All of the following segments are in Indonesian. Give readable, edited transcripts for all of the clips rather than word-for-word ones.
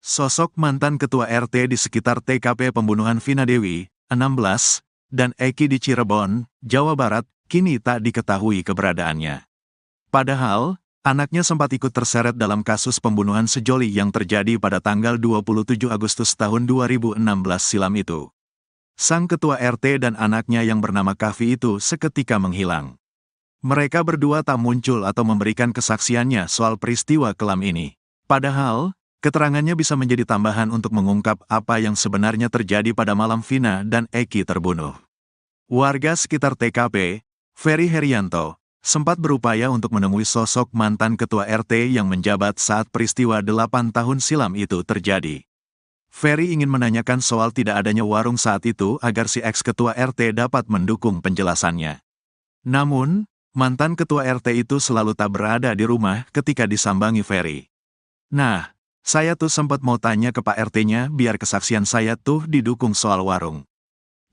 Sosok mantan ketua RT di sekitar TKP pembunuhan Vina Dewi, 16, dan Eki di Cirebon, Jawa Barat, kini tak diketahui keberadaannya. Padahal, anaknya sempat ikut terseret dalam kasus pembunuhan sejoli yang terjadi pada tanggal 27 Agustus tahun 2016 silam itu. Sang ketua RT dan anaknya yang bernama Kavi itu seketika menghilang. Mereka berdua tak muncul atau memberikan kesaksiannya soal peristiwa kelam ini. Padahal, keterangannya bisa menjadi tambahan untuk mengungkap apa yang sebenarnya terjadi pada malam Vina dan Eki terbunuh. Warga sekitar TKP, Ferry Herianto, sempat berupaya untuk menemui sosok mantan ketua RT yang menjabat saat peristiwa 8 tahun silam itu terjadi. Ferry ingin menanyakan soal tidak adanya warung saat itu agar si ex-ketua RT dapat mendukung penjelasannya. Namun, mantan ketua RT itu selalu tak berada di rumah ketika disambangi Ferry. Nah, saya tuh sempat mau tanya ke Pak RT-nya biar kesaksian saya tuh didukung soal warung.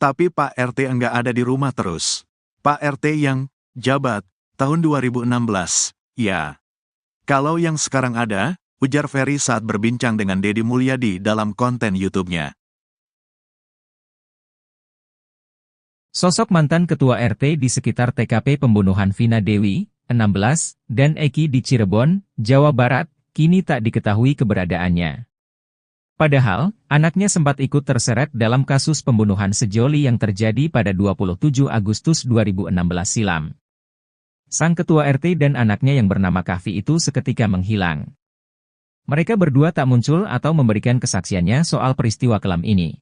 Tapi Pak RT enggak ada di rumah terus. Pak RT yang jabat tahun 2016, ya. Kalau yang sekarang ada, ujar Ferry saat berbincang dengan Deddy Mulyadi dalam konten YouTube-nya. Sosok mantan ketua RT di sekitar TKP pembunuhan Vina Dewi, 16, dan Eki di Cirebon, Jawa Barat, kini tak diketahui keberadaannya. Padahal, anaknya sempat ikut terseret dalam kasus pembunuhan sejoli yang terjadi pada 27 Agustus 2016 silam. Sang ketua RT dan anaknya yang bernama Kavi itu seketika menghilang. Mereka berdua tak muncul atau memberikan kesaksiannya soal peristiwa kelam ini.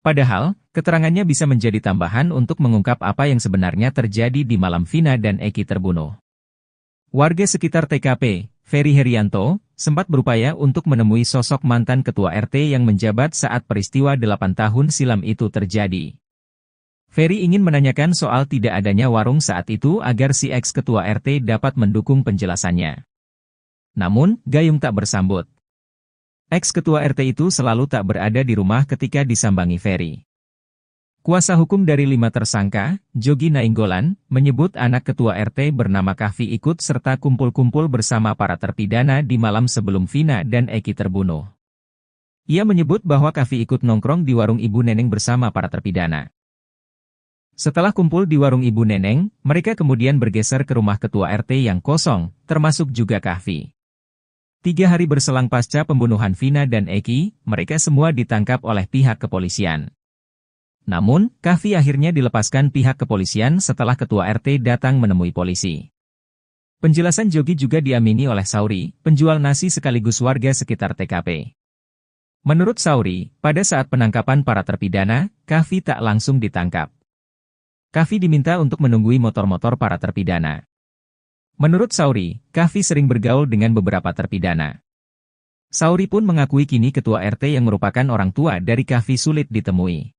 Padahal, keterangannya bisa menjadi tambahan untuk mengungkap apa yang sebenarnya terjadi di malam Vina dan Eki terbunuh. Warga sekitar TKP, Ferry Herianto, sempat berupaya untuk menemui sosok mantan ketua RT yang menjabat saat peristiwa 8 tahun silam itu terjadi. Ferry ingin menanyakan soal tidak adanya warung saat itu agar si ex-ketua RT dapat mendukung penjelasannya. Namun, gayung tak bersambut. Ex-ketua RT itu selalu tak berada di rumah ketika disambangi Ferry. Kuasa hukum dari 5 tersangka, Jogi Nainggolan, menyebut anak ketua RT bernama Kavi ikut serta kumpul-kumpul bersama para terpidana di malam sebelum Vina dan Eki terbunuh. Ia menyebut bahwa Kavi ikut nongkrong di warung Ibu Neneng bersama para terpidana. Setelah kumpul di warung Ibu Neneng, mereka kemudian bergeser ke rumah ketua RT yang kosong, termasuk juga Kavi. 3 hari berselang pasca pembunuhan Vina dan Eki, mereka semua ditangkap oleh pihak kepolisian. Namun, Kavi akhirnya dilepaskan pihak kepolisian setelah ketua RT datang menemui polisi. Penjelasan Jogi juga diamini oleh Sauri, penjual nasi sekaligus warga sekitar TKP. Menurut Sauri, pada saat penangkapan para terpidana, Kavi tak langsung ditangkap. Kavi diminta untuk menunggui motor-motor para terpidana. Menurut Sauri, Kavi sering bergaul dengan beberapa terpidana. Sauri pun mengakui kini ketua RT yang merupakan orang tua dari Kavi sulit ditemui.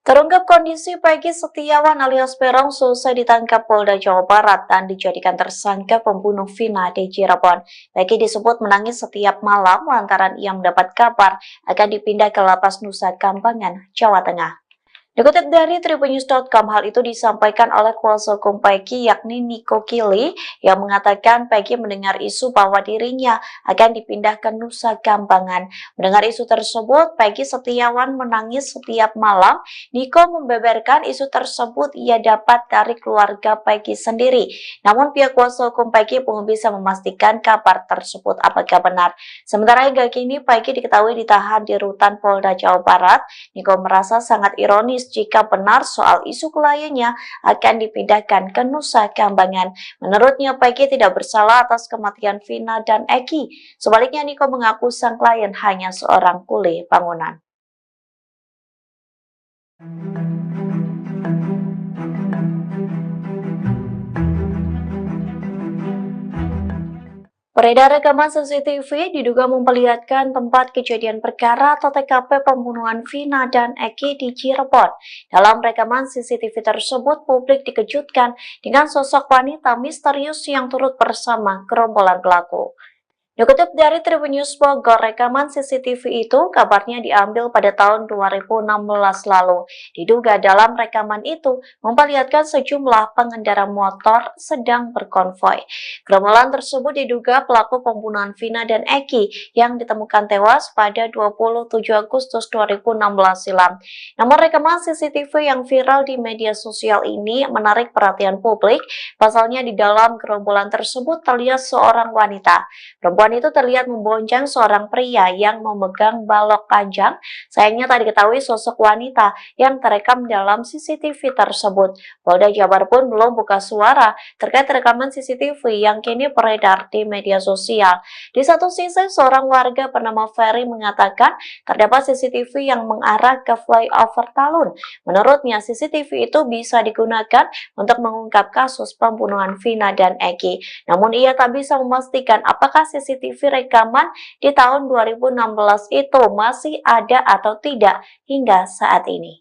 Terungkap kondisi Peggy Setiawan alias Peron selesai ditangkap Polda Jawa Barat dan dijadikan tersangka pembunuh Vina di Cirebon. Peggy disebut menangis setiap malam lantaran ia mendapat kabar akan dipindah ke Lapas Nusa Kambangan, Jawa Tengah. Dikutip dari tribunnews.com, hal itu disampaikan oleh kuasa hukum Peggy yakni Niko Kili yang mengatakan Peggy mendengar isu bahwa dirinya akan dipindah ke Nusa Kambangan. Mendengar isu tersebut, Peggy Setiawan menangis setiap malam. Niko membeberkan isu tersebut ia dapat dari keluarga Peggy sendiri. Namun pihak kuasa hukum Peggy belum bisa memastikan kabar tersebut apakah benar. Sementara hingga kini Peggy diketahui ditahan di rutan Polda Jawa Barat. Niko merasa sangat ironis jika benar soal isu kliennya akan dipindahkan ke Nusa Kambangan. Menurutnya, Peggy tidak bersalah atas kematian Vina dan Eki. Sebaliknya, Niko mengaku sang klien hanya seorang kuli bangunan. Beredar rekaman CCTV diduga memperlihatkan tempat kejadian perkara atau TKP pembunuhan Vina dan Eki di Cirebon. Dalam rekaman CCTV tersebut, publik dikejutkan dengan sosok wanita misterius yang turut bersama gerombolan pelaku. Dikutip dari Tribun News Bogor, rekaman CCTV itu kabarnya diambil pada tahun 2016 lalu. Diduga dalam rekaman itu memperlihatkan sejumlah pengendara motor sedang berkonvoi. Gerombolan tersebut diduga pelaku pembunuhan Vina dan Eki yang ditemukan tewas pada 27 Agustus 2016 silam. Namun rekaman CCTV yang viral di media sosial ini menarik perhatian publik. Pasalnya di dalam gerombolan tersebut terlihat seorang wanita. Perempuan itu terlihat membonceng seorang pria yang memegang balok panjang. Sayangnya tak diketahui sosok wanita yang terekam dalam CCTV tersebut. Polda Jabar pun belum buka suara terkait rekaman CCTV yang kini beredar di media sosial. Di satu sisi, seorang warga bernama Ferry mengatakan terdapat CCTV yang mengarah ke flyover Talun. Menurutnya, CCTV itu bisa digunakan untuk mengungkap kasus pembunuhan Vina dan Eki. Namun ia tak bisa memastikan apakah CCTV rekaman di tahun 2016 itu masih ada atau tidak hingga saat ini.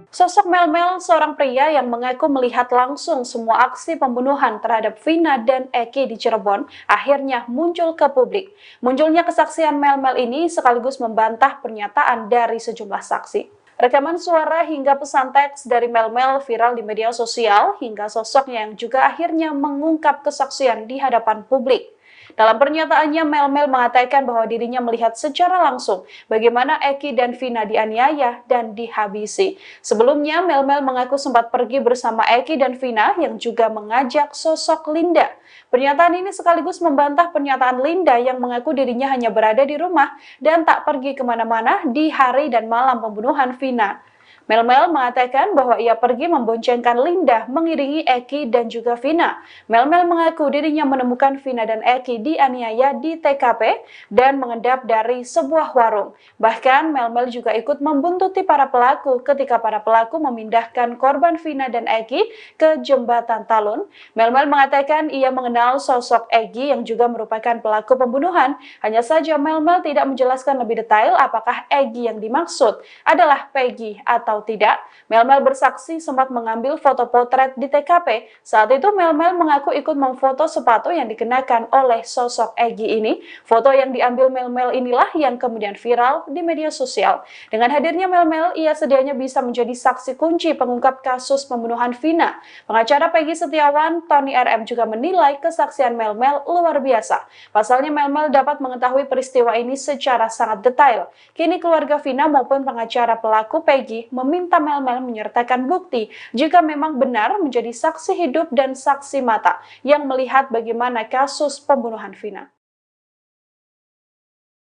Sosok Mel-Mel, seorang pria yang mengaku melihat langsung semua aksi pembunuhan terhadap Vina dan Eki di Cirebon, akhirnya muncul ke publik. Munculnya kesaksian Mel-Mel ini sekaligus membantah pernyataan dari sejumlah saksi. Rekaman suara hingga pesan teks dari Mel-Mel viral di media sosial hingga sosoknya yang juga akhirnya mengungkap kesaksian di hadapan publik. Dalam pernyataannya, Mel-Mel mengatakan bahwa dirinya melihat secara langsung bagaimana Eki dan Vina dianiaya dan dihabisi. Sebelumnya, Mel-Mel mengaku sempat pergi bersama Eki dan Vina yang juga mengajak sosok Linda. Pernyataan ini sekaligus membantah pernyataan Linda yang mengaku dirinya hanya berada di rumah dan tak pergi kemana-mana di hari dan malam pembunuhan Vina. Mel-Mel mengatakan bahwa ia pergi memboncengkan Linda mengiringi Eki dan juga Vina. Mel-Mel mengaku dirinya menemukan Vina dan Eki dianiaya di TKP dan mengendap dari sebuah warung. Bahkan Mel-Mel juga ikut membuntuti para pelaku ketika para pelaku memindahkan korban Vina dan Eki ke jembatan Talun. Mel-Mel mengatakan ia mengenal sosok Eki yang juga merupakan pelaku pembunuhan. Hanya saja Mel-Mel tidak menjelaskan lebih detail apakah Eki yang dimaksud adalah Peggy atau tidak. Mel-Mel bersaksi sempat mengambil foto potret di TKP. Saat itu Mel-Mel mengaku ikut memfoto sepatu yang dikenakan oleh sosok Egi ini. Foto yang diambil Mel-Mel inilah yang kemudian viral di media sosial. Dengan hadirnya Mel-Mel, ia sedianya bisa menjadi saksi kunci pengungkap kasus pembunuhan Vina. Pengacara Peggy Setiawan, Tony RM juga menilai kesaksian Mel-Mel luar biasa. Pasalnya Mel-Mel dapat mengetahui peristiwa ini secara sangat detail. Kini keluarga Vina maupun pengacara pelaku Peggy meminta Mel-Mel menyertakan bukti jika memang benar menjadi saksi hidup dan saksi mata yang melihat bagaimana kasus pembunuhan Vina.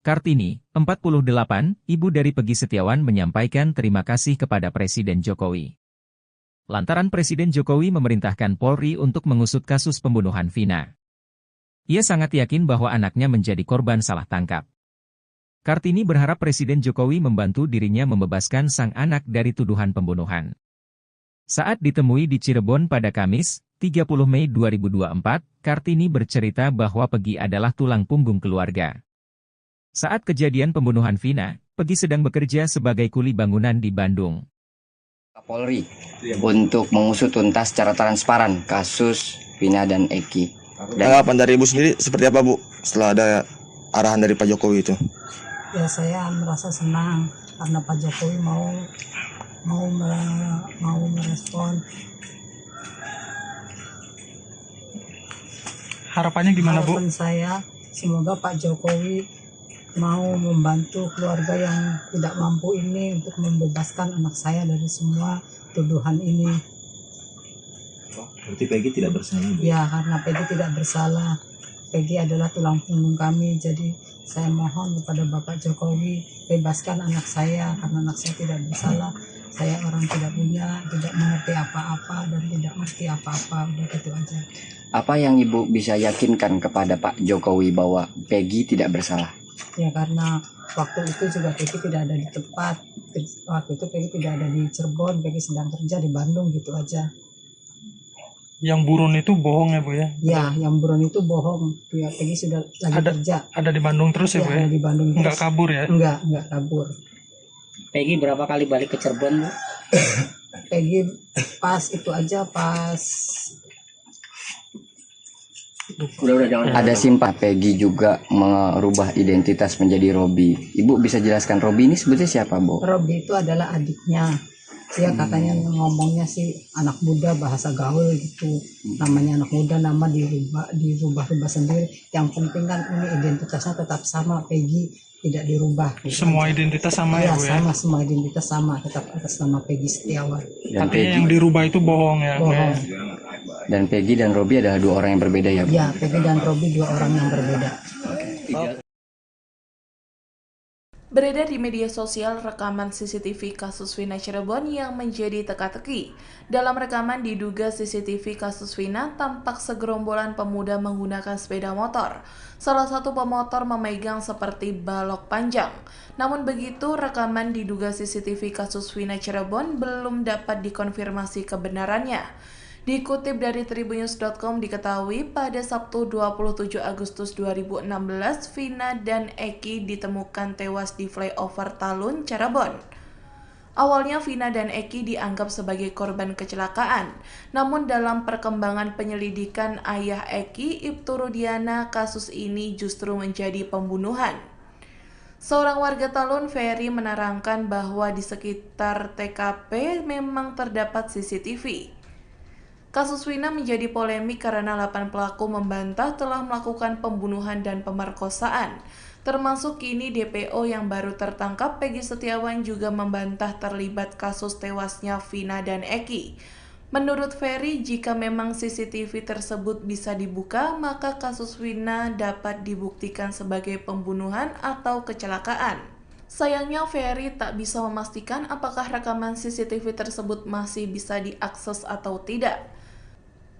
Kartini, 48, ibu dari Peggy Setiawan menyampaikan terima kasih kepada Presiden Jokowi. Lantaran Presiden Jokowi memerintahkan Polri untuk mengusut kasus pembunuhan Vina. Ia sangat yakin bahwa anaknya menjadi korban salah tangkap. Kartini berharap Presiden Jokowi membantu dirinya membebaskan sang anak dari tuduhan pembunuhan. Saat ditemui di Cirebon pada Kamis, 30 Mei 2024, Kartini bercerita bahwa Peggy adalah tulang punggung keluarga. Saat kejadian pembunuhan Vina, Peggy sedang bekerja sebagai kuli bangunan di Bandung. Polri untuk mengusut tuntas secara transparan kasus Vina dan Eki. Tanggapan dari Ibu sendiri seperti apa, Bu, setelah ada arahan dari Pak Jokowi itu? Ya, saya merasa senang karena Pak Jokowi mau merespon. Harapannya gimana, Bu? Harapan saya semoga Pak Jokowi mau membantu keluarga yang tidak mampu ini untuk membebaskan anak saya dari semua tuduhan ini. Berarti Peggy tidak bersalah? Ya, karena Peggy tidak bersalah. Peggy adalah tulang punggung kami, jadi saya mohon kepada Bapak Jokowi bebaskan anak saya karena anak saya tidak bersalah. Saya orang tidak punya, tidak mengerti apa-apa dan tidak mengerti apa-apa. Udah gitu aja. Apa yang Ibu bisa yakinkan kepada Pak Jokowi bahwa Peggy tidak bersalah? Ya, karena waktu itu juga Peggy tidak ada di tempat. Waktu itu Peggy tidak ada di Cirebon, Peggy sedang kerja di Bandung, gitu aja. Yang buron itu bohong ya, Bu ya? Ya, yang buron itu bohong. Ya, Peggy sudah lagi kerja. Ada di Bandung terus ya, Bu ya? Ada di Bandung terus. Enggak kabur ya? Enggak kabur. Peggy berapa kali balik ke Cirebon, Bu? Peggy pas itu aja pas Ada simpah Peggy juga merubah identitas menjadi Robi. Ibu bisa jelaskan Robi ini sebetulnya siapa, Bu? Robi itu adalah adiknya. Dia katanya ngomongnya sih anak muda bahasa gaul gitu. Namanya anak muda, nama dirubah-rubah sendiri. Yang penting kan ini identitasnya tetap sama, Peggy tidak dirubah. Gitu Semua aja. identitas sama ya, Iya, Bu ya? sama, semua identitas sama, tetap atas nama Peggy Setiawan. Dan Artinya yang dirubah itu bohong ya, Bu ya? Bohong. Dan Peggy dan Robi adalah dua orang yang berbeda ya, Bu? Ya, Peggy dan Robi dua orang yang berbeda. Beredar di media sosial rekaman CCTV kasus Vina Cirebon yang menjadi teka-teki. Dalam rekaman diduga CCTV kasus Vina tampak segerombolan pemuda menggunakan sepeda motor. Salah satu pemotor memegang seperti balok panjang. Namun begitu, rekaman diduga CCTV kasus Vina Cirebon belum dapat dikonfirmasi kebenarannya. Dikutip dari tribunnews.com diketahui pada Sabtu 27 Agustus 2016, Vina dan Eki ditemukan tewas di flyover Talun, Cirebon. Awalnya Vina dan Eki dianggap sebagai korban kecelakaan, namun dalam perkembangan penyelidikan ayah Eki, Ibtu Rudiana, kasus ini justru menjadi pembunuhan. Seorang warga Talun, Ferry, menerangkan bahwa di sekitar TKP memang terdapat CCTV. Kasus Vina menjadi polemik karena 8 pelaku membantah telah melakukan pembunuhan dan pemerkosaan. Termasuk kini DPO yang baru tertangkap, Peggy Setiawan, juga membantah terlibat kasus tewasnya Vina dan Eki. Menurut Ferry, jika memang CCTV tersebut bisa dibuka, maka kasus Vina dapat dibuktikan sebagai pembunuhan atau kecelakaan. Sayangnya Ferry tak bisa memastikan apakah rekaman CCTV tersebut masih bisa diakses atau tidak.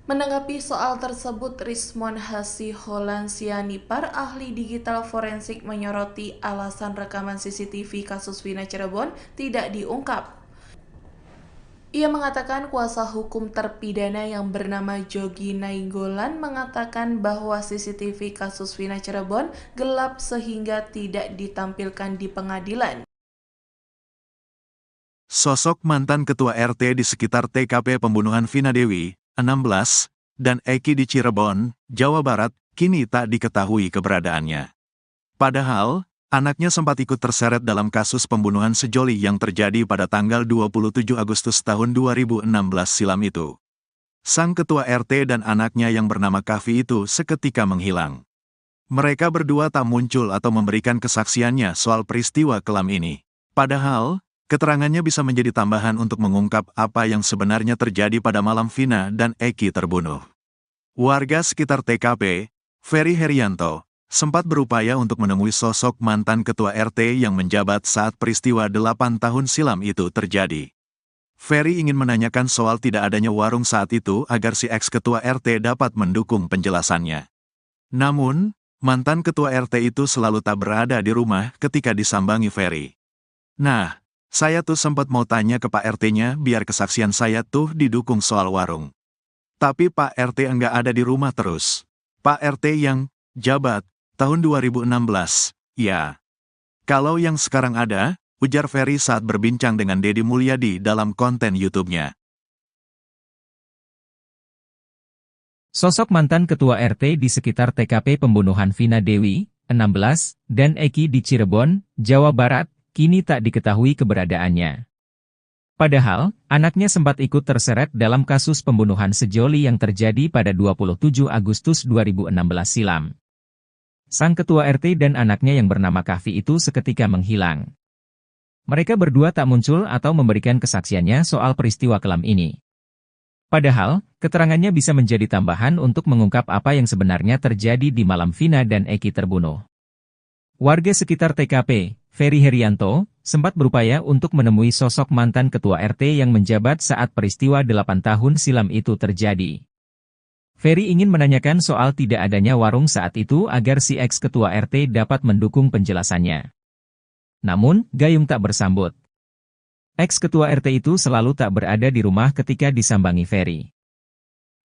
Menanggapi soal tersebut, Rismon Hasiholansianipar, ahli digital forensik, menyoroti alasan rekaman CCTV kasus Vina Cirebon tidak diungkap. Ia mengatakan kuasa hukum terpidana yang bernama Jogi Nainggolan mengatakan bahwa CCTV kasus Vina Cirebon gelap sehingga tidak ditampilkan di pengadilan. Sosok mantan ketua RT di sekitar TKP pembunuhan Vina Dewi, 16, dan Eki di Cirebon, Jawa Barat, kini tak diketahui keberadaannya. Padahal, anaknya sempat ikut terseret dalam kasus pembunuhan sejoli yang terjadi pada tanggal 27 Agustus tahun 2016 silam itu. Sang ketua RT dan anaknya yang bernama Kavi itu seketika menghilang. Mereka berdua tak muncul atau memberikan kesaksiannya soal peristiwa kelam ini. Padahal, keterangannya bisa menjadi tambahan untuk mengungkap apa yang sebenarnya terjadi pada malam Vina dan Eki terbunuh. Warga sekitar TKP, Ferry Herianto, sempat berupaya untuk menemui sosok mantan ketua RT yang menjabat saat peristiwa 8 tahun silam itu terjadi. Ferry ingin menanyakan soal tidak adanya warung saat itu agar si ex-ketua RT dapat mendukung penjelasannya. Namun, mantan ketua RT itu selalu tak berada di rumah ketika disambangi Ferry. Nah, saya tuh sempat mau tanya ke Pak RT-nya biar kesaksian saya tuh didukung soal warung. Tapi Pak RT enggak ada di rumah terus. Pak RT yang jabat tahun 2016, ya. Kalau yang sekarang ada, ujar Ferry saat berbincang dengan Deddy Mulyadi dalam konten YouTube-nya. Sosok mantan ketua RT di sekitar TKP pembunuhan Vina Dewi, 16, dan Eki di Cirebon, Jawa Barat, kini tak diketahui keberadaannya. Padahal, anaknya sempat ikut terseret dalam kasus pembunuhan sejoli yang terjadi pada 27 Agustus 2016 silam. Sang ketua RT dan anaknya yang bernama Kavi itu seketika menghilang. Mereka berdua tak muncul atau memberikan kesaksiannya soal peristiwa kelam ini. Padahal, keterangannya bisa menjadi tambahan untuk mengungkap apa yang sebenarnya terjadi di malam Vina dan Eki terbunuh. Warga sekitar TKP, Ferry Herianto, sempat berupaya untuk menemui sosok mantan ketua RT yang menjabat saat peristiwa 8 tahun silam itu terjadi. Ferry ingin menanyakan soal tidak adanya warung saat itu agar si ex-ketua RT dapat mendukung penjelasannya. Namun, gayung tak bersambut. Ex-ketua RT itu selalu tak berada di rumah ketika disambangi Ferry.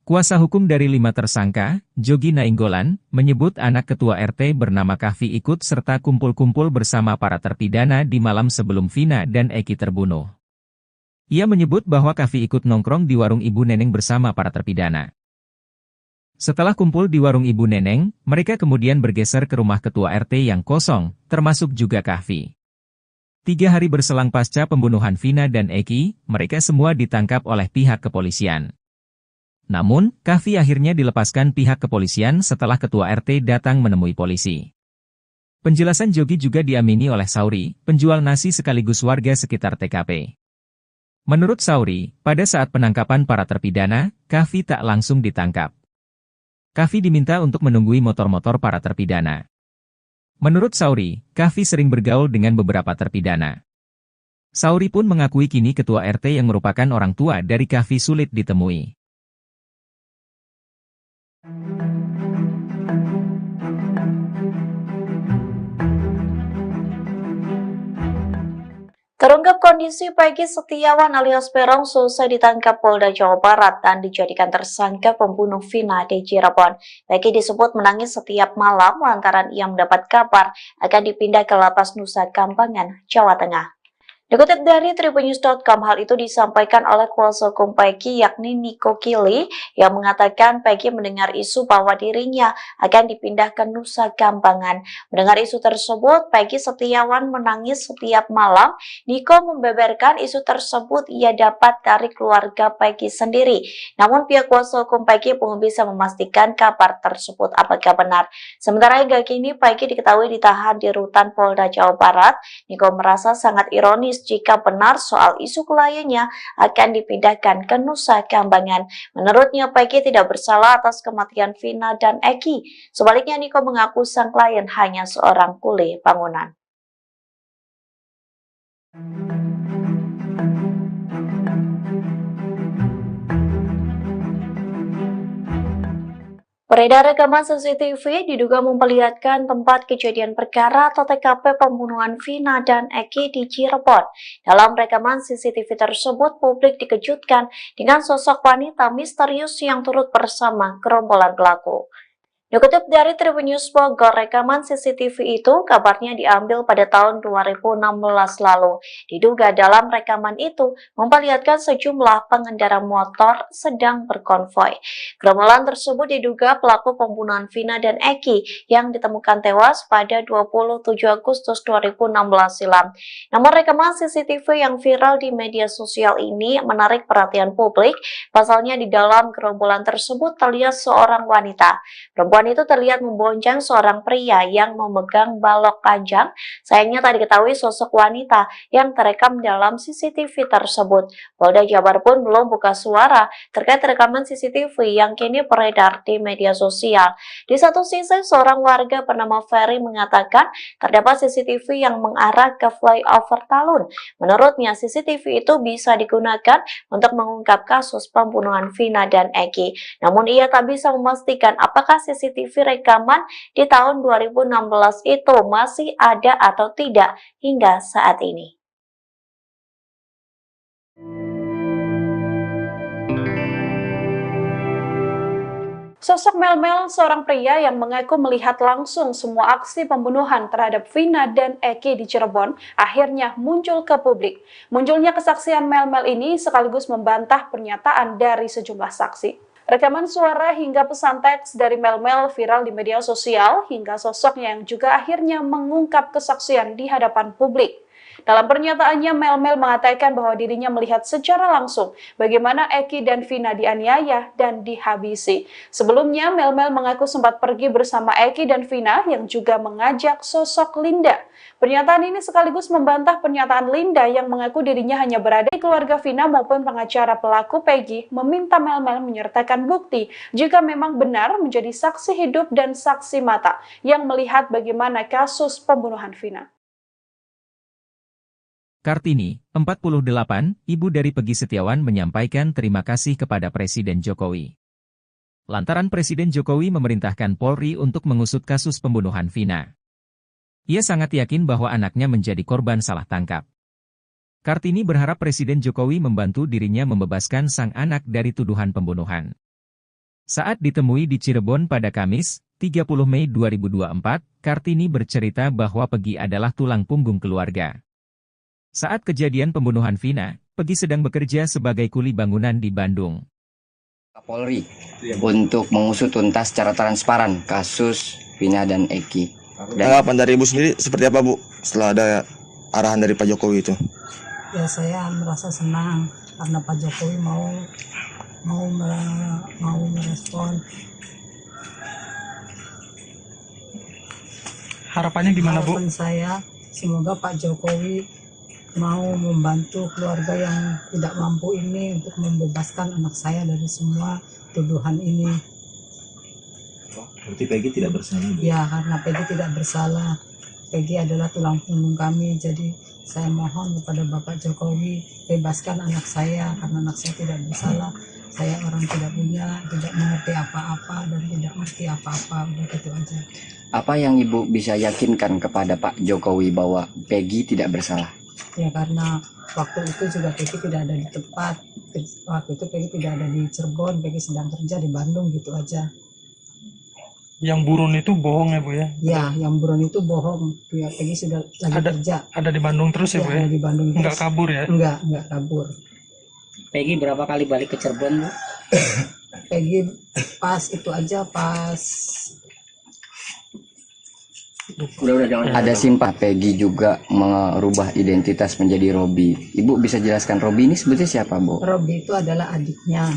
Kuasa hukum dari 5 tersangka, Jogi Nainggolan, menyebut anak ketua RT bernama Kavi ikut serta kumpul-kumpul bersama para terpidana di malam sebelum Vina dan Eki terbunuh. Ia menyebut bahwa Kavi ikut nongkrong di warung Ibu Neneng bersama para terpidana. Setelah kumpul di warung Ibu Neneng, mereka kemudian bergeser ke rumah ketua RT yang kosong, termasuk juga Kavi. 3 hari berselang pasca pembunuhan Vina dan Eki, mereka semua ditangkap oleh pihak kepolisian. Namun, Kavi akhirnya dilepaskan pihak kepolisian setelah ketua RT datang menemui polisi. Penjelasan Jogi juga diamini oleh Sauri, penjual nasi sekaligus warga sekitar TKP. Menurut Sauri, pada saat penangkapan para terpidana, Kavi tak langsung ditangkap. Kavi diminta untuk menunggui motor-motor para terpidana. Menurut Sauri, Kavi sering bergaul dengan beberapa terpidana. Sauri pun mengakui kini ketua RT yang merupakan orang tua dari Kavi sulit ditemui. Terungkap kondisi Peggy Setiawan alias Peron selesai ditangkap Polda Jawa Barat dan dijadikan tersangka pembunuh Vina di Cirebon. Peggy disebut menangis setiap malam lantaran ia mendapat kabar akan dipindah ke Lapas Nusa Kambangan, Jawa Tengah. Dikutip dari tribunnews.com, hal itu disampaikan oleh kuasa hukum Peggy yakni Niko Kili yang mengatakan Peggy mendengar isu bahwa dirinya akan dipindah ke Nusa Kambangan. Mendengar isu tersebut, Peggy Setiawan menangis setiap malam. Niko membeberkan isu tersebut ia dapat dari keluarga Peggy sendiri. Namun pihak kuasa hukum Peggy belum bisa memastikan kabar tersebut apakah benar. Sementara hingga kini Peggy diketahui ditahan di rutan Polda Jawa Barat. Niko merasa sangat ironis jika benar soal isu kliennya akan dipindahkan ke Nusa Kambangan. Menurutnya, Peggy tidak bersalah atas kematian Vina dan Eki. Sebaliknya, Niko mengaku sang klien hanya seorang kuli bangunan. Beredar rekaman CCTV diduga memperlihatkan tempat kejadian perkara atau TKP pembunuhan Vina dan Eki di Cirebon. Dalam rekaman CCTV tersebut, publik dikejutkan dengan sosok wanita misterius yang turut bersama gerombolan pelaku. Dikutip dari Tribunnews Bogor, rekaman CCTV itu kabarnya diambil pada tahun 2016 lalu. Diduga dalam rekaman itu memperlihatkan sejumlah pengendara motor sedang berkonvoi. Gerombolan tersebut diduga pelaku pembunuhan Vina dan Eki yang ditemukan tewas pada 27 Agustus 2016 silam. Namun rekaman CCTV yang viral di media sosial ini menarik perhatian publik. Pasalnya di dalam gerombolan tersebut terlihat seorang wanita. Perempuan itu terlihat membonceng seorang pria yang memegang balok panjang. Sayangnya tak diketahui sosok wanita yang terekam dalam CCTV tersebut. Polda Jabar pun belum buka suara terkait rekaman CCTV yang kini beredar di media sosial. Di satu sisi, seorang warga bernama Ferry mengatakan terdapat CCTV yang mengarah ke flyover Talun. Menurutnya, CCTV itu bisa digunakan untuk mengungkap kasus pembunuhan Vina dan Eki. Namun ia tak bisa memastikan apakah CCTV rekaman di tahun 2016 itu masih ada atau tidak hingga saat ini. Sosok Melmel, seorang pria yang mengaku melihat langsung semua aksi pembunuhan terhadap Vina dan Eki di Cirebon, akhirnya muncul ke publik. Munculnya kesaksian Melmel ini sekaligus membantah pernyataan dari sejumlah saksi. Rekaman suara hingga pesan teks dari Melmel viral di media sosial hingga sosoknya yang juga akhirnya mengungkap kesaksian di hadapan publik. Dalam pernyataannya, Melmel mengatakan bahwa dirinya melihat secara langsung bagaimana Eki dan Vina dianiaya dan dihabisi. Sebelumnya, Melmel mengaku sempat pergi bersama Eki dan Vina yang juga mengajak sosok Linda. Pernyataan ini sekaligus membantah pernyataan Linda yang mengaku dirinya hanya berada di keluarga Vina maupun pengacara pelaku Peggy meminta Melmel menyertakan bukti jika memang benar menjadi saksi hidup dan saksi mata yang melihat bagaimana kasus pembunuhan Vina. Kartini, 48, ibu dari Peggy Setiawan menyampaikan terima kasih kepada Presiden Jokowi. Lantaran Presiden Jokowi memerintahkan Polri untuk mengusut kasus pembunuhan Vina. Ia sangat yakin bahwa anaknya menjadi korban salah tangkap. Kartini berharap Presiden Jokowi membantu dirinya membebaskan sang anak dari tuduhan pembunuhan. Saat ditemui di Cirebon pada Kamis, 30 Mei 2024, Kartini bercerita bahwa Peggy adalah tulang punggung keluarga. Saat kejadian pembunuhan Vina, Peggy sedang bekerja sebagai kuli bangunan di Bandung. Kapolri untuk mengusut tuntas secara transparan kasus Vina dan Eki. Tanggapan dari Ibu sendiri seperti apa Bu setelah ada arahan dari Pak Jokowi itu? Ya saya merasa senang karena Pak Jokowi mau merespon. Harapannya gimana Bu? Harapan saya semoga Pak Jokowi mau membantu keluarga yang tidak mampu ini untuk membebaskan anak saya dari semua tuduhan ini. Berarti Peggy tidak bersalah? Ya, karena Peggy tidak bersalah. Peggy adalah tulang punggung kami, jadi saya mohon kepada Bapak Jokowi bebaskan anak saya karena anak saya tidak bersalah. Saya orang tidak punya, tidak mengerti apa-apa dan tidak mengerti apa-apa, begitu aja. Apa yang Ibu bisa yakinkan kepada Pak Jokowi bahwa Peggy tidak bersalah? Ya karena waktu itu juga Peggy tidak ada di tempat. Waktu itu Peggy tidak ada di Cirebon, Peggy sedang kerja di Bandung, gitu aja. Yang buron itu bohong ya Bu ya? Ya, yang buron itu bohong. Ya, Peggy sudah lagi kerja. Ada di Bandung terus ya Bu ya? Ada di Bandung terus. Nggak kabur ya? Enggak kabur. Peggy berapa kali balik ke Cirebon Bu? Peggy pas itu aja, pas Ada simpah Peggy juga merubah identitas menjadi Robi. Ibu bisa jelaskan Robi ini sebetulnya siapa, Bu? Robi itu adalah adiknya.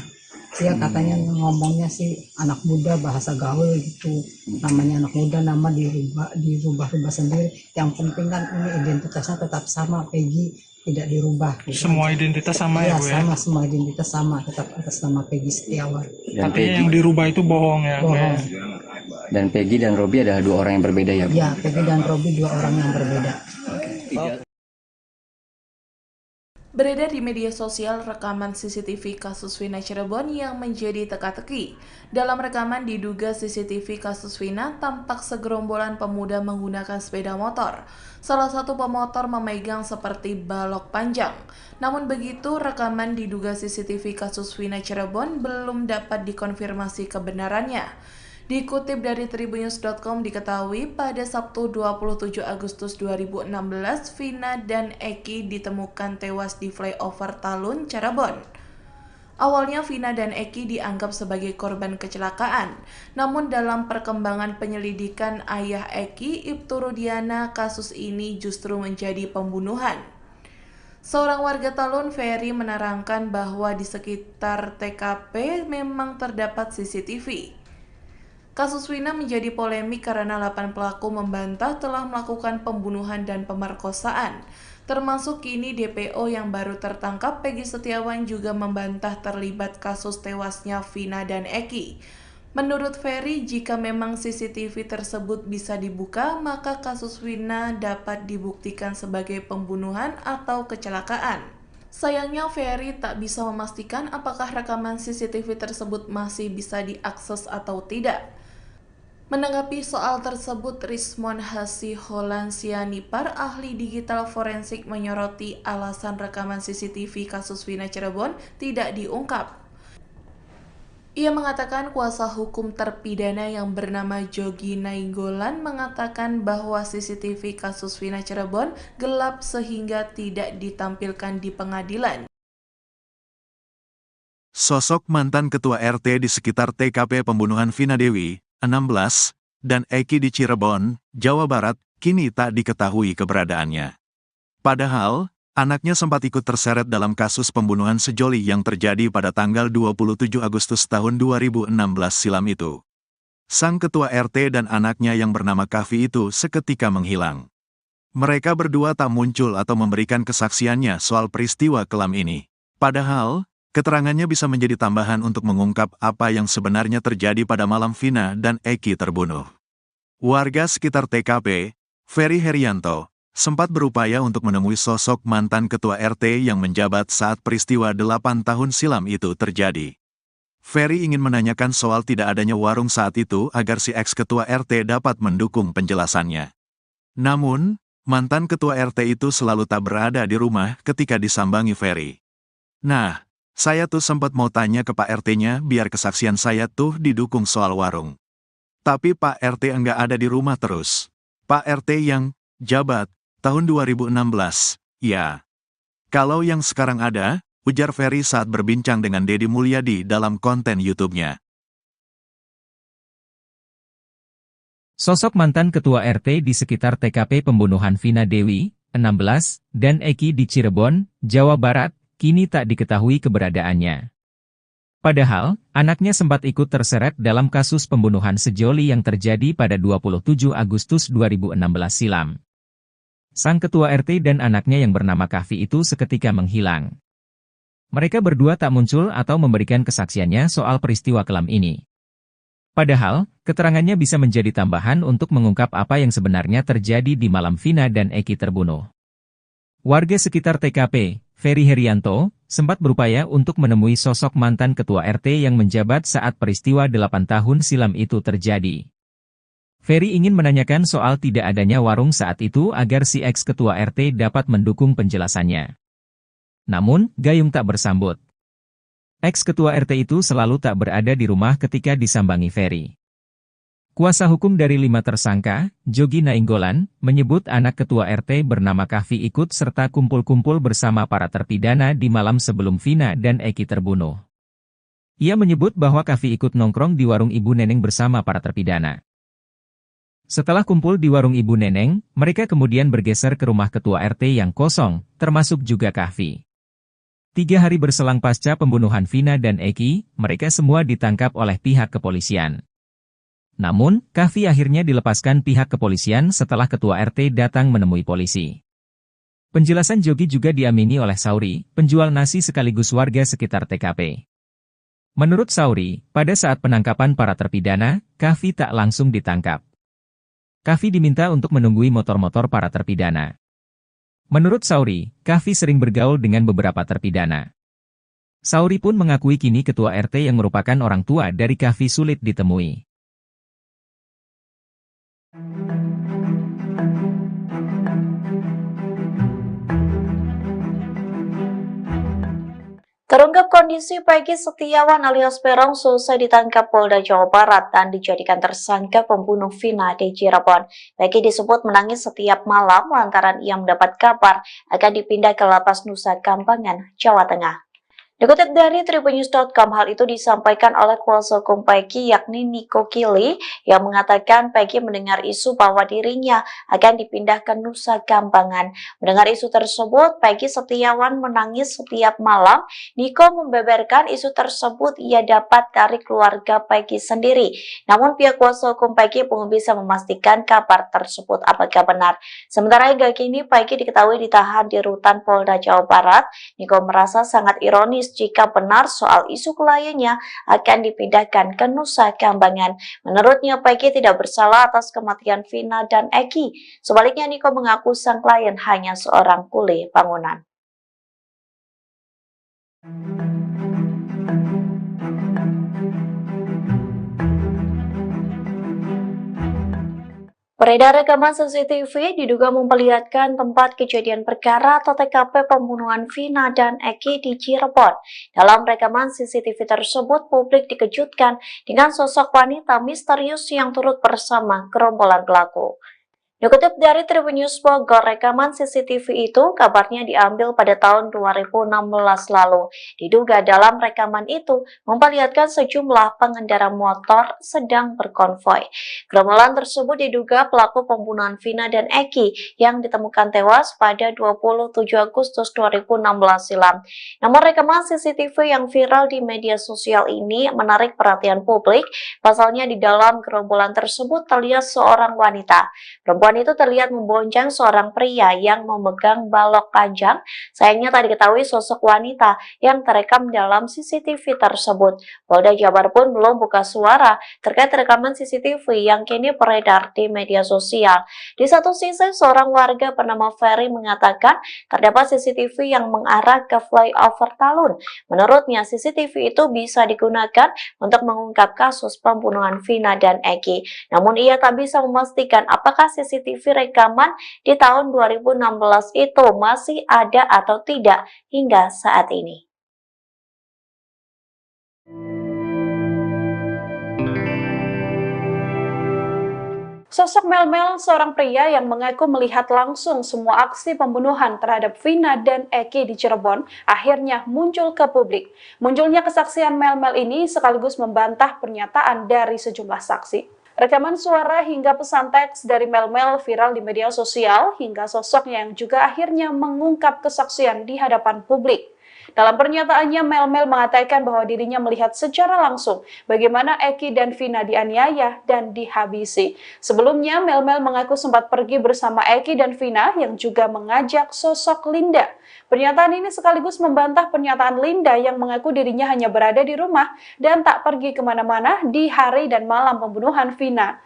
Dia katanya ngomongnya sih anak muda, bahasa gaul gitu. Namanya anak muda, nama dirubah sendiri. Yang penting kan ini identitasnya tetap sama, Peggy tidak dirubah. Semua identitas sama ya Bu ya? Sama, semua identitas sama, tetap atas nama Peggy Setiawan. Tapi yang dirubah itu bohong ya? Bohong. Dan Peggy dan Robi adalah dua orang yang berbeda ya, Bu? Ya, Peggy dan Robi dua orang yang berbeda. Beredar di media sosial rekaman CCTV kasus Vina Cirebon yang menjadi teka-teki. Dalam rekaman diduga CCTV kasus Vina tampak segerombolan pemuda menggunakan sepeda motor. Salah satu pemotor memegang seperti balok panjang. Namun begitu, rekaman diduga CCTV kasus Vina Cirebon belum dapat dikonfirmasi kebenarannya. Dikutip dari tribunnews.com diketahui pada Sabtu 27 Agustus 2016, Vina dan Eki ditemukan tewas di flyover Talun, Cirebon. Awalnya Vina dan Eki dianggap sebagai korban kecelakaan, namun dalam perkembangan penyelidikan ayah Eki, Ibtu Rudiana, kasus ini justru menjadi pembunuhan. Seorang warga Talun, Ferry, menerangkan bahwa di sekitar TKP memang terdapat CCTV. Kasus Vina menjadi polemik karena 8 pelaku membantah telah melakukan pembunuhan dan pemerkosaan. Termasuk kini DPO yang baru tertangkap, Peggy Setiawan, juga membantah terlibat kasus tewasnya Vina dan Eki. Menurut Ferry, jika memang CCTV tersebut bisa dibuka, maka kasus Vina dapat dibuktikan sebagai pembunuhan atau kecelakaan. Sayangnya Ferry tak bisa memastikan apakah rekaman CCTV tersebut masih bisa diakses atau tidak. Menanggapi soal tersebut, Rismon Hasiholan Sianipar, ahli digital forensik, menyoroti alasan rekaman CCTV kasus Vina Cirebon tidak diungkap. Ia mengatakan kuasa hukum terpidana yang bernama Jogi Nainggolan mengatakan bahwa CCTV kasus Vina Cirebon gelap sehingga tidak ditampilkan di pengadilan. Sosok mantan ketua RT di sekitar TKP pembunuhan Vina Dewi, 16, dan Eki di Cirebon, Jawa Barat, kini tak diketahui keberadaannya. Padahal, anaknya sempat ikut terseret dalam kasus pembunuhan sejoli yang terjadi pada tanggal 27 Agustus tahun 2016 silam itu. Sang ketua RT dan anaknya yang bernama Kavi itu seketika menghilang. Mereka berdua tak muncul atau memberikan kesaksiannya soal peristiwa kelam ini. Padahal, keterangannya bisa menjadi tambahan untuk mengungkap apa yang sebenarnya terjadi pada malam Vina dan Eki terbunuh. Warga sekitar TKP, Ferry Herianto, sempat berupaya untuk menemui sosok mantan ketua RT yang menjabat saat peristiwa 8 tahun silam itu terjadi. Ferry ingin menanyakan soal tidak adanya warung saat itu agar si ex-ketua RT dapat mendukung penjelasannya. Namun, mantan ketua RT itu selalu tak berada di rumah ketika disambangi Ferry. Nah, saya tuh sempat mau tanya ke Pak RT-nya biar kesaksian saya tuh didukung soal warung. Tapi Pak RT enggak ada di rumah terus. Pak RT yang jabat tahun 2016, ya. Kalau yang sekarang ada, ujar Ferry saat berbincang dengan Deddy Mulyadi dalam konten YouTube-nya. Sosok mantan ketua RT di sekitar TKP pembunuhan Vina Dewi, 16, dan Eki di Cirebon, Jawa Barat, kini tak diketahui keberadaannya. Padahal, anaknya sempat ikut terseret dalam kasus pembunuhan sejoli yang terjadi pada 27 Agustus 2016 silam. Sang ketua RT dan anaknya yang bernama Kahfi itu seketika menghilang. Mereka berdua tak muncul atau memberikan kesaksiannya soal peristiwa kelam ini. Padahal, keterangannya bisa menjadi tambahan untuk mengungkap apa yang sebenarnya terjadi di malam Vina dan Eki terbunuh. Warga sekitar TKP, Ferry Herianto, sempat berupaya untuk menemui sosok mantan ketua RT yang menjabat saat peristiwa 8 tahun silam itu terjadi. Ferry ingin menanyakan soal tidak adanya warung saat itu agar si ex-ketua RT dapat mendukung penjelasannya. Namun, gayung tak bersambut. Ex-ketua RT itu selalu tak berada di rumah ketika disambangi Ferry. Kuasa hukum dari 5 tersangka, Jogi Nainggolan, menyebut anak ketua RT bernama Kahfi ikut serta kumpul-kumpul bersama para terpidana di malam sebelum Vina dan Eki terbunuh. Ia menyebut bahwa Kahfi ikut nongkrong di warung Ibu Neneng bersama para terpidana. Setelah kumpul di warung Ibu Neneng, mereka kemudian bergeser ke rumah ketua RT yang kosong, termasuk juga Kahfi. 3 hari berselang pasca pembunuhan Vina dan Eki, mereka semua ditangkap oleh pihak kepolisian. Namun, Kahfi akhirnya dilepaskan pihak kepolisian setelah ketua RT datang menemui polisi. Penjelasan Jogi juga diamini oleh Sauri, penjual nasi sekaligus warga sekitar TKP. Menurut Sauri, pada saat penangkapan para terpidana, Kahfi tak langsung ditangkap. Kahfi diminta untuk menunggui motor-motor para terpidana. Menurut Sauri, Kahfi sering bergaul dengan beberapa terpidana. Sauri pun mengakui kini ketua RT yang merupakan orang tua dari Kahfi sulit ditemui. Terungkap kondisi Peggy Setiawan alias Peron selesai ditangkap Polda Jawa Barat dan dijadikan tersangka pembunuh Vina di Cirebon. Peggy disebut menangis setiap malam lantaran ia mendapat kabar akan dipindah ke Lapas Nusa Kambangan, Jawa Tengah. Dikutip dari tribunnews.com, hal itu disampaikan oleh kuasa hukum Peggy yakni Niko Kili yang mengatakan Peggy mendengar isu bahwa dirinya akan dipindah ke Nusa Kambangan. Mendengar isu tersebut, Peggy Setiawan menangis setiap malam. Niko membeberkan isu tersebut ia dapat dari keluarga Peggy sendiri. Namun pihak kuasa hukum Peggy belum bisa memastikan kabar tersebut apakah benar. Sementara hingga kini Peggy diketahui ditahan di rutan Polda Jawa Barat. Niko merasa sangat ironis jika benar soal isu kliennya akan dipindahkan ke Nusa Kambangan. Menurutnya, Peggy tidak bersalah atas kematian Vina dan Eki. Sebaliknya, Niko mengaku sang klien hanya seorang kuli bangunan. Beredar rekaman CCTV diduga memperlihatkan tempat kejadian perkara atau TKP pembunuhan Vina dan Eki di Cirebon. Dalam rekaman CCTV tersebut, publik dikejutkan dengan sosok wanita misterius yang turut bersama gerombolan pelaku. Dikutip dari Tribunnews Bogor, rekaman CCTV itu kabarnya diambil pada tahun 2016 lalu. Diduga dalam rekaman itu memperlihatkan sejumlah pengendara motor sedang berkonvoi. Gerombolan tersebut diduga pelaku pembunuhan Vina dan Eki yang ditemukan tewas pada 27 Agustus 2016 silam. Namun rekaman CCTV yang viral di media sosial ini menarik perhatian publik. Pasalnya di dalam gerombolan tersebut terlihat seorang wanita. Perempuan itu terlihat membonceng seorang pria yang memegang balok panjang. Sayangnya tak diketahui sosok wanita yang terekam dalam CCTV tersebut. Polda Jabar pun belum buka suara terkait rekaman CCTV yang kini beredar di media sosial. Di satu sisi, seorang warga bernama Ferry mengatakan terdapat CCTV yang mengarah ke flyover Talun. Menurutnya, CCTV itu bisa digunakan untuk mengungkap kasus pembunuhan Vina dan Eki. Namun ia tak bisa memastikan apakah CCTV rekaman di tahun 2016 itu masih ada atau tidak hingga saat ini. Sosok Melmel, seorang pria yang mengaku melihat langsung semua aksi pembunuhan terhadap Vina dan Eki di Cirebon, akhirnya muncul ke publik. Munculnya kesaksian Melmel ini sekaligus membantah pernyataan dari sejumlah saksi. Rekaman suara hingga pesan teks dari Melmel viral di media sosial hingga sosoknya yang juga akhirnya mengungkap kesaksian di hadapan publik. Dalam pernyataannya, Melmel mengatakan bahwa dirinya melihat secara langsung bagaimana Eki dan Vina dianiaya dan dihabisi. Sebelumnya, Melmel mengaku sempat pergi bersama Eki dan Vina yang juga mengajak sosok Linda. Pernyataan ini sekaligus membantah pernyataan Linda yang mengaku dirinya hanya berada di rumah dan tak pergi kemana-mana di hari dan malam pembunuhan Vina.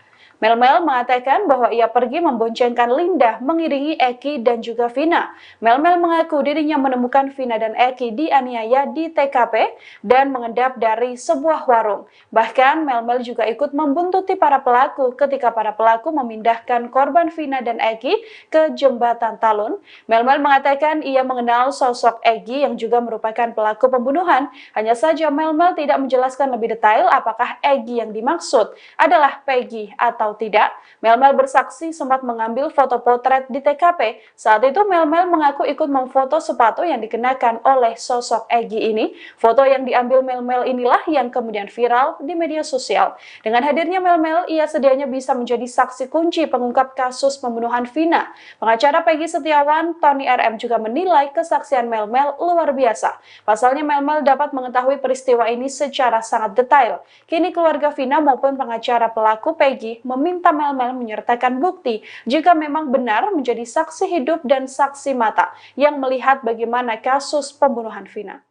Melmel mengatakan bahwa ia pergi memboncengkan Linda mengiringi Eki dan juga Vina. Melmel mengaku dirinya menemukan Vina dan Eki dianiaya di TKP dan mengendap dari sebuah warung. Bahkan Melmel juga ikut membuntuti para pelaku ketika para pelaku memindahkan korban Vina dan Eki ke jembatan Talun. Melmel mengatakan ia mengenal sosok Eki yang juga merupakan pelaku pembunuhan. Hanya saja Melmel tidak menjelaskan lebih detail apakah Eki yang dimaksud adalah Peggy atau tidak. Melmel bersaksi sempat mengambil foto potret di TKP. Saat itu Melmel mengaku ikut memfoto sepatu yang dikenakan oleh sosok Eki ini. Foto yang diambil Melmel inilah yang kemudian viral di media sosial. Dengan hadirnya Melmel, ia sedianya bisa menjadi saksi kunci pengungkap kasus pembunuhan Vina. Pengacara Peggy Setiawan, Tony RM juga menilai kesaksian Melmel luar biasa. Pasalnya Melmel dapat mengetahui peristiwa ini secara sangat detail. Kini keluarga Vina maupun pengacara pelaku Peggy meminta Melmel menyertakan bukti jika memang benar menjadi saksi hidup dan saksi mata yang melihat bagaimana kasus pembunuhan Vina.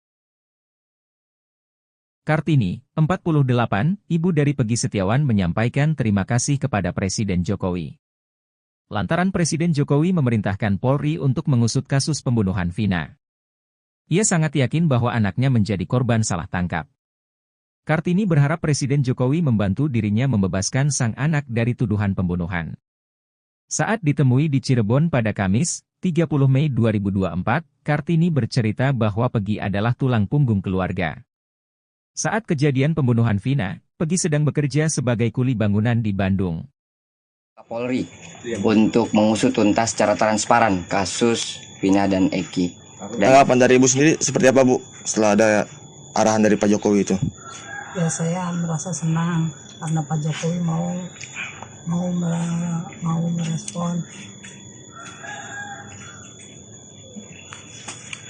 Kartini, 48, ibu dari Peggy Setiawan menyampaikan terima kasih kepada Presiden Jokowi. Lantaran Presiden Jokowi memerintahkan Polri untuk mengusut kasus pembunuhan Vina. Ia sangat yakin bahwa anaknya menjadi korban salah tangkap. Kartini berharap Presiden Jokowi membantu dirinya membebaskan sang anak dari tuduhan pembunuhan. Saat ditemui di Cirebon pada Kamis, 30 Mei 2024, Kartini bercerita bahwa Peggy adalah tulang punggung keluarga. Saat kejadian pembunuhan Vina, Peggy sedang bekerja sebagai kuli bangunan di Bandung. Polri untuk mengusut tuntas secara transparan kasus Vina dan Eki. Tanggapan dari Ibu sendiri seperti apa, Bu, setelah ada arahan dari Pak Jokowi itu? Ya, saya merasa senang karena Pak Jokowi mau merespon.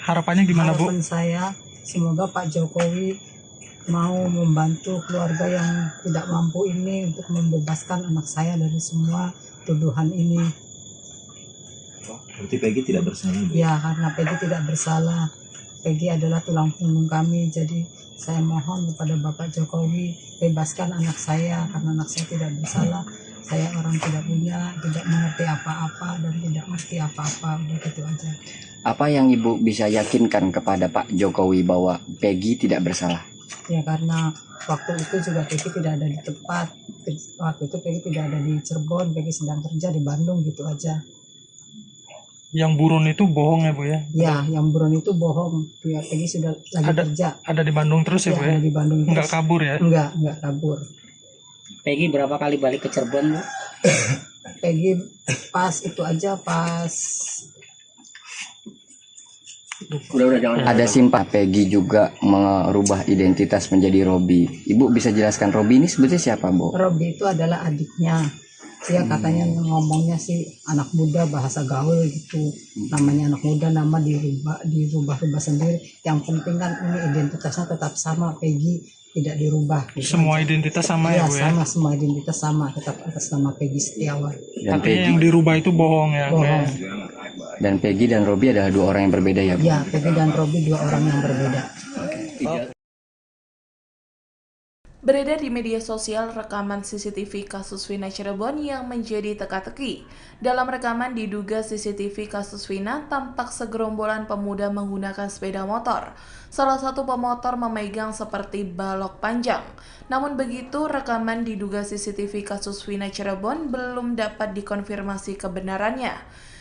Harapannya gimana, Bu? Harapan saya semoga Pak Jokowi mau membantu keluarga yang tidak mampu ini untuk membebaskan anak saya dari semua tuduhan ini. Berarti Peggy tidak bersalah? Ya, karena Peggy tidak bersalah. Peggy adalah tulang punggung kami, jadi saya mohon kepada Bapak Jokowi bebaskan anak saya karena anak saya tidak bersalah. Saya orang tidak punya, tidak mengerti apa-apa dan tidak mengerti apa-apa. Udah gitu aja. Apa yang Ibu bisa yakinkan kepada Pak Jokowi bahwa Peggy tidak bersalah? Ya, karena waktu itu juga Peggy tidak ada di tempat. Waktu itu Peggy tidak ada di Cirebon, Peggy sedang kerja di Bandung, gitu aja. Yang buron itu bohong ya, Bu ya? Ya, yang buron itu bohong. Ya, Peggy sudah lagi kerja. Ada di Bandung terus ya, Bu ya? Ada di Bandung terus. Enggak kabur ya? Enggak kabur. Peggy berapa kali balik ke Cirebon, Bu? Peggy pas itu aja, pas Ada simpah Peggy juga merubah identitas menjadi Robi. Ibu bisa jelaskan Robi ini sebetulnya siapa, Bu? Robi itu adalah adiknya. Dia katanya ngomongnya sih anak muda, bahasa gaul gitu. Namanya anak muda, nama dirubah sendiri. Yang penting kan ini identitasnya tetap sama, Peggy tidak dirubah. Gitu semua aja. Identitas sama ya, Bu ya? Sama, semua identitas sama, tetap atas nama Peggy Setiawan. Dan Artinya Peggy, yang dirubah itu bohong ya? Bohong. Dan Peggy dan Robi adalah dua orang yang berbeda ya, Bu? Ya, Peggy dan Robi dua orang yang berbeda. Beredar di media sosial rekaman CCTV kasus Vina Cirebon yang menjadi teka-teki. Dalam rekaman diduga CCTV kasus Vina tampak segerombolan pemuda menggunakan sepeda motor. Salah satu pemotor memegang seperti balok panjang. Namun begitu, rekaman diduga CCTV kasus Vina Cirebon belum dapat dikonfirmasi kebenarannya.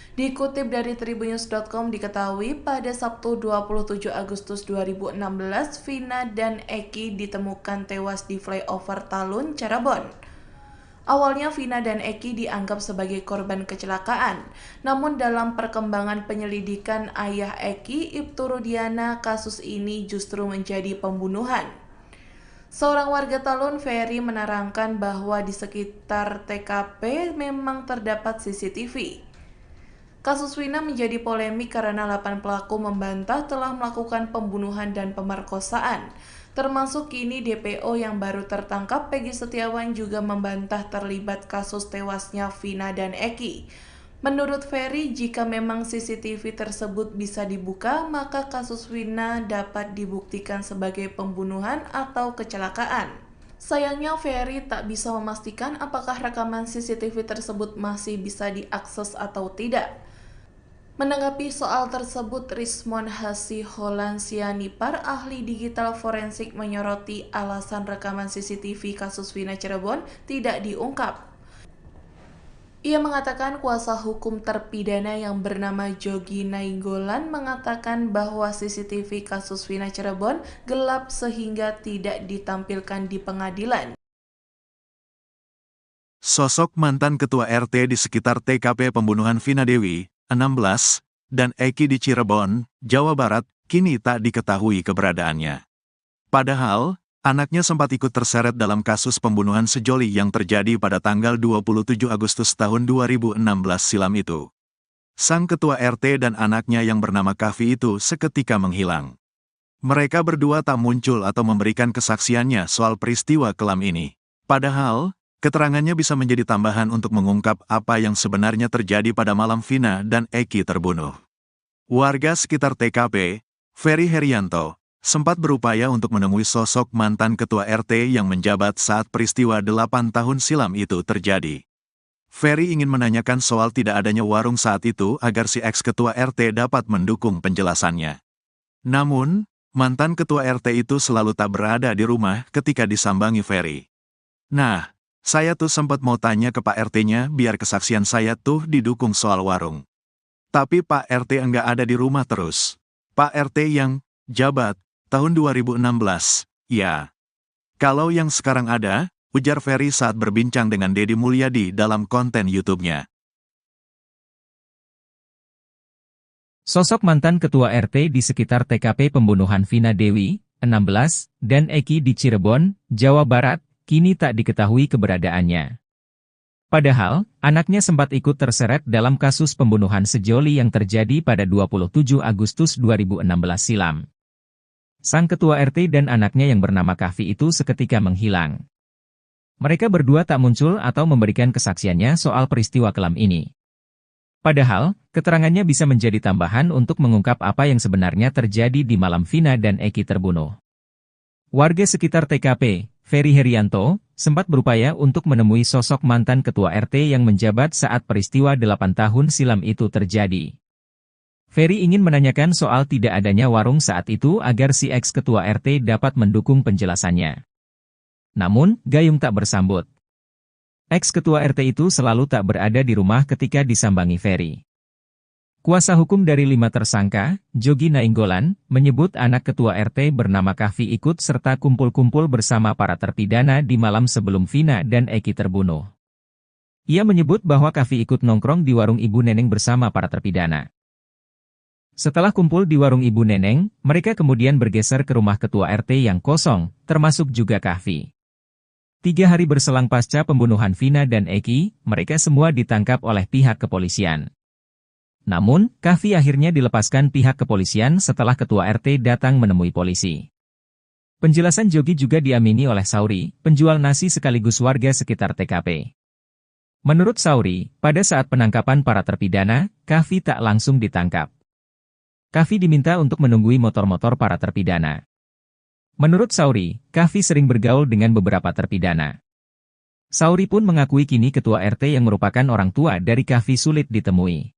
Dikutip dari tribunnews.com diketahui pada Sabtu 27 Agustus 2016, Vina dan Eki ditemukan tewas di flyover Talun, Cirebon. Awalnya Vina dan Eki dianggap sebagai korban kecelakaan, namun dalam perkembangan penyelidikan ayah Eki, Ibtu Rudiana, kasus ini justru menjadi pembunuhan. Seorang warga Talun, Ferry, menerangkan bahwa di sekitar TKP memang terdapat CCTV. Kasus Vina menjadi polemik karena 8 pelaku membantah telah melakukan pembunuhan dan pemerkosaan. Termasuk kini DPO yang baru tertangkap, Peggy Setiawan, juga membantah terlibat kasus tewasnya Vina dan Eki. Menurut Ferry, jika memang CCTV tersebut bisa dibuka, maka kasus Vina dapat dibuktikan sebagai pembunuhan atau kecelakaan. Sayangnya Ferry tak bisa memastikan apakah rekaman CCTV tersebut masih bisa diakses atau tidak. Menanggapi soal tersebut, Rismon Hasiholan Sianipar, ahli digital forensik, menyoroti alasan rekaman CCTV kasus Vina Cirebon tidak diungkap. Ia mengatakan kuasa hukum terpidana yang bernama Jogi Nainggolan mengatakan bahwa CCTV kasus Vina Cirebon gelap sehingga tidak ditampilkan di pengadilan. Sosok mantan ketua RT di sekitar TKP pembunuhan Vina Dewi, 16, dan Eki di Cirebon, Jawa Barat, kini tak diketahui keberadaannya. Padahal, anaknya sempat ikut terseret dalam kasus pembunuhan sejoli yang terjadi pada tanggal 27 Agustus tahun 2016 silam itu. Sang ketua RT dan anaknya yang bernama Kavi itu seketika menghilang. Mereka berdua tak muncul atau memberikan kesaksiannya soal peristiwa kelam ini. Padahal, keterangannya bisa menjadi tambahan untuk mengungkap apa yang sebenarnya terjadi pada malam Vina dan Eki terbunuh. Warga sekitar TKP, Ferry Herianto, sempat berupaya untuk menemui sosok mantan ketua RT yang menjabat saat peristiwa 8 tahun silam itu terjadi. Ferry ingin menanyakan soal tidak adanya warung saat itu agar si ex-ketua RT dapat mendukung penjelasannya. Namun, mantan ketua RT itu selalu tak berada di rumah ketika disambangi Ferry. Nah, saya tuh sempat mau tanya ke Pak RT-nya biar kesaksian saya tuh didukung soal warung. Tapi Pak RT enggak ada di rumah terus. Pak RT yang jabat tahun 2016, ya. Kalau yang sekarang ada, ujar Ferry saat berbincang dengan Deddy Mulyadi dalam konten YouTube-nya. Sosok mantan ketua RT di sekitar TKP pembunuhan Vina Dewi, 16, dan Eki di Cirebon, Jawa Barat, kini tak diketahui keberadaannya. Padahal, anaknya sempat ikut terseret dalam kasus pembunuhan sejoli yang terjadi pada 27 Agustus 2016 silam. Sang ketua RT dan anaknya yang bernama Kavi itu seketika menghilang. Mereka berdua tak muncul atau memberikan kesaksiannya soal peristiwa kelam ini. Padahal, keterangannya bisa menjadi tambahan untuk mengungkap apa yang sebenarnya terjadi di malam Vina dan Eki terbunuh. Warga sekitar TKP, Ferry Herianto, sempat berupaya untuk menemui sosok mantan ketua RT yang menjabat saat peristiwa 8 tahun silam itu terjadi. Ferry ingin menanyakan soal tidak adanya warung saat itu agar si ex-ketua RT dapat mendukung penjelasannya. Namun, gayung tak bersambut. Ex-ketua RT itu selalu tak berada di rumah ketika disambangi Ferry. Kuasa hukum dari 5 tersangka, Jogi Nainggolan, menyebut anak ketua RT bernama Kavi ikut serta kumpul-kumpul bersama para terpidana di malam sebelum Vina dan Eki terbunuh. Ia menyebut bahwa Kavi ikut nongkrong di warung Ibu Neneng bersama para terpidana. Setelah kumpul di warung Ibu Neneng, mereka kemudian bergeser ke rumah ketua RT yang kosong, termasuk juga Kavi. 3 hari berselang pasca pembunuhan Vina dan Eki, mereka semua ditangkap oleh pihak kepolisian. Namun, Kavi akhirnya dilepaskan pihak kepolisian setelah ketua RT datang menemui polisi. Penjelasan Jogi juga diamini oleh Sauri, penjual nasi sekaligus warga sekitar TKP. Menurut Sauri, pada saat penangkapan para terpidana, Kavi tak langsung ditangkap. Kavi diminta untuk menunggui motor-motor para terpidana. Menurut Sauri, Kavi sering bergaul dengan beberapa terpidana. Sauri pun mengakui kini ketua RT yang merupakan orang tua dari Kavi sulit ditemui.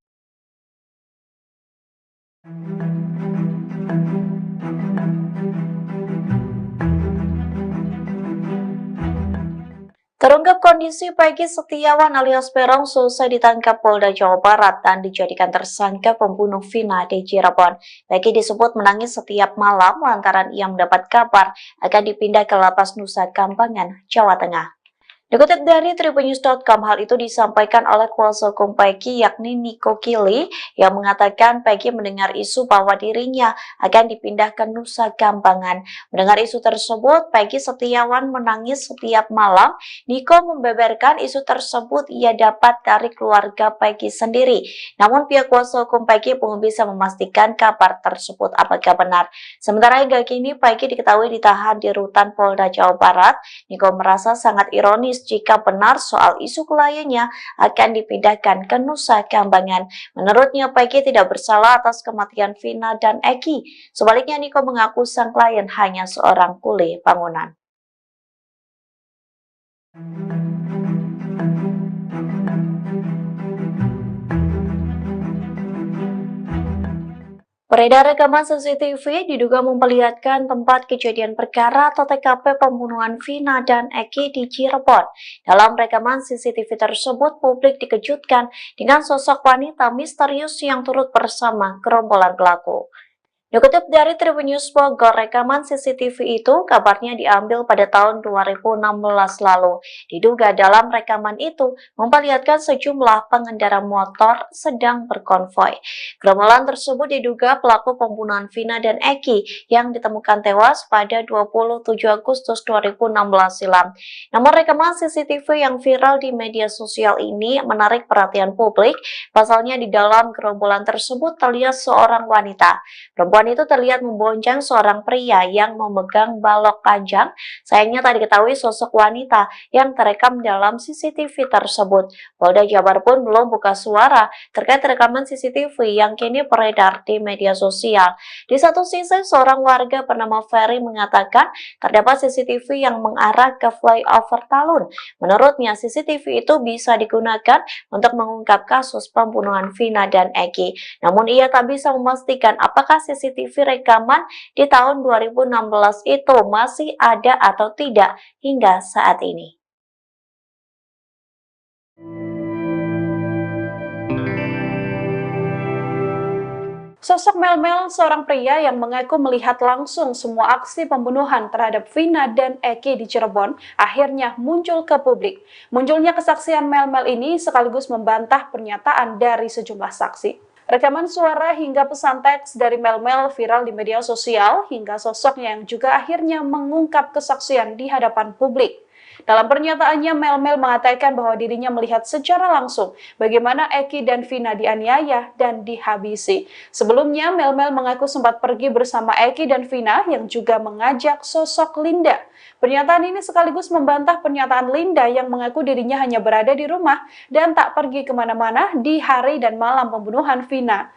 Terungkap kondisi Peggy Setiawan alias Peron selesai ditangkap Polda Jawa Barat dan dijadikan tersangka pembunuh Vina di Cirebon. Peggy disebut menangis setiap malam lantaran ia mendapat kabar akan dipindah ke Lapas Nusa Kambangan, Jawa Tengah. Dikutip dari tribunnews.com, hal itu disampaikan oleh kuasa hukum Peggy yakni Niko Kili yang mengatakan Peggy mendengar isu bahwa dirinya akan dipindah ke Nusa Kambangan. Mendengar isu tersebut, Peggy Setiawan menangis setiap malam. Niko membeberkan isu tersebut ia dapat dari keluarga Peggy sendiri. Namun pihak kuasa hukum Peggy belum bisa memastikan kabar tersebut apakah benar. Sementara hingga kini Peggy diketahui ditahan di rutan Polda Jawa Barat. Niko merasa sangat ironis jika benar soal isu kliennya akan dipindahkan ke Nusa Kambangan. Menurutnya, Peggy tidak bersalah atas kematian Vina dan Eki. Sebaliknya, Niko mengaku sang klien hanya seorang kuli bangunan. Beredar rekaman CCTV diduga memperlihatkan tempat kejadian perkara atau TKP pembunuhan Vina dan Eki di Cirebon. Dalam rekaman CCTV tersebut, publik dikejutkan dengan sosok wanita misterius yang turut bersama gerombolan pelaku. Dikutip dari Tribunnews Bogor, rekaman CCTV itu kabarnya diambil pada tahun 2016 lalu. Diduga dalam rekaman itu memperlihatkan sejumlah pengendara motor sedang berkonvoi. Gerombolan tersebut diduga pelaku pembunuhan Vina dan Eki yang ditemukan tewas pada 27 Agustus 2016 silam. Namun rekaman CCTV yang viral di media sosial ini menarik perhatian publik. Pasalnya di dalam gerombolan tersebut terlihat seorang wanita. Perempuan itu terlihat membonceng seorang pria yang memegang balok panjang. Sayangnya tak diketahui sosok wanita yang terekam dalam CCTV tersebut. Polda Jabar pun belum buka suara terkait rekaman CCTV yang kini beredar di media sosial. Di satu sisi, seorang warga bernama Ferry mengatakan terdapat CCTV yang mengarah ke flyover Talun. Menurutnya, CCTV itu bisa digunakan untuk mengungkap kasus pembunuhan Vina dan Eki. Namun ia tak bisa memastikan apakah CCTV rekaman di tahun 2016 itu masih ada atau tidak hingga saat ini. Sosok Mel, seorang pria yang mengaku melihat langsung semua aksi pembunuhan terhadap Vina dan Eki di Cirebon, akhirnya muncul ke publik. Munculnya kesaksian Mel ini sekaligus membantah pernyataan dari sejumlah saksi. Rekaman suara hingga pesan teks dari Mel viral di media sosial, hingga sosoknya yang juga akhirnya mengungkap kesaksian di hadapan publik. Dalam pernyataannya, Mel mengatakan bahwa dirinya melihat secara langsung bagaimana Eki dan Vina dianiaya dan dihabisi. Sebelumnya, Mel mengaku sempat pergi bersama Eki dan Vina yang juga mengajak sosok Linda. Pernyataan ini sekaligus membantah pernyataan Linda yang mengaku dirinya hanya berada di rumah dan tak pergi kemana-mana di hari dan malam pembunuhan Vina.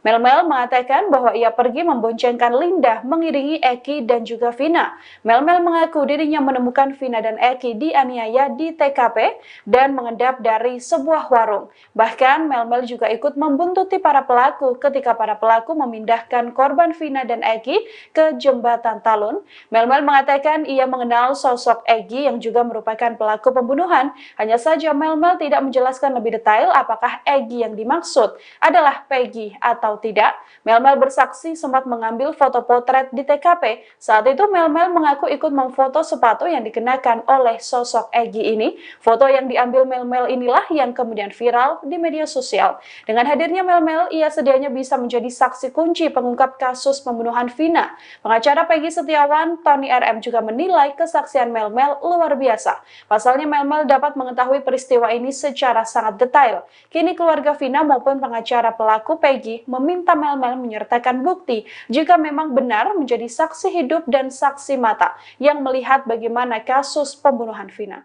Mel mengatakan bahwa ia pergi memboncengkan Linda mengiringi Eki dan juga Vina. Mel mengaku dirinya menemukan Vina dan Eki dianiaya di TKP dan mengendap dari sebuah warung. Bahkan Mel juga ikut membuntuti para pelaku ketika para pelaku memindahkan korban Vina dan Eki ke jembatan Talun. Mel mengatakan ia mengenal sosok Eki yang juga merupakan pelaku pembunuhan. Hanya saja Mel tidak menjelaskan lebih detail apakah Eki yang dimaksud adalah Peggy atau tidak. Mel bersaksi sempat mengambil foto potret di TKP. Saat itu Mel mengaku ikut memfoto sepatu yang dikenakan oleh sosok Egi ini. Foto yang diambil Mel inilah yang kemudian viral di media sosial. Dengan hadirnya Mel, ia sedianya bisa menjadi saksi kunci pengungkap kasus pembunuhan Vina. Pengacara Peggy Setiawan, Tony RM juga menilai kesaksian Mel luar biasa. Pasalnya Mel dapat mengetahui peristiwa ini secara sangat detail. Kini keluarga Vina maupun pengacara pelaku Peggy meminta Mel menyertakan bukti jika memang benar menjadi saksi hidup dan saksi mata yang melihat bagaimana kasus pembunuhan Vina.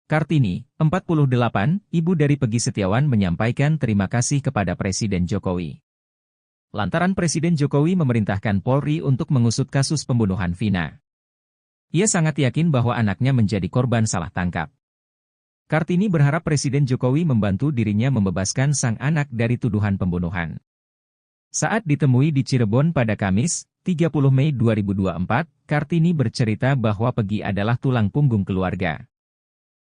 Kartini, 48, ibu dari Peggy Setiawan menyampaikan terima kasih kepada Presiden Jokowi. Lantaran Presiden Jokowi memerintahkan Polri untuk mengusut kasus pembunuhan Vina. Ia sangat yakin bahwa anaknya menjadi korban salah tangkap. Kartini berharap Presiden Jokowi membantu dirinya membebaskan sang anak dari tuduhan pembunuhan. Saat ditemui di Cirebon pada Kamis, 30 Mei 2024, Kartini bercerita bahwa Peggy adalah tulang punggung keluarga.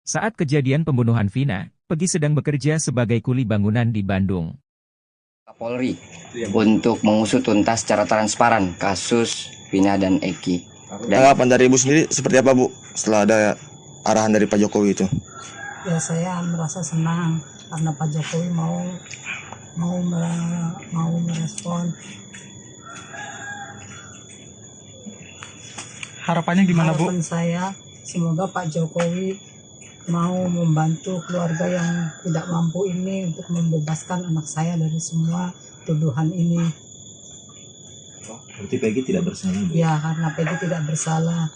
Saat kejadian pembunuhan Vina, Peggy sedang bekerja sebagai kuli bangunan di Bandung. Polri untuk mengusut tuntas secara transparan kasus Vina dan Eki. Tanggapan dari Ibu sendiri seperti apa Bu setelah ada arahan dari Pak Jokowi itu? Ya saya merasa senang karena Pak Jokowi mau merespon. Harapannya gimana Bu? Harapan saya semoga Pak Jokowi mau membantu keluarga yang tidak mampu ini untuk membebaskan anak saya dari semua tuduhan ini. Berarti Peggy tidak bersalah? Ya, karena Peggy tidak bersalah.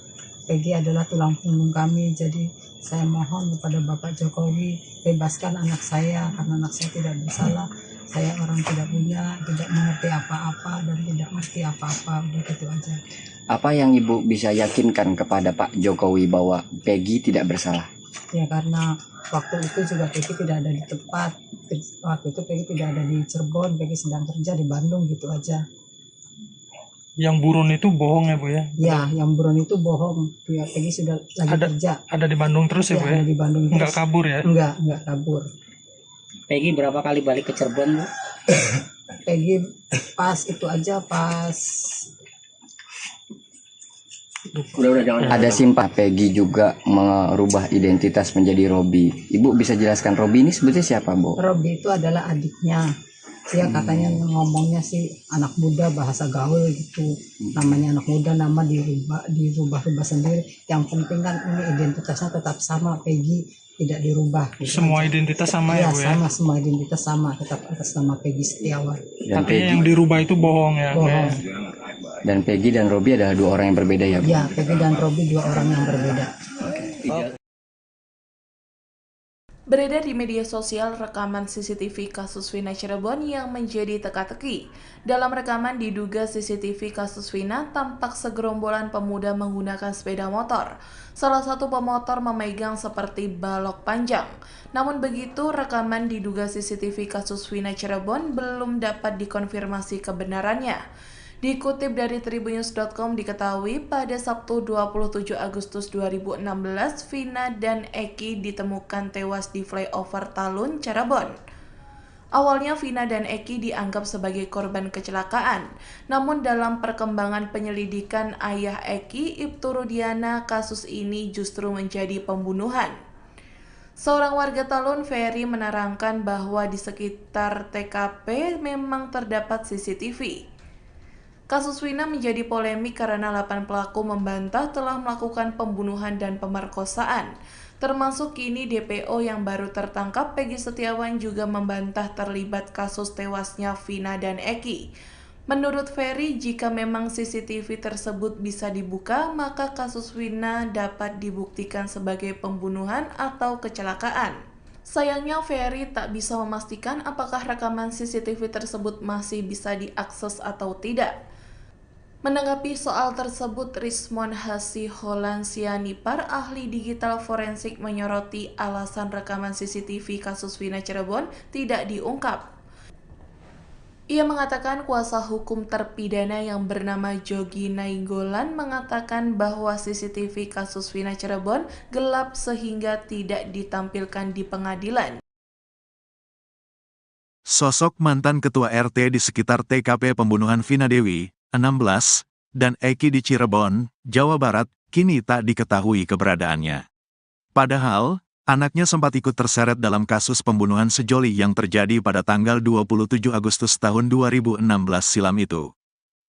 Peggy adalah tulang punggung kami. Jadi saya mohon kepada Bapak Jokowi bebaskan anak saya karena anak saya tidak bersalah. Saya orang tidak punya, tidak mengerti apa-apa dan tidak mengerti apa-apa. Udah gitu aja. Apa yang Ibu bisa yakinkan kepada Pak Jokowi bahwa Peggy tidak bersalah? Ya karena waktu itu juga Peggy tidak ada di tempat. Waktu itu Peggy tidak ada di Cirebon, Peggy sedang kerja di Bandung gitu aja. Yang buron itu bohong ya Bu ya? Ya, yang buron itu bohong. Ya, Peggy sudah lagi kerja. Ada di Bandung terus ya Bu ya? Ada di Bandung terus. Nggak kabur ya? Enggak kabur. Peggy berapa kali balik ke Cirebon Bu? Peggy pas itu aja pas Ada simpah Peggy juga merubah identitas menjadi Robi. Ibu bisa jelaskan Robi ini sebetulnya siapa, Bu? Robi itu adalah adiknya. Dia katanya ngomongnya sih anak muda bahasa gaul gitu. Namanya anak muda, nama dirubah sendiri. Yang penting kan ini identitasnya tetap sama, Peggy tidak dirubah. Gitu semua aja. identitas sama ya Bu ya? Sama, semua identitas sama, tetap atas nama Peggy Setiawan. Tapi yang dirubah itu bohong ya? Bohong. Dan Peggy dan Robi adalah dua orang yang berbeda ya Bu? Ya, Peggy dan Robi dua orang yang berbeda. Beredar di media sosial rekaman CCTV kasus Vina Cirebon yang menjadi teka-teki. Dalam rekaman diduga CCTV kasus Vina tampak segerombolan pemuda menggunakan sepeda motor. Salah satu pemotor memegang seperti balok panjang. Namun begitu, rekaman diduga CCTV kasus Vina Cirebon belum dapat dikonfirmasi kebenarannya. Dikutip dari Tribunnews.com diketahui pada Sabtu 27 Agustus 2016, Vina dan Eki ditemukan tewas di flyover Talun, Cirebon. Awalnya Vina dan Eki dianggap sebagai korban kecelakaan, namun dalam perkembangan penyelidikan ayah Eki, Ibtu Rudiana, kasus ini justru menjadi pembunuhan. Seorang warga Talun, Ferry, menerangkan bahwa di sekitar TKP memang terdapat CCTV. Kasus Vina menjadi polemik karena 8 pelaku membantah telah melakukan pembunuhan dan pemerkosaan. Termasuk kini DPO yang baru tertangkap, Peggy Setiawan, juga membantah terlibat kasus tewasnya Vina dan Eki. Menurut Ferry, jika memang CCTV tersebut bisa dibuka, maka kasus Vina dapat dibuktikan sebagai pembunuhan atau kecelakaan. Sayangnya Ferry tak bisa memastikan apakah rekaman CCTV tersebut masih bisa diakses atau tidak. Menanggapi soal tersebut, Rismon Hasiholan Sianipar, ahli digital forensik, menyoroti alasan rekaman CCTV kasus Vina Cirebon tidak diungkap. Ia mengatakan kuasa hukum terpidana yang bernama Jogi Nainggolan mengatakan bahwa CCTV kasus Vina Cirebon gelap sehingga tidak ditampilkan di pengadilan. Sosok mantan ketua RT di sekitar TKP pembunuhan Vina Dewi, 16, dan Eki di Cirebon, Jawa Barat, kini tak diketahui keberadaannya. Padahal, anaknya sempat ikut terseret dalam kasus pembunuhan sejoli yang terjadi pada tanggal 27 Agustus tahun 2016 silam itu.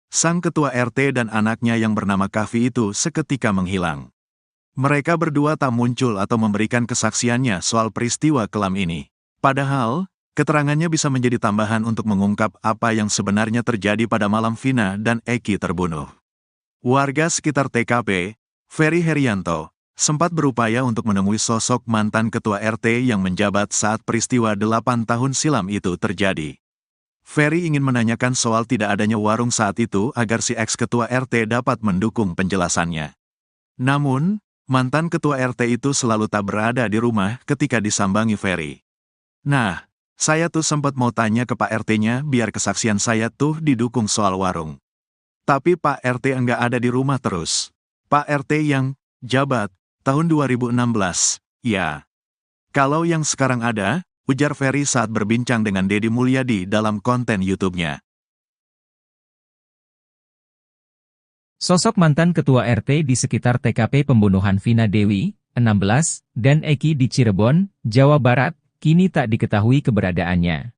Sang ketua RT dan anaknya yang bernama Kavi itu seketika menghilang. Mereka berdua tak muncul atau memberikan kesaksiannya soal peristiwa kelam ini. Padahal, keterangannya bisa menjadi tambahan untuk mengungkap apa yang sebenarnya terjadi pada malam Vina dan Eki terbunuh. Warga sekitar TKP, Ferry Herianto, sempat berupaya untuk menemui sosok mantan ketua RT yang menjabat saat peristiwa 8 tahun silam itu terjadi. Ferry ingin menanyakan soal tidak adanya warung saat itu agar si ex-ketua RT dapat mendukung penjelasannya. Namun, mantan ketua RT itu selalu tak berada di rumah ketika disambangi Ferry. Nah, saya tuh sempat mau tanya ke Pak RT-nya biar kesaksian saya tuh didukung soal warung. Tapi Pak RT enggak ada di rumah terus. Pak RT yang jabat tahun 2016, ya. Kalau yang sekarang ada, ujar Ferry saat berbincang dengan Deddy Mulyadi dalam konten YouTube-nya. Sosok mantan ketua RT di sekitar TKP pembunuhan Vina Dewi, 16, dan Eki di Cirebon, Jawa Barat, kini tak diketahui keberadaannya.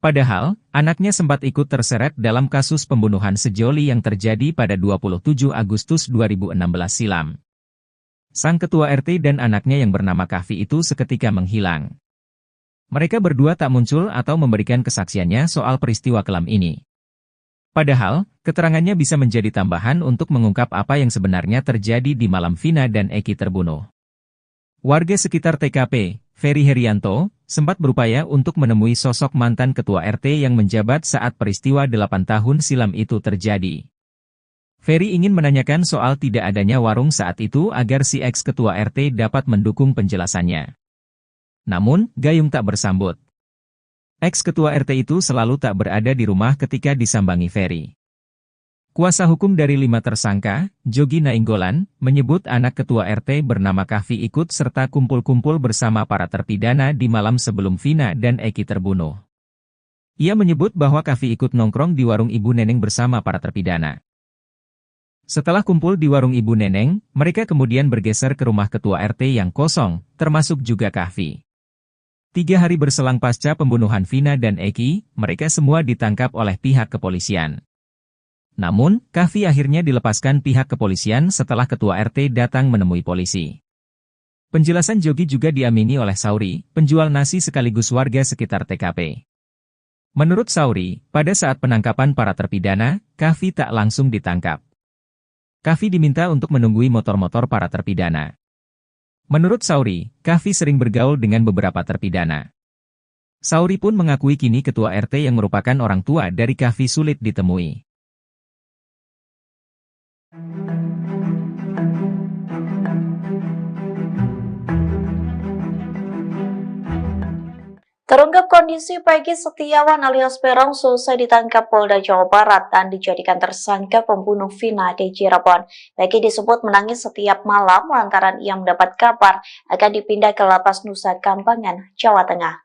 Padahal, anaknya sempat ikut terseret dalam kasus pembunuhan sejoli yang terjadi pada 27 Agustus 2016 silam. Sang ketua RT dan anaknya yang bernama Kahfi itu seketika menghilang. Mereka berdua tak muncul atau memberikan kesaksiannya soal peristiwa kelam ini. Padahal, keterangannya bisa menjadi tambahan untuk mengungkap apa yang sebenarnya terjadi di malam Vina dan Eki terbunuh. Warga sekitar TKP, Ferry Herianto, sempat berupaya untuk menemui sosok mantan ketua RT yang menjabat saat peristiwa 8 tahun silam itu terjadi. Ferry ingin menanyakan soal tidak adanya warung saat itu agar si ex-ketua RT dapat mendukung penjelasannya. Namun, gayung tak bersambut. Ex-ketua RT itu selalu tak berada di rumah ketika disambangi Ferry. Kuasa hukum dari 5 tersangka, Jogi Nainggolan, menyebut anak ketua RT bernama Kahfi ikut serta kumpul-kumpul bersama para terpidana di malam sebelum Vina dan Eki terbunuh. Ia menyebut bahwa Kahfi ikut nongkrong di warung Ibu Neneng bersama para terpidana. Setelah kumpul di warung Ibu Neneng, mereka kemudian bergeser ke rumah ketua RT yang kosong, termasuk juga Kahfi. 3 hari berselang pasca pembunuhan Vina dan Eki, mereka semua ditangkap oleh pihak kepolisian. Namun, Kahfi akhirnya dilepaskan pihak kepolisian setelah ketua RT datang menemui polisi. Penjelasan Jogi juga diamini oleh Sauri, penjual nasi sekaligus warga sekitar TKP. Menurut Sauri, pada saat penangkapan para terpidana, Kahfi tak langsung ditangkap. Kahfi diminta untuk menunggui motor-motor para terpidana. Menurut Sauri, Kahfi sering bergaul dengan beberapa terpidana. Sauri pun mengakui kini ketua RT yang merupakan orang tua dari Kahfi sulit ditemui. Terungkap kondisi Peggy Setiawan alias Peron selesai ditangkap Polda Jawa Barat dan dijadikan tersangka pembunuh Vina di Cirebon. Peggy disebut menangis setiap malam lantaran ia mendapat kabar akan dipindah ke Lapas Nusa Kambangan, Jawa Tengah.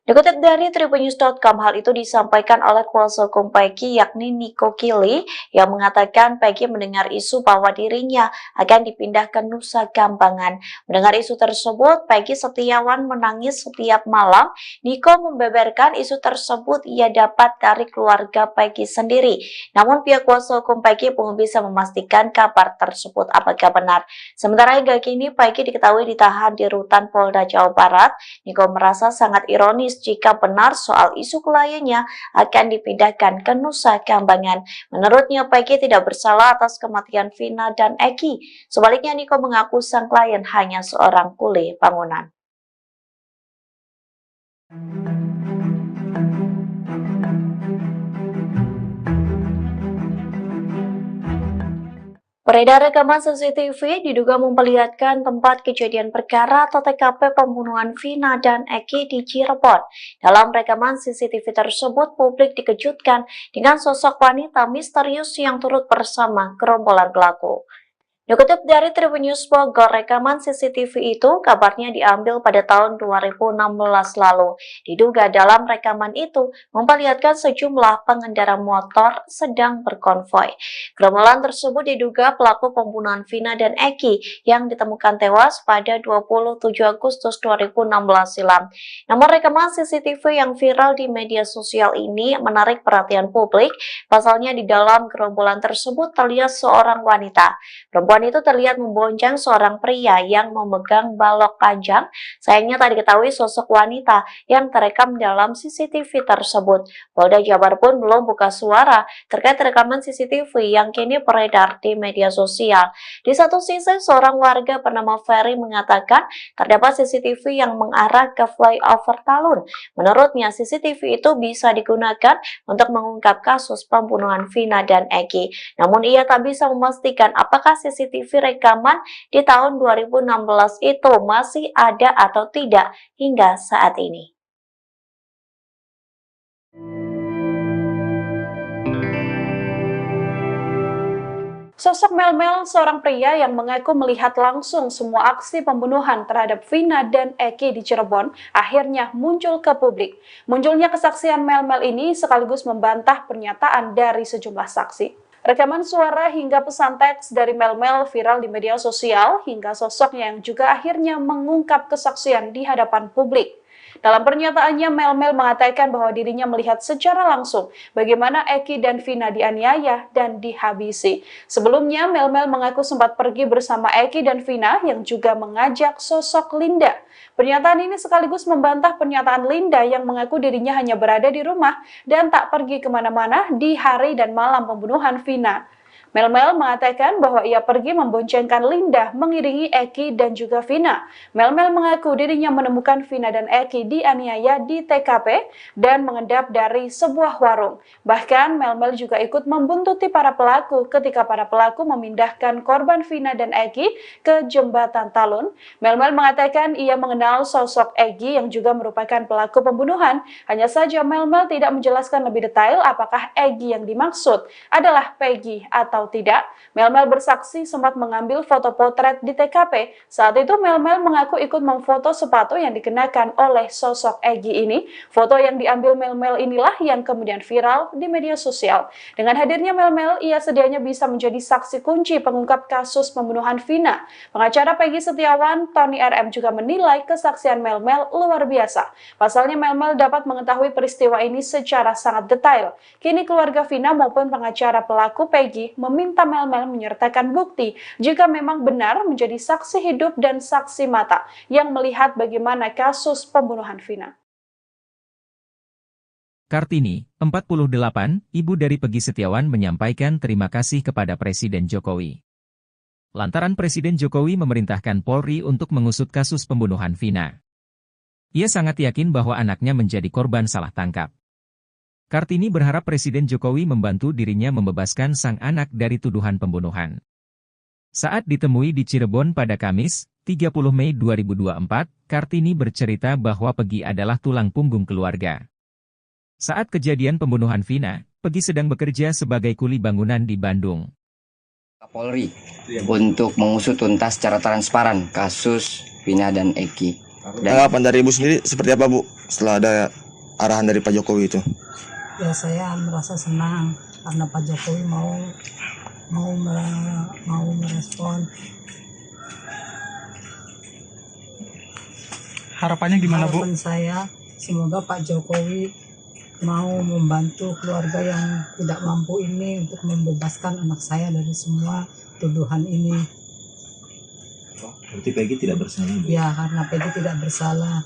Dikutip dari tribunnews.com, hal itu disampaikan oleh kuasa hukum Peggy yakni Niko Kili yang mengatakan Peggy mendengar isu bahwa dirinya akan dipindah ke Nusa Kambangan. Mendengar isu tersebut, Peggy Setiawan menangis setiap malam. Niko membeberkan isu tersebut ia dapat dari keluarga Peggy sendiri. Namun pihak kuasa hukum Peggy belum bisa memastikan kabar tersebut apakah benar. Sementara hingga kini Peggy diketahui ditahan di rutan Polda Jawa Barat. Niko merasa sangat ironis jika benar soal isu kliennya akan dipindahkan ke Nusa Kambangan. Menurutnya Peggy tidak bersalah atas kematian Vina dan Eki. Sebaliknya Niko mengaku sang klien hanya seorang kuli bangunan. Beredar rekaman CCTV diduga memperlihatkan tempat kejadian perkara atau TKP pembunuhan Vina dan Eki di Cirebon. Dalam rekaman CCTV tersebut, publik dikejutkan dengan sosok wanita misterius yang turut bersama gerombolan pelaku. Dikutip dari Tribunnews Bogor, rekaman CCTV itu kabarnya diambil pada tahun 2016 lalu. Diduga dalam rekaman itu memperlihatkan sejumlah pengendara motor sedang berkonvoi. Gerombolan tersebut diduga pelaku pembunuhan Vina dan Eki yang ditemukan tewas pada 27 Agustus 2016 silam. Namun rekaman CCTV yang viral di media sosial ini menarik perhatian publik. Pasalnya di dalam gerombolan tersebut terlihat seorang wanita. Perempuan itu terlihat membonceng seorang pria yang memegang balok panjang. Sayangnya tak diketahui sosok wanita yang terekam dalam CCTV tersebut. Polda Jabar pun belum buka suara terkait rekaman CCTV yang kini beredar di media sosial. Di satu sisi, seorang warga bernama Ferry mengatakan terdapat CCTV yang mengarah ke flyover Talun. Menurutnya, CCTV itu bisa digunakan untuk mengungkap kasus pembunuhan Vina dan Eki. Namun ia tak bisa memastikan apakah CCTV rekaman di tahun 2016 itu masih ada atau tidak hingga saat ini. Sosok Mel-Mel, seorang pria yang mengaku melihat langsung semua aksi pembunuhan terhadap Vina dan Eki di Cirebon, akhirnya muncul ke publik. Munculnya kesaksian Mel-Mel ini sekaligus membantah pernyataan dari sejumlah saksi. Rekaman suara hingga pesan teks dari Mel-Mel viral di media sosial hingga sosoknya yang juga akhirnya mengungkap kesaksian di hadapan publik. Dalam pernyataannya, Mel-Mel mengatakan bahwa dirinya melihat secara langsung bagaimana Eki dan Vina dianiaya dan dihabisi. Sebelumnya, Mel-Mel mengaku sempat pergi bersama Eki dan Vina yang juga mengajak sosok Linda. Pernyataan ini sekaligus membantah pernyataan Linda yang mengaku dirinya hanya berada di rumah dan tak pergi kemana-mana di hari dan malam pembunuhan Vina. Mel-Mel mengatakan bahwa ia pergi memboncengkan Linda mengiringi Eki dan juga Vina. Mel-Mel mengaku dirinya menemukan Vina dan Eki dianiaya di TKP dan mengendap dari sebuah warung. Bahkan Mel-Mel juga ikut membuntuti para pelaku ketika para pelaku memindahkan korban Vina dan Eki ke jembatan Talun. Mel-Mel mengatakan ia mengenal sosok Eki yang juga merupakan pelaku pembunuhan. Hanya saja Mel-Mel tidak menjelaskan lebih detail apakah Eki yang dimaksud adalah Peggy atau tidak. Mel-Mel bersaksi sempat mengambil foto potret di TKP. Saat itu Mel-Mel mengaku ikut memfoto sepatu yang dikenakan oleh sosok Egi ini. Foto yang diambil Mel-Mel inilah yang kemudian viral di media sosial. Dengan hadirnya Mel-Mel, ia sedianya bisa menjadi saksi kunci pengungkap kasus pembunuhan Vina. Pengacara Peggy Setiawan, Tony RM juga menilai kesaksian Mel-Mel luar biasa. Pasalnya Mel-Mel dapat mengetahui peristiwa ini secara sangat detail. Kini keluarga Vina maupun pengacara pelaku Peggy meminta Mel-Mel menyertakan bukti jika memang benar menjadi saksi hidup dan saksi mata yang melihat bagaimana kasus pembunuhan Vina. Kartini, 48, ibu dari Peggy Setiawan menyampaikan terima kasih kepada Presiden Jokowi. Lantaran Presiden Jokowi memerintahkan Polri untuk mengusut kasus pembunuhan Vina. Ia sangat yakin bahwa anaknya menjadi korban salah tangkap. Kartini berharap Presiden Jokowi membantu dirinya membebaskan sang anak dari tuduhan pembunuhan. Saat ditemui di Cirebon pada Kamis, 30 Mei 2024, Kartini bercerita bahwa Peggy adalah tulang punggung keluarga. Saat kejadian pembunuhan Vina, Peggy sedang bekerja sebagai kuli bangunan di Bandung. Polri untuk mengusut tuntas secara transparan kasus Vina dan Eki. Tanggapan dari Ibu sendiri seperti apa, Bu, setelah ada arahan dari Pak Jokowi itu? Ya, saya merasa senang karena Pak Jokowi mau merespon. Harapannya gimana, Bu? Harapan saya semoga Pak Jokowi mau membantu keluarga yang tidak mampu ini untuk membebaskan anak saya dari semua tuduhan ini. Berarti Peggy tidak bersalah? Ya, karena Peggy tidak bersalah.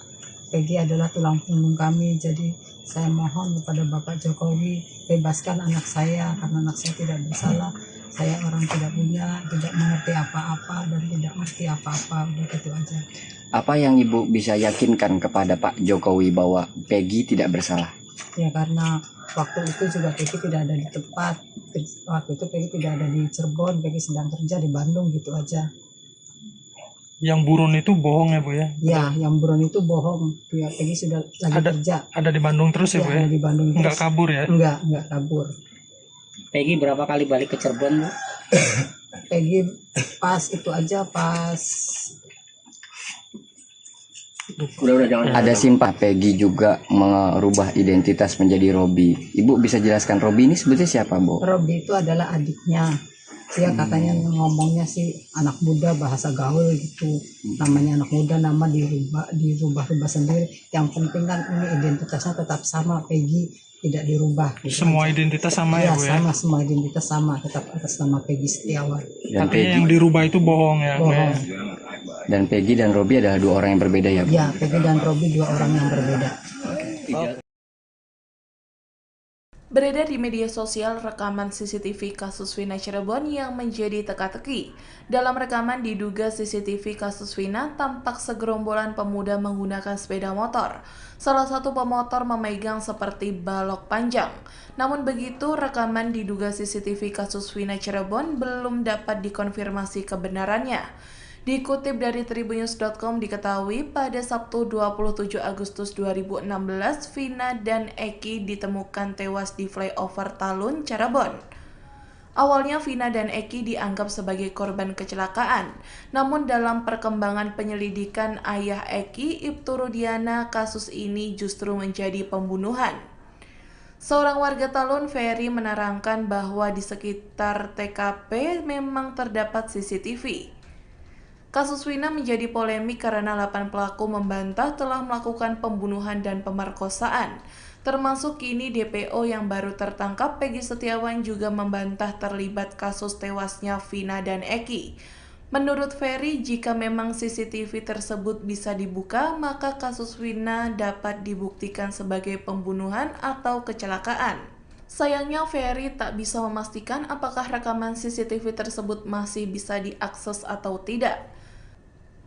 Peggy adalah tulang punggung kami, jadi saya mohon kepada Bapak Jokowi bebaskan anak saya karena anak saya tidak bersalah. Saya orang tidak punya, tidak mengerti apa-apa dan tidak mengerti apa-apa. Udah gitu aja. Apa yang Ibu bisa yakinkan kepada Pak Jokowi bahwa Peggy tidak bersalah? Ya, karena waktu itu juga Peggy tidak ada di tempat. Waktu itu Peggy tidak ada di Cirebon, Peggy sedang kerja di Bandung, gitu aja. Yang buron itu bohong ya, Bu ya? Ya, yang buron itu bohong. Ya, Peggy sudah lagi kerja. Ada di Bandung terus ya, Bu ya? Ada di Bandung terus. Enggak kabur ya? Enggak kabur. Peggy berapa kali balik ke Cirebon, Bu? Peggy pas itu aja, pas Ada simpah Peggy juga merubah identitas menjadi Robi. Ibu bisa jelaskan Robi ini sebetulnya siapa, Bu? Robi itu adalah adiknya. Dia katanya ngomongnya sih anak muda, bahasa gaul gitu. Namanya anak muda, nama dirubah sendiri. Yang penting kan ini identitasnya tetap sama, Peggy tidak dirubah. Gitu semua aja. Identitas sama ya, Bu ya? Sama, semua identitas sama, tetap atas nama Peggy Setiawan. Dan Peggy, yang dirubah itu bohong ya? Bohong. Dan Peggy dan Robi adalah dua orang yang berbeda ya, Bu? Ya, Peggy dan Robi dua orang yang berbeda. Beredar di media sosial rekaman CCTV kasus Vina Cirebon yang menjadi teka-teki. Dalam rekaman diduga CCTV kasus Vina tampak segerombolan pemuda menggunakan sepeda motor. Salah satu pemotor memegang seperti balok panjang. Namun begitu, rekaman diduga CCTV kasus Vina Cirebon belum dapat dikonfirmasi kebenarannya. Dikutip dari tribunnews.com diketahui pada Sabtu 27 Agustus 2016, Vina dan Eki ditemukan tewas di flyover Talun, Cirebon. Awalnya Vina dan Eki dianggap sebagai korban kecelakaan, namun dalam perkembangan penyelidikan ayah Eki, Ibtu Rudiana, kasus ini justru menjadi pembunuhan. Seorang warga Talun, Ferry, menerangkan bahwa di sekitar TKP memang terdapat CCTV. Kasus Wina menjadi polemik karena 8 pelaku membantah telah melakukan pembunuhan dan pemerkosaan. Termasuk kini DPO yang baru tertangkap, Peggy Setiawan, juga membantah terlibat kasus tewasnya Vina dan Eki. Menurut Ferry, jika memang CCTV tersebut bisa dibuka, maka kasus Wina dapat dibuktikan sebagai pembunuhan atau kecelakaan. Sayangnya Ferry tak bisa memastikan apakah rekaman CCTV tersebut masih bisa diakses atau tidak.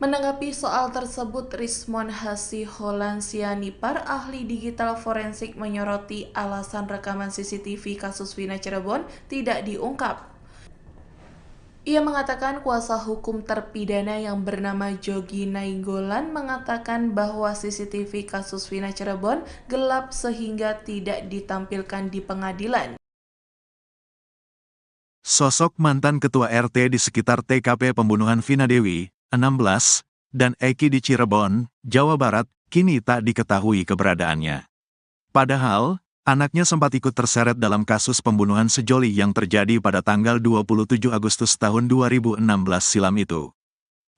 Menanggapi soal tersebut, Rismon Hasiholansianipar, ahli digital forensik, menyoroti alasan rekaman CCTV kasus Wina Cirebon tidak diungkap. Ia mengatakan kuasa hukum terpidana yang bernama Jogi Nainggolan mengatakan bahwa CCTV kasus Wina Cirebon gelap sehingga tidak ditampilkan di pengadilan. Sosok mantan ketua RT di sekitar TKP pembunuhan Vina Dewi, 16, dan Eki di Cirebon, Jawa Barat, kini tak diketahui keberadaannya. Padahal, anaknya sempat ikut terseret dalam kasus pembunuhan sejoli yang terjadi pada tanggal 27 Agustus tahun 2016 silam itu.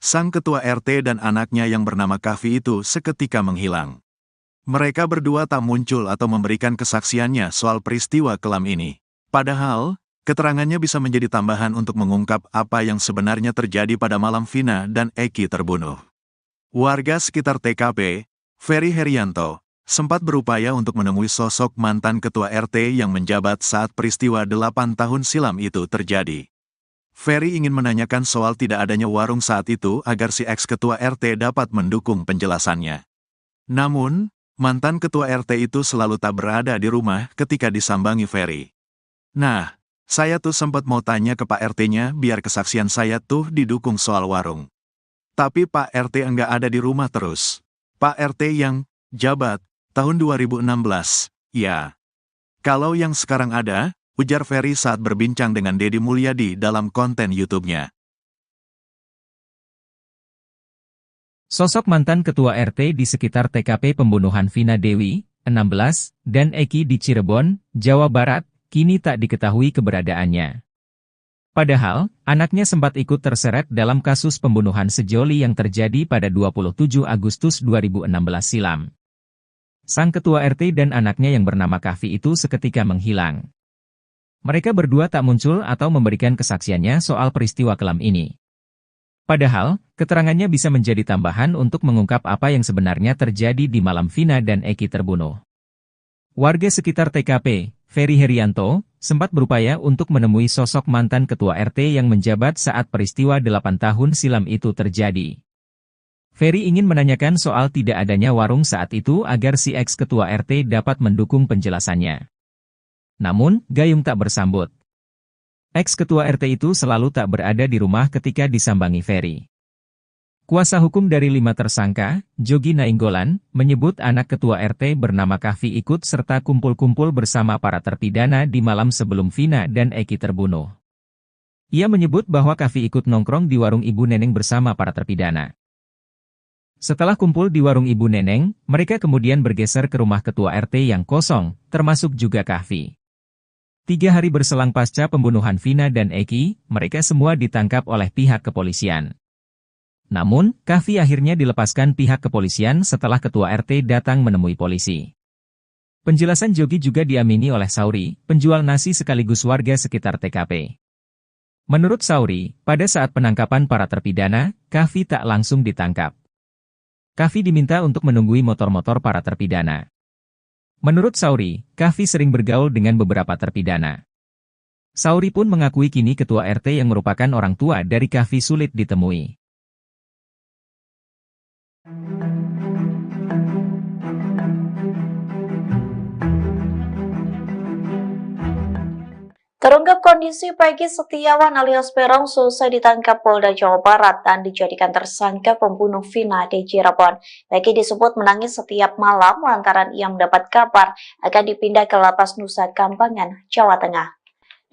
Sang ketua RT dan anaknya yang bernama Kavi itu seketika menghilang. Mereka berdua tak muncul atau memberikan kesaksiannya soal peristiwa kelam ini. Padahal, keterangannya bisa menjadi tambahan untuk mengungkap apa yang sebenarnya terjadi pada malam Vina dan Eki terbunuh. Warga sekitar TKP, Ferry Herianto, sempat berupaya untuk menemui sosok mantan ketua RT yang menjabat saat peristiwa 8 tahun silam itu terjadi. Ferry ingin menanyakan soal tidak adanya warung saat itu agar si ex-ketua RT dapat mendukung penjelasannya. Namun, mantan ketua RT itu selalu tak berada di rumah ketika disambangi Ferry. Nah, saya tuh sempat mau tanya ke Pak RT-nya biar kesaksian saya tuh didukung soal warung. Tapi Pak RT enggak ada di rumah terus. Pak RT yang jabat tahun 2016, ya. Kalau yang sekarang ada, ujar Ferry saat berbincang dengan Deddy Mulyadi dalam konten YouTube-nya. Sosok mantan ketua RT di sekitar TKP pembunuhan Vina Dewi, 16, dan Eki di Cirebon, Jawa Barat, kini tak diketahui keberadaannya. Padahal, anaknya sempat ikut terseret dalam kasus pembunuhan sejoli yang terjadi pada 27 Agustus 2016 silam. Sang ketua RT dan anaknya yang bernama Kavi itu seketika menghilang. Mereka berdua tak muncul atau memberikan kesaksiannya soal peristiwa kelam ini. Padahal, keterangannya bisa menjadi tambahan untuk mengungkap apa yang sebenarnya terjadi di malam Vina dan Eki terbunuh. Warga sekitar TKP, Ferry Herianto, sempat berupaya untuk menemui sosok mantan ketua RT yang menjabat saat peristiwa 8 tahun silam itu terjadi. Ferry ingin menanyakan soal tidak adanya warung saat itu agar si ex-ketua RT dapat mendukung penjelasannya. Namun, gayung tak bersambut. Ex-ketua RT itu selalu tak berada di rumah ketika disambangi Ferry. Kuasa hukum dari 5 tersangka, Jogi Nainggolan, menyebut anak ketua RT bernama Kavi ikut serta kumpul-kumpul bersama para terpidana di malam sebelum Vina dan Eki terbunuh. Ia menyebut bahwa Kavi ikut nongkrong di warung Ibu Neneng bersama para terpidana. Setelah kumpul di warung Ibu Neneng, mereka kemudian bergeser ke rumah ketua RT yang kosong, termasuk juga Kavi. 3 hari berselang pasca pembunuhan Vina dan Eki, mereka semua ditangkap oleh pihak kepolisian. Namun, Kavi akhirnya dilepaskan pihak kepolisian setelah ketua RT datang menemui polisi. Penjelasan Jogi juga diamini oleh Sauri, penjual nasi sekaligus warga sekitar TKP. Menurut Sauri, pada saat penangkapan para terpidana, Kavi tak langsung ditangkap. Kavi diminta untuk menunggui motor-motor para terpidana. Menurut Sauri, Kavi sering bergaul dengan beberapa terpidana. Sauri pun mengakui kini ketua RT yang merupakan orang tua dari Kavi sulit ditemui. Terungkap kondisi Peggy Setiawan alias Peron selesai ditangkap Polda Jawa Barat dan dijadikan tersangka pembunuh Vina di Cirebon. Peggy disebut menangis setiap malam lantaran ia mendapat kabar akan dipindah ke Lapas Nusa Kambangan, Jawa Tengah.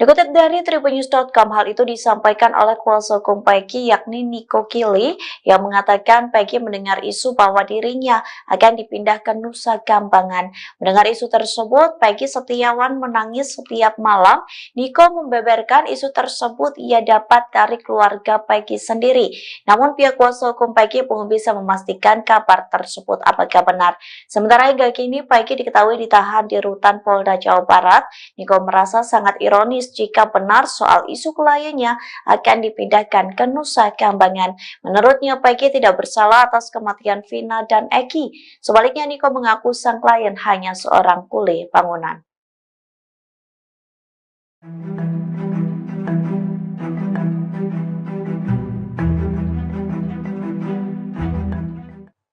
Dikutip dari tribunnews.com, hal itu disampaikan oleh kuasa hukum Peggy yakni Niko Kili yang mengatakan Peggy mendengar isu bahwa dirinya akan dipindah ke Nusa Kambangan. Mendengar isu tersebut, Peggy Setiawan menangis setiap malam. Niko membeberkan isu tersebut ia dapat dari keluarga Peggy sendiri. Namun pihak kuasa hukum Peggy belum bisa memastikan kabar tersebut apakah benar. Sementara hingga kini Peggy diketahui ditahan di rutan Polda Jawa Barat. Niko merasa sangat ironis jika benar soal isu kliennya akan dipindahkan ke Nusa Kambangan. Menurutnya, Peggy tidak bersalah atas kematian Vina dan Eki. Sebaliknya, Niko mengaku sang klien hanya seorang kuli bangunan.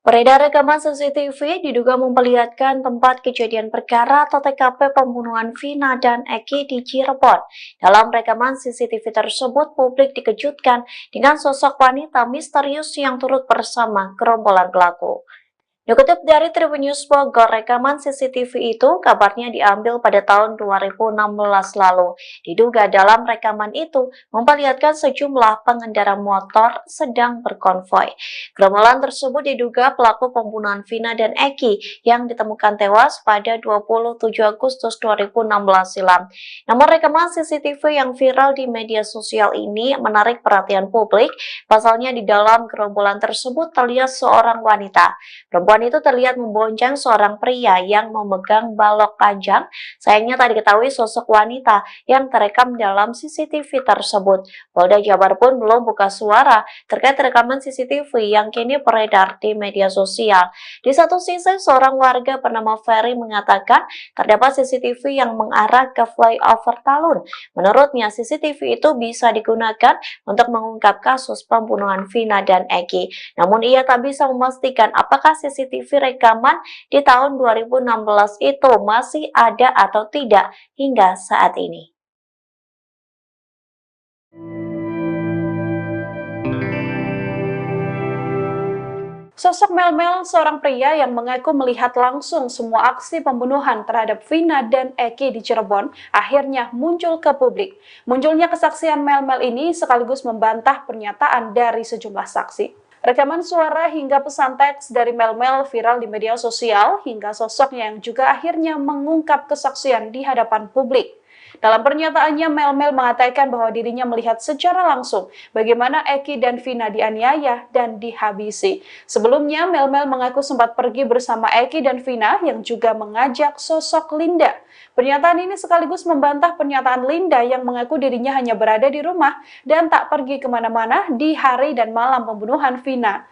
Beredar rekaman CCTV diduga memperlihatkan tempat kejadian perkara atau TKP pembunuhan Vina dan Eki di Cirebon. Dalam rekaman CCTV tersebut, publik dikejutkan dengan sosok wanita misterius yang turut bersama gerombolan pelaku. Dikutip dari Tribunnews Bogor, rekaman CCTV itu kabarnya diambil pada tahun 2016 lalu. Diduga dalam rekaman itu memperlihatkan sejumlah pengendara motor sedang berkonvoi. Gerombolan tersebut diduga pelaku pembunuhan Vina dan Eki yang ditemukan tewas pada 27 Agustus 2016 silam. Namun rekaman CCTV yang viral di media sosial ini menarik perhatian publik. Pasalnya di dalam gerombolan tersebut terlihat seorang wanita. Perempuan itu terlihat membonceng seorang pria yang memegang balok panjang. Sayangnya tak diketahui sosok wanita yang terekam dalam CCTV tersebut. Polda Jabar pun belum buka suara terkait rekaman CCTV yang kini beredar di media sosial. Di satu sisi, seorang warga bernama Ferry mengatakan terdapat CCTV yang mengarah ke flyover Talun. Menurutnya, CCTV itu bisa digunakan untuk mengungkap kasus pembunuhan Vina dan Eki. Namun ia tak bisa memastikan apakah CCTV rekaman di tahun 2016 itu masih ada atau tidak hingga saat ini. Sosok Mel, seorang pria yang mengaku melihat langsung semua aksi pembunuhan terhadap Vina dan Eki di Cirebon, akhirnya muncul ke publik. Munculnya kesaksian Mel ini sekaligus membantah pernyataan dari sejumlah saksi. Rekaman suara hingga pesan teks dari Mel viral di media sosial hingga sosoknya yang juga akhirnya mengungkap kesaksian di hadapan publik. Dalam pernyataannya, Mel mengatakan bahwa dirinya melihat secara langsung bagaimana Eki dan Vina dianiaya dan dihabisi. Sebelumnya, Mel mengaku sempat pergi bersama Eki dan Vina yang juga mengajak sosok Linda. Pernyataan ini sekaligus membantah pernyataan Linda yang mengaku dirinya hanya berada di rumah dan tak pergi kemana-mana di hari dan malam pembunuhan Vina.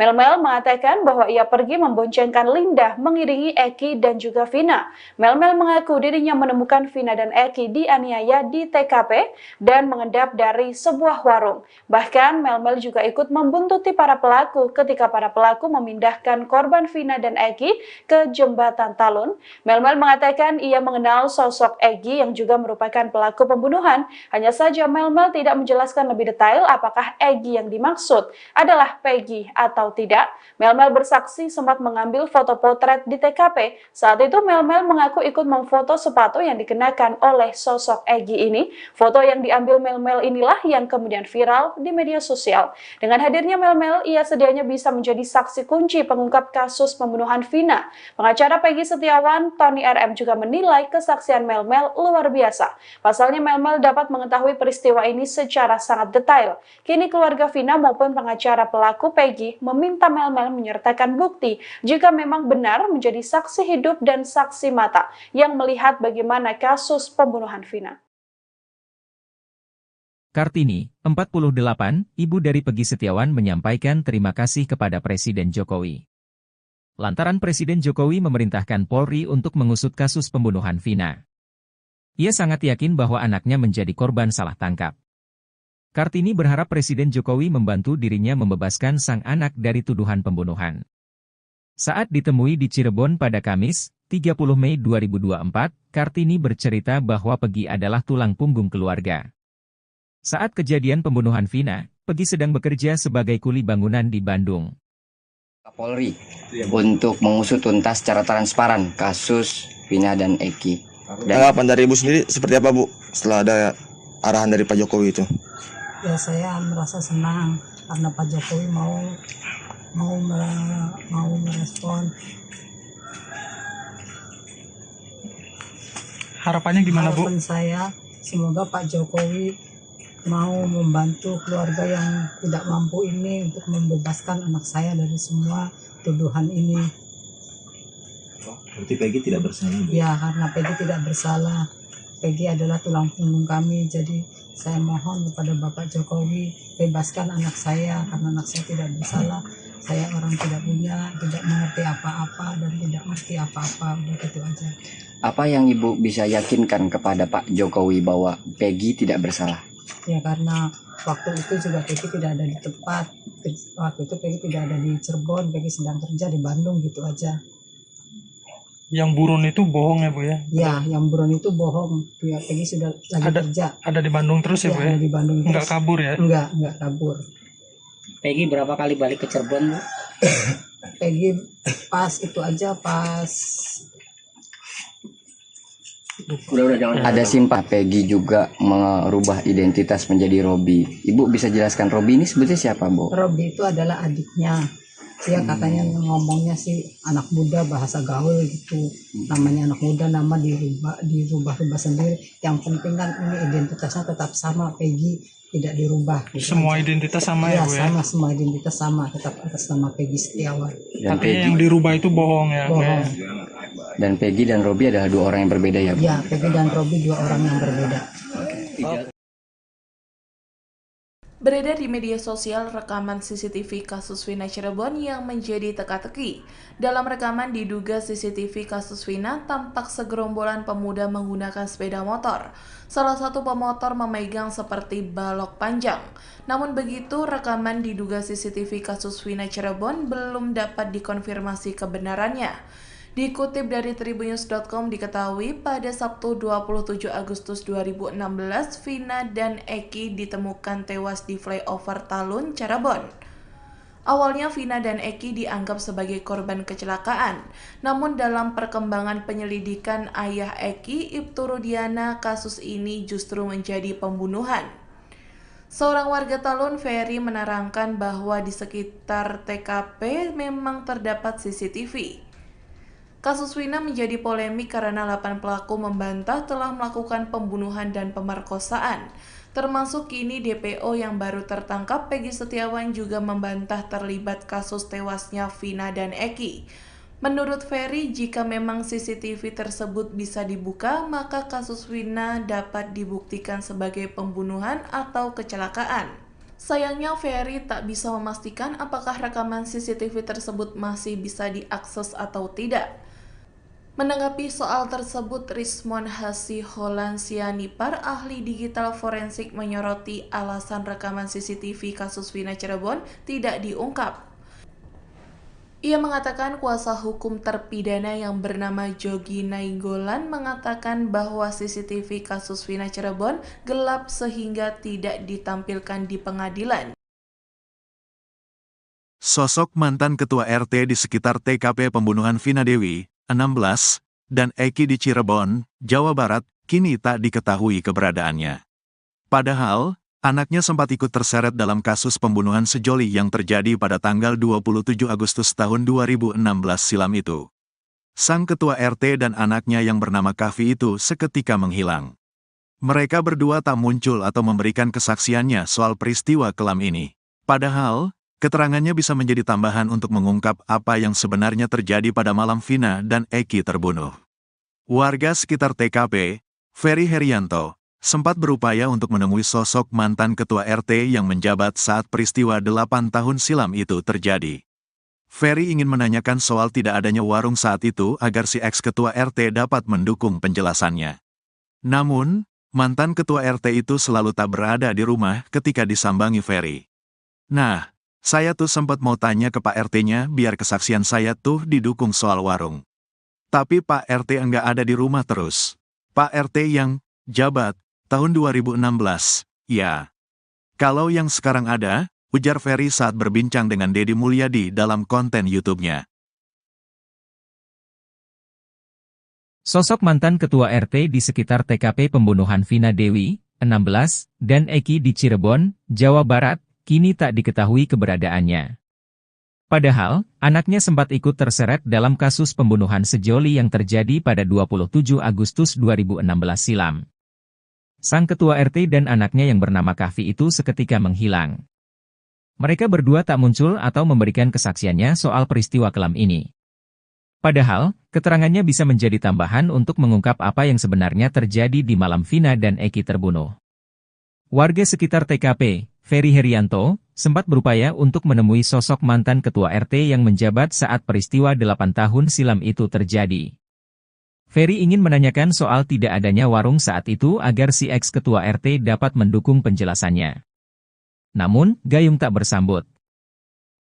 Mel mengatakan bahwa ia pergi memboncengkan Linda mengiringi Eki dan juga Vina. Mel mengaku dirinya menemukan Vina dan Eki dianiaya di TKP dan mengendap dari sebuah warung. Bahkan Mel juga ikut membuntuti para pelaku ketika para pelaku memindahkan korban Vina dan Eki ke jembatan Talun. Mel mengatakan ia mengenal sosok Eki yang juga merupakan pelaku pembunuhan. Hanya saja Mel tidak menjelaskan lebih detail apakah Eki yang dimaksud adalah Peggy atau tidak. Mel bersaksi sempat mengambil foto potret di TKP. Saat itu Mel mengaku ikut memfoto sepatu yang dikenakan oleh sosok Egi ini. Foto yang diambil Mel inilah yang kemudian viral di media sosial. Dengan hadirnya Mel, ia sedianya bisa menjadi saksi kunci pengungkap kasus pembunuhan Vina. Pengacara Peggy Setiawan, Tony RM juga menilai kesaksian Mel luar biasa. Pasalnya Mel dapat mengetahui peristiwa ini secara sangat detail. Kini keluarga Vina maupun pengacara pelaku Peggy meminta Mel menyertakan bukti jika memang benar menjadi saksi hidup dan saksi mata yang melihat bagaimana kasus pembunuhan Vina. Kartini, 48, ibu dari Peggy Setiawan menyampaikan terima kasih kepada Presiden Jokowi. Lantaran Presiden Jokowi memerintahkan Polri untuk mengusut kasus pembunuhan Vina. Ia sangat yakin bahwa anaknya menjadi korban salah tangkap. Kartini berharap Presiden Jokowi membantu dirinya membebaskan sang anak dari tuduhan pembunuhan. Saat ditemui di Cirebon pada Kamis, 30 Mei 2024, Kartini bercerita bahwa Peggy adalah tulang punggung keluarga. Saat kejadian pembunuhan Vina, Peggy sedang bekerja sebagai kuli bangunan di Bandung. Polri untuk mengusut tuntas secara transparan kasus Vina dan Eki. Tanggapan dari Ibu sendiri seperti apa Bu setelah ada arahan dari Pak Jokowi itu? Ya saya merasa senang karena Pak Jokowi mau merespon. Harapannya gimana Bu? Harapan saya semoga Pak Jokowi mau membantu keluarga yang tidak mampu ini untuk membebaskan anak saya dari semua tuduhan ini. Berarti Peggy tidak bersalah? Ya, karena Peggy tidak bersalah. Peggy adalah tulang punggung kami. Jadi saya mohon kepada Bapak Jokowi bebaskan anak saya karena anak saya tidak bersalah. Saya orang tidak punya, tidak mengerti apa-apa dan tidak mengerti apa-apa. Udah gitu aja. Apa yang Ibu bisa yakinkan kepada Pak Jokowi bahwa Peggy tidak bersalah? Ya karena waktu itu juga Peggy tidak ada di tempat. Waktu itu Peggy tidak ada di Cirebon, Peggy sedang kerja di Bandung gitu aja. Yang buron itu bohong ya Bu ya? Ya, yang buron itu bohong. Ya, Peggy sudah lagi kerja. Ada di Bandung terus ya Bu ya? Ada di Bandung terus. Nggak kabur ya? Enggak kabur. Peggy berapa kali balik ke Cirebon Bu? Peggy pas itu aja pas Ada simpah Peggy juga merubah identitas menjadi Robi. Ibu bisa jelaskan Robi ini sebetulnya siapa, Bu? Robi itu adalah adiknya. Dia katanya ngomongnya sih anak muda bahasa gaul gitu. Namanya anak muda, nama dirubah sendiri. Yang penting kan ini identitasnya tetap sama, Peggy tidak dirubah. Gitu Semua aja. identitas sama ya Bu ya? Sama, semua identitas sama, tetap atas nama Peggy Setiawan. Tapi yang dirubah itu bohong ya? Bohong. Dan Peggy dan Robi adalah dua orang yang berbeda ya, Bu? Ya, Peggy dan Robi dua orang yang berbeda. Beredar di media sosial rekaman CCTV kasus Vina Cirebon yang menjadi teka-teki. Dalam rekaman diduga CCTV kasus Vina tampak segerombolan pemuda menggunakan sepeda motor. Salah satu pemotor memegang seperti balok panjang. Namun begitu, rekaman diduga CCTV kasus Vina Cirebon belum dapat dikonfirmasi kebenarannya. Dikutip dari Tribunnews.com diketahui pada Sabtu 27 Agustus 2016, Vina dan Eki ditemukan tewas di flyover Talun, Cirebon. Awalnya Vina dan Eki dianggap sebagai korban kecelakaan, namun dalam perkembangan penyelidikan ayah Eki, Ibtu Rudiana, kasus ini justru menjadi pembunuhan. Seorang warga Talun, Ferry, menerangkan bahwa di sekitar TKP memang terdapat CCTV. Kasus Vina menjadi polemik karena 8 pelaku membantah telah melakukan pembunuhan dan pemerkosaan. Termasuk kini DPO yang baru tertangkap, Peggy Setiawan, juga membantah terlibat kasus tewasnya Vina dan Eki. Menurut Ferry, jika memang CCTV tersebut bisa dibuka, maka kasus Vina dapat dibuktikan sebagai pembunuhan atau kecelakaan. Sayangnya Ferry tak bisa memastikan apakah rekaman CCTV tersebut masih bisa diakses atau tidak. Menanggapi soal tersebut, Rismon Hasiholan Sianipar, ahli digital forensik, menyoroti alasan rekaman CCTV kasus Vina Cirebon tidak diungkap. Ia mengatakan kuasa hukum terpidana yang bernama Jogi Nainggolan mengatakan bahwa CCTV kasus Vina Cirebon gelap sehingga tidak ditampilkan di pengadilan. Sosok mantan ketua RT di sekitar TKP pembunuhan Vina Dewi, 16, dan Eki di Cirebon, Jawa Barat, kini tak diketahui keberadaannya. Padahal, anaknya sempat ikut terseret dalam kasus pembunuhan sejoli yang terjadi pada tanggal 27 Agustus tahun 2016 silam itu. Sang ketua RT dan anaknya yang bernama Kavi itu seketika menghilang. Mereka berdua tak muncul atau memberikan kesaksiannya soal peristiwa kelam ini. Padahal, keterangannya bisa menjadi tambahan untuk mengungkap apa yang sebenarnya terjadi pada malam Vina dan Eki terbunuh. Warga sekitar TKP, Ferry Herianto, sempat berupaya untuk menemui sosok mantan ketua RT yang menjabat saat peristiwa 8 tahun silam itu terjadi. Ferry ingin menanyakan soal tidak adanya warung saat itu agar si ex-ketua RT dapat mendukung penjelasannya. Namun, mantan ketua RT itu selalu tak berada di rumah ketika disambangi Ferry. Nah, saya tuh sempat mau tanya ke Pak RT-nya biar kesaksian saya tuh didukung soal warung. Tapi Pak RT enggak ada di rumah terus. Pak RT yang jabat tahun 2016, ya. Kalau yang sekarang ada, ujar Ferry saat berbincang dengan Deddy Mulyadi dalam konten YouTube-nya. Sosok mantan ketua RT di sekitar TKP pembunuhan Vina Dewi, 16, dan Eki di Cirebon, Jawa Barat, kini tak diketahui keberadaannya. Padahal, anaknya sempat ikut terseret dalam kasus pembunuhan sejoli yang terjadi pada 27 Agustus 2016 silam. Sang ketua RT dan anaknya yang bernama Kahfi itu seketika menghilang. Mereka berdua tak muncul atau memberikan kesaksiannya soal peristiwa kelam ini. Padahal, keterangannya bisa menjadi tambahan untuk mengungkap apa yang sebenarnya terjadi di malam Vina dan Eki terbunuh. Warga sekitar TKP, Ferry Herianto, sempat berupaya untuk menemui sosok mantan ketua RT yang menjabat saat peristiwa 8 tahun silam itu terjadi. Ferry ingin menanyakan soal tidak adanya warung saat itu agar si ex-ketua RT dapat mendukung penjelasannya. Namun, gayung tak bersambut.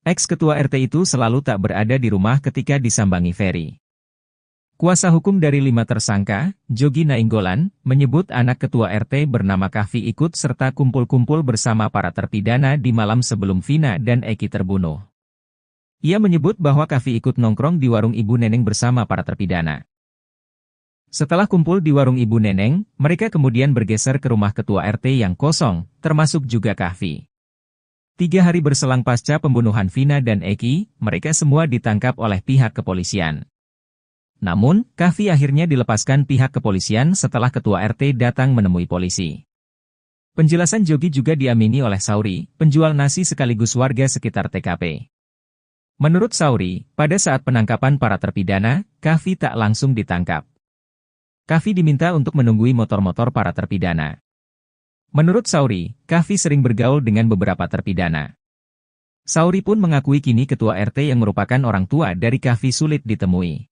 Ex-ketua RT itu selalu tak berada di rumah ketika disambangi Ferry. Kuasa hukum dari 5 tersangka, Jogi Nainggolan, menyebut anak ketua RT bernama Kahfi ikut serta kumpul-kumpul bersama para terpidana di malam sebelum Vina dan Eki terbunuh. Ia menyebut bahwa Kahfi ikut nongkrong di warung Ibu Neneng bersama para terpidana. Setelah kumpul di warung Ibu Neneng, mereka kemudian bergeser ke rumah ketua RT yang kosong, termasuk juga Kahfi. 3 hari berselang pasca pembunuhan Vina dan Eki, mereka semua ditangkap oleh pihak kepolisian. Namun, Kahfi akhirnya dilepaskan pihak kepolisian setelah ketua RT datang menemui polisi. Penjelasan Jogi juga diamini oleh Sauri, penjual nasi sekaligus warga sekitar TKP. Menurut Sauri, pada saat penangkapan para terpidana, Kahfi tak langsung ditangkap. Kahfi diminta untuk menunggui motor-motor para terpidana. Menurut Sauri, Kahfi sering bergaul dengan beberapa terpidana. Sauri pun mengakui kini ketua RT yang merupakan orang tua dari Kahfi sulit ditemui.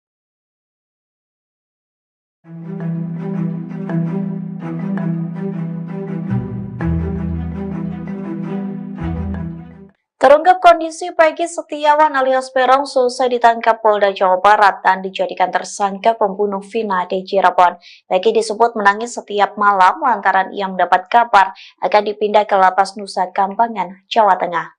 Terungkap kondisi Peggy Setiawan alias Peron selesai ditangkap Polda Jawa Barat dan dijadikan tersangka pembunuh Vina di Cirebon. Peggy disebut menangis setiap malam lantaran ia mendapat kabar akan dipindah ke Lapas Nusa Kambangan, Jawa Tengah.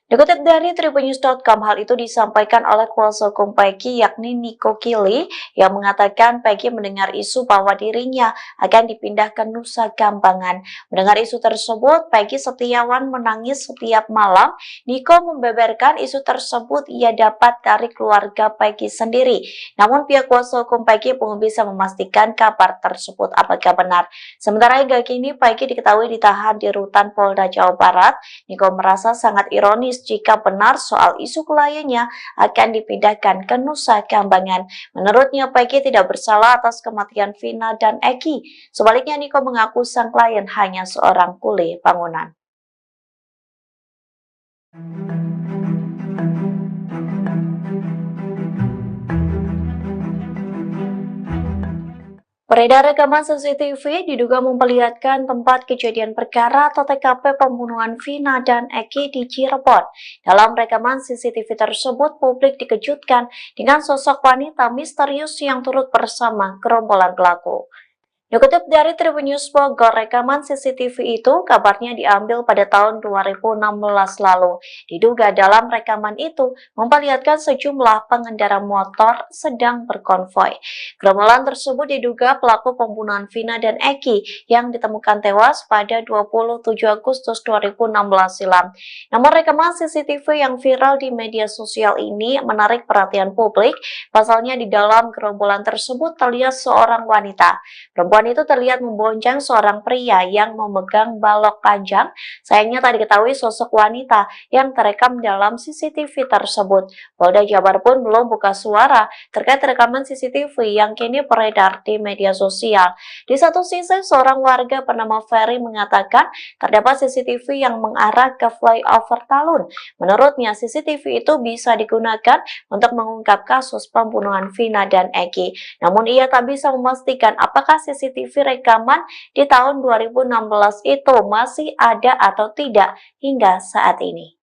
Dikutip dari tribunnews.com, hal itu disampaikan oleh kuasa hukum Peggy yakni Niko Kili yang mengatakan Peggy mendengar isu bahwa dirinya akan dipindah ke Nusa Kambangan. Mendengar isu tersebut, Peggy Setiawan menangis setiap malam. Niko membeberkan isu tersebut ia dapat dari keluarga Peggy sendiri. Namun pihak kuasa hukum Peggy belum bisa memastikan kabar tersebut apakah benar. Sementara hingga kini Peggy diketahui ditahan di rutan Polda Jawa Barat. Niko merasa sangat ironis jika benar soal isu kliennya akan dipindahkan ke Nusa Kambangan. Menurutnya, Peggy tidak bersalah atas kematian Vina dan Eki. Sebaliknya, Niko mengaku sang klien hanya seorang kuli bangunan. Beredar rekaman CCTV diduga memperlihatkan tempat kejadian perkara atau TKP pembunuhan Vina dan Eki di Cirebon. Dalam rekaman CCTV tersebut, publik dikejutkan dengan sosok wanita misterius yang turut bersama gerombolan pelaku. Dikutip dari Tribun News Bogor, rekaman CCTV itu kabarnya diambil pada tahun 2016 lalu. Diduga dalam rekaman itu memperlihatkan sejumlah pengendara motor sedang berkonvoi. Gerombolan tersebut diduga pelaku pembunuhan Vina dan Eki yang ditemukan tewas pada 27 Agustus 2016 silam. Namun rekaman CCTV yang viral di media sosial ini menarik perhatian publik. Pasalnya di dalam gerombolan tersebut terlihat seorang wanita. Perempuan itu terlihat membonceng seorang pria yang memegang balok panjang. Sayangnya tak diketahui sosok wanita yang terekam dalam CCTV tersebut. Polda Jabar pun belum buka suara terkait rekaman CCTV yang kini beredar di media sosial. Di satu sisi, seorang warga bernama Ferry mengatakan terdapat CCTV yang mengarah ke flyover Talun. Menurutnya, CCTV itu bisa digunakan untuk mengungkap kasus pembunuhan Vina dan Eki. Namun ia tak bisa memastikan apakah CCTV rekaman di tahun 2016 itu masih ada atau tidak hingga saat ini.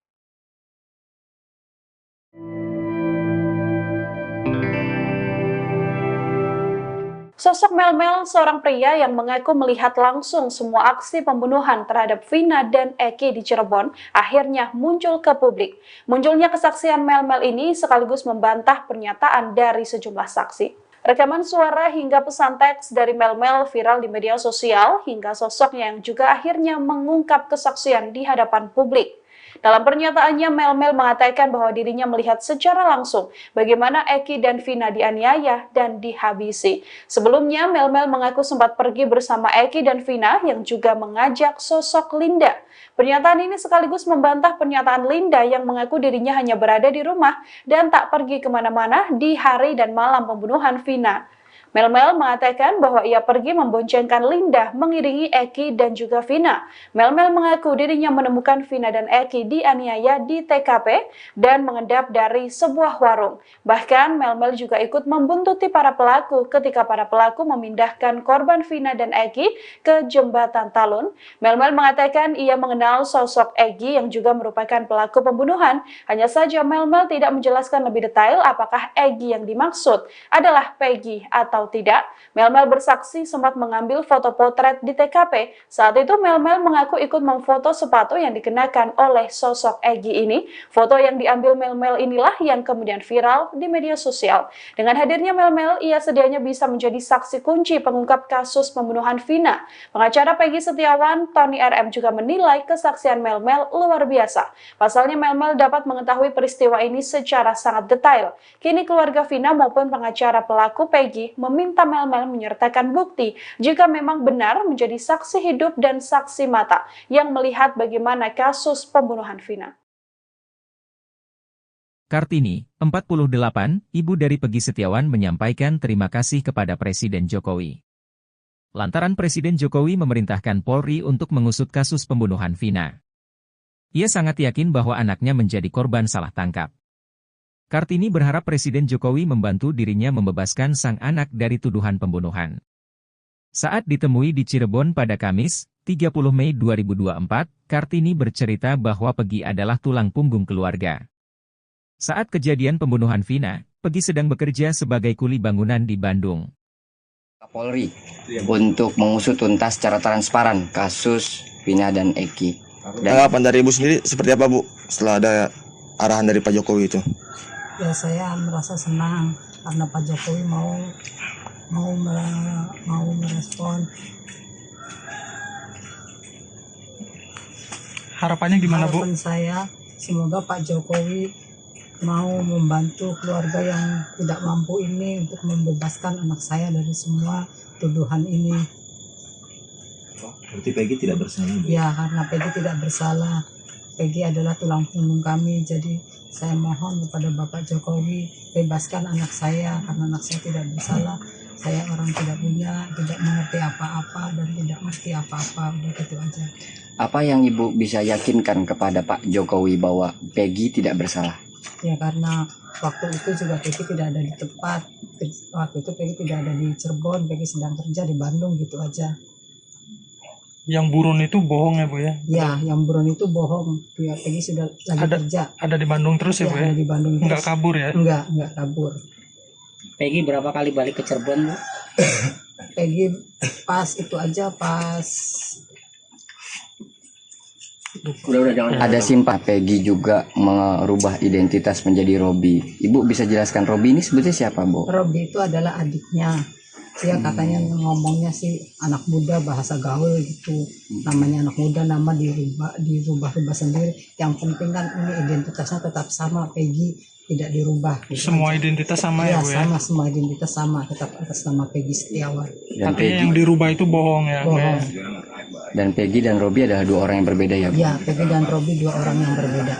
Sosok Mel-Mel, seorang pria yang mengaku melihat langsung semua aksi pembunuhan terhadap Vina dan Eki di Cirebon, akhirnya muncul ke publik. Munculnya kesaksian Mel-Mel ini sekaligus membantah pernyataan dari sejumlah saksi. Rekaman suara hingga pesan teks dari Mel-Mel viral di media sosial hingga sosoknya yang juga akhirnya mengungkap kesaksian di hadapan publik. Dalam pernyataannya, Mel-Mel mengatakan bahwa dirinya melihat secara langsung bagaimana Eki dan Vina dianiaya dan dihabisi. Sebelumnya, Mel-Mel mengaku sempat pergi bersama Eki dan Vina yang juga mengajak sosok Linda. Pernyataan ini sekaligus membantah pernyataan Linda yang mengaku dirinya hanya berada di rumah dan tak pergi kemana-mana di hari dan malam pembunuhan Vina. Mel-Mel mengatakan bahwa ia pergi memboncengkan Linda mengiringi Eki dan juga Vina. Mel-Mel mengaku dirinya menemukan Vina dan Eki dianiaya di TKP dan mengendap dari sebuah warung. Bahkan Mel-Mel juga ikut membuntuti para pelaku ketika para pelaku memindahkan korban Vina dan Eki ke jembatan Talun. Mel-Mel mengatakan ia mengenal sosok Eki yang juga merupakan pelaku pembunuhan. Hanya saja Mel-Mel tidak menjelaskan lebih detail apakah Eki yang dimaksud adalah Peggy atau tidak. Mel-Mel bersaksi sempat mengambil foto potret di TKP. Saat itu Mel-Mel mengaku ikut memfoto sepatu yang dikenakan oleh sosok Egi ini. Foto yang diambil Mel-Mel inilah yang kemudian viral di media sosial. Dengan hadirnya Mel-Mel, ia sedianya bisa menjadi saksi kunci pengungkap kasus pembunuhan Vina. Pengacara Peggy Setiawan, Tony RM juga menilai kesaksian Mel-Mel luar biasa. Pasalnya Mel-Mel dapat mengetahui peristiwa ini secara sangat detail. Kini keluarga Vina maupun pengacara pelaku Peggy meminta Mel-Mel menyertakan bukti jika memang benar menjadi saksi hidup dan saksi mata yang melihat bagaimana kasus pembunuhan Vina. Kartini, 48, ibu dari Peggy Setiawan menyampaikan terima kasih kepada Presiden Jokowi. Lantaran Presiden Jokowi memerintahkan Polri untuk mengusut kasus pembunuhan Vina. Ia sangat yakin bahwa anaknya menjadi korban salah tangkap. Kartini berharap Presiden Jokowi membantu dirinya membebaskan sang anak dari tuduhan pembunuhan. Saat ditemui di Cirebon pada Kamis, 30 Mei 2024, Kartini bercerita bahwa Peggy adalah tulang punggung keluarga. Saat kejadian pembunuhan Vina, Peggy sedang bekerja sebagai kuli bangunan di Bandung. Polri untuk mengusut tuntas secara transparan kasus Vina dan Eki. Tanggapan dari Ibu sendiri seperti apa, Bu, setelah ada arahan dari Pak Jokowi itu? Ya, saya merasa senang karena Pak Jokowi mau merespon. Harapannya gimana, Bu? Harapan saya semoga Pak Jokowi mau membantu keluarga yang tidak mampu ini untuk membebaskan anak saya dari semua tuduhan ini. Berarti Peggy tidak bersalah? Ya, karena Peggy tidak bersalah. Peggy adalah tulang punggung kami, jadi saya mohon kepada Bapak Jokowi bebaskan anak saya karena anak saya tidak bersalah. Saya orang tidak punya, tidak mengerti apa-apa dan tidak mengerti apa-apa, udah gitu aja. Apa yang Ibu bisa yakinkan kepada Pak Jokowi bahwa Peggy tidak bersalah? Ya, karena waktu itu juga Peggy tidak ada di tempat. Waktu itu Peggy tidak ada di Cirebon, Peggy sedang kerja di Bandung, gitu aja. Yang buron itu bohong ya, Bu ya? Ya, yang buron itu bohong. Ya, Peggy sudah lagi kerja. Ada di Bandung terus ya, Bu ya? Ada di Bandung terus. Enggak kabur ya? Enggak kabur. Peggy berapa kali balik ke Cirebon, Bu? Peggy pas itu aja, pas Ada simpah Peggy juga merubah identitas menjadi Robi. Ibu bisa jelaskan Robi ini sebetulnya siapa, Bu? Robi itu adalah adiknya. Dia katanya ngomongnya sih anak muda, bahasa gaul gitu. Namanya anak muda, nama dirubah sendiri. Yang penting kan ini identitasnya tetap sama, Peggy tidak dirubah. Gitu semua aja. Identitas sama ya, Bu ya? Sama, semua identitas sama, tetap atas nama Peggy Setiawan. Dan Artinya Peggy, yang dirubah itu bohong ya? Bu ya? dan Peggy dan Robi adalah dua orang yang berbeda ya, Bu? Ya, Peggy dan Robi dua orang yang berbeda.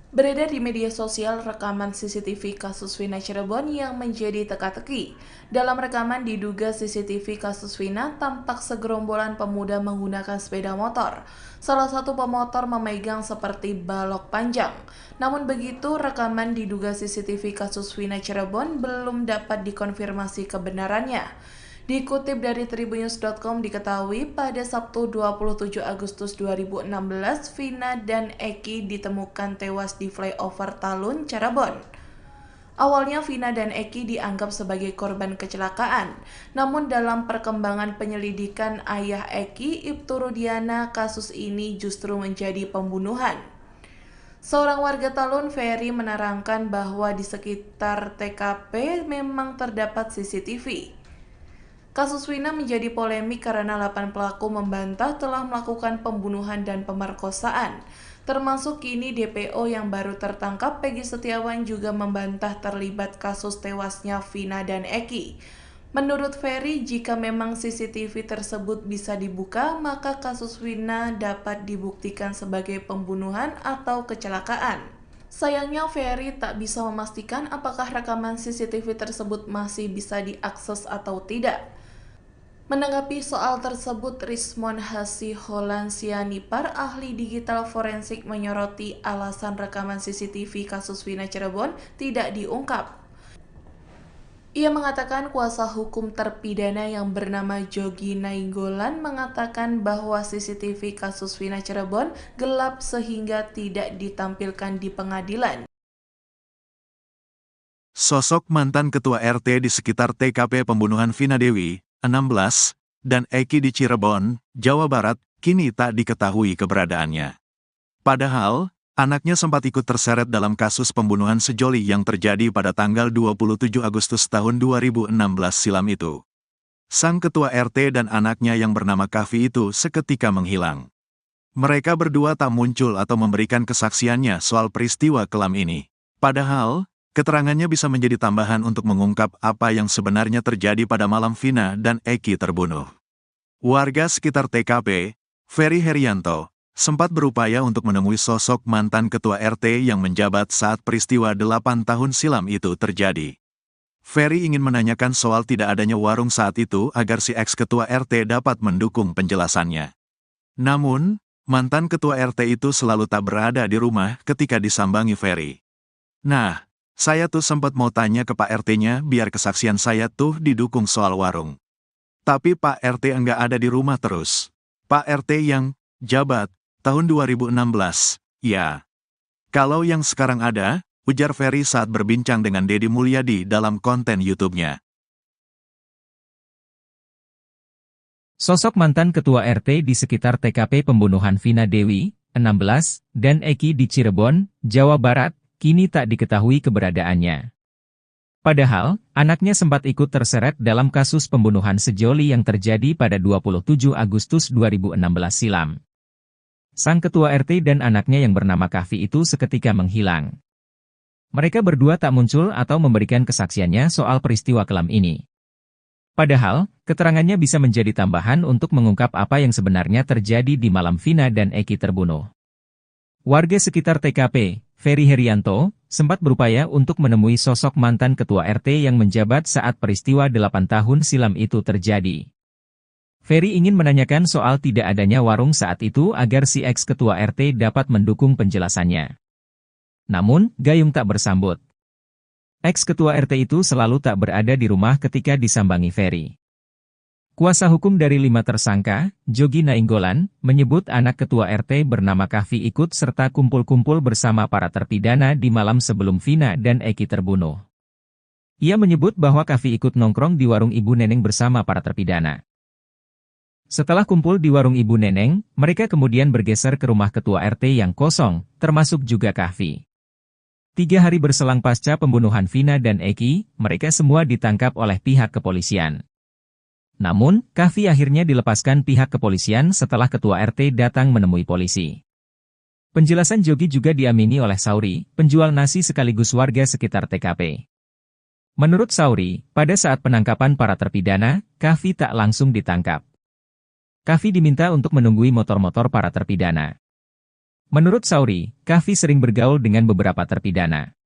Beredar di media sosial rekaman CCTV kasus Vina Cirebon yang menjadi teka-teki. Dalam rekaman diduga CCTV kasus Vina tampak segerombolan pemuda menggunakan sepeda motor. Salah satu pemotor memegang seperti balok panjang. Namun begitu, rekaman diduga CCTV kasus Vina Cirebon belum dapat dikonfirmasi kebenarannya. Dikutip dari tribunnews.com diketahui pada Sabtu 27 Agustus 2016, Vina dan Eki ditemukan tewas di flyover Talun, Cirebon. Awalnya Vina dan Eki dianggap sebagai korban kecelakaan, namun dalam perkembangan penyelidikan ayah Eki, Ibtu Rudiana, kasus ini justru menjadi pembunuhan. Seorang warga Talun, Ferry, menerangkan bahwa di sekitar TKP memang terdapat CCTV. Kasus Wina menjadi polemik karena 8 pelaku membantah telah melakukan pembunuhan dan pemerkosaan. Termasuk kini DPO yang baru tertangkap, Peggy Setiawan, juga membantah terlibat kasus tewasnya Vina dan Eki. Menurut Ferry, jika memang CCTV tersebut bisa dibuka, maka kasus Wina dapat dibuktikan sebagai pembunuhan atau kecelakaan. Sayangnya Ferry tak bisa memastikan apakah rekaman CCTV tersebut masih bisa diakses atau tidak. Menanggapi soal tersebut, Rismon Hasiholan Sianipar, ahli digital forensik, menyoroti alasan rekaman CCTV kasus Wina Cirebon tidak diungkap. Ia mengatakan kuasa hukum terpidana yang bernama Jogi Nainggolan mengatakan bahwa CCTV kasus Wina Cirebon gelap sehingga tidak ditampilkan di pengadilan. Sosok mantan ketua RT di sekitar TKP pembunuhan Vina Dewi, 16, dan Eki di Cirebon, Jawa Barat, kini tak diketahui keberadaannya. Padahal, anaknya sempat ikut terseret dalam kasus pembunuhan sejoli yang terjadi pada tanggal 27 Agustus tahun 2016 silam itu. Sang ketua RT dan anaknya yang bernama Kavi itu seketika menghilang. Mereka berdua tak muncul atau memberikan kesaksiannya soal peristiwa kelam ini. Padahal, keterangannya bisa menjadi tambahan untuk mengungkap apa yang sebenarnya terjadi pada malam Vina dan Eki terbunuh. Warga sekitar TKP, Ferry Herianto, sempat berupaya untuk menemui sosok mantan ketua RT yang menjabat saat peristiwa 8 tahun silam itu terjadi. Ferry ingin menanyakan soal tidak adanya warung saat itu agar si ex-ketua RT dapat mendukung penjelasannya. Namun, mantan ketua RT itu selalu tak berada di rumah ketika disambangi Ferry. Nah, saya tuh sempat mau tanya ke Pak RT-nya biar kesaksian saya tuh didukung soal warung. Tapi Pak RT enggak ada di rumah terus. Pak RT yang jabat tahun 2016, ya. Kalau yang sekarang ada, ujar Ferry saat berbincang dengan Deddy Mulyadi dalam konten YouTube-nya. Sosok mantan ketua RT di sekitar TKP pembunuhan Vina Dewi, 16, dan Eki di Cirebon, Jawa Barat, kini tak diketahui keberadaannya. Padahal, anaknya sempat ikut terseret dalam kasus pembunuhan sejoli yang terjadi pada 27 Agustus 2016 silam. Sang ketua RT dan anaknya yang bernama Kavi itu seketika menghilang. Mereka berdua tak muncul atau memberikan kesaksiannya soal peristiwa kelam ini. Padahal, keterangannya bisa menjadi tambahan untuk mengungkap apa yang sebenarnya terjadi di malam Vina dan Eki terbunuh. Warga sekitar TKP, Ferry Herianto, sempat berupaya untuk menemui sosok mantan ketua RT yang menjabat saat peristiwa 8 tahun silam itu terjadi. Ferry ingin menanyakan soal tidak adanya warung saat itu agar si ex-ketua RT dapat mendukung penjelasannya. Namun, gayung tak bersambut. Ex-ketua RT itu selalu tak berada di rumah ketika disambangi Ferry. Kuasa hukum dari 5 tersangka, Jogi Nainggolan, menyebut anak ketua RT bernama Kavi ikut serta kumpul-kumpul bersama para terpidana di malam sebelum Vina dan Eki terbunuh. Ia menyebut bahwa Kavi ikut nongkrong di warung Ibu Neneng bersama para terpidana. Setelah kumpul di warung Ibu Neneng, mereka kemudian bergeser ke rumah ketua RT yang kosong, termasuk juga Kavi. 3 hari berselang pasca pembunuhan Vina dan Eki, mereka semua ditangkap oleh pihak kepolisian. Namun, Kavi akhirnya dilepaskan pihak kepolisian setelah ketua RT datang menemui polisi. Penjelasan Jogi juga diamini oleh Sauri, penjual nasi sekaligus warga sekitar TKP. Menurut Sauri, pada saat penangkapan para terpidana, Kavi tak langsung ditangkap. Kavi diminta untuk menunggui motor-motor para terpidana. Menurut Sauri, Kavi sering bergaul dengan beberapa terpidana.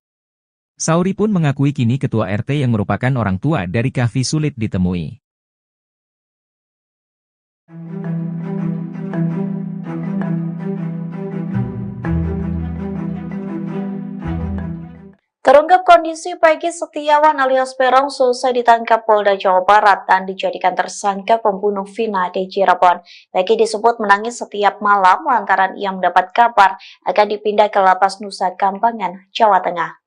Sauri pun mengakui kini ketua RT yang merupakan orang tua dari Kavi sulit ditemui. Terungkap kondisi Peggy Setiawan alias Peron selesai ditangkap Polda Jawa Barat dan dijadikan tersangka pembunuh Vina di Cirebon. Peggy disebut menangis setiap malam lantaran ia mendapat kabar akan dipindah ke Lapas Nusa Kambangan, Jawa Tengah.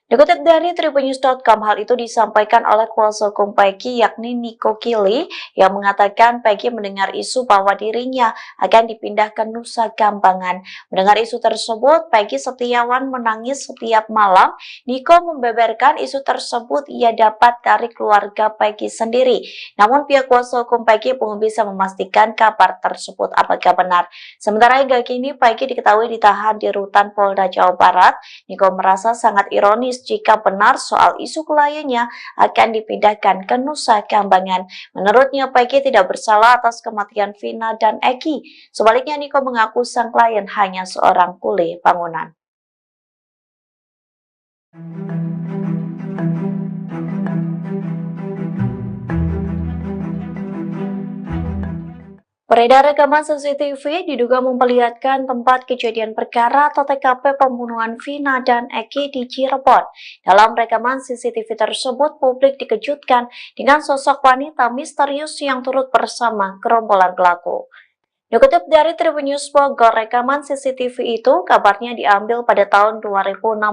Dikutip dari tribunnews.com, hal itu disampaikan oleh kuasa hukum Peggy yakni Nico Kili yang mengatakan Peggy mendengar isu bahwa dirinya akan dipindah ke Nusa Kambangan. Mendengar isu tersebut, Peggy Setiawan menangis setiap malam. Nico membeberkan isu tersebut ia dapat dari keluarga Peggy sendiri. Namun pihak kuasa hukum Peggy belum bisa memastikan kabar tersebut apakah benar. Sementara hingga kini Peggy diketahui ditahan di rutan Polda Jawa Barat. Nico merasa sangat ironis jika benar soal isu kliennya akan dipindahkan ke Nusa Kambangan. Menurutnya, Peggy tidak bersalah atas kematian Vina dan Eki. Sebaliknya, Nico mengaku sang klien hanya seorang kuli bangunan. Beredar rekaman CCTV diduga memperlihatkan tempat kejadian perkara atau TKP pembunuhan Vina dan Eki di Cirebon. Dalam rekaman CCTV tersebut, publik dikejutkan dengan sosok wanita misterius yang turut bersama gerombolan pelaku. Dikutip dari Tribunnews Bogor, rekaman CCTV itu kabarnya diambil pada tahun 2016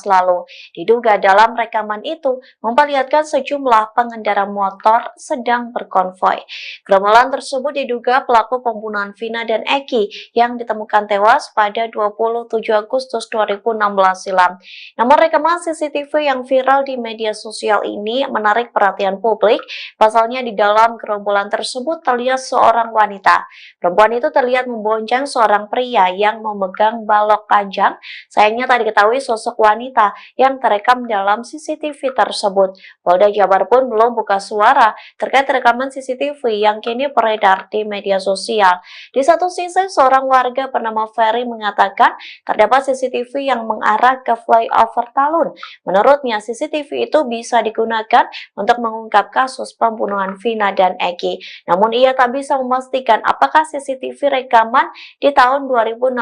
lalu. Diduga dalam rekaman itu memperlihatkan sejumlah pengendara motor sedang berkonvoi. Gerombolan tersebut diduga pelaku pembunuhan Vina dan Eki yang ditemukan tewas pada 27 Agustus 2016 silam. Namun rekaman CCTV yang viral di media sosial ini menarik perhatian publik. Pasalnya di dalam gerombolan tersebut terlihat seorang wanita. Perempuan itu terlihat membonceng seorang pria yang memegang balok panjang. Sayangnya tak diketahui sosok wanita yang terekam dalam CCTV tersebut. Polda Jabar pun belum buka suara terkait rekaman CCTV yang kini beredar di media sosial. Di satu sisi, seorang warga bernama Ferry mengatakan terdapat CCTV yang mengarah ke flyover Talun. Menurutnya, CCTV itu bisa digunakan untuk mengungkap kasus pembunuhan Vina dan Eki. Namun ia tak bisa memastikan apakah CCTV rekaman di tahun 2016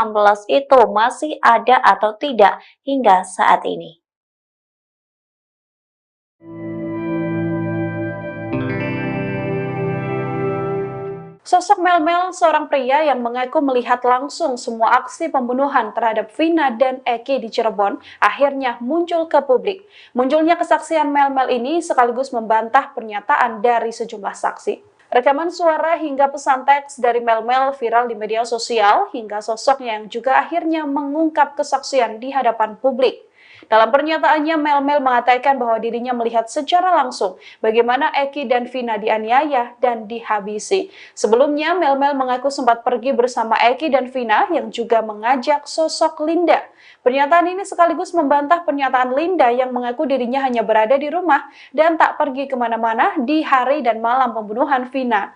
itu masih ada atau tidak hingga saat ini. Sosok Melmel, seorang pria yang mengaku melihat langsung semua aksi pembunuhan terhadap Vina dan Eki di Cirebon, akhirnya muncul ke publik. Munculnya kesaksian Melmel ini sekaligus membantah pernyataan dari sejumlah saksi. Rekaman suara hingga pesan teks dari Melmel viral di media sosial hingga sosoknya yang juga akhirnya mengungkap kesaksian di hadapan publik. Dalam pernyataannya, Melmel mengatakan bahwa dirinya melihat secara langsung bagaimana Eki dan Vina dianiaya dan dihabisi. Sebelumnya, Melmel mengaku sempat pergi bersama Eki dan Vina yang juga mengajak sosok Linda. Pernyataan ini sekaligus membantah pernyataan Linda yang mengaku dirinya hanya berada di rumah dan tak pergi kemana-mana di hari dan malam pembunuhan Vina.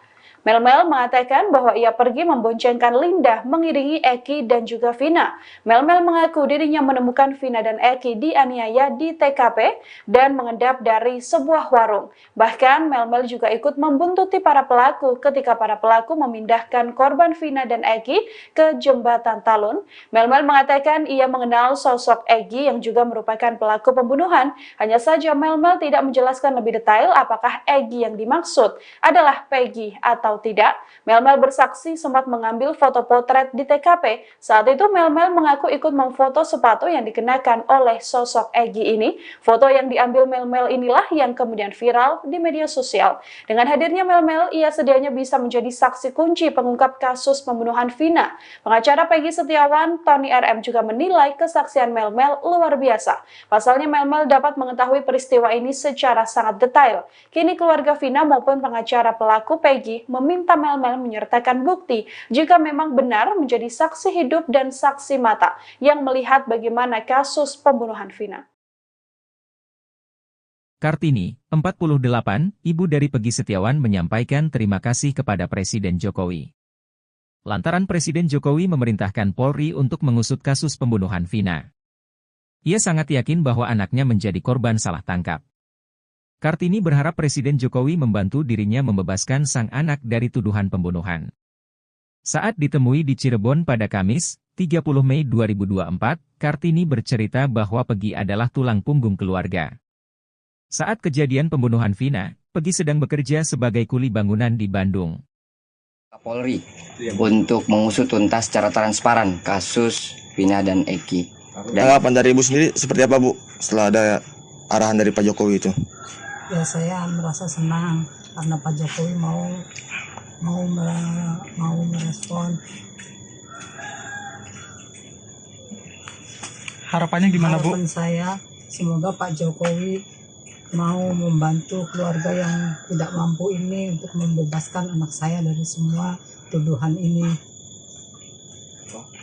Melmel mengatakan bahwa ia pergi memboncengkan Linda mengiringi Eki dan juga Vina. Melmel mengaku dirinya menemukan Vina dan Eki dianiaya di TKP dan mengendap dari sebuah warung. Bahkan Melmel juga ikut membuntuti para pelaku ketika para pelaku memindahkan korban Vina dan Eki ke jembatan Talun. Melmel mengatakan ia mengenal sosok Eki yang juga merupakan pelaku pembunuhan. Hanya saja Melmel tidak menjelaskan lebih detail apakah Eki yang dimaksud adalah Peggy atau tidak. Melmel bersaksi sempat mengambil foto potret di TKP. Saat itu Melmel mengaku ikut memfoto sepatu yang dikenakan oleh sosok Eki ini. Foto yang diambil Melmel inilah yang kemudian viral di media sosial. Dengan hadirnya Melmel, ia sedianya bisa menjadi saksi kunci pengungkap kasus pembunuhan Vina. Pengacara Peggy Setiawan, Tony RM juga menilai kesaksian Melmel luar biasa. Pasalnya Melmel dapat mengetahui peristiwa ini secara sangat detail. Kini keluarga Vina maupun pengacara pelaku Peggy meminta Melmel menyertakan bukti jika memang benar menjadi saksi hidup dan saksi mata yang melihat bagaimana kasus pembunuhan Vina. Kartini, 48, ibu dari Peggy Setiawan menyampaikan terima kasih kepada Presiden Jokowi. Lantaran Presiden Jokowi memerintahkan Polri untuk mengusut kasus pembunuhan Vina. Ia sangat yakin bahwa anaknya menjadi korban salah tangkap. Kartini berharap Presiden Jokowi membantu dirinya membebaskan sang anak dari tuduhan pembunuhan. Saat ditemui di Cirebon pada Kamis, 30 Mei 2024, Kartini bercerita bahwa Peggy adalah tulang punggung keluarga. Saat kejadian pembunuhan Vina, Peggy sedang bekerja sebagai kuli bangunan di Bandung. Polri untuk mengusut tuntas secara transparan kasus Vina dan Eki. Tanggapan dari Ibu sendiri seperti apa Bu setelah ada arahan dari Pak Jokowi itu? Ya saya merasa senang karena Pak Jokowi mau merespon. Harapannya gimana Bu? Harapan saya semoga Pak Jokowi mau membantu keluarga yang tidak mampu ini untuk membebaskan anak saya dari semua tuduhan ini.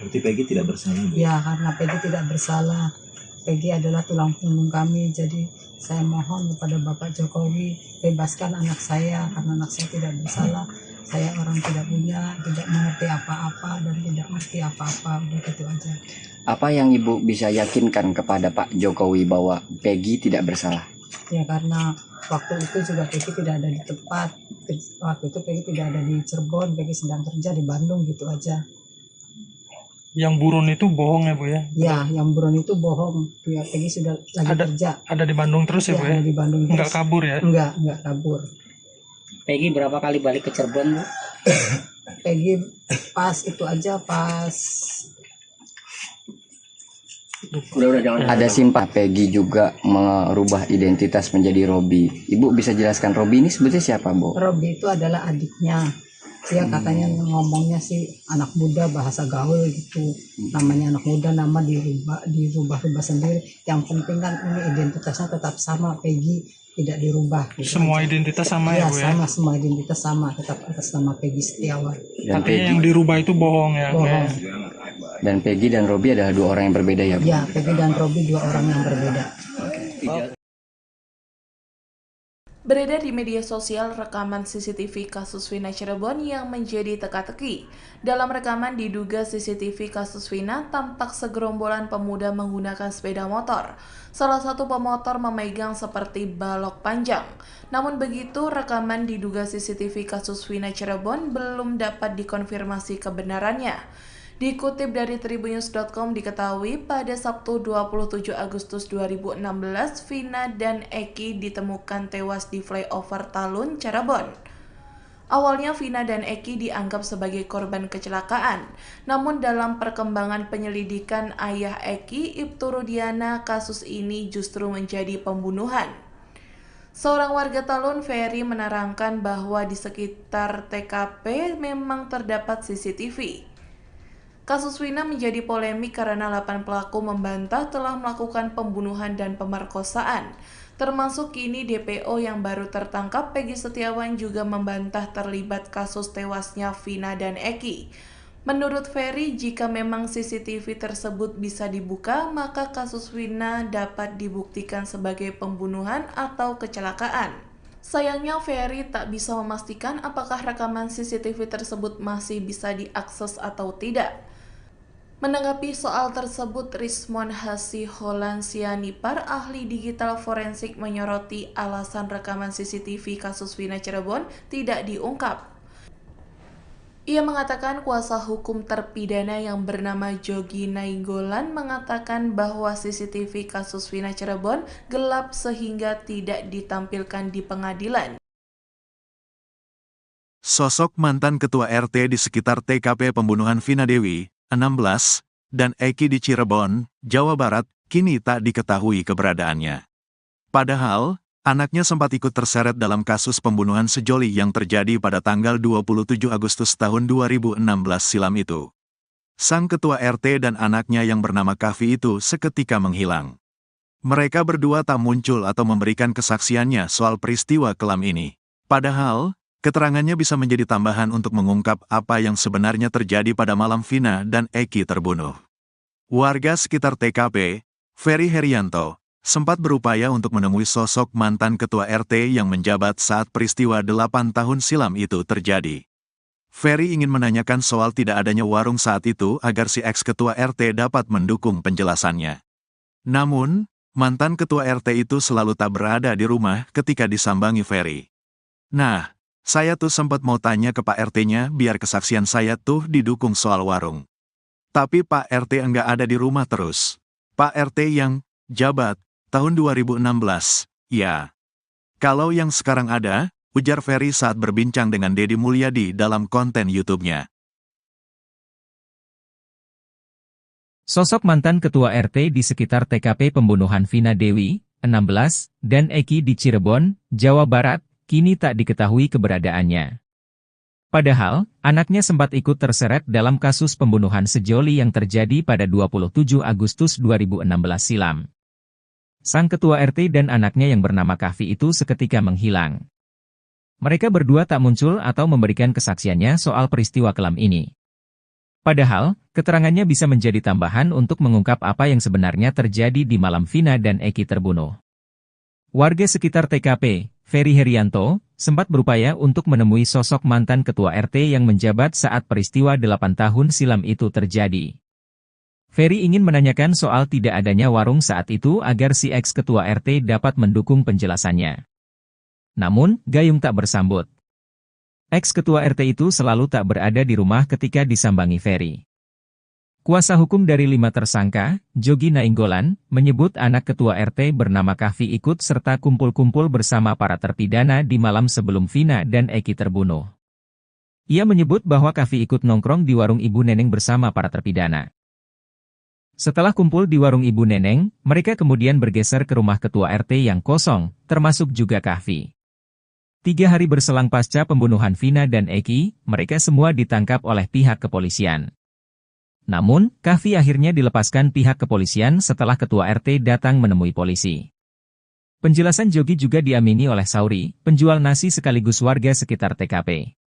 Berarti Peggy tidak bersalah? Ya, karena Peggy tidak bersalah. Peggy adalah tulang punggung kami. Jadi saya mohon kepada Bapak Jokowi bebaskan anak saya karena anak saya tidak bersalah. Saya orang tidak punya, tidak mengerti apa-apa dan tidak mengerti apa-apa. Udah gitu aja. Apa yang Ibu bisa yakinkan kepada Pak Jokowi bahwa Peggy tidak bersalah? Ya karena waktu itu juga Peggy tidak ada di tempat. Waktu itu Peggy tidak ada di Cirebon, Peggy sedang kerja di Bandung gitu aja. Yang buron itu bohong ya Bu ya? Ya, yang buron itu bohong. Ya, Peggy sudah lagi kerja. Ada di Bandung terus ya Bu ya? Ada di Bandung terus. Enggak kabur ya? Enggak kabur. Peggy berapa kali balik ke Cirebon Bu? Peggy pas itu aja pas Ada simpah Peggy juga merubah identitas menjadi Robi. Ibu bisa jelaskan Robi ini sebetulnya siapa, Bu? Robi itu adalah adiknya. Dia katanya ngomongnya sih anak muda bahasa gaul gitu. Namanya anak muda, nama dirubah sendiri. Yang penting kan ini identitasnya tetap sama, Peggy tidak dirubah. Gitu semua aja. Identitas sama ya Bu ya? Sama, semua identitas sama, tetap atas nama Peggy Setiawan. Tapi yang dirubah itu bohong ya? Bohong. Dan Peggy dan Robi adalah dua orang yang berbeda ya Bu? Ya, Peggy dan Robi dua orang yang berbeda. Beredar di media sosial rekaman CCTV kasus Vina Cirebon yang menjadi teka-teki. Dalam rekaman diduga CCTV kasus Vina tampak segerombolan pemuda menggunakan sepeda motor. Salah satu pemotor memegang seperti balok panjang. Namun begitu, rekaman diduga CCTV kasus Vina Cirebon belum dapat dikonfirmasi kebenarannya. Dikutip dari tribunnews.com diketahui pada Sabtu 27 Agustus 2016, Vina dan Eki ditemukan tewas di flyover Talun, Cirebon. Awalnya Vina dan Eki dianggap sebagai korban kecelakaan, namun dalam perkembangan penyelidikan ayah Eki, Ibtu Rudiana, kasus ini justru menjadi pembunuhan. Seorang warga Talun, Ferry, menerangkan bahwa di sekitar TKP memang terdapat CCTV. Kasus Vina menjadi polemik karena 8 pelaku membantah telah melakukan pembunuhan dan pemerkosaan. Termasuk kini DPO yang baru tertangkap, Peggy Setiawan, juga membantah terlibat kasus tewasnya Vina dan Eki. Menurut Ferry, jika memang CCTV tersebut bisa dibuka, maka kasus Vina dapat dibuktikan sebagai pembunuhan atau kecelakaan. Sayangnya Ferry tak bisa memastikan apakah rekaman CCTV tersebut masih bisa diakses atau tidak. Menanggapi soal tersebut, Rismon Hasiholan Sianipar, ahli digital forensik, menyoroti alasan rekaman CCTV kasus Vina Cirebon tidak diungkap. Ia mengatakan kuasa hukum terpidana yang bernama Jogi Nainggolan mengatakan bahwa CCTV kasus Vina Cirebon gelap sehingga tidak ditampilkan di pengadilan. Sosok mantan ketua RT di sekitar TKP pembunuhan Vina Dewi, 16, dan Eki di Cirebon, Jawa Barat, kini tak diketahui keberadaannya. Padahal, anaknya sempat ikut terseret dalam kasus pembunuhan sejoli yang terjadi pada tanggal 27 Agustus tahun 2016 silam itu. Sang ketua RT dan anaknya yang bernama Kavi itu seketika menghilang. Mereka berdua tak muncul atau memberikan kesaksiannya soal peristiwa kelam ini. Padahal, keterangannya bisa menjadi tambahan untuk mengungkap apa yang sebenarnya terjadi pada malam Vina dan Eki terbunuh. Warga sekitar TKP, Ferry Herianto, sempat berupaya untuk menemui sosok mantan ketua RT yang menjabat saat peristiwa 8 tahun silam itu terjadi. Ferry ingin menanyakan soal tidak adanya warung saat itu agar si ex-ketua RT dapat mendukung penjelasannya. Namun, mantan ketua RT itu selalu tak berada di rumah ketika disambangi Ferry. Nah, saya tuh sempat mau tanya ke Pak RT-nya biar kesaksian saya tuh didukung soal warung. Tapi Pak RT enggak ada di rumah terus. Pak RT yang jabat tahun 2016, ya. Kalau yang sekarang ada, ujar Ferry saat berbincang dengan Deddy Mulyadi dalam konten YouTube-nya. Sosok mantan ketua RT di sekitar TKP pembunuhan Vina Dewi, 16, dan Eki di Cirebon, Jawa Barat, kini tak diketahui keberadaannya. Padahal, anaknya sempat ikut terseret dalam kasus pembunuhan sejoli yang terjadi pada 27 Agustus 2016 silam. Sang ketua RT dan anaknya yang bernama Kahfi itu seketika menghilang. Mereka berdua tak muncul atau memberikan kesaksiannya soal peristiwa kelam ini. Padahal, keterangannya bisa menjadi tambahan untuk mengungkap apa yang sebenarnya terjadi di malam Vina dan Eki terbunuh. Warga sekitar TKP, Ferry Herianto, sempat berupaya untuk menemui sosok mantan ketua RT yang menjabat saat peristiwa 8 tahun silam itu terjadi. Ferry ingin menanyakan soal tidak adanya warung saat itu agar si ex-ketua RT dapat mendukung penjelasannya. Namun, Gayung tak bersambut. Ex-ketua RT itu selalu tak berada di rumah ketika disambangi Ferry. Kuasa hukum dari 5 tersangka, Jogi Nainggolan, menyebut anak ketua RT bernama Kahfi ikut serta kumpul-kumpul bersama para terpidana di malam sebelum Vina dan Eki terbunuh. Ia menyebut bahwa Kahfi ikut nongkrong di warung Ibu Neneng bersama para terpidana. Setelah kumpul di warung Ibu Neneng, mereka kemudian bergeser ke rumah ketua RT yang kosong, termasuk juga Kahfi. 3 hari berselang pasca pembunuhan Vina dan Eki, mereka semua ditangkap oleh pihak kepolisian. Namun, Kahfi akhirnya dilepaskan pihak kepolisian setelah ketua RT datang menemui polisi. Penjelasan Jogi juga diamini oleh Sauri, penjual nasi sekaligus warga sekitar TKP.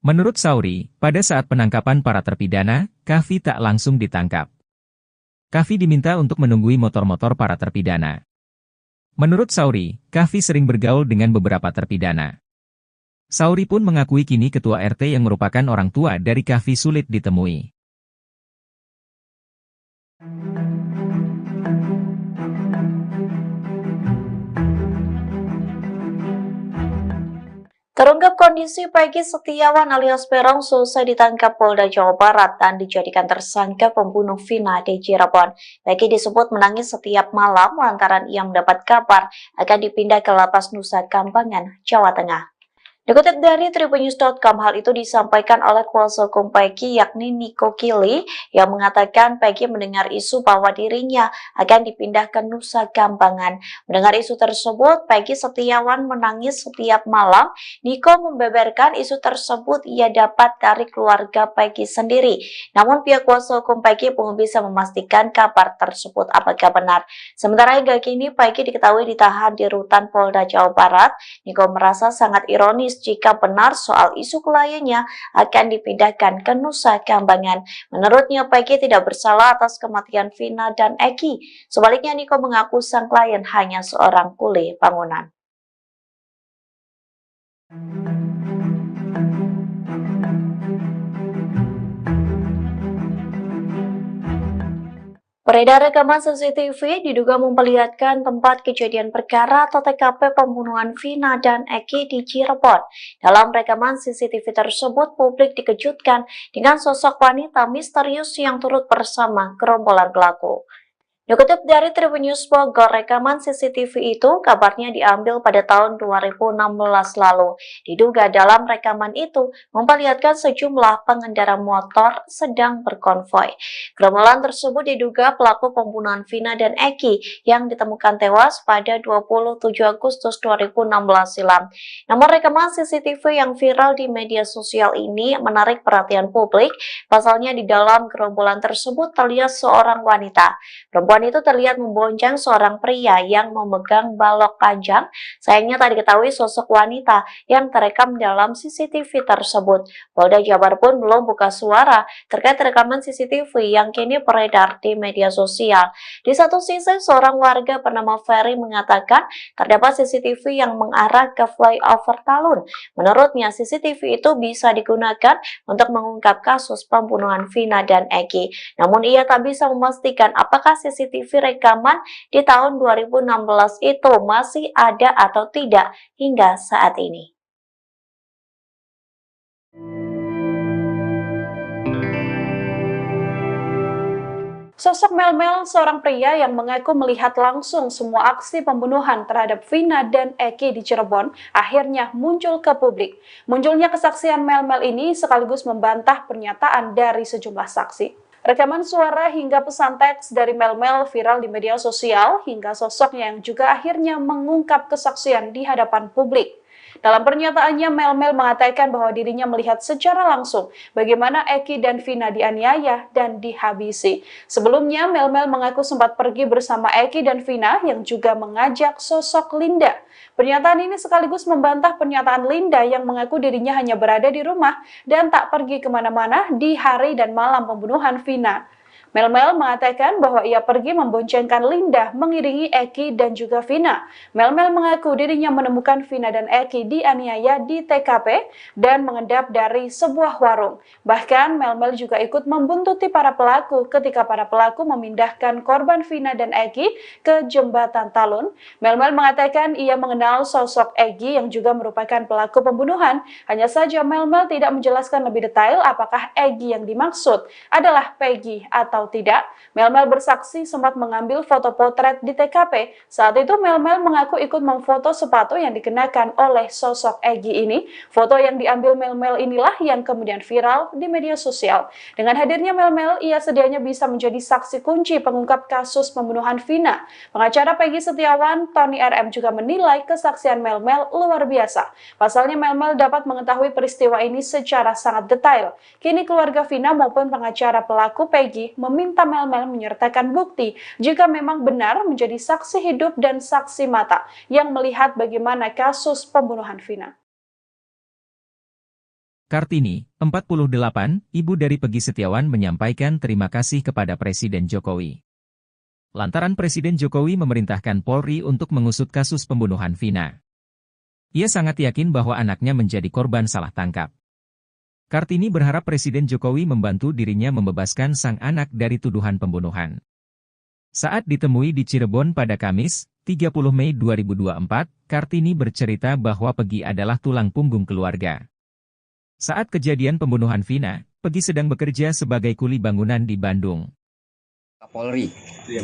Menurut Sauri, pada saat penangkapan para terpidana, Kahfi tak langsung ditangkap. Kahfi diminta untuk menunggui motor-motor para terpidana. Menurut Sauri, Kahfi sering bergaul dengan beberapa terpidana. Sauri pun mengakui kini ketua RT yang merupakan orang tua dari Kahfi sulit ditemui. Terungkap kondisi Peggy Setiawan alias Peron selesai ditangkap Polda Jawa Barat dan dijadikan tersangka pembunuh Vina di Cirebon. Peggy disebut menangis setiap malam lantaran ia mendapat kabar akan dipindah ke Lapas Nusa Kambangan, Jawa Tengah. Dikutip dari Tribunnews.com, hal itu disampaikan oleh kuasa hukum Peggy yakni Niko Kili yang mengatakan Peggy mendengar isu bahwa dirinya akan dipindah ke Nusa Kambangan. Mendengar isu tersebut, Peggy Setiawan menangis setiap malam. Niko membeberkan isu tersebut ia dapat dari keluarga Peggy sendiri. Namun pihak kuasa hukum Peggy belum bisa memastikan kabar tersebut apakah benar. Sementara hingga kini Peggy diketahui ditahan di rutan Polda Jawa Barat. Niko merasa sangat ironis jika benar soal isu kliennya akan dipindahkan ke Nusa Kambangan. Menurutnya Peggy tidak bersalah atas kematian Vina dan Eki. Sebaliknya Niko mengaku sang klien hanya seorang kuli bangunan. Beredar rekaman CCTV diduga memperlihatkan tempat kejadian perkara atau TKP pembunuhan Vina dan Eki di Cirebon. Dalam rekaman CCTV tersebut, publik dikejutkan dengan sosok wanita misterius yang turut bersama gerombolan pelaku. Dikutip dari Tribunnews Bogor, rekaman CCTV itu kabarnya diambil pada tahun 2016 lalu. Diduga dalam rekaman itu memperlihatkan sejumlah pengendara motor sedang berkonvoi. Gerombolan tersebut diduga pelaku pembunuhan Vina dan Eki yang ditemukan tewas pada 27 Agustus 2016 silam. Namun rekaman CCTV yang viral di media sosial ini menarik perhatian publik. Pasalnya di dalam gerombolan tersebut terlihat seorang wanita. Perempuan itu terlihat membonceng seorang pria yang memegang balok panjang. Sayangnya tak diketahui sosok wanita yang terekam dalam CCTV tersebut. Polda Jabar pun belum buka suara terkait rekaman CCTV yang kini beredar di media sosial. Di satu sisi, seorang warga bernama Ferry mengatakan terdapat CCTV yang mengarah ke flyover Talun. Menurutnya, CCTV itu bisa digunakan untuk mengungkap kasus pembunuhan Vina dan Eki. Namun ia tak bisa memastikan apakah CCTV rekaman di tahun 2016 itu masih ada atau tidak hingga saat ini. Sosok Melmel, seorang pria yang mengaku melihat langsung semua aksi pembunuhan terhadap Vina dan Eki di Cirebon, akhirnya muncul ke publik. Munculnya kesaksian Melmel ini sekaligus membantah pernyataan dari sejumlah saksi. Rekaman suara hingga pesan teks dari Mel-Mel viral di media sosial hingga sosoknya yang juga akhirnya mengungkap kesaksian di hadapan publik. Dalam pernyataannya, Mel-Mel mengatakan bahwa dirinya melihat secara langsung bagaimana Eki dan Vina dianiaya dan dihabisi. Sebelumnya, Mel-Mel mengaku sempat pergi bersama Eki dan Vina yang juga mengajak sosok Linda. Pernyataan ini sekaligus membantah pernyataan Linda yang mengaku dirinya hanya berada di rumah dan tak pergi kemana-mana di hari dan malam pembunuhan Vina. Mel-Mel mengatakan bahwa ia pergi memboncengkan Linda mengiringi Eki dan juga Vina. Mel-Mel mengaku dirinya menemukan Vina dan Eki dianiaya di TKP dan mengendap dari sebuah warung. Bahkan Mel-Mel juga ikut membuntuti para pelaku ketika para pelaku memindahkan korban Vina dan Eki ke jembatan Talun. Mel-Mel mengatakan ia mengenal sosok Eki yang juga merupakan pelaku pembunuhan. Hanya saja Mel-Mel tidak menjelaskan lebih detail apakah Eki yang dimaksud adalah Peggy atau tidak. Mel-Mel bersaksi sempat mengambil foto potret di TKP. Saat itu Mel-Mel mengaku ikut memfoto sepatu yang dikenakan oleh sosok Egi ini. Foto yang diambil Mel-Mel inilah yang kemudian viral di media sosial. Dengan hadirnya Mel-Mel, ia sedianya bisa menjadi saksi kunci pengungkap kasus pembunuhan Vina. Pengacara Peggy Setiawan, Tony RM juga menilai kesaksian Mel-Mel luar biasa. Pasalnya Mel-Mel dapat mengetahui peristiwa ini secara sangat detail. Kini keluarga Vina maupun pengacara pelaku Peggy meminta Mel-Mel menyertakan bukti jika memang benar menjadi saksi hidup dan saksi mata yang melihat bagaimana kasus pembunuhan Vina. Kartini, 48, ibu dari Peggy Setiawan menyampaikan terima kasih kepada Presiden Jokowi. Lantaran Presiden Jokowi memerintahkan Polri untuk mengusut kasus pembunuhan Vina. Ia sangat yakin bahwa anaknya menjadi korban salah tangkap. Kartini berharap Presiden Jokowi membantu dirinya membebaskan sang anak dari tuduhan pembunuhan. Saat ditemui di Cirebon pada Kamis, 30 Mei 2024, Kartini bercerita bahwa Peggy adalah tulang punggung keluarga. Saat kejadian pembunuhan Vina, Peggy sedang bekerja sebagai kuli bangunan di Bandung. Polri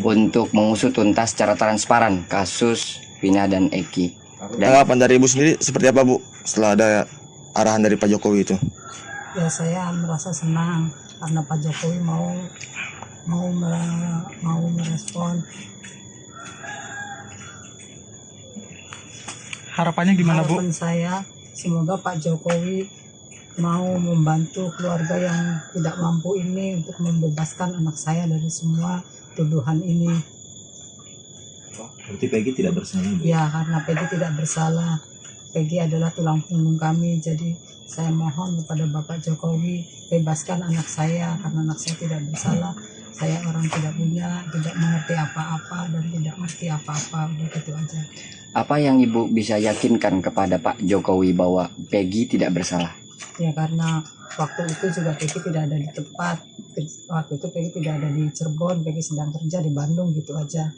untuk mengusut tuntas secara transparan kasus Vina dan Eki. Tanggapan dari Ibu sendiri seperti apa, Bu, setelah ada arahan dari Pak Jokowi itu? Ya, saya merasa senang karena Pak Jokowi mau merespon. Harapannya gimana, Bu? Harapan saya semoga Pak Jokowi mau membantu keluarga yang tidak mampu ini untuk membebaskan anak saya dari semua tuduhan ini. Berarti Peggy tidak bersalah? Ya, karena Peggy tidak bersalah. Peggy adalah tulang punggung kami, jadi saya mohon kepada Bapak Jokowi bebaskan anak saya karena anak saya tidak bersalah. Saya orang tidak punya, tidak mengerti apa-apa dan tidak mengerti apa-apa, udah gitu aja. Apa yang Ibu bisa yakinkan kepada Pak Jokowi bahwa Peggy tidak bersalah? Ya, karena waktu itu juga Peggy tidak ada di tempat. Waktu itu Peggy tidak ada di Cirebon, Peggy sedang kerja di Bandung, gitu aja.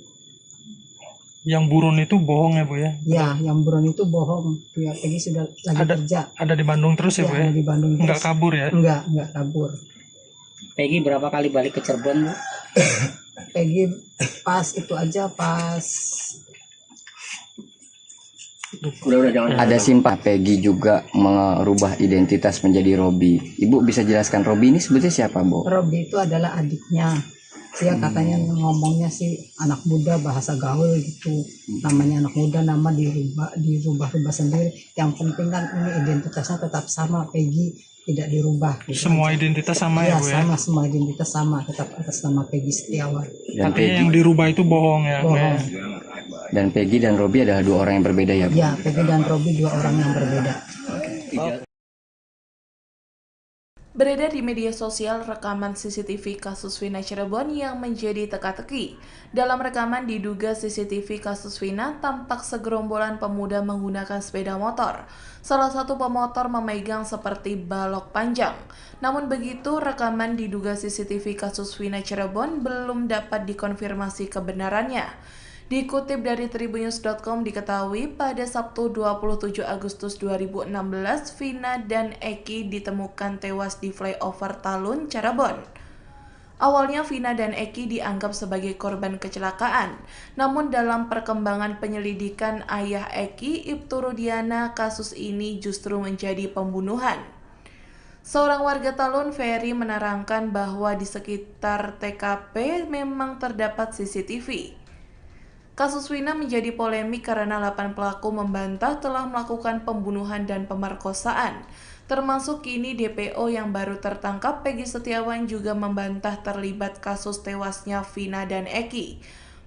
Yang buron itu bohong ya, Bu ya? Ya, yang buron itu bohong. Ya, Peggy sudah lagi kerja. Ada di Bandung terus ya, Bu ya? Ada di Bandung terus. Enggak kabur ya? Enggak kabur. Peggy berapa kali balik ke Cirebon, Bu? Peggy pas itu aja, pas Ada simpah Peggy juga merubah identitas menjadi Robi. Ibu bisa jelaskan Robi ini sebetulnya siapa, Bu? Robi itu adalah adiknya. Dia katanya ngomongnya sih anak muda, bahasa gaul gitu. Namanya anak muda, nama dirubah sendiri. Yang penting kan ini identitasnya tetap sama, Peggy tidak dirubah. Gitu semua aja. Identitas sama ya, Bu ya? Sama, semua identitas sama, tetap atas nama Peggy Setiawan. Dan Peggy yang dirubah itu bohong ya? Bohong. Dan Peggy dan Robi adalah dua orang yang berbeda ya, Bu? Ya, Peggy dan Robi dua orang yang berbeda. Beredar di media sosial rekaman CCTV kasus Vina Cirebon yang menjadi teka-teki. Dalam rekaman diduga CCTV kasus Vina tampak segerombolan pemuda menggunakan sepeda motor. Salah satu pemotor memegang seperti balok panjang. Namun begitu, rekaman diduga CCTV kasus Vina Cirebon belum dapat dikonfirmasi kebenarannya. Dikutip dari tribunnews.com diketahui pada Sabtu 27 Agustus 2016, Vina dan Eki ditemukan tewas di flyover Talun, Cirebon. Awalnya Vina dan Eki dianggap sebagai korban kecelakaan, namun dalam perkembangan penyelidikan ayah Eki, Ibtu Rudiana, kasus ini justru menjadi pembunuhan. Seorang warga Talun, Ferry, menerangkan bahwa di sekitar TKP memang terdapat CCTV. Kasus Wina menjadi polemik karena 8 pelaku membantah telah melakukan pembunuhan dan pemerkosaan. Termasuk kini DPO yang baru tertangkap, Peggy Setiawan, juga membantah terlibat kasus tewasnya Vina dan Eki.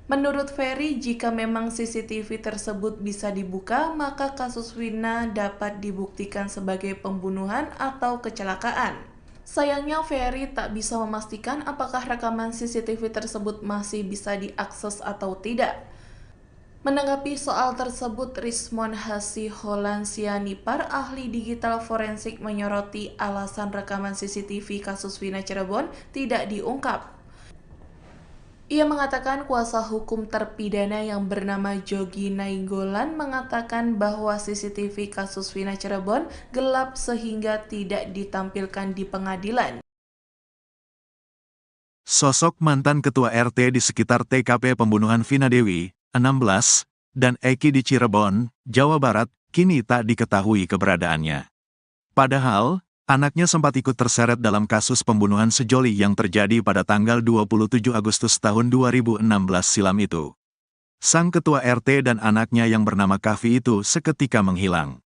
Menurut Ferry, jika memang CCTV tersebut bisa dibuka, maka kasus Wina dapat dibuktikan sebagai pembunuhan atau kecelakaan. Sayangnya, Ferry tak bisa memastikan apakah rekaman CCTV tersebut masih bisa diakses atau tidak. Menanggapi soal tersebut, Rismon Hasiholan Sianipar, ahli digital forensik, menyoroti alasan rekaman CCTV kasus Wina Cirebon tidak diungkap. Ia mengatakan kuasa hukum terpidana yang bernama Jogi Nainggolan mengatakan bahwa CCTV kasus Wina Cirebon gelap sehingga tidak ditampilkan di pengadilan. Sosok mantan ketua RT di sekitar TKP pembunuhan Vina Dewi, 16, dan Eki di Cirebon, Jawa Barat, kini tak diketahui keberadaannya. Padahal, anaknya sempat ikut terseret dalam kasus pembunuhan sejoli yang terjadi pada tanggal 27 Agustus tahun 2016 silam itu. Sang ketua RT dan anaknya yang bernama Kavi itu seketika menghilang.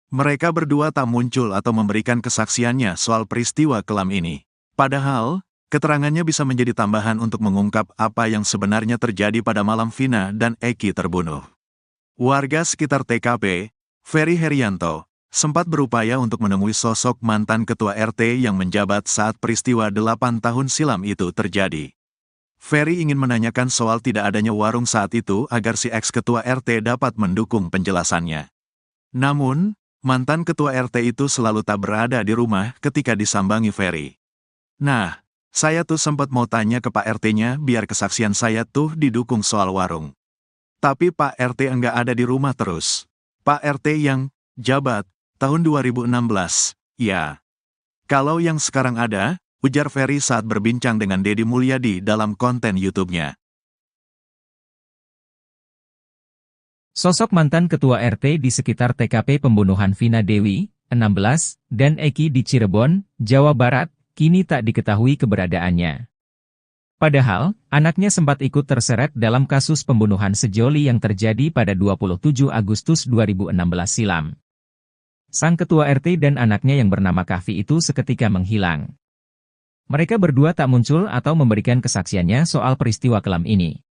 Mereka berdua tak muncul atau memberikan kesaksiannya soal peristiwa kelam ini. Padahal, keterangannya bisa menjadi tambahan untuk mengungkap apa yang sebenarnya terjadi pada malam Vina dan Eki terbunuh. Warga sekitar TKP, Ferry Herianto, sempat berupaya untuk menemui sosok mantan ketua RT yang menjabat saat peristiwa 8 tahun silam itu terjadi. Ferry ingin menanyakan soal tidak adanya warung saat itu agar si ex-ketua RT dapat mendukung penjelasannya. Namun, mantan ketua RT itu selalu tak berada di rumah ketika disambangi Ferry. Nah, saya tuh sempat mau tanya ke Pak RT-nya biar kesaksian saya tuh didukung soal warung. Tapi Pak RT enggak ada di rumah terus. Pak RT yang jabat tahun 2016, ya. Kalau yang sekarang ada, ujar Ferry saat berbincang dengan Deddy Mulyadi dalam konten YouTube-nya. Sosok mantan ketua RT di sekitar TKP pembunuhan Vina Dewi, 16, dan Eki di Cirebon, Jawa Barat, kini tak diketahui keberadaannya. Padahal, anaknya sempat ikut terseret dalam kasus pembunuhan sejoli yang terjadi pada 27 Agustus 2016 silam. Sang ketua RT dan anaknya yang bernama Kavi itu seketika menghilang. Mereka berdua tak muncul atau memberikan kesaksiannya soal peristiwa kelam ini.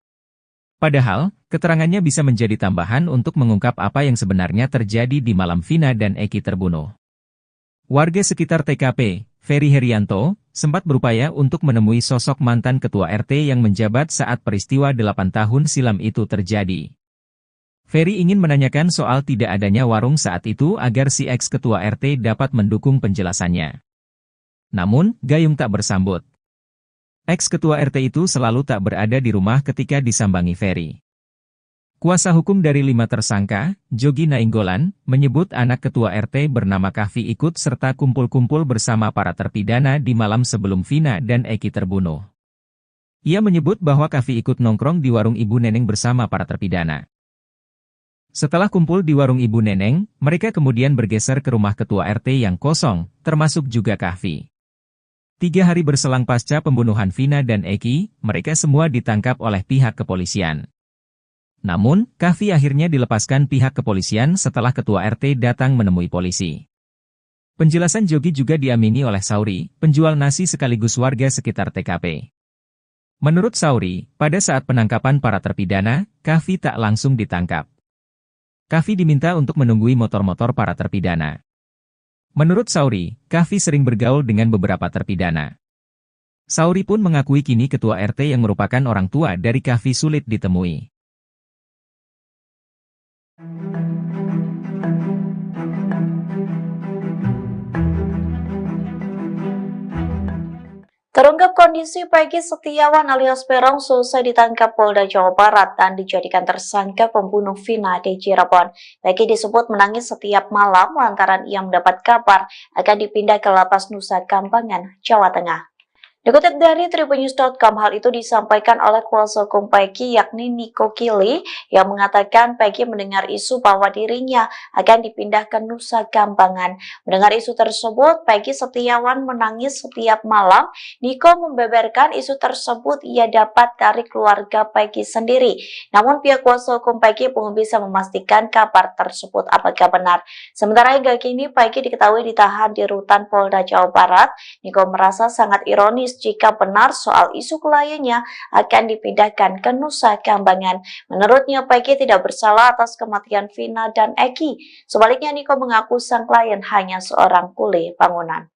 Padahal, keterangannya bisa menjadi tambahan untuk mengungkap apa yang sebenarnya terjadi di malam Vina dan Eki terbunuh. Warga sekitar TKP, Ferry Herianto, sempat berupaya untuk menemui sosok mantan ketua RT yang menjabat saat peristiwa 8 tahun silam itu terjadi. Ferry ingin menanyakan soal tidak adanya warung saat itu agar si ex-ketua RT dapat mendukung penjelasannya. Namun, gayung tak bersambut. Ex-ketua RT itu selalu tak berada di rumah ketika disambangi Ferry. Kuasa hukum dari 5 tersangka, Jogi Nainggolan, menyebut anak ketua RT bernama Kavi ikut serta kumpul-kumpul bersama para terpidana di malam sebelum Vina dan Eki terbunuh. Ia menyebut bahwa Kavi ikut nongkrong di warung Ibu Neneng bersama para terpidana. Setelah kumpul di warung Ibu Neneng, mereka kemudian bergeser ke rumah ketua RT yang kosong, termasuk juga Kavi. 3 hari berselang pasca pembunuhan Vina dan Eki, mereka semua ditangkap oleh pihak kepolisian. Namun, Kavi akhirnya dilepaskan pihak kepolisian setelah ketua RT datang menemui polisi. Penjelasan Jogi juga diamini oleh Sauri, penjual nasi sekaligus warga sekitar TKP. Menurut Sauri, pada saat penangkapan para terpidana, Kavi tak langsung ditangkap. Kavi diminta untuk menunggui motor-motor para terpidana. Menurut Sauri, Kavi sering bergaul dengan beberapa terpidana. Sauri pun mengakui kini ketua RT yang merupakan orang tua dari Kavi sulit ditemui. Terungkap kondisi Peggy Setiawan alias Peron selesai ditangkap Polda Jawa Barat dan dijadikan tersangka pembunuh Vina di Cirebon. Peggy disebut menangis setiap malam lantaran ia mendapat kabar akan dipindah ke Lapas Nusa Kambangan, Jawa Tengah. Dikutip dari tribunnews.com, hal itu disampaikan oleh kuasa hukum Peggy yakni Niko Kili yang mengatakan Peggy mendengar isu bahwa dirinya akan dipindah ke Nusa Kambangan. Mendengar isu tersebut, Peggy Setiawan menangis setiap malam. Niko membeberkan isu tersebut ia dapat dari keluarga Peggy sendiri. Namun pihak kuasa hukum Peggy belum bisa memastikan kabar tersebut apakah benar. Sementara hingga kini Peggy diketahui ditahan di rutan Polda Jawa Barat. Niko merasa sangat ironis jika benar soal isu kliennya akan dipindahkan ke Nusa Kambangan. Menurutnya, Peggy tidak bersalah atas kematian Vina dan Eki. Sebaliknya, Niko mengaku sang klien hanya seorang kuli bangunan.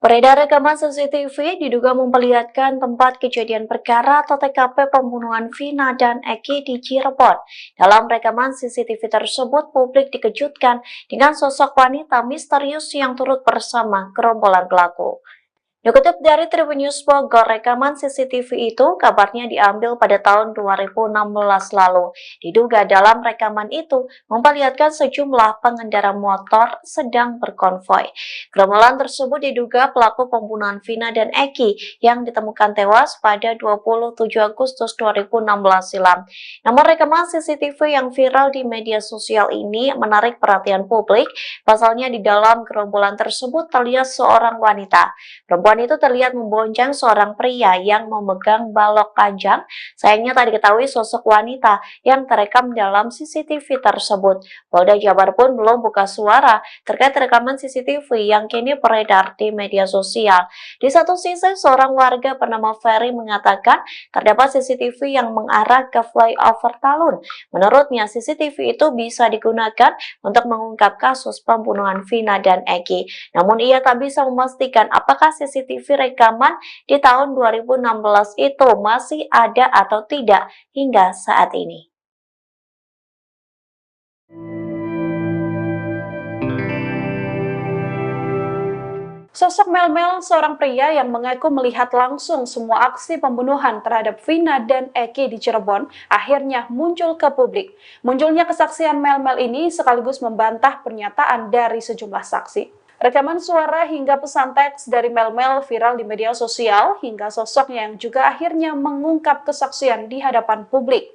Beredar rekaman CCTV diduga memperlihatkan tempat kejadian perkara atau TKP pembunuhan Vina dan Eki di Cirebon. Dalam rekaman CCTV tersebut, publik dikejutkan dengan sosok wanita misterius yang turut bersama gerombolan pelaku. Dikutip dari Tribunnews Bogor, rekaman CCTV itu kabarnya diambil pada tahun 2016 lalu. Diduga dalam rekaman itu memperlihatkan sejumlah pengendara motor sedang berkonvoi. Gerombolan tersebut diduga pelaku pembunuhan Vina dan Eki yang ditemukan tewas pada 27 Agustus 2016 silam. Namun rekaman CCTV yang viral di media sosial ini menarik perhatian publik. Pasalnya di dalam gerombolan tersebut terlihat seorang wanita. Perempuan itu terlihat membonceng seorang pria yang memegang balok panjang. Sayangnya tak diketahui sosok wanita yang terekam dalam CCTV tersebut. Polda Jabar pun belum buka suara terkait rekaman CCTV yang kini beredar di media sosial. Di satu sisi, seorang warga bernama Ferry mengatakan terdapat CCTV yang mengarah ke flyover Talun. Menurutnya, CCTV itu bisa digunakan untuk mengungkap kasus pembunuhan Vina dan Eki. Namun ia tak bisa memastikan apakah CCTV rekaman di tahun 2016 itu masih ada atau tidak hingga saat ini. Sosok Mel-Mel, seorang pria yang mengaku melihat langsung semua aksi pembunuhan terhadap Vina dan Eki di Cirebon, akhirnya muncul ke publik. Munculnya kesaksian Mel-Mel ini sekaligus membantah pernyataan dari sejumlah saksi. Rekaman suara hingga pesan teks dari Mel-Mel viral di media sosial hingga sosoknya yang juga akhirnya mengungkap kesaksian di hadapan publik.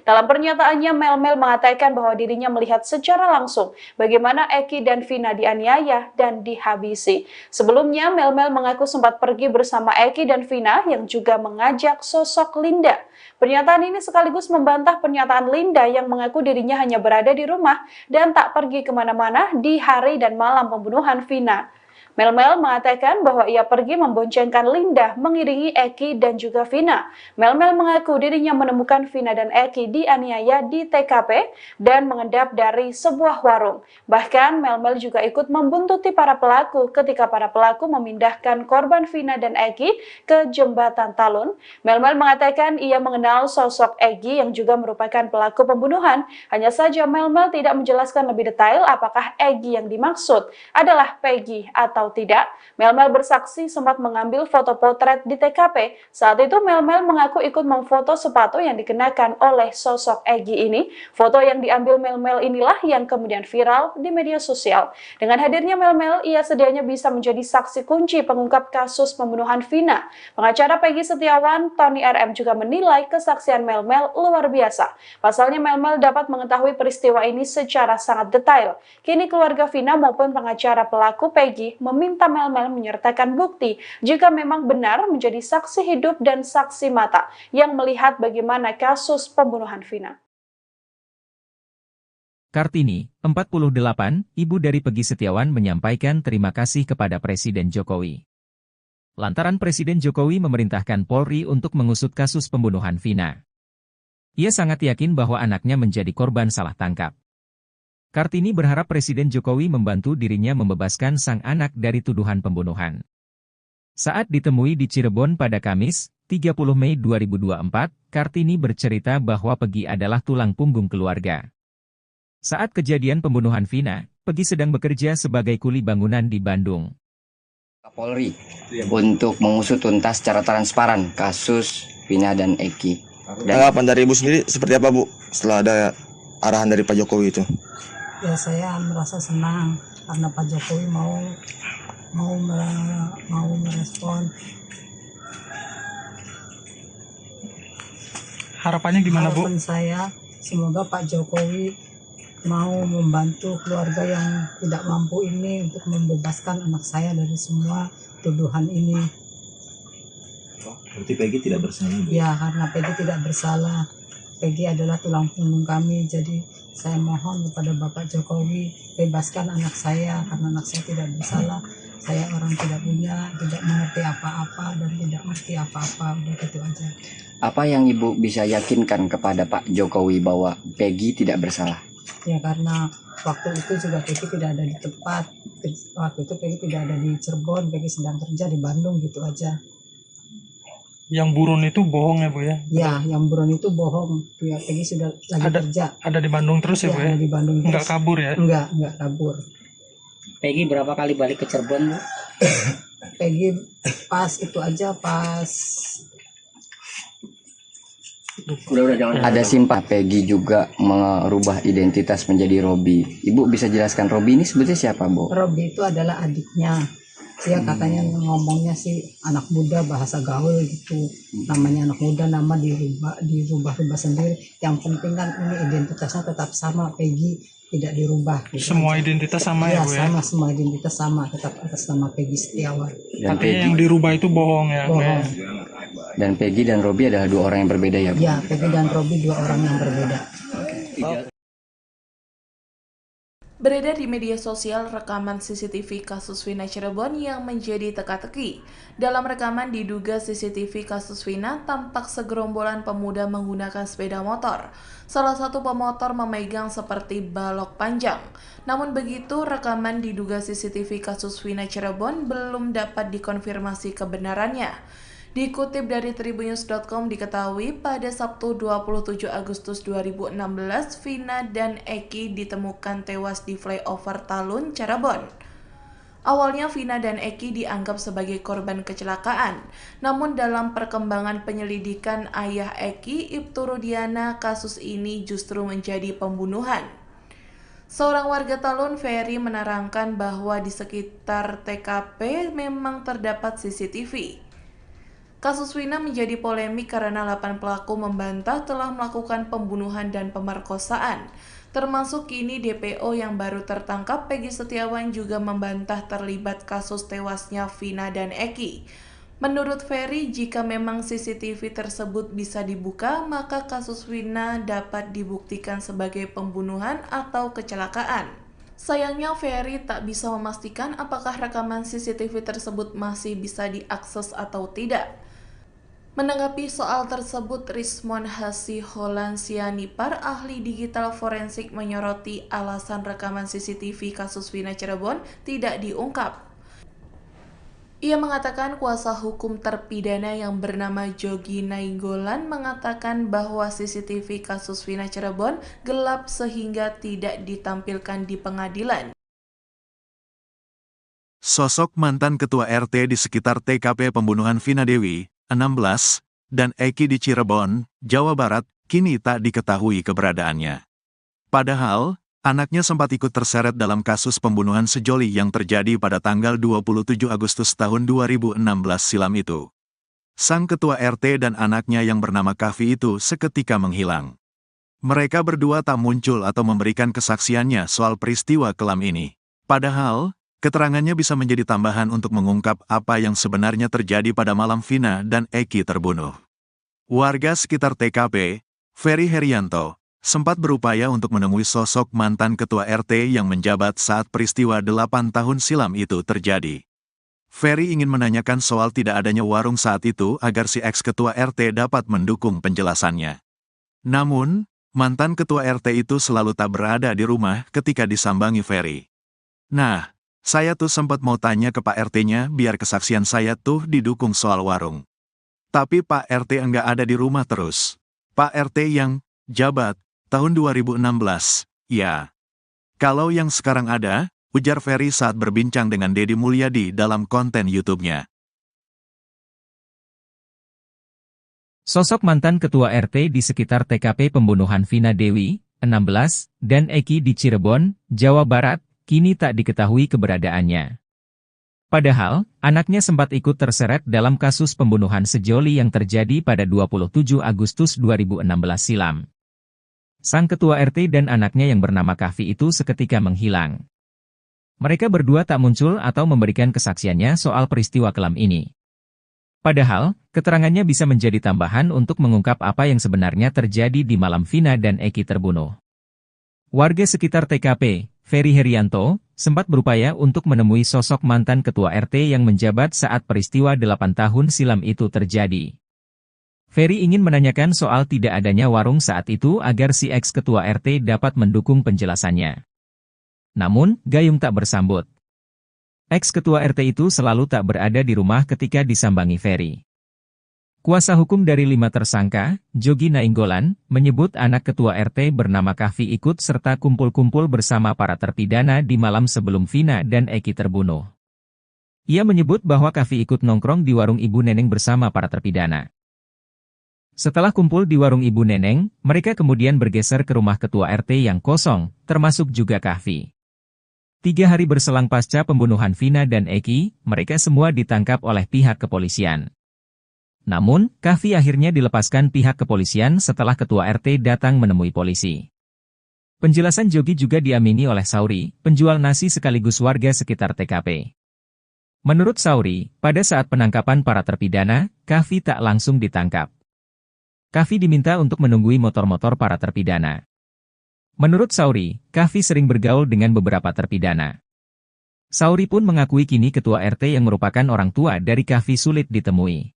Dalam pernyataannya, Mel-Mel mengatakan bahwa dirinya melihat secara langsung bagaimana Eki dan Vina dianiaya dan dihabisi. Sebelumnya, Mel-Mel mengaku sempat pergi bersama Eki dan Vina yang juga mengajak sosok Linda. Pernyataan ini sekaligus membantah pernyataan Linda yang mengaku dirinya hanya berada di rumah dan tak pergi kemana-mana di hari dan malam pembunuhan Vina. Mel-Mel mengatakan bahwa ia pergi memboncengkan Linda mengiringi Eki dan juga Vina. Mel-Mel mengaku dirinya menemukan Vina dan Eki dianiaya di TKP dan mengendap dari sebuah warung. Bahkan Mel-Mel juga ikut membuntuti para pelaku ketika para pelaku memindahkan korban Vina dan Eki ke jembatan Talun. Mel-Mel mengatakan ia mengenal sosok Eki yang juga merupakan pelaku pembunuhan. Hanya saja Mel-Mel tidak menjelaskan lebih detail apakah Eki yang dimaksud adalah Peggy atau tidak. Mel-Mel bersaksi sempat mengambil foto potret di TKP. Saat itu Mel-Mel mengaku ikut memfoto sepatu yang dikenakan oleh sosok Eki ini. Foto yang diambil Mel-Mel inilah yang kemudian viral di media sosial. Dengan hadirnya Mel-Mel, ia sedianya bisa menjadi saksi kunci pengungkap kasus pembunuhan Vina. Pengacara Peggy Setiawan, Tony RM juga menilai kesaksian Mel-Mel luar biasa. Pasalnya Mel-Mel dapat mengetahui peristiwa ini secara sangat detail. Kini keluarga Vina maupun pengacara pelaku Peggy meminta Mel-Mel menyertakan bukti jika memang benar menjadi saksi hidup dan saksi mata yang melihat bagaimana kasus pembunuhan Vina. Kartini, 48, ibu dari Peggy Setiawan menyampaikan terima kasih kepada Presiden Jokowi. Lantaran Presiden Jokowi memerintahkan Polri untuk mengusut kasus pembunuhan Vina. Ia sangat yakin bahwa anaknya menjadi korban salah tangkap. Kartini berharap Presiden Jokowi membantu dirinya membebaskan sang anak dari tuduhan pembunuhan. Saat ditemui di Cirebon pada Kamis, 30 Mei 2024, Kartini bercerita bahwa Peggy adalah tulang punggung keluarga. Saat kejadian pembunuhan Vina, Peggy sedang bekerja sebagai kuli bangunan di Bandung. Polri untuk mengusut tuntas secara transparan kasus Vina dan Eki. Tanggapan dari Ibu sendiri seperti apa Bu setelah ada arahan dari Pak Jokowi itu? Ya saya merasa senang karena Pak Jokowi mau merespon. Harapannya gimana Bu? Harapan saya semoga Pak Jokowi mau membantu keluarga yang tidak mampu ini untuk membebaskan anak saya dari semua tuduhan ini. Berarti Peggy tidak bersalah Bu? Ya, karena Peggy tidak bersalah. Peggy adalah tulang punggung kami, jadi saya mohon kepada Bapak Jokowi bebaskan anak saya karena anak saya tidak bersalah. Saya orang tidak punya, tidak mengerti apa-apa dan tidak mengerti apa-apa, udah gitu aja. Apa yang Ibu bisa yakinkan kepada Pak Jokowi bahwa Peggy tidak bersalah? Ya karena waktu itu juga Peggy tidak ada di tempat. Waktu itu Peggy tidak ada di Cirebon, Peggy sedang kerja di Bandung, gitu aja. Yang buron itu bohong ya Bu ya? Ya, yang buron itu bohong. Ya, Peggy sudah lagi kerja. Ada di Bandung terus ya Bu ya? Ada di Bandung terus. Nggak kabur ya? Enggak kabur. Peggy berapa kali balik ke Cirebon Bu? Peggy pas itu aja pas Ada simpah Peggy juga merubah identitas menjadi Robi. Ibu bisa jelaskan Robi ini sebetulnya siapa Bu? Robi itu adalah adiknya. Dia katanya ngomongnya sih anak muda, bahasa gaul gitu. Namanya anak muda, nama dirubah sendiri. Yang penting kan ini identitasnya tetap sama, Peggy tidak dirubah. Gitu Semua aja. identitas sama ya Bu ya? Sama, semua identitas sama, tetap atas nama Peggy Setiawan. Tapi yang dirubah itu bohong ya? Bohong. Dan Peggy dan Robi adalah dua orang yang berbeda ya Bu? Ya, Peggy dan Robi dua orang yang berbeda. Beredar di media sosial rekaman CCTV kasus Vina Cirebon yang menjadi teka-teki. Dalam rekaman diduga CCTV kasus Vina tampak segerombolan pemuda menggunakan sepeda motor. Salah satu pemotor memegang seperti balok panjang. Namun begitu, rekaman diduga CCTV kasus Vina Cirebon belum dapat dikonfirmasi kebenarannya. Dikutip dari tribunnews.com diketahui pada Sabtu 27 Agustus 2016, Vina dan Eki ditemukan tewas di flyover Talun, Cirebon. Awalnya Vina dan Eki dianggap sebagai korban kecelakaan, namun dalam perkembangan penyelidikan ayah Eki, Ibtu Rudiana, kasus ini justru menjadi pembunuhan. Seorang warga Talun, Ferry, menerangkan bahwa di sekitar TKP memang terdapat CCTV. Kasus Vina menjadi polemik karena 8 pelaku membantah telah melakukan pembunuhan dan pemerkosaan. Termasuk kini DPO yang baru tertangkap, Peggy Setiawan, juga membantah terlibat kasus tewasnya Vina dan Eki. Menurut Ferry, jika memang CCTV tersebut bisa dibuka, maka kasus Vina dapat dibuktikan sebagai pembunuhan atau kecelakaan. Sayangnya Ferry tak bisa memastikan apakah rekaman CCTV tersebut masih bisa diakses atau tidak. Menanggapi soal tersebut, Rismon Hasiholan Sianipar, ahli digital forensik, menyoroti alasan rekaman CCTV kasus Vina Cirebon tidak diungkap. Ia mengatakan kuasa hukum terpidana yang bernama Jogi Nainggolan mengatakan bahwa CCTV kasus Vina Cirebon gelap sehingga tidak ditampilkan di pengadilan. Sosok mantan ketua RT di sekitar TKP pembunuhan Vina Dewi, 16, dan Eki di Cirebon, Jawa Barat, kini tak diketahui keberadaannya. Padahal, anaknya sempat ikut terseret dalam kasus pembunuhan sejoli yang terjadi pada tanggal 27 Agustus tahun 2016 silam itu. Sang ketua RT dan anaknya yang bernama Kavi itu seketika menghilang. Mereka berdua tak muncul atau memberikan kesaksiannya soal peristiwa kelam ini. Padahal, keterangannya bisa menjadi tambahan untuk mengungkap apa yang sebenarnya terjadi pada malam Vina dan Eki terbunuh. Warga sekitar TKP, Ferry Herianto, sempat berupaya untuk menemui sosok mantan ketua RT yang menjabat saat peristiwa 8 tahun silam itu terjadi. Ferry ingin menanyakan soal tidak adanya warung saat itu agar si ex-ketua RT dapat mendukung penjelasannya. Namun, mantan ketua RT itu selalu tak berada di rumah ketika disambangi Ferry. Nah, saya tuh sempat mau tanya ke Pak RT-nya biar kesaksian saya tuh didukung soal warung. Tapi Pak RT enggak ada di rumah terus. Pak RT yang jabat tahun 2016, ya. Kalau yang sekarang ada, ujar Ferry saat berbincang dengan Deddy Mulyadi dalam konten YouTube-nya. Sosok mantan ketua RT di sekitar TKP pembunuhan Vina Dewi, 16, dan Eki di Cirebon, Jawa Barat, kini tak diketahui keberadaannya. Padahal, anaknya sempat ikut terseret dalam kasus pembunuhan sejoli yang terjadi pada 27 Agustus 2016 silam. Sang ketua RT dan anaknya yang bernama Kahfi itu seketika menghilang. Mereka berdua tak muncul atau memberikan kesaksiannya soal peristiwa kelam ini. Padahal, keterangannya bisa menjadi tambahan untuk mengungkap apa yang sebenarnya terjadi di malam Vina dan Eki terbunuh. Warga sekitar TKP, Ferry Herianto, sempat berupaya untuk menemui sosok mantan ketua RT yang menjabat saat peristiwa 8 tahun silam itu terjadi. Ferry ingin menanyakan soal tidak adanya warung saat itu agar si ex-ketua RT dapat mendukung penjelasannya. Namun, Gayung tak bersambut. Ex-ketua RT itu selalu tak berada di rumah ketika disambangi Ferry. Kuasa hukum dari 5 tersangka, Jogi Nainggolan, menyebut anak ketua RT bernama Kahfi ikut serta kumpul-kumpul bersama para terpidana di malam sebelum Vina dan Eki terbunuh. Ia menyebut bahwa Kahfi ikut nongkrong di warung Ibu Neneng bersama para terpidana. Setelah kumpul di warung Ibu Neneng, mereka kemudian bergeser ke rumah ketua RT yang kosong, termasuk juga Kahfi. 3 hari berselang pasca pembunuhan Vina dan Eki, mereka semua ditangkap oleh pihak kepolisian. Namun, Kahfi akhirnya dilepaskan pihak kepolisian setelah ketua RT datang menemui polisi. Penjelasan Jogi juga diamini oleh Sauri, penjual nasi sekaligus warga sekitar TKP. Menurut Sauri, pada saat penangkapan para terpidana, Kahfi tak langsung ditangkap. Kahfi diminta untuk menunggui motor-motor para terpidana. Menurut Sauri, Kahfi sering bergaul dengan beberapa terpidana. Sauri pun mengakui kini ketua RT yang merupakan orang tua dari Kahfi sulit ditemui.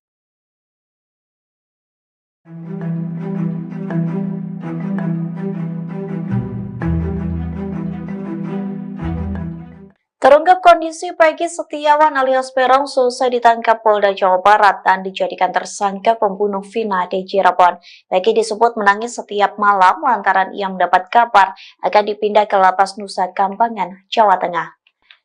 Terungkap kondisi Peggy Setiawan alias Peron selesai ditangkap Polda Jawa Barat dan dijadikan tersangka pembunuh Vina di Cirebon. Peggy disebut menangis setiap malam lantaran ia mendapat kabar akan dipindah ke Lapas Nusa Kambangan, Jawa Tengah.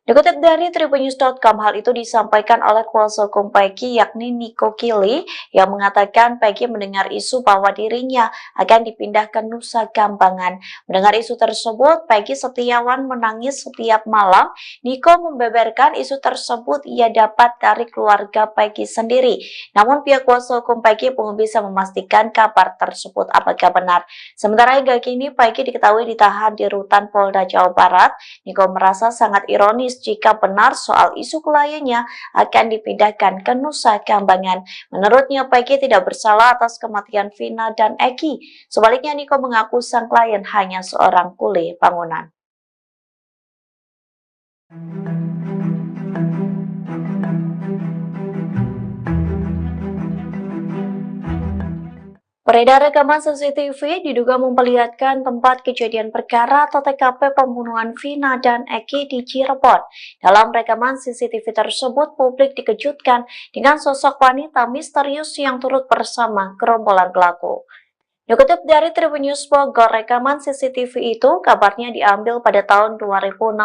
Dikutip dari tribunnews.com, hal itu disampaikan oleh kuasa hukum Peggy yakni Niko Kili yang mengatakan Peggy mendengar isu bahwa dirinya akan dipindah ke Nusa Kambangan. Mendengar isu tersebut, Peggy Setiawan menangis setiap malam. Niko membeberkan isu tersebut ia dapat dari keluarga Peggy sendiri. Namun pihak kuasa hukum Peggy belum bisa memastikan kabar tersebut apakah benar. Sementara hingga kini Peggy diketahui ditahan di rutan Polda Jawa Barat. Niko merasa sangat ironis jika benar soal isu kliennya akan dipindahkan ke Nusa Kambangan. Menurutnya, Peggy tidak bersalah atas kematian Vina dan Eki. Sebaliknya, Niko mengaku sang klien hanya seorang kuli bangunan. Beredar rekaman CCTV diduga memperlihatkan tempat kejadian perkara atau TKP pembunuhan Vina dan Eki di Cirebon. Dalam rekaman CCTV tersebut, publik dikejutkan dengan sosok wanita misterius yang turut bersama gerombolan pelaku. Dikutip dari Tribunnews Bogor, rekaman CCTV itu kabarnya diambil pada tahun 2016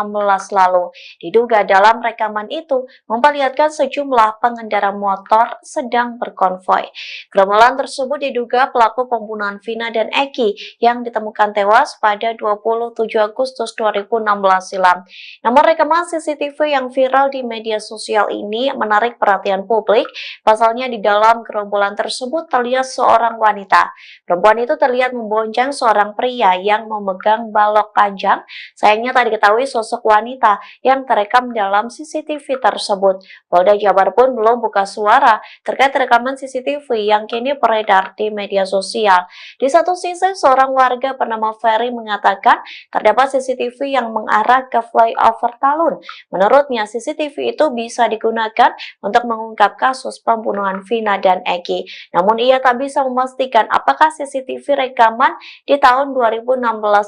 lalu. Diduga dalam rekaman itu memperlihatkan sejumlah pengendara motor sedang berkonvoi. Gerombolan tersebut diduga pelaku pembunuhan Vina dan Eki yang ditemukan tewas pada 27 Agustus 2016 silam. Namun rekaman CCTV yang viral di media sosial ini menarik perhatian publik. Pasalnya di dalam gerombolan tersebut terlihat seorang wanita. Perempuan itu terlihat membonceng seorang pria yang memegang balok panjang. Sayangnya tak diketahui sosok wanita yang terekam dalam CCTV tersebut. Polda Jabar pun belum buka suara terkait rekaman CCTV yang kini beredar di media sosial. Di satu sisi, seorang warga bernama Ferry mengatakan terdapat CCTV yang mengarah ke flyover Talun. Menurutnya, CCTV itu bisa digunakan untuk mengungkap kasus pembunuhan Vina dan Eki. Namun ia tak bisa memastikan apakah CCTV rekaman di tahun 2016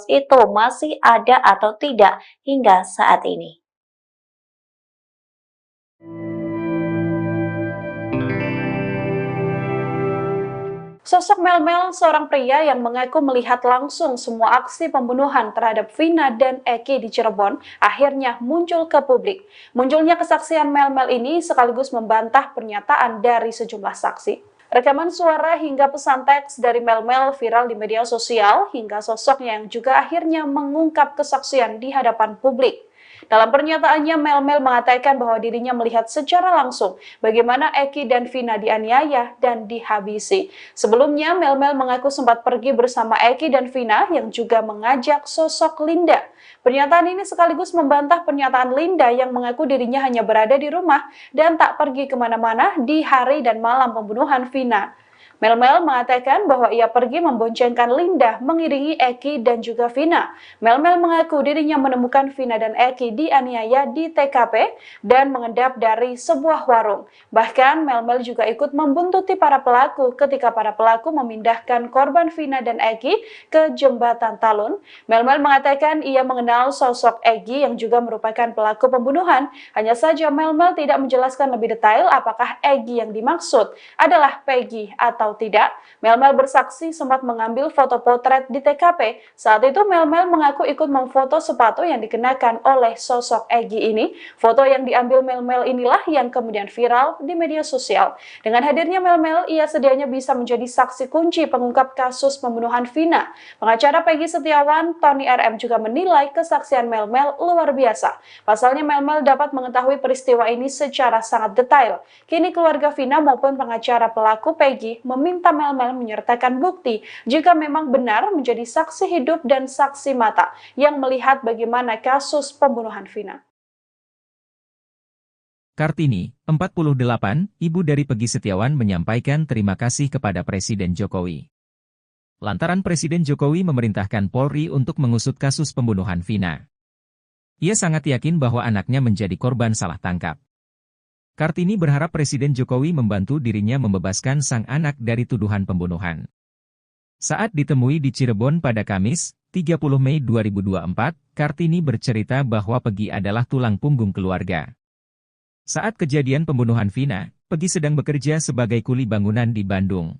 itu masih ada atau tidak hingga saat ini. Sosok Mel-Mel, seorang pria yang mengaku melihat langsung semua aksi pembunuhan terhadap Vina dan Eki di Cirebon, akhirnya muncul ke publik. Munculnya kesaksian Mel-Mel ini sekaligus membantah pernyataan dari sejumlah saksi. Rekaman suara hingga pesan teks dari Mel-Mel viral di media sosial hingga sosoknya yang juga akhirnya mengungkap kesaksian di hadapan publik. Dalam pernyataannya, Mel-Mel mengatakan bahwa dirinya melihat secara langsung bagaimana Eki dan Vina dianiaya dan dihabisi. Sebelumnya, Mel-Mel mengaku sempat pergi bersama Eki dan Vina yang juga mengajak sosok Linda. Pernyataan ini sekaligus membantah pernyataan Linda yang mengaku dirinya hanya berada di rumah dan tak pergi kemana-mana di hari dan malam pembunuhan Vina. Mel-Mel mengatakan bahwa ia pergi memboncengkan Linda mengiringi Eki dan juga Vina. Mel-Mel mengaku dirinya menemukan Vina dan Eki dianiaya di TKP dan mengendap dari sebuah warung. Bahkan Mel-Mel juga ikut membuntuti para pelaku ketika para pelaku memindahkan korban Vina dan Eki ke jembatan Talun. Mel-Mel mengatakan ia mengenal sosok Eki yang juga merupakan pelaku pembunuhan. Hanya saja Mel-Mel tidak menjelaskan lebih detail apakah Eki yang dimaksud adalah Peggy atau tidak. Mel-Mel bersaksi sempat mengambil foto potret di TKP. Saat itu Mel-Mel mengaku ikut memfoto sepatu yang dikenakan oleh sosok Egi ini. Foto yang diambil Mel-Mel inilah yang kemudian viral di media sosial. Dengan hadirnya Mel-Mel, ia sedianya bisa menjadi saksi kunci pengungkap kasus pembunuhan Vina. Pengacara Peggy Setiawan, Tony RM juga menilai kesaksian Mel-Mel luar biasa. Pasalnya Mel-Mel dapat mengetahui peristiwa ini secara sangat detail. Kini keluarga Vina maupun pengacara pelaku Peggy meminta Mel-Mel menyertakan bukti jika memang benar menjadi saksi hidup dan saksi mata yang melihat bagaimana kasus pembunuhan Vina. Kartini, 48, ibu dari Peggy Setiawan menyampaikan terima kasih kepada Presiden Jokowi. Lantaran Presiden Jokowi memerintahkan Polri untuk mengusut kasus pembunuhan Vina. Ia sangat yakin bahwa anaknya menjadi korban salah tangkap. Kartini berharap Presiden Jokowi membantu dirinya membebaskan sang anak dari tuduhan pembunuhan. Saat ditemui di Cirebon pada Kamis, 30 Mei 2024, Kartini bercerita bahwa Peggy adalah tulang punggung keluarga. Saat kejadian pembunuhan Vina, Peggy sedang bekerja sebagai kuli bangunan di Bandung.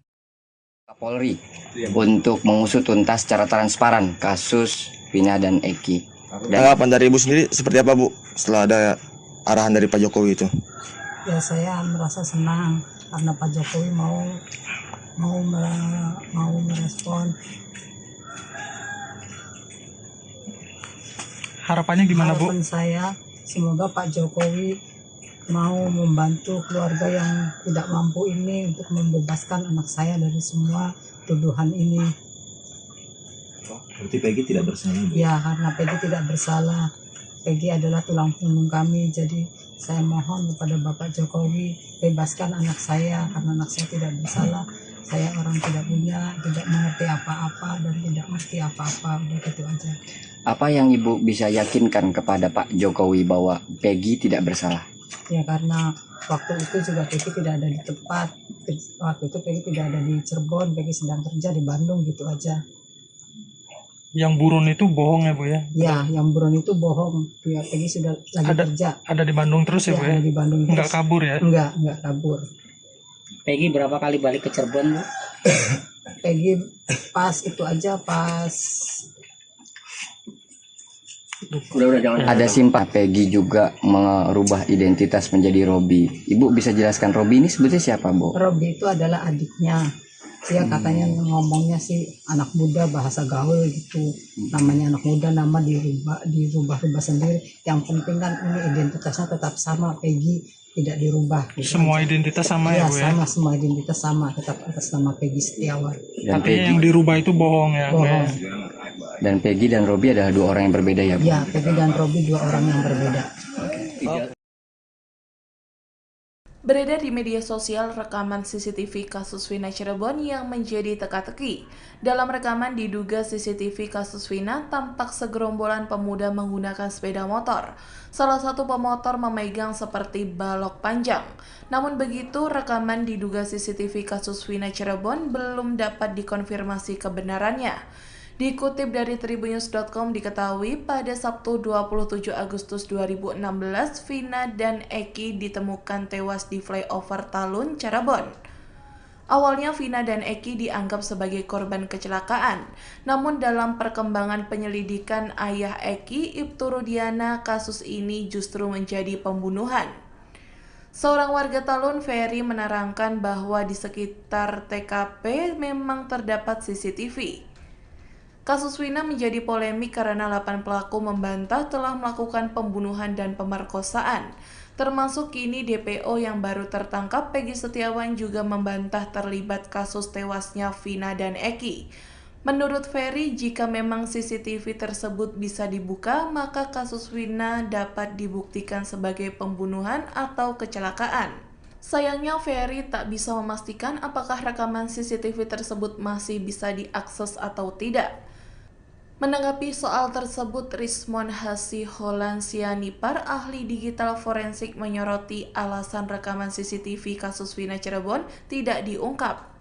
Polri untuk mengusut tuntas secara transparan kasus Vina dan Eki. Tanggapan dari Ibu sendiri seperti apa, Bu, setelah ada arahan dari Pak Jokowi itu? Ya, saya merasa senang karena Pak Jokowi mau merespon. Harapannya gimana, Bu? Harapan saya semoga Pak Jokowi mau membantu keluarga yang tidak mampu ini untuk membebaskan anak saya dari semua tuduhan ini. Berarti Peggy tidak bersalah, Bu? Ya, karena Peggy tidak bersalah. Peggy adalah tulang punggung kami, jadi saya mohon kepada Bapak Jokowi bebaskan anak saya karena anak saya tidak bersalah. Saya orang tidak punya, tidak mengerti apa-apa dan tidak mengerti apa-apa, udah gitu aja. Apa yang Ibu bisa yakinkan kepada Pak Jokowi bahwa Peggy tidak bersalah? Ya, karena waktu itu juga Peggy tidak ada di tempat. Waktu itu Peggy tidak ada di Cirebon, Peggy sedang kerja di Bandung, gitu aja. Yang buron itu bohong ya, Bu ya? Ya, yang buron itu bohong. Ya, Peggy sudah lagi kerja. Ada di Bandung terus ya, Bu ya? Ada di Bandung terus. Nggak kabur ya? Enggak kabur. Peggy berapa kali balik ke Cirebon, Bu? Peggy pas itu aja, pas Ada simpah Peggy juga merubah identitas menjadi Robi. Ibu bisa jelaskan Robi ini sebetulnya siapa, Bu? Robi itu adalah adiknya. Dia katanya ngomongnya sih anak muda, bahasa gaul gitu. Namanya anak muda, nama dirubah sendiri. Yang penting kan ini identitasnya tetap sama, Peggy tidak dirubah. Gitu semua aja. Identitas sama ya, Bu ya? Sama, semua identitas sama, tetap atas nama Peggy Setiawan. Tapi yang dirubah itu bohong ya? Bohong. Dan Peggy dan Robi adalah dua orang yang berbeda ya, Bu? Ya, Peggy dan Robi dua orang yang berbeda. Beredar di media sosial rekaman CCTV kasus Vina Cirebon yang menjadi teka-teki. Dalam rekaman diduga CCTV kasus Vina tampak segerombolan pemuda menggunakan sepeda motor. Salah satu pemotor memegang seperti balok panjang. Namun begitu, rekaman diduga CCTV kasus Vina Cirebon belum dapat dikonfirmasi kebenarannya. Dikutip dari Tribunnews.com diketahui pada Sabtu 27 Agustus 2016, Vina dan Eki ditemukan tewas di flyover Talun, Cirebon. Awalnya Vina dan Eki dianggap sebagai korban kecelakaan, namun dalam perkembangan penyelidikan ayah Eki, Ibtu Rudiana, kasus ini justru menjadi pembunuhan. Seorang warga Talun, Ferry, menerangkan bahwa di sekitar TKP memang terdapat CCTV. Kasus Wina menjadi polemik karena 8 pelaku membantah telah melakukan pembunuhan dan pemerkosaan. Termasuk kini DPO yang baru tertangkap, Peggy Setiawan, juga membantah terlibat kasus tewasnya Vina dan Eki. Menurut Ferry, jika memang CCTV tersebut bisa dibuka, maka kasus Wina dapat dibuktikan sebagai pembunuhan atau kecelakaan. Sayangnya Ferry tak bisa memastikan apakah rekaman CCTV tersebut masih bisa diakses atau tidak. Menanggapi soal tersebut, Rismon Hasiholansianipar, ahli digital forensik, menyoroti alasan rekaman CCTV kasus Wina Cirebon tidak diungkap.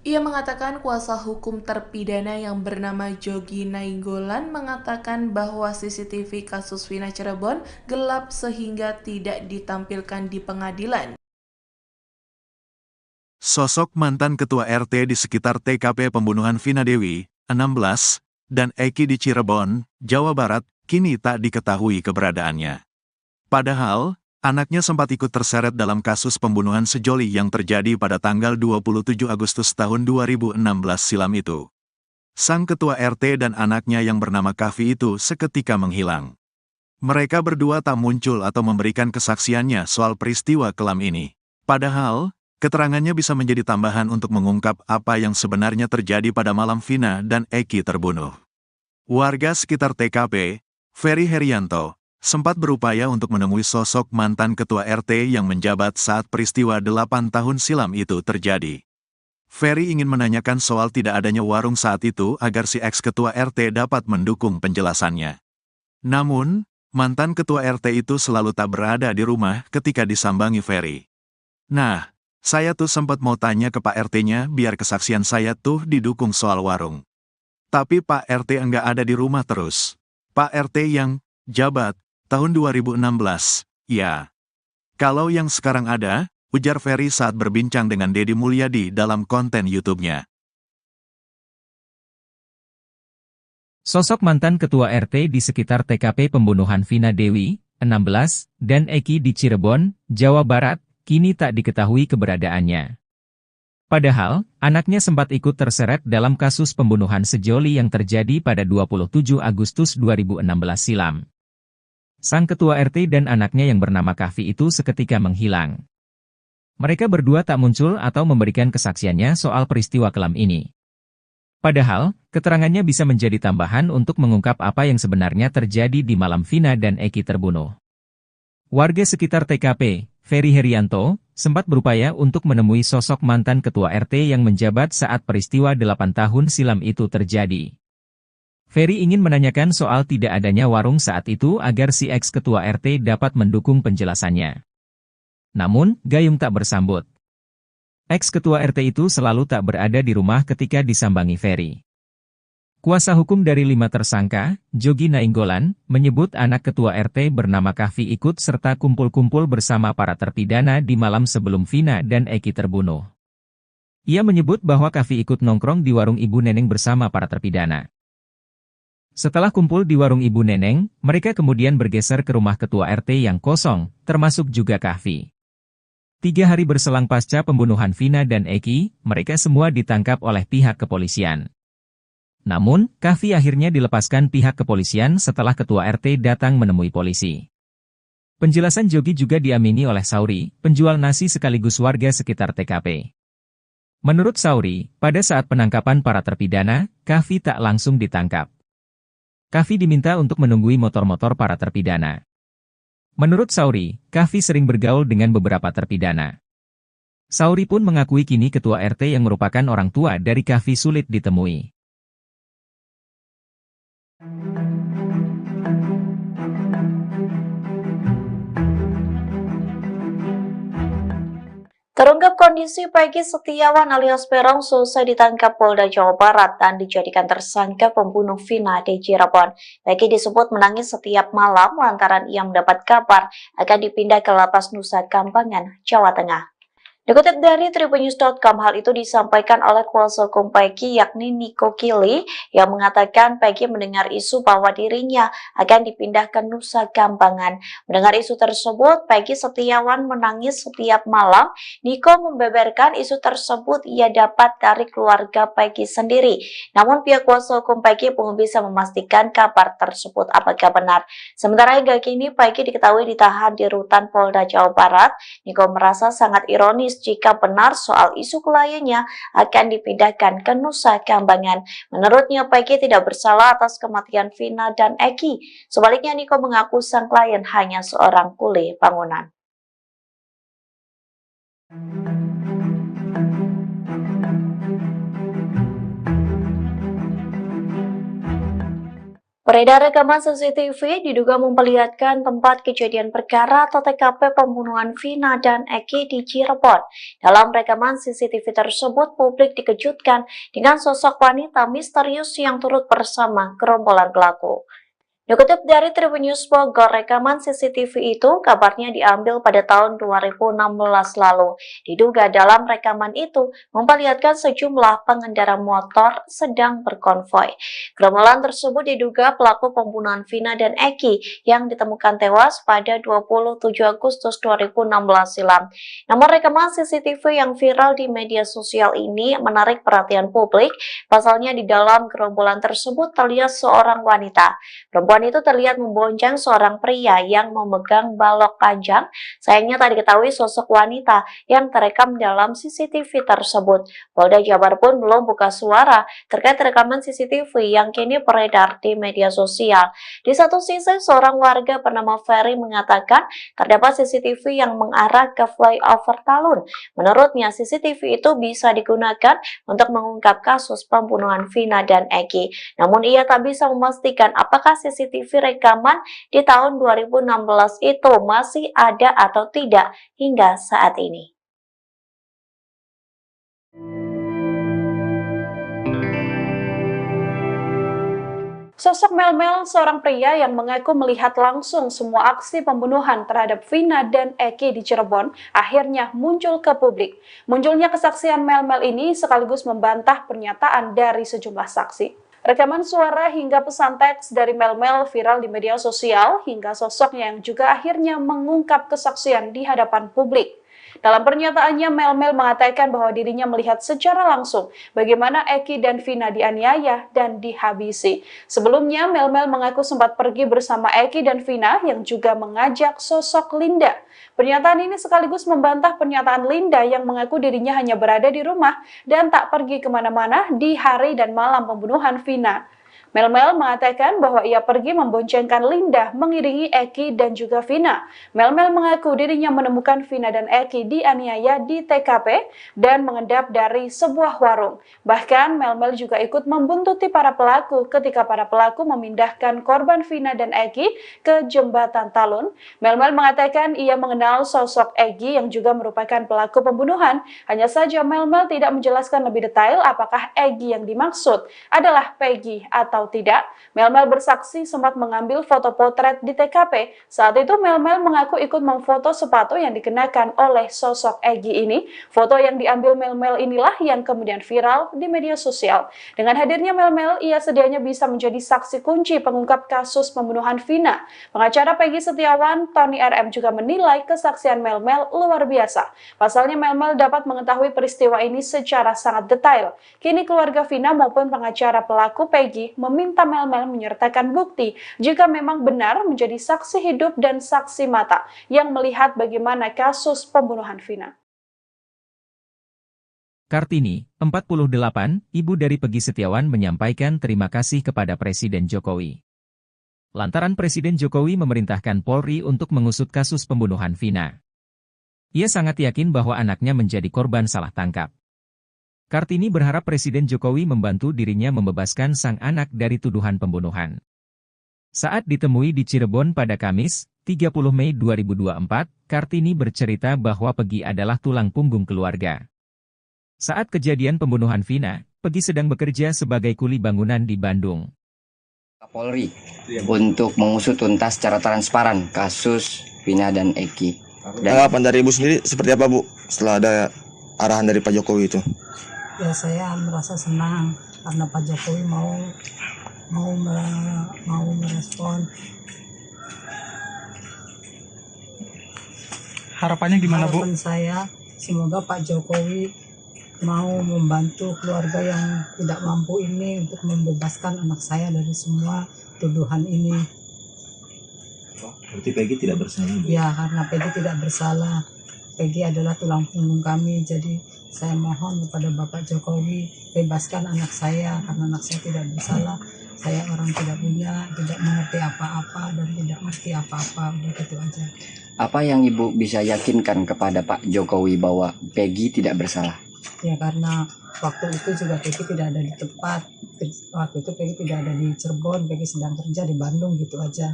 Ia mengatakan kuasa hukum terpidana yang bernama Jogi Nainggolan mengatakan bahwa CCTV kasus Wina Cirebon gelap sehingga tidak ditampilkan di pengadilan. Sosok mantan ketua RT di sekitar TKP pembunuhan Vina Dewi, 16, dan Eki di Cirebon, Jawa Barat, kini tak diketahui keberadaannya. Padahal, anaknya sempat ikut terseret dalam kasus pembunuhan sejoli yang terjadi pada tanggal 27 Agustus tahun 2016 silam itu. Sang ketua RT dan anaknya yang bernama Kavi itu seketika menghilang. Mereka berdua tak muncul atau memberikan kesaksiannya soal peristiwa kelam ini. Padahal, keterangannya bisa menjadi tambahan untuk mengungkap apa yang sebenarnya terjadi pada malam Vina dan Eki terbunuh. Warga sekitar TKP, Ferry Herianto, sempat berupaya untuk menemui sosok mantan ketua RT yang menjabat saat peristiwa 8 tahun silam itu terjadi. Ferry ingin menanyakan soal tidak adanya warung saat itu agar si ex-ketua RT dapat mendukung penjelasannya. Namun, mantan ketua RT itu selalu tak berada di rumah ketika disambangi Ferry. Nah, saya tuh sempat mau tanya ke Pak RT-nya biar kesaksian saya tuh didukung soal warung. Tapi Pak RT enggak ada di rumah terus. Pak RT yang jabat tahun 2016, ya. Kalau yang sekarang ada, ujar Ferry saat berbincang dengan Deddy Mulyadi dalam konten YouTube-nya. Sosok mantan ketua RT di sekitar TKP pembunuhan Vina Dewi, 16, dan Eki di Cirebon, Jawa Barat, kini tak diketahui keberadaannya. Padahal, anaknya sempat ikut terseret dalam kasus pembunuhan sejoli yang terjadi pada 27 Agustus 2016 silam. Sang ketua RT dan anaknya yang bernama Kavi itu seketika menghilang. Mereka berdua tak muncul atau memberikan kesaksiannya soal peristiwa kelam ini. Padahal, keterangannya bisa menjadi tambahan untuk mengungkap apa yang sebenarnya terjadi di malam Vina dan Eki terbunuh. Warga sekitar TKP, Ferry Herianto, sempat berupaya untuk menemui sosok mantan ketua RT yang menjabat saat peristiwa 8 tahun silam itu terjadi. Ferry ingin menanyakan soal tidak adanya warung saat itu agar si ex-ketua RT dapat mendukung penjelasannya. Namun, gayung tak bersambut. Ex-ketua RT itu selalu tak berada di rumah ketika disambangi Ferry. Kuasa hukum dari 5 tersangka, Jogi Nainggolan, menyebut anak ketua RT bernama Kavi ikut serta kumpul-kumpul bersama para terpidana di malam sebelum Vina dan Eki terbunuh. Ia menyebut bahwa Kavi ikut nongkrong di warung Ibu Neneng bersama para terpidana. Setelah kumpul di warung Ibu Neneng, mereka kemudian bergeser ke rumah ketua RT yang kosong, termasuk juga Kavi. 3 hari berselang pasca pembunuhan Vina dan Eki, mereka semua ditangkap oleh pihak kepolisian. Namun, Kavi akhirnya dilepaskan pihak kepolisian setelah ketua RT datang menemui polisi. Penjelasan Jogi juga diamini oleh Sauri, penjual nasi sekaligus warga sekitar TKP. Menurut Sauri, pada saat penangkapan para terpidana, Kavi tak langsung ditangkap. Kavi diminta untuk menunggui motor-motor para terpidana. Menurut Sauri, Kavi sering bergaul dengan beberapa terpidana. Sauri pun mengakui kini ketua RT yang merupakan orang tua dari Kavi sulit ditemui. Terungkap kondisi Peggy Setiawan alias Peron selesai ditangkap Polda Jawa Barat dan dijadikan tersangka pembunuh Vina di Cirebon. Peggy disebut menangis setiap malam lantaran ia mendapat kabar akan dipindah ke Lapas Nusa Kambangan, Jawa Tengah. Dikutip dari Tribunnews.com, hal itu disampaikan oleh kuasa hukum Peggy yakni Nico Kili yang mengatakan Peggy mendengar isu bahwa dirinya akan dipindah ke Nusa Kambangan. Mendengar isu tersebut, Peggy Setiawan menangis setiap malam. Nico membeberkan isu tersebut ia dapat dari keluarga Peggy sendiri. Namun pihak kuasa hukum Peggy belum bisa memastikan kabar tersebut apakah benar. Sementara hingga kini Peggy diketahui ditahan di rutan Polda Jawa Barat. Nico merasa sangat ironis jika benar soal isu kliennya akan dipindahkan ke Nusa Kambangan. Menurutnya, Peggy tidak bersalah atas kematian Vina dan Eki. Sebaliknya, Nico mengaku sang klien hanya seorang kuli bangunan. Beredar rekaman CCTV diduga memperlihatkan tempat kejadian perkara atau TKP pembunuhan Vina dan Eki di Cirebon. Dalam rekaman CCTV tersebut, publik dikejutkan dengan sosok wanita misterius yang turut bersama gerombolan pelaku. Dikutip dari Tribunnews Bogor, rekaman CCTV itu kabarnya diambil pada tahun 2016 lalu. Diduga dalam rekaman itu memperlihatkan sejumlah pengendara motor sedang berkonvoi. Gerombolan tersebut diduga pelaku pembunuhan Vina dan Eki yang ditemukan tewas pada 27 Agustus 2016 silam. Namun rekaman CCTV yang viral di media sosial ini menarik perhatian publik. Pasalnya di dalam gerombolan tersebut terlihat seorang wanita. Perempuan itu terlihat membonceng seorang pria yang memegang balok panjang. Sayangnya tak diketahui sosok wanita yang terekam dalam CCTV tersebut. Polda Jabar pun belum buka suara terkait rekaman CCTV yang kini beredar di media sosial. Di satu sisi, seorang warga bernama Ferry mengatakan terdapat CCTV yang mengarah ke flyover Talun. Menurutnya, CCTV itu bisa digunakan untuk mengungkap kasus pembunuhan Vina dan Eki. Namun ia tak bisa memastikan apakah CCTV rekaman di tahun 2016 itu masih ada atau tidak hingga saat ini. Sosok Melmel, seorang pria yang mengaku melihat langsung semua aksi pembunuhan terhadap Vina dan Eki di Cirebon, akhirnya muncul ke publik. Munculnya kesaksian Melmel ini sekaligus membantah pernyataan dari sejumlah saksi. Rekaman suara hingga pesan teks dari Melmel viral di media sosial hingga sosoknya yang juga akhirnya mengungkap kesaksian di hadapan publik. Dalam pernyataannya, Melmel mengatakan bahwa dirinya melihat secara langsung bagaimana Eki dan Vina dianiaya dan dihabisi. Sebelumnya, Melmel mengaku sempat pergi bersama Eki dan Vina yang juga mengajak sosok Linda. Pernyataan ini sekaligus membantah pernyataan Linda yang mengaku dirinya hanya berada di rumah dan tak pergi kemana-mana di hari dan malam pembunuhan Vina. Melmel mengatakan bahwa ia pergi memboncengkan Linda mengiringi Eki dan juga Vina. Melmel mengaku dirinya menemukan Vina dan Eki dianiaya di TKP dan mengendap dari sebuah warung. Bahkan Melmel juga ikut membuntuti para pelaku ketika para pelaku memindahkan korban Vina dan Eki ke jembatan Talun. Melmel mengatakan ia mengenal sosok Eki yang juga merupakan pelaku pembunuhan. Hanya saja Melmel tidak menjelaskan lebih detail apakah Eki yang dimaksud adalah Peggy atau tidak. Melmel bersaksi sempat mengambil foto potret di TKP. Saat itu Melmel mengaku ikut memfoto sepatu yang dikenakan oleh sosok Eki ini. Foto yang diambil Melmel inilah yang kemudian viral di media sosial. Dengan hadirnya Melmel, ia sedianya bisa menjadi saksi kunci pengungkap kasus pembunuhan Vina. Pengacara Peggy Setiawan, Tony RM juga menilai kesaksian Melmel luar biasa. Pasalnya Melmel dapat mengetahui peristiwa ini secara sangat detail. Kini keluarga Vina maupun pengacara pelaku Peggy meminta Melmel menyertakan bukti jika memang benar menjadi saksi hidup dan saksi mata yang melihat bagaimana kasus pembunuhan Vina. Kartini, 48, ibu dari Peggy Setiawan menyampaikan terima kasih kepada Presiden Jokowi. Lantaran Presiden Jokowi memerintahkan Polri untuk mengusut kasus pembunuhan Vina. Ia sangat yakin bahwa anaknya menjadi korban salah tangkap. Kartini berharap Presiden Jokowi membantu dirinya membebaskan sang anak dari tuduhan pembunuhan. Saat ditemui di Cirebon pada Kamis, 30 Mei 2024, Kartini bercerita bahwa Peggy adalah tulang punggung keluarga. Saat kejadian pembunuhan Vina, Peggy sedang bekerja sebagai kuli bangunan di Bandung. Polri untuk mengusut tuntas secara transparan kasus Vina dan Eki. Tanggapan dari Ibu sendiri seperti apa Bu setelah ada arahan dari Pak Jokowi itu? Ya saya merasa senang karena Pak Jokowi mau merespon. Harapannya gimana Bu? Harapan saya semoga Pak Jokowi mau membantu keluarga yang tidak mampu ini untuk membebaskan anak saya dari semua tuduhan ini. Berarti Peggy tidak bersalah Bu? Ya, karena Peggy tidak bersalah. Peggy adalah tulang punggung kami. Jadi saya mohon kepada Bapak Jokowi bebaskan anak saya karena anak saya tidak bersalah. Saya orang tidak punya, tidak mengerti apa-apa dan tidak mengerti apa-apa. Udah gitu aja. Apa yang Ibu bisa yakinkan kepada Pak Jokowi bahwa Peggy tidak bersalah? Ya karena waktu itu juga Peggy tidak ada di tempat. Waktu itu Peggy tidak ada di Cirebon, Peggy sedang kerja di Bandung gitu aja.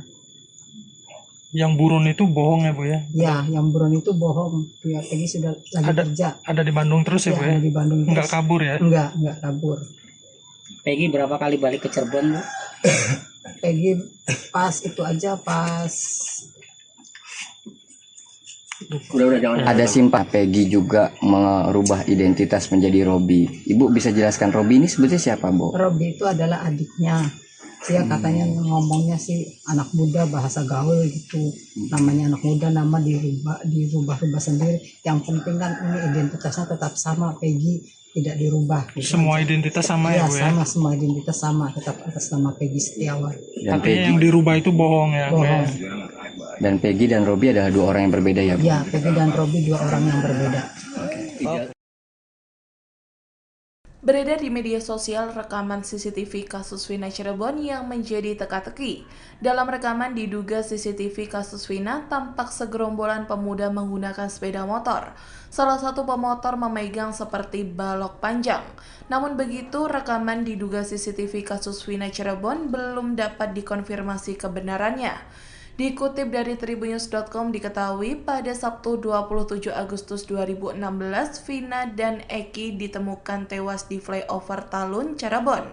Yang buron itu bohong ya Bu ya? Ya, yang buron itu bohong. Ya, Peggy sudah lagi kerja. Ada di Bandung terus ya Bu ya? Ada di Bandung terus. Enggak kabur ya? Enggak kabur. Peggy berapa kali balik ke Cirebon Bu? Peggy pas itu aja pas Ada simpah Peggy juga merubah identitas menjadi Robi. Ibu bisa jelaskan Robi ini sebetulnya siapa Bu? Robi itu adalah adiknya. Dia katanya ngomongnya sih anak muda bahasa gaul gitu. Namanya anak muda, nama dirubah sendiri. Yang penting kan ini identitasnya tetap sama, Peggy tidak dirubah. Gitu. Semua identitas sama ya Bu ya? Sama, semua identitas sama, tetap atas nama Peggy Setiawan. Tapi yang dirubah itu bohong ya? Bohong. Dan Peggy dan Robi adalah dua orang yang berbeda ya Bu? Ya, Peggy dan Robi dua orang yang berbeda. Beredar di media sosial rekaman CCTV kasus Vina Cirebon yang menjadi teka-teki. Dalam rekaman diduga CCTV kasus Vina tampak segerombolan pemuda menggunakan sepeda motor. Salah satu pemotor memegang seperti balok panjang. Namun begitu, rekaman diduga CCTV kasus Vina Cirebon belum dapat dikonfirmasi kebenarannya. Dikutip dari tribunnews.com diketahui pada Sabtu 27 Agustus 2016, Vina dan Eki ditemukan tewas di flyover Talun, Cirebon.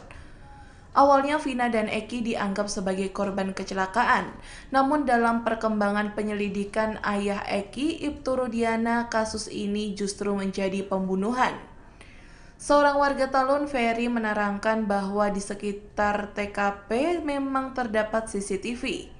Awalnya Vina dan Eki dianggap sebagai korban kecelakaan, namun dalam perkembangan penyelidikan ayah Eki, Ibtu Rudiana, kasus ini justru menjadi pembunuhan. Seorang warga Talun, Ferry, menerangkan bahwa di sekitar TKP memang terdapat CCTV.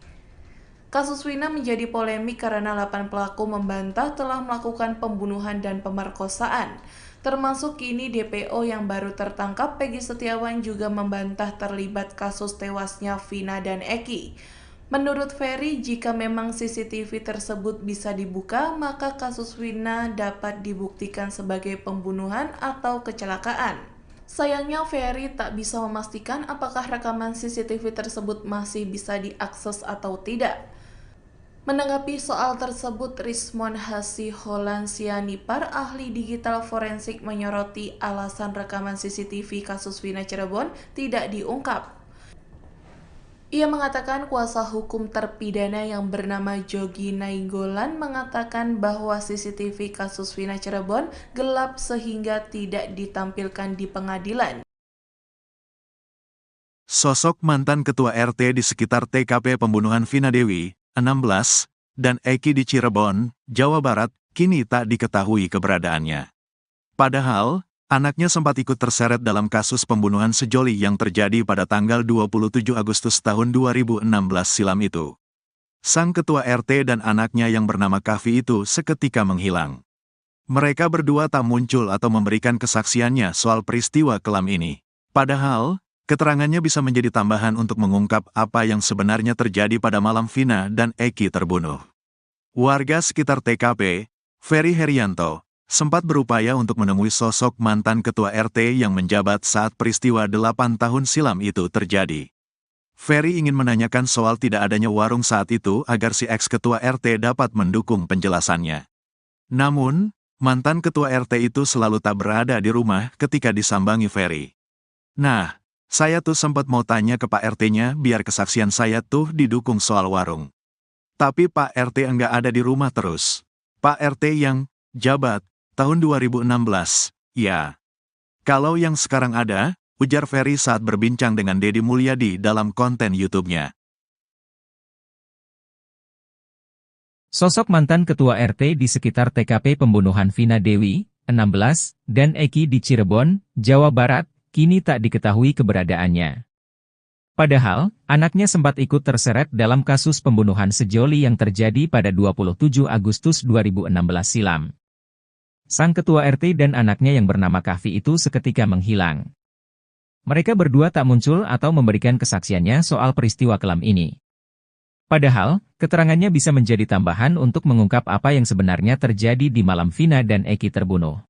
Kasus Vina menjadi polemik karena 8 pelaku membantah telah melakukan pembunuhan dan pemerkosaan. Termasuk kini DPO yang baru tertangkap, Peggy Setiawan, juga membantah terlibat kasus tewasnya Vina dan Eki. Menurut Ferry, jika memang CCTV tersebut bisa dibuka, maka kasus Vina dapat dibuktikan sebagai pembunuhan atau kecelakaan. Sayangnya Ferry tak bisa memastikan apakah rekaman CCTV tersebut masih bisa diakses atau tidak. Menanggapi soal tersebut, Rismon Hasiholan Sianipar, ahli digital forensik, menyoroti alasan rekaman CCTV kasus Vina Cirebon tidak diungkap. Ia mengatakan kuasa hukum terpidana yang bernama Jogi Nainggolan mengatakan bahwa CCTV kasus Vina Cirebon gelap sehingga tidak ditampilkan di pengadilan. Sosok mantan ketua RT di sekitar TKP pembunuhan Vina Dewi, 16, dan Eki di Cirebon, Jawa Barat, kini tak diketahui keberadaannya. Padahal, anaknya sempat ikut terseret dalam kasus pembunuhan sejoli yang terjadi pada tanggal 27 Agustus tahun 2016 silam itu. Sang ketua RT dan anaknya yang bernama Kavi itu seketika menghilang. Mereka berdua tak muncul atau memberikan kesaksiannya soal peristiwa kelam ini. Padahal, keterangannya bisa menjadi tambahan untuk mengungkap apa yang sebenarnya terjadi pada malam Vina dan Eki terbunuh. Warga sekitar TKP, Ferry Herianto, sempat berupaya untuk menemui sosok mantan ketua RT yang menjabat saat peristiwa 8 tahun silam itu terjadi. Ferry ingin menanyakan soal tidak adanya warung saat itu agar si ex-ketua RT dapat mendukung penjelasannya. Namun, mantan ketua RT itu selalu tak berada di rumah ketika disambangi Ferry. Nah, saya tuh sempat mau tanya ke Pak RT-nya biar kesaksian saya tuh didukung soal warung. Tapi Pak RT enggak ada di rumah terus. Pak RT yang jabat tahun 2016, ya. Kalau yang sekarang ada, ujar Ferry saat berbincang dengan Deddy Mulyadi dalam konten YouTube-nya. Sosok mantan ketua RT di sekitar TKP pembunuhan Vina Dewi, 16, dan Eki di Cirebon, Jawa Barat, kini tak diketahui keberadaannya. Padahal, anaknya sempat ikut terseret dalam kasus pembunuhan sejoli yang terjadi pada 27 Agustus 2016 silam. Sang ketua RT dan anaknya yang bernama Kahfi itu seketika menghilang. Mereka berdua tak muncul atau memberikan kesaksiannya soal peristiwa kelam ini. Padahal, keterangannya bisa menjadi tambahan untuk mengungkap apa yang sebenarnya terjadi di malam Vina dan Eki terbunuh.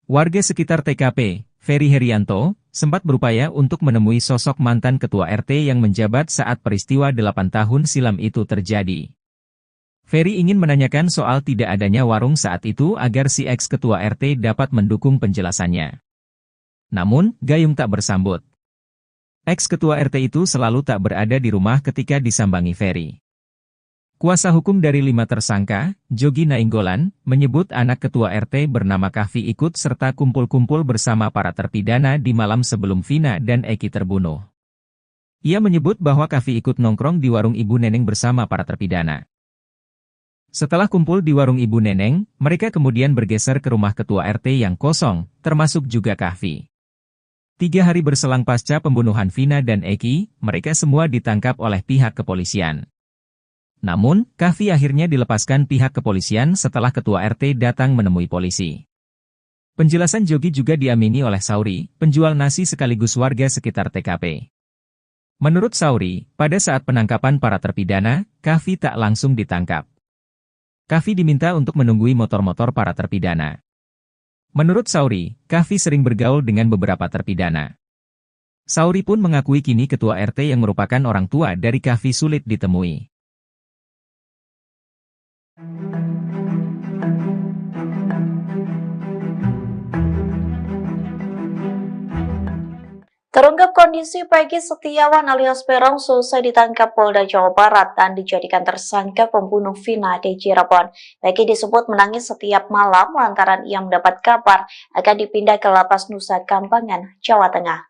Warga sekitar TKP, Ferry Herianto, sempat berupaya untuk menemui sosok mantan ketua RT yang menjabat saat peristiwa 8 tahun silam itu terjadi. Ferry ingin menanyakan soal tidak adanya warung saat itu agar si ex-ketua RT dapat mendukung penjelasannya. Namun, gayung tak bersambut. Ex-ketua RT itu selalu tak berada di rumah ketika disambangi Ferry. Kuasa hukum dari 5 tersangka, Jogi Nainggolan, menyebut anak ketua RT bernama Kahfi ikut serta kumpul-kumpul bersama para terpidana di malam sebelum Vina dan Eki terbunuh. Ia menyebut bahwa Kahfi ikut nongkrong di warung Ibu Neneng bersama para terpidana. Setelah kumpul di warung Ibu Neneng, mereka kemudian bergeser ke rumah ketua RT yang kosong, termasuk juga Kahfi. 3 hari berselang pasca pembunuhan Vina dan Eki, mereka semua ditangkap oleh pihak kepolisian. Namun, Kahfi akhirnya dilepaskan pihak kepolisian setelah ketua RT datang menemui polisi. Penjelasan Jogi juga diamini oleh Sauri, penjual nasi sekaligus warga sekitar TKP. Menurut Sauri, pada saat penangkapan para terpidana, Kahfi tak langsung ditangkap. Kahfi diminta untuk menunggui motor-motor para terpidana. Menurut Sauri, Kahfi sering bergaul dengan beberapa terpidana. Sauri pun mengakui kini ketua RT yang merupakan orang tua dari Kahfi sulit ditemui. Terungkap kondisi Peggy Setiawan alias Peron selesai ditangkap Polda Jawa Barat dan dijadikan tersangka pembunuh Vina di Cirebon. Peggy disebut menangis setiap malam lantaran ia mendapat kabar akan dipindah ke Lapas Nusa Kambangan, Jawa Tengah.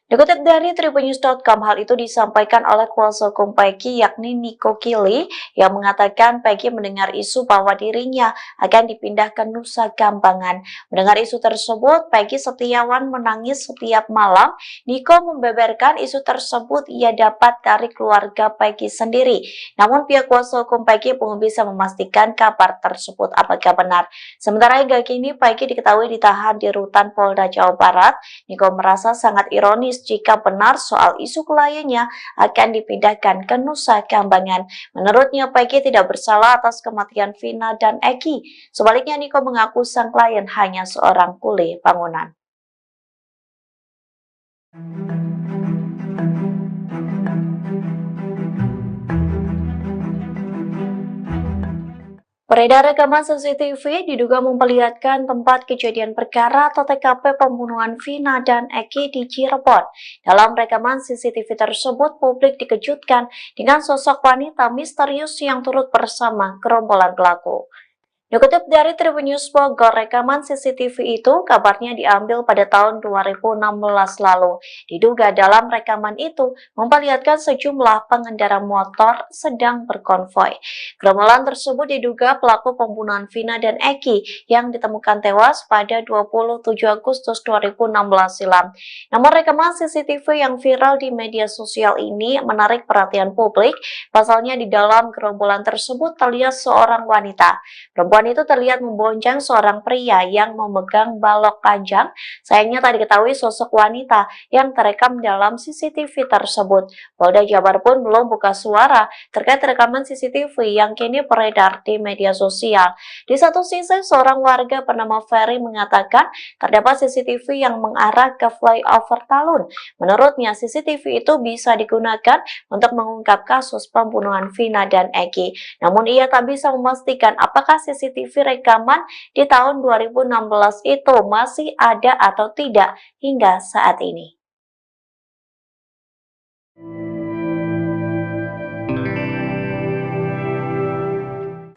Dikutip dari Tribunnews.com, hal itu disampaikan oleh kuasa hukum Peggy yakni Niko Kili yang mengatakan Peggy mendengar isu bahwa dirinya akan dipindah ke Nusa Kambangan. Mendengar isu tersebut, Peggy Setiawan menangis setiap malam. Niko membeberkan isu tersebut ia dapat dari keluarga Peggy sendiri. Namun pihak kuasa hukum Peggy belum bisa memastikan kabar tersebut apakah benar. Sementara hingga kini Peggy diketahui ditahan di rutan Polda Jawa Barat. Niko merasa sangat ironis jika benar soal isu kliennya akan dipindahkan ke Nusa Kambangan. Menurutnya, Peggy tidak bersalah atas kematian Vina dan Eki. Sebaliknya, Niko mengaku sang klien hanya seorang kuli bangunan. Beredar rekaman CCTV diduga memperlihatkan tempat kejadian perkara atau TKP pembunuhan Vina dan Eki di Cirebon. Dalam rekaman CCTV tersebut, publik dikejutkan dengan sosok wanita misterius yang turut bersama gerombolan pelaku. Dikutip dari Tribunnews Bogor, rekaman CCTV itu kabarnya diambil pada tahun 2016 lalu. Diduga dalam rekaman itu memperlihatkan sejumlah pengendara motor sedang berkonvoi. Gerombolan tersebut diduga pelaku pembunuhan Vina dan Eki yang ditemukan tewas pada 27 Agustus 2016 silam. Namun rekaman CCTV yang viral di media sosial ini menarik perhatian publik. Pasalnya di dalam gerombolan tersebut terlihat seorang wanita. Perempuan itu terlihat membonceng seorang pria yang memegang balok panjang. Sayangnya tak diketahui sosok wanita yang terekam dalam CCTV tersebut. Polda Jabar pun belum buka suara terkait rekaman CCTV yang kini beredar di media sosial. Di satu sisi, seorang warga bernama Ferry mengatakan terdapat CCTV yang mengarah ke flyover Talun. Menurutnya, CCTV itu bisa digunakan untuk mengungkap kasus pembunuhan Vina dan Eki. Namun ia tak bisa memastikan apakah CCTV rekaman di tahun 2016 itu masih ada atau tidak hingga saat ini.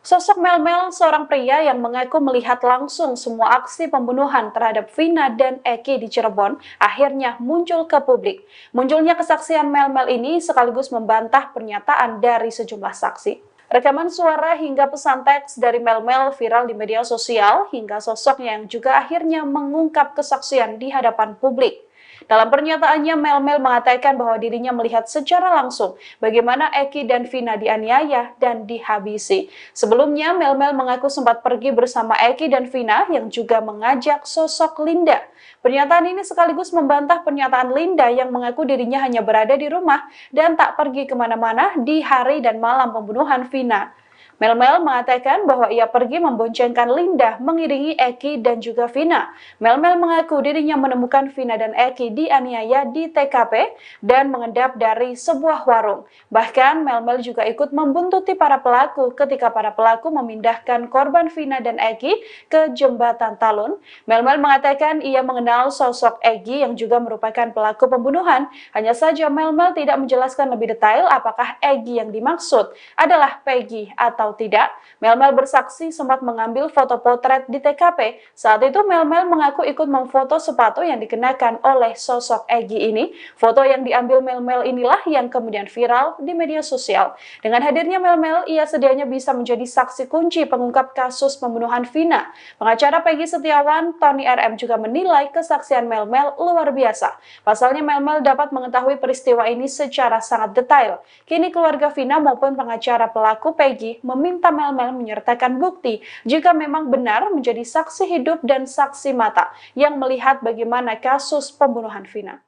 Sosok Melmel, seorang pria yang mengaku melihat langsung semua aksi pembunuhan terhadap Vina dan Eki di Cirebon, akhirnya muncul ke publik. Munculnya kesaksian Melmel ini sekaligus membantah pernyataan dari sejumlah saksi. Rekaman suara hingga pesan teks dari Mel-Mel viral di media sosial hingga sosoknya yang juga akhirnya mengungkap kesaksian di hadapan publik. Dalam pernyataannya, Mel-Mel mengatakan bahwa dirinya melihat secara langsung bagaimana Eki dan Vina dianiaya dan dihabisi. Sebelumnya, Mel-Mel mengaku sempat pergi bersama Eki dan Vina yang juga mengajak sosok Linda. Pernyataan ini sekaligus membantah pernyataan Linda yang mengaku dirinya hanya berada di rumah dan tak pergi kemana-mana di hari dan malam pembunuhan Vina. Mel-Mel mengatakan bahwa ia pergi memboncengkan Linda mengiringi Eki dan juga Vina. Mel-Mel mengaku dirinya menemukan Vina dan Eki dianiaya di TKP dan mengendap dari sebuah warung. Bahkan Mel-Mel juga ikut membuntuti para pelaku ketika para pelaku memindahkan korban Vina dan Eki ke jembatan Talun. Mel-Mel mengatakan ia mengenal sosok Eki yang juga merupakan pelaku pembunuhan. Hanya saja Mel-Mel tidak menjelaskan lebih detail apakah Eki yang dimaksud adalah Peggy atau tidak. Mel-Mel bersaksi sempat mengambil foto potret di TKP. Saat itu Mel-Mel mengaku ikut memfoto sepatu yang dikenakan oleh sosok Egi ini. Foto yang diambil Mel-Mel inilah yang kemudian viral di media sosial. Dengan hadirnya Mel-Mel, ia sedianya bisa menjadi saksi kunci pengungkap kasus pembunuhan Vina. Pengacara Peggy Setiawan, Tony RM juga menilai kesaksian Mel-Mel luar biasa. Pasalnya Mel-Mel dapat mengetahui peristiwa ini secara sangat detail. Kini keluarga Vina maupun pengacara pelaku Peggy meminta Mel-Mel menyertakan bukti jika memang benar menjadi saksi hidup dan saksi mata yang melihat bagaimana kasus pembunuhan Vina.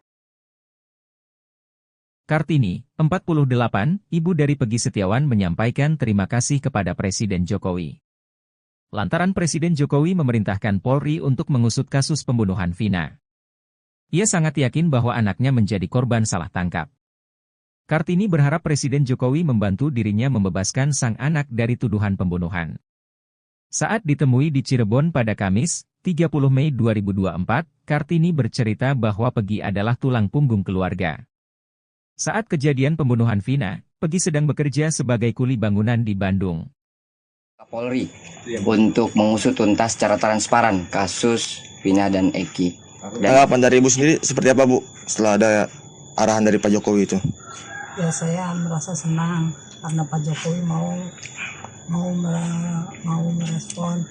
Kartini, 48, ibu dari Peggy Setiawan menyampaikan terima kasih kepada Presiden Jokowi. Lantaran Presiden Jokowi memerintahkan Polri untuk mengusut kasus pembunuhan Vina. Ia sangat yakin bahwa anaknya menjadi korban salah tangkap. Kartini berharap Presiden Jokowi membantu dirinya membebaskan sang anak dari tuduhan pembunuhan. Saat ditemui di Cirebon pada Kamis, 30 Mei 2024, Kartini bercerita bahwa Peggy adalah tulang punggung keluarga. Saat kejadian pembunuhan Vina, Peggy sedang bekerja sebagai kuli bangunan di Bandung. Polri untuk mengusut tuntas secara transparan kasus Vina dan Eki. Tanggapan dari Ibu sendiri seperti apa, Bu, setelah ada arahan dari Pak Jokowi itu? Ya, saya merasa senang karena Pak Jokowi mau merespon.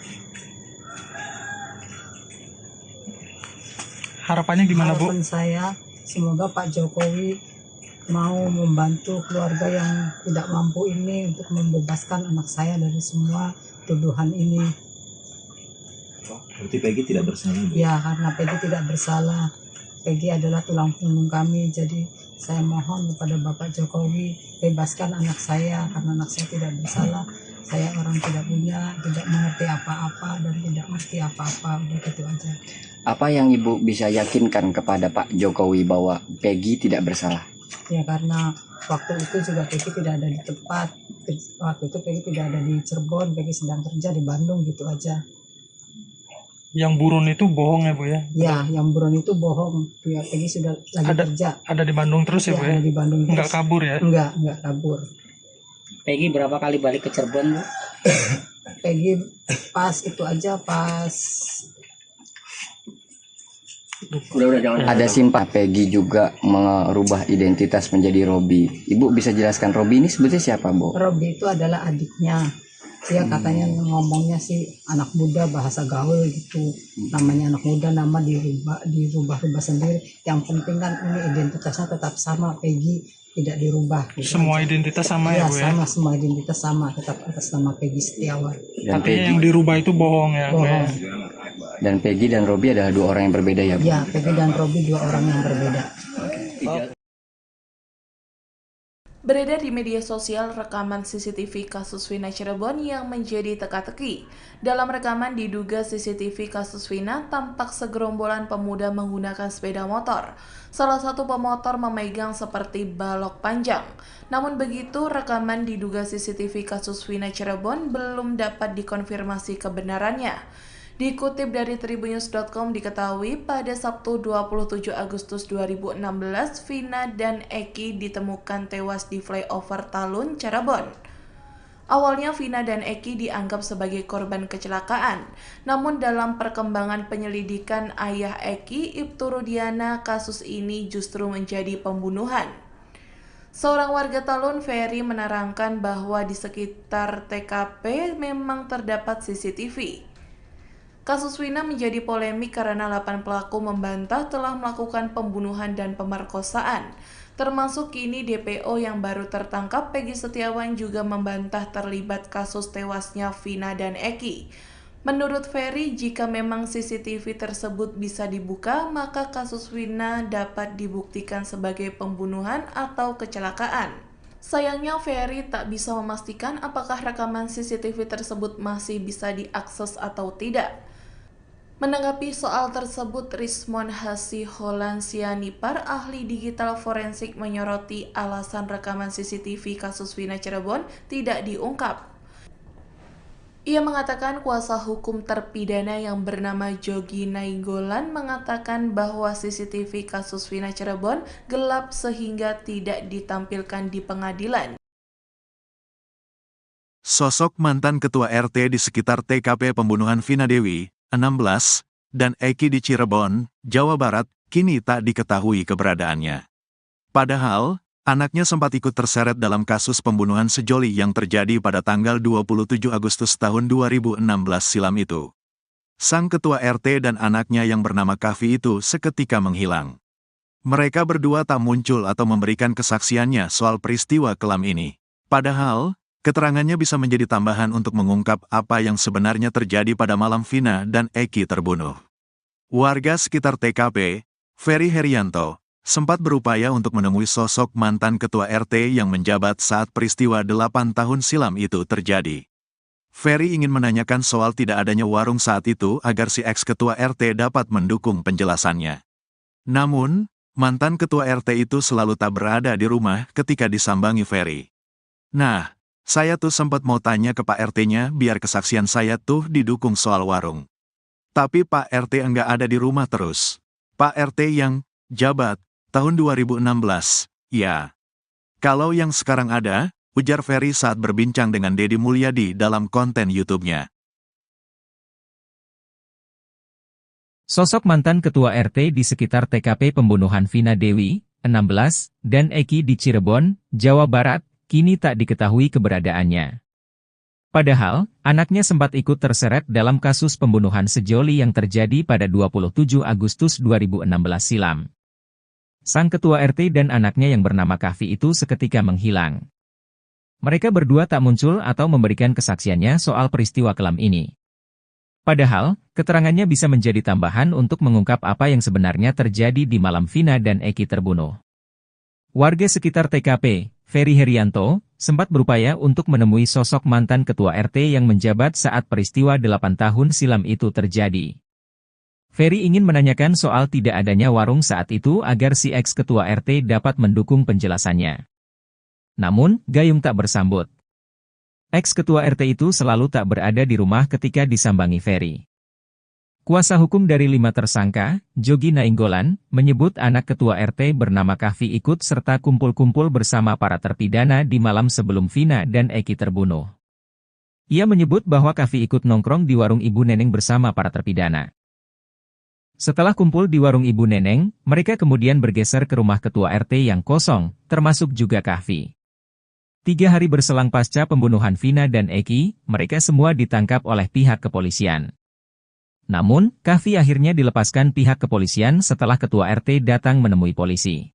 Harapannya gimana, Bu? Harapan saya semoga Pak Jokowi mau membantu keluarga yang tidak mampu ini untuk membebaskan anak saya dari semua tuduhan ini. Berarti Peggy tidak bersalah, Bu? Ya, karena Peggy tidak bersalah. Peggy adalah tulang punggung kami, jadi saya mohon kepada Bapak Jokowi bebaskan anak saya karena anak saya tidak bersalah. Saya orang tidak punya, tidak mengerti apa-apa dan tidak ngerti apa-apa, udah gitu aja. Apa yang Ibu bisa yakinkan kepada Pak Jokowi bahwa Peggy tidak bersalah? Ya, karena waktu itu juga Peggy tidak ada di tempat. Waktu itu Peggy tidak ada di Cirebon, Peggy sedang kerja di Bandung, gitu aja. Yang buron itu bohong ya, Bu ya? Ya, yang buron itu bohong. Ya, Peggy sudah lagi kerja. Ada di Bandung terus ya, Bu ya? Ada di Bandung terus. Enggak kabur ya? Enggak kabur. Peggy berapa kali balik ke Cirebon, Bu? Peggy pas itu aja, pas Ada simpah Peggy juga merubah identitas menjadi Robi. Ibu bisa jelaskan Robi ini sebetulnya siapa, Bu? Robi itu adalah adiknya. Dia katanya ngomongnya sih anak muda, bahasa gaul gitu. Namanya anak muda, nama dirubah sendiri. Yang penting kan ini identitasnya tetap sama, Peggy tidak dirubah. Gitu semua aja. Identitas sama ya, Bu ya? Sama, semua identitas sama, tetap atas nama Peggy Setiawan. Dan Peggy yang dirubah itu bohong ya? Bohong. Dan Peggy dan Robi adalah dua orang yang berbeda ya, Bu? Ya, Peggy dan Robi dua orang yang berbeda. Beredar di media sosial rekaman CCTV kasus Vina Cirebon yang menjadi teka-teki. Dalam rekaman diduga CCTV kasus Vina tampak segerombolan pemuda menggunakan sepeda motor. Salah satu pemotor memegang seperti balok panjang. Namun begitu, rekaman diduga CCTV kasus Vina Cirebon belum dapat dikonfirmasi kebenarannya. Dikutip dari tribunnews.com diketahui pada Sabtu 27 Agustus 2016, Vina dan Eki ditemukan tewas di flyover Talun, Cirebon. Awalnya Vina dan Eki dianggap sebagai korban kecelakaan, namun dalam perkembangan penyelidikan ayah Eki, Ibtu Rudiana, kasus ini justru menjadi pembunuhan. Seorang warga Talun, Ferry, menerangkan bahwa di sekitar TKP memang terdapat CCTV. Kasus Wina menjadi polemik karena 8 pelaku membantah telah melakukan pembunuhan dan pemerkosaan. Termasuk kini DPO yang baru tertangkap, Peggy Setiawan, juga membantah terlibat kasus tewasnya Vina dan Eki. Menurut Ferry, jika memang CCTV tersebut bisa dibuka, maka kasus Wina dapat dibuktikan sebagai pembunuhan atau kecelakaan. Sayangnya, Ferry tak bisa memastikan apakah rekaman CCTV tersebut masih bisa diakses atau tidak. Menanggapi soal tersebut, Rismon Hasiholan Sianipar, ahli digital forensik, menyoroti alasan rekaman CCTV kasus Wina Cirebon tidak diungkap. Ia mengatakan kuasa hukum terpidana yang bernama Jogi Nainggolan mengatakan bahwa CCTV kasus Wina Cirebon gelap sehingga tidak ditampilkan di pengadilan. Sosok mantan ketua RT di sekitar TKP pembunuhan Vina Dewi, 16, dan Eki di Cirebon, Jawa Barat, kini tak diketahui keberadaannya. Padahal, anaknya sempat ikut terseret dalam kasus pembunuhan sejoli yang terjadi pada tanggal 27 Agustus tahun 2016 silam itu. Sang ketua RT dan anaknya yang bernama Kavi itu seketika menghilang. Mereka berdua tak muncul atau memberikan kesaksiannya soal peristiwa kelam ini. Padahal, keterangannya bisa menjadi tambahan untuk mengungkap apa yang sebenarnya terjadi pada malam Vina dan Eki terbunuh. Warga sekitar TKP, Ferry Herianto, sempat berupaya untuk menemui sosok mantan ketua RT yang menjabat saat peristiwa 8 tahun silam itu terjadi. Ferry ingin menanyakan soal tidak adanya warung saat itu agar si ex-ketua RT dapat mendukung penjelasannya. Namun, mantan ketua RT itu selalu tak berada di rumah ketika disambangi Ferry. Nah, saya tuh sempat mau tanya ke Pak RT-nya biar kesaksian saya tuh didukung soal warung. Tapi Pak RT enggak ada di rumah terus. Pak RT yang jabat tahun 2016, ya. Kalau yang sekarang ada, ujar Ferry saat berbincang dengan Deddy Mulyadi dalam konten YouTube-nya. Sosok mantan ketua RT di sekitar TKP pembunuhan Vina Dewi, 16, dan Eki di Cirebon, Jawa Barat, kini tak diketahui keberadaannya. Padahal, anaknya sempat ikut terseret dalam kasus pembunuhan sejoli yang terjadi pada 27 Agustus 2016 silam. Sang ketua RT dan anaknya yang bernama Kavi itu seketika menghilang. Mereka berdua tak muncul atau memberikan kesaksiannya soal peristiwa kelam ini. Padahal, keterangannya bisa menjadi tambahan untuk mengungkap apa yang sebenarnya terjadi di malam Vina dan Eki terbunuh. Warga sekitar TKP, Ferry Herianto, sempat berupaya untuk menemui sosok mantan ketua RT yang menjabat saat peristiwa 8 tahun silam itu terjadi. Ferry ingin menanyakan soal tidak adanya warung saat itu agar si ex-ketua RT dapat mendukung penjelasannya. Namun, gayung tak bersambut. Ex-ketua RT itu selalu tak berada di rumah ketika disambangi Ferry. Kuasa hukum dari 5 tersangka, Jogi Nainggolan, menyebut anak ketua RT bernama Kavi ikut serta kumpul-kumpul bersama para terpidana di malam sebelum Vina dan Eki terbunuh. Ia menyebut bahwa Kavi ikut nongkrong di warung Ibu Neneng bersama para terpidana. Setelah kumpul di warung Ibu Neneng, mereka kemudian bergeser ke rumah ketua RT yang kosong, termasuk juga Kavi. 3 hari berselang pasca pembunuhan Vina dan Eki, mereka semua ditangkap oleh pihak kepolisian. Namun, Kavi akhirnya dilepaskan pihak kepolisian setelah ketua RT datang menemui polisi.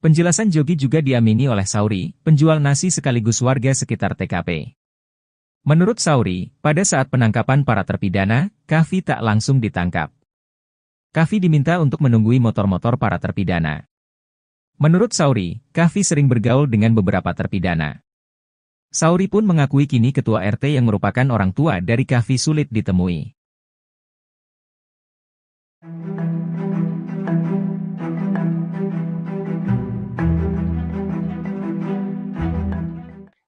Penjelasan Jogi juga diamini oleh Sauri, penjual nasi sekaligus warga sekitar TKP. Menurut Sauri, pada saat penangkapan para terpidana, Kavi tak langsung ditangkap. Kavi diminta untuk menunggui motor-motor para terpidana. Menurut Sauri, Kavi sering bergaul dengan beberapa terpidana. Sauri pun mengakui kini ketua RT yang merupakan orang tua dari Kavi sulit ditemui.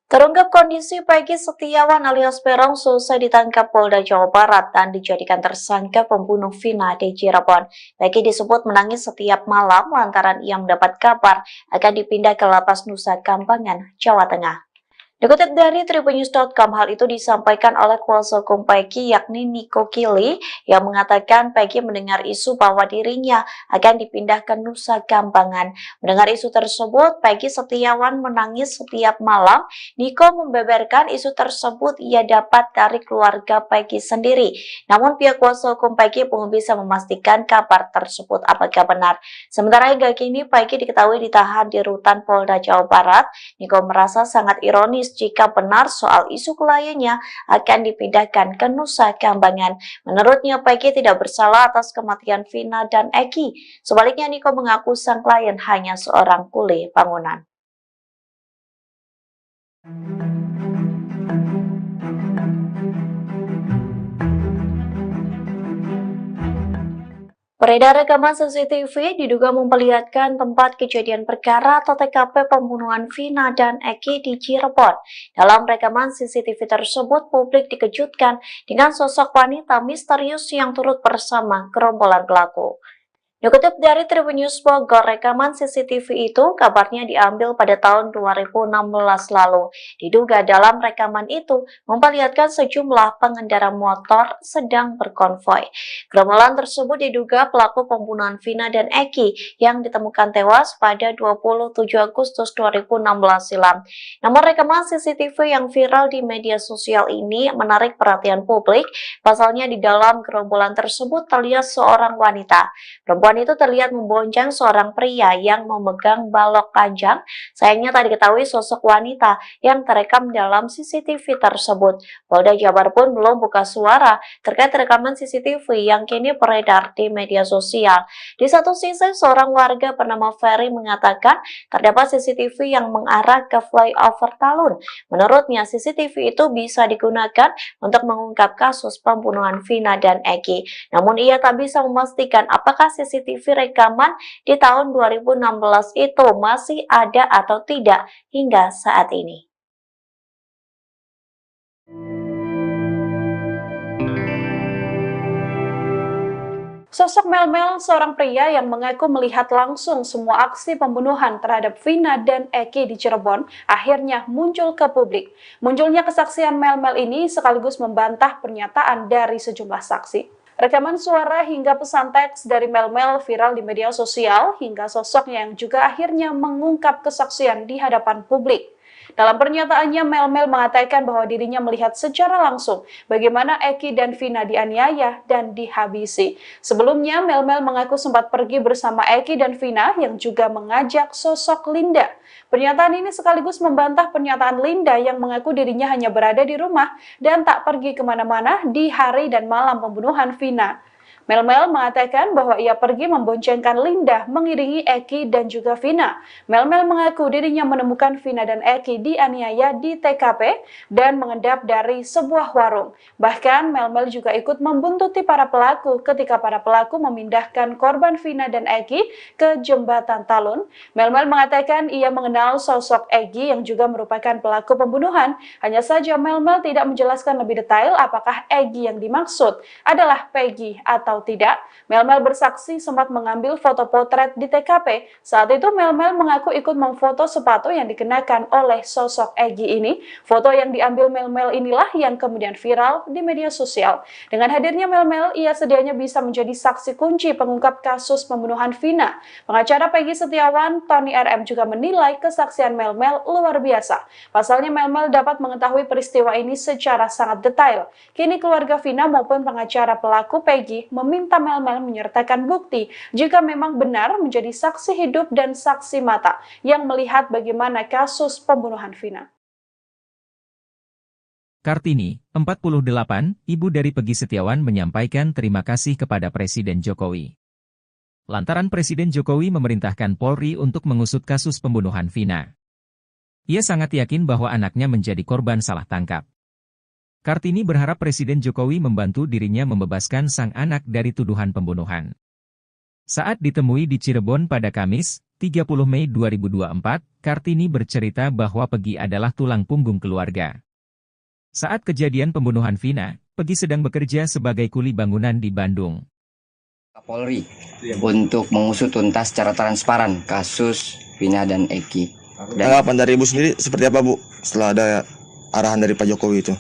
Terungkap kondisi Peggy Setiawan alias Peron selesai ditangkap Polda Jawa Barat dan dijadikan tersangka pembunuh Vina di Cirebon. Peggy disebut menangis setiap malam lantaran ia mendapat kabar akan dipindah ke Lapas Nusa Kambangan, Jawa Tengah. Dikutip dari tribunnews.com, hal itu disampaikan oleh kuasa hukum Peggy yakni Niko Kili yang mengatakan Peggy mendengar isu bahwa dirinya akan dipindah ke Nusa Kambangan. Mendengar isu tersebut, Peggy Setiawan menangis setiap malam. Niko membeberkan isu tersebut ia dapat dari keluarga Peggy sendiri. Namun pihak kuasa hukum Peggy belum bisa memastikan kabar tersebut apakah benar. Sementara hingga kini Peggy diketahui ditahan di rutan Polda Jawa Barat. Niko merasa sangat ironis jika benar soal isu kliennya akan dipindahkan ke Nusa Kambangan. Menurutnya, Peggy tidak bersalah atas kematian Vina dan Eki. Sebaliknya, Niko mengaku sang klien hanya seorang kuli bangunan. Beredar rekaman CCTV diduga memperlihatkan tempat kejadian perkara atau TKP pembunuhan Vina dan Eki di Cirebon. Dalam rekaman CCTV tersebut, publik dikejutkan dengan sosok wanita misterius yang turut bersama gerombolan pelaku. Dikutip dari Tribunnews Bogor, rekaman CCTV itu kabarnya diambil pada tahun 2016 lalu. Diduga dalam rekaman itu memperlihatkan sejumlah pengendara motor sedang berkonvoi. Gerombolan tersebut diduga pelaku pembunuhan Vina dan Eki yang ditemukan tewas pada 27 Agustus 2016 silam. Namun rekaman CCTV yang viral di media sosial ini menarik perhatian publik. Pasalnya di dalam gerombolan tersebut terlihat seorang wanita. Perempuan itu terlihat membonceng seorang pria yang memegang balok panjang. Sayangnya tak diketahui sosok wanita yang terekam dalam CCTV tersebut. Polda Jabar pun belum buka suara terkait rekaman CCTV yang kini beredar di media sosial. Di satu sisi, seorang warga bernama Ferry mengatakan terdapat CCTV yang mengarah ke flyover Talun. Menurutnya, CCTV itu bisa digunakan untuk mengungkap kasus pembunuhan Vina dan Eki. Namun ia tak bisa memastikan apakah CCTV rekaman di tahun 2016 itu masih ada atau tidak hingga saat ini. Sosok Melmel, seorang pria yang mengaku melihat langsung semua aksi pembunuhan terhadap Vina dan Eki di Cirebon, akhirnya muncul ke publik. Munculnya kesaksian Melmel ini sekaligus membantah pernyataan dari sejumlah saksi. Rekaman suara hingga pesan teks dari Melmel viral di media sosial hingga sosoknya yang juga akhirnya mengungkap kesaksian di hadapan publik. Dalam pernyataannya, Melmel mengatakan bahwa dirinya melihat secara langsung bagaimana Eki dan Vina dianiaya dan dihabisi. Sebelumnya, Melmel mengaku sempat pergi bersama Eki dan Vina yang juga mengajak sosok Linda. Pernyataan ini sekaligus membantah pernyataan Linda yang mengaku dirinya hanya berada di rumah dan tak pergi kemana-mana di hari dan malam pembunuhan Vina. Melmel mengatakan bahwa ia pergi memboncengkan Linda mengiringi Eki dan juga Vina. Melmel mengaku dirinya menemukan Vina dan Eki dianiaya di TKP dan mengendap dari sebuah warung. Bahkan Melmel juga ikut membuntuti para pelaku ketika para pelaku memindahkan korban Vina dan Eki ke jembatan Talun. Melmel mengatakan ia mengenal sosok Eki yang juga merupakan pelaku pembunuhan. Hanya saja Melmel tidak menjelaskan lebih detail apakah Eki yang dimaksud adalah Peggy atau tidak. Melmel bersaksi sempat mengambil foto potret di TKP. Saat itu Melmel mengaku ikut memfoto sepatu yang dikenakan oleh sosok Eki ini. Foto yang diambil Melmel inilah yang kemudian viral di media sosial. Dengan hadirnya Melmel, ia sedianya bisa menjadi saksi kunci pengungkap kasus pembunuhan Vina. Pengacara Peggy Setiawan, Tony RM juga menilai kesaksian Melmel luar biasa. Pasalnya Melmel dapat mengetahui peristiwa ini secara sangat detail. Kini keluarga Vina maupun pengacara pelaku Peggy meminta Melmel menyertakan bukti jika memang benar menjadi saksi hidup dan saksi mata yang melihat bagaimana kasus pembunuhan Vina. Kartini, 48, ibu dari Peggy Setiawan menyampaikan terima kasih kepada Presiden Jokowi. Lantaran Presiden Jokowi memerintahkan Polri untuk mengusut kasus pembunuhan Vina. Ia sangat yakin bahwa anaknya menjadi korban salah tangkap. Kartini berharap Presiden Jokowi membantu dirinya membebaskan sang anak dari tuduhan pembunuhan. Saat ditemui di Cirebon pada Kamis, 30 Mei 2024, Kartini bercerita bahwa Peggy adalah tulang punggung keluarga. Saat kejadian pembunuhan Vina, Peggy sedang bekerja sebagai kuli bangunan di Bandung. Polri untuk mengusut tuntas secara transparan kasus Vina dan Eki. Tanggapan dari Ibu sendiri seperti apa Bu setelah ada arahan dari Pak Jokowi itu?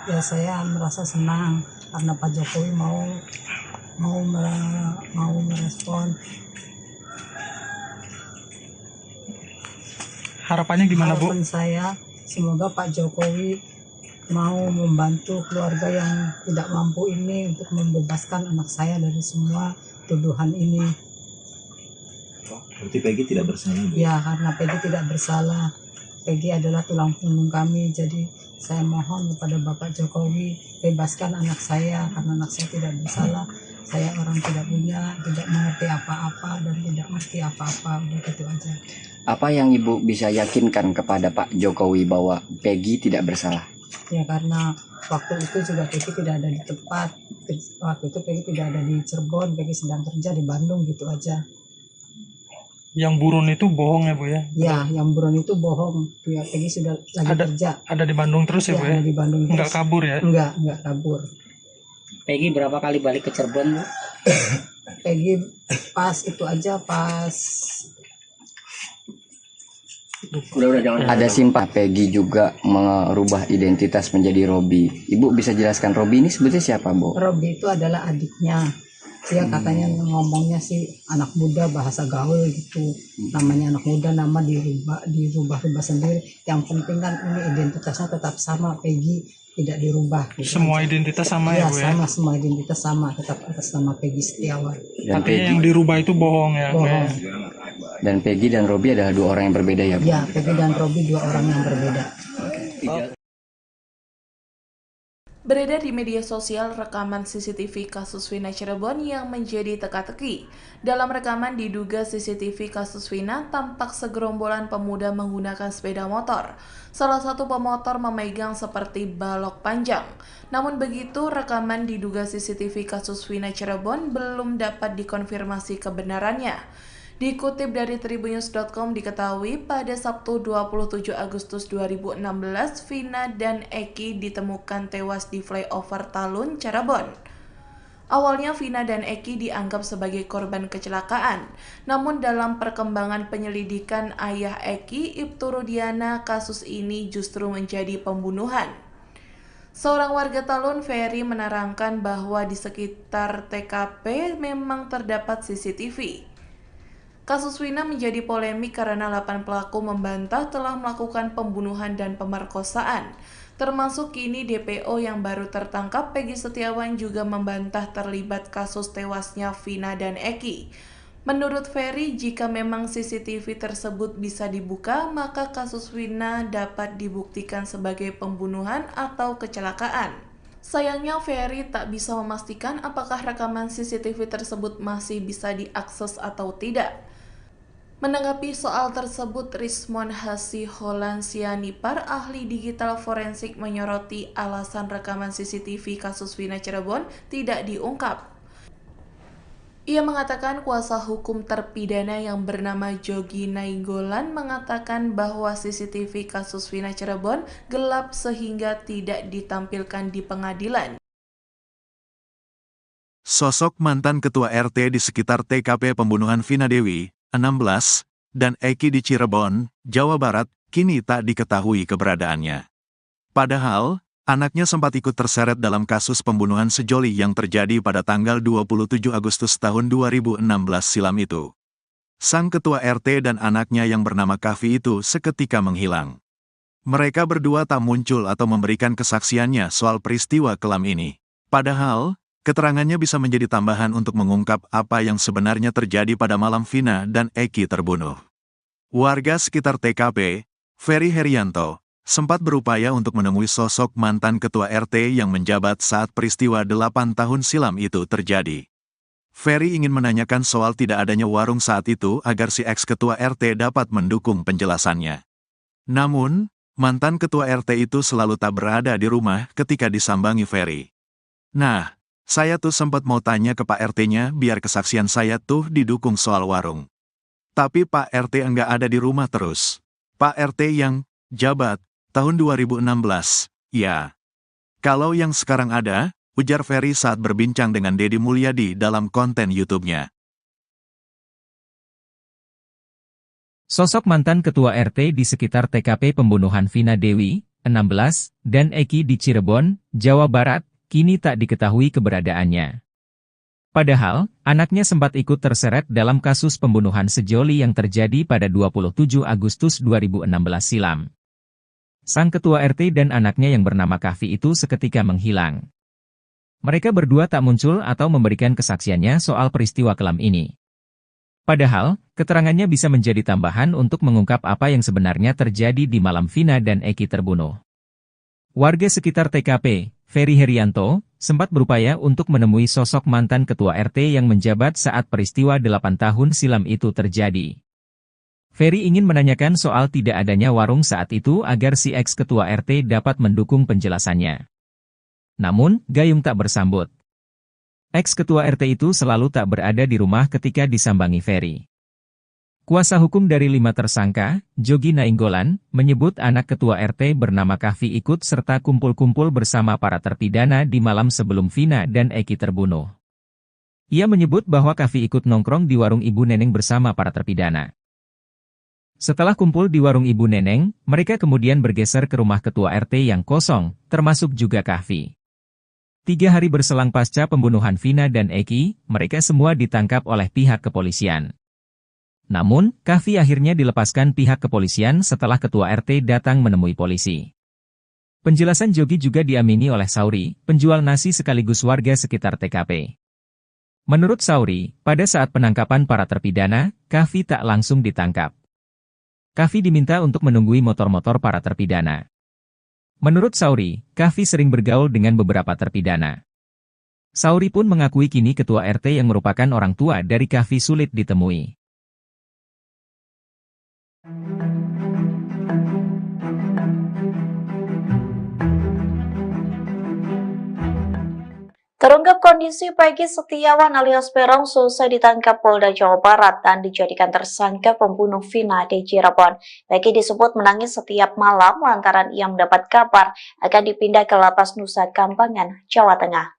Ya saya merasa senang karena Pak Jokowi mau merespon. Harapannya gimana Bu? Harapan saya semoga Pak Jokowi mau membantu keluarga yang tidak mampu ini untuk membebaskan anak saya dari semua tuduhan ini. Berarti Peggy tidak bersalah Bu? Ya, karena Peggy tidak bersalah. Peggy adalah tulang punggung kami. Jadi saya mohon kepada Bapak Jokowi bebaskan anak saya karena anak saya tidak bersalah. Saya orang tidak punya, tidak mengerti apa-apa dan tidak mengerti apa-apa. Udah gitu aja. Apa yang Ibu bisa yakinkan kepada Pak Jokowi bahwa Peggy tidak bersalah? Ya karena waktu itu juga Peggy tidak ada di tempat. Waktu itu Peggy tidak ada di Cirebon, Peggy sedang kerja di Bandung, gitu aja. Yang buron itu bohong ya Bu ya? Ya, yang buron itu bohong. Ya, Peggy sudah lagi kerja. Ada di Bandung terus ya Bu ya? Ada di Bandung terus. Enggak kabur ya? Enggak kabur. Peggy berapa kali balik ke Cirebon Bu? Peggy pas itu aja pas Ada simpah Peggy juga merubah identitas menjadi Robi. Ibu bisa jelaskan Robi ini sebetulnya siapa Bu? Robi itu adalah adiknya. Dia katanya ngomongnya sih anak muda, bahasa gaul gitu. Namanya anak muda, nama dirubah sendiri. Yang penting kan ini identitasnya tetap sama, Peggy tidak dirubah. Gitu. Semua identitas sama ya Bu ya? Sama, semua identitas sama, tetap atas nama Peggy Setiawan. Artinya Peggy yang dirubah itu bohong ya? Bohong. Dan Peggy dan Robi adalah dua orang yang berbeda ya Bu? Ya, Peggy dan Robi dua orang yang berbeda. Beredar di media sosial rekaman CCTV kasus Vina Cirebon yang menjadi teka-teki. Dalam rekaman diduga CCTV kasus Vina tampak segerombolan pemuda menggunakan sepeda motor. Salah satu pemotor memegang seperti balok panjang. Namun begitu, rekaman diduga CCTV kasus Vina Cirebon belum dapat dikonfirmasi kebenarannya. Dikutip dari tribunnews.com diketahui pada Sabtu 27 Agustus 2016, Vina dan Eki ditemukan tewas di flyover Talun, Cirebon. Awalnya Vina dan Eki dianggap sebagai korban kecelakaan, namun dalam perkembangan penyelidikan ayah Eki, Ibtu Rudiana, kasus ini justru menjadi pembunuhan. Seorang warga Talun, Ferry, menerangkan bahwa di sekitar TKP memang terdapat CCTV. Kasus Vina menjadi polemik karena 8 pelaku membantah telah melakukan pembunuhan dan pemerkosaan. Termasuk kini DPO yang baru tertangkap, Peggy Setiawan, juga membantah terlibat kasus tewasnya Vina dan Eki. Menurut Ferry, jika memang CCTV tersebut bisa dibuka, maka kasus Vina dapat dibuktikan sebagai pembunuhan atau kecelakaan. Sayangnya Ferry tak bisa memastikan apakah rekaman CCTV tersebut masih bisa diakses atau tidak. Menanggapi soal tersebut, Rismon Hasiholan Sianipar, ahli digital forensik, menyoroti alasan rekaman CCTV kasus Vina Cirebon tidak diungkap. Ia mengatakan kuasa hukum terpidana yang bernama Jogi Nainggolan mengatakan bahwa CCTV kasus Vina Cirebon gelap sehingga tidak ditampilkan di pengadilan. Sosok mantan ketua RT di sekitar TKP pembunuhan Vina Dewi, 16, dan Eki di Cirebon, Jawa Barat, kini tak diketahui keberadaannya. Padahal, anaknya sempat ikut terseret dalam kasus pembunuhan sejoli yang terjadi pada tanggal 27 Agustus tahun 2016 silam itu. Sang ketua RT dan anaknya yang bernama Kavi itu seketika menghilang. Mereka berdua tak muncul atau memberikan kesaksiannya soal peristiwa kelam ini. Padahal, keterangannya bisa menjadi tambahan untuk mengungkap apa yang sebenarnya terjadi pada malam Vina dan Eki terbunuh. Warga sekitar TKP, Ferry Herianto, sempat berupaya untuk menemui sosok mantan ketua RT yang menjabat saat peristiwa 8 tahun silam itu terjadi. Ferry ingin menanyakan soal tidak adanya warung saat itu agar si ex-ketua RT dapat mendukung penjelasannya. Namun, mantan ketua RT itu selalu tak berada di rumah ketika disambangi Ferry. Nah, saya tuh sempat mau tanya ke Pak RT-nya biar kesaksian saya tuh didukung soal warung. Tapi Pak RT enggak ada di rumah terus. Pak RT yang jabat tahun 2016, ya. Kalau yang sekarang ada, ujar Ferry saat berbincang dengan Deddy Mulyadi dalam konten YouTube-nya. Sosok mantan ketua RT di sekitar TKP pembunuhan Vina Dewi, 16, dan Eki di Cirebon, Jawa Barat, kini tak diketahui keberadaannya. Padahal, anaknya sempat ikut terseret dalam kasus pembunuhan sejoli yang terjadi pada 27 Agustus 2016 silam. Sang ketua RT dan anaknya yang bernama Kahfi itu seketika menghilang. Mereka berdua tak muncul atau memberikan kesaksiannya soal peristiwa kelam ini. Padahal, keterangannya bisa menjadi tambahan untuk mengungkap apa yang sebenarnya terjadi di malam Vina dan Eki terbunuh. Warga sekitar TKP, Ferry Herianto, sempat berupaya untuk menemui sosok mantan ketua RT yang menjabat saat peristiwa 8 tahun silam itu terjadi. Ferry ingin menanyakan soal tidak adanya warung saat itu agar si ex-ketua RT dapat mendukung penjelasannya. Namun, Gayung tak bersambut. Ex-ketua RT itu selalu tak berada di rumah ketika disambangi Ferry. Kuasa hukum dari 5 tersangka, Jogi Nainggolan, menyebut anak ketua RT bernama Kahfi ikut serta kumpul-kumpul bersama para terpidana di malam sebelum Vina dan Eki terbunuh. Ia menyebut bahwa Kahfi ikut nongkrong di warung Ibu Neneng bersama para terpidana. Setelah kumpul di warung Ibu Neneng, mereka kemudian bergeser ke rumah ketua RT yang kosong, termasuk juga Kahfi. 3 hari berselang pasca pembunuhan Vina dan Eki, mereka semua ditangkap oleh pihak kepolisian. Namun, Kahfi akhirnya dilepaskan pihak kepolisian setelah ketua RT datang menemui polisi. Penjelasan Jogi juga diamini oleh Sauri, penjual nasi sekaligus warga sekitar TKP. Menurut Sauri, pada saat penangkapan para terpidana, Kahfi tak langsung ditangkap. Kahfi diminta untuk menunggui motor-motor para terpidana. Menurut Sauri, Kahfi sering bergaul dengan beberapa terpidana. Sauri pun mengakui kini ketua RT yang merupakan orang tua dari Kahfi sulit ditemui. Terungkap kondisi Peggy Setiawan alias Peron selesai ditangkap Polda Jawa Barat dan dijadikan tersangka pembunuh Vina di Cirebon. Peggy disebut menangis setiap malam lantaran ia mendapat kabar akan dipindah ke Lapas Nusa Kambangan, Jawa Tengah.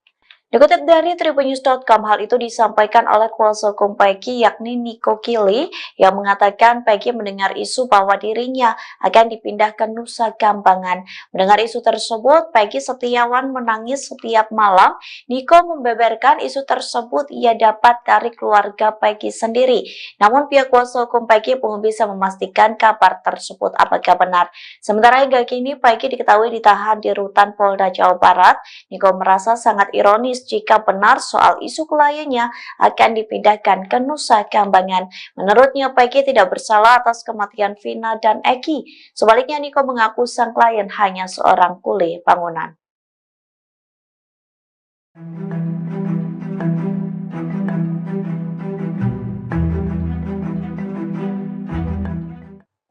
Dikutip dari tribunnews.com, hal itu disampaikan oleh kuasa hukum Peggy yakni Niko Kili yang mengatakan Peggy mendengar isu bahwa dirinya akan dipindah ke Nusa Kambangan. Mendengar isu tersebut, Peggy Setiawan menangis setiap malam. Niko membeberkan isu tersebut ia dapat dari keluarga Peggy sendiri. Namun pihak kuasa hukum Peggy belum bisa memastikan kabar tersebut apakah benar. Sementara hingga kini Peggy diketahui ditahan di rutan Polda Jawa Barat. Niko merasa sangat ironis jika benar soal isu kliennya akan dipindahkan ke Nusa Kambangan. Menurutnya, Peggy tidak bersalah atas kematian Vina dan Eki. Sebaliknya, Niko mengaku sang klien hanya seorang kuli bangunan.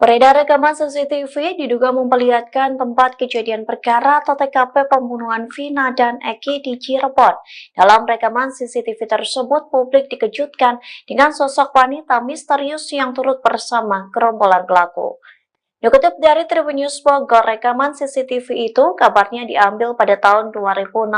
Beredar rekaman CCTV diduga memperlihatkan tempat kejadian perkara atau TKP pembunuhan Vina dan Eki di Cirebon. Dalam rekaman CCTV tersebut, publik dikejutkan dengan sosok wanita misterius yang turut bersama gerombolan pelaku. Dikutip dari Tribunnews Bogor, rekaman CCTV itu kabarnya diambil pada tahun 2016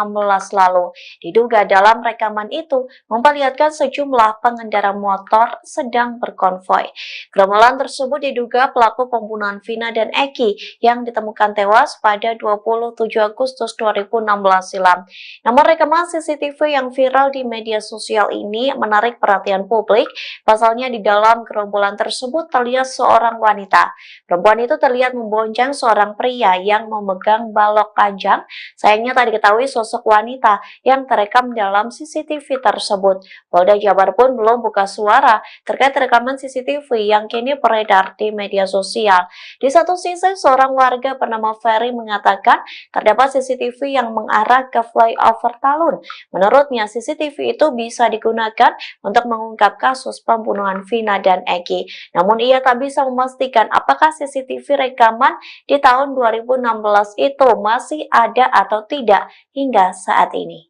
lalu. Diduga dalam rekaman itu memperlihatkan sejumlah pengendara motor sedang berkonvoi. Gerombolan tersebut diduga pelaku pembunuhan Vina dan Eki yang ditemukan tewas pada 27 Agustus 2016 silam. Namun rekaman CCTV yang viral di media sosial ini menarik perhatian publik. Pasalnya di dalam gerombolan tersebut terlihat seorang wanita. Perempuan itu terlihat membonceng seorang pria yang memegang balok panjang. Sayangnya tak diketahui sosok wanita yang terekam dalam CCTV tersebut. Polda Jabar pun belum buka suara terkait rekaman CCTV yang kini beredar di media sosial. Di satu sisi, seorang warga bernama Ferry mengatakan terdapat CCTV yang mengarah ke flyover Talun. Menurutnya, CCTV itu bisa digunakan untuk mengungkap kasus pembunuhan Vina dan Eki. Namun ia tak bisa memastikan apakah CCTV rekaman di tahun 2016 itu masih ada atau tidak hingga saat ini.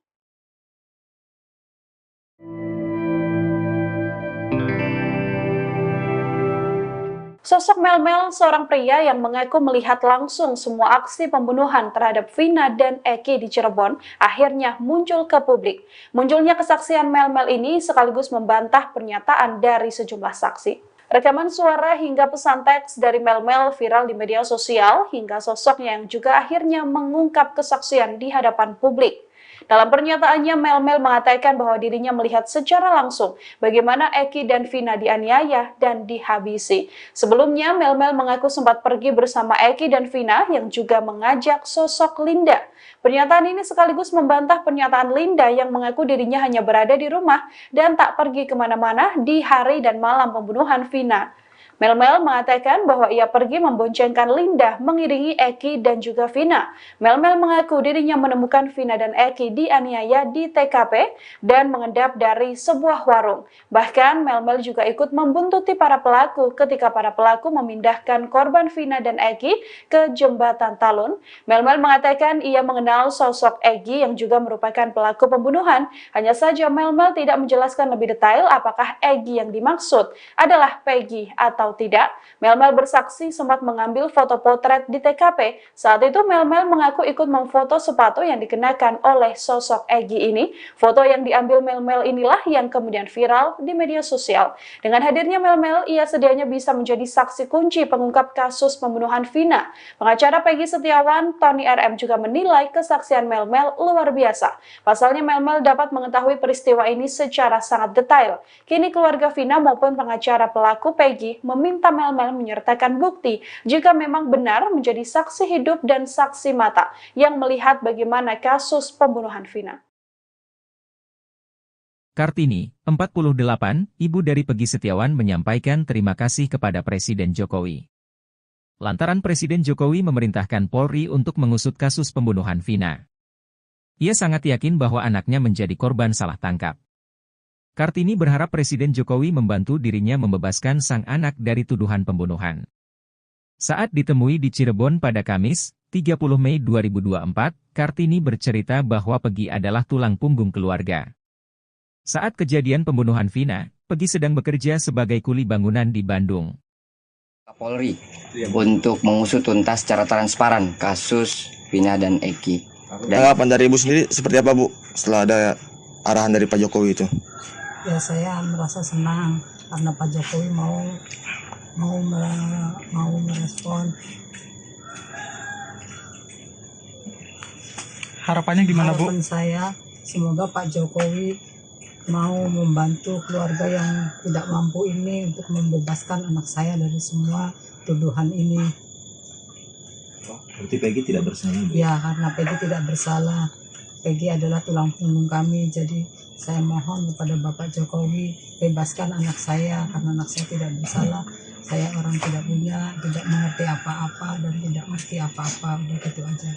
Sosok Mel-Mel, seorang pria yang mengaku melihat langsung semua aksi pembunuhan terhadap Vina dan Eki di Cirebon, akhirnya muncul ke publik. Munculnya kesaksian Mel-Mel ini sekaligus membantah pernyataan dari sejumlah saksi. Rekaman suara hingga pesan teks dari Mel-Mel viral di media sosial hingga sosoknya yang juga akhirnya mengungkap kesaksian di hadapan publik. Dalam pernyataannya, Mel-Mel mengatakan bahwa dirinya melihat secara langsung bagaimana Eki dan Vina dianiaya dan dihabisi. Sebelumnya, Mel-Mel mengaku sempat pergi bersama Eki dan Vina yang juga mengajak sosok Linda. Pernyataan ini sekaligus membantah pernyataan Linda yang mengaku dirinya hanya berada di rumah dan tak pergi kemana-mana di hari dan malam pembunuhan Vina. Mel-Mel mengatakan bahwa ia pergi memboncengkan Linda mengiringi Eki dan juga Vina. Mel-Mel mengaku dirinya menemukan Vina dan Eki dianiaya di TKP dan mengendap dari sebuah warung. Bahkan Mel-Mel juga ikut membuntuti para pelaku ketika para pelaku memindahkan korban Vina dan Eki ke jembatan Talun. Mel-Mel mengatakan ia mengenal sosok Eki yang juga merupakan pelaku pembunuhan. Hanya saja Mel-Mel tidak menjelaskan lebih detail apakah Eki yang dimaksud adalah Peggy atau tidak. Mel-Mel bersaksi sempat mengambil foto potret di TKP. Saat itu Mel-Mel mengaku ikut memfoto sepatu yang dikenakan oleh sosok Egi ini. Foto yang diambil Mel-Mel inilah yang kemudian viral di media sosial. Dengan hadirnya Mel-Mel, ia sedianya bisa menjadi saksi kunci pengungkap kasus pembunuhan Vina. Pengacara Peggy Setiawan, Tony RM juga menilai kesaksian Mel-Mel luar biasa. Pasalnya Mel-Mel dapat mengetahui peristiwa ini secara sangat detail. Kini keluarga Vina maupun pengacara pelaku Peggy meminta Mel-Mel menyertakan bukti jika memang benar menjadi saksi hidup dan saksi mata yang melihat bagaimana kasus pembunuhan Vina. Kartini, 48, ibu dari Peggy Setiawan menyampaikan terima kasih kepada Presiden Jokowi. Lantaran Presiden Jokowi memerintahkan Polri untuk mengusut kasus pembunuhan Vina. Ia sangat yakin bahwa anaknya menjadi korban salah tangkap. Kartini berharap Presiden Jokowi membantu dirinya membebaskan sang anak dari tuduhan pembunuhan. Saat ditemui di Cirebon pada Kamis, 30 Mei 2024, Kartini bercerita bahwa Peggy adalah tulang punggung keluarga. Saat kejadian pembunuhan Vina, Peggy sedang bekerja sebagai kuli bangunan di Bandung. Polri untuk mengusut tuntas secara transparan kasus Vina dan Eki. Tanggapan dari Ibu sendiri seperti apa, Bu, setelah ada arahan dari Pak Jokowi itu? Ya, saya merasa senang karena Pak Jokowi mau merespon. Harapannya gimana, Bu? Harapan saya semoga Pak Jokowi mau membantu keluarga yang tidak mampu ini untuk membebaskan anak saya dari semua tuduhan ini. Berarti Peggy tidak bersalah, Bu? Ya, karena Peggy tidak bersalah. Peggy adalah tulang punggung kami, jadi saya mohon kepada Bapak Jokowi bebaskan anak saya karena anak saya tidak bersalah. Saya orang tidak punya, tidak mengerti apa-apa dan tidak ngerti apa-apa, udah gitu aja.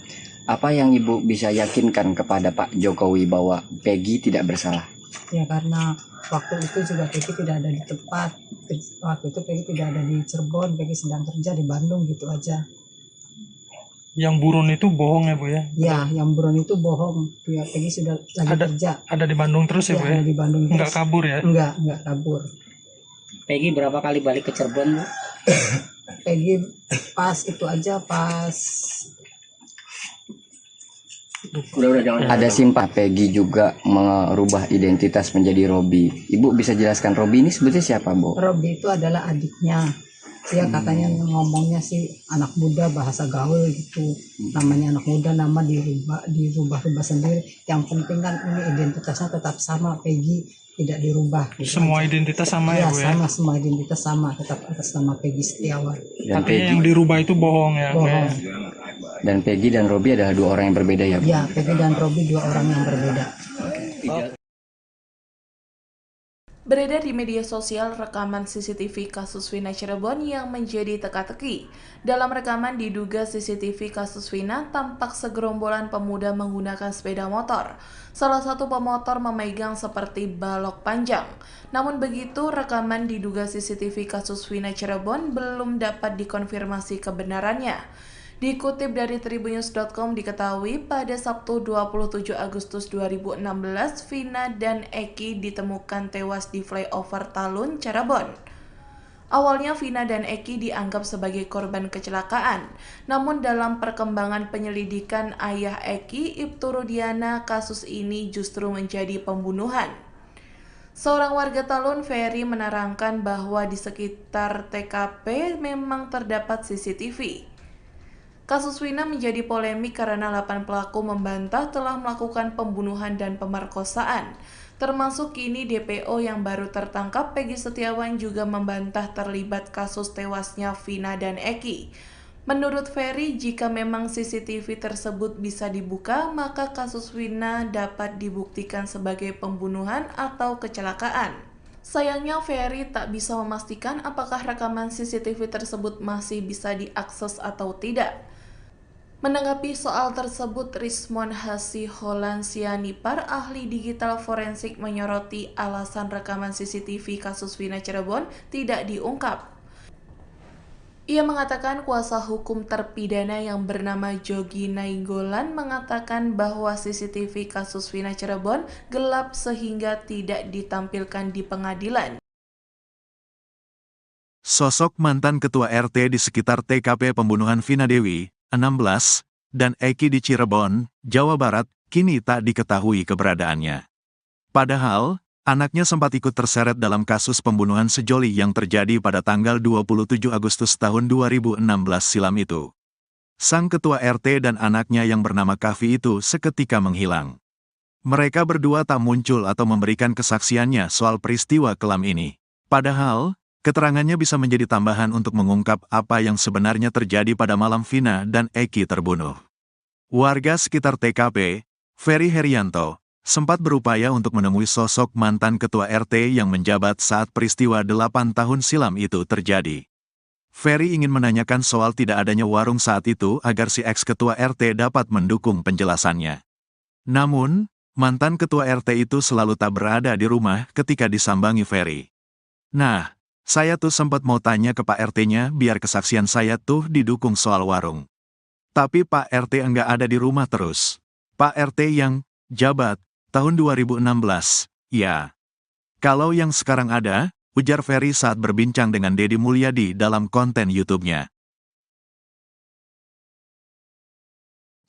Apa yang Ibu bisa yakinkan kepada Pak Jokowi bahwa Peggy tidak bersalah? Ya, karena waktu itu juga Peggy tidak ada di tempat. Waktu itu Peggy tidak ada di Cirebon, Peggy sedang kerja di Bandung, gitu aja. Yang buron itu bohong ya, Bu ya? Ya, yang buron itu bohong. Ya, Peggy sudah lagi kerja. Ada di Bandung terus ya, Bu ya? Ada di Bandung terus. Enggak kabur ya? Enggak kabur. Peggy berapa kali balik ke Cirebon, Bu? Peggy pas itu aja, pas Ada simpah Peggy juga merubah identitas menjadi Robi. Ibu bisa jelaskan Robi ini sebetulnya siapa, Bu? Robi itu adalah adiknya. Dia katanya ngomongnya sih anak muda, bahasa gaul gitu. Namanya anak muda, nama dirubah sendiri. Yang penting kan ini identitasnya tetap sama, Peggy tidak dirubah. Gitu semua aja. Identitas sama ya, Bu ya? Sama, semua identitas sama, tetap atas nama Peggy Setiawan. Tapi yang dirubah itu bohong ya? Bohong. Dan Peggy dan Robi adalah dua orang yang berbeda ya, Bu? Ya, Peggy dan Robi dua orang yang berbeda. Beredar di media sosial rekaman CCTV kasus Vina Cirebon yang menjadi teka-teki. Dalam rekaman diduga CCTV kasus Vina tampak segerombolan pemuda menggunakan sepeda motor. Salah satu pemotor memegang seperti balok panjang. Namun begitu, rekaman diduga CCTV kasus Vina Cirebon belum dapat dikonfirmasi kebenarannya. Dikutip dari Tribunnews.com diketahui pada Sabtu 27 Agustus 2016, Vina dan Eki ditemukan tewas di flyover Talun, Cirebon. Awalnya Vina dan Eki dianggap sebagai korban kecelakaan, namun dalam perkembangan penyelidikan ayah Eki, Ibtu Rudiana, kasus ini justru menjadi pembunuhan. Seorang warga Talun, Ferry, menerangkan bahwa di sekitar TKP memang terdapat CCTV. Kasus Wina menjadi polemik karena 8 pelaku membantah telah melakukan pembunuhan dan pemerkosaan. Termasuk kini DPO yang baru tertangkap, Peggy Setiawan, juga membantah terlibat kasus tewasnya Vina dan Eki. Menurut Ferry, jika memang CCTV tersebut bisa dibuka, maka kasus Wina dapat dibuktikan sebagai pembunuhan atau kecelakaan. Sayangnya Ferry tak bisa memastikan apakah rekaman CCTV tersebut masih bisa diakses atau tidak. Menanggapi soal tersebut, Rismon Hasiholan Sianipar, ahli digital forensik, menyoroti alasan rekaman CCTV kasus Wina Cirebon tidak diungkap. Ia mengatakan kuasa hukum terpidana yang bernama Jogi Nainggolan mengatakan bahwa CCTV kasus Wina Cirebon gelap sehingga tidak ditampilkan di pengadilan. Sosok mantan ketua RT di sekitar TKP pembunuhan Vina Dewi, 16, dan Eki di Cirebon, Jawa Barat, kini tak diketahui keberadaannya. Padahal, anaknya sempat ikut terseret dalam kasus pembunuhan sejoli yang terjadi pada tanggal 27 Agustus tahun 2016 silam itu. Sang ketua RT dan anaknya yang bernama Kavi itu seketika menghilang. Mereka berdua tak muncul atau memberikan kesaksiannya soal peristiwa kelam ini. Padahal, keterangannya bisa menjadi tambahan untuk mengungkap apa yang sebenarnya terjadi pada malam Vina dan Eki terbunuh. Warga sekitar TKP, Ferry Herianto, sempat berupaya untuk menemui sosok mantan ketua RT yang menjabat saat peristiwa 8 tahun silam itu terjadi. Ferry ingin menanyakan soal tidak adanya warung saat itu agar si ex-ketua RT dapat mendukung penjelasannya. Namun, mantan ketua RT itu selalu tak berada di rumah ketika disambangi Ferry. Nah, saya tuh sempat mau tanya ke Pak RT-nya biar kesaksian saya tuh didukung soal warung. Tapi Pak RT enggak ada di rumah terus. Pak RT yang jabat tahun 2016, ya. Kalau yang sekarang ada, ujar Ferry saat berbincang dengan Deddy Mulyadi dalam konten YouTube-nya.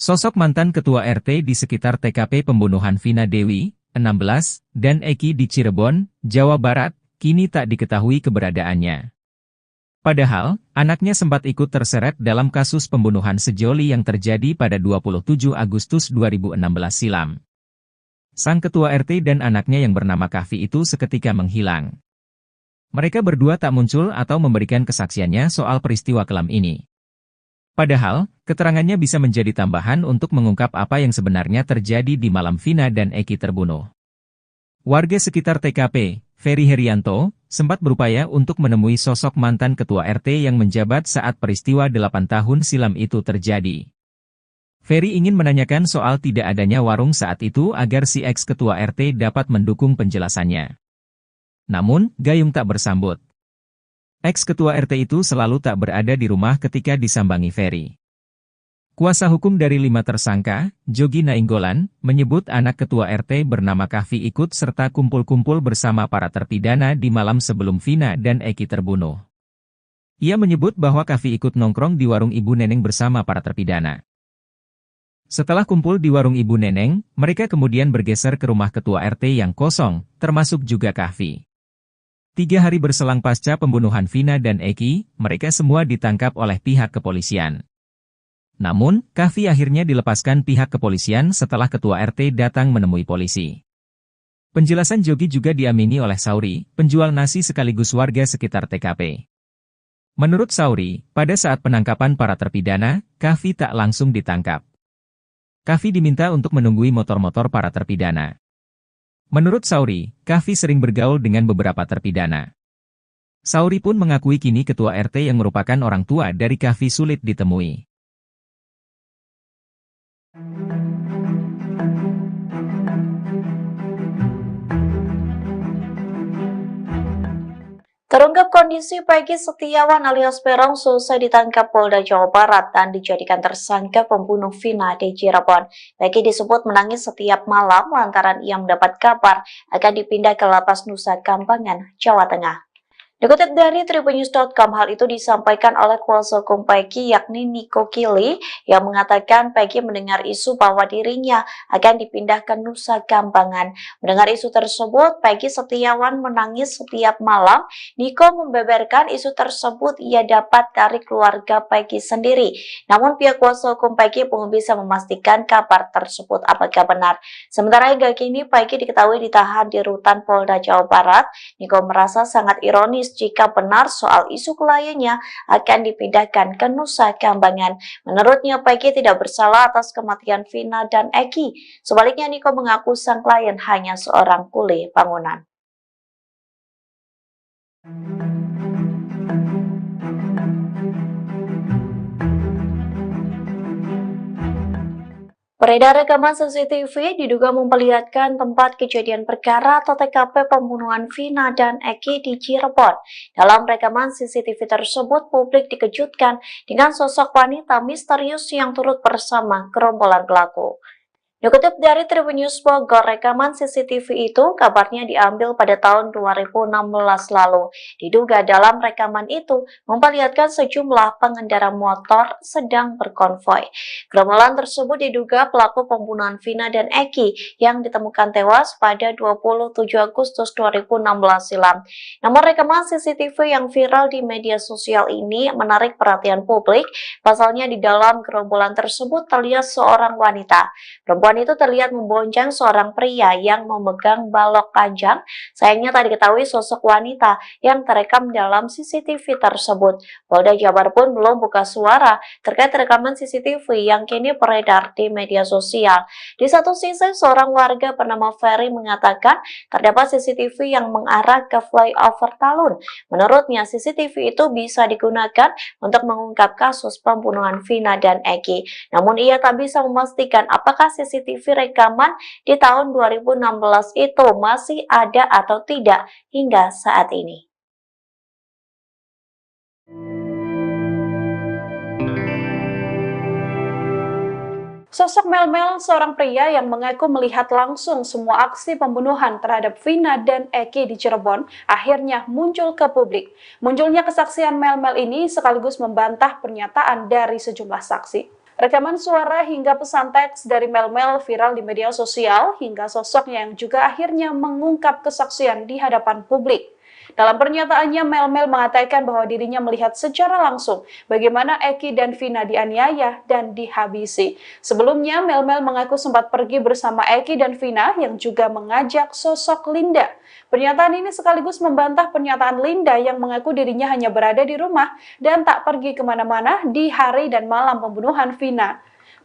Sosok mantan ketua RT di sekitar TKP pembunuhan Vina Dewi, 16, dan Eki di Cirebon, Jawa Barat, kini tak diketahui keberadaannya. Padahal, anaknya sempat ikut terseret dalam kasus pembunuhan sejoli yang terjadi pada 27 Agustus 2016 silam. Sang ketua RT dan anaknya yang bernama Kavi itu seketika menghilang. Mereka berdua tak muncul atau memberikan kesaksiannya soal peristiwa kelam ini. Padahal, keterangannya bisa menjadi tambahan untuk mengungkap apa yang sebenarnya terjadi di malam Vina dan Eki terbunuh. Warga sekitar TKP, Ferry Herianto, sempat berupaya untuk menemui sosok mantan ketua RT yang menjabat saat peristiwa 8 tahun silam itu terjadi. Ferry ingin menanyakan soal tidak adanya warung saat itu agar si ex-ketua RT dapat mendukung penjelasannya. Namun, gayung tak bersambut. Ex-ketua RT itu selalu tak berada di rumah ketika disambangi Ferry. Kuasa hukum dari 5 tersangka, Jogi Nainggolan, menyebut anak ketua RT bernama Kavi ikut serta kumpul-kumpul bersama para terpidana di malam sebelum Vina dan Eki terbunuh. Ia menyebut bahwa Kavi ikut nongkrong di warung Ibu Neneng bersama para terpidana. Setelah kumpul di warung Ibu Neneng, mereka kemudian bergeser ke rumah ketua RT yang kosong, termasuk juga Kavi. 3 hari berselang pasca pembunuhan Vina dan Eki, mereka semua ditangkap oleh pihak kepolisian. Namun, Kavi akhirnya dilepaskan pihak kepolisian setelah ketua RT datang menemui polisi. Penjelasan Jogi juga diamini oleh Sauri, penjual nasi sekaligus warga sekitar TKP. Menurut Sauri, pada saat penangkapan para terpidana, Kavi tak langsung ditangkap. Kavi diminta untuk menunggui motor-motor para terpidana. Menurut Sauri, Kavi sering bergaul dengan beberapa terpidana. Sauri pun mengakui kini ketua RT yang merupakan orang tua dari Kavi sulit ditemui. Terungkap kondisi Peggy Setiawan alias Peron selesai ditangkap Polda Jawa Barat dan dijadikan tersangka pembunuh Vina di Cirebon. Peggy disebut menangis setiap malam lantaran ia mendapat kabar akan dipindah ke Lapas Nusa Kambangan, Jawa Tengah. Dikutip dari Tribunnews.com, hal itu disampaikan oleh kuasa hukum Peggy yakni Nico Kili yang mengatakan Peggy mendengar isu bahwa dirinya akan dipindah ke Nusa Kambangan. Mendengar isu tersebut, Peggy Setiawan menangis setiap malam. Nico membeberkan isu tersebut ia dapat dari keluarga Peggy sendiri. Namun pihak kuasa hukum Peggy belum bisa memastikan kabar tersebut apakah benar. Sementara hingga kini Peggy diketahui ditahan di rutan Polda Jawa Barat. Nico merasa sangat ironis jika benar soal isu kliennya akan dipindahkan ke Nusa Kambangan. Menurutnya, Peggy tidak bersalah atas kematian Vina dan Eki. Sebaliknya, Nico mengaku sang klien hanya seorang kuli bangunan. Beredar rekaman CCTV diduga memperlihatkan tempat kejadian perkara atau TKP pembunuhan Vina dan Eki di Cirebon. Dalam rekaman CCTV tersebut, publik dikejutkan dengan sosok wanita misterius yang turut bersama gerombolan pelaku. Dikutip dari Tribunnews Bogor, rekaman CCTV itu kabarnya diambil pada tahun 2016 lalu. Diduga dalam rekaman itu memperlihatkan sejumlah pengendara motor sedang berkonvoi. Gerombolan tersebut diduga pelaku pembunuhan Vina dan Eki yang ditemukan tewas pada 27 Agustus 2016 silam. Namun rekaman CCTV yang viral di media sosial ini menarik perhatian publik. Pasalnya di dalam gerombolan tersebut terlihat seorang wanita. Perempuan itu terlihat membonceng seorang pria yang memegang balok panjang. Sayangnya tak diketahui sosok wanita yang terekam dalam CCTV tersebut. Polda Jabar pun belum buka suara terkait rekaman CCTV yang kini beredar di media sosial. Di satu sisi, seorang warga bernama Ferry mengatakan terdapat CCTV yang mengarah ke flyover Talun. Menurutnya, CCTV itu bisa digunakan untuk mengungkap kasus pembunuhan Vina dan Eki. Namun ia tak bisa memastikan apakah CCTV rekaman di tahun 2016 itu masih ada atau tidak hingga saat ini. Sosok Melmel, seorang pria yang mengaku melihat langsung semua aksi pembunuhan terhadap Vina dan Eki di Cirebon, akhirnya muncul ke publik. Munculnya kesaksian Melmel ini sekaligus membantah pernyataan dari sejumlah saksi. Rekaman suara hingga pesan teks dari Melmel viral di media sosial hingga sosoknya yang juga akhirnya mengungkap kesaksian di hadapan publik. Dalam pernyataannya, Melmel mengatakan bahwa dirinya melihat secara langsung bagaimana Eki dan Vina dianiaya dan dihabisi. Sebelumnya, Melmel mengaku sempat pergi bersama Eki dan Vina yang juga mengajak sosok Linda. Pernyataan ini sekaligus membantah pernyataan Linda yang mengaku dirinya hanya berada di rumah dan tak pergi kemana-mana di hari dan malam pembunuhan Vina.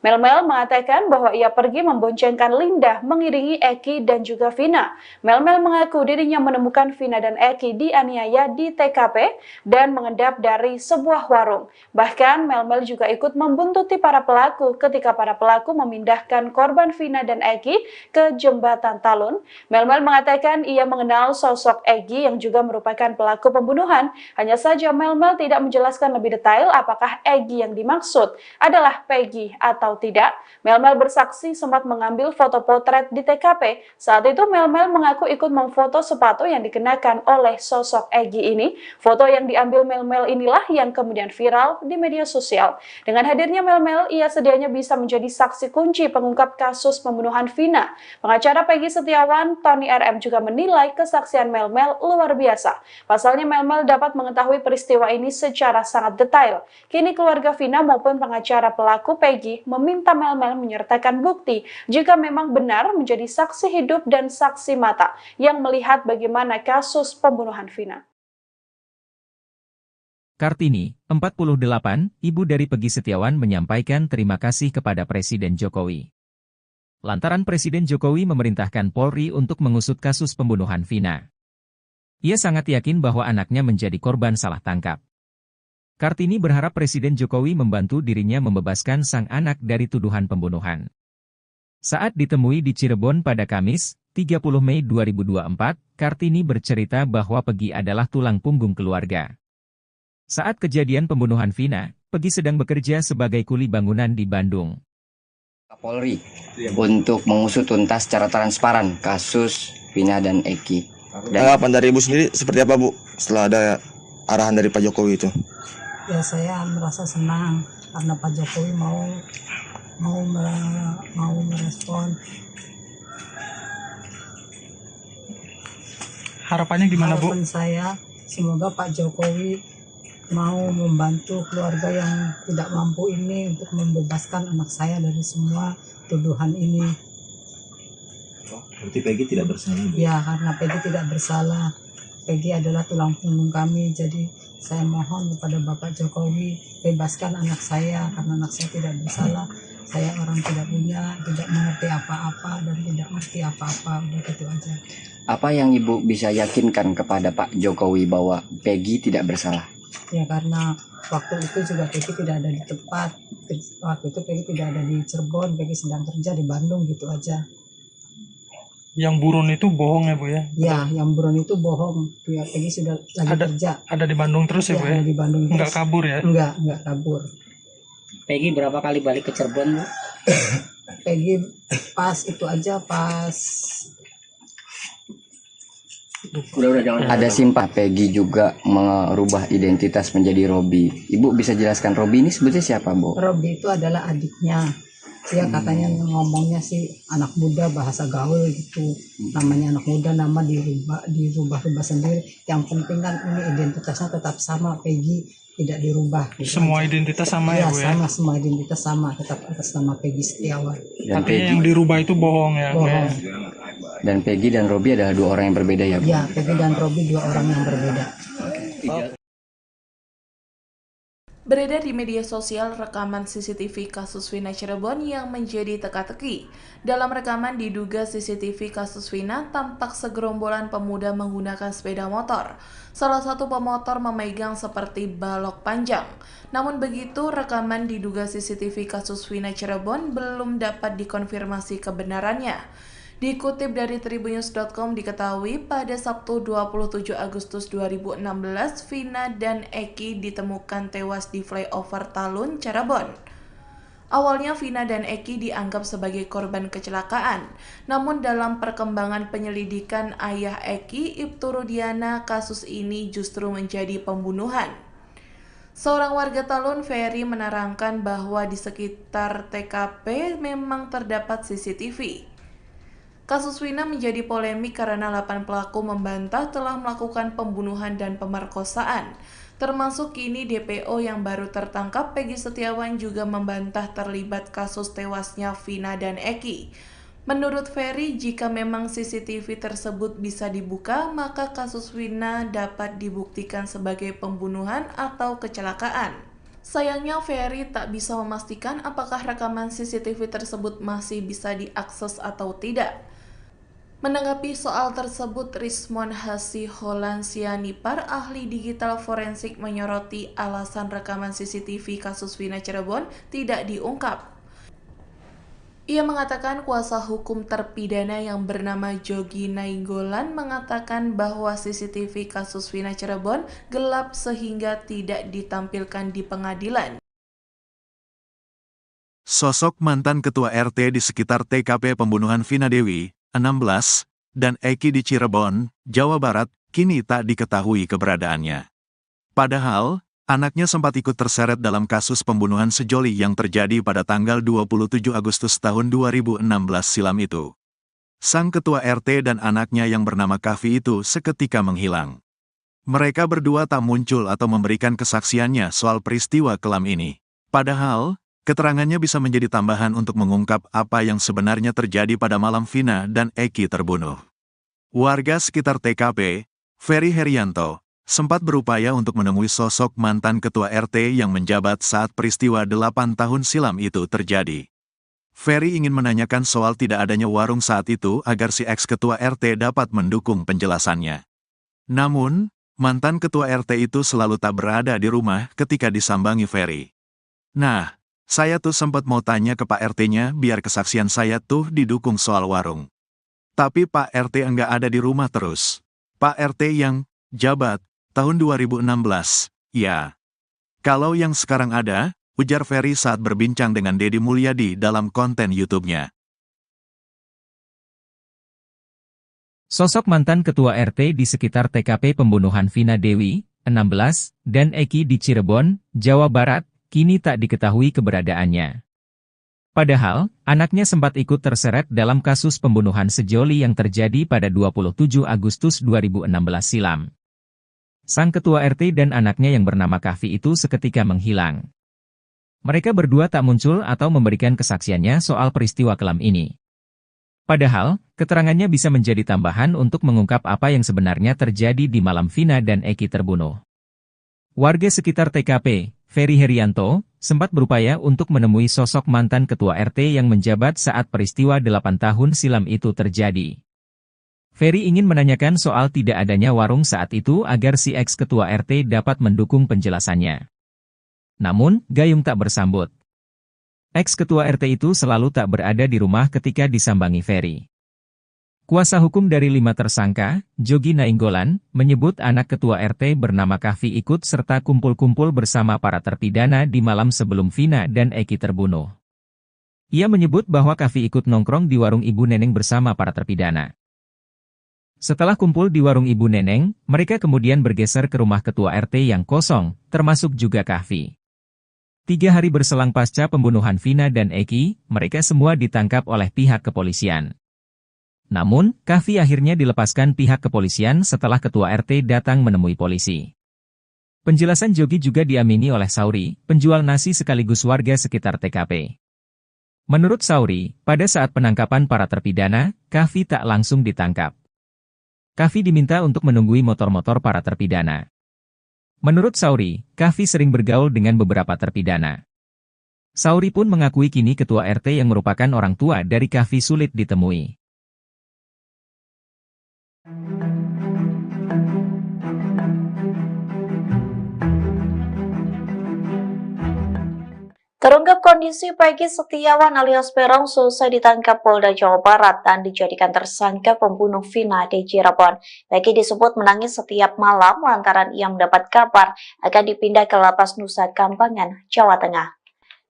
Melmel mengatakan bahwa ia pergi memboncengkan Linda mengiringi Eki dan juga Vina. Melmel mengaku dirinya menemukan Vina dan Eki dianiaya di TKP dan mengendap dari sebuah warung. Bahkan Melmel juga ikut membuntuti para pelaku ketika para pelaku memindahkan korban Vina dan Eki ke jembatan Talun. Melmel mengatakan ia mengenal sosok Eki yang juga merupakan pelaku pembunuhan. Hanya saja Melmel tidak menjelaskan lebih detail apakah Eki yang dimaksud adalah Peggy atau tidak. Melmel bersaksi sempat mengambil foto potret di TKP. Saat itu Melmel mengaku ikut memfoto sepatu yang dikenakan oleh sosok Eki ini. Foto yang diambil Melmel inilah yang kemudian viral di media sosial. Dengan hadirnya Melmel, ia sedianya bisa menjadi saksi kunci pengungkap kasus pembunuhan Vina. Pengacara Peggy Setiawan, Tony RM juga menilai kesaksian Melmel luar biasa. Pasalnya Melmel dapat mengetahui peristiwa ini secara sangat detail. Kini keluarga Vina maupun pengacara pelaku Peggy meminta Melmel menyertakan bukti jika memang benar menjadi saksi hidup dan saksi mata yang melihat bagaimana kasus pembunuhan Vina. Kartini, 48, ibu dari Peggy Setiawan menyampaikan terima kasih kepada Presiden Jokowi. Lantaran Presiden Jokowi memerintahkan Polri untuk mengusut kasus pembunuhan Vina. Ia sangat yakin bahwa anaknya menjadi korban salah tangkap. Kartini berharap Presiden Jokowi membantu dirinya membebaskan sang anak dari tuduhan pembunuhan. Saat ditemui di Cirebon pada Kamis, 30 Mei 2024, Kartini bercerita bahwa Peggy adalah tulang punggung keluarga. Saat kejadian pembunuhan Vina, Peggy sedang bekerja sebagai kuli bangunan di Bandung. Polri untuk mengusut tuntas secara transparan kasus Vina dan Eki. Tanggapan dari Ibu sendiri seperti apa Bu setelah ada arahan dari Pak Jokowi itu? Ya saya merasa senang karena Pak Jokowi mau merespon. Harapannya gimana Bu? Harapan saya semoga Pak Jokowi mau membantu keluarga yang tidak mampu ini untuk membebaskan anak saya dari semua tuduhan ini. Berarti Peggy tidak bersalah Bu? Ya, karena Peggy tidak bersalah. Peggy adalah tulang punggung kami. Jadi saya mohon kepada Bapak Jokowi bebaskan anak saya karena anak saya tidak bersalah. Saya orang tidak punya, tidak mengerti apa-apa dan tidak mengerti apa-apa. Udah gitu aja. Apa yang Ibu bisa yakinkan kepada Pak Jokowi bahwa Peggy tidak bersalah? Ya karena waktu itu juga Peggy tidak ada di tempat. Waktu itu Peggy tidak ada di Cirebon, Peggy sedang kerja di Bandung gitu aja. Yang buron itu bohong ya Bu ya? Ya, yang buron itu bohong. Ya, Peggy sudah lagi kerja. Ada di Bandung terus ya Bu ya? Ada di Bandung terus. Enggak kabur ya? Enggak kabur. Peggy berapa kali balik ke Cirebon Bu? Peggy pas itu aja pas Ada simpah Peggy juga merubah identitas menjadi Robi. Ibu bisa jelaskan Robi ini sebetulnya siapa Bu? Robi itu adalah adiknya. Dia katanya ngomongnya sih anak muda bahasa gaul gitu. Namanya anak muda, nama dirubah sendiri. Yang penting kan ini identitasnya tetap sama, Peggy tidak dirubah. Gitu semua aja. Identitas sama ya Bu ya? Sama, semua identitas sama, tetap atas nama Peggy Setiawan. Dan Artinya Peggy, yang dirubah itu bohong ya? Bu ya? Bohong. dan Peggy dan Robi adalah dua orang yang berbeda ya Bu? Ya, Peggy dan Robi dua orang yang berbeda. Beredar di media sosial rekaman CCTV kasus Vina Cirebon yang menjadi teka-teki. Dalam rekaman diduga CCTV kasus Vina tampak segerombolan pemuda menggunakan sepeda motor. Salah satu pemotor memegang seperti balok panjang. Namun begitu, rekaman diduga CCTV kasus Vina Cirebon belum dapat dikonfirmasi kebenarannya. Dikutip dari tribunnews.com diketahui pada Sabtu 27 Agustus 2016, Vina dan Eki ditemukan tewas di flyover Talun, Cirebon. Awalnya Vina dan Eki dianggap sebagai korban kecelakaan, namun dalam perkembangan penyelidikan ayah Eki, Ibtu Rudiana, kasus ini justru menjadi pembunuhan. Seorang warga Talun, Ferry, menerangkan bahwa di sekitar TKP memang terdapat CCTV. Kasus Vina menjadi polemik karena 8 pelaku membantah telah melakukan pembunuhan dan pemerkosaan. Termasuk kini DPO yang baru tertangkap, Peggy Setiawan, juga membantah terlibat kasus tewasnya Vina dan Eki. Menurut Ferry, jika memang CCTV tersebut bisa dibuka, maka kasus Vina dapat dibuktikan sebagai pembunuhan atau kecelakaan. Sayangnya Ferry tak bisa memastikan apakah rekaman CCTV tersebut masih bisa diakses atau tidak. Menanggapi soal tersebut, Rismon Hasiholan Sianipar, ahli digital forensik, menyoroti alasan rekaman CCTV kasus Vina Cirebon tidak diungkap. Ia mengatakan kuasa hukum terpidana yang bernama Jogi Nainggolan mengatakan bahwa CCTV kasus Vina Cirebon gelap sehingga tidak ditampilkan di pengadilan. Sosok mantan ketua RT di sekitar TKP pembunuhan Vina Dewi, 16, dan Eki di Cirebon, Jawa Barat, kini tak diketahui keberadaannya. Padahal, anaknya sempat ikut terseret dalam kasus pembunuhan sejoli yang terjadi pada tanggal 27 Agustus tahun 2016 silam itu. Sang ketua RT dan anaknya yang bernama Kavi itu seketika menghilang. Mereka berdua tak muncul atau memberikan kesaksiannya soal peristiwa kelam ini. Padahal, keterangannya bisa menjadi tambahan untuk mengungkap apa yang sebenarnya terjadi pada malam Vina dan Eki terbunuh. Warga sekitar TKP, Ferry Herianto, sempat berupaya untuk menemui sosok mantan ketua RT yang menjabat saat peristiwa 8 tahun silam itu terjadi. Ferry ingin menanyakan soal tidak adanya warung saat itu agar si ex-ketua RT dapat mendukung penjelasannya. Namun, mantan ketua RT itu selalu tak berada di rumah ketika disambangi Ferry. Nah, saya tuh sempat mau tanya ke Pak RT-nya biar kesaksian saya tuh didukung soal warung. Tapi Pak RT enggak ada di rumah terus. Pak RT yang jabat tahun 2016, ya. Kalau yang sekarang ada, ujar Ferry saat berbincang dengan Deddy Mulyadi dalam konten YouTube-nya. Sosok mantan ketua RT di sekitar TKP pembunuhan Vina Dewi, 16, dan Eki di Cirebon, Jawa Barat, kini tak diketahui keberadaannya. Padahal, anaknya sempat ikut terseret dalam kasus pembunuhan sejoli yang terjadi pada 27 Agustus 2016 silam. Sang ketua RT dan anaknya yang bernama Kahfi itu seketika menghilang. Mereka berdua tak muncul atau memberikan kesaksiannya soal peristiwa kelam ini. Padahal, keterangannya bisa menjadi tambahan untuk mengungkap apa yang sebenarnya terjadi di malam Vina dan Eki terbunuh. Warga sekitar TKP, Ferry Herianto, sempat berupaya untuk menemui sosok mantan ketua RT yang menjabat saat peristiwa 8 tahun silam itu terjadi. Ferry ingin menanyakan soal tidak adanya warung saat itu agar si ex-ketua RT dapat mendukung penjelasannya. Namun, Gayung tak bersambut. Ex-ketua RT itu selalu tak berada di rumah ketika disambangi Ferry. Kuasa hukum dari 5 tersangka, Jogi Nainggolan, menyebut anak ketua RT bernama Kahfi ikut serta kumpul-kumpul bersama para terpidana di malam sebelum Vina dan Eki terbunuh. Ia menyebut bahwa Kahfi ikut nongkrong di warung Ibu Neneng bersama para terpidana. Setelah kumpul di warung Ibu Neneng, mereka kemudian bergeser ke rumah ketua RT yang kosong, termasuk juga Kahfi. 3 hari berselang pasca pembunuhan Vina dan Eki, mereka semua ditangkap oleh pihak kepolisian. Namun, Kahfi akhirnya dilepaskan pihak kepolisian setelah ketua RT datang menemui polisi. Penjelasan Jogi juga diamini oleh Sauri, penjual nasi sekaligus warga sekitar TKP. Menurut Sauri, pada saat penangkapan para terpidana, Kahfi tak langsung ditangkap. Kahfi diminta untuk menunggui motor-motor para terpidana. Menurut Sauri, Kahfi sering bergaul dengan beberapa terpidana. Sauri pun mengakui kini ketua RT yang merupakan orang tua dari Kahfi sulit ditemui. Terungkap kondisi Peggy Setiawan alias Peron selesai ditangkap Polda Jawa Barat dan dijadikan tersangka pembunuh Vina di Cirebon. Peggy disebut menangis setiap malam lantaran ia mendapat kabar akan dipindah ke Lapas Nusa Kambangan, Jawa Tengah.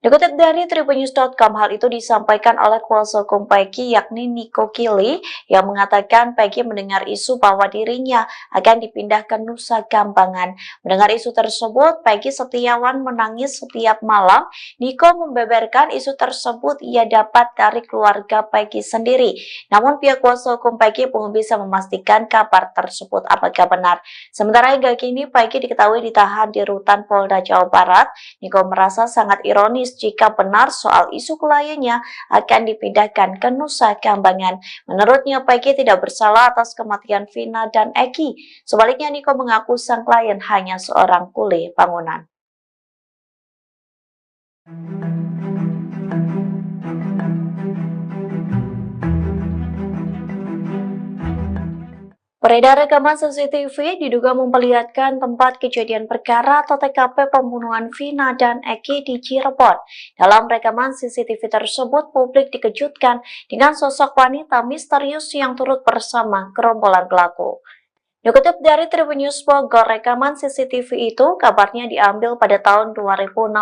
Dikutip dari tribunnews.com, hal itu disampaikan oleh kuasa hukum Peggy yakni Niko Kili yang mengatakan Peggy mendengar isu bahwa dirinya akan dipindah ke Nusa Kambangan. Mendengar isu tersebut, Peggy Setiawan menangis setiap malam. Niko membeberkan isu tersebut ia dapat dari keluarga Peggy sendiri. Namun pihak kuasa hukum Peggy belum bisa memastikan kabar tersebut apakah benar. Sementara hingga kini Peggy diketahui ditahan di rutan Polda Jawa Barat. Niko merasa sangat ironis jika benar soal isu kliennya akan dipindahkan ke Nusa Kambangan. Menurutnya, Peggy tidak bersalah atas kematian Vina dan Eki. Sebaliknya, Niko mengaku sang klien hanya seorang kuli bangunan. Beredar rekaman CCTV diduga memperlihatkan tempat kejadian perkara atau TKP pembunuhan Vina dan Eki di Cirebon. Dalam rekaman CCTV tersebut, publik dikejutkan dengan sosok wanita misterius yang turut bersama gerombolan pelaku. Dikutip dari Tribunnews Bogor, rekaman CCTV itu kabarnya diambil pada tahun 2016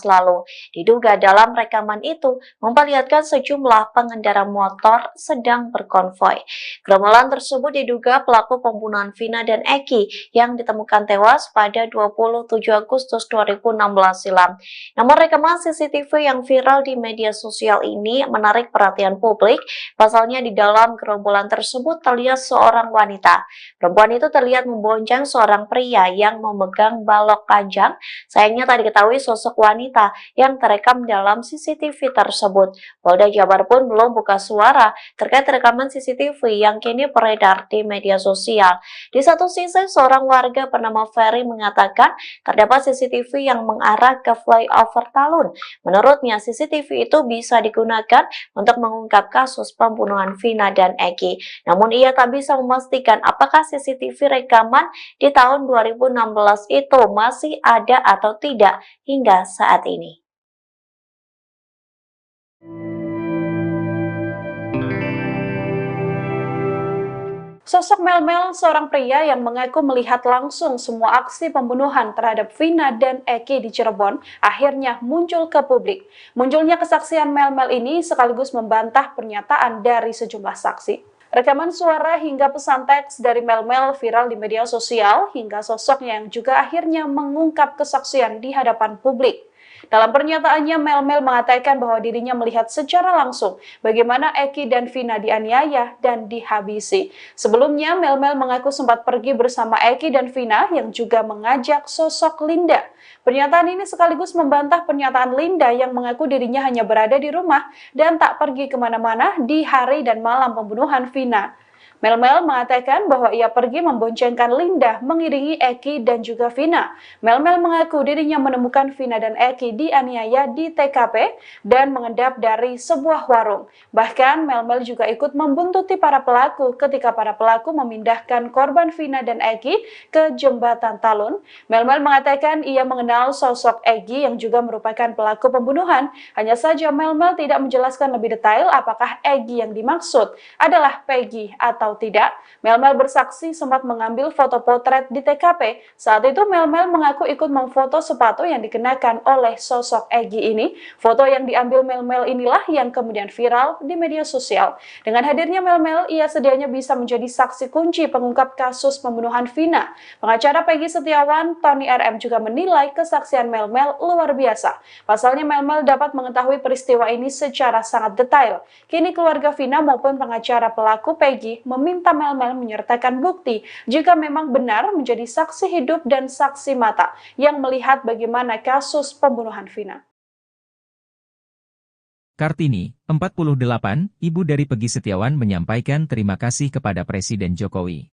lalu. Diduga dalam rekaman itu memperlihatkan sejumlah pengendara motor sedang berkonvoi. Gerombolan tersebut diduga pelaku pembunuhan Vina dan Eki yang ditemukan tewas pada 27 Agustus 2016 silam. Namun rekaman CCTV yang viral di media sosial ini menarik perhatian publik. Pasalnya di dalam gerombolan tersebut terlihat seorang wanita. Perempuan itu terlihat membonceng seorang pria yang memegang balok panjang. Sayangnya tak diketahui sosok wanita yang terekam dalam CCTV tersebut. Polda Jabar pun belum buka suara terkait rekaman CCTV yang kini beredar di media sosial. Di satu sisi, seorang warga bernama Ferry mengatakan terdapat CCTV yang mengarah ke flyover Talun. Menurutnya, CCTV itu bisa digunakan untuk mengungkap kasus pembunuhan Vina dan Eki. Namun ia tak bisa memastikan apakah CCTV rekaman di tahun 2016 itu masih ada atau tidak hingga saat ini. Sosok Mel, seorang pria yang mengaku melihat langsung semua aksi pembunuhan terhadap Vina dan Eki di Cirebon, akhirnya muncul ke publik. Munculnya kesaksian Mel ini sekaligus membantah pernyataan dari sejumlah saksi. Rekaman suara hingga pesan teks dari Mel-Mel viral di media sosial hingga sosoknya yang juga akhirnya mengungkap kesaksian di hadapan publik. Dalam pernyataannya, Mel-Mel mengatakan bahwa dirinya melihat secara langsung bagaimana Eki dan Vina dianiaya dan dihabisi. Sebelumnya, Mel-Mel mengaku sempat pergi bersama Eki dan Vina yang juga mengajak sosok Linda. Pernyataan ini sekaligus membantah pernyataan Linda yang mengaku dirinya hanya berada di rumah dan tak pergi kemana-mana di hari dan malam pembunuhan Vina. Mel-Mel mengatakan bahwa ia pergi memboncengkan Linda mengiringi Eki dan juga Vina. Mel-Mel mengaku dirinya menemukan Vina dan Eki dianiaya di TKP dan mengendap dari sebuah warung. Bahkan Mel-Mel juga ikut membuntuti para pelaku ketika para pelaku memindahkan korban Vina dan Eki ke jembatan Talun. Mel-Mel mengatakan ia mengenal sosok Eki yang juga merupakan pelaku pembunuhan. Hanya saja Mel-Mel tidak menjelaskan lebih detail apakah Eki yang dimaksud adalah Peggy atau tidak. Mel-Mel bersaksi sempat mengambil foto potret di TKP. Saat itu Mel-Mel mengaku ikut memfoto sepatu yang dikenakan oleh sosok Egi ini. Foto yang diambil Mel-Mel inilah yang kemudian viral di media sosial. Dengan hadirnya Mel-Mel, ia sedianya bisa menjadi saksi kunci pengungkap kasus pembunuhan Vina. Pengacara Peggy Setiawan, Tony RM juga menilai kesaksian Mel-Mel luar biasa. Pasalnya Mel-Mel dapat mengetahui peristiwa ini secara sangat detail. Kini keluarga Vina maupun pengacara pelaku Peggy meminta Mel-Mel menyertakan bukti jika memang benar menjadi saksi hidup dan saksi mata yang melihat bagaimana kasus pembunuhan Vina. Kartini, 48, ibu dari Peggy Setiawan menyampaikan terima kasih kepada Presiden Jokowi.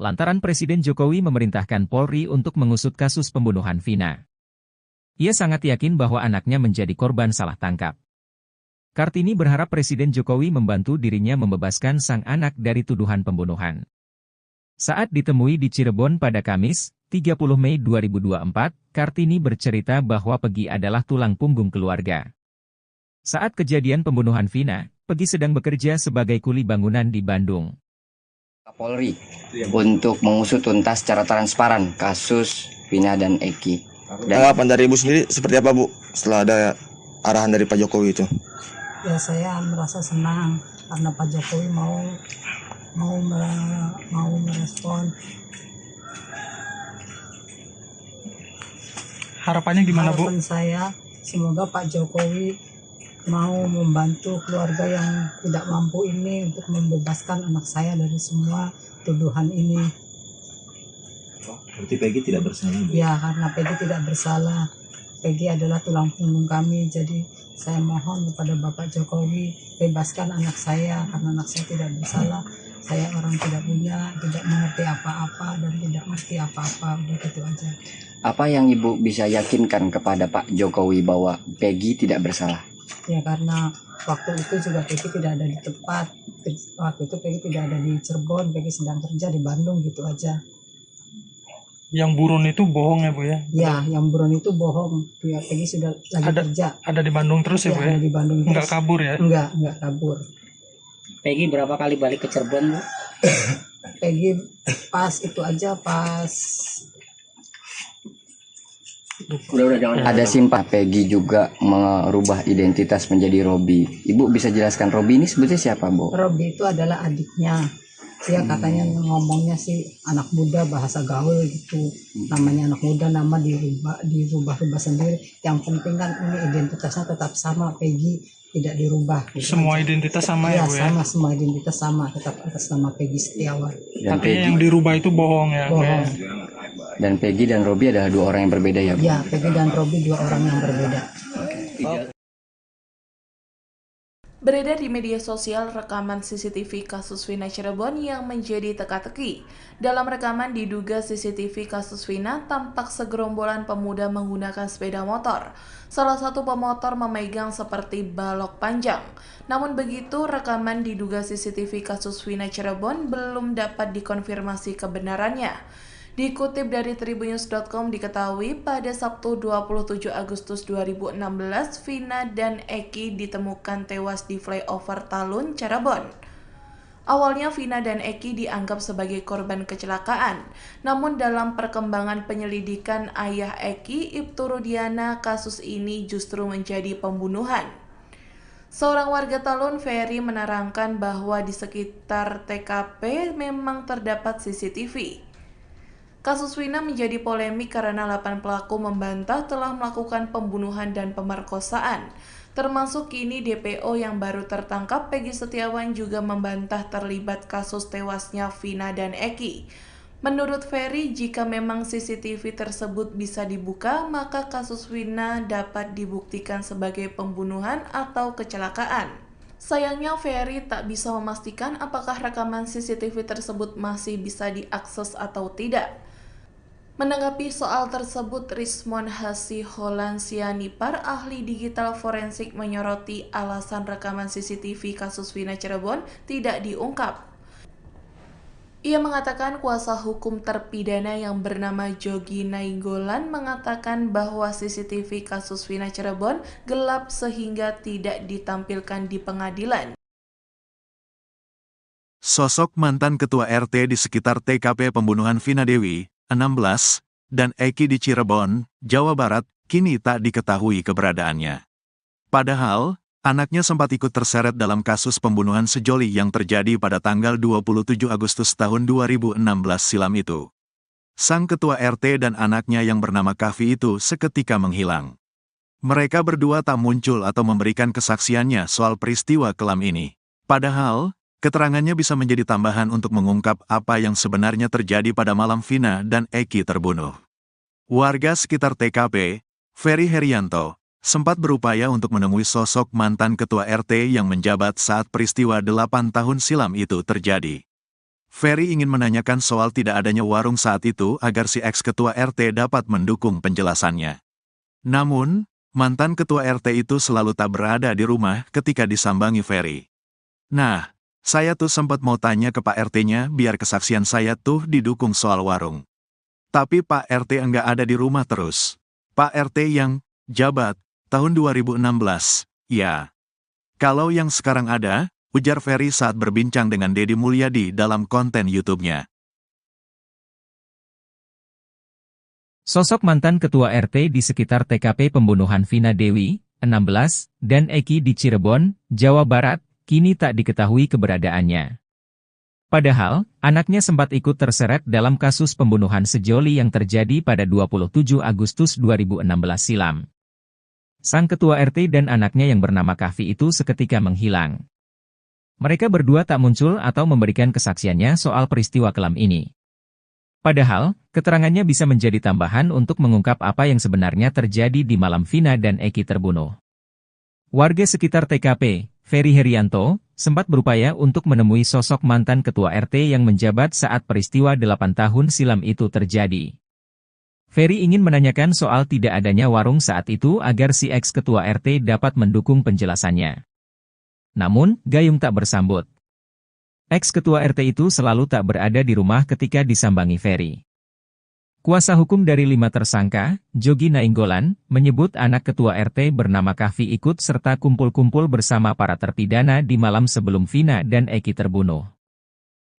Lantaran Presiden Jokowi memerintahkan Polri untuk mengusut kasus pembunuhan Vina. Ia sangat yakin bahwa anaknya menjadi korban salah tangkap. Kartini berharap Presiden Jokowi membantu dirinya membebaskan sang anak dari tuduhan pembunuhan. Saat ditemui di Cirebon pada Kamis, 30 Mei 2024, Kartini bercerita bahwa Peggy adalah tulang punggung keluarga. Saat kejadian pembunuhan Vina, Peggy sedang bekerja sebagai kuli bangunan di Bandung. Polri untuk mengusut tuntas secara transparan kasus Vina dan Eki. Tanggapan dari Ibu sendiri seperti apa, Bu, setelah ada arahan dari Pak Jokowi itu? Ya, saya merasa senang karena Pak Jokowi mau merespon. Harapannya gimana, Bu? Harapan saya semoga Pak Jokowi mau membantu keluarga yang tidak mampu ini untuk membebaskan anak saya dari semua tuduhan ini. Berarti Peggy tidak bersalah, Bu? Ya, karena Peggy tidak bersalah. Peggy adalah tulang punggung kami, jadi saya mohon kepada Bapak Jokowi bebaskan anak saya karena anak saya tidak bersalah. Saya orang tidak punya, tidak mengerti apa-apa dan tidak mengerti apa-apa, udah gitu aja. Apa yang Ibu bisa yakinkan kepada Pak Jokowi bahwa Peggy tidak bersalah? Ya, karena waktu itu juga Peggy tidak ada di tempat. Waktu itu Peggy tidak ada di Cirebon, Peggy sedang kerja di Bandung, gitu aja. Yang buron itu bohong ya, Bu ya? Ya, yang buron itu bohong. Ya, Peggy sudah lagi kerja. Ada di Bandung terus ya, Bu ya? Ada di Bandung terus. Enggak kabur ya? Enggak kabur. Peggy berapa kali balik ke Cirebon, Bu? Peggy pas itu aja, pas Ada simpah Peggy juga merubah identitas menjadi Robi. Ibu bisa jelaskan Robi ini sebetulnya siapa, Bu? Robi itu adalah adiknya. Dia katanya ngomongnya sih anak muda, bahasa gaul gitu. Namanya anak muda, nama dirubah sendiri. Yang penting kan ini identitasnya tetap sama, Peggy tidak dirubah. Gitu semua aja. identitas sama ya, Bu ya? Sama, semua identitas sama, tetap atas nama Peggy Setiawan. Tapi yang dirubah itu bohong ya? Bohong. Dan Peggy dan Robi adalah dua orang yang berbeda ya, Bu? Ya, Peggy dan Robi dua orang yang berbeda. Beredar di media sosial rekaman CCTV kasus Vina Cirebon yang menjadi teka-teki. Dalam rekaman diduga CCTV kasus Vina tampak segerombolan pemuda menggunakan sepeda motor. Salah satu pemotor memegang seperti balok panjang. Namun begitu, rekaman diduga CCTV kasus Vina Cirebon belum dapat dikonfirmasi kebenarannya. Dikutip dari Tribunnews.com diketahui pada Sabtu 27 Agustus 2016, Vina dan Eki ditemukan tewas di flyover Talun, Cirebon. Awalnya Vina dan Eki dianggap sebagai korban kecelakaan, namun dalam perkembangan penyelidikan ayah Eki, Ibtu Rudiana, kasus ini justru menjadi pembunuhan. Seorang warga Talun, Ferry, menerangkan bahwa di sekitar TKP memang terdapat CCTV. Kasus Wina menjadi polemik karena 8 pelaku membantah telah melakukan pembunuhan dan pemerkosaan. Termasuk kini DPO yang baru tertangkap, Peggy Setiawan, juga membantah terlibat kasus tewasnya Vina dan Eki. Menurut Ferry, jika memang CCTV tersebut bisa dibuka, maka kasus Wina dapat dibuktikan sebagai pembunuhan atau kecelakaan. Sayangnya Ferry tak bisa memastikan apakah rekaman CCTV tersebut masih bisa diakses atau tidak. Menanggapi soal tersebut, Rismon Hasiholansianipar, ahli digital forensik, menyoroti alasan rekaman CCTV kasus Wina Cirebon tidak diungkap. Ia mengatakan kuasa hukum terpidana yang bernama Jogi Nainggolan mengatakan bahwa CCTV kasus Wina Cirebon gelap sehingga tidak ditampilkan di pengadilan. Sosok mantan ketua RT di sekitar TKP pembunuhan Vina Dewi, 16, dan Eki di Cirebon, Jawa Barat, kini tak diketahui keberadaannya. Padahal, anaknya sempat ikut terseret dalam kasus pembunuhan sejoli yang terjadi pada tanggal 27 Agustus tahun 2016 silam itu. Sang ketua RT dan anaknya yang bernama Kavi itu seketika menghilang. Mereka berdua tak muncul atau memberikan kesaksiannya soal peristiwa kelam ini. Padahal, keterangannya bisa menjadi tambahan untuk mengungkap apa yang sebenarnya terjadi pada malam Vina dan Eki terbunuh. Warga sekitar TKP, Ferry Herianto, sempat berupaya untuk menemui sosok mantan ketua RT yang menjabat saat peristiwa 8 tahun silam itu terjadi. Ferry ingin menanyakan soal tidak adanya warung saat itu agar si ex-ketua RT dapat mendukung penjelasannya. Namun, mantan ketua RT itu selalu tak berada di rumah ketika disambangi Ferry. Nah, saya tuh sempat mau tanya ke Pak RT-nya biar kesaksian saya tuh didukung soal warung. Tapi Pak RT enggak ada di rumah terus. Pak RT yang jabat tahun 2016, ya. Kalau yang sekarang ada, ujar Ferry saat berbincang dengan Deddy Mulyadi dalam konten YouTube-nya. Sosok mantan ketua RT di sekitar TKP pembunuhan Vina Dewi, 16, dan Eki di Cirebon, Jawa Barat, kini tak diketahui keberadaannya. Padahal, anaknya sempat ikut terseret dalam kasus pembunuhan sejoli yang terjadi pada 27 Agustus 2016 silam. Sang ketua RT dan anaknya yang bernama Kavi itu seketika menghilang. Mereka berdua tak muncul atau memberikan kesaksiannya soal peristiwa kelam ini. Padahal, keterangannya bisa menjadi tambahan untuk mengungkap apa yang sebenarnya terjadi di malam Vina dan Eki terbunuh. Warga sekitar TKP, Ferry Herianto, sempat berupaya untuk menemui sosok mantan ketua RT yang menjabat saat peristiwa 8 tahun silam itu terjadi. Ferry ingin menanyakan soal tidak adanya warung saat itu agar si ex-ketua RT dapat mendukung penjelasannya. Namun, gayung tak bersambut. Ex-ketua RT itu selalu tak berada di rumah ketika disambangi Ferry. Kuasa hukum dari 5 tersangka, Jogi Nainggolan, menyebut anak ketua RT bernama Kavi ikut serta kumpul-kumpul bersama para terpidana di malam sebelum Vina dan Eki terbunuh.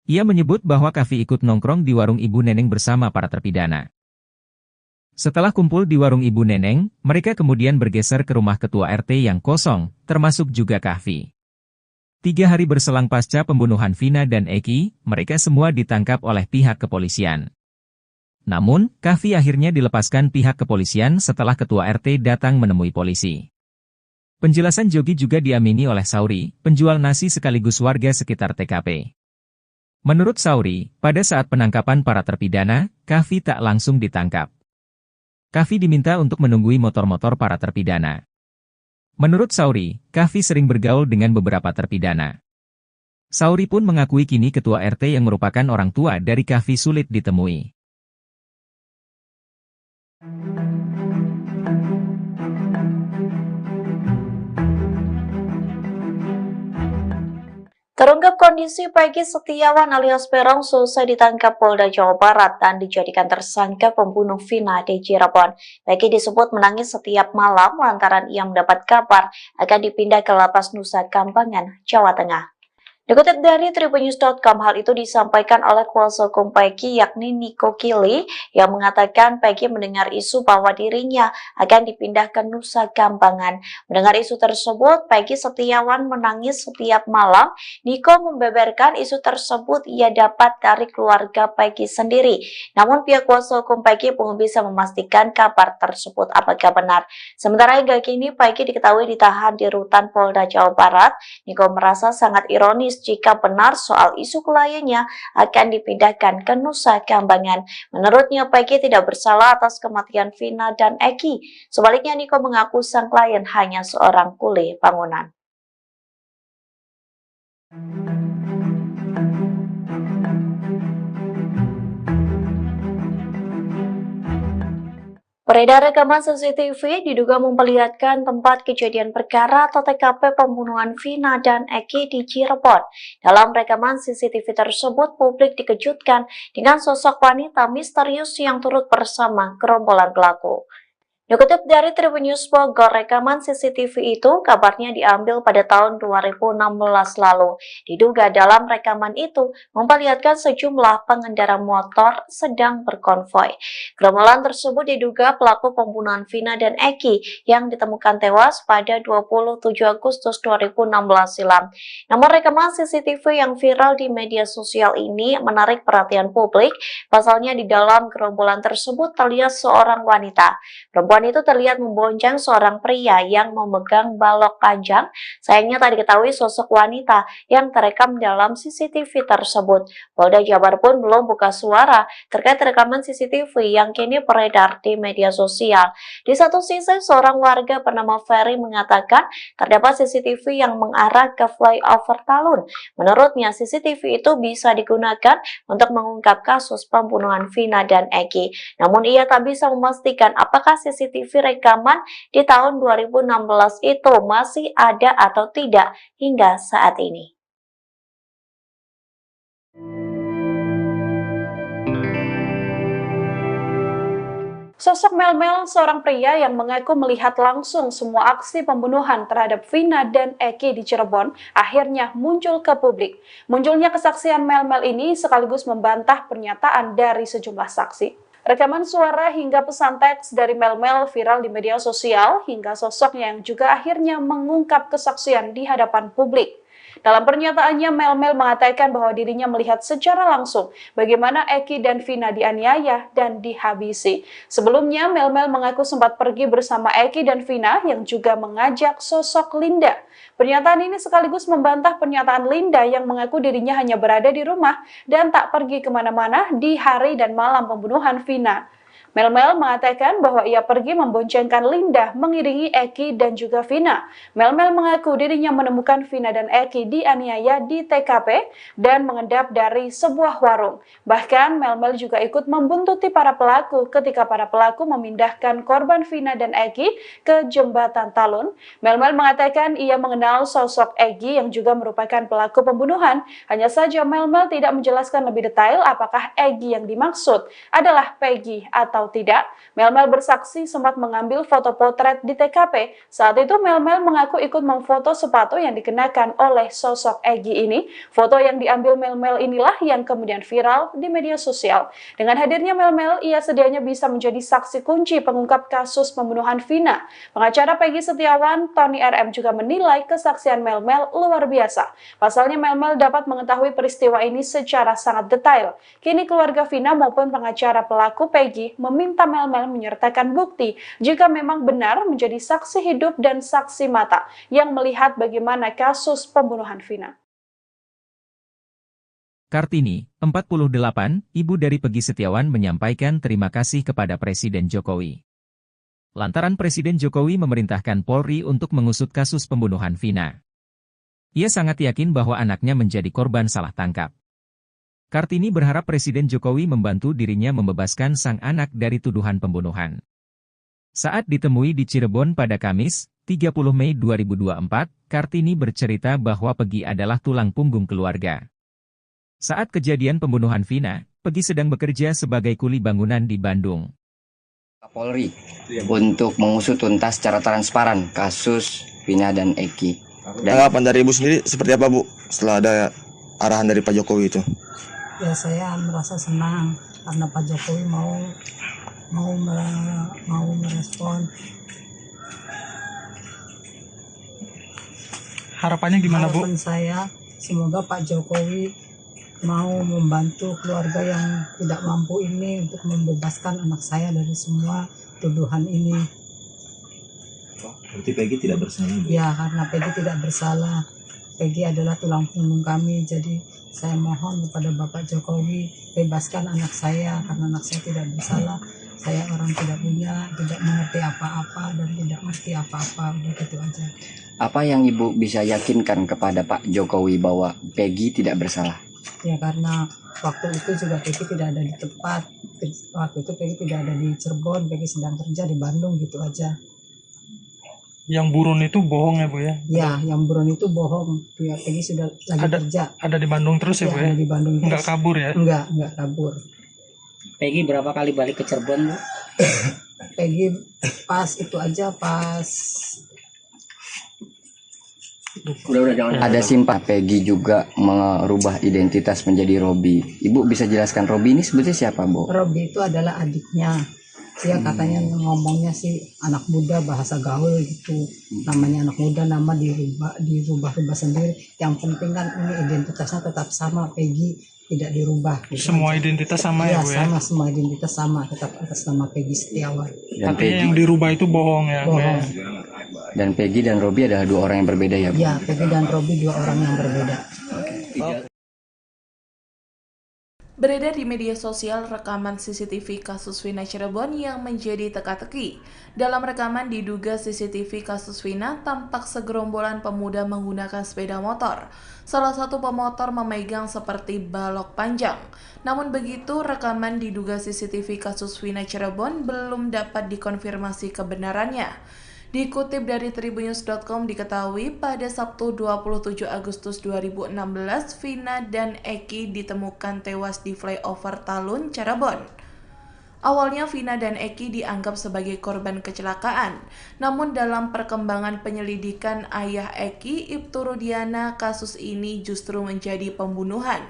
Ia menyebut bahwa Kavi ikut nongkrong di warung Ibu Neneng bersama para terpidana. Setelah kumpul di warung Ibu Neneng, mereka kemudian bergeser ke rumah ketua RT yang kosong, termasuk juga Kavi. 3 hari berselang pasca pembunuhan Vina dan Eki, mereka semua ditangkap oleh pihak kepolisian. Namun, Kavi akhirnya dilepaskan pihak kepolisian setelah ketua RT datang menemui polisi. Penjelasan Jogi juga diamini oleh Sauri, penjual nasi sekaligus warga sekitar TKP. Menurut Sauri, pada saat penangkapan para terpidana, Kavi tak langsung ditangkap. Kavi diminta untuk menunggui motor-motor para terpidana. Menurut Sauri, Kavi sering bergaul dengan beberapa terpidana. Sauri pun mengakui kini ketua RT yang merupakan orang tua dari Kavi sulit ditemui. Terungkap kondisi Peggy Setiawan alias Peron selesai ditangkap Polda Jawa Barat dan dijadikan tersangka pembunuh Vina di Cirebon. Peggy disebut menangis setiap malam lantaran ia mendapat kabar akan dipindah ke Lapas Nusa Kambangan, Jawa Tengah. Dikutip dari tribunnews.com, hal itu disampaikan oleh kuasa hukum Peggy yakni Niko Kili yang mengatakan Peggy mendengar isu bahwa dirinya akan dipindah ke Nusa Kambangan. Mendengar isu tersebut, Peggy Setiawan menangis setiap malam. Niko membeberkan isu tersebut ia dapat dari keluarga Peggy sendiri. Namun pihak kuasa hukum Peggy belum bisa memastikan kabar tersebut apakah benar. Sementara hingga kini Peggy diketahui ditahan di rutan Polda Jawa Barat. Niko merasa sangat ironis jika benar soal isu kliennya akan dipindahkan ke Nusa Kambangan. Menurutnya, Peggy tidak bersalah atas kematian Vina dan Eki. Sebaliknya, Niko mengaku sang klien hanya seorang kuli bangunan. Beredar rekaman CCTV diduga memperlihatkan tempat kejadian perkara atau TKP pembunuhan Vina dan Eki di Cirebon. Dalam rekaman CCTV tersebut, publik dikejutkan dengan sosok wanita misterius yang turut bersama gerombolan pelaku. Dikutip dari Tribunnews Bogor, rekaman CCTV itu kabarnya diambil pada tahun 2016 lalu. Diduga dalam rekaman itu memperlihatkan sejumlah pengendara motor sedang berkonvoi. Gerombolan tersebut diduga pelaku pembunuhan Vina dan Eki yang ditemukan tewas pada 27 Agustus 2016 silam. Namun rekaman CCTV yang viral di media sosial ini menarik perhatian publik. Pasalnya di dalam gerombolan tersebut terlihat seorang wanita. Perempuan itu terlihat membonceng seorang pria yang memegang balok panjang. Sayangnya tak diketahui sosok wanita yang terekam dalam CCTV tersebut. Polda Jabar pun belum buka suara terkait rekaman CCTV yang kini beredar di media sosial. Di satu sisi, seorang warga bernama Ferry mengatakan terdapat CCTV yang mengarah ke flyover Talun. Menurutnya, CCTV itu bisa digunakan untuk mengungkap kasus pembunuhan Vina dan Eki. Namun ia tak bisa memastikan apakah CCTV rekaman di tahun 2016 itu masih ada atau tidak hingga saat ini. Sosok Melmel, seorang pria yang mengaku melihat langsung semua aksi pembunuhan terhadap Vina dan Eki di Cirebon, akhirnya muncul ke publik. Munculnya kesaksian Melmel ini sekaligus membantah pernyataan dari sejumlah saksi. Rekaman suara hingga pesan teks dari Melmel viral di media sosial hingga sosoknya yang juga akhirnya mengungkap kesaksian di hadapan publik. Dalam pernyataannya, Melmel mengatakan bahwa dirinya melihat secara langsung bagaimana Eki dan Vina dianiaya dan dihabisi. Sebelumnya, Melmel mengaku sempat pergi bersama Eki dan Vina yang juga mengajak sosok Linda. Pernyataan ini sekaligus membantah pernyataan Linda yang mengaku dirinya hanya berada di rumah dan tak pergi kemana-mana di hari dan malam pembunuhan Vina. Melmel mengatakan bahwa ia pergi memboncengkan Linda mengiringi Eki dan juga Vina. Melmel mengaku dirinya menemukan Vina dan Eki dianiaya di TKP dan mengendap dari sebuah warung. Bahkan Melmel juga ikut membuntuti para pelaku ketika para pelaku memindahkan korban Vina dan Eki ke jembatan Talun. Melmel mengatakan ia mengenal sosok Eki yang juga merupakan pelaku pembunuhan. Hanya saja Melmel tidak menjelaskan lebih detail apakah Eki yang dimaksud adalah Peggy atau tidak. Melmel bersaksi sempat mengambil foto potret di TKP. Saat itu Melmel mengaku ikut memfoto sepatu yang dikenakan oleh sosok Egi ini. Foto yang diambil Melmel inilah yang kemudian viral di media sosial. Dengan hadirnya Melmel, ia sedianya bisa menjadi saksi kunci pengungkap kasus pembunuhan Vina. Pengacara Peggy Setiawan, Tony RM juga menilai kesaksian Melmel luar biasa. Pasalnya Melmel dapat mengetahui peristiwa ini secara sangat detail. Kini keluarga Vina maupun pengacara pelaku Peggy meminta Melmel menyertakan bukti jika memang benar menjadi saksi hidup dan saksi mata yang melihat bagaimana kasus pembunuhan Vina. Kartini, 48, ibu dari Peggy Setiawan menyampaikan terima kasih kepada Presiden Jokowi. Lantaran Presiden Jokowi memerintahkan Polri untuk mengusut kasus pembunuhan Vina. Ia sangat yakin bahwa anaknya menjadi korban salah tangkap. Kartini berharap Presiden Jokowi membantu dirinya membebaskan sang anak dari tuduhan pembunuhan. Saat ditemui di Cirebon pada Kamis, 30 Mei 2024, Kartini bercerita bahwa Peggy adalah tulang punggung keluarga. Saat kejadian pembunuhan Vina, Peggy sedang bekerja sebagai kuli bangunan di Bandung. Polri untuk mengusut tuntas secara transparan kasus Vina dan Eki. Tanggapan dari Ibu sendiri seperti apa, Bu, setelah ada arahan dari Pak Jokowi itu? Ya saya merasa senang karena Pak Jokowi mau merespon. Harapannya gimana, Bu? Harapan saya semoga Pak Jokowi mau membantu keluarga yang tidak mampu ini untuk membebaskan anak saya dari semua tuduhan ini. Berarti Peggy tidak bersalah, Bu? Ya, karena Peggy tidak bersalah. Peggy adalah tulang punggung kami, jadi saya mohon kepada Bapak Jokowi bebaskan anak saya karena anak saya tidak bersalah. Saya orang tidak punya, tidak mengerti apa-apa dan tidak mengerti apa-apa, udah gitu aja. Apa yang Ibu bisa yakinkan kepada Pak Jokowi bahwa Peggy tidak bersalah? Ya karena waktu itu juga Peggy tidak ada di tempat. Waktu itu Peggy tidak ada di Cirebon, Peggy sedang kerja di Bandung, gitu aja. Yang buron itu bohong ya, Bu ya? Ya, yang buron itu bohong. Ya, Peggy sudah lagi kerja. Ada di Bandung terus ya, Bu ya? Ada di Bandung terus. Enggak kabur ya? Enggak kabur. Peggy berapa kali balik ke Cirebon, Bu? Peggy pas itu aja, pas Ada simpah Peggy juga merubah identitas menjadi Robi. Ibu bisa jelaskan Robi ini sebetulnya siapa, Bu? Robi itu adalah adiknya. Dia katanya ngomongnya sih anak muda, bahasa gaul gitu. Namanya anak muda, nama dirubah sendiri. Yang penting kan ini identitasnya tetap sama, Peggy tidak dirubah. Gitu semua aja. Identitas sama ya, Bu ya? Sama, semua identitas sama, tetap atas nama Peggy Setiawan. Dan Artinya Peggy, yang dirubah itu bohong ya, Bu ya? Bohong. dan Peggy dan Robi adalah dua orang yang berbeda ya, Bu? Ya, Peggy dan Robi dua orang yang berbeda. Beredar di media sosial rekaman CCTV kasus Vina Cirebon yang menjadi teka-teki. Dalam rekaman diduga CCTV kasus Vina tampak segerombolan pemuda menggunakan sepeda motor. Salah satu pemotor memegang seperti balok panjang. Namun begitu, rekaman diduga CCTV kasus Vina Cirebon belum dapat dikonfirmasi kebenarannya. Dikutip dari tribunnews.com diketahui pada Sabtu 27 Agustus 2016, Vina dan Eki ditemukan tewas di flyover Talun, Cirebon. Awalnya Vina dan Eki dianggap sebagai korban kecelakaan, namun dalam perkembangan penyelidikan ayah Eki, Ibtu Rudiana, kasus ini justru menjadi pembunuhan.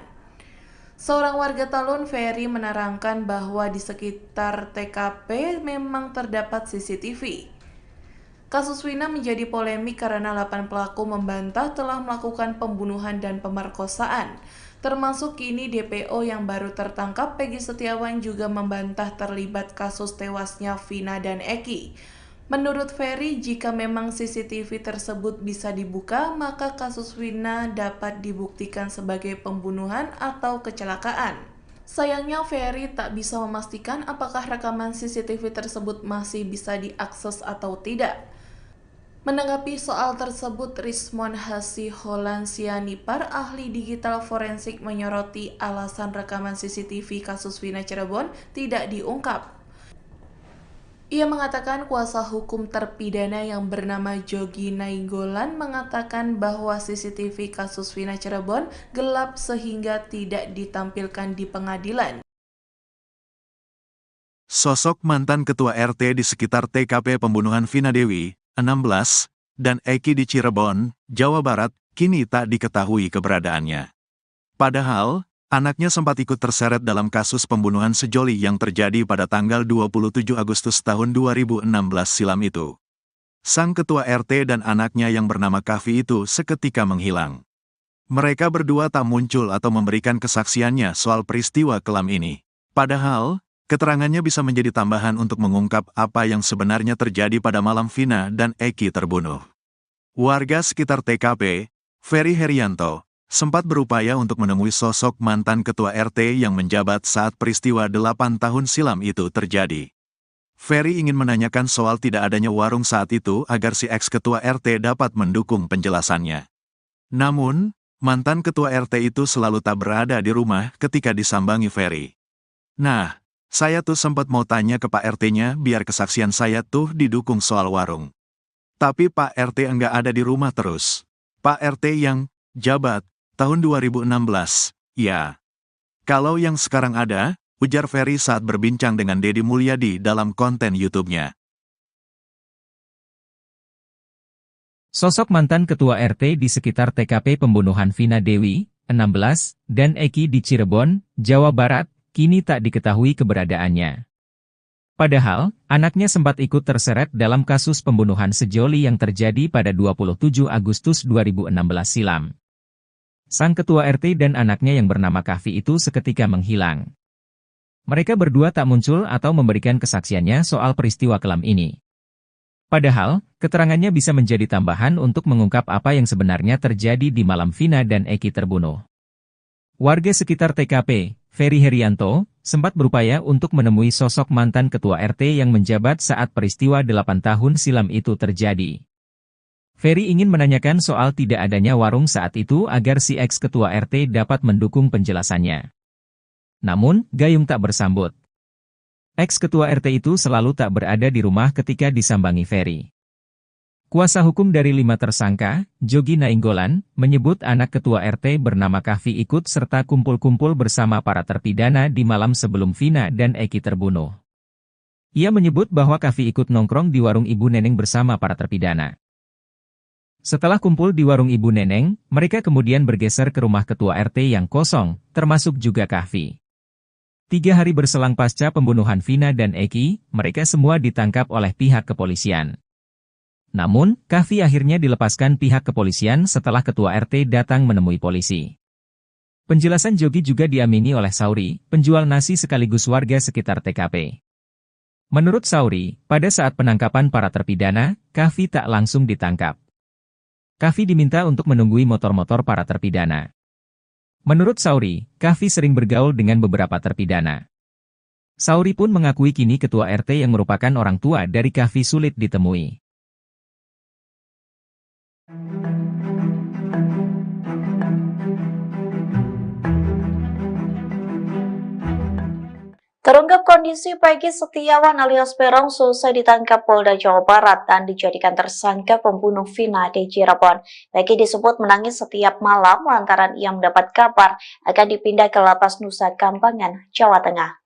Seorang warga Talun, Ferry, menerangkan bahwa di sekitar TKP memang terdapat CCTV. Kasus Vina menjadi polemik karena 8 pelaku membantah telah melakukan pembunuhan dan pemerkosaan. Termasuk kini DPO yang baru tertangkap, Peggy Setiawan, juga membantah terlibat kasus tewasnya Vina dan Eki. Menurut Ferry, jika memang CCTV tersebut bisa dibuka, maka kasus Vina dapat dibuktikan sebagai pembunuhan atau kecelakaan. Sayangnya Ferry tak bisa memastikan apakah rekaman CCTV tersebut masih bisa diakses atau tidak. Menanggapi soal tersebut, Rismon Hasiholansianipar, ahli digital forensik, menyoroti alasan rekaman CCTV kasus Vina Cirebon tidak diungkap. Ia mengatakan kuasa hukum terpidana yang bernama Jogi Nainggolan mengatakan bahwa CCTV kasus Vina Cirebon gelap sehingga tidak ditampilkan di pengadilan. Sosok mantan ketua RT di sekitar TKP pembunuhan Vina Dewi, 16, dan Eki di Cirebon, Jawa Barat, kini tak diketahui keberadaannya. Padahal, anaknya sempat ikut terseret dalam kasus pembunuhan sejoli yang terjadi pada tanggal 27 Agustus tahun 2016 silam itu. Sang ketua RT dan anaknya yang bernama Kavi itu seketika menghilang. Mereka berdua tak muncul atau memberikan kesaksiannya soal peristiwa kelam ini. Padahal, keterangannya bisa menjadi tambahan untuk mengungkap apa yang sebenarnya terjadi pada malam Vina dan Eki terbunuh. Warga sekitar TKP, Ferry Herianto, sempat berupaya untuk menemui sosok mantan ketua RT yang menjabat saat peristiwa 8 tahun silam itu terjadi. Ferry ingin menanyakan soal tidak adanya warung saat itu agar si ex-ketua RT dapat mendukung penjelasannya. Namun, mantan ketua RT itu selalu tak berada di rumah ketika disambangi Ferry. Nah, saya tuh sempat mau tanya ke Pak RT-nya biar kesaksian saya tuh didukung soal warung. Tapi Pak RT enggak ada di rumah terus. Pak RT yang jabat tahun 2016, ya. Kalau yang sekarang ada, ujar Ferry saat berbincang dengan Deddy Mulyadi dalam konten YouTube-nya. Sosok mantan ketua RT di sekitar TKP pembunuhan Vina Dewi, 16, dan Eki di Cirebon, Jawa Barat, kini tak diketahui keberadaannya. Padahal, anaknya sempat ikut terseret dalam kasus pembunuhan sejoli yang terjadi pada 27 Agustus 2016 silam. Sang ketua RT dan anaknya yang bernama Kahfi itu seketika menghilang. Mereka berdua tak muncul atau memberikan kesaksiannya soal peristiwa kelam ini. Padahal, keterangannya bisa menjadi tambahan untuk mengungkap apa yang sebenarnya terjadi di malam Vina dan Eki terbunuh. Warga sekitar TKP, Ferry Herianto, sempat berupaya untuk menemui sosok mantan ketua RT yang menjabat saat peristiwa 8 tahun silam itu terjadi. Ferry ingin menanyakan soal tidak adanya warung saat itu agar si ex-ketua RT dapat mendukung penjelasannya. Namun, Gayung tak bersambut. Ex-ketua RT itu selalu tak berada di rumah ketika disambangi Ferry. Kuasa hukum dari 5 tersangka, Jogi Nainggolan, menyebut anak ketua RT bernama Kahfi ikut serta kumpul-kumpul bersama para terpidana di malam sebelum Vina dan Eki terbunuh. Ia menyebut bahwa Kahfi ikut nongkrong di warung Ibu Neneng bersama para terpidana. Setelah kumpul di warung Ibu Neneng, mereka kemudian bergeser ke rumah ketua RT yang kosong, termasuk juga Kahfi. 3 hari berselang pasca pembunuhan Vina dan Eki, mereka semua ditangkap oleh pihak kepolisian. Namun, Kahfi akhirnya dilepaskan pihak kepolisian setelah ketua RT datang menemui polisi. Penjelasan Jogi juga diamini oleh Sauri, penjual nasi sekaligus warga sekitar TKP. Menurut Sauri, pada saat penangkapan para terpidana, Kahfi tak langsung ditangkap. Kahfi diminta untuk menunggui motor-motor para terpidana. Menurut Sauri, Kahfi sering bergaul dengan beberapa terpidana. Sauri pun mengakui kini ketua RT yang merupakan orang tua dari Kahfi sulit ditemui. Terungkap kondisi Peggy Setiawan alias Peron selesai ditangkap Polda Jawa Barat dan dijadikan tersangka pembunuh Vina di Cirebon. Peggy disebut menangis setiap malam lantaran ia mendapat kabar akan dipindah ke Lapas Nusa Kambangan, Jawa Tengah.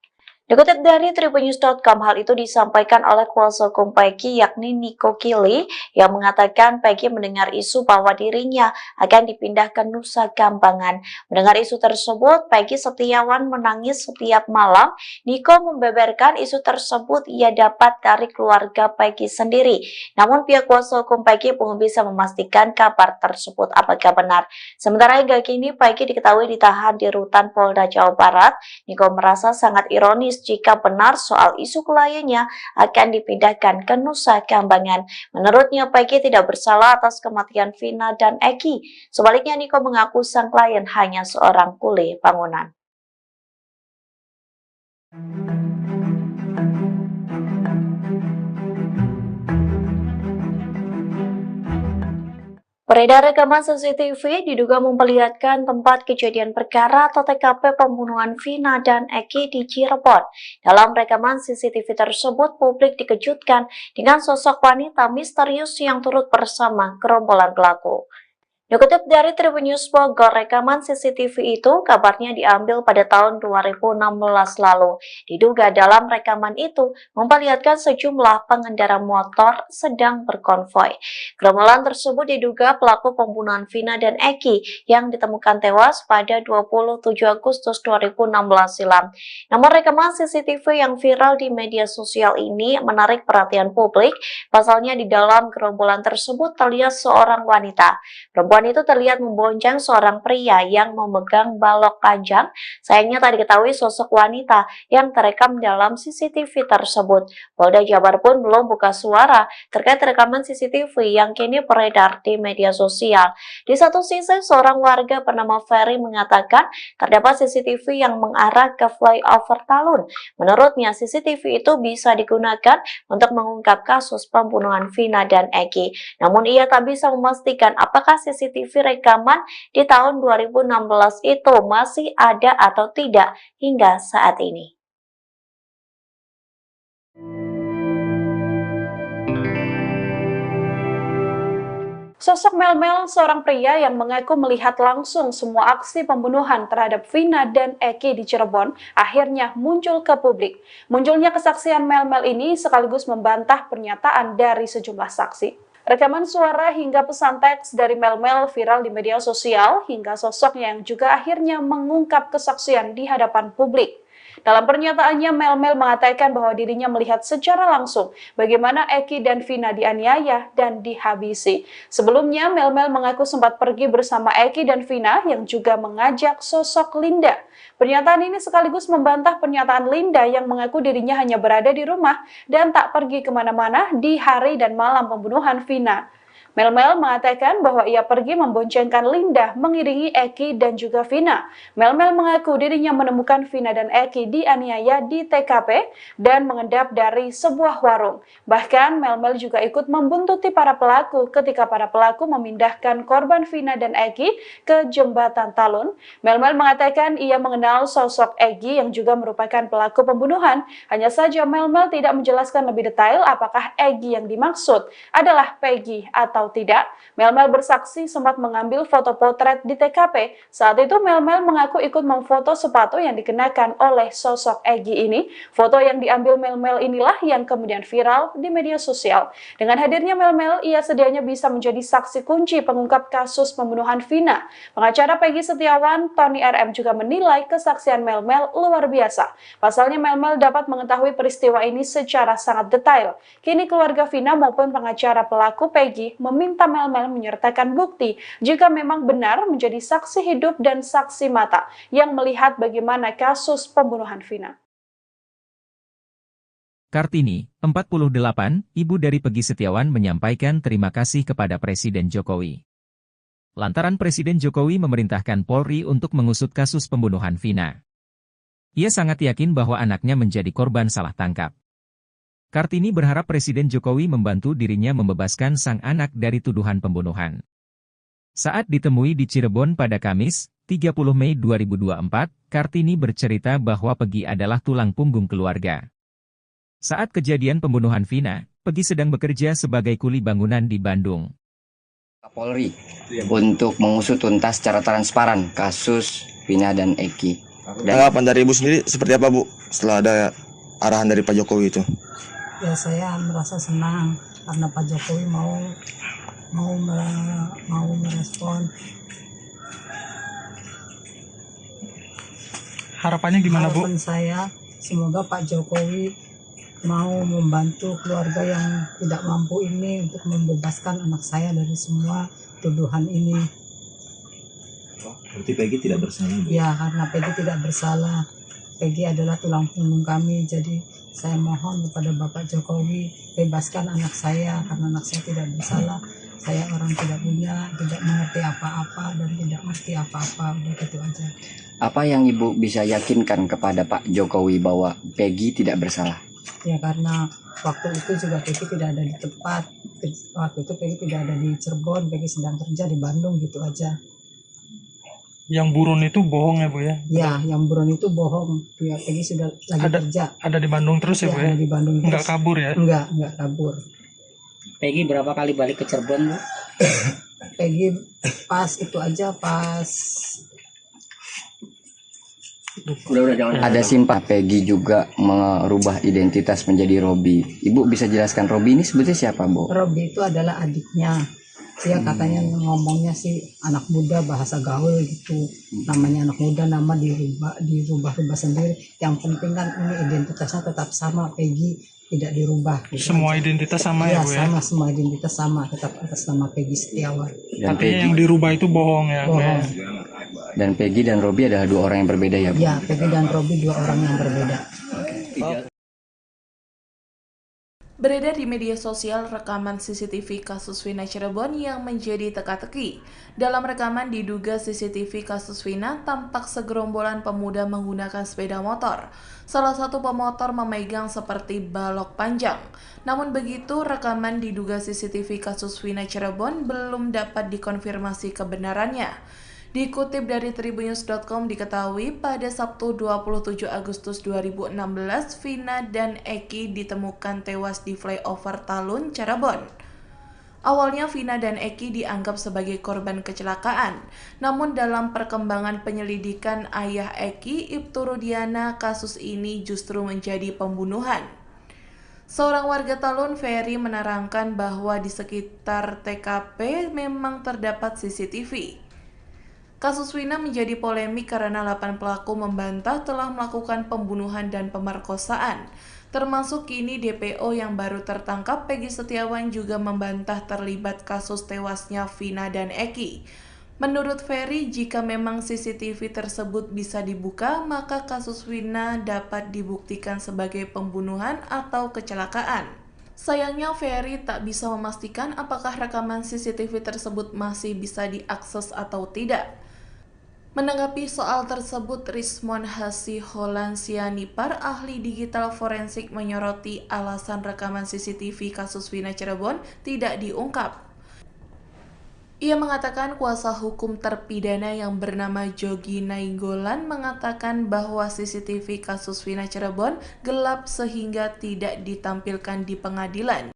Dikutip dari Tribunnews.com, hal itu disampaikan oleh kuasa hukum Peggy yakni Niko Kili yang mengatakan Peggy mendengar isu bahwa dirinya akan dipindah ke Nusa Kambangan. Mendengar isu tersebut, Peggy Setiawan menangis setiap malam. Niko membeberkan isu tersebut ia dapat dari keluarga Peggy sendiri. Namun pihak kuasa hukum Peggy belum bisa memastikan kabar tersebut apakah benar. Sementara hingga kini Peggy diketahui ditahan di rutan Polda Jawa Barat. Niko merasa sangat ironis jika benar soal isu kliennya akan dipindahkan ke Nusa Kambangan. Menurutnya, Peggy tidak bersalah atas kematian Vina dan Eki. Sebaliknya, Niko mengaku sang klien hanya seorang kuli bangunan. Beredar rekaman CCTV diduga memperlihatkan tempat kejadian perkara atau TKP pembunuhan Vina dan Eki di Cirebon. Dalam rekaman CCTV tersebut, publik dikejutkan dengan sosok wanita misterius yang turut bersama gerombolan pelaku. Dikutip dari Tribunnews Bogor, rekaman CCTV itu kabarnya diambil pada tahun 2016 lalu. Diduga dalam rekaman itu memperlihatkan sejumlah pengendara motor sedang berkonvoi. Gerombolan tersebut diduga pelaku pembunuhan Vina dan Eki yang ditemukan tewas pada 27 Agustus 2016 silam. Namun rekaman CCTV yang viral di media sosial ini menarik perhatian publik. Pasalnya di dalam gerombolan tersebut terlihat seorang wanita. Perempuan itu terlihat membonceng seorang pria yang memegang balok panjang. Sayangnya tak diketahui sosok wanita yang terekam dalam CCTV tersebut. Polda Jabar pun belum buka suara terkait rekaman CCTV yang kini beredar di media sosial. Di satu sisi, seorang warga bernama Ferry mengatakan terdapat CCTV yang mengarah ke flyover Talun. Menurutnya, CCTV itu bisa digunakan untuk mengungkap kasus pembunuhan Vina dan Eki. Namun ia tak bisa memastikan apakah CCTV rekaman di tahun 2016 itu masih ada atau tidak hingga saat ini. Sosok Mel-Mel, seorang pria yang mengaku melihat langsung semua aksi pembunuhan terhadap Vina dan Eki di Cirebon, akhirnya muncul ke publik. Munculnya kesaksian Mel-Mel ini sekaligus membantah pernyataan dari sejumlah saksi. Rekaman suara hingga pesan teks dari Mel-Mel viral di media sosial hingga sosoknya yang juga akhirnya mengungkap kesaksian di hadapan publik. Dalam pernyataannya, Mel-Mel mengatakan bahwa dirinya melihat secara langsung bagaimana Eki dan Vina dianiaya dan dihabisi. Sebelumnya, Mel-Mel mengaku sempat pergi bersama Eki dan Vina yang juga mengajak sosok Linda. Pernyataan ini sekaligus membantah pernyataan Linda yang mengaku dirinya hanya berada di rumah dan tak pergi kemana-mana di hari dan malam pembunuhan Vina. Mel-Mel mengatakan bahwa ia pergi memboncengkan Linda mengiringi Eki dan juga Vina. Mel-Mel mengaku dirinya menemukan Vina dan Eki dianiaya di TKP dan mengendap dari sebuah warung. Bahkan Mel-Mel juga ikut membuntuti para pelaku ketika para pelaku memindahkan korban Vina dan Eki ke jembatan Talun. Mel-Mel mengatakan ia mengenal sosok Eki yang juga merupakan pelaku pembunuhan. Hanya saja Mel-Mel tidak menjelaskan lebih detail apakah Eki yang dimaksud adalah Peggy atau tidak. Mel-Mel bersaksi sempat mengambil foto potret di TKP. Saat itu Mel-Mel mengaku ikut memfoto sepatu yang dikenakan oleh sosok Egi ini. Foto yang diambil Mel-Mel inilah yang kemudian viral di media sosial. Dengan hadirnya Mel-Mel, ia sedianya bisa menjadi saksi kunci pengungkap kasus pembunuhan Vina. Pengacara Peggy Setiawan, Tony RM juga menilai kesaksian Mel-Mel luar biasa. Pasalnya Mel-Mel dapat mengetahui peristiwa ini secara sangat detail. Kini keluarga Vina maupun pengacara pelaku Peggy meminta Mel-Mel menyertakan bukti jika memang benar menjadi saksi hidup dan saksi mata yang melihat bagaimana kasus pembunuhan Vina. Kartini, 48, ibu dari Peggy Setiawan menyampaikan terima kasih kepada Presiden Jokowi. Lantaran Presiden Jokowi memerintahkan Polri untuk mengusut kasus pembunuhan Vina. Ia sangat yakin bahwa anaknya menjadi korban salah tangkap. Kartini berharap Presiden Jokowi membantu dirinya membebaskan sang anak dari tuduhan pembunuhan. Saat ditemui di Cirebon pada Kamis, 30 Mei 2024, Kartini bercerita bahwa Peggy adalah tulang punggung keluarga. Saat kejadian pembunuhan Vina, Peggy sedang bekerja sebagai kuli bangunan di Bandung. Polri untuk mengusut tuntas secara transparan kasus Vina dan Eki. Tanggapan dari Ibu sendiri seperti apa, Bu, setelah ada arahan dari Pak Jokowi itu? Ya, saya merasa senang karena Pak Jokowi mau merespon. Harapannya gimana, Bu? Harapan saya semoga Pak Jokowi mau membantu keluarga yang tidak mampu ini untuk membebaskan anak saya dari semua tuduhan ini. Berarti Peggy tidak bersalah, Bu? Ya, karena Peggy tidak bersalah. Peggy adalah tulang punggung kami, jadi saya mohon kepada Bapak Jokowi bebaskan anak saya karena anak saya tidak bersalah. Saya orang tidak punya, tidak mengerti apa-apa dan tidak ngerti apa-apa, udah gitu aja. Apa yang Ibu bisa yakinkan kepada Pak Jokowi bahwa Peggy tidak bersalah? Ya, karena waktu itu juga Peggy tidak ada di tempat. Waktu itu Peggy tidak ada di Cirebon, Peggy sedang kerja di Bandung, gitu aja. Yang buron itu bohong ya, Bu ya? Ya, yang buron itu bohong. Ya, Peggy sudah lagi kerja. Ada di Bandung terus ya, Bu ya? Ada di Bandung terus. Enggak kabur ya? Enggak kabur. Peggy berapa kali balik ke Cirebon, Bu? Peggy pas itu aja, pas Ada simpah Peggy juga merubah identitas menjadi Robi. Ibu bisa jelaskan Robi ini sebetulnya siapa, Bu? Robi itu adalah adiknya. Dia katanya ngomongnya sih anak muda, bahasa gaul gitu. Namanya anak muda, nama dirubah sendiri. Yang penting kan ini identitasnya tetap sama, Peggy tidak dirubah. Gitu semua aja. Identitas sama ya, Bu ya? Sama, semua identitas sama, tetap atas nama Peggy Setiawan. Tapi yang dirubah itu bohong ya? Bohong. Dan Peggy dan Robi adalah dua orang yang berbeda ya, Bu? Ya, Peggy dan Robi dua orang yang berbeda. Beredar di media sosial rekaman CCTV kasus Vina Cirebon yang menjadi teka-teki. Dalam rekaman diduga CCTV kasus Vina tampak segerombolan pemuda menggunakan sepeda motor. Salah satu pemotor memegang seperti balok panjang. Namun begitu, rekaman diduga CCTV kasus Vina Cirebon belum dapat dikonfirmasi kebenarannya. Dikutip dari tribunnews.com diketahui pada Sabtu 27 Agustus 2016, Vina dan Eki ditemukan tewas di flyover Talun, Cirebon. Awalnya Vina dan Eki dianggap sebagai korban kecelakaan, namun dalam perkembangan penyelidikan ayah Eki, Ibtu Rudiana, kasus ini justru menjadi pembunuhan. Seorang warga Talun, Ferry, menerangkan bahwa di sekitar TKP memang terdapat CCTV. Kasus Wina menjadi polemik karena 8 pelaku membantah telah melakukan pembunuhan dan pemerkosaan. Termasuk kini DPO yang baru tertangkap, Peggy Setiawan, juga membantah terlibat kasus tewasnya Vina dan Eki. Menurut Ferry, jika memang CCTV tersebut bisa dibuka, maka kasus Wina dapat dibuktikan sebagai pembunuhan atau kecelakaan. Sayangnya Ferry tak bisa memastikan apakah rekaman CCTV tersebut masih bisa diakses atau tidak. Menanggapi soal tersebut, Rismon Hasiholansianipar, ahli digital forensik, menyoroti alasan rekaman CCTV kasus Wina Cirebon tidak diungkap. Ia mengatakan kuasa hukum terpidana yang bernama Jogi Nainggolan mengatakan bahwa CCTV kasus Wina Cirebon gelap sehingga tidak ditampilkan di pengadilan.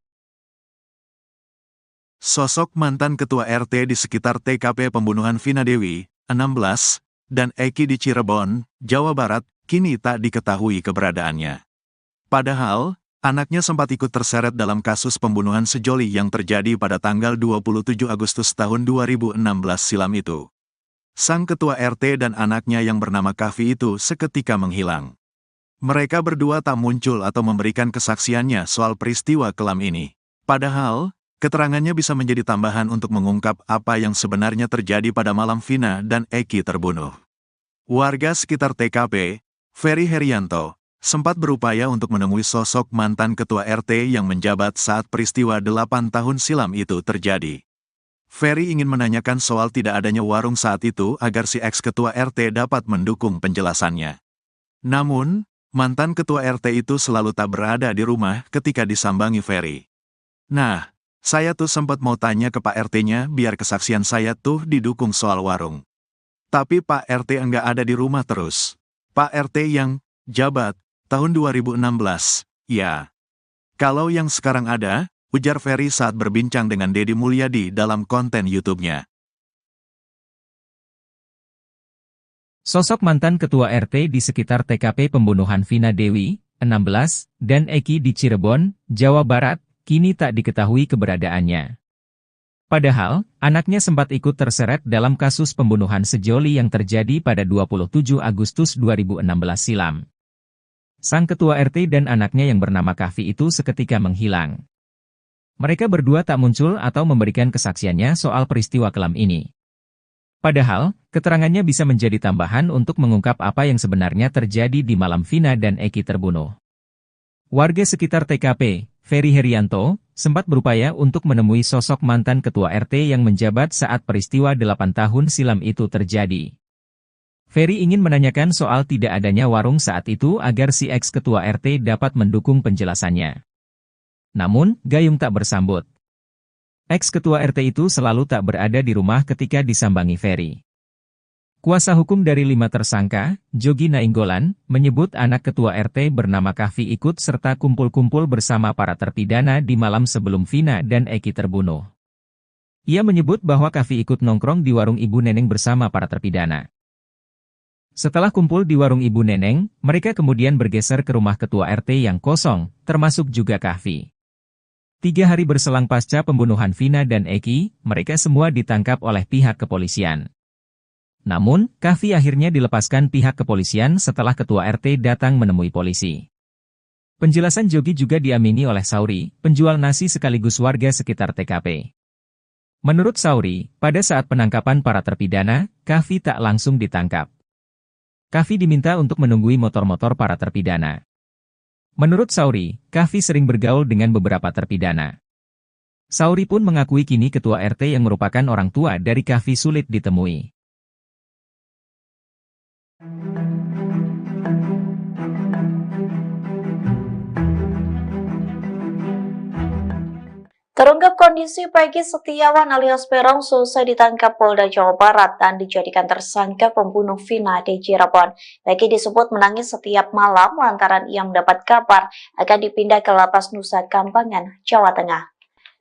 Sosok mantan ketua RT di sekitar TKP pembunuhan Vina Dewi, 16, dan Eki di Cirebon, Jawa Barat, kini tak diketahui keberadaannya. Padahal, anaknya sempat ikut terseret dalam kasus pembunuhan sejoli yang terjadi pada tanggal 27 Agustus tahun 2016 silam itu. Sang ketua RT dan anaknya yang bernama Kavi itu seketika menghilang. Mereka berdua tak muncul atau memberikan kesaksiannya soal peristiwa kelam ini. Padahal, keterangannya bisa menjadi tambahan untuk mengungkap apa yang sebenarnya terjadi pada malam Vina dan Eki terbunuh. Warga sekitar TKP, Ferry Herianto, sempat berupaya untuk menemui sosok mantan ketua RT yang menjabat saat peristiwa 8 tahun silam itu terjadi. Ferry ingin menanyakan soal tidak adanya warung saat itu agar si ex-ketua RT dapat mendukung penjelasannya. Namun, mantan ketua RT itu selalu tak berada di rumah ketika disambangi Ferry. Nah, saya tuh sempat mau tanya ke Pak RT-nya biar kesaksian saya tuh didukung soal warung. Tapi Pak RT enggak ada di rumah terus. Pak RT yang jabat tahun 2016, ya. Kalau yang sekarang ada, ujar Ferry saat berbincang dengan Deddy Mulyadi dalam konten YouTube-nya. Sosok mantan ketua RT di sekitar TKP pembunuhan Vina Dewi, 16, dan Eki di Cirebon, Jawa Barat, kini tak diketahui keberadaannya. Padahal, anaknya sempat ikut terseret dalam kasus pembunuhan sejoli yang terjadi pada 27 Agustus 2016 silam. Sang ketua RT dan anaknya yang bernama Kavi itu seketika menghilang. Mereka berdua tak muncul atau memberikan kesaksiannya soal peristiwa kelam ini. Padahal, keterangannya bisa menjadi tambahan untuk mengungkap apa yang sebenarnya terjadi di malam Vina dan Eki terbunuh. Warga sekitar TKP, Ferry Herianto, sempat berupaya untuk menemui sosok mantan ketua RT yang menjabat saat peristiwa 8 tahun silam itu terjadi. Ferry ingin menanyakan soal tidak adanya warung saat itu agar si ex-ketua RT dapat mendukung penjelasannya. Namun, gayung tak bersambut. Ex-ketua RT itu selalu tak berada di rumah ketika disambangi Ferry. Kuasa hukum dari 5 tersangka, Jogi Nainggolan, menyebut anak ketua RT bernama Kavi ikut serta kumpul-kumpul bersama para terpidana di malam sebelum Vina dan Eki terbunuh. Ia menyebut bahwa Kavi ikut nongkrong di warung Ibu Neneng bersama para terpidana. Setelah kumpul di warung Ibu Neneng, mereka kemudian bergeser ke rumah ketua RT yang kosong, termasuk juga Kavi. 3 hari berselang pasca pembunuhan Vina dan Eki, mereka semua ditangkap oleh pihak kepolisian. Namun, Kavi akhirnya dilepaskan pihak kepolisian setelah ketua RT datang menemui polisi. Penjelasan Jogi juga diamini oleh Sauri, penjual nasi sekaligus warga sekitar TKP. Menurut Sauri, pada saat penangkapan para terpidana, Kavi tak langsung ditangkap. Kavi diminta untuk menunggui motor-motor para terpidana. Menurut Sauri, Kavi sering bergaul dengan beberapa terpidana. Sauri pun mengakui kini ketua RT yang merupakan orang tua dari Kavi sulit ditemui. Terungkap kondisi Peggy Setiawan alias Peron selesai ditangkap Polda Jawa Barat dan dijadikan tersangka pembunuh Vina di Cirebon. Peggy disebut menangis setiap malam lantaran ia mendapat kabar akan dipindah ke Lapas Nusa Kambangan, Jawa Tengah.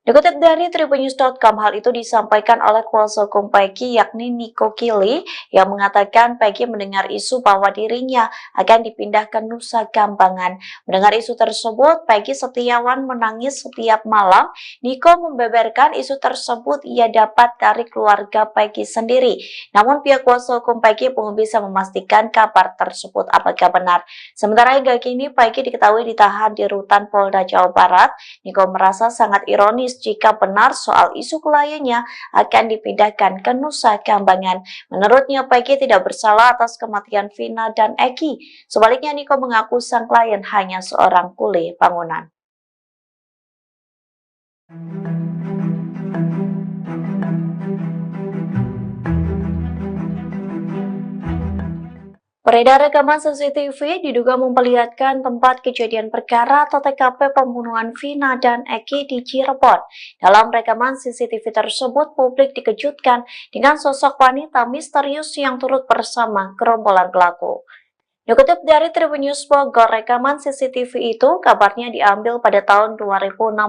Dikutip dari tribunnews.com, hal itu disampaikan oleh kuasa hukum Peggy yakni Niko Kili yang mengatakan Peggy mendengar isu bahwa dirinya akan dipindah ke Nusa Kambangan. Mendengar isu tersebut, Peggy Setiawan menangis setiap malam. Niko membeberkan isu tersebut ia dapat dari keluarga Peggy sendiri. Namun pihak kuasa hukum Peggy belum bisa memastikan kabar tersebut apakah benar. Sementara hingga kini Peggy diketahui ditahan di rutan Polda Jawa Barat. Niko merasa sangat ironis jika benar soal isu kliennya akan dipindahkan ke Nusa Kambangan. Menurutnya, Peggy tidak bersalah atas kematian Vina dan Eki. Sebaliknya, Niko mengaku sang klien hanya seorang kuli bangunan. Beredar rekaman CCTV diduga memperlihatkan tempat kejadian perkara atau TKP pembunuhan Vina dan Eki di Cirebon. Dalam rekaman CCTV tersebut, publik dikejutkan dengan sosok wanita misterius yang turut bersama gerombolan pelaku. Dikutip dari Tribunnews Bogor, rekaman CCTV itu kabarnya diambil pada tahun 2016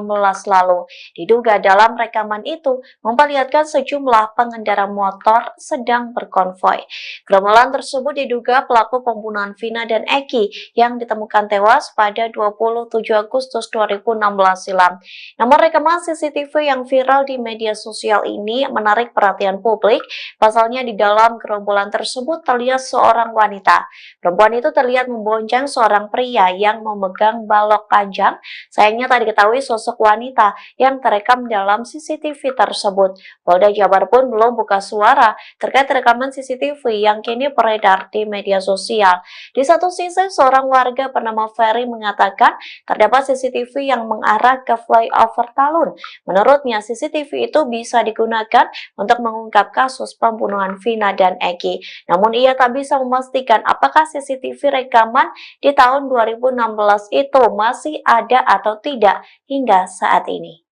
lalu. Diduga dalam rekaman itu memperlihatkan sejumlah pengendara motor sedang berkonvoi. Gerombolan tersebut diduga pelaku pembunuhan Vina dan Eki yang ditemukan tewas pada 27 Agustus 2016 silam. Namun rekaman CCTV yang viral di media sosial ini menarik perhatian publik. Pasalnya di dalam gerombolan tersebut terlihat seorang wanita. Perempuan itu terlihat membonceng seorang pria yang memegang balok panjang. Sayangnya tak diketahui sosok wanita yang terekam dalam CCTV tersebut. Polda Jabar pun belum buka suara terkait rekaman CCTV yang kini beredar di media sosial. Di satu sisi, seorang warga bernama Ferry mengatakan terdapat CCTV yang mengarah ke flyover Talun. Menurutnya, CCTV itu bisa digunakan untuk mengungkap kasus pembunuhan Vina dan Eki. Namun ia tak bisa memastikan apakah CCTV rekaman di tahun 2016 itu masih ada atau tidak hingga saat ini.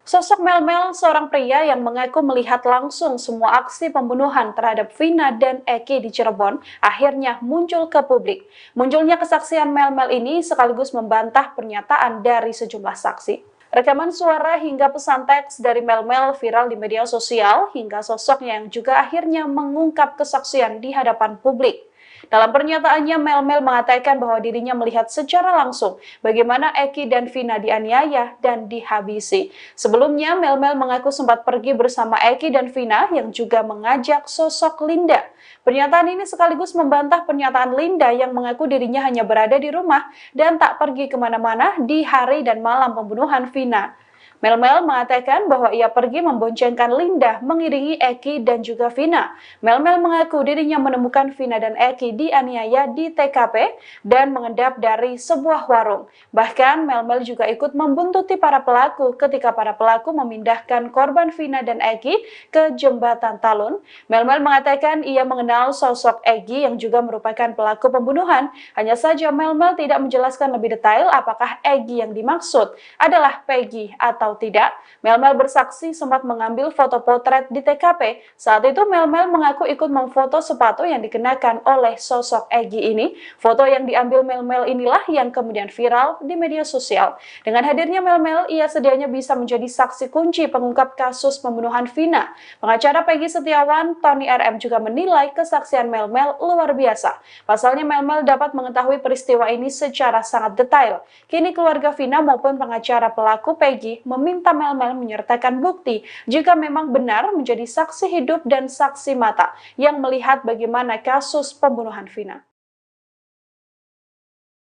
Sosok Melmel, seorang pria yang mengaku melihat langsung semua aksi pembunuhan terhadap Vina dan Eki di Cirebon, akhirnya muncul ke publik. Munculnya kesaksian Melmel ini sekaligus membantah pernyataan dari sejumlah saksi. Rekaman suara hingga pesan teks dari Melmel viral di media sosial hingga sosoknya yang juga akhirnya mengungkap kesaksian di hadapan publik. Dalam pernyataannya, Melmel mengatakan bahwa dirinya melihat secara langsung bagaimana Eki dan Vina dianiaya dan dihabisi. Sebelumnya, Melmel mengaku sempat pergi bersama Eki dan Vina yang juga mengajak sosok Linda. Pernyataan ini sekaligus membantah pernyataan Linda yang mengaku dirinya hanya berada di rumah dan tak pergi kemana-mana di hari dan malam pembunuhan Vina. Melmel mengatakan bahwa ia pergi memboncengkan Linda mengiringi Eki dan juga Vina. Melmel mengaku dirinya menemukan Vina dan Eki dianiaya di TKP dan mengendap dari sebuah warung. Bahkan Melmel juga ikut membuntuti para pelaku ketika para pelaku memindahkan korban Vina dan Eki ke jembatan Talun. Melmel mengatakan ia mengenal sosok Eki yang juga merupakan pelaku pembunuhan. Hanya saja Melmel tidak menjelaskan lebih detail apakah Eki yang dimaksud adalah Peggy atau tidak. Melmel bersaksi sempat mengambil foto potret di TKP. Saat itu Melmel mengaku ikut memfoto sepatu yang dikenakan oleh sosok Egi ini. Foto yang diambil Melmel inilah yang kemudian viral di media sosial. Dengan hadirnya Melmel, ia sedianya bisa menjadi saksi kunci pengungkap kasus pembunuhan Vina. Pengacara Peggy Setiawan, Tony RM juga menilai kesaksian Melmel luar biasa. Pasalnya Melmel dapat mengetahui peristiwa ini secara sangat detail. Kini keluarga Vina maupun pengacara pelaku Peggy meminta Melmel menyertakan bukti jika memang benar menjadi saksi hidup dan saksi mata yang melihat bagaimana kasus pembunuhan Vina.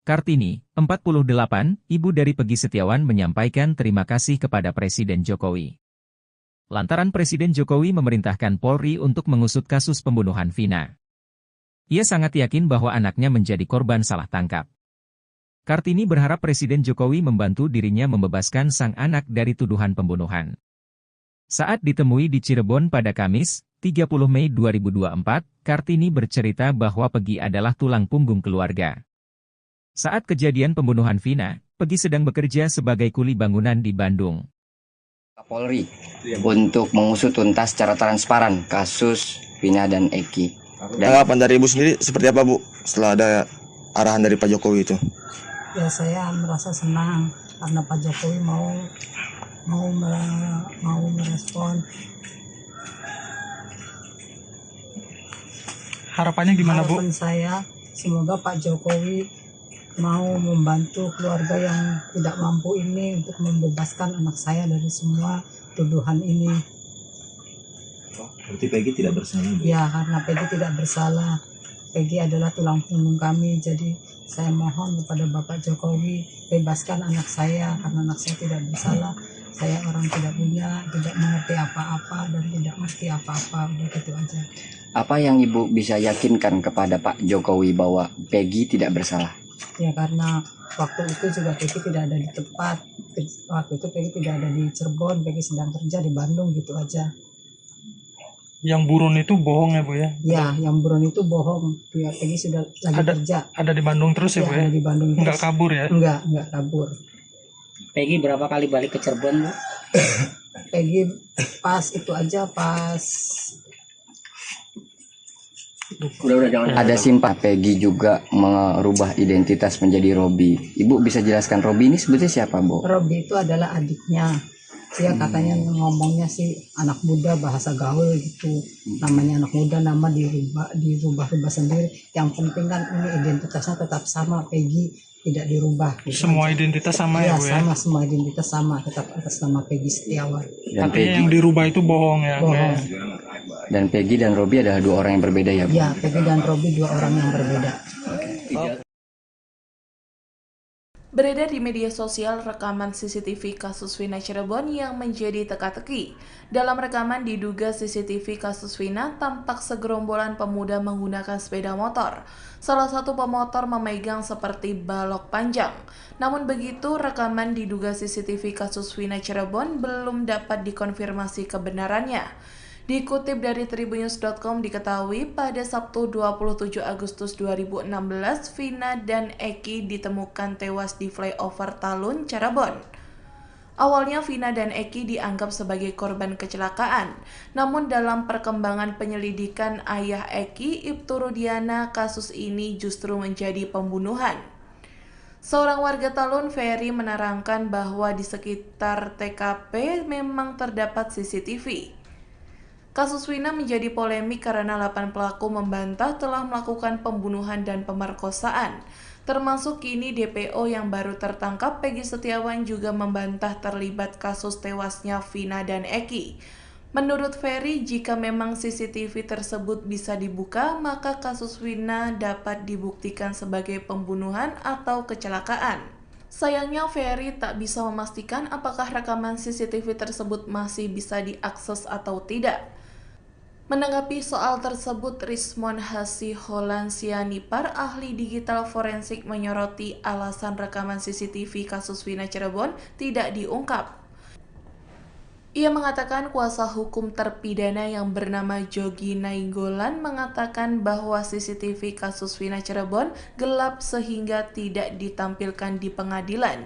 Kartini, 48, ibu dari Peggy Setiawan menyampaikan terima kasih kepada Presiden Jokowi. Lantaran Presiden Jokowi memerintahkan Polri untuk mengusut kasus pembunuhan Vina. Ia sangat yakin bahwa anaknya menjadi korban salah tangkap. Kartini berharap Presiden Jokowi membantu dirinya membebaskan sang anak dari tuduhan pembunuhan. Saat ditemui di Cirebon pada Kamis, 30 Mei 2024, Kartini bercerita bahwa Peggy adalah tulang punggung keluarga. Saat kejadian pembunuhan Vina, Peggy sedang bekerja sebagai kuli bangunan di Bandung. Polri untuk mengusut tuntas secara transparan kasus Vina dan Eki. Tanggapan dari Ibu sendiri seperti apa, Bu, setelah ada arahan dari Pak Jokowi itu? Ya saya merasa senang karena Pak Jokowi mau merespon. Harapannya gimana, Bu? Harapan saya semoga Pak Jokowi mau membantu keluarga yang tidak mampu ini untuk membebaskan anak saya dari semua tuduhan ini. Berarti Peggy tidak bersalah, Bu? Ya, karena Peggy tidak bersalah. Peggy adalah tulang punggung kami, jadi saya mohon kepada Bapak Jokowi bebaskan anak saya karena anak saya tidak bersalah. Saya orang tidak punya, tidak mengerti apa-apa dan tidak mengerti apa-apa, udah gitu aja. Apa yang Ibu bisa yakinkan kepada Pak Jokowi bahwa Peggy tidak bersalah? Ya karena waktu itu juga Peggy tidak ada di tempat. Waktu itu Peggy tidak ada di Cirebon, Peggy sedang kerja di Bandung, gitu aja. Yang buron itu bohong ya, Bu ya? Ya, yang buron itu bohong. Ya, Peggy sudah lagi kerja. Ada di Bandung terus ya, Bu ya? Ada di Bandung terus. Enggak kabur ya? Enggak kabur. Peggy berapa kali balik ke Cirebon, Bu? Peggy pas itu aja, pas Ada simpah Peggy juga merubah identitas menjadi Robi. Ibu bisa jelaskan Robi ini sebetulnya siapa, Bu? Robi itu adalah adiknya. Dia katanya ngomongnya sih anak muda, bahasa gaul gitu. Namanya anak muda, nama dirubah sendiri. Yang penting kan ini identitasnya tetap sama, Peggy tidak dirubah. Gitu semua aja. Identitas sama ya, Bu ya? Sama, semua identitas sama, tetap atas nama Peggy Setiawan. Dan Artinya Peggy, yang dirubah itu bohong ya? Bu ya? Bohong. dan Peggy dan Robi adalah dua orang yang berbeda ya, Bu? Ya, Peggy dan Robi dua orang yang berbeda. Beredar di media sosial rekaman CCTV kasus Vina Cirebon yang menjadi teka-teki. Dalam rekaman diduga CCTV kasus Vina tampak segerombolan pemuda menggunakan sepeda motor. Salah satu pemotor memegang seperti balok panjang. Namun begitu, rekaman diduga CCTV kasus Vina Cirebon belum dapat dikonfirmasi kebenarannya. Dikutip dari tribunnews.com diketahui pada Sabtu 27 Agustus 2016, Vina dan Eki ditemukan tewas di flyover Talun, Cirebon. Awalnya Vina dan Eki dianggap sebagai korban kecelakaan, namun dalam perkembangan penyelidikan ayah Eki, Ibtu Rudiana, kasus ini justru menjadi pembunuhan. Seorang warga Talun, Ferry, menerangkan bahwa di sekitar TKP memang terdapat CCTV. Kasus Vina menjadi polemik karena 8 pelaku membantah telah melakukan pembunuhan dan pemerkosaan. Termasuk kini DPO yang baru tertangkap, Peggy Setiawan, juga membantah terlibat kasus tewasnya Vina dan Eki. Menurut Ferry, jika memang CCTV tersebut bisa dibuka, maka kasus Vina dapat dibuktikan sebagai pembunuhan atau kecelakaan. Sayangnya Ferry tak bisa memastikan apakah rekaman CCTV tersebut masih bisa diakses atau tidak. Menanggapi soal tersebut, Rismon Hasiholansianipar, ahli digital forensik, menyoroti alasan rekaman CCTV kasus Vina Cirebon tidak diungkap. Ia mengatakan kuasa hukum terpidana yang bernama Jogi Nainggolan mengatakan bahwa CCTV kasus Vina Cirebon gelap sehingga tidak ditampilkan di pengadilan.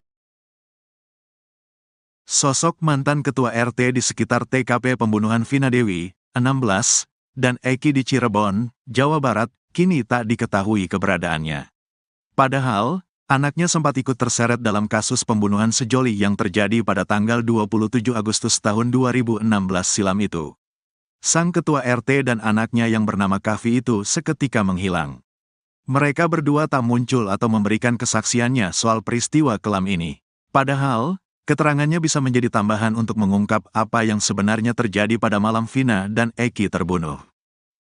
Sosok mantan ketua RT di sekitar TKP pembunuhan Vina Dewi, 16, dan Eki di Cirebon, Jawa Barat, kini tak diketahui keberadaannya. Padahal, anaknya sempat ikut terseret dalam kasus pembunuhan sejoli yang terjadi pada tanggal 27 Agustus tahun 2016 silam itu. Sang ketua RT dan anaknya yang bernama Kavi itu seketika menghilang. Mereka berdua tak muncul atau memberikan kesaksiannya soal peristiwa kelam ini. Padahal, keterangannya bisa menjadi tambahan untuk mengungkap apa yang sebenarnya terjadi pada malam Vina dan Eki terbunuh.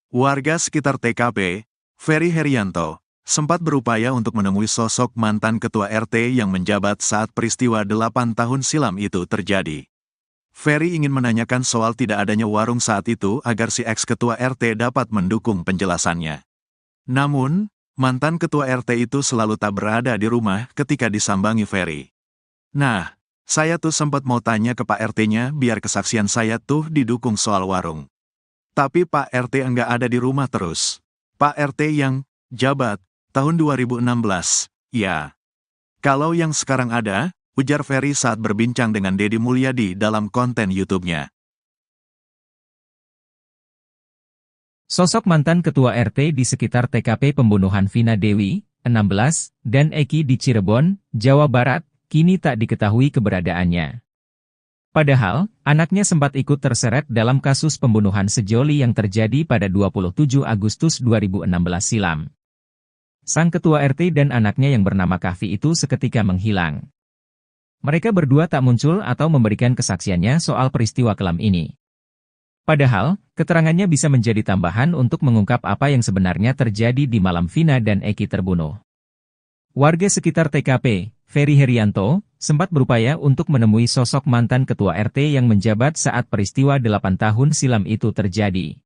Warga sekitar TKP, Ferry Herianto, sempat berupaya untuk menemui sosok mantan ketua RT yang menjabat saat peristiwa 8 tahun silam itu terjadi. Ferry ingin menanyakan soal tidak adanya warung saat itu agar si ex-ketua RT dapat mendukung penjelasannya. Namun, mantan ketua RT itu selalu tak berada di rumah ketika disambangi Ferry. Nah, saya tuh sempat mau tanya ke Pak RT-nya biar kesaksian saya tuh didukung soal warung. Tapi Pak RT enggak ada di rumah terus. Pak RT yang jabat tahun 2016, ya. Kalau yang sekarang ada, ujar Ferry saat berbincang dengan Deddy Mulyadi dalam konten YouTube-nya. Sosok mantan ketua RT di sekitar TKP pembunuhan Vina Dewi, 16, dan Eki di Cirebon, Jawa Barat, kini tak diketahui keberadaannya. Padahal, anaknya sempat ikut terseret dalam kasus pembunuhan sejoli yang terjadi pada 27 Agustus 2016 silam. Sang ketua RT dan anaknya yang bernama Kahfi itu seketika menghilang. Mereka berdua tak muncul atau memberikan kesaksiannya soal peristiwa kelam ini. Padahal, keterangannya bisa menjadi tambahan untuk mengungkap apa yang sebenarnya terjadi di malam Vina dan Eki terbunuh. Warga sekitar TKP, Ferry Herianto, sempat berupaya untuk menemui sosok mantan ketua RT yang menjabat saat peristiwa 8 tahun silam itu terjadi.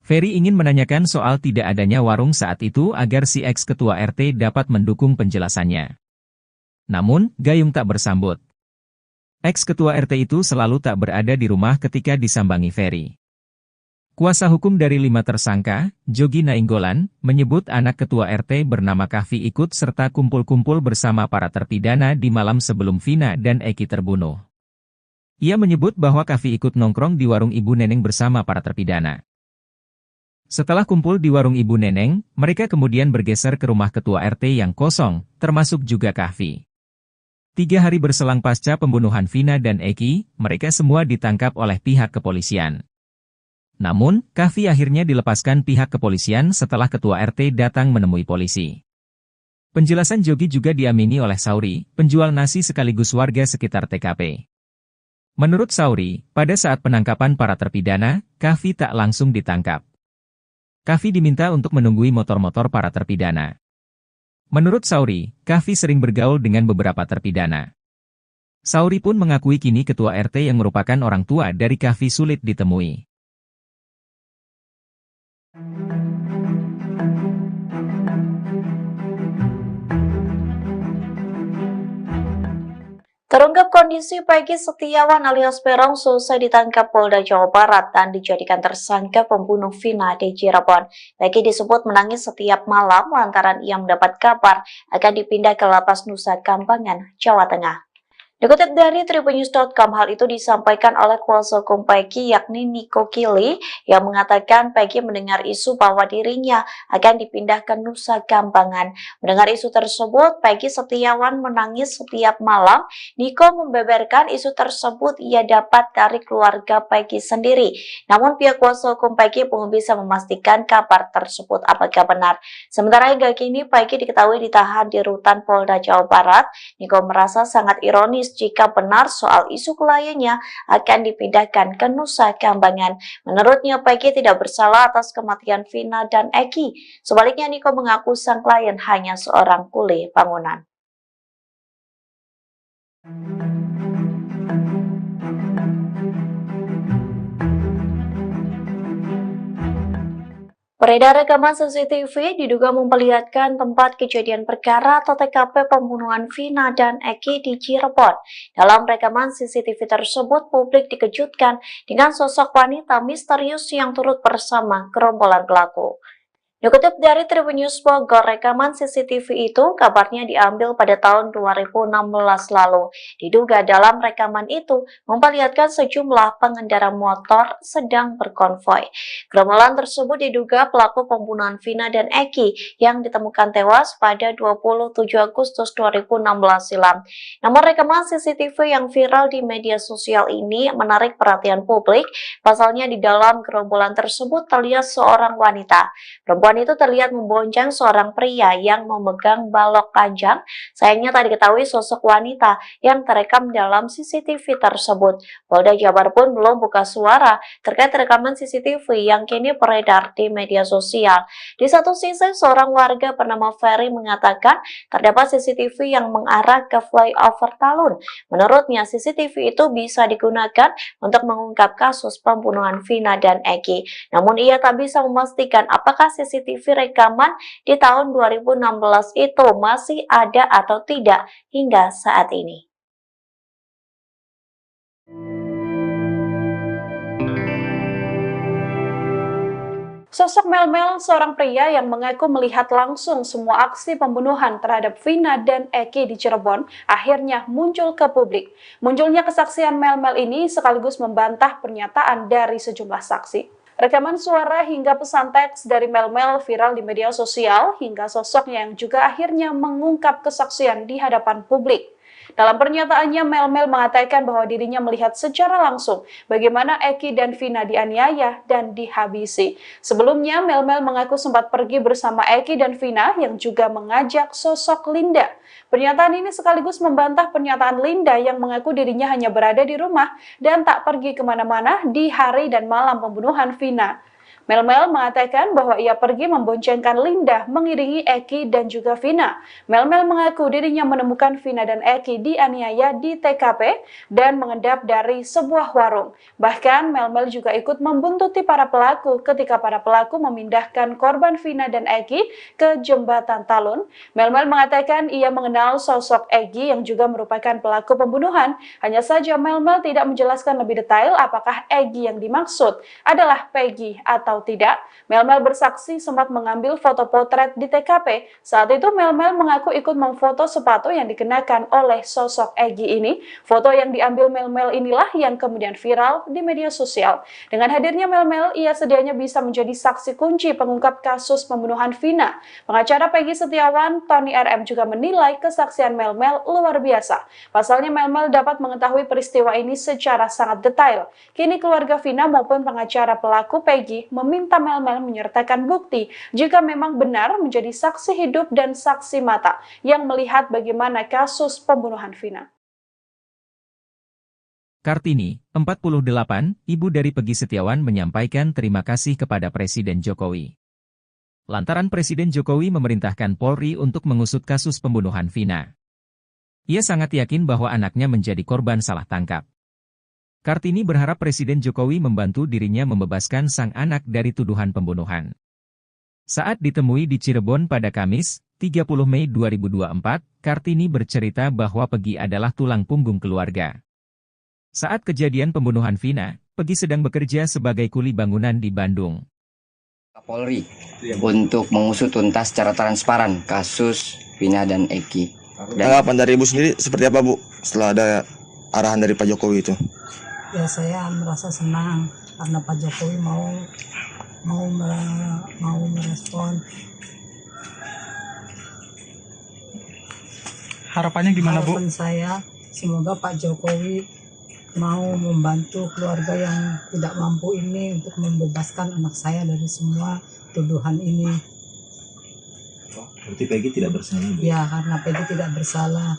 Ferry ingin menanyakan soal tidak adanya warung saat itu agar si ex-ketua RT dapat mendukung penjelasannya. Namun, Gayung tak bersambut. Ex-ketua RT itu selalu tak berada di rumah ketika disambangi Ferry. Kuasa hukum dari 5 tersangka, Jogi Nainggolan, menyebut anak ketua RT bernama Kahfi ikut serta kumpul-kumpul bersama para terpidana di malam sebelum Vina dan Eki terbunuh. Ia menyebut bahwa Kahfi ikut nongkrong di warung Ibu Neneng bersama para terpidana. Setelah kumpul di warung Ibu Neneng, mereka kemudian bergeser ke rumah ketua RT yang kosong, termasuk juga Kahfi. 3 hari berselang pasca pembunuhan Vina dan Eki, mereka semua ditangkap oleh pihak kepolisian. Namun, Kahfi akhirnya dilepaskan pihak kepolisian setelah ketua RT datang menemui polisi. Penjelasan Jogi juga diamini oleh Sauri, penjual nasi sekaligus warga sekitar TKP. Menurut Sauri, pada saat penangkapan para terpidana, Kahfi tak langsung ditangkap. Kahfi diminta untuk menunggui motor-motor para terpidana. Menurut Sauri, Kahfi sering bergaul dengan beberapa terpidana. Sauri pun mengakui kini ketua RT yang merupakan orang tua dari Kahfi sulit ditemui. Terungkap kondisi Peggy Setiawan alias Peron selesai ditangkap Polda Jawa Barat dan dijadikan tersangka pembunuh Vina di Cirebon. Peggy disebut menangis setiap malam lantaran ia mendapat kabar akan dipindah ke Lapas Nusa Kambangan, Jawa Tengah. Dikutip dari Tribunnews.com, hal itu disampaikan oleh kuasa hukum Peggy yakni Niko Kili yang mengatakan Peggy mendengar isu bahwa dirinya akan dipindah ke Nusa Kambangan. Mendengar isu tersebut, Peggy Setiawan menangis setiap malam. Niko membeberkan isu tersebut ia dapat dari keluarga Peggy sendiri. Namun pihak kuasa hukum Peggy belum bisa memastikan kabar tersebut apakah benar. Sementara hingga kini Peggy diketahui ditahan di rutan Polda Jawa Barat. Niko merasa sangat ironis jika benar soal isu kliennya akan dipindahkan ke Nusa Kambangan. Menurutnya, Peggy tidak bersalah atas kematian Vina dan Eki. Sebaliknya, Niko mengaku sang klien hanya seorang kuli bangunan. Beredar rekaman CCTV diduga memperlihatkan tempat kejadian perkara atau TKP pembunuhan Vina dan Eki di Cirebon. Dalam rekaman CCTV tersebut, publik dikejutkan dengan sosok wanita misterius yang turut bersama gerombolan pelaku. Dikutip dari Tribunnews Bogor, rekaman CCTV itu kabarnya diambil pada tahun 2016 lalu. Diduga dalam rekaman itu memperlihatkan sejumlah pengendara motor sedang berkonvoi. Gerombolan tersebut diduga pelaku pembunuhan Vina dan Eki yang ditemukan tewas pada 27 Agustus 2016 silam. Namun rekaman CCTV yang viral di media sosial ini menarik perhatian publik. Pasalnya di dalam gerombolan tersebut terlihat seorang wanita. Perempuan itu terlihat membonceng seorang pria yang memegang balok panjang. Sayangnya tak diketahui sosok wanita yang terekam dalam CCTV tersebut. Polda Jabar pun belum buka suara terkait rekaman CCTV yang kini beredar di media sosial. Di satu sisi, seorang warga bernama Ferry mengatakan terdapat CCTV yang mengarah ke flyover Talun. Menurutnya, CCTV itu bisa digunakan untuk mengungkap kasus pembunuhan Vina dan Eki. Namun ia tak bisa memastikan apakah CCTV rekaman di tahun 2016 itu masih ada atau tidak hingga saat ini. Sosok Mel-Mel, seorang pria yang mengaku melihat langsung semua aksi pembunuhan terhadap Vina dan Eki di Cirebon, akhirnya muncul ke publik. Munculnya kesaksian Mel-Mel ini sekaligus membantah pernyataan dari sejumlah saksi. Rekaman suara hingga pesan teks dari Mel-Mel viral di media sosial hingga sosoknya yang juga akhirnya mengungkap kesaksian di hadapan publik. Dalam pernyataannya, Mel-Mel mengatakan bahwa dirinya melihat secara langsung bagaimana Eki dan Vina dianiaya dan dihabisi. Sebelumnya, Mel-Mel mengaku sempat pergi bersama Eki dan Vina yang juga mengajak sosok Linda. Pernyataan ini sekaligus membantah pernyataan Linda yang mengaku dirinya hanya berada di rumah dan tak pergi kemana-mana di hari dan malam pembunuhan Vina. Mel-Mel mengatakan bahwa ia pergi memboncengkan Linda mengiringi Eki dan juga Vina. Mel-Mel mengaku dirinya menemukan Vina dan Eki dianiaya di TKP dan mengendap dari sebuah warung. Bahkan Mel-Mel juga ikut membuntuti para pelaku ketika para pelaku memindahkan korban Vina dan Eki ke jembatan Talun. Mel-Mel mengatakan ia mengenal sosok Eki yang juga merupakan pelaku pembunuhan. Hanya saja Mel-Mel tidak menjelaskan lebih detail apakah Eki yang dimaksud adalah Peggy atau tidak. Mel-Mel bersaksi sempat mengambil foto potret di TKP. Saat itu Mel-Mel mengaku ikut memfoto sepatu yang dikenakan oleh sosok Egi ini. Foto yang diambil Mel-Mel inilah yang kemudian viral di media sosial. Dengan hadirnya Mel-Mel, ia sedianya bisa menjadi saksi kunci pengungkap kasus pembunuhan Vina. Pengacara Peggy Setiawan, Tony RM juga menilai kesaksian Mel-Mel luar biasa. Pasalnya Mel-Mel dapat mengetahui peristiwa ini secara sangat detail. Kini keluarga Vina maupun pengacara pelaku Peggy meminta Mel-Mel menyertakan bukti jika memang benar menjadi saksi hidup dan saksi mata yang melihat bagaimana kasus pembunuhan Vina. Kartini, 48, ibu dari Peggy Setiawan menyampaikan terima kasih kepada Presiden Jokowi. Lantaran Presiden Jokowi memerintahkan Polri untuk mengusut kasus pembunuhan Vina. Ia sangat yakin bahwa anaknya menjadi korban salah tangkap. Kartini berharap Presiden Jokowi membantu dirinya membebaskan sang anak dari tuduhan pembunuhan. Saat ditemui di Cirebon pada Kamis, 30 Mei 2024, Kartini bercerita bahwa Peggy adalah tulang punggung keluarga. Saat kejadian pembunuhan Vina, Peggy sedang bekerja sebagai kuli bangunan di Bandung. Polri untuk mengusut tuntas secara transparan kasus Vina dan Eki. Tanggapan dari Ibu sendiri seperti apa, Bu, setelah ada arahan dari Pak Jokowi itu? Ya, saya merasa senang karena Pak Jokowi mau merespon. Harapannya gimana, Bu? Harapan saya semoga Pak Jokowi mau membantu keluarga yang tidak mampu ini untuk membebaskan anak saya dari semua tuduhan ini. Berarti Peggy tidak bersalah, Bu? Ya, karena Peggy tidak bersalah.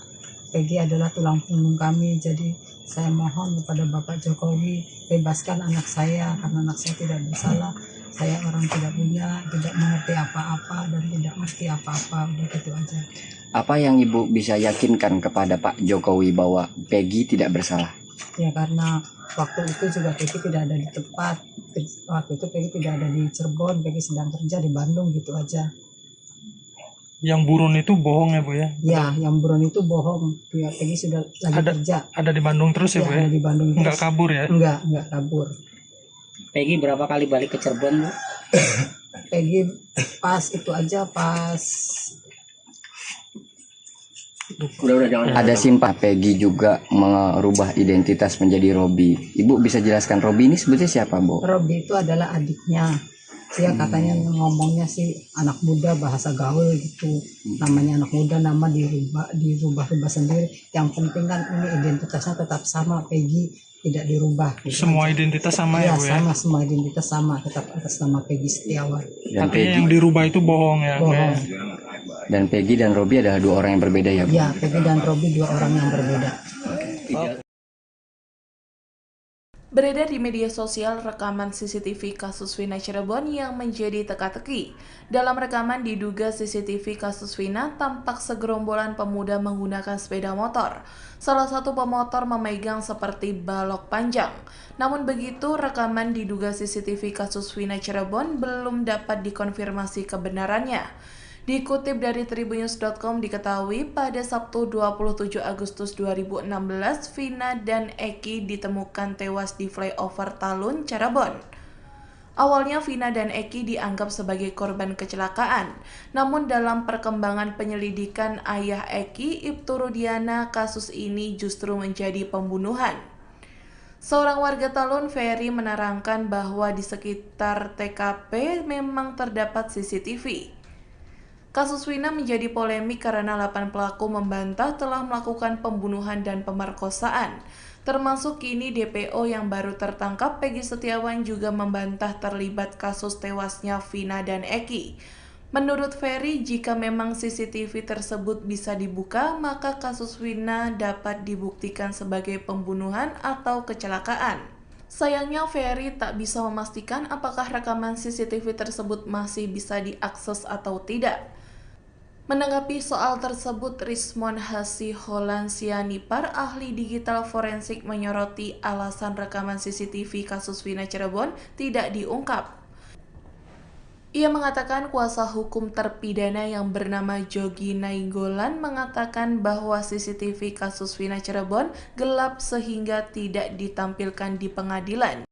Peggy adalah tulang punggung kami, jadi saya mohon kepada Bapak Jokowi bebaskan anak saya karena anak saya tidak bersalah. Saya orang tidak punya, tidak mengerti apa-apa dan tidak mengerti apa-apa, udah gitu aja. Apa yang Ibu bisa yakinkan kepada Pak Jokowi bahwa Peggy tidak bersalah? Ya, karena waktu itu juga Peggy tidak ada di tempat. Waktu itu Peggy tidak ada di Cirebon, Peggy sedang kerja di Bandung, gitu aja. Yang buron itu bohong ya, Bu ya? Ya, yang buron itu bohong. Ya, Peggy sudah lagi kerja. Ada di Bandung terus ya, Bu ya? Ada di Bandung terus. Enggak kabur ya? Enggak kabur. Peggy berapa kali balik ke Cirebon, Bu? Peggy pas itu aja, pas Ada simpah Peggy juga merubah identitas menjadi Robi. Ibu bisa jelaskan Robi ini sebetulnya siapa, Bu? Robi itu adalah adiknya. Dia katanya ngomongnya sih anak muda, bahasa gaul gitu. Namanya anak muda, nama dirubah sendiri. Yang penting kan ini identitasnya tetap sama, Peggy tidak dirubah. Gitu. Semua identitas sama ya, Bu ya? Sama, semua identitas sama, tetap atas nama Peggy Setiawan. Dan Artinya yang dirubah itu bohong ya? Bohong. Dan Peggy dan Robi adalah dua orang yang berbeda ya, Bu? Ya, Peggy dan Robi dua orang yang berbeda. Beredar di media sosial rekaman CCTV kasus Vina Cirebon yang menjadi teka-teki. Dalam rekaman diduga CCTV kasus Vina tampak segerombolan pemuda menggunakan sepeda motor. Salah satu pemotor memegang seperti balok panjang. Namun begitu, rekaman diduga CCTV kasus Vina Cirebon belum dapat dikonfirmasi kebenarannya. Dikutip dari Tribunnews.com diketahui pada Sabtu 27 Agustus 2016, Vina dan Eki ditemukan tewas di flyover Talun, Cirebon. Awalnya Vina dan Eki dianggap sebagai korban kecelakaan, namun dalam perkembangan penyelidikan ayah Eki, Ibtu Rudiana, kasus ini justru menjadi pembunuhan. Seorang warga Talun, Ferry, menerangkan bahwa di sekitar TKP memang terdapat CCTV. Kasus Wina menjadi polemik karena 8 pelaku membantah telah melakukan pembunuhan dan pemerkosaan. Termasuk kini DPO yang baru tertangkap, Peggy Setiawan, juga membantah terlibat kasus tewasnya Vina dan Eki. Menurut Ferry, jika memang CCTV tersebut bisa dibuka, maka kasus Wina dapat dibuktikan sebagai pembunuhan atau kecelakaan. Sayangnya Ferry tak bisa memastikan apakah rekaman CCTV tersebut masih bisa diakses atau tidak. Menanggapi soal tersebut, Rismon Hasiholansianipar, ahli digital forensik, menyoroti alasan rekaman CCTV kasus Wina Cirebon tidak diungkap. Ia mengatakan kuasa hukum terpidana yang bernama Jogi Nainggolan mengatakan bahwa CCTV kasus Wina Cirebon gelap sehingga tidak ditampilkan di pengadilan.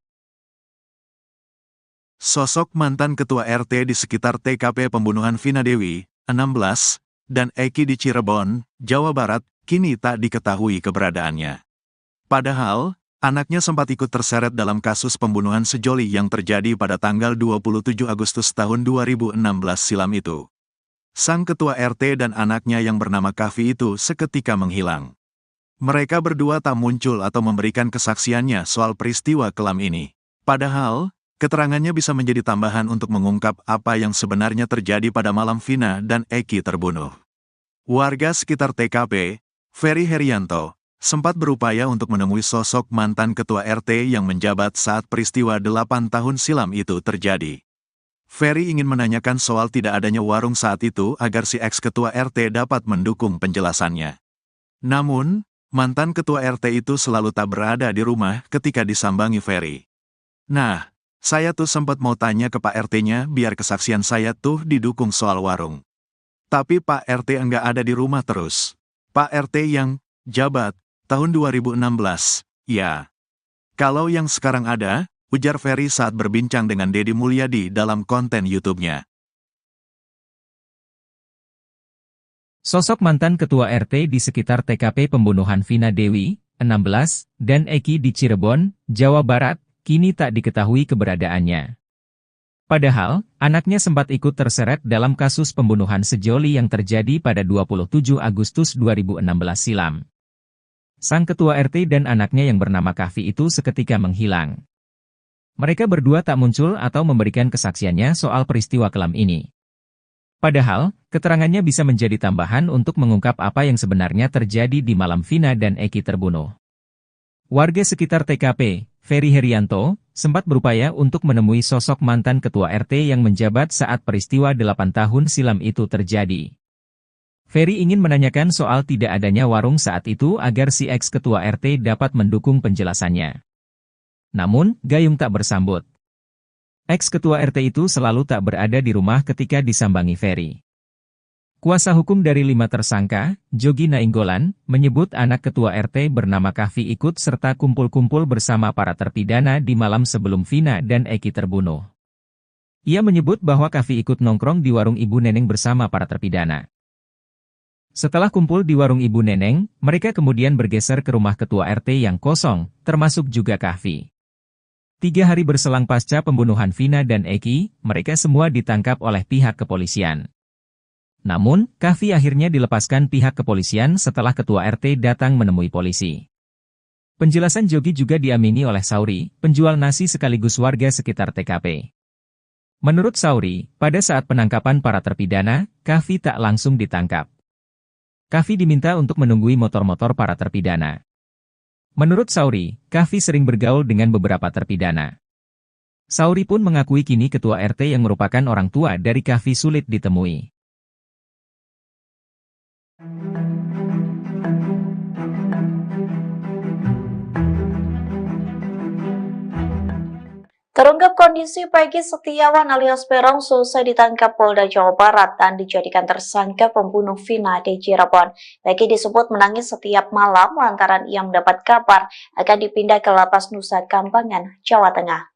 Sosok mantan ketua RT di sekitar TKP pembunuhan Vina Dewi, 16, dan Eki di Cirebon, Jawa Barat, kini tak diketahui keberadaannya. Padahal, anaknya sempat ikut terseret dalam kasus pembunuhan sejoli yang terjadi pada tanggal 27 Agustus tahun 2016 silam itu. Sang ketua RT dan anaknya yang bernama Kavi itu seketika menghilang. Mereka berdua tak muncul atau memberikan kesaksiannya soal peristiwa kelam ini. Padahal, keterangannya bisa menjadi tambahan untuk mengungkap apa yang sebenarnya terjadi pada malam Vina dan Eki terbunuh. Warga sekitar TKP, Ferry Herianto, sempat berupaya untuk menemui sosok mantan ketua RT yang menjabat saat peristiwa 8 tahun silam itu terjadi. Ferry ingin menanyakan soal tidak adanya warung saat itu agar si ex-ketua RT dapat mendukung penjelasannya. Namun, mantan ketua RT itu selalu tak berada di rumah ketika disambangi Ferry. Nah, saya tuh sempat mau tanya ke Pak RT-nya biar kesaksian saya tuh didukung soal warung. Tapi Pak RT enggak ada di rumah terus. Pak RT yang jabat tahun 2016, ya. Kalau yang sekarang ada, ujar Ferry saat berbincang dengan Deddy Mulyadi dalam konten YouTube-nya. Sosok mantan ketua RT di sekitar TKP pembunuhan Vina Dewi, 16, dan Eki di Cirebon, Jawa Barat, kini tak diketahui keberadaannya. Padahal, anaknya sempat ikut terseret dalam kasus pembunuhan sejoli yang terjadi pada 27 Agustus 2016 silam. Sang ketua RT dan anaknya yang bernama Kavi itu seketika menghilang. Mereka berdua tak muncul atau memberikan kesaksiannya soal peristiwa kelam ini. Padahal, keterangannya bisa menjadi tambahan untuk mengungkap apa yang sebenarnya terjadi di malam Vina dan Eki terbunuh. Warga sekitar TKP, Ferry Herianto, sempat berupaya untuk menemui sosok mantan ketua RT yang menjabat saat peristiwa 8 tahun silam itu terjadi. Ferry ingin menanyakan soal tidak adanya warung saat itu agar si ex-ketua RT dapat mendukung penjelasannya. Namun, gayung tak bersambut. Ex-ketua RT itu selalu tak berada di rumah ketika disambangi Ferry. Kuasa hukum dari 5 tersangka, Jogi Nainggolan, menyebut anak ketua RT bernama Kavi ikut serta kumpul-kumpul bersama para terpidana di malam sebelum Vina dan Eki terbunuh. Ia menyebut bahwa Kavi ikut nongkrong di warung Ibu Neneng bersama para terpidana. Setelah kumpul di warung Ibu Neneng, mereka kemudian bergeser ke rumah ketua RT yang kosong, termasuk juga Kavi. 3 hari berselang pasca pembunuhan Vina dan Eki, mereka semua ditangkap oleh pihak kepolisian. Namun, Kavi akhirnya dilepaskan pihak kepolisian setelah ketua RT datang menemui polisi. Penjelasan Jogi juga diamini oleh Sauri, penjual nasi sekaligus warga sekitar TKP. Menurut Sauri, pada saat penangkapan para terpidana, Kavi tak langsung ditangkap. Kavi diminta untuk menunggui motor-motor para terpidana. Menurut Sauri, Kavi sering bergaul dengan beberapa terpidana. Sauri pun mengakui kini ketua RT yang merupakan orang tua dari Kavi sulit ditemui. Terungkap kondisi Peggy Setiawan alias Peron selesai ditangkap Polda Jawa Barat dan dijadikan tersangka pembunuh Vina di Cirebon. Peggy disebut menangis setiap malam lantaran ia mendapat kabar akan dipindah ke Lapas Nusa Kambangan, Jawa Tengah.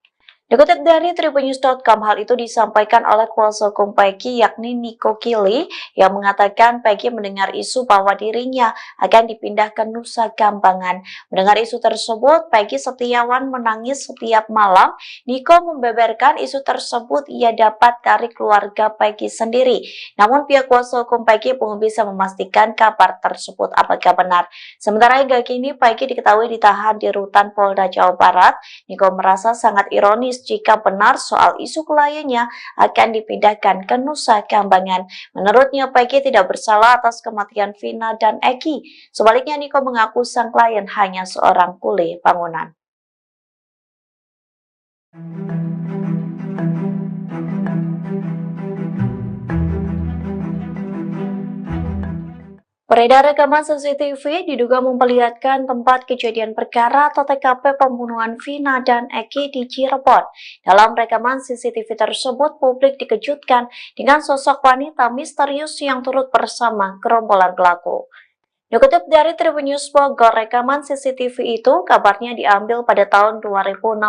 Dikutip dari tribunnews.com, hal itu disampaikan oleh kuasa hukum Peggy yakni Niko Kili yang mengatakan Peggy mendengar isu bahwa dirinya akan dipindah ke Nusa Kambangan. Mendengar isu tersebut, Peggy Setiawan menangis setiap malam. Niko membeberkan isu tersebut ia dapat dari keluarga Peggy sendiri. Namun pihak kuasa hukum Peggy belum bisa memastikan kabar tersebut apakah benar. Sementara hingga kini Peggy diketahui ditahan di rutan Polda Jawa Barat. Niko merasa sangat ironis jika benar soal isu kliennya akan dipindahkan ke Nusa Kambangan. Menurutnya Peggy tidak bersalah atas kematian Vina dan Eki. Sebaliknya Niko mengaku sang klien hanya seorang kuli bangunan. Beredar rekaman CCTV diduga memperlihatkan tempat kejadian perkara atau TKP pembunuhan Vina dan Eki di Cirebon. Dalam rekaman CCTV tersebut, publik dikejutkan dengan sosok wanita misterius yang turut bersama gerombolan pelaku. Dikutip dari Tribunnews Bogor, rekaman CCTV itu kabarnya diambil pada tahun 2016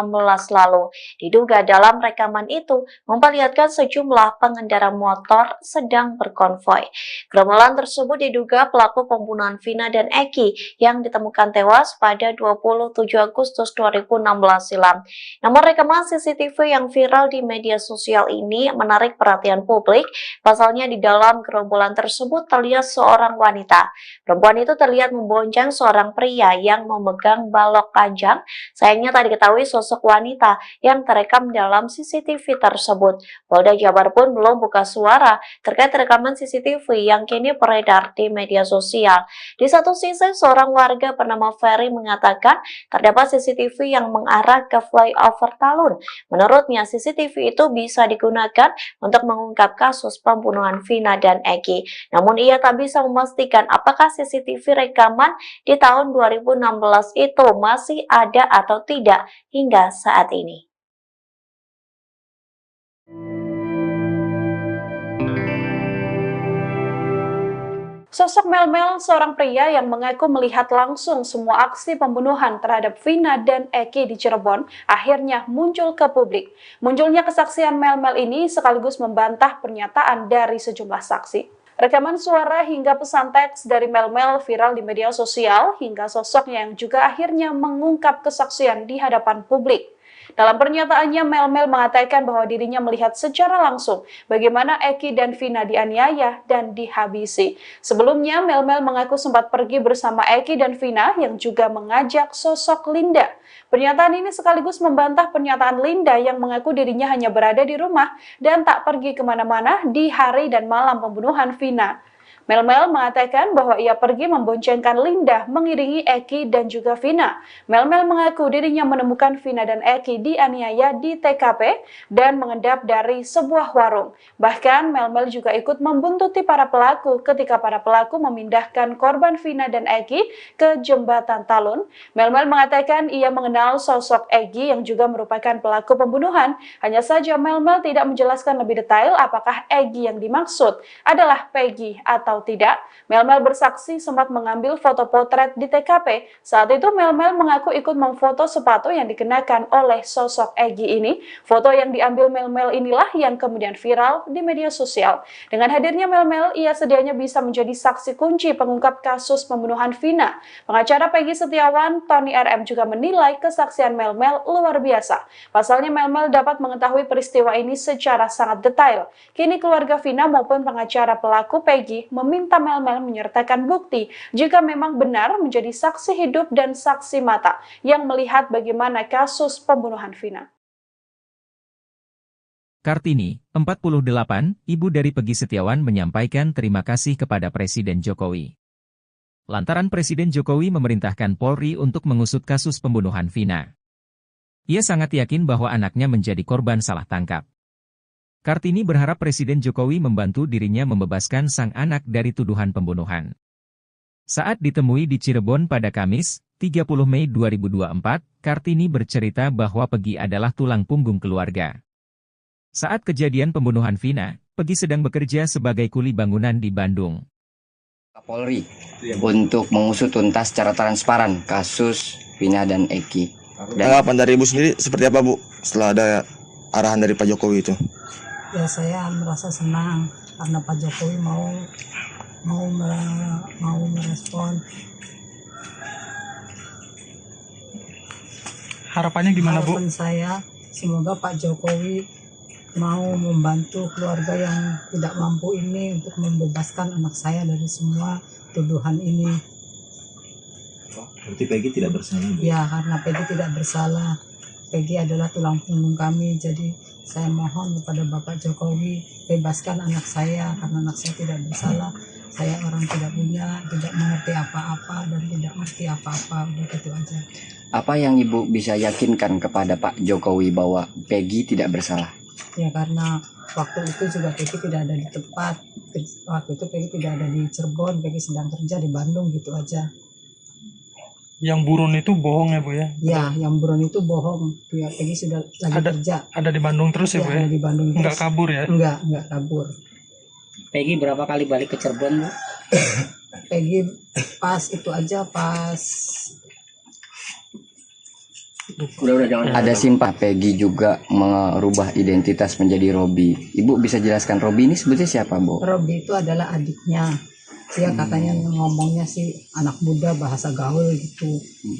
lalu. Diduga dalam rekaman itu memperlihatkan sejumlah pengendara motor sedang berkonvoi. Gerombolan tersebut diduga pelaku pembunuhan Vina dan Eki yang ditemukan tewas pada 27 Agustus 2016 silam. Namun rekaman CCTV yang viral di media sosial ini menarik perhatian publik. Pasalnya di dalam gerombolan tersebut terlihat seorang wanita. Perempuan itu terlihat membonceng seorang pria yang memegang balok panjang. Sayangnya tak diketahui sosok wanita yang terekam dalam CCTV tersebut. Polda Jabar pun belum buka suara terkait rekaman CCTV yang kini beredar di media sosial. Di satu sisi, seorang warga bernama Ferry mengatakan terdapat CCTV yang mengarah ke flyover Talun. Menurutnya, CCTV itu bisa digunakan untuk mengungkap kasus pembunuhan Vina dan Eki. Namun ia tak bisa memastikan apakah CCTV rekaman di tahun 2016 itu masih ada atau tidak hingga saat ini. Sosok Melmel, seorang pria yang mengaku melihat langsung semua aksi pembunuhan terhadap Vina dan Eki di Cirebon, akhirnya muncul ke publik. Munculnya kesaksian Melmel ini sekaligus membantah pernyataan dari sejumlah saksi. Rekaman suara hingga pesan teks dari Melmel viral di media sosial hingga sosoknya yang juga akhirnya mengungkap kesaksian di hadapan publik. Dalam pernyataannya, Melmel mengatakan bahwa dirinya melihat secara langsung bagaimana Eki dan Vina dianiaya dan dihabisi. Sebelumnya, Melmel mengaku sempat pergi bersama Eki dan Vina yang juga mengajak sosok Linda. Pernyataan ini sekaligus membantah pernyataan Linda yang mengaku dirinya hanya berada di rumah dan tak pergi kemana-mana di hari dan malam pembunuhan Vina. Melmel mengatakan bahwa ia pergi memboncengkan Linda mengiringi Eki dan juga Vina. Melmel mengaku dirinya menemukan Vina dan Eki dianiaya di TKP dan mengendap dari sebuah warung. Bahkan Melmel juga ikut membuntuti para pelaku ketika para pelaku memindahkan korban Vina dan Eki ke jembatan Talun. Melmel mengatakan ia mengenal sosok Eki yang juga merupakan pelaku pembunuhan. Hanya saja Melmel tidak menjelaskan lebih detail apakah Eki yang dimaksud adalah Peggy atau tidak. Melmel bersaksi sempat mengambil foto potret di TKP. Saat itu Melmel mengaku ikut memfoto sepatu yang dikenakan oleh sosok Egi ini. Foto yang diambil Melmel inilah yang kemudian viral di media sosial. Dengan hadirnya Melmel, ia sedianya bisa menjadi saksi kunci pengungkap kasus pembunuhan Vina. Pengacara Peggy Setiawan, Tony RM juga menilai kesaksian Melmel luar biasa. Pasalnya Melmel dapat mengetahui peristiwa ini secara sangat detail. Kini keluarga Vina maupun pengacara pelaku Peggy meminta Melmel menyertakan bukti jika memang benar menjadi saksi hidup dan saksi mata yang melihat bagaimana kasus pembunuhan Vina. Kartini, 48, ibu dari Peggy Setiawan menyampaikan terima kasih kepada Presiden Jokowi. Lantaran Presiden Jokowi memerintahkan Polri untuk mengusut kasus pembunuhan Vina. Ia sangat yakin bahwa anaknya menjadi korban salah tangkap. Kartini berharap Presiden Jokowi membantu dirinya membebaskan sang anak dari tuduhan pembunuhan. Saat ditemui di Cirebon pada Kamis, 30 Mei 2024, Kartini bercerita bahwa Peggy adalah tulang punggung keluarga. Saat kejadian pembunuhan Vina, Peggy sedang bekerja sebagai kuli bangunan di Bandung. Polri untuk mengusut tuntas secara transparan kasus Vina dan Eki. Tanggapan dari Ibu sendiri seperti apa Bu setelah ada arahan dari Pak Jokowi itu? Ya saya merasa senang karena Pak Jokowi mau merespon. Harapannya gimana Bu? Harapan saya semoga Pak Jokowi mau membantu keluarga yang tidak mampu ini untuk membebaskan anak saya dari semua tuduhan ini. Berarti Peggy tidak bersalah Bu? Ya, karena Peggy tidak bersalah. Peggy adalah tulang punggung kami, jadi saya mohon kepada Bapak Jokowi bebaskan anak saya karena anak saya tidak bersalah. Saya orang tidak punya, tidak mengerti apa-apa dan tidak mengerti apa-apa, udah gitu aja. Apa yang Ibu bisa yakinkan kepada Pak Jokowi bahwa Peggy tidak bersalah? Ya karena waktu itu juga Peggy tidak ada di tempat. Waktu itu Peggy tidak ada di Cirebon, Peggy sedang kerja di Bandung gitu aja. Yang buron itu bohong ya Bu ya? Ya, yang buron itu bohong. Ya, Peggy sudah lagi kerja. Ada di Bandung terus ya Bu ya? Ada di Bandung terus. Nggak kabur ya? Enggak kabur. Peggy berapa kali balik ke Cirebon Bu? Peggy pas itu aja pas Ada simpah Peggy juga merubah identitas menjadi Robi. Ibu bisa jelaskan Robi ini sebetulnya siapa Bu? Robi itu adalah adiknya. Dia katanya ngomongnya sih anak muda bahasa gaul gitu.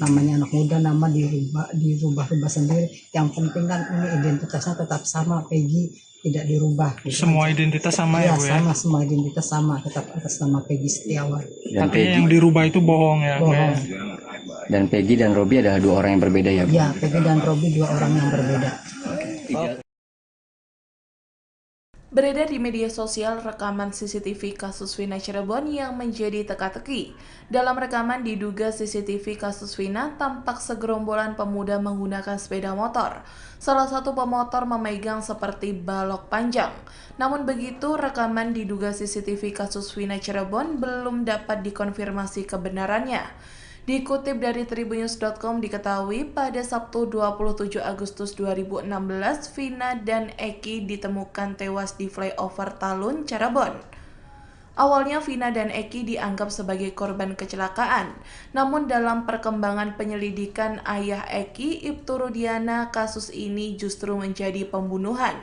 Namanya anak muda, nama dirubah sendiri. Yang penting kan ini identitasnya tetap sama, Peggy tidak dirubah. Gitu Semua aja. identitas sama ya Bu ya? Sama, semua identitas sama, tetap atas nama Peggy Setiawan. Dan Tapi Peggy, yang dirubah itu bohong ya? Bohong. dan Peggy dan Robi adalah dua orang yang berbeda ya Bu? Ya, Peggy dan Robi dua orang yang berbeda. Beredar di media sosial rekaman CCTV kasus Vina Cirebon yang menjadi teka-teki. Dalam rekaman diduga CCTV kasus Vina tampak segerombolan pemuda menggunakan sepeda motor. Salah satu pemotor memegang seperti balok panjang. Namun begitu, rekaman diduga CCTV kasus Vina Cirebon belum dapat dikonfirmasi kebenarannya. Dikutip dari tribunnews.com diketahui pada Sabtu 27 Agustus 2016, Vina dan Eki ditemukan tewas di flyover Talun, Cirebon. Awalnya Vina dan Eki dianggap sebagai korban kecelakaan, namun dalam perkembangan penyelidikan ayah Eki, Ibtu Rudiana, kasus ini justru menjadi pembunuhan.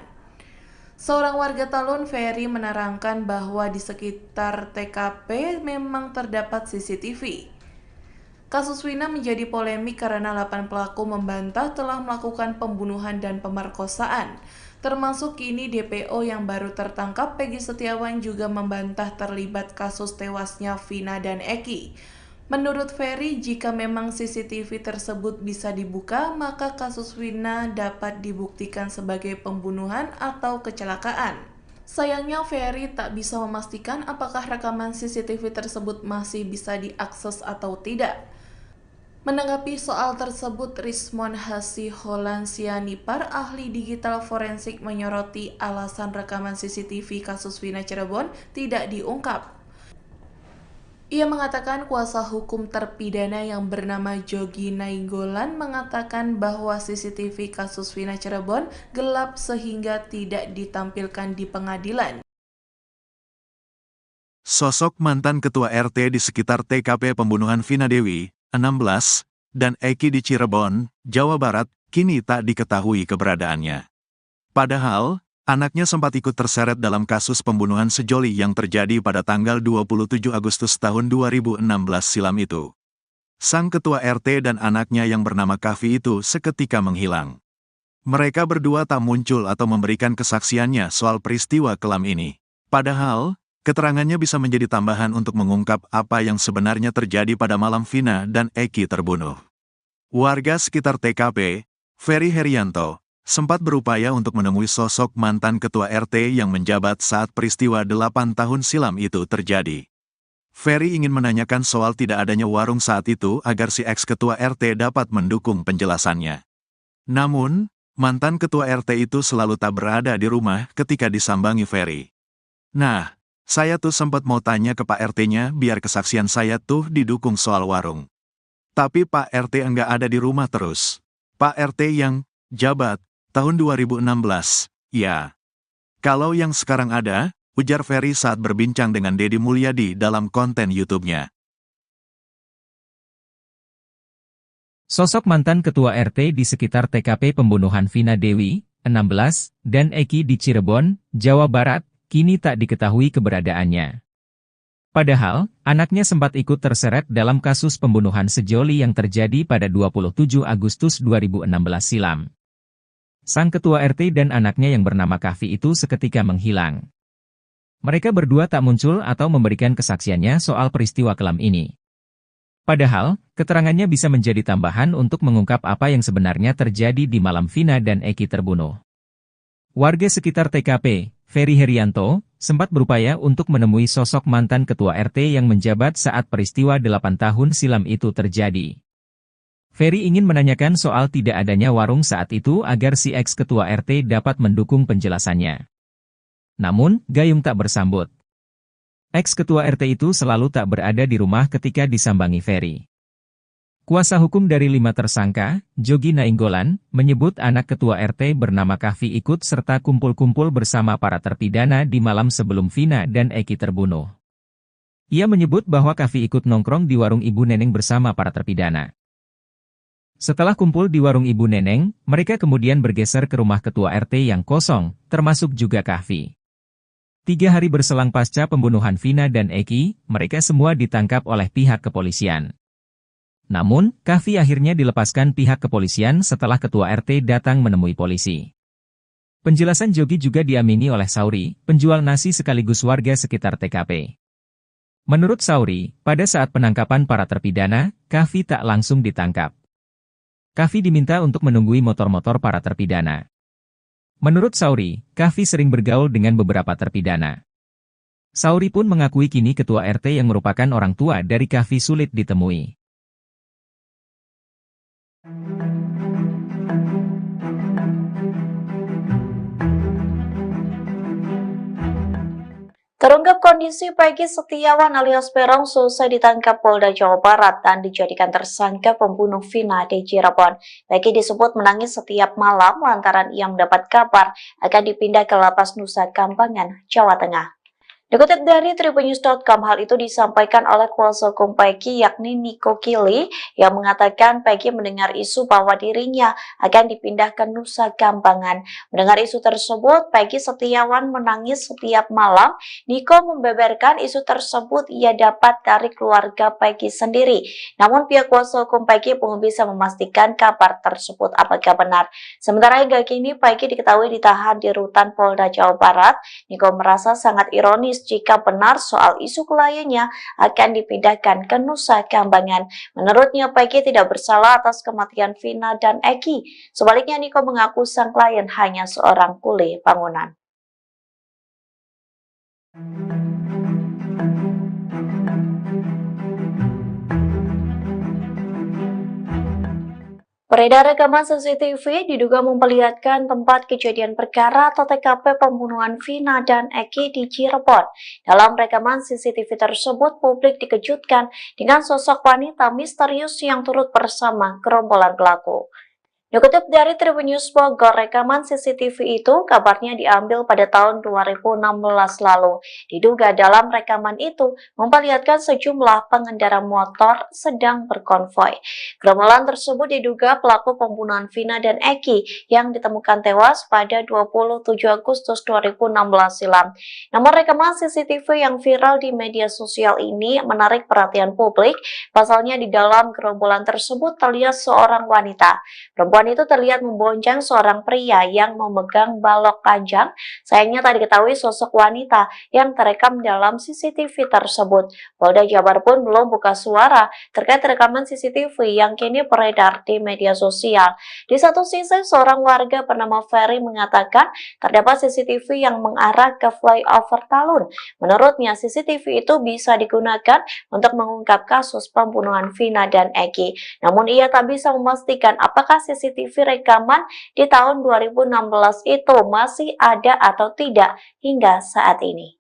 Seorang warga Talun, Ferry, menerangkan bahwa di sekitar TKP memang terdapat CCTV. Kasus Vina menjadi polemik karena 8 pelaku membantah telah melakukan pembunuhan dan pemerkosaan. Termasuk kini DPO yang baru tertangkap Peggy Setiawan juga membantah terlibat kasus tewasnya Vina dan Eki. Menurut Ferry, jika memang CCTV tersebut bisa dibuka, maka kasus Vina dapat dibuktikan sebagai pembunuhan atau kecelakaan. Sayangnya Ferry tak bisa memastikan apakah rekaman CCTV tersebut masih bisa diakses atau tidak. Menanggapi soal tersebut, Rismon Hasiholan Sianipar, ahli digital forensik, menyoroti alasan rekaman CCTV kasus Vina Cirebon tidak diungkap. Ia mengatakan kuasa hukum terpidana yang bernama Jogi Nainggolan mengatakan bahwa CCTV kasus Vina Cirebon gelap sehingga tidak ditampilkan di pengadilan. Sosok mantan ketua RT di sekitar TKP pembunuhan Vina Dewi, 16, dan Eki di Cirebon, Jawa Barat, kini tak diketahui keberadaannya. Padahal, anaknya sempat ikut terseret dalam kasus pembunuhan sejoli yang terjadi pada tanggal 27 Agustus tahun 2016 silam itu. Sang ketua RT dan anaknya yang bernama Kavi itu seketika menghilang. Mereka berdua tak muncul atau memberikan kesaksiannya soal peristiwa kelam ini. Padahal, keterangannya bisa menjadi tambahan untuk mengungkap apa yang sebenarnya terjadi pada malam Vina dan Eki terbunuh. Warga sekitar TKP, Ferry Herianto, sempat berupaya untuk menemui sosok mantan ketua RT yang menjabat saat peristiwa 8 tahun silam itu terjadi. Ferry ingin menanyakan soal tidak adanya warung saat itu agar si ex-ketua RT dapat mendukung penjelasannya. Namun, mantan ketua RT itu selalu tak berada di rumah ketika disambangi Ferry. Nah, saya tuh sempat mau tanya ke Pak RT-nya biar kesaksian saya tuh didukung soal warung. Tapi Pak RT enggak ada di rumah terus. Pak RT yang jabat tahun 2016, ya. Kalau yang sekarang ada, ujar Ferry saat berbincang dengan Deddy Mulyadi dalam konten YouTube-nya. Sosok mantan ketua RT di sekitar TKP pembunuhan Vina Dewi, 16, dan Eki di Cirebon, Jawa Barat, kini tak diketahui keberadaannya. Padahal, anaknya sempat ikut terseret dalam kasus pembunuhan sejoli yang terjadi pada 27 Agustus 2016 silam. Sang ketua RT dan anaknya yang bernama Kahfi itu seketika menghilang. Mereka berdua tak muncul atau memberikan kesaksiannya soal peristiwa kelam ini. Padahal, keterangannya bisa menjadi tambahan untuk mengungkap apa yang sebenarnya terjadi di malam Vina dan Eki terbunuh. Warga sekitar TKP, Ferry Herianto, sempat berupaya untuk menemui sosok mantan ketua RT yang menjabat saat peristiwa 8 tahun silam itu terjadi. Ferry ingin menanyakan soal tidak adanya warung saat itu agar si ex-ketua RT dapat mendukung penjelasannya. Namun, Gayung tak bersambut. Ex-ketua RT itu selalu tak berada di rumah ketika disambangi Ferry. Kuasa hukum dari 5 tersangka, Jogi Nainggolan, menyebut anak ketua RT bernama Kahfi ikut serta kumpul-kumpul bersama para terpidana di malam sebelum Vina dan Eki terbunuh. Ia menyebut bahwa Kahfi ikut nongkrong di warung Ibu Neneng bersama para terpidana. Setelah kumpul di warung Ibu Neneng, mereka kemudian bergeser ke rumah ketua RT yang kosong, termasuk juga Kahfi. 3 hari berselang pasca pembunuhan Vina dan Eki, mereka semua ditangkap oleh pihak kepolisian. Namun, Kahfi akhirnya dilepaskan pihak kepolisian setelah ketua RT datang menemui polisi. Penjelasan Jogi juga diamini oleh Sauri, penjual nasi sekaligus warga sekitar TKP. Menurut Sauri, pada saat penangkapan para terpidana, Kahfi tak langsung ditangkap. Kahfi diminta untuk menunggui motor-motor para terpidana. Menurut Sauri, Kahfi sering bergaul dengan beberapa terpidana. Sauri pun mengakui kini ketua RT yang merupakan orang tua dari Kahfi sulit ditemui. Terungkap kondisi Peggy Setiawan alias Peron selesai ditangkap Polda Jawa Barat dan dijadikan tersangka pembunuh Vina di Cirebon. Peggy disebut menangis setiap malam lantaran ia mendapat kabar akan dipindah ke Lapas Nusa Kambangan, Jawa Tengah. Dikutip dari tribunnews.com, hal itu disampaikan oleh kuasa hukum Peggy yakni Niko Kili yang mengatakan Peggy mendengar isu bahwa dirinya akan dipindah ke Nusa Kambangan. Mendengar isu tersebut, Peggy Setiawan menangis setiap malam. Niko membeberkan isu tersebut ia dapat dari keluarga Peggy sendiri. Namun pihak kuasa hukum Peggy belum bisa memastikan kabar tersebut apakah benar. Sementara hingga kini Peggy diketahui ditahan di rutan Polda Jawa Barat. Niko merasa sangat ironis jika benar soal isu kliennya akan dipindahkan ke Nusa Kambangan. Menurutnya, Peggy tidak bersalah atas kematian Vina dan Eki. Sebaliknya, Niko mengaku sang klien hanya seorang kuli bangunan. Beredar rekaman CCTV diduga memperlihatkan tempat kejadian perkara atau TKP pembunuhan Vina dan Eki di Cirebon. Dalam rekaman CCTV tersebut, publik dikejutkan dengan sosok wanita misterius yang turut bersama gerombolan pelaku. Dikutip dari Tribunnews Bogor, rekaman CCTV itu kabarnya diambil pada tahun 2016 lalu. Diduga dalam rekaman itu memperlihatkan sejumlah pengendara motor sedang berkonvoi. Gerombolan tersebut diduga pelaku pembunuhan Vina dan Eki yang ditemukan tewas pada 27 Agustus 2016 silam. Namun rekaman CCTV yang viral di media sosial ini menarik perhatian publik. Pasalnya di dalam gerombolan tersebut terlihat seorang wanita. Perempuan itu terlihat membonceng seorang pria yang memegang balok panjang. Sayangnya tak diketahui sosok wanita yang terekam dalam CCTV tersebut. Polda Jabar pun belum buka suara terkait rekaman CCTV yang kini beredar di media sosial. Di satu sisi, seorang warga bernama Ferry mengatakan terdapat CCTV yang mengarah ke flyover Talun. Menurutnya, CCTV itu bisa digunakan untuk mengungkap kasus pembunuhan Vina dan Eki. Namun ia tak bisa memastikan apakah CCTV rekaman di tahun 2016 itu masih ada atau tidak hingga saat ini.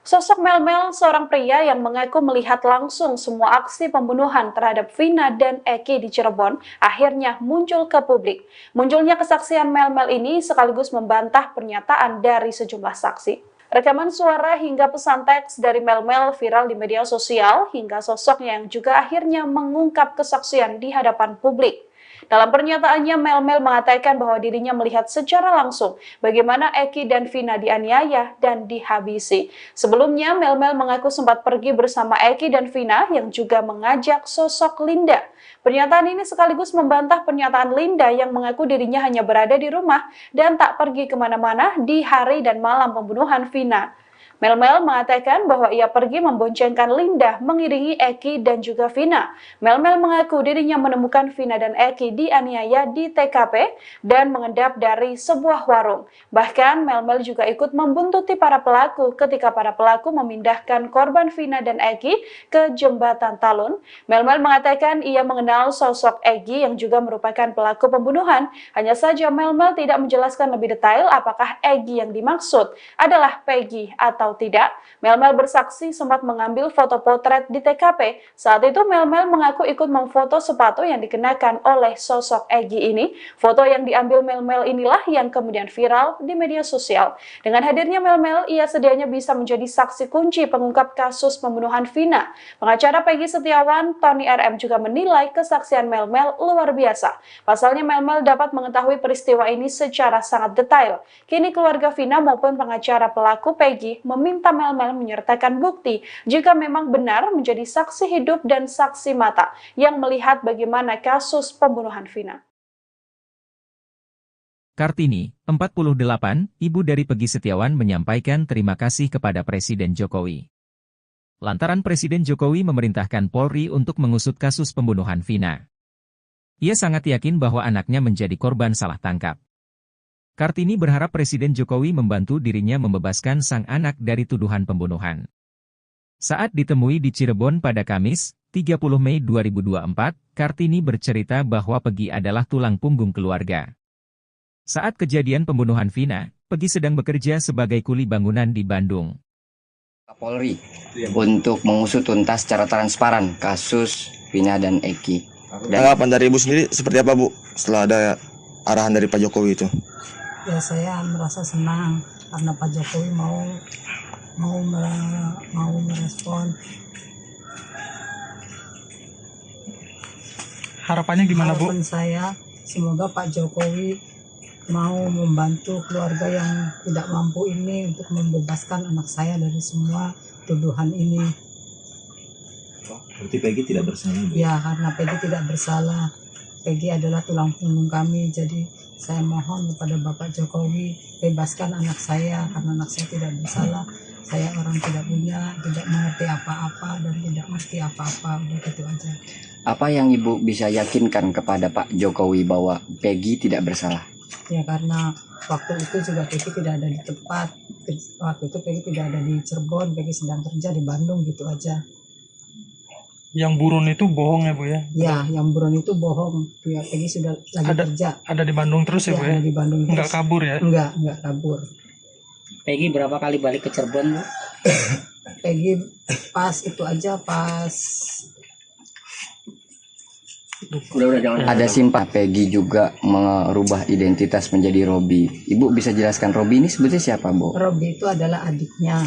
Sosok Mel-Mel, seorang pria yang mengaku melihat langsung semua aksi pembunuhan terhadap Vina dan Eki di Cirebon, akhirnya muncul ke publik. Munculnya kesaksian Mel-Mel ini sekaligus membantah pernyataan dari sejumlah saksi. Rekaman suara hingga pesan teks dari Mel-Mel viral di media sosial hingga sosoknya yang juga akhirnya mengungkap kesaksian di hadapan publik. Dalam pernyataannya, Mel-Mel mengatakan bahwa dirinya melihat secara langsung bagaimana Eki dan Vina dianiaya dan dihabisi. Sebelumnya, Mel-Mel mengaku sempat pergi bersama Eki dan Vina yang juga mengajak sosok Linda. Pernyataan ini sekaligus membantah pernyataan Linda yang mengaku dirinya hanya berada di rumah dan tak pergi kemana-mana di hari dan malam pembunuhan Vina. Mel-Mel mengatakan bahwa ia pergi memboncengkan Linda mengiringi Eki dan juga Vina. Mel-Mel mengaku dirinya menemukan Vina dan Eki dianiaya di TKP dan mengendap dari sebuah warung. Bahkan Mel-Mel juga ikut membuntuti para pelaku ketika para pelaku memindahkan korban Vina dan Eki ke jembatan Talun. Mel-Mel mengatakan ia mengenal sosok Eki yang juga merupakan pelaku pembunuhan. Hanya saja Mel-Mel tidak menjelaskan lebih detail apakah Eki yang dimaksud adalah Peggy atau tidak. Mel-Mel bersaksi sempat mengambil foto potret di TKP. Saat itu Mel-Mel mengaku ikut memfoto sepatu yang dikenakan oleh sosok Egi ini. Foto yang diambil Mel-Mel inilah yang kemudian viral di media sosial. Dengan hadirnya Mel-Mel, ia sedianya bisa menjadi saksi kunci pengungkap kasus pembunuhan Vina. Pengacara Peggy Setiawan, Tony RM juga menilai kesaksian Mel-Mel luar biasa. Pasalnya Mel-Mel dapat mengetahui peristiwa ini secara sangat detail. Kini keluarga Vina maupun pengacara pelaku Peggy meminta Mel-Mel menyertakan bukti jika memang benar menjadi saksi hidup dan saksi mata yang melihat bagaimana kasus pembunuhan Vina. Kartini, 48, ibu dari Peggy Setiawan menyampaikan terima kasih kepada Presiden Jokowi. Lantaran Presiden Jokowi memerintahkan Polri untuk mengusut kasus pembunuhan Vina. Ia sangat yakin bahwa anaknya menjadi korban salah tangkap. Kartini berharap Presiden Jokowi membantu dirinya membebaskan sang anak dari tuduhan pembunuhan. Saat ditemui di Cirebon pada Kamis, 30 Mei 2024, Kartini bercerita bahwa Peggy adalah tulang punggung keluarga. Saat kejadian pembunuhan Vina, Peggy sedang bekerja sebagai kuli bangunan di Bandung. Polri untuk mengusut tuntas secara transparan kasus Vina dan Eki. Tanggapan dari Ibu sendiri seperti apa, Bu, setelah ada arahan dari Pak Jokowi itu? Ya, saya merasa senang karena Pak Jokowi mau merespon. Harapannya gimana, Bu? Harapan saya semoga Pak Jokowi mau membantu keluarga yang tidak mampu ini untuk membebaskan anak saya dari semua tuduhan ini. Berarti Peggy tidak bersalah, Bu? Ya, karena Peggy tidak bersalah. Peggy adalah tulang punggung kami, jadi saya mohon kepada Bapak Jokowi bebaskan anak saya karena anak saya tidak bersalah. Saya orang tidak punya, tidak mengerti apa-apa dan tidak mengerti apa-apa, udah gitu aja. Apa yang Ibu bisa yakinkan kepada Pak Jokowi bahwa Peggy tidak bersalah? Ya, karena waktu itu juga Peggy tidak ada di tempat. Waktu itu Peggy tidak ada di Cirebon, Peggy sedang kerja di Bandung, gitu aja. Yang buron itu bohong ya, Bu ya? Ya, yang buron itu bohong. Ya, Peggy sudah lagi kerja. Ada di Bandung terus ya, Bu ya? Ada di Bandung terus. Enggak kabur ya? Enggak kabur. Peggy berapa kali balik ke Cirebon, Bu? Peggy pas itu aja, pas Ada simpah Peggy juga merubah identitas menjadi Robi. Ibu bisa jelaskan Robi ini sebetulnya siapa, Bu? Robi itu adalah adiknya.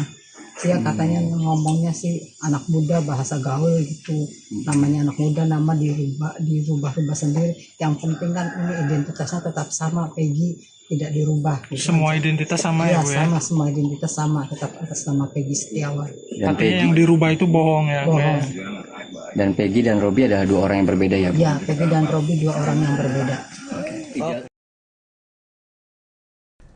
Dia katanya ngomongnya sih anak muda, bahasa gaul gitu. Namanya anak muda, nama dirubah sendiri. Yang penting kan ini identitasnya tetap sama, Peggy tidak dirubah. Gitu semua aja. Identitas sama ya, Bu ya? Sama, semua identitas sama, tetap atas nama Peggy Setiawan. Tapi yang dirubah itu bohong ya? Bohong. Dan Peggy dan Robi adalah dua orang yang berbeda ya, Bu? Ya, Peggy dan Robi dua orang yang berbeda.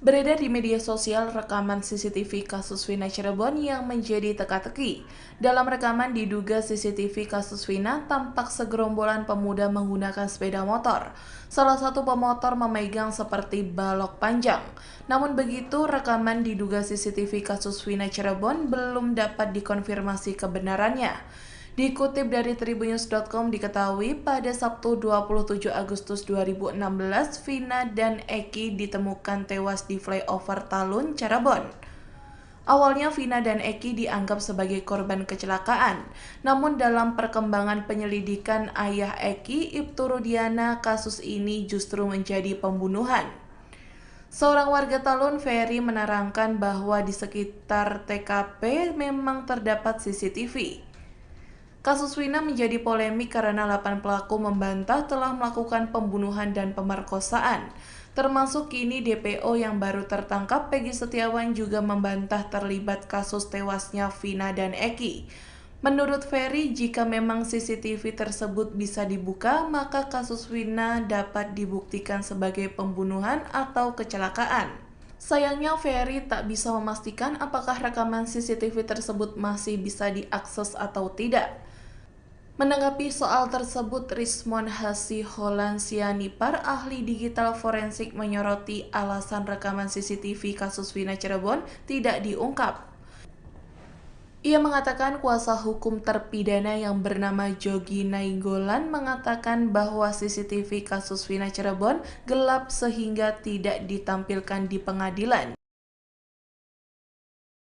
Beredar di media sosial rekaman CCTV kasus Vina Cirebon yang menjadi teka-teki. Dalam rekaman diduga CCTV kasus Vina tampak segerombolan pemuda menggunakan sepeda motor. Salah satu pemotor memegang seperti balok panjang. Namun begitu, rekaman diduga CCTV kasus Vina Cirebon belum dapat dikonfirmasi kebenarannya. Dikutip dari Tribunnews.com diketahui pada Sabtu 27 Agustus 2016, Vina dan Eki ditemukan tewas di flyover Talun, Cirebon. Awalnya Vina dan Eki dianggap sebagai korban kecelakaan, namun dalam perkembangan penyelidikan ayah Eki, Ibtu Rudiana, kasus ini justru menjadi pembunuhan. Seorang warga Talun, Ferry, menerangkan bahwa di sekitar TKP memang terdapat CCTV. Kasus Wina menjadi polemik karena 8 pelaku membantah telah melakukan pembunuhan dan pemerkosaan. Termasuk kini DPO yang baru tertangkap, Peggy Setiawan, juga membantah terlibat kasus tewasnya Vina dan Eki. Menurut Ferry, jika memang CCTV tersebut bisa dibuka, maka kasus Wina dapat dibuktikan sebagai pembunuhan atau kecelakaan. Sayangnya Ferry tak bisa memastikan apakah rekaman CCTV tersebut masih bisa diakses atau tidak. Menanggapi soal tersebut, Rismon Hasiholansianipar, ahli digital forensik, menyoroti alasan rekaman CCTV kasus Wina Cirebon tidak diungkap. Ia mengatakan kuasa hukum terpidana yang bernama Jogi Nainggolan mengatakan bahwa CCTV kasus Wina Cirebon gelap sehingga tidak ditampilkan di pengadilan.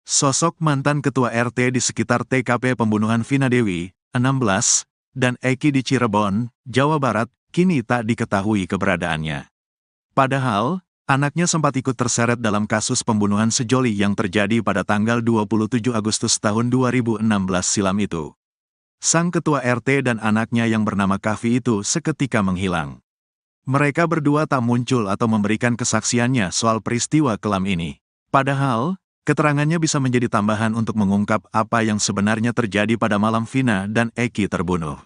Sosok mantan ketua RT di sekitar TKP pembunuhan Vina Dewi, 16, dan Eki di Cirebon, Jawa Barat, kini tak diketahui keberadaannya. Padahal, anaknya sempat ikut terseret dalam kasus pembunuhan sejoli yang terjadi pada tanggal 27 Agustus tahun 2016 silam itu. Sang ketua RT dan anaknya yang bernama Kavi itu seketika menghilang. Mereka berdua tak muncul atau memberikan kesaksiannya soal peristiwa kelam ini. Padahal, keterangannya bisa menjadi tambahan untuk mengungkap apa yang sebenarnya terjadi pada malam Vina dan Eki terbunuh.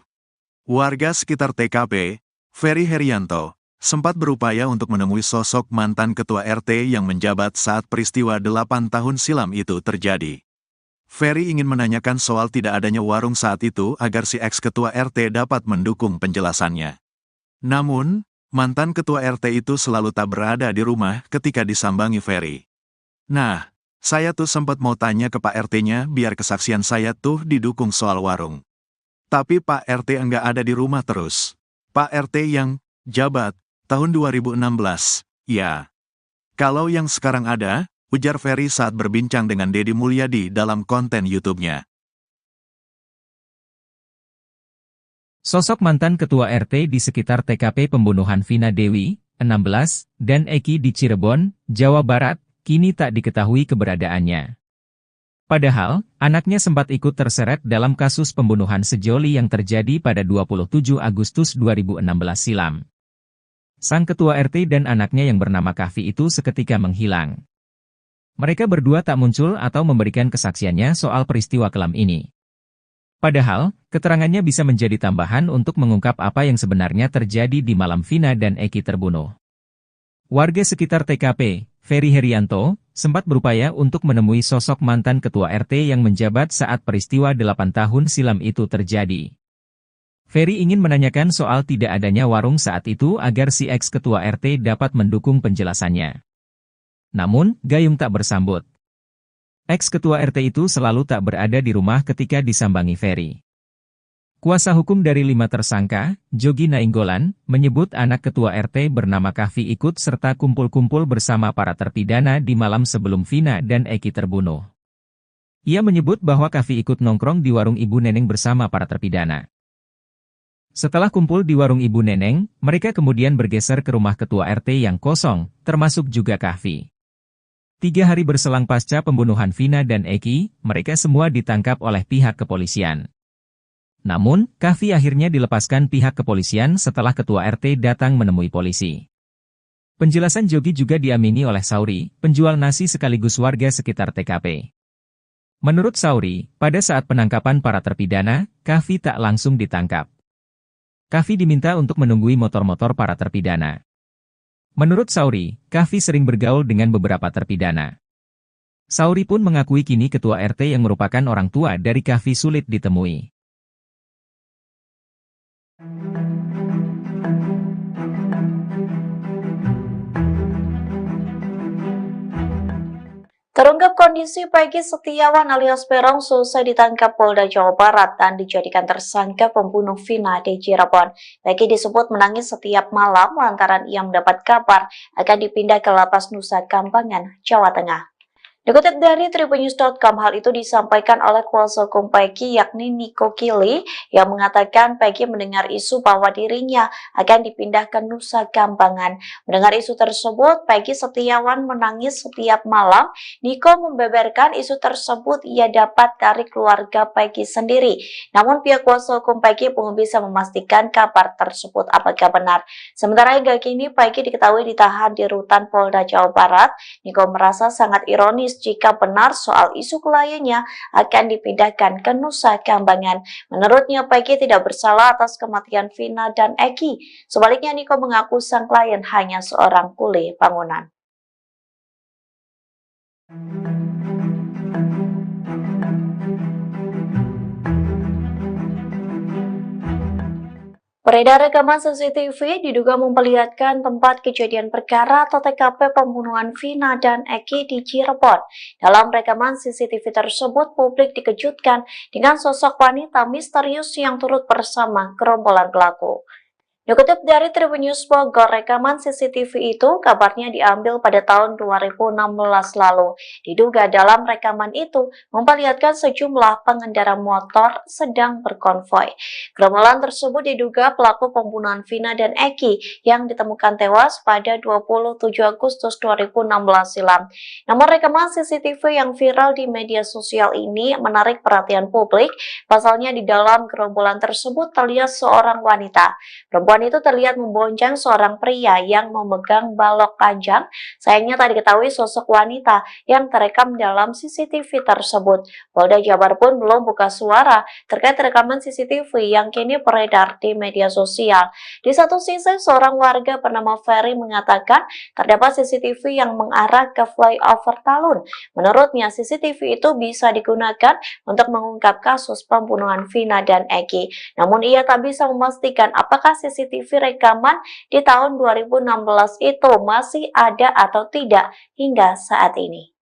Warga sekitar TKP, Ferry Herianto, sempat berupaya untuk menemui sosok mantan ketua RT yang menjabat saat peristiwa 8 tahun silam itu terjadi. Ferry ingin menanyakan soal tidak adanya warung saat itu agar si ex-ketua RT dapat mendukung penjelasannya. Namun, mantan ketua RT itu selalu tak berada di rumah ketika disambangi Ferry. Nah, saya tuh sempat mau tanya ke Pak RT-nya biar kesaksian saya tuh didukung soal warung. Tapi Pak RT enggak ada di rumah terus. Pak RT yang jabat tahun 2016, ya. Kalau yang sekarang ada, ujar Ferry saat berbincang dengan Deddy Mulyadi dalam konten YouTube-nya. Sosok mantan ketua RT di sekitar TKP pembunuhan Vina Dewi, 16, dan Eki di Cirebon, Jawa Barat, kini tak diketahui keberadaannya. Padahal, anaknya sempat ikut terseret dalam kasus pembunuhan sejoli yang terjadi pada 27 Agustus 2016 silam. Sang ketua RT dan anaknya yang bernama Kavi itu seketika menghilang. Mereka berdua tak muncul atau memberikan kesaksiannya soal peristiwa kelam ini. Padahal, keterangannya bisa menjadi tambahan untuk mengungkap apa yang sebenarnya terjadi di malam Vina dan Eki terbunuh. Warga sekitar TKP, Ferry Herianto, sempat berupaya untuk menemui sosok mantan ketua RT yang menjabat saat peristiwa 8 tahun silam itu terjadi. Ferry ingin menanyakan soal tidak adanya warung saat itu agar si ex-ketua RT dapat mendukung penjelasannya. Namun, gayung tak bersambut. Ex-ketua RT itu selalu tak berada di rumah ketika disambangi Ferry. Kuasa hukum dari 5 tersangka, Jogi Nainggolan, menyebut anak ketua RT bernama Kavi ikut serta kumpul-kumpul bersama para terpidana di malam sebelum Vina dan Eki terbunuh. Ia menyebut bahwa Kavi ikut nongkrong di warung Ibu Neneng bersama para terpidana. Setelah kumpul di warung Ibu Neneng, mereka kemudian bergeser ke rumah ketua RT yang kosong, termasuk juga Kavi. 3 hari berselang pasca pembunuhan Vina dan Eki, mereka semua ditangkap oleh pihak kepolisian. Namun, Kavi akhirnya dilepaskan pihak kepolisian setelah ketua RT datang menemui polisi. Penjelasan Jogi juga diamini oleh Sauri, penjual nasi sekaligus warga sekitar TKP. Menurut Sauri, pada saat penangkapan para terpidana, Kavi tak langsung ditangkap. Kavi diminta untuk menunggui motor-motor para terpidana. Menurut Sauri, Kavi sering bergaul dengan beberapa terpidana. Sauri pun mengakui kini ketua RT yang merupakan orang tua dari Kavi sulit ditemui. Terungkap kondisi Peggy Setiawan alias Peron selesai ditangkap Polda Jawa Barat dan dijadikan tersangka pembunuh Vina di Cirebon. Peggy disebut menangis setiap malam lantaran ia mendapat kabar akan dipindah ke Lapas Nusa Kambangan, Jawa Tengah. Dikutip dari tribunnews.com, hal itu disampaikan oleh kuasa hukum Peggy yakni Nico Kili yang mengatakan Peggy mendengar isu bahwa dirinya akan dipindah ke Nusa Kambangan. Mendengar isu tersebut, Peggy Setiawan menangis setiap malam. Nico membeberkan isu tersebut ia dapat dari keluarga Peggy sendiri. Namun pihak kuasa hukum Peggy belum bisa memastikan kabar tersebut apakah benar. Sementara hingga kini Peggy diketahui ditahan di rutan Polda Jawa Barat. Nico merasa sangat ironis jika benar soal isu kliennya akan dipindahkan ke Nusa Kambangan. Menurutnya, Peggy tidak bersalah atas kematian Vina dan Eki. Sebaliknya, Nico mengaku sang klien hanya seorang kuli bangunan. Beredar rekaman CCTV diduga memperlihatkan tempat kejadian perkara atau TKP pembunuhan Vina dan Eki di Cirebon. Dalam rekaman CCTV tersebut, publik dikejutkan dengan sosok wanita misterius yang turut bersama gerombolan pelaku. Dikutip dari Tribunnews Bogor, rekaman CCTV itu kabarnya diambil pada tahun 2016 lalu. Diduga dalam rekaman itu memperlihatkan sejumlah pengendara motor sedang berkonvoi. Gerombolan tersebut diduga pelaku pembunuhan Vina dan Eki yang ditemukan tewas pada 27 Agustus 2016 silam. Namun rekaman CCTV yang viral di media sosial ini menarik perhatian publik. Pasalnya di dalam gerombolan tersebut terlihat seorang wanita. Perempuan itu terlihat membonceng seorang pria yang memegang balok panjang. Sayangnya tak diketahui sosok wanita yang terekam dalam CCTV tersebut. Polda Jabar pun belum buka suara terkait rekaman CCTV yang kini beredar di media sosial. Di satu sisi, seorang warga bernama Ferry mengatakan terdapat CCTV yang mengarah ke flyover Talun. Menurutnya, CCTV itu bisa digunakan untuk mengungkap kasus pembunuhan Vina dan Eki. Namun ia tak bisa memastikan apakah CCTV rekaman di tahun 2016 itu masih ada atau tidak hingga saat ini.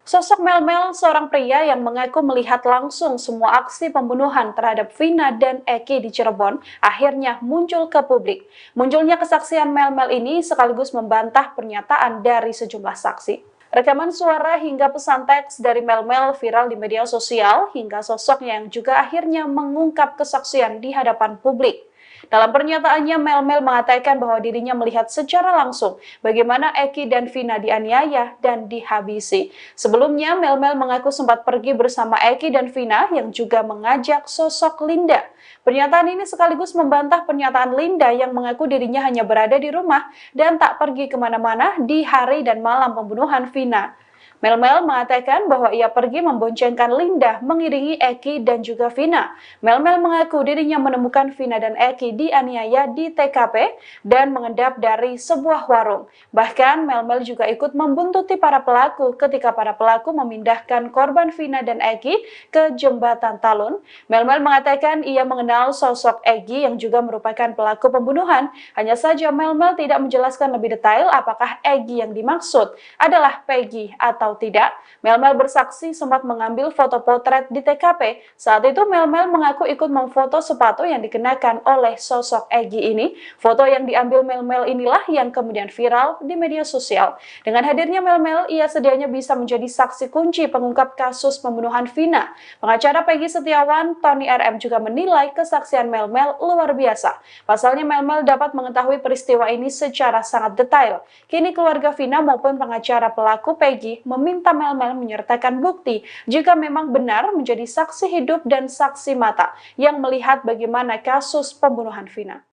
Sosok Melmel, seorang pria yang mengaku melihat langsung semua aksi pembunuhan terhadap Vina dan Eki di Cirebon, akhirnya muncul ke publik. Munculnya kesaksian Melmel ini sekaligus membantah pernyataan dari sejumlah saksi. Rekaman suara hingga pesan teks dari Melmel viral di media sosial, hingga sosoknya yang juga akhirnya mengungkap kesaksian di hadapan publik. Dalam pernyataannya, Melmel mengatakan bahwa dirinya melihat secara langsung bagaimana Eki dan Vina dianiaya dan dihabisi. Sebelumnya, Melmel mengaku sempat pergi bersama Eki dan Vina yang juga mengajak sosok Linda. Pernyataan ini sekaligus membantah pernyataan Linda yang mengaku dirinya hanya berada di rumah dan tak pergi kemana-mana di hari dan malam pembunuhan Vina. Melmel mengatakan bahwa ia pergi memboncengkan Linda mengiringi Eki dan juga Vina. Melmel mengaku dirinya menemukan Vina dan Eki dianiaya di TKP dan mengendap dari sebuah warung. Bahkan Melmel juga ikut membuntuti para pelaku ketika para pelaku memindahkan korban Vina dan Eki ke jembatan Talun. Melmel mengatakan ia mengenal sosok Eki yang juga merupakan pelaku pembunuhan. Hanya saja Melmel tidak menjelaskan lebih detail apakah Eki yang dimaksud adalah Peggy atau tidak. Melmel bersaksi sempat mengambil foto potret di TKP. Saat itu Melmel mengaku ikut memfoto sepatu yang dikenakan oleh sosok Eki ini. Foto yang diambil Melmel inilah yang kemudian viral di media sosial. Dengan hadirnya Melmel, ia sedianya bisa menjadi saksi kunci pengungkap kasus pembunuhan Vina. Pengacara Peggy Setiawan, Tony RM juga menilai kesaksian Melmel luar biasa. Pasalnya Melmel dapat mengetahui peristiwa ini secara sangat detail. Kini keluarga Vina maupun pengacara pelaku Peggy meminta Melmel menyertakan bukti jika memang benar menjadi saksi hidup dan saksi mata yang melihat bagaimana kasus pembunuhan Vina.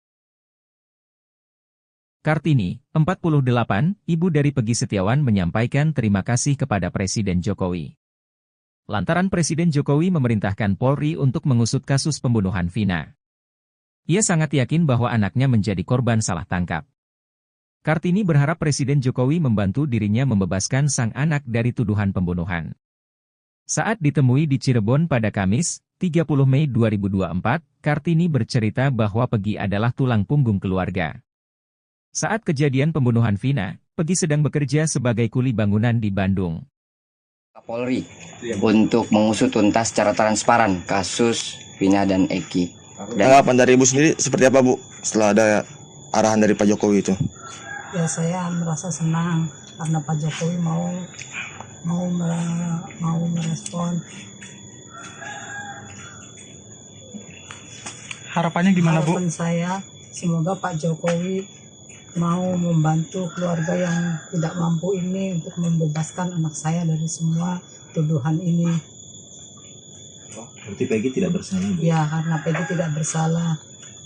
Kartini, 48, ibu dari Peggy Setiawan menyampaikan terima kasih kepada Presiden Jokowi. Lantaran Presiden Jokowi memerintahkan Polri untuk mengusut kasus pembunuhan Vina. Ia sangat yakin bahwa anaknya menjadi korban salah tangkap. Kartini berharap Presiden Jokowi membantu dirinya membebaskan sang anak dari tuduhan pembunuhan. Saat ditemui di Cirebon pada Kamis, 30 Mei 2024, Kartini bercerita bahwa Peggy adalah tulang punggung keluarga. Saat kejadian pembunuhan Vina, Peggy sedang bekerja sebagai kuli bangunan di Bandung. Polri untuk mengusut tuntas secara transparan kasus Vina dan Eki. Tanggapan dari Ibu sendiri seperti apa Bu setelah ada arahan dari Pak Jokowi itu? Ya saya merasa senang karena Pak Jokowi mau merespon. Harapannya gimana Bu? Harapan saya semoga Pak Jokowi mau membantu keluarga yang tidak mampu ini untuk membebaskan anak saya dari semua tuduhan ini. Berarti Peggy tidak bersalah Bu? Ya, karena Peggy tidak bersalah.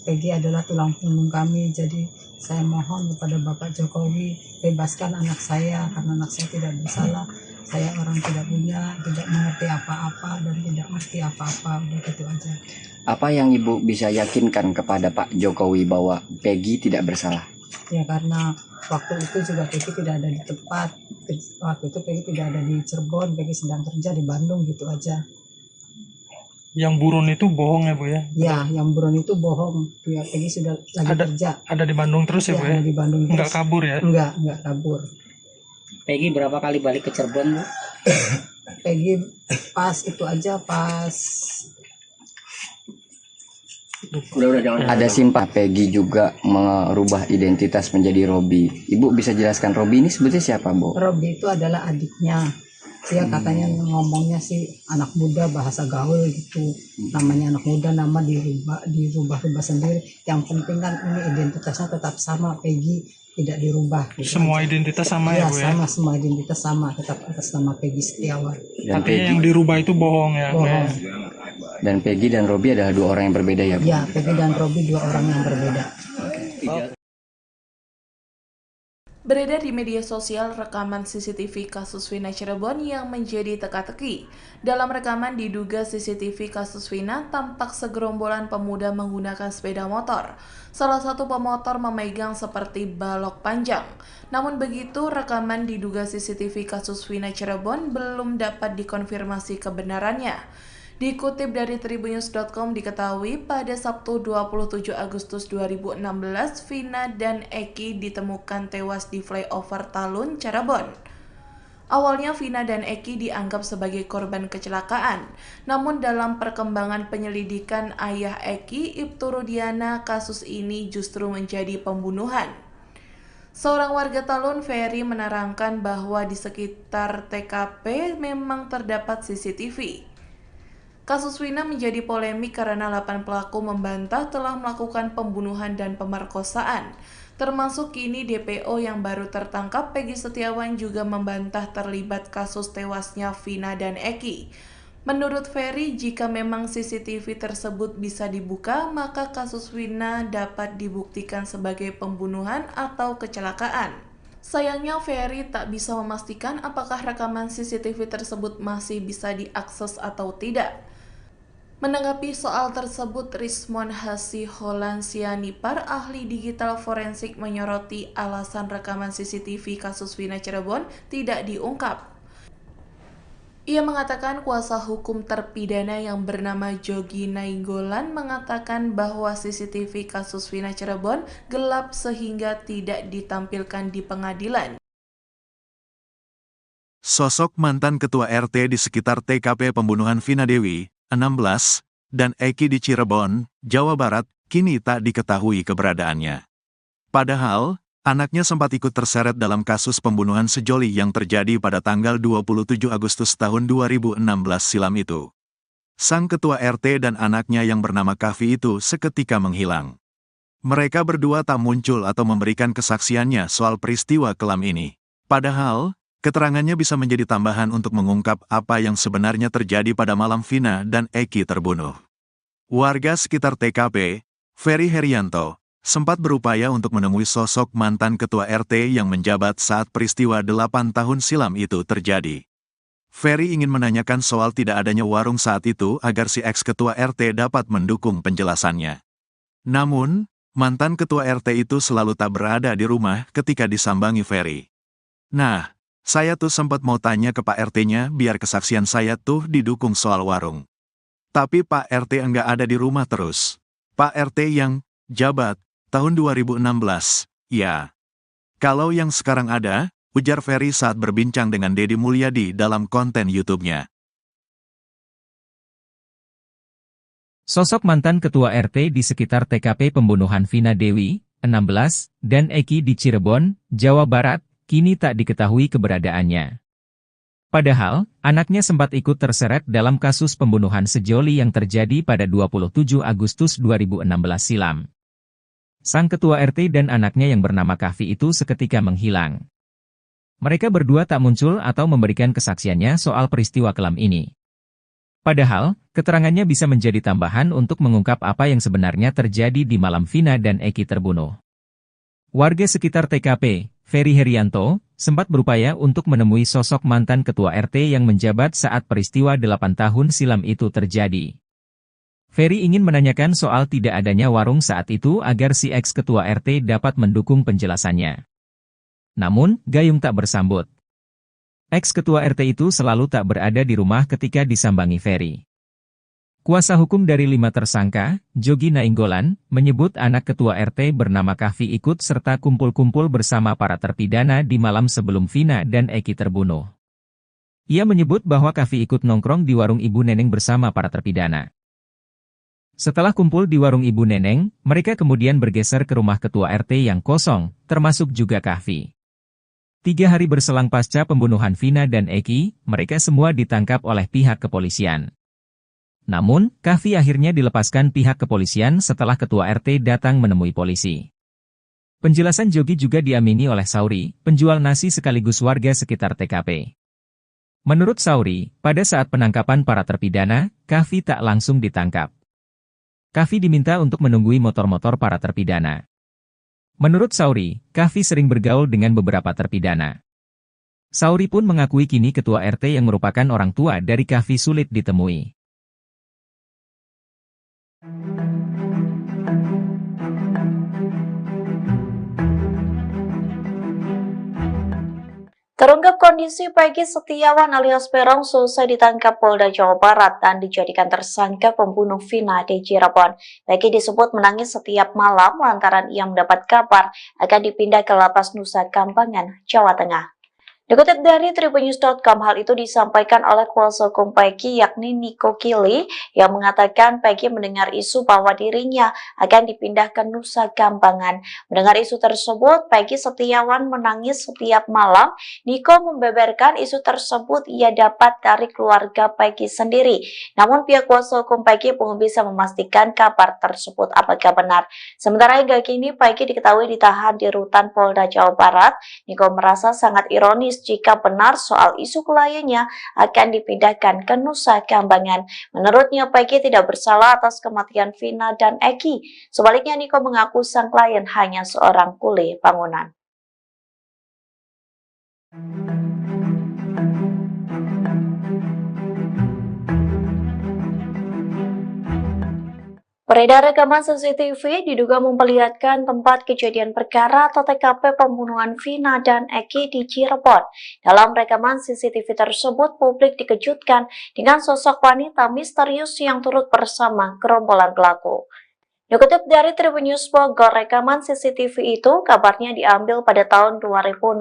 Peggy adalah tulang punggung kami. Jadi saya mohon kepada Bapak Jokowi bebaskan anak saya karena anak saya tidak bersalah. Saya orang tidak punya, tidak mengerti apa-apa dan tidak mengerti apa-apa. Udah gitu aja. Apa yang Ibu bisa yakinkan kepada Pak Jokowi bahwa Peggy tidak bersalah? Ya karena waktu itu juga Peggy tidak ada di tempat. Waktu itu Peggy tidak ada di Cirebon, Peggy sedang kerja di Bandung gitu aja. Yang buron itu bohong ya Bu ya? Ya, yang buron itu bohong. Ya, Peggy sudah lagi kerja. Ada di Bandung terus ya Bu ya? Ada di Bandung terus. Enggak kabur ya? Enggak kabur. Peggy berapa kali balik ke Cirebon Bu? Peggy pas itu aja pas Ada simpah Peggy juga merubah identitas menjadi Robi. Ibu bisa jelaskan Robi ini sebetulnya siapa Bu? Robi itu adalah adiknya. Dia katanya ngomongnya sih anak muda bahasa gaul gitu. Namanya anak muda, nama dirubah sendiri. Yang penting kan ini identitasnya tetap sama, Peggy tidak dirubah. Gitu Semua aja. identitas sama ya Bu ya? Sama, semua identitas sama, tetap atas nama Peggy Setiawan. Artinya yang dirubah itu bohong ya? Bohong. Dan Peggy dan Robi adalah dua orang yang berbeda ya Bu? Ya, Peggy dan Robi dua orang yang berbeda. Beredar di media sosial rekaman CCTV kasus Vina Cirebon yang menjadi teka-teki. Dalam rekaman diduga CCTV kasus Vina tampak segerombolan pemuda menggunakan sepeda motor. Salah satu pemotor memegang seperti balok panjang. Namun begitu, rekaman diduga CCTV kasus Vina Cirebon belum dapat dikonfirmasi kebenarannya. Dikutip dari tribunnews.com diketahui pada Sabtu 27 Agustus 2016, Vina dan Eki ditemukan tewas di flyover Talun, Cirebon. Awalnya Vina dan Eki dianggap sebagai korban kecelakaan, namun dalam perkembangan penyelidikan ayah Eki, Ibtu Rudiana, kasus ini justru menjadi pembunuhan. Seorang warga Talun, Ferry, menerangkan bahwa di sekitar TKP memang terdapat CCTV. Kasus Vina menjadi polemik karena 8 pelaku membantah telah melakukan pembunuhan dan pemerkosaan. Termasuk kini DPO yang baru tertangkap, Peggy Setiawan, juga membantah terlibat kasus tewasnya Vina dan Eki. Menurut Ferry, jika memang CCTV tersebut bisa dibuka, maka kasus Vina dapat dibuktikan sebagai pembunuhan atau kecelakaan. Sayangnya Ferry tak bisa memastikan apakah rekaman CCTV tersebut masih bisa diakses atau tidak. Menanggapi soal tersebut, Rismon Hasiholansianipar, ahli digital forensik, menyoroti alasan rekaman CCTV kasus Vina Cirebon tidak diungkap. Ia mengatakan kuasa hukum terpidana yang bernama Jogi Nainggolan mengatakan bahwa CCTV kasus Vina Cirebon gelap sehingga tidak ditampilkan di pengadilan. Sosok mantan ketua RT di sekitar TKP pembunuhan Vina Dewi, 16, dan Eki di Cirebon, Jawa Barat, kini tak diketahui keberadaannya. Padahal, anaknya sempat ikut terseret dalam kasus pembunuhan sejoli yang terjadi pada tanggal 27 Agustus tahun 2016 silam itu. Sang ketua RT dan anaknya yang bernama Kavi itu seketika menghilang. Mereka berdua tak muncul atau memberikan kesaksiannya soal peristiwa kelam ini. Padahal, keterangannya bisa menjadi tambahan untuk mengungkap apa yang sebenarnya terjadi pada malam Vina dan Eki terbunuh. Warga sekitar TKP, Ferry Herianto, sempat berupaya untuk menemui sosok mantan ketua RT yang menjabat saat peristiwa 8 tahun silam itu terjadi. Ferry ingin menanyakan soal tidak adanya warung saat itu agar si ex-ketua RT dapat mendukung penjelasannya. Namun, mantan ketua RT itu selalu tak berada di rumah ketika disambangi Ferry. Nah, saya tuh sempat mau tanya ke Pak RT-nya biar kesaksian saya tuh didukung soal warung. Tapi Pak RT enggak ada di rumah terus. Pak RT yang jabat tahun 2016, ya. Kalau yang sekarang ada, ujar Ferry saat berbincang dengan Deddy Mulyadi dalam konten YouTube-nya. Sosok mantan ketua RT di sekitar TKP pembunuhan Vina Dewi, 16, dan Eki di Cirebon, Jawa Barat, kini tak diketahui keberadaannya. Padahal, anaknya sempat ikut terseret dalam kasus pembunuhan sejoli yang terjadi pada 27 Agustus 2016 silam. Sang ketua RT dan anaknya yang bernama Kahfi itu seketika menghilang. Mereka berdua tak muncul atau memberikan kesaksiannya soal peristiwa kelam ini. Padahal, keterangannya bisa menjadi tambahan untuk mengungkap apa yang sebenarnya terjadi di malam Vina dan Eki terbunuh. Warga sekitar TKP, Ferry Herianto, sempat berupaya untuk menemui sosok mantan ketua RT yang menjabat saat peristiwa 8 tahun silam itu terjadi. Ferry ingin menanyakan soal tidak adanya warung saat itu agar si ex-ketua RT dapat mendukung penjelasannya. Namun, Gayung tak bersambut. Ex-ketua RT itu selalu tak berada di rumah ketika disambangi Ferry. Kuasa hukum dari 5 tersangka, Jogi Nainggolan, menyebut anak ketua RT bernama Kahfi ikut serta kumpul-kumpul bersama para terpidana di malam sebelum Vina dan Eki terbunuh. Ia menyebut bahwa Kahfi ikut nongkrong di warung Ibu Neneng bersama para terpidana. Setelah kumpul di warung Ibu Neneng, mereka kemudian bergeser ke rumah ketua RT yang kosong, termasuk juga Kahfi. 3 hari berselang pasca pembunuhan Vina dan Eki, mereka semua ditangkap oleh pihak kepolisian. Namun, Kahfi akhirnya dilepaskan pihak kepolisian setelah ketua RT datang menemui polisi. Penjelasan Jogi juga diamini oleh Sauri, penjual nasi sekaligus warga sekitar TKP. Menurut Sauri, pada saat penangkapan para terpidana, Kahfi tak langsung ditangkap. Kahfi diminta untuk menunggui motor-motor para terpidana. Menurut Sauri, Kahfi sering bergaul dengan beberapa terpidana. Sauri pun mengakui kini ketua RT yang merupakan orang tua dari Kahfi sulit ditemui. Terungkap kondisi Peggy Setiawan alias Peron selesai ditangkap Polda Jawa Barat dan dijadikan tersangka pembunuh Vina di Cirebon. Peggy disebut menangis setiap malam lantaran ia mendapat kabar akan dipindah ke Lapas Nusa Kambangan, Jawa Tengah. Dikutip dari tribunnews.com, hal itu disampaikan oleh kuasa hukum Peggy yakni Niko Kili yang mengatakan Peggy mendengar isu bahwa dirinya akan dipindah ke Nusa Kambangan. Mendengar isu tersebut, Peggy Setiawan menangis setiap malam. Niko membeberkan isu tersebut ia dapat dari keluarga Peggy sendiri. Namun pihak kuasa hukum Peggy belum bisa memastikan kabar tersebut apakah benar. Sementara hingga kini Peggy diketahui ditahan di rutan Polda Jawa Barat. Niko merasa sangat ironis jika benar soal isu kliennya akan dipindahkan ke Nusa Kambangan. Menurutnya Peggy tidak bersalah atas kematian Vina dan Eki. Sebaliknya Niko mengaku sang klien hanya seorang kuli bangunan. Beredar rekaman CCTV diduga memperlihatkan tempat kejadian perkara atau TKP pembunuhan Vina dan Eki di Cirebon. Dalam rekaman CCTV tersebut, publik dikejutkan dengan sosok wanita misterius yang turut bersama gerombolan pelaku. Dikutip dari Tribunnews Bogor, rekaman CCTV itu kabarnya diambil pada tahun 2016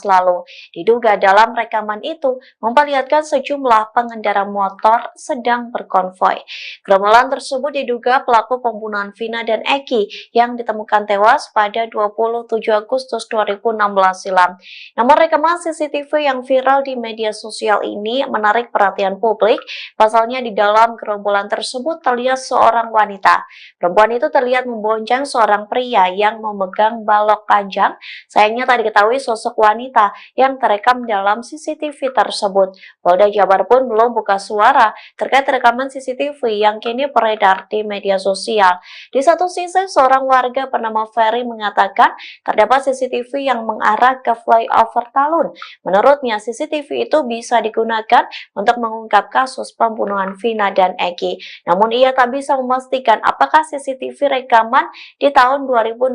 lalu. Diduga dalam rekaman itu memperlihatkan sejumlah pengendara motor sedang berkonvoi. Gerombolan tersebut diduga pelaku pembunuhan Vina dan Eki yang ditemukan tewas pada 27 Agustus 2016 silam. Namun rekaman CCTV yang viral di media sosial ini menarik perhatian publik. Pasalnya di dalam gerombolan tersebut terlihat seorang wanita. Perempuan itu terlihat membonceng seorang pria yang memegang balok panjang. Sayangnya tak diketahui sosok wanita yang terekam dalam CCTV tersebut. Polda Jabar pun belum buka suara terkait rekaman CCTV yang kini beredar di media sosial. Di satu sisi, seorang warga bernama Ferry mengatakan terdapat CCTV yang mengarah ke flyover Talun. Menurutnya, CCTV itu bisa digunakan untuk mengungkap kasus pembunuhan Vina dan Eki. Namun ia tak bisa memastikan apakah CCTV rekaman di tahun 2016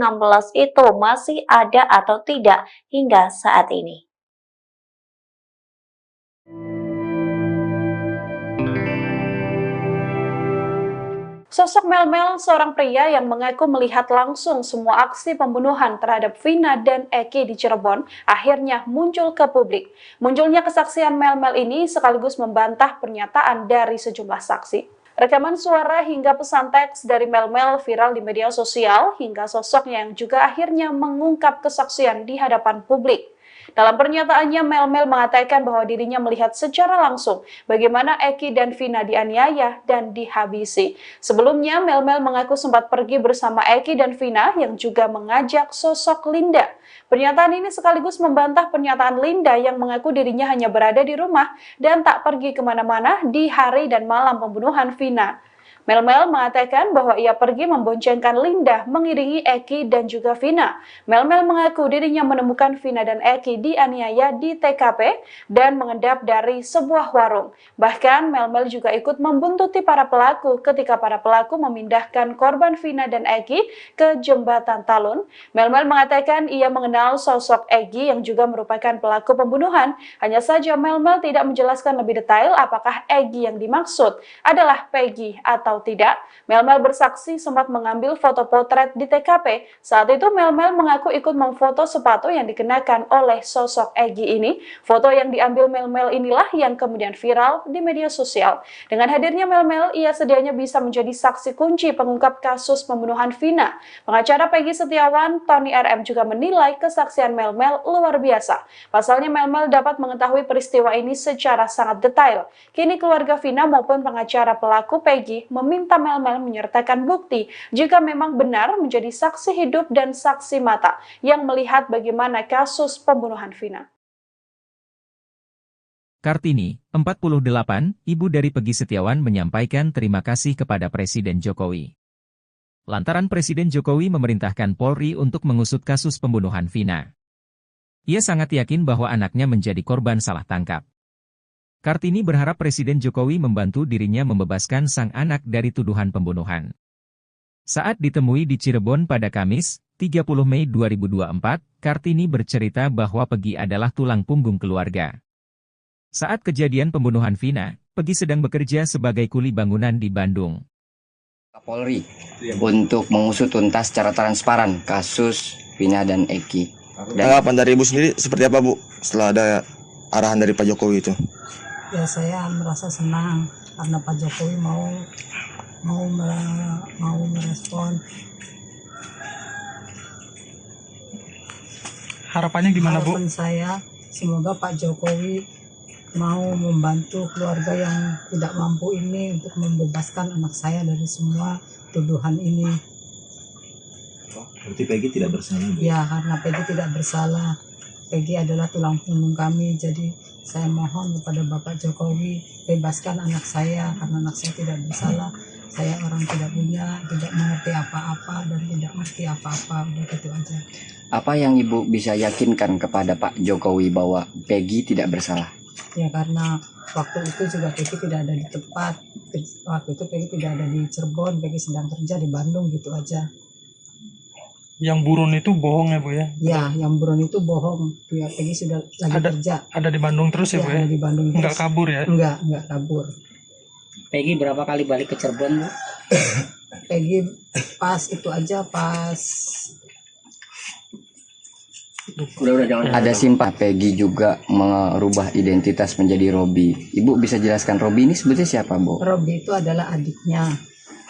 itu masih ada atau tidak hingga saat ini. Sosok Mel-Mel, seorang pria yang mengaku melihat langsung semua aksi pembunuhan terhadap Vina dan Eki di Cirebon, akhirnya muncul ke publik. Munculnya kesaksian Mel-Mel ini sekaligus membantah pernyataan dari sejumlah saksi. Rekaman suara hingga pesan teks dari Mel-Mel viral di media sosial hingga sosoknya yang juga akhirnya mengungkap kesaksian di hadapan publik. Dalam pernyataannya, Mel-Mel mengatakan bahwa dirinya melihat secara langsung bagaimana Eki dan Vina dianiaya dan dihabisi. Sebelumnya, Mel-Mel mengaku sempat pergi bersama Eki dan Vina yang juga mengajak sosok Linda. Pernyataan ini sekaligus membantah pernyataan Linda yang mengaku dirinya hanya berada di rumah dan tak pergi kemana-mana di hari dan malam pembunuhan Vina. Mel-Mel mengatakan bahwa ia pergi memboncengkan Linda mengiringi Eki dan juga Vina. Mel-Mel mengaku dirinya menemukan Vina dan Eki dianiaya di TKP dan mengendap dari sebuah warung. Bahkan Mel-Mel juga ikut membuntuti para pelaku ketika para pelaku memindahkan korban Vina dan Eki ke jembatan Talun. Mel-Mel mengatakan ia mengenal sosok Eki yang juga merupakan pelaku pembunuhan. Hanya saja Mel-Mel tidak menjelaskan lebih detail apakah Eki yang dimaksud adalah Peggy atau tidak. Mel-Mel bersaksi sempat mengambil foto potret di TKP. Saat itu Mel-Mel mengaku ikut memfoto sepatu yang dikenakan oleh sosok Egi ini. Foto yang diambil Mel-Mel inilah yang kemudian viral di media sosial. Dengan hadirnya Mel-Mel, ia sedianya bisa menjadi saksi kunci pengungkap kasus pembunuhan Vina. Pengacara Peggy Setiawan, Tony RM juga menilai kesaksian Mel-Mel luar biasa. Pasalnya Mel-Mel dapat mengetahui peristiwa ini secara sangat detail. Kini keluarga Vina maupun pengacara pelaku Peggy meminta Mel-Mel menyertakan bukti jika memang benar menjadi saksi hidup dan saksi mata yang melihat bagaimana kasus pembunuhan Vina. Kartini, 48, ibu dari Peggy Setiawan menyampaikan terima kasih kepada Presiden Jokowi. Lantaran Presiden Jokowi memerintahkan Polri untuk mengusut kasus pembunuhan Vina. Ia sangat yakin bahwa anaknya menjadi korban salah tangkap. Kartini berharap Presiden Jokowi membantu dirinya membebaskan sang anak dari tuduhan pembunuhan. Saat ditemui di Cirebon pada Kamis, 30 Mei 2024, Kartini bercerita bahwa Peggy adalah tulang punggung keluarga. Saat kejadian pembunuhan Vina, Peggy sedang bekerja sebagai kuli bangunan di Bandung. Polri untuk mengusut tuntas secara transparan kasus Vina dan Eki. Tanggapan dari Ibu sendiri seperti apa, Bu, setelah ada arahan dari Pak Jokowi itu? Ya, saya merasa senang karena Pak Jokowi mau merespon. Harapannya gimana, Bu? Harapan saya semoga Pak Jokowi mau membantu keluarga yang tidak mampu ini untuk membebaskan anak saya dari semua tuduhan ini. Berarti Peggy tidak bersalah, Bu? Ya, karena Peggy tidak bersalah. Peggy adalah tulang punggung kami, jadi saya mohon kepada Bapak Jokowi bebaskan anak saya karena anak saya tidak bersalah. Saya orang tidak punya, tidak mengerti apa-apa dan tidak ngerti apa-apa, udah gitu aja. Apa yang Ibu bisa yakinkan kepada Pak Jokowi bahwa Peggy tidak bersalah? Ya, karena waktu itu juga Peggy tidak ada di tempat. Waktu itu Peggy tidak ada di Cirebon, Peggy sedang kerja di Bandung, gitu aja. Yang buron itu bohong ya, Bu ya? Ya, yang buron itu bohong. Ya, Peggy sudah lagi kerja. Ada di Bandung terus ya, Bu ya? Ada di Bandung terus. Enggak kabur ya? Enggak kabur. Peggy berapa kali balik ke Cirebon, Bu? Peggy pas itu aja, pas Ada simpah Peggy juga merubah identitas menjadi Robi. Ibu bisa jelaskan Robi ini sebetulnya siapa, Bu? Robi itu adalah adiknya.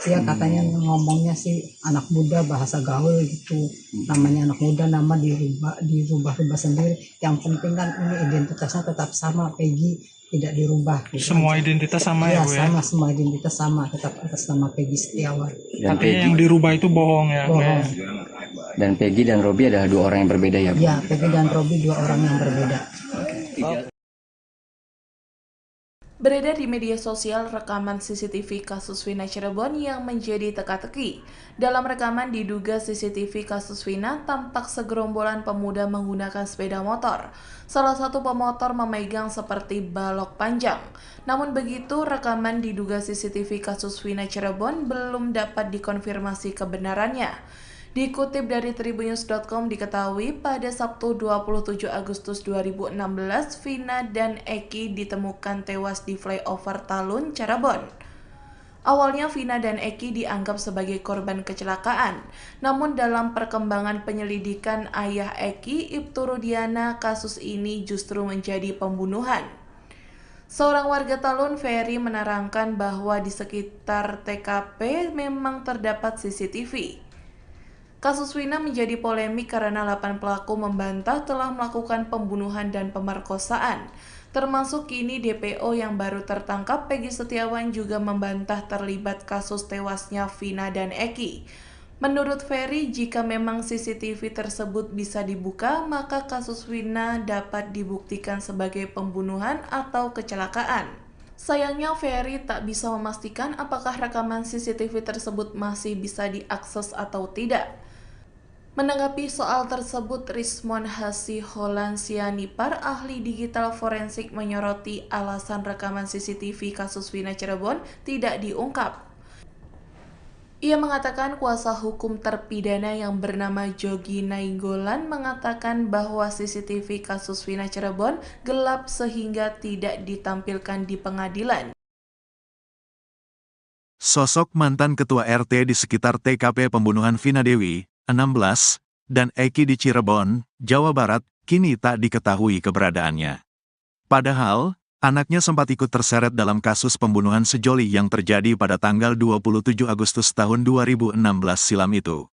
Dia katanya ngomongnya sih anak muda, bahasa gaul gitu. Namanya anak muda, nama dirubah sendiri. Yang penting kan ini identitasnya tetap sama, Peggy tidak dirubah. Gitu semua aja. Identitas sama ya, Bu ya? Sama, semua identitas sama, tetap atas nama Peggy Setiawan. Dan Tapi yang dirubah itu bohong ya? Bohong. Dan Peggy dan Robi adalah dua orang yang berbeda ya, Bu? Ya, Peggy dan Robi dua orang yang berbeda. Beredar di media sosial rekaman CCTV kasus Vina Cirebon yang menjadi teka-teki. Dalam rekaman diduga CCTV kasus Vina tampak segerombolan pemuda menggunakan sepeda motor. Salah satu pemotor memegang seperti balok panjang. Namun begitu, rekaman diduga CCTV kasus Vina Cirebon belum dapat dikonfirmasi kebenarannya. Dikutip dari tribunnews.com diketahui pada Sabtu 27 Agustus 2016, Vina dan Eki ditemukan tewas di flyover Talun, Cirebon. Awalnya Vina dan Eki dianggap sebagai korban kecelakaan, namun dalam perkembangan penyelidikan ayah Eki, Ibtu Rudiana, kasus ini justru menjadi pembunuhan. Seorang warga Talun, Ferry, menerangkan bahwa di sekitar TKP memang terdapat CCTV. Kasus Wina menjadi polemik karena 8 pelaku membantah telah melakukan pembunuhan dan pemerkosaan. Termasuk kini DPO yang baru tertangkap, Peggy Setiawan, juga membantah terlibat kasus tewasnya Vina dan Eki. Menurut Ferry, jika memang CCTV tersebut bisa dibuka, maka kasus Wina dapat dibuktikan sebagai pembunuhan atau kecelakaan. Sayangnya, Ferry tak bisa memastikan apakah rekaman CCTV tersebut masih bisa diakses atau tidak. Menanggapi soal tersebut, Rismon Hasiholan Sianipar, ahli digital forensik, menyoroti alasan rekaman CCTV kasus Wina Cirebon tidak diungkap. Ia mengatakan kuasa hukum terpidana yang bernama Jogi Nainggolan mengatakan bahwa CCTV kasus Wina Cirebon gelap sehingga tidak ditampilkan di pengadilan. Sosok mantan ketua RT di sekitar TKP pembunuhan Vina Dewi, 16, dan Eki di Cirebon, Jawa Barat, kini tak diketahui keberadaannya. Padahal, anaknya sempat ikut terseret dalam kasus pembunuhan sejoli yang terjadi pada tanggal 27 Agustus tahun 2016 silam itu.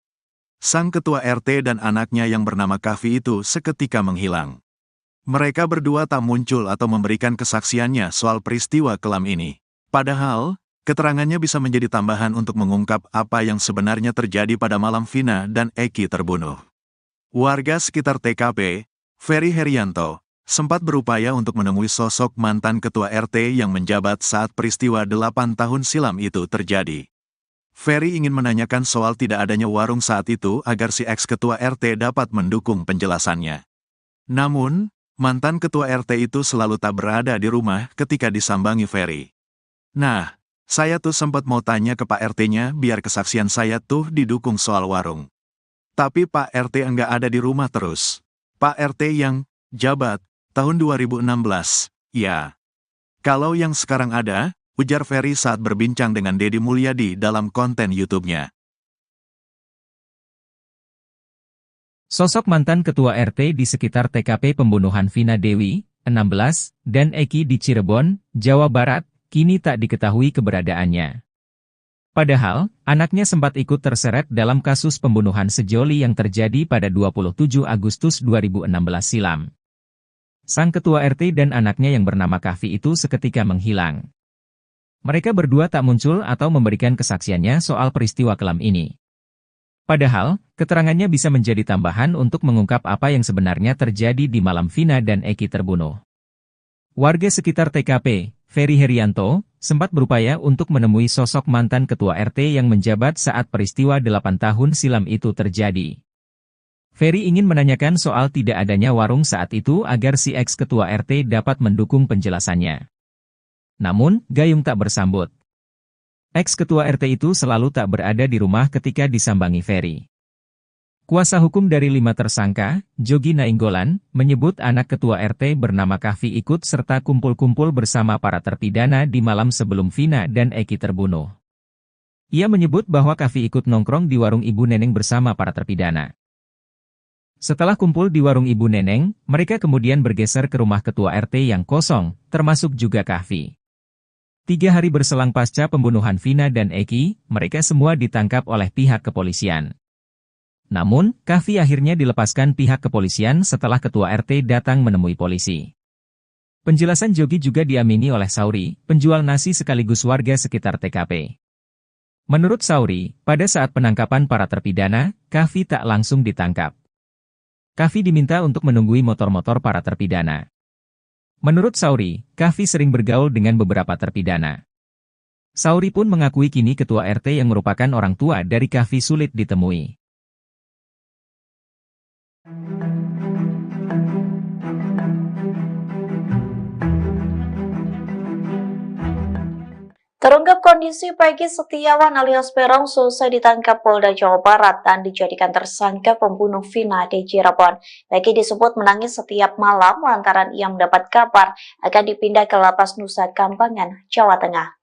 Sang ketua RT dan anaknya yang bernama Kavi itu seketika menghilang. Mereka berdua tak muncul atau memberikan kesaksiannya soal peristiwa kelam ini. Padahal, keterangannya bisa menjadi tambahan untuk mengungkap apa yang sebenarnya terjadi pada malam Vina dan Eki terbunuh. Warga sekitar TKP, Ferry Herianto, sempat berupaya untuk menemui sosok mantan ketua RT yang menjabat saat peristiwa 8 tahun silam itu terjadi. Ferry ingin menanyakan soal tidak adanya warung saat itu agar si ex-ketua RT dapat mendukung penjelasannya. Namun, mantan ketua RT itu selalu tak berada di rumah ketika disambangi Ferry. Nah, saya tuh sempat mau tanya ke Pak RT-nya biar kesaksian saya tuh didukung soal warung. Tapi Pak RT enggak ada di rumah terus. Pak RT yang jabat tahun 2016, ya. Kalau yang sekarang ada, ujar Ferry saat berbincang dengan Deddy Mulyadi dalam konten YouTube-nya. Sosok mantan ketua RT di sekitar TKP pembunuhan Vina Dewi, 16, dan Eki di Cirebon, Jawa Barat, kini tak diketahui keberadaannya. Padahal, anaknya sempat ikut terseret dalam kasus pembunuhan sejoli yang terjadi pada 27 Agustus 2016 silam. Sang ketua RT dan anaknya yang bernama Kavi itu seketika menghilang. Mereka berdua tak muncul atau memberikan kesaksiannya soal peristiwa kelam ini. Padahal, keterangannya bisa menjadi tambahan untuk mengungkap apa yang sebenarnya terjadi di malam Vina dan Eki terbunuh. Warga sekitar TKP, Ferry Herianto, sempat berupaya untuk menemui sosok mantan ketua RT yang menjabat saat peristiwa 8 tahun silam itu terjadi. Ferry ingin menanyakan soal tidak adanya warung saat itu agar si ex-ketua RT dapat mendukung penjelasannya. Namun, gayung tak bersambut. Ex-ketua RT itu selalu tak berada di rumah ketika disambangi Ferry. Kuasa hukum dari 5 tersangka, Jogi Nainggolan, menyebut anak ketua RT bernama Kavi ikut serta kumpul-kumpul bersama para terpidana di malam sebelum Vina dan Eki terbunuh. Ia menyebut bahwa Kavi ikut nongkrong di warung Ibu Neneng bersama para terpidana. Setelah kumpul di warung Ibu Neneng, mereka kemudian bergeser ke rumah ketua RT yang kosong, termasuk juga Kavi. 3 hari berselang pasca pembunuhan Vina dan Eki, mereka semua ditangkap oleh pihak kepolisian. Namun, Kavi akhirnya dilepaskan pihak kepolisian setelah ketua RT datang menemui polisi. Penjelasan Jogi juga diamini oleh Sauri, penjual nasi sekaligus warga sekitar TKP. Menurut Sauri, pada saat penangkapan para terpidana, Kavi tak langsung ditangkap. Kavi diminta untuk menunggui motor-motor para terpidana. Menurut Sauri, Kavi sering bergaul dengan beberapa terpidana. Sauri pun mengakui kini ketua RT yang merupakan orang tua dari Kavi sulit ditemui. Terungkap kondisi Peggy Setiawan alias Peron selesai ditangkap Polda Jawa Barat dan dijadikan tersangka pembunuh Vina di Cirebon. Peggy disebut menangis setiap malam lantaran ia mendapat kabar akan dipindah ke Lapas Nusa Kambangan, Jawa Tengah.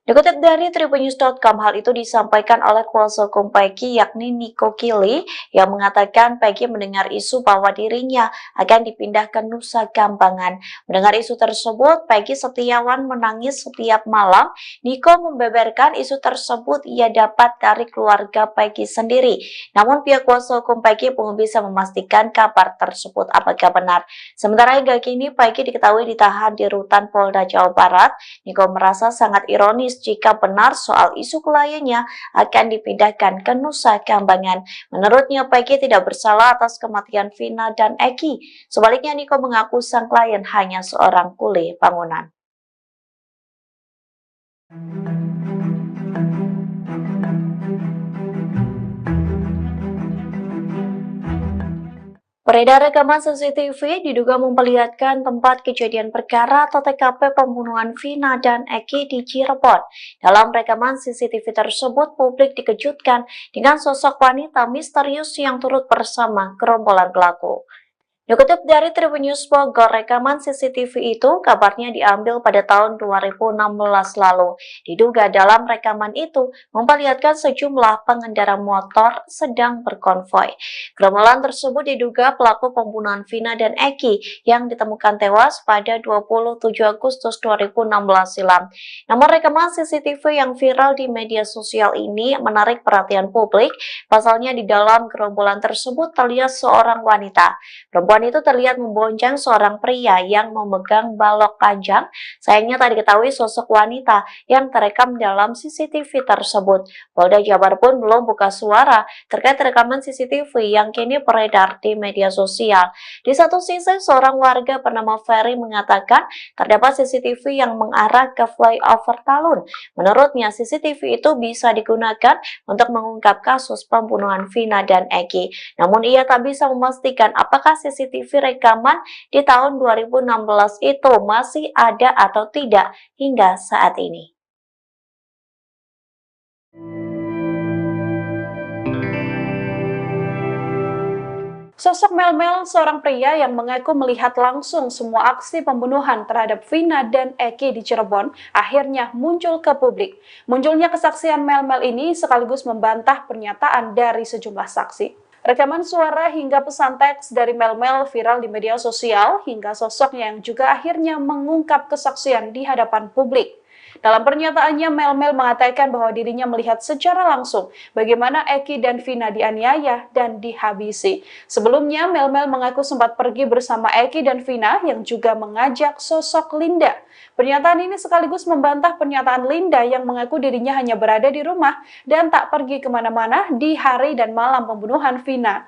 Dikutip dari Tribunnews.com, hal itu disampaikan oleh kuasa hukum Peggy yakni Nico Kili yang mengatakan Peggy mendengar isu bahwa dirinya akan dipindah ke Nusa Kambangan. Mendengar isu tersebut, Peggy Setiawan menangis setiap malam. Nico membeberkan isu tersebut ia dapat dari keluarga Peggy sendiri. Namun pihak kuasa hukum Peggy belum bisa memastikan kabar tersebut apakah benar. Sementara hingga kini Peggy diketahui ditahan di rutan Polda Jawa Barat. Nico merasa sangat ironis jika benar soal isu kliennya akan dipindahkan ke Nusa Kambangan. Menurutnya, Peggy tidak bersalah atas kematian Vina dan Eki. Sebaliknya, Nico mengaku sang klien hanya seorang kuli bangunan. Beredar rekaman CCTV diduga memperlihatkan tempat kejadian perkara atau TKP pembunuhan Vina dan Eki di Cirebon. Dalam rekaman CCTV tersebut, publik dikejutkan dengan sosok wanita misterius yang turut bersama gerombolan pelaku. Dikutip dari Tribunnews Bogor, rekaman CCTV itu kabarnya diambil pada tahun 2016 lalu. Diduga dalam rekaman itu memperlihatkan sejumlah pengendara motor sedang berkonvoi. Gerombolan tersebut diduga pelaku pembunuhan Vina dan Eki yang ditemukan tewas pada 27 Agustus 2016 silam. Namun rekaman CCTV yang viral di media sosial ini menarik perhatian publik. Pasalnya di dalam gerombolan tersebut terlihat seorang wanita. Perempuan itu terlihat membonceng seorang pria yang memegang balok panjang. Sayangnya tak diketahui sosok wanita yang terekam dalam CCTV tersebut. Polda Jabar pun belum buka suara terkait rekaman CCTV yang kini beredar di media sosial. Di satu sisi, seorang warga bernama Ferry mengatakan terdapat CCTV yang mengarah ke flyover Talun. Menurutnya, CCTV itu bisa digunakan untuk mengungkap kasus pembunuhan Vina dan Eki. Namun ia tak bisa memastikan apakah CCTV rekaman di tahun 2016 itu masih ada atau tidak hingga saat ini. Sosok Melmel, seorang pria yang mengaku melihat langsung semua aksi pembunuhan terhadap Vina dan Eki di Cirebon, akhirnya muncul ke publik. Munculnya kesaksian Melmel ini sekaligus membantah pernyataan dari sejumlah saksi. Rekaman suara hingga pesan teks dari Melmel viral di media sosial hingga sosoknya yang juga akhirnya mengungkap kesaksian di hadapan publik. Dalam pernyataannya, Melmel mengatakan bahwa dirinya melihat secara langsung bagaimana Eki dan Vina dianiaya dan dihabisi. Sebelumnya, Melmel mengaku sempat pergi bersama Eki dan Vina yang juga mengajak sosok Linda. Pernyataan ini sekaligus membantah pernyataan Linda yang mengaku dirinya hanya berada di rumah dan tak pergi kemana-mana di hari dan malam pembunuhan Vina.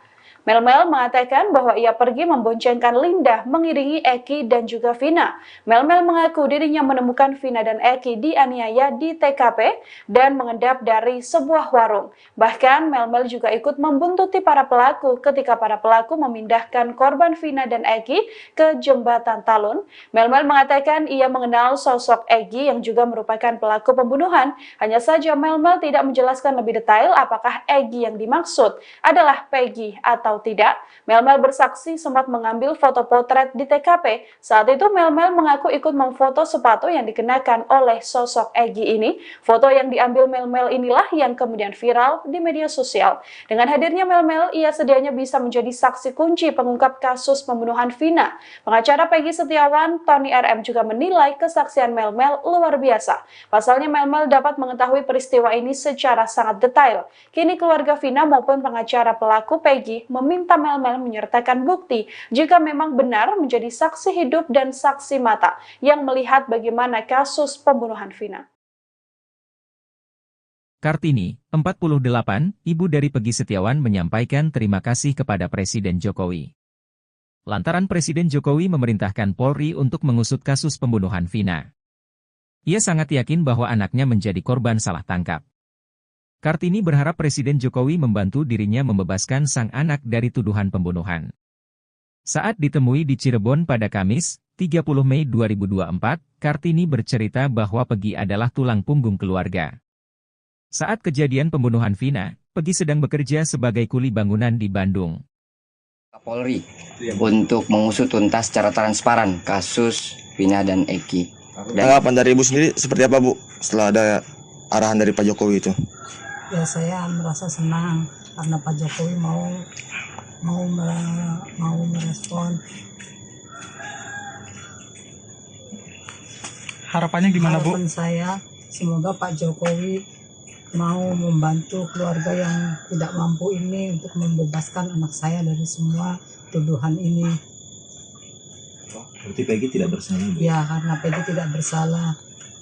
Melmel mengatakan bahwa ia pergi memboncengkan Linda mengiringi Eki dan juga Vina. Melmel mengaku dirinya menemukan Vina dan Eki dianiaya di TKP dan mengendap dari sebuah warung. Bahkan Melmel juga ikut membuntuti para pelaku ketika para pelaku memindahkan korban Vina dan Eki ke jembatan Talun. Melmel mengatakan ia mengenal sosok Eki yang juga merupakan pelaku pembunuhan. Hanya saja Melmel tidak menjelaskan lebih detail apakah Eki yang dimaksud adalah Peggy atau tidak. Melmel bersaksi sempat mengambil foto potret di TKP. Saat itu Melmel mengaku ikut memfoto sepatu yang dikenakan oleh sosok Eki ini. Foto yang diambil Melmel inilah yang kemudian viral di media sosial. Dengan hadirnya Melmel, ia sedianya bisa menjadi saksi kunci pengungkap kasus pembunuhan Vina. Pengacara Peggy Setiawan, Tony RM juga menilai kesaksian Melmel luar biasa. Pasalnya Melmel dapat mengetahui peristiwa ini secara sangat detail. Kini keluarga Vina maupun pengacara pelaku Peggy meminta Melmel menyertakan bukti jika memang benar menjadi saksi hidup dan saksi mata yang melihat bagaimana kasus pembunuhan Vina. Kartini, 48, ibu dari Peggy Setiawan menyampaikan terima kasih kepada Presiden Jokowi. Lantaran Presiden Jokowi memerintahkan Polri untuk mengusut kasus pembunuhan Vina. Ia sangat yakin bahwa anaknya menjadi korban salah tangkap. Kartini berharap Presiden Jokowi membantu dirinya membebaskan sang anak dari tuduhan pembunuhan. Saat ditemui di Cirebon pada Kamis, 30 Mei 2024, Kartini bercerita bahwa Peggy adalah tulang punggung keluarga. Saat kejadian pembunuhan Vina, Peggy sedang bekerja sebagai kuli bangunan di Bandung. Polri untuk mengusut tuntas secara transparan kasus Vina dan Eki. Tanggapan dari Ibu sendiri seperti apa Bu setelah ada arahan dari Pak Jokowi itu? Ya saya merasa senang karena Pak Jokowi mau merespon. Harapannya gimana Bu? Harapan saya semoga Pak Jokowi mau membantu keluarga yang tidak mampu ini untuk membebaskan anak saya dari semua tuduhan ini. Berarti Peggy tidak bersalah Bu? Ya, karena Peggy tidak bersalah.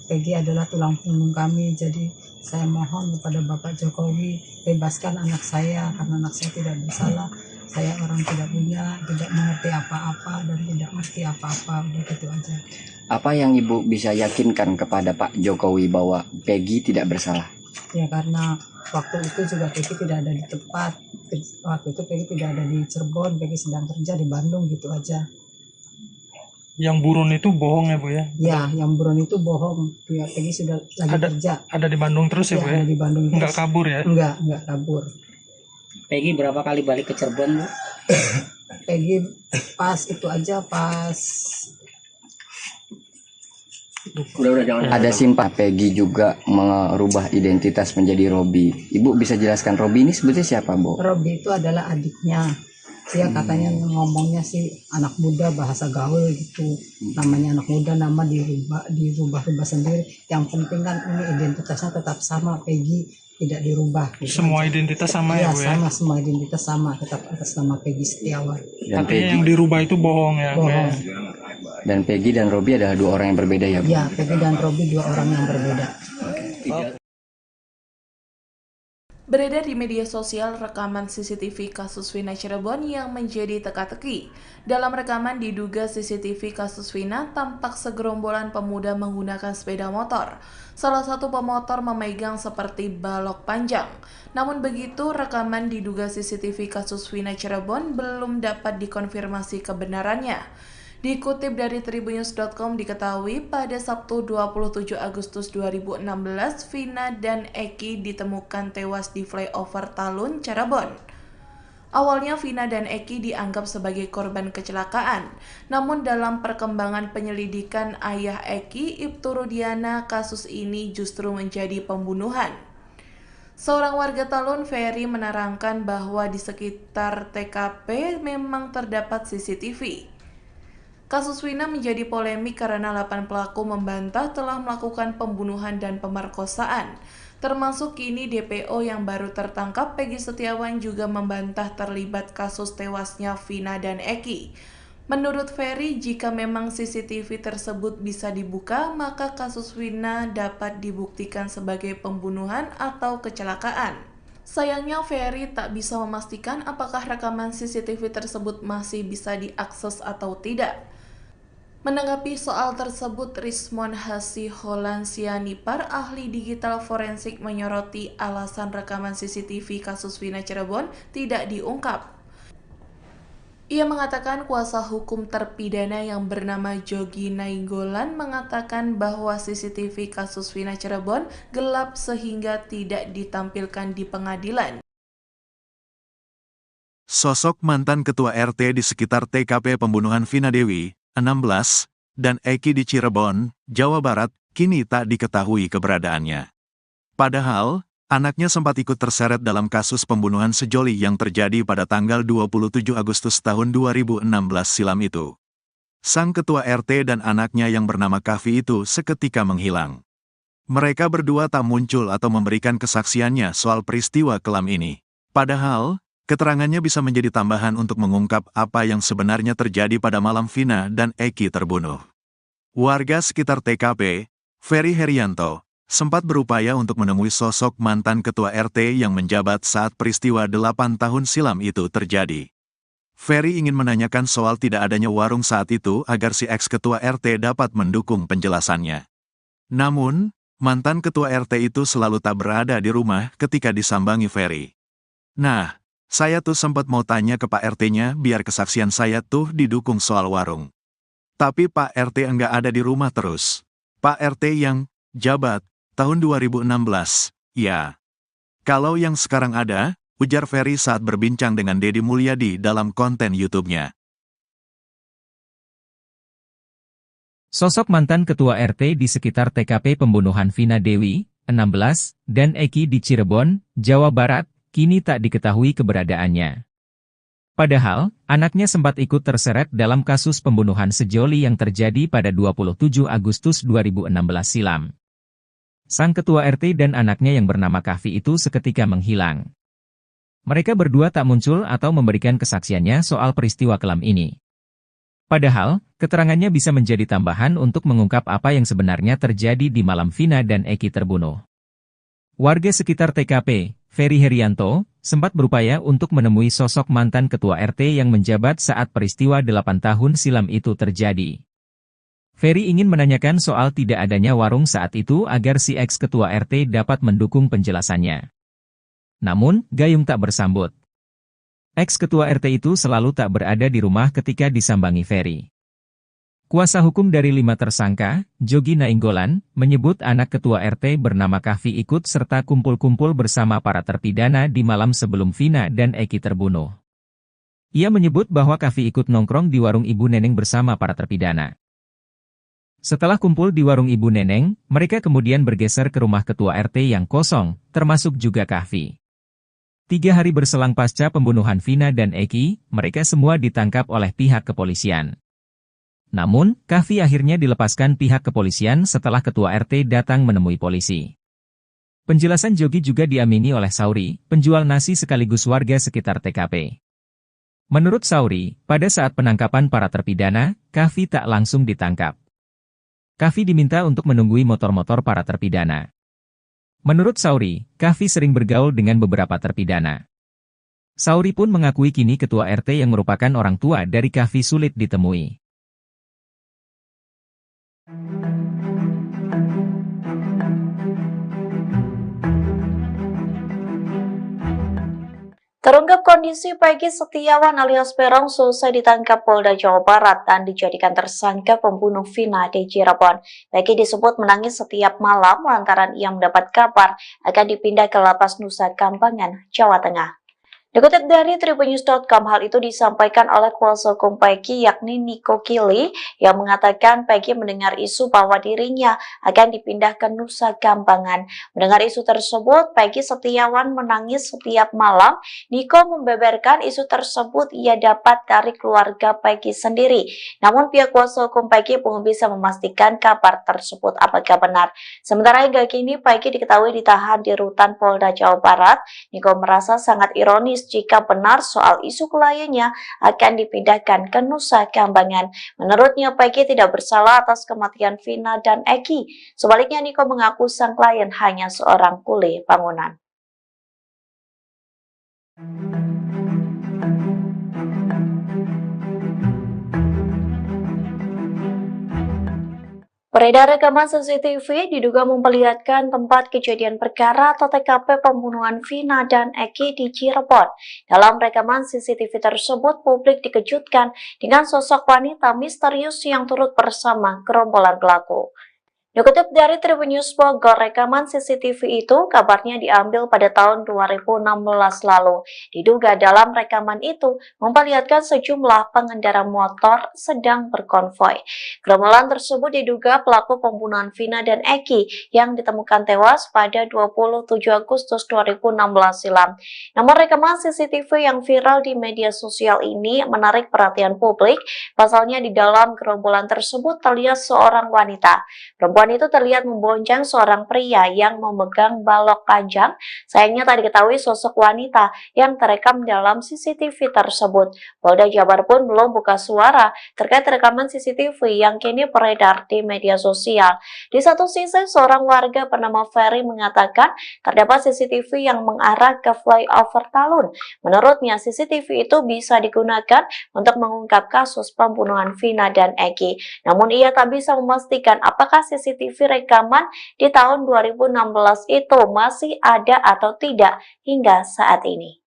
Peggy adalah tulang punggung kami. Jadi saya mohon kepada Bapak Jokowi bebaskan anak saya karena anak saya tidak bersalah. Saya orang tidak punya, tidak mengerti apa-apa dan tidak mengerti apa-apa. Udah gitu aja. Apa yang Ibu bisa yakinkan kepada Pak Jokowi bahwa Peggy tidak bersalah? Ya karena waktu itu juga Peggy tidak ada di tempat. Waktu itu Peggy tidak ada di Cirebon. Peggy sedang kerja di Bandung, gitu aja. Yang buron itu bohong ya Bu ya? Ya, yang buron itu bohong. Ya, Peggy sudah lagi kerja. Ada di Bandung terus ya Bu ya? Ada di Bandung terus. Nggak kabur ya? Enggak kabur. Peggy berapa kali balik ke Cirebon Bu? Peggy pas itu aja pas Ada simpah Peggy juga merubah identitas menjadi Robi. Ibu bisa jelaskan Robi ini sebetulnya siapa Bu? Robi itu adalah adiknya. Dia katanya ngomongnya sih anak muda, bahasa gaul gitu. Namanya anak muda, nama dirubah sendiri. Yang penting kan ini identitasnya tetap sama, Peggy tidak dirubah. Gitu Semua aja. identitas sama ya Bu ya? Sama, semua identitas sama, tetap atas nama Peggy Setiawan. Dan Artinya Peggy, yang dirubah itu bohong ya? Bu, Bohong. ya? dan Peggy dan Robi adalah dua orang yang berbeda ya Bu? Ya, Peggy dan Robi dua orang yang berbeda. Beredar di media sosial rekaman CCTV kasus Vina Cirebon yang menjadi teka-teki. Dalam rekaman diduga CCTV kasus Vina tampak segerombolan pemuda menggunakan sepeda motor. Salah satu pemotor memegang seperti balok panjang. Namun begitu, rekaman diduga CCTV kasus Vina Cirebon belum dapat dikonfirmasi kebenarannya. Dikutip dari tribunnews.com diketahui pada Sabtu 27 Agustus 2016, Vina dan Eki ditemukan tewas di flyover Talun, Cirebon. Awalnya Vina dan Eki dianggap sebagai korban kecelakaan, namun dalam perkembangan penyelidikan ayah Eki, Ibtu Rudiana, kasus ini justru menjadi pembunuhan. Seorang warga Talun, Ferry, menerangkan bahwa di sekitar TKP memang terdapat CCTV. Kasus Vina menjadi polemik karena 8 pelaku membantah telah melakukan pembunuhan dan pemerkosaan. Termasuk kini DPO yang baru tertangkap, Peggy Setiawan, juga membantah terlibat kasus tewasnya Vina dan Eki. Menurut Ferry, jika memang CCTV tersebut bisa dibuka, maka kasus Vina dapat dibuktikan sebagai pembunuhan atau kecelakaan. Sayangnya Ferry tak bisa memastikan apakah rekaman CCTV tersebut masih bisa diakses atau tidak. Menanggapi soal tersebut, Rismon Hasiholan Sianipar, ahli digital forensik, menyoroti alasan rekaman CCTV kasus Vina Cirebon tidak diungkap. Ia mengatakan kuasa hukum terpidana yang bernama Jogi Nainggolan mengatakan bahwa CCTV kasus Vina Cirebon gelap sehingga tidak ditampilkan di pengadilan. Sosok mantan ketua RT di sekitar TKP pembunuhan Vina Dewi, 16, dan Eki di Cirebon, Jawa Barat, kini tak diketahui keberadaannya. Padahal, anaknya sempat ikut terseret dalam kasus pembunuhan sejoli yang terjadi pada tanggal 27 Agustus tahun 2016 silam itu. Sang ketua RT dan anaknya yang bernama Kavi itu seketika menghilang. Mereka berdua tak muncul atau memberikan kesaksiannya soal peristiwa kelam ini. Padahal, keterangannya bisa menjadi tambahan untuk mengungkap apa yang sebenarnya terjadi pada malam Vina dan Eki terbunuh. Warga sekitar TKP, Ferry Herianto, sempat berupaya untuk menemui sosok mantan ketua RT yang menjabat saat peristiwa 8 tahun silam itu terjadi. Ferry ingin menanyakan soal tidak adanya warung saat itu agar si ex-ketua RT dapat mendukung penjelasannya. Namun, mantan ketua RT itu selalu tak berada di rumah ketika disambangi Ferry. Nah, saya tuh sempat mau tanya ke Pak RT-nya biar kesaksian saya tuh didukung soal warung. Tapi Pak RT enggak ada di rumah terus. Pak RT yang jabat tahun 2016, ya. Kalau yang sekarang ada, ujar Ferry saat berbincang dengan Deddy Mulyadi dalam konten YouTube-nya. Sosok mantan ketua RT di sekitar TKP pembunuhan Vina Dewi, 16, dan Eki di Cirebon, Jawa Barat, kini tak diketahui keberadaannya. Padahal, anaknya sempat ikut terseret dalam kasus pembunuhan sejoli yang terjadi pada 27 Agustus 2016 silam. Sang ketua RT dan anaknya yang bernama Kahfi itu seketika menghilang. Mereka berdua tak muncul atau memberikan kesaksiannya soal peristiwa kelam ini. Padahal, keterangannya bisa menjadi tambahan untuk mengungkap apa yang sebenarnya terjadi di malam Vina dan Eki terbunuh. Warga sekitar TKP, Ferry Herianto, sempat berupaya untuk menemui sosok mantan ketua RT yang menjabat saat peristiwa 8 tahun silam itu terjadi. Ferry ingin menanyakan soal tidak adanya warung saat itu agar si ex-ketua RT dapat mendukung penjelasannya. Namun, Gayung tak bersambut. Ex-ketua RT itu selalu tak berada di rumah ketika disambangi Ferry. Kuasa hukum dari 5 tersangka, Jogi Nainggolan, menyebut anak ketua RT bernama Kahfi ikut serta kumpul-kumpul bersama para terpidana di malam sebelum Vina dan Eki terbunuh. Ia menyebut bahwa Kahfi ikut nongkrong di warung Ibu Neneng bersama para terpidana. Setelah kumpul di warung Ibu Neneng, mereka kemudian bergeser ke rumah ketua RT yang kosong, termasuk juga Kahfi. 3 hari berselang pasca pembunuhan Vina dan Eki, mereka semua ditangkap oleh pihak kepolisian. Namun, Kahfi akhirnya dilepaskan pihak kepolisian setelah ketua RT datang menemui polisi. Penjelasan Jogi juga diamini oleh Sauri, penjual nasi sekaligus warga sekitar TKP. Menurut Sauri, pada saat penangkapan para terpidana, Kahfi tak langsung ditangkap. Kahfi diminta untuk menunggui motor-motor para terpidana. Menurut Sauri, Kahfi sering bergaul dengan beberapa terpidana. Sauri pun mengakui kini ketua RT yang merupakan orang tua dari Kahfi sulit ditemui. Terungkap kondisi Peggy Setiawan alias Peron selesai ditangkap Polda Jawa Barat dan dijadikan tersangka pembunuh Vina di Cirebon. Peggy disebut menangis setiap malam lantaran ia mendapat kabar akan dipindah ke Lapas Nusa Kambangan, Jawa Tengah. Dikutip dari tribunnews.com, hal itu disampaikan oleh kuasa hukum Peggy yakni Niko Kili yang mengatakan Peggy mendengar isu bahwa dirinya akan dipindah ke Nusa Kambangan. Mendengar isu tersebut, Peggy Setiawan menangis setiap malam. Niko membeberkan isu tersebut ia dapat dari keluarga Peggy sendiri. Namun pihak kuasa hukum Peggy belum bisa memastikan kabar tersebut apakah benar. Sementara hingga kini Peggy diketahui ditahan di rutan Polda Jawa Barat. Niko merasa sangat ironis jika benar soal isu kliennya akan dipindahkan ke Nusa Kambangan. Menurutnya, Peggy tidak bersalah atas kematian Vina dan Eki. Sebaliknya, Niko mengaku sang klien hanya seorang kuli bangunan. Beredar rekaman CCTV diduga memperlihatkan tempat kejadian perkara atau TKP pembunuhan Vina dan Eki di Cirebon. Dalam rekaman CCTV tersebut, publik dikejutkan dengan sosok wanita misterius yang turut bersama gerombolan pelaku. Dikutip dari Tribunnews Bogor, rekaman CCTV itu kabarnya diambil pada tahun 2016 lalu. Diduga dalam rekaman itu memperlihatkan sejumlah pengendara motor sedang berkonvoi. Gerombolan tersebut diduga pelaku pembunuhan Vina dan Eki yang ditemukan tewas pada 27 Agustus 2016 silam. Namun rekaman CCTV yang viral di media sosial ini menarik perhatian publik. Pasalnya di dalam gerombolan tersebut terlihat seorang wanita. Perempuan itu terlihat membonceng seorang pria yang memegang balok panjang. Sayangnya tak diketahui sosok wanita yang terekam dalam CCTV tersebut. Polda Jabar pun belum buka suara terkait rekaman CCTV yang kini beredar di media sosial. Di satu sisi, seorang warga bernama Ferry mengatakan terdapat CCTV yang mengarah ke flyover Talun. Menurutnya, CCTV itu bisa digunakan untuk mengungkap kasus pembunuhan Vina dan Eki. Namun ia tak bisa memastikan apakah CCTV rekaman di tahun 2016 itu masih ada atau tidak hingga saat ini.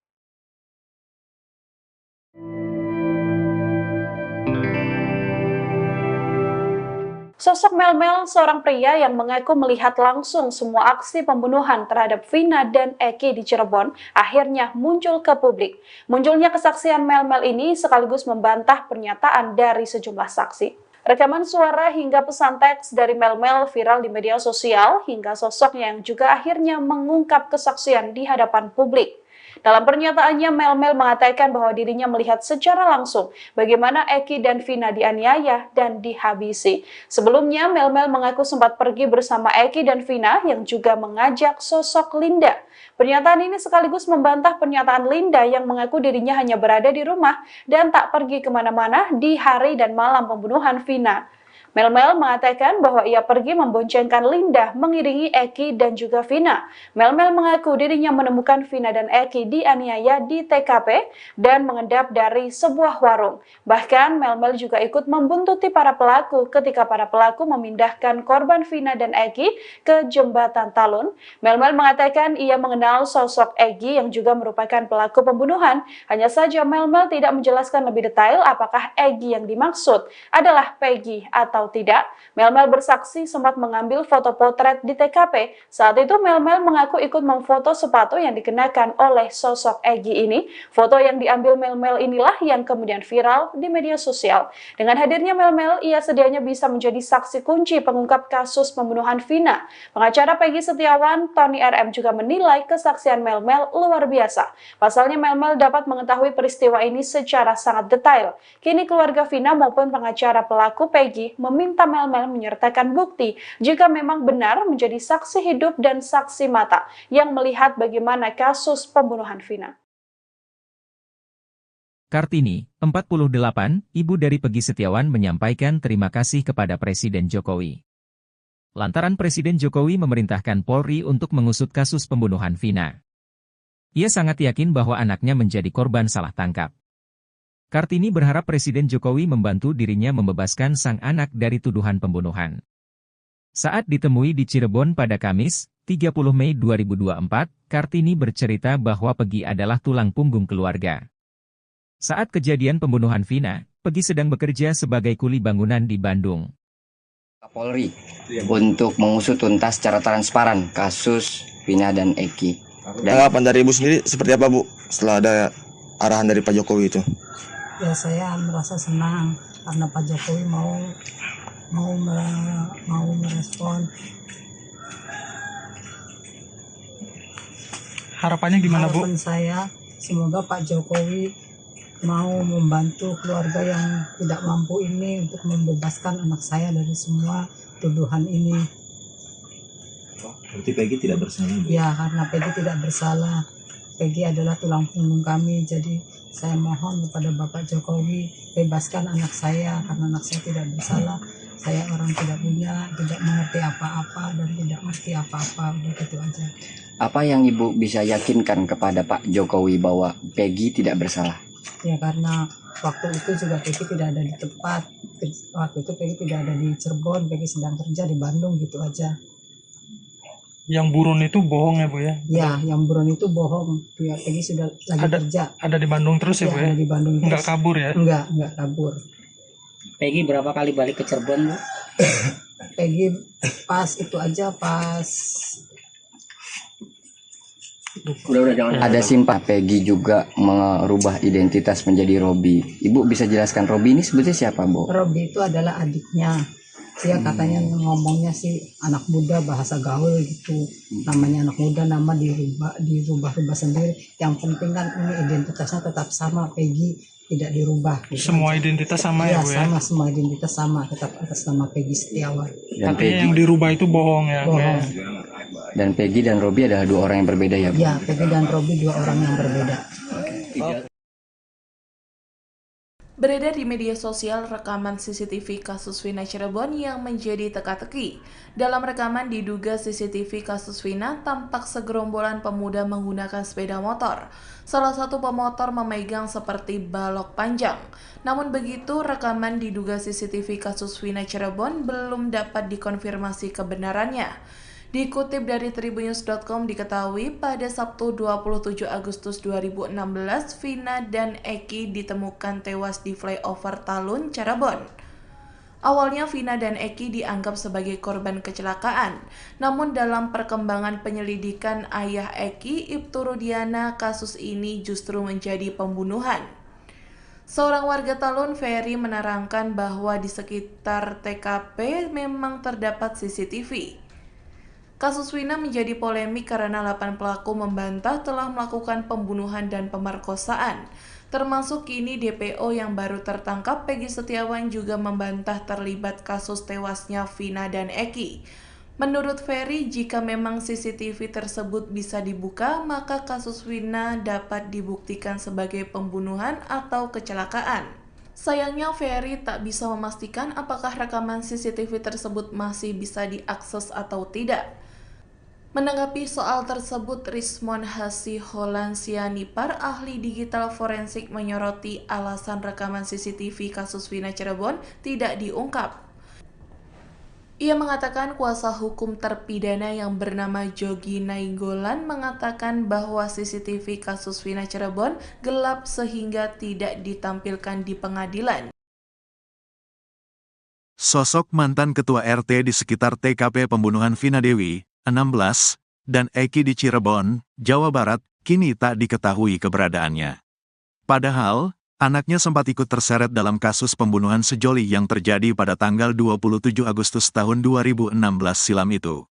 Sosok Mel-Mel, seorang pria yang mengaku melihat langsung semua aksi pembunuhan terhadap Vina dan Eki di Cirebon, akhirnya muncul ke publik. Munculnya kesaksian Mel-Mel ini sekaligus membantah pernyataan dari sejumlah saksi. Rekaman suara hingga pesan teks dari Mel-Mel viral di media sosial hingga sosoknya yang juga akhirnya mengungkap kesaksian di hadapan publik. Dalam pernyataannya, Mel-Mel mengatakan bahwa dirinya melihat secara langsung bagaimana Eki dan Vina dianiaya dan dihabisi. Sebelumnya, Mel-Mel mengaku sempat pergi bersama Eki dan Vina yang juga mengajak sosok Linda. Pernyataan ini sekaligus membantah pernyataan Linda yang mengaku dirinya hanya berada di rumah dan tak pergi kemana-mana di hari dan malam pembunuhan Vina. Mel-Mel mengatakan bahwa ia pergi memboncengkan Linda mengiringi Eki dan juga Vina. Mel-Mel mengaku dirinya menemukan Vina dan Eki dianiaya di TKP dan mengendap dari sebuah warung. Bahkan Mel-Mel juga ikut membuntuti para pelaku ketika para pelaku memindahkan korban Vina dan Eki ke jembatan Talun. Mel-Mel mengatakan ia mengenal sosok Eki yang juga merupakan pelaku pembunuhan. Hanya saja Mel-Mel tidak menjelaskan lebih detail apakah Eki yang dimaksud adalah Peggy atau tidak. Mel-Mel bersaksi sempat mengambil foto potret di TKP. Saat itu Mel-Mel mengaku ikut memfoto sepatu yang dikenakan oleh sosok Egi ini. Foto yang diambil Mel-Mel inilah yang kemudian viral di media sosial. Dengan hadirnya Mel-Mel, ia sedianya bisa menjadi saksi kunci pengungkap kasus pembunuhan Vina. Pengacara Peggy Setiawan, Tony RM juga menilai kesaksian Mel-Mel luar biasa. Pasalnya Mel-Mel dapat mengetahui peristiwa ini secara sangat detail. Kini keluarga Vina maupun pengacara pelaku Peggy meminta Mel-Mel menyertakan bukti jika memang benar menjadi saksi hidup dan saksi mata yang melihat bagaimana kasus pembunuhan Vina. Kartini, 48, ibu dari Peggy Setiawan menyampaikan terima kasih kepada Presiden Jokowi. Lantaran Presiden Jokowi memerintahkan Polri untuk mengusut kasus pembunuhan Vina. Ia sangat yakin bahwa anaknya menjadi korban salah tangkap. Kartini berharap Presiden Jokowi membantu dirinya membebaskan sang anak dari tuduhan pembunuhan. Saat ditemui di Cirebon pada Kamis, 30 Mei 2024, Kartini bercerita bahwa Peggy adalah tulang punggung keluarga. Saat kejadian pembunuhan Vina, Peggy sedang bekerja sebagai kuli bangunan di Bandung. Polri untuk mengusut tuntas secara transparan kasus Vina dan Eki. Tanggapan dari Ibu sendiri seperti apa, Bu, setelah ada arahan dari Pak Jokowi itu? Ya, saya merasa senang karena Pak Jokowi mau merespon. Harapannya gimana, Bu? Harapan saya semoga Pak Jokowi mau membantu keluarga yang tidak mampu ini untuk membebaskan anak saya dari semua tuduhan ini. Berarti Peggy tidak bersalah, Bu? Ya, karena Peggy tidak bersalah. Peggy adalah tulang punggung kami, jadi saya mohon kepada Bapak Jokowi bebaskan anak saya karena anak saya tidak bersalah. Saya orang tidak punya, tidak mengerti apa-apa dan tidak mengerti apa-apa, udah gitu aja. Apa yang Ibu bisa yakinkan kepada Pak Jokowi bahwa Peggy tidak bersalah? Ya, karena waktu itu juga Peggy tidak ada di tempat. Waktu itu Peggy tidak ada di Cirebon, Peggy sedang kerja di Bandung, gitu aja. Yang buron itu bohong ya, Bu ya? Ya, yang buron itu bohong. Ya, Peggy sudah lagi kerja. Ada di Bandung terus ya, Bu ya? Ada di Bandung terus. Enggak kabur ya? Enggak kabur. Peggy berapa kali balik ke Cirebon, Bu? Peggy pas itu aja, pas Ada simpah Peggy juga merubah identitas menjadi Robi. Ibu bisa jelaskan Robi ini sebetulnya siapa, Bu? Robi itu adalah adiknya. Dia katanya ngomongnya sih anak muda, bahasa gaul gitu. Namanya anak muda, nama dirubah sendiri. Yang penting kan ini identitasnya tetap sama, Peggy tidak dirubah. Gitu semua aja. Identitas sama ya, Bu ya? Sama, semua identitas sama, tetap atas nama Peggy Setiawan. Tapi yang dirubah itu bohong ya? Bohong. Dan Peggy dan Robi adalah dua orang yang berbeda ya, Bu? Ya, Peggy dan Robi dua orang yang berbeda. Beredar di media sosial rekaman CCTV kasus Vina Cirebon yang menjadi teka-teki. Dalam rekaman diduga CCTV kasus Vina tampak segerombolan pemuda menggunakan sepeda motor. Salah satu pemotor memegang seperti balok panjang. Namun begitu, rekaman diduga CCTV kasus Vina Cirebon belum dapat dikonfirmasi kebenarannya. Dikutip dari Tribunnews.com diketahui pada Sabtu 27 Agustus 2016, Vina dan Eki ditemukan tewas di flyover Talun, Cirebon. Awalnya Vina dan Eki dianggap sebagai korban kecelakaan, namun dalam perkembangan penyelidikan ayah Eki, Ibtu Rudiana, kasus ini justru menjadi pembunuhan. Seorang warga Talun, Ferry, menerangkan bahwa di sekitar TKP memang terdapat CCTV. Kasus Wina menjadi polemik karena 8 pelaku membantah telah melakukan pembunuhan dan pemerkosaan. Termasuk kini DPO yang baru tertangkap, Peggy Setiawan, juga membantah terlibat kasus tewasnya Vina dan Eki. Menurut Ferry, jika memang CCTV tersebut bisa dibuka, maka kasus Wina dapat dibuktikan sebagai pembunuhan atau kecelakaan. Sayangnya Ferry tak bisa memastikan apakah rekaman CCTV tersebut masih bisa diakses atau tidak. Menanggapi soal tersebut, Rismon Hasiholansianipar, ahli digital forensik, menyoroti alasan rekaman CCTV kasus Wina Cirebon tidak diungkap. Ia mengatakan kuasa hukum terpidana yang bernama Jogi Nainggolan mengatakan bahwa CCTV kasus Wina Cirebon gelap sehingga tidak ditampilkan di pengadilan. Sosok mantan ketua RT di sekitar TKP pembunuhan Vina Dewi, 16, dan Eki di Cirebon, Jawa Barat, kini tak diketahui keberadaannya. Padahal, anaknya sempat ikut terseret dalam kasus pembunuhan sejoli yang terjadi pada tanggal 27 Agustus tahun 2016 silam itu.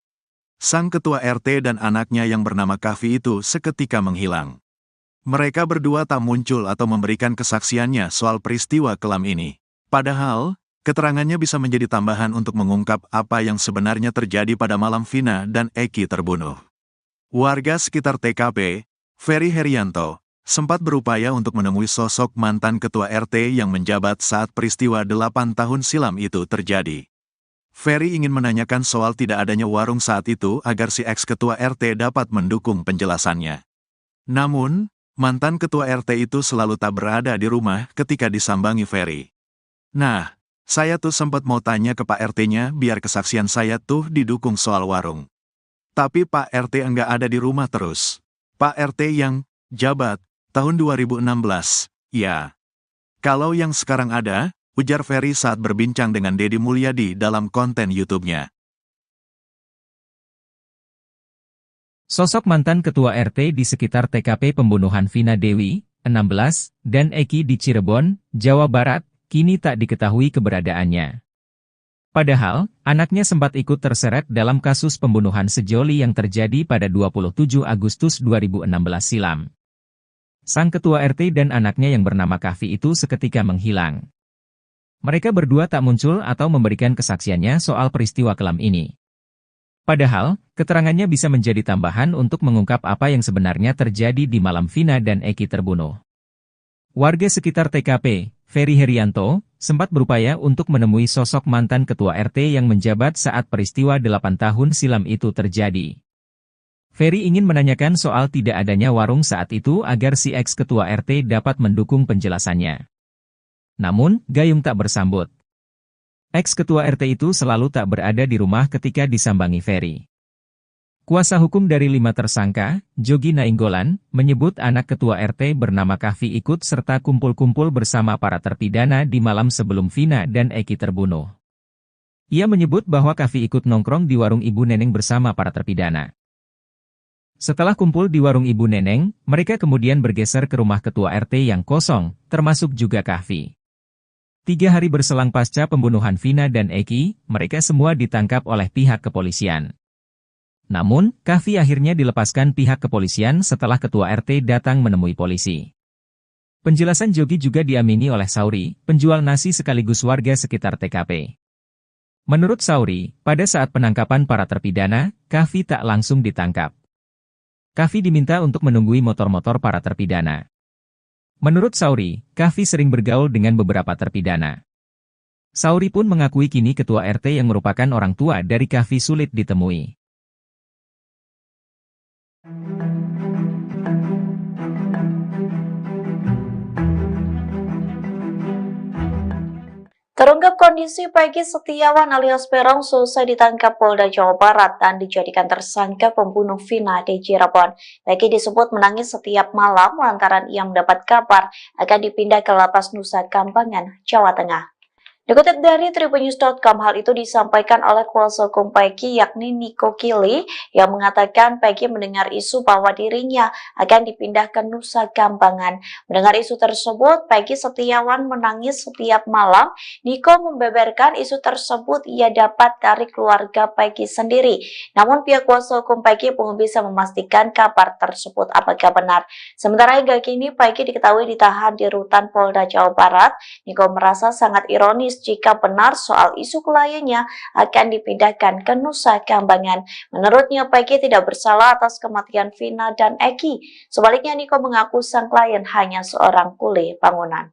Sang ketua RT dan anaknya yang bernama Kavi itu seketika menghilang. Mereka berdua tak muncul atau memberikan kesaksiannya soal peristiwa kelam ini. Padahal, keterangannya bisa menjadi tambahan untuk mengungkap apa yang sebenarnya terjadi pada malam Vina dan Eki terbunuh. Warga sekitar TKP, Ferry Herianto, sempat berupaya untuk menemui sosok mantan ketua RT yang menjabat saat peristiwa 8 tahun silam itu terjadi. Ferry ingin menanyakan soal tidak adanya warung saat itu agar si ex-ketua RT dapat mendukung penjelasannya. Namun, mantan ketua RT itu selalu tak berada di rumah ketika disambangi Ferry. Nah, saya tuh sempat mau tanya ke Pak RT-nya biar kesaksian saya tuh didukung soal warung. Tapi Pak RT enggak ada di rumah terus. Pak RT yang jabat tahun 2016, ya. Kalau yang sekarang ada, ujar Ferry saat berbincang dengan Deddy Mulyadi dalam konten YouTube-nya. Sosok mantan ketua RT di sekitar TKP pembunuhan Vina Dewi, 16, dan Eki di Cirebon, Jawa Barat, kini tak diketahui keberadaannya. Padahal, anaknya sempat ikut terseret dalam kasus pembunuhan sejoli yang terjadi pada 27 Agustus 2016 silam. Sang ketua RT dan anaknya yang bernama Kavi itu seketika menghilang. Mereka berdua tak muncul atau memberikan kesaksiannya soal peristiwa kelam ini. Padahal, keterangannya bisa menjadi tambahan untuk mengungkap apa yang sebenarnya terjadi di malam Vina dan Eki terbunuh. Warga sekitar TKP, Ferry Herianto, sempat berupaya untuk menemui sosok mantan ketua RT yang menjabat saat peristiwa 8 tahun silam itu terjadi. Ferry ingin menanyakan soal tidak adanya warung saat itu agar si ex-ketua RT dapat mendukung penjelasannya. Namun, gayung tak bersambut. Ex-ketua RT itu selalu tak berada di rumah ketika disambangi Ferry. Kuasa hukum dari 5 tersangka, Jogi Nainggolan, menyebut anak ketua RT bernama Kavi ikut serta kumpul-kumpul bersama para terpidana di malam sebelum Vina dan Eki terbunuh. Ia menyebut bahwa Kavi ikut nongkrong di warung Ibu Neneng bersama para terpidana. Setelah kumpul di warung Ibu Neneng, mereka kemudian bergeser ke rumah ketua RT yang kosong, termasuk juga Kavi. 3 hari berselang pasca pembunuhan Vina dan Eki, mereka semua ditangkap oleh pihak kepolisian. Namun, Kavi akhirnya dilepaskan pihak kepolisian setelah ketua RT datang menemui polisi. Penjelasan Jogi juga diamini oleh Sauri, penjual nasi sekaligus warga sekitar TKP. Menurut Sauri, pada saat penangkapan para terpidana, Kavi tak langsung ditangkap. Kavi diminta untuk menunggui motor-motor para terpidana. Menurut Sauri, Kavi sering bergaul dengan beberapa terpidana. Sauri pun mengakui kini ketua RT yang merupakan orang tua dari Kavi sulit ditemui. Terungkap kondisi Peggy Setiawan alias Peron selesai ditangkap Polda Jawa Barat dan dijadikan tersangka pembunuh Vina di Cirebon. Peggy disebut menangis setiap malam lantaran ia mendapat kabar akan dipindah ke Lapas Nusa Kambangan, Jawa Tengah. Dikutip dari tribunnews.com, hal itu disampaikan oleh kuasa hukum Peggy yakni Niko Kili yang mengatakan Peggy mendengar isu bahwa dirinya akan dipindah ke Nusa Kambangan. Mendengar isu tersebut, Peggy Setiawan menangis setiap malam. Niko membeberkan isu tersebut ia dapat dari keluarga Peggy sendiri. Namun pihak kuasa hukum Peggy belum bisa memastikan kabar tersebut apakah benar. Sementara hingga kini Peggy diketahui ditahan di rutan Polda Jawa Barat. Niko merasa sangat ironis jika benar soal isu kliennya akan dipindahkan ke Nusa Kambangan. Menurutnya, Peggy tidak bersalah atas kematian Vina dan Eki. Sebaliknya, Niko mengaku sang klien hanya seorang kuli bangunan.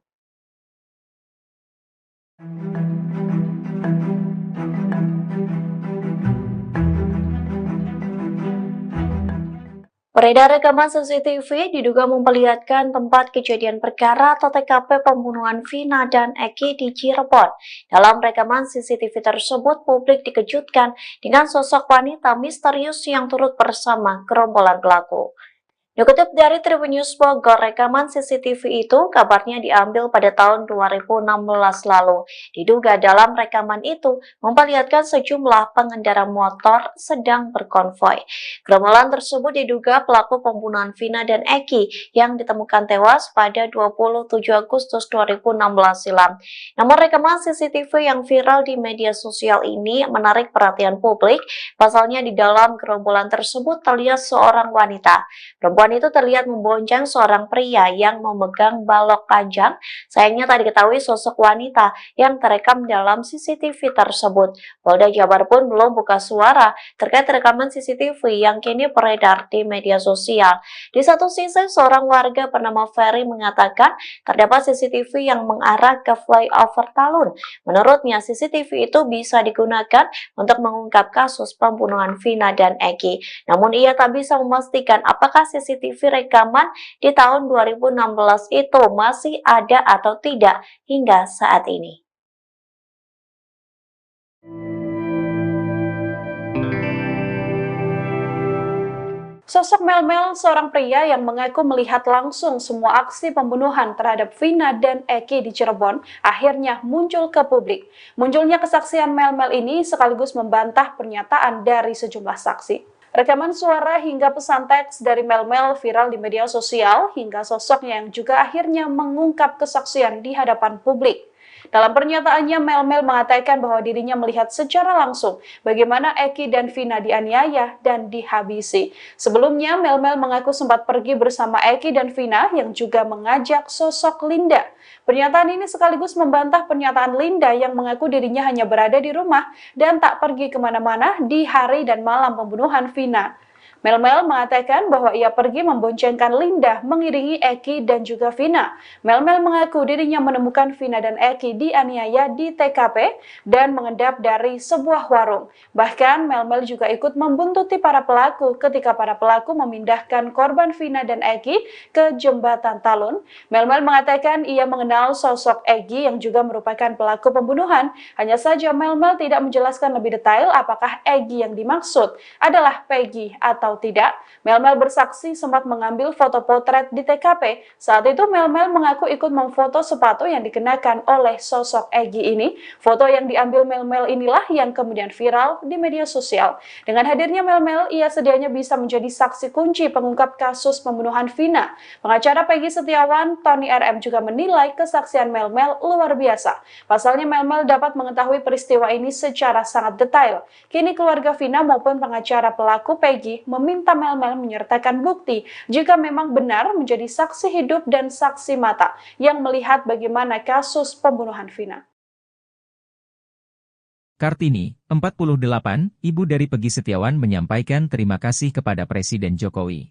Beredar rekaman CCTV diduga memperlihatkan tempat kejadian perkara atau TKP pembunuhan Vina dan Eki di Cirebon. Dalam rekaman CCTV tersebut, publik dikejutkan dengan sosok wanita misterius yang turut bersama gerombolan pelaku. Dikutip dari Tribunnews Bogor, rekaman CCTV itu kabarnya diambil pada tahun 2016 lalu. Diduga dalam rekaman itu memperlihatkan sejumlah pengendara motor sedang berkonvoi. Gerombolan tersebut diduga pelaku pembunuhan Vina dan Eki yang ditemukan tewas pada 27 Agustus 2016 silam. Namun rekaman CCTV yang viral di media sosial ini menarik perhatian publik. Pasalnya di dalam gerombolan tersebut terlihat seorang wanita. Perempuan itu terlihat membonceng seorang pria yang memegang balok panjang. Sayangnya tak diketahui sosok wanita yang terekam dalam CCTV tersebut. Polda Jabar pun belum buka suara terkait rekaman CCTV yang kini beredar di media sosial. Di satu sisi, seorang warga bernama Ferry mengatakan terdapat CCTV yang mengarah ke flyover Talun. Menurutnya, CCTV itu bisa digunakan untuk mengungkap kasus pembunuhan Vina dan Eki. Namun ia tak bisa memastikan apakah CCTV rekaman di tahun 2016 itu masih ada atau tidak hingga saat ini. Sosok Melmel, seorang pria yang mengaku melihat langsung semua aksi pembunuhan terhadap Vina dan Eki di Cirebon, akhirnya muncul ke publik. Munculnya kesaksian Melmel ini sekaligus membantah pernyataan dari sejumlah saksi. Rekaman suara hingga pesan teks dari Melmel viral di media sosial hingga sosoknya yang juga akhirnya mengungkap kesaksian di hadapan publik. Dalam pernyataannya, Melmel mengatakan bahwa dirinya melihat secara langsung bagaimana Eki dan Vina dianiaya dan dihabisi. Sebelumnya, Melmel mengaku sempat pergi bersama Eki dan Vina yang juga mengajak sosok Linda. Pernyataan ini sekaligus membantah pernyataan Linda yang mengaku dirinya hanya berada di rumah dan tak pergi kemana-mana di hari dan malam pembunuhan Vina. Melmel mengatakan bahwa ia pergi memboncengkan Linda mengiringi Eki dan juga Vina. Melmel mengaku dirinya menemukan Vina dan Eki dianiaya di TKP dan mengendap dari sebuah warung. Bahkan Melmel juga ikut membuntuti para pelaku ketika para pelaku memindahkan korban Vina dan Eki ke jembatan Talun. Melmel mengatakan ia mengenal sosok Eki yang juga merupakan pelaku pembunuhan. Hanya saja Melmel tidak menjelaskan lebih detail apakah Eki yang dimaksud adalah Peggy atau tidak. Melmel bersaksi sempat mengambil foto potret di TKP. Saat itu Melmel mengaku ikut memfoto sepatu yang dikenakan oleh sosok Eki ini. Foto yang diambil Melmel inilah yang kemudian viral di media sosial. Dengan hadirnya Melmel, ia sedianya bisa menjadi saksi kunci pengungkap kasus pembunuhan Vina. Pengacara Peggy Setiawan, Tony RM juga menilai kesaksian Melmel luar biasa. Pasalnya Melmel dapat mengetahui peristiwa ini secara sangat detail. Kini keluarga Vina maupun pengacara pelaku Peggy meminta Melmel menyertakan bukti jika memang benar menjadi saksi hidup dan saksi mata yang melihat bagaimana kasus pembunuhan Vina. Kartini, 48, ibu dari Peggy Setiawan menyampaikan terima kasih kepada Presiden Jokowi.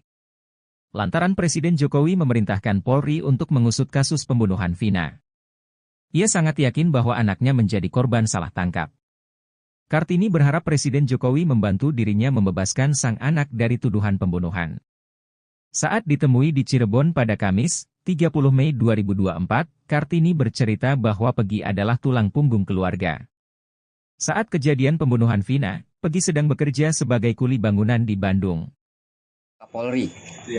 Lantaran Presiden Jokowi memerintahkan Polri untuk mengusut kasus pembunuhan Vina. Ia sangat yakin bahwa anaknya menjadi korban salah tangkap. Kartini berharap Presiden Jokowi membantu dirinya membebaskan sang anak dari tuduhan pembunuhan. Saat ditemui di Cirebon pada Kamis, 30 Mei 2024, Kartini bercerita bahwa Peggy adalah tulang punggung keluarga. Saat kejadian pembunuhan Vina, Peggy sedang bekerja sebagai kuli bangunan di Bandung. Polri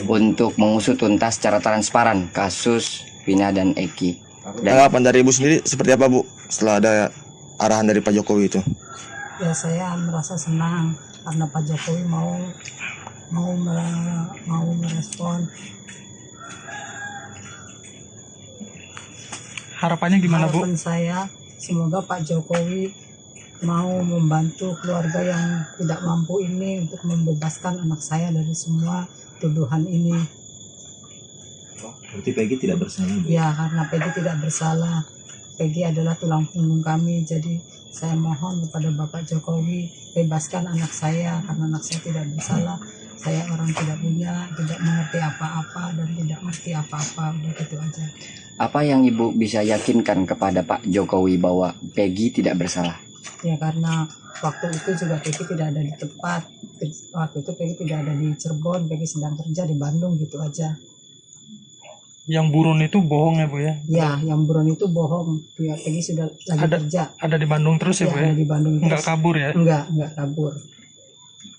untuk mengusut tuntas secara transparan kasus Vina dan Eki. Tanggapan dari Ibu sendiri seperti apa Bu setelah ada arahan dari Pak Jokowi itu? Ya saya merasa senang karena Pak Jokowi mau merespon. Harapannya gimana Bu? Harapan saya semoga Pak Jokowi mau membantu keluarga yang tidak mampu ini untuk membebaskan anak saya dari semua tuduhan ini. Berarti Peggy tidak bersalah Bu? Ya, karena Peggy tidak bersalah. Peggy adalah tulang punggung kami, jadi saya mohon kepada Bapak Jokowi bebaskan anak saya karena anak saya tidak bersalah. Saya orang tidak punya, tidak mengerti apa-apa dan tidak mengerti apa-apa, udah gitu aja. Apa yang Ibu bisa yakinkan kepada Pak Jokowi bahwa Peggy tidak bersalah? Ya karena waktu itu juga Peggy tidak ada di tempat. Waktu itu Peggy tidak ada di Cirebon, Peggy sedang kerja di Bandung, gitu aja. Yang buron itu bohong ya Bu ya? Ya, yang buron itu bohong. Ya, Peggy sudah lagi kerja. Ada di Bandung terus ya Bu ya? Ada di Bandung terus. Nggak kabur ya? Enggak kabur.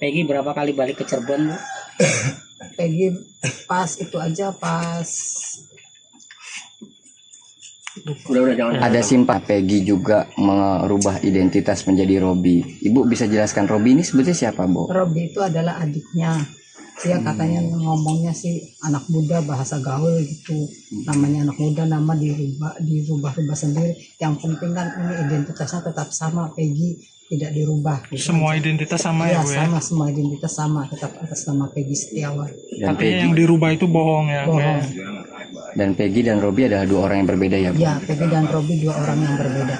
Peggy berapa kali balik ke Cirebon Bu? Peggy pas itu aja pas Ada simpah Peggy juga merubah identitas menjadi Robi. Ibu bisa jelaskan Robi ini sebetulnya siapa, Bu? Robi itu adalah adiknya. Dia katanya ngomongnya sih anak muda, bahasa gaul gitu. Namanya anak muda, nama dirubah sendiri. Yang penting kan ini identitasnya tetap sama, Peggy tidak dirubah. Gitu Semua aja. identitas sama ya Bu ya? Sama, semua identitas sama, tetap atas nama Peggy Setiawan. Dan Artinya yang dirubah itu bohong ya? Bu ya? Bohong. Dan Peggy dan Robi adalah dua orang yang berbeda ya, Bu? Ya, Peggy dan Robi dua orang yang berbeda.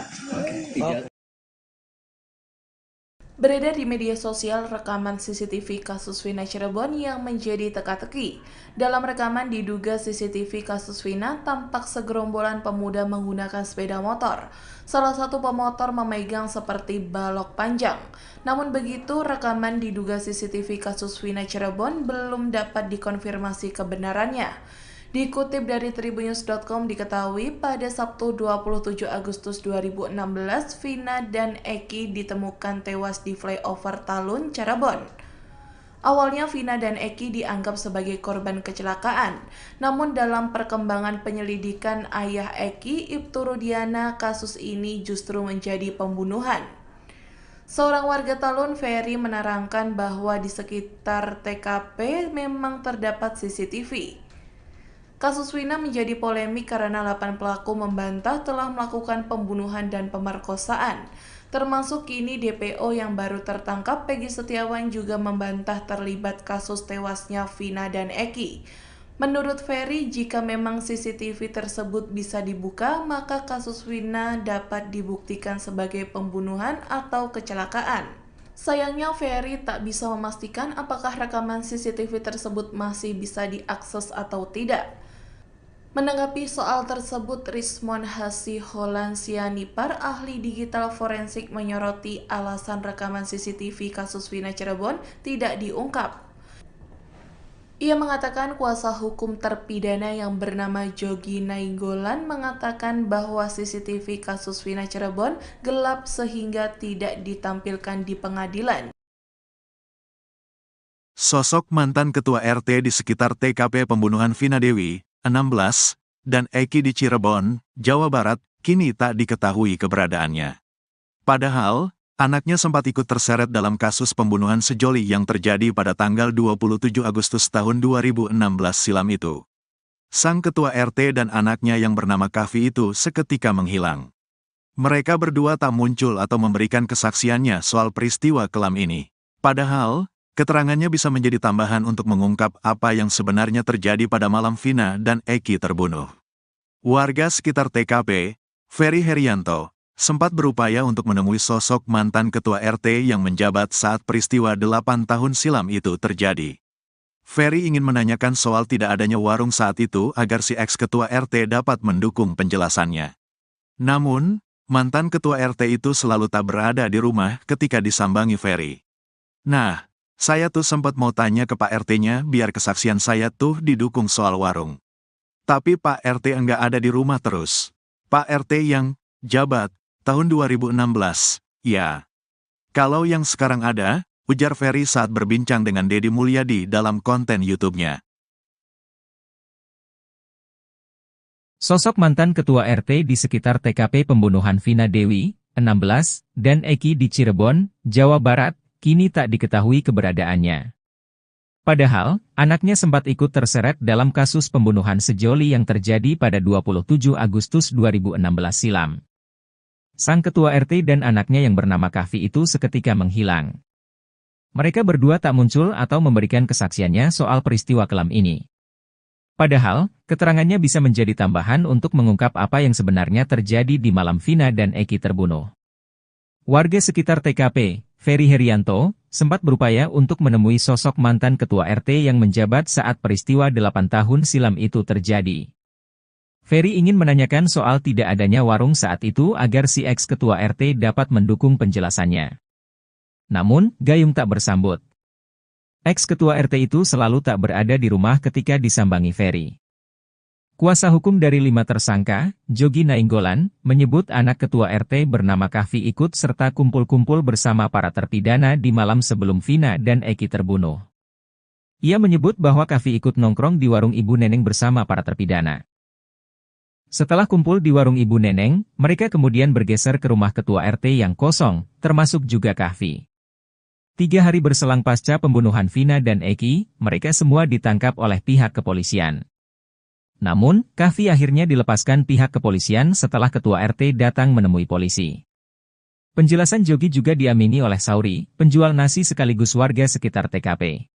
Beredar di media sosial rekaman CCTV kasus Vina Cirebon yang menjadi teka-teki. Dalam rekaman diduga CCTV kasus Vina tampak segerombolan pemuda menggunakan sepeda motor. Salah satu pemotor memegang seperti balok panjang. Namun begitu, rekaman diduga CCTV kasus Vina Cirebon belum dapat dikonfirmasi kebenarannya. Dikutip dari tribunnews.com diketahui pada Sabtu 27 Agustus 2016, Vina dan Eki ditemukan tewas di flyover Talun, Cirebon. Awalnya Vina dan Eki dianggap sebagai korban kecelakaan, namun dalam perkembangan penyelidikan ayah Eki, Ibtu Rudiana, kasus ini justru menjadi pembunuhan. Seorang warga Talun, Ferry, menerangkan bahwa di sekitar TKP memang terdapat CCTV. Kasus Vina menjadi polemik karena 8 pelaku membantah telah melakukan pembunuhan dan pemerkosaan. Termasuk kini DPO yang baru tertangkap, Peggy Setiawan, juga membantah terlibat kasus tewasnya Vina dan Eki. Menurut Ferry, jika memang CCTV tersebut bisa dibuka, maka kasus Vina dapat dibuktikan sebagai pembunuhan atau kecelakaan. Sayangnya Ferry tak bisa memastikan apakah rekaman CCTV tersebut masih bisa diakses atau tidak. Menanggapi soal tersebut, Rismon Hasiholansianipar, ahli digital forensik, menyoroti alasan rekaman CCTV kasus Vina Cirebon tidak diungkap. Ia mengatakan kuasa hukum terpidana yang bernama Jogi Nainggolan mengatakan bahwa CCTV kasus Vina Cirebon gelap sehingga tidak ditampilkan di pengadilan. Sosok mantan ketua RT di sekitar TKP pembunuhan Vina Dewi, 16, dan Eki di Cirebon, Jawa Barat, kini tak diketahui keberadaannya. Padahal, anaknya sempat ikut terseret dalam kasus pembunuhan sejoli yang terjadi pada tanggal 27 Agustus tahun 2016 silam itu. Sang ketua RT dan anaknya yang bernama Kavi itu seketika menghilang. Mereka berdua tak muncul atau memberikan kesaksiannya soal peristiwa kelam ini. Padahal, keterangannya bisa menjadi tambahan untuk mengungkap apa yang sebenarnya terjadi pada malam Vina dan Eki terbunuh. Warga sekitar TKP, Ferry Herianto, sempat berupaya untuk menemui sosok mantan ketua RT yang menjabat saat peristiwa 8 tahun silam itu terjadi. Ferry ingin menanyakan soal tidak adanya warung saat itu agar si ex-ketua RT dapat mendukung penjelasannya. Namun, mantan ketua RT itu selalu tak berada di rumah ketika disambangi Ferry. Nah, saya tuh sempat mau tanya ke Pak RT-nya biar kesaksian saya tuh didukung soal warung. Tapi Pak RT enggak ada di rumah terus. Pak RT yang jabat tahun 2016, ya. Kalau yang sekarang ada, ujar Ferry saat berbincang dengan Deddy Mulyadi dalam konten YouTube-nya. Sosok mantan ketua RT di sekitar TKP pembunuhan Vina Dewi, 16, dan Eki di Cirebon, Jawa Barat, kini tak diketahui keberadaannya. Padahal, anaknya sempat ikut terseret dalam kasus pembunuhan sejoli yang terjadi pada 27 Agustus 2016 silam. Sang ketua RT dan anaknya yang bernama Kahfi itu seketika menghilang. Mereka berdua tak muncul atau memberikan kesaksiannya soal peristiwa kelam ini. Padahal, keterangannya bisa menjadi tambahan untuk mengungkap apa yang sebenarnya terjadi di malam Vina dan Eki terbunuh. Warga sekitar TKP, Ferry Herianto, sempat berupaya untuk menemui sosok mantan ketua RT yang menjabat saat peristiwa 8 tahun silam itu terjadi. Ferry ingin menanyakan soal tidak adanya warung saat itu agar si ex-ketua RT dapat mendukung penjelasannya. Namun, gayung tak bersambut. Ex-ketua RT itu selalu tak berada di rumah ketika disambangi Ferry. Kuasa hukum dari 5 tersangka, Jogi Nainggolan, menyebut anak ketua RT bernama Kahfi ikut serta kumpul-kumpul bersama para terpidana di malam sebelum Vina dan Eki terbunuh. Ia menyebut bahwa Kahfi ikut nongkrong di warung Ibu Neneng bersama para terpidana. Setelah kumpul di warung Ibu Neneng, mereka kemudian bergeser ke rumah ketua RT yang kosong, termasuk juga Kahfi. 3 hari berselang pasca pembunuhan Vina dan Eki, mereka semua ditangkap oleh pihak kepolisian. Namun, Kahfi akhirnya dilepaskan pihak kepolisian setelah ketua RT datang menemui polisi. Penjelasan Jogi juga diamini oleh Sauri, penjual nasi sekaligus warga sekitar TKP.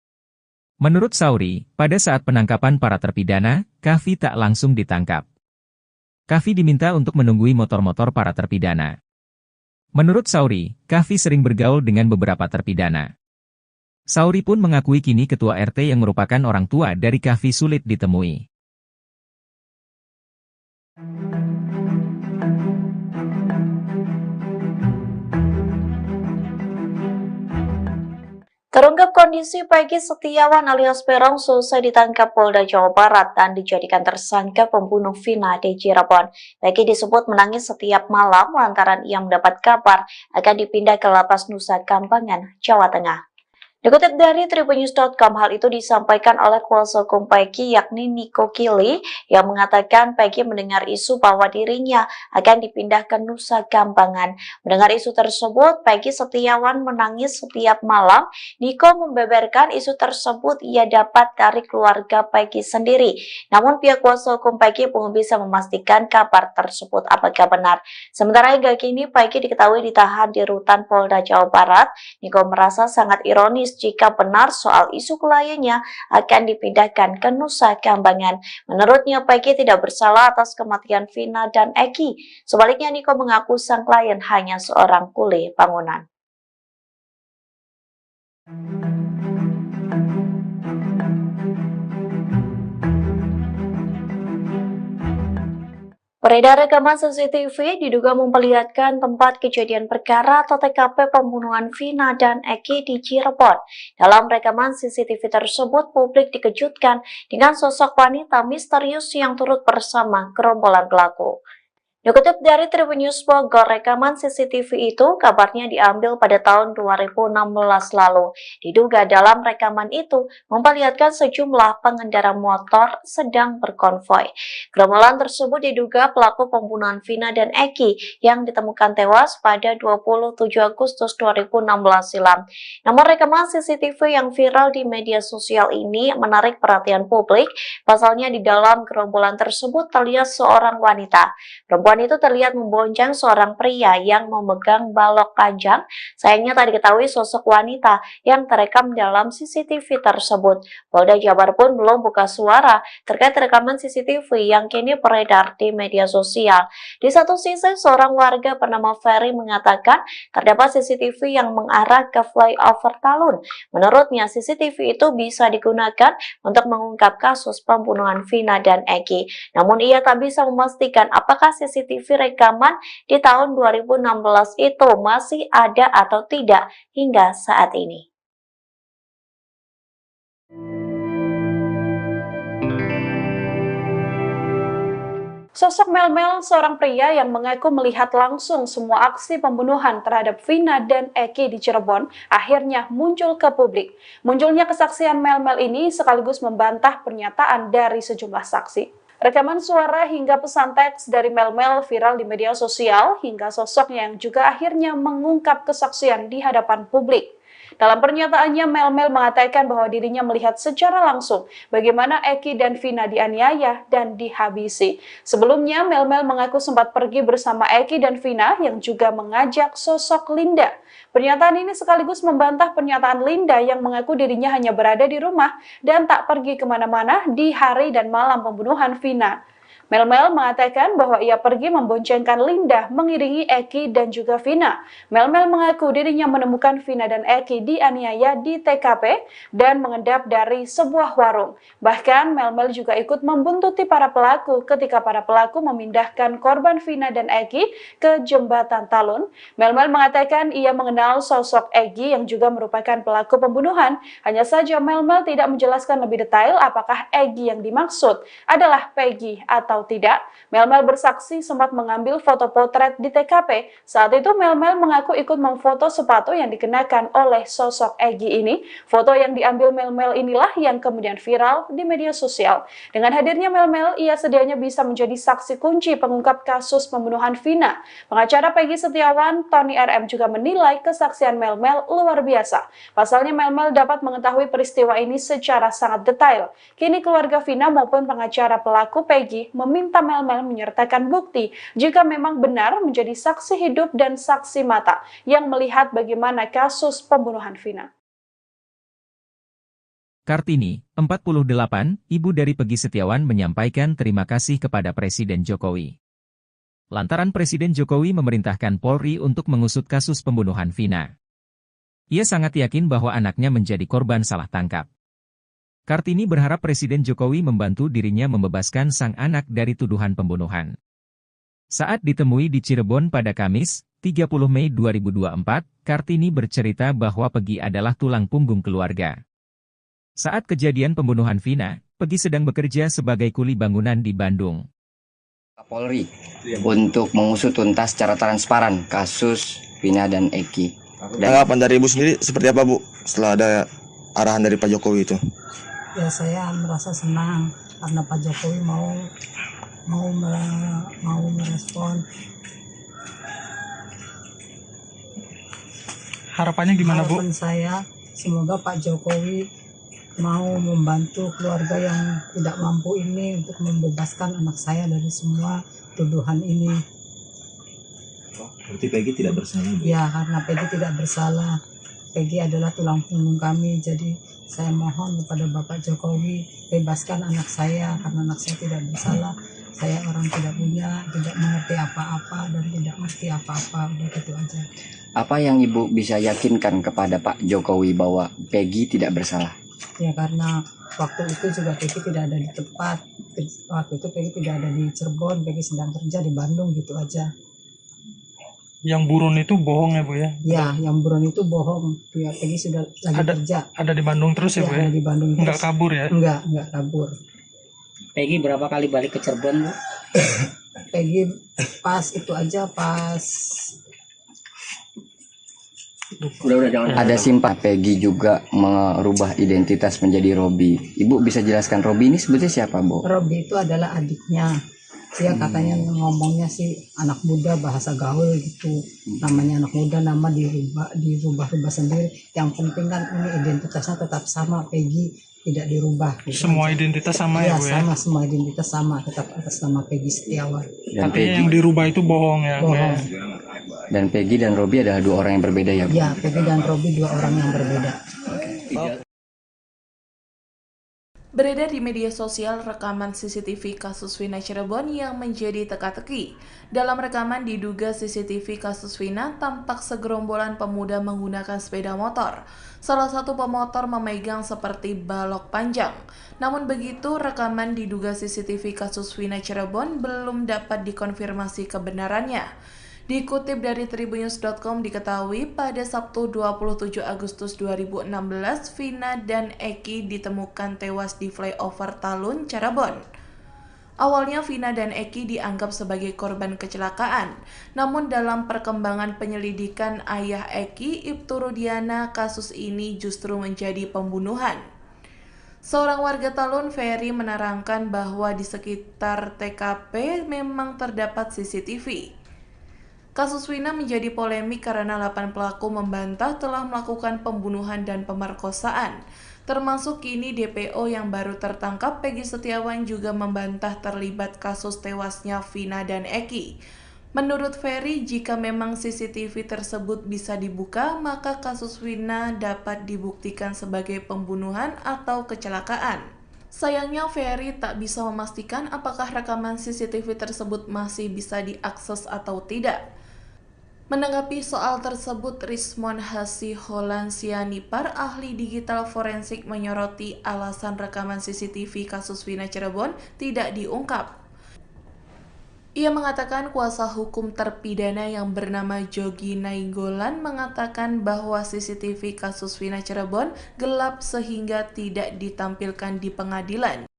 Menurut Sauri, pada saat penangkapan para terpidana, Kahfi tak langsung ditangkap. Kahfi diminta untuk menunggui motor-motor para terpidana. Menurut Sauri, Kahfi sering bergaul dengan beberapa terpidana. Sauri pun mengakui kini ketua RT yang merupakan orang tua dari Kahfi sulit ditemui. Terungkap kondisi Peggy Setiawan alias Peron selesai ditangkap Polda Jawa Barat dan dijadikan tersangka pembunuh Vina di Cirebon. Peggy disebut menangis setiap malam lantaran ia mendapat kabar akan dipindah ke Lapas Nusa Kambangan, Jawa Tengah. Dikutip dari tribunnews.com, hal itu disampaikan oleh kuasa hukum Peggy yakni Niko Kili yang mengatakan Peggy mendengar isu bahwa dirinya akan dipindah ke Nusa Kambangan. Mendengar isu tersebut, Peggy Setiawan menangis setiap malam. Niko membeberkan isu tersebut ia dapat dari keluarga Peggy sendiri. Namun pihak kuasa hukum Peggy belum bisa memastikan kabar tersebut apakah benar. Sementara hingga kini Peggy diketahui ditahan di rutan Polda Jawa Barat. Niko merasa sangat ironis jika benar soal isu kliennya akan dipindahkan ke Nusa Kambangan. Menurutnya, Peggy tidak bersalah atas kematian Vina dan Eki. Sebaliknya, Niko mengaku sang klien hanya seorang kuli bangunan. Beredar rekaman CCTV diduga memperlihatkan tempat kejadian perkara atau TKP pembunuhan Vina dan Eki di Cirebon. Dalam rekaman CCTV tersebut, publik dikejutkan dengan sosok wanita misterius yang turut bersama gerombolan pelaku. Dikutip dari Tribunnews Bogor, rekaman CCTV itu kabarnya diambil pada tahun 2016 lalu. Diduga dalam rekaman itu memperlihatkan sejumlah pengendara motor sedang berkonvoi. Gerombolan tersebut diduga pelaku pembunuhan Vina dan Eki yang ditemukan tewas pada 27 Agustus 2016 silam. Namun rekaman CCTV yang viral di media sosial ini menarik perhatian publik. Pasalnya di dalam gerombolan tersebut terlihat seorang wanita. Perempuan itu terlihat membonceng seorang pria yang memegang balok panjang. Sayangnya tak diketahui sosok wanita yang terekam dalam CCTV tersebut. Polda Jabar pun belum buka suara terkait rekaman CCTV yang kini beredar di media sosial. Di satu sisi, seorang warga bernama Ferry mengatakan terdapat CCTV yang mengarah ke flyover Talun. Menurutnya, CCTV itu bisa digunakan untuk mengungkap kasus pembunuhan Vina dan Eki. Namun ia tak bisa memastikan apakah CCTV rekaman di tahun 2016 itu masih ada atau tidak hingga saat ini. Sosok Melmel, seorang pria yang mengaku melihat langsung semua aksi pembunuhan terhadap Vina dan Eki di Cirebon, akhirnya muncul ke publik. Munculnya kesaksian Melmel ini sekaligus membantah pernyataan dari sejumlah saksi. Rekaman suara hingga pesan teks dari Mel-Mel viral di media sosial hingga sosoknya yang juga akhirnya mengungkap kesaksian di hadapan publik. Dalam pernyataannya, Mel-Mel mengatakan bahwa dirinya melihat secara langsung bagaimana Eki dan Vina dianiaya dan dihabisi. Sebelumnya, Mel-Mel mengaku sempat pergi bersama Eki dan Vina yang juga mengajak sosok Linda. Pernyataan ini sekaligus membantah pernyataan Linda yang mengaku dirinya hanya berada di rumah dan tak pergi kemana-mana di hari dan malam pembunuhan Vina. Mel-Mel mengatakan bahwa ia pergi memboncengkan Linda mengiringi Eki dan juga Vina. Mel-Mel mengaku dirinya menemukan Vina dan Eki dianiaya di TKP dan mengendap dari sebuah warung. Bahkan Mel-Mel juga ikut membuntuti para pelaku ketika para pelaku memindahkan korban Vina dan Eki ke jembatan Talun. Mel-Mel mengatakan ia mengenal sosok Eki yang juga merupakan pelaku pembunuhan. Hanya saja Mel-Mel tidak menjelaskan lebih detail apakah Eki yang dimaksud adalah Peggy atau tidak. Mel-Mel bersaksi sempat mengambil foto potret di TKP. Saat itu Mel-Mel mengaku ikut memfoto sepatu yang dikenakan oleh sosok Egi ini. Foto yang diambil Mel-Mel inilah yang kemudian viral di media sosial. Dengan hadirnya Mel-Mel, ia sedianya bisa menjadi saksi kunci pengungkap kasus pembunuhan Vina. Pengacara Peggy Setiawan, Tony RM juga menilai kesaksian Mel-Mel luar biasa. Pasalnya Mel-Mel dapat mengetahui peristiwa ini secara sangat detail. Kini keluarga Vina maupun pengacara pelaku Peggy meminta Mel-Mel menyertakan bukti jika memang benar menjadi saksi hidup dan saksi mata yang melihat bagaimana kasus pembunuhan Vina. Kartini, 48, ibu dari Peggy Setiawan menyampaikan terima kasih kepada Presiden Jokowi. Lantaran Presiden Jokowi memerintahkan Polri untuk mengusut kasus pembunuhan Vina. Ia sangat yakin bahwa anaknya menjadi korban salah tangkap. Kartini berharap Presiden Jokowi membantu dirinya membebaskan sang anak dari tuduhan pembunuhan. Saat ditemui di Cirebon pada Kamis, 30 Mei 2024, Kartini bercerita bahwa Peggy adalah tulang punggung keluarga. Saat kejadian pembunuhan Vina, Peggy sedang bekerja sebagai kuli bangunan di Bandung. Polri untuk mengusut tuntas secara transparan kasus Vina dan Eki. Tanggapan dari Ibu sendiri seperti apa, Bu, setelah ada arahan dari Pak Jokowi itu? Ya, saya merasa senang karena Pak Jokowi mau merespon. Harapannya gimana, Bu? Harapan saya semoga Pak Jokowi mau membantu keluarga yang tidak mampu ini untuk membebaskan anak saya dari semua tuduhan ini. Berarti Peggy tidak bersalah, Bu? Ya, karena Peggy tidak bersalah. Peggy adalah tulang punggung kami, jadi saya mohon kepada Bapak Jokowi bebaskan anak saya karena anak saya tidak bersalah. Saya orang tidak punya, tidak mengerti apa-apa dan tidak mengerti apa-apa, udah gitu aja. Apa yang Ibu bisa yakinkan kepada Pak Jokowi bahwa Peggy tidak bersalah? Ya, karena waktu itu juga Peggy tidak ada di tempat. Waktu itu Peggy tidak ada di Cirebon, Peggy sedang kerja di Bandung, gitu aja. Yang buron itu bohong ya, Bu ya? Ya, yang buron itu bohong. Ya, Peggy sudah lagi kerja. Ada di Bandung terus ya, Bu ya? Ada di Bandung terus. Enggak kabur ya? Enggak kabur. Peggy berapa kali balik ke Cirebon, Bu? Peggy pas itu aja, pas Ada simpah Peggy juga merubah identitas menjadi Robi. Ibu bisa jelaskan Robi ini sebetulnya siapa, Bu? Robi itu adalah adiknya. Dia katanya ngomongnya sih anak muda, bahasa gaul gitu. Namanya anak muda, nama dirubah sendiri. Yang penting kan ini identitasnya tetap sama, Peggy tidak dirubah. Gitu semua aja. Identitas sama ya, Bu ya? Sama, semua identitas sama, tetap atas nama Peggy Setiawan. Dan Artinya yang dirubah itu bohong ya, Bu ya? Dan Peggy dan Robi adalah dua orang yang berbeda ya, Bu? Ya, Peggy dan Robi dua orang yang berbeda. Beredar di media sosial rekaman CCTV kasus Vina Cirebon yang menjadi teka-teki. Dalam rekaman diduga CCTV kasus Vina tampak segerombolan pemuda menggunakan sepeda motor. Salah satu pemotor memegang seperti balok panjang. Namun begitu, rekaman diduga CCTV kasus Vina Cirebon belum dapat dikonfirmasi kebenarannya. Dikutip dari tribunnews.com diketahui pada Sabtu 27 Agustus 2016, Vina dan Eki ditemukan tewas di flyover Talun, Cirebon. Awalnya Vina dan Eki dianggap sebagai korban kecelakaan, namun dalam perkembangan penyelidikan ayah Eki, Ibtu Rudiana, kasus ini justru menjadi pembunuhan. Seorang warga Talun, Ferry, menerangkan bahwa di sekitar TKP memang terdapat CCTV. Kasus Wina menjadi polemik karena 8 pelaku membantah telah melakukan pembunuhan dan pemerkosaan. Termasuk kini DPO yang baru tertangkap, Peggy Setiawan, juga membantah terlibat kasus tewasnya Vina dan Eki. Menurut Ferry, jika memang CCTV tersebut bisa dibuka, maka kasus Wina dapat dibuktikan sebagai pembunuhan atau kecelakaan. Sayangnya, Ferry tak bisa memastikan apakah rekaman CCTV tersebut masih bisa diakses atau tidak. Menanggapi soal tersebut, Rismon Hasiholan Sianipar, ahli digital forensik, menyoroti alasan rekaman CCTV kasus Wina Cirebon tidak diungkap. Ia mengatakan kuasa hukum terpidana yang bernama Jogi Nainggolan mengatakan bahwa CCTV kasus Wina Cirebon gelap sehingga tidak ditampilkan di pengadilan.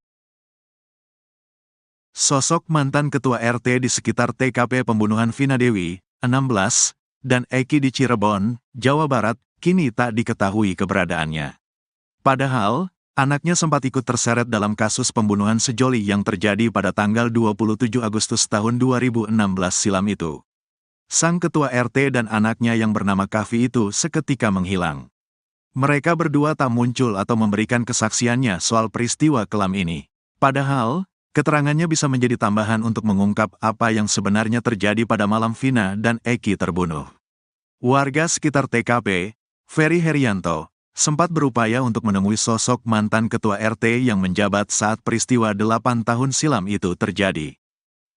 Sosok mantan ketua RT di sekitar TKP pembunuhan Vina Dewi, 16, dan Eki di Cirebon, Jawa Barat, kini tak diketahui keberadaannya. Padahal, anaknya sempat ikut terseret dalam kasus pembunuhan sejoli yang terjadi pada tanggal 27 Agustus tahun 2016 silam itu. Sang ketua RT dan anaknya yang bernama Kavi itu seketika menghilang. Mereka berdua tak muncul atau memberikan kesaksiannya soal peristiwa kelam ini. Padahal, keterangannya bisa menjadi tambahan untuk mengungkap apa yang sebenarnya terjadi pada malam Vina dan Eki terbunuh. Warga sekitar TKP, Ferry Herianto, sempat berupaya untuk menemui sosok mantan ketua RT yang menjabat saat peristiwa 8 tahun silam itu terjadi.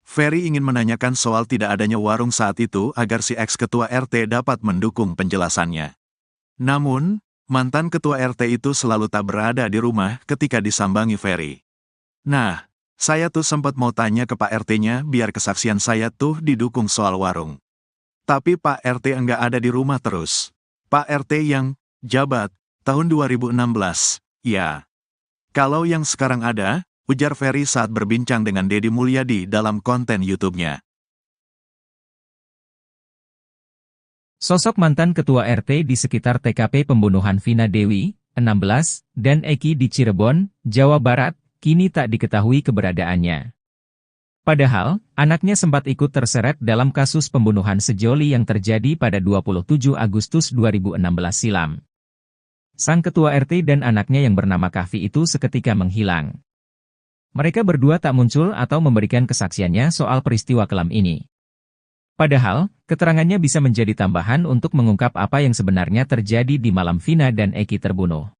Ferry ingin menanyakan soal tidak adanya warung saat itu agar si ex-ketua RT dapat mendukung penjelasannya. Namun, mantan ketua RT itu selalu tak berada di rumah ketika disambangi Ferry. Nah, saya tuh sempat mau tanya ke Pak RT-nya biar kesaksian saya tuh didukung soal warung. Tapi Pak RT enggak ada di rumah terus. Pak RT yang jabat tahun 2016, ya. Kalau yang sekarang ada, ujar Ferry saat berbincang dengan Deddy Mulyadi dalam konten YouTube-nya. Sosok mantan ketua RT di sekitar TKP pembunuhan Vina Dewi, 16, dan Eki di Cirebon, Jawa Barat, kini tak diketahui keberadaannya. Padahal, anaknya sempat ikut terseret dalam kasus pembunuhan sejoli yang terjadi pada 27 Agustus 2016 silam. Sang ketua RT dan anaknya yang bernama Kavi itu seketika menghilang. Mereka berdua tak muncul atau memberikan kesaksiannya soal peristiwa kelam ini. Padahal, keterangannya bisa menjadi tambahan untuk mengungkap apa yang sebenarnya terjadi di malam Vina dan Eki terbunuh.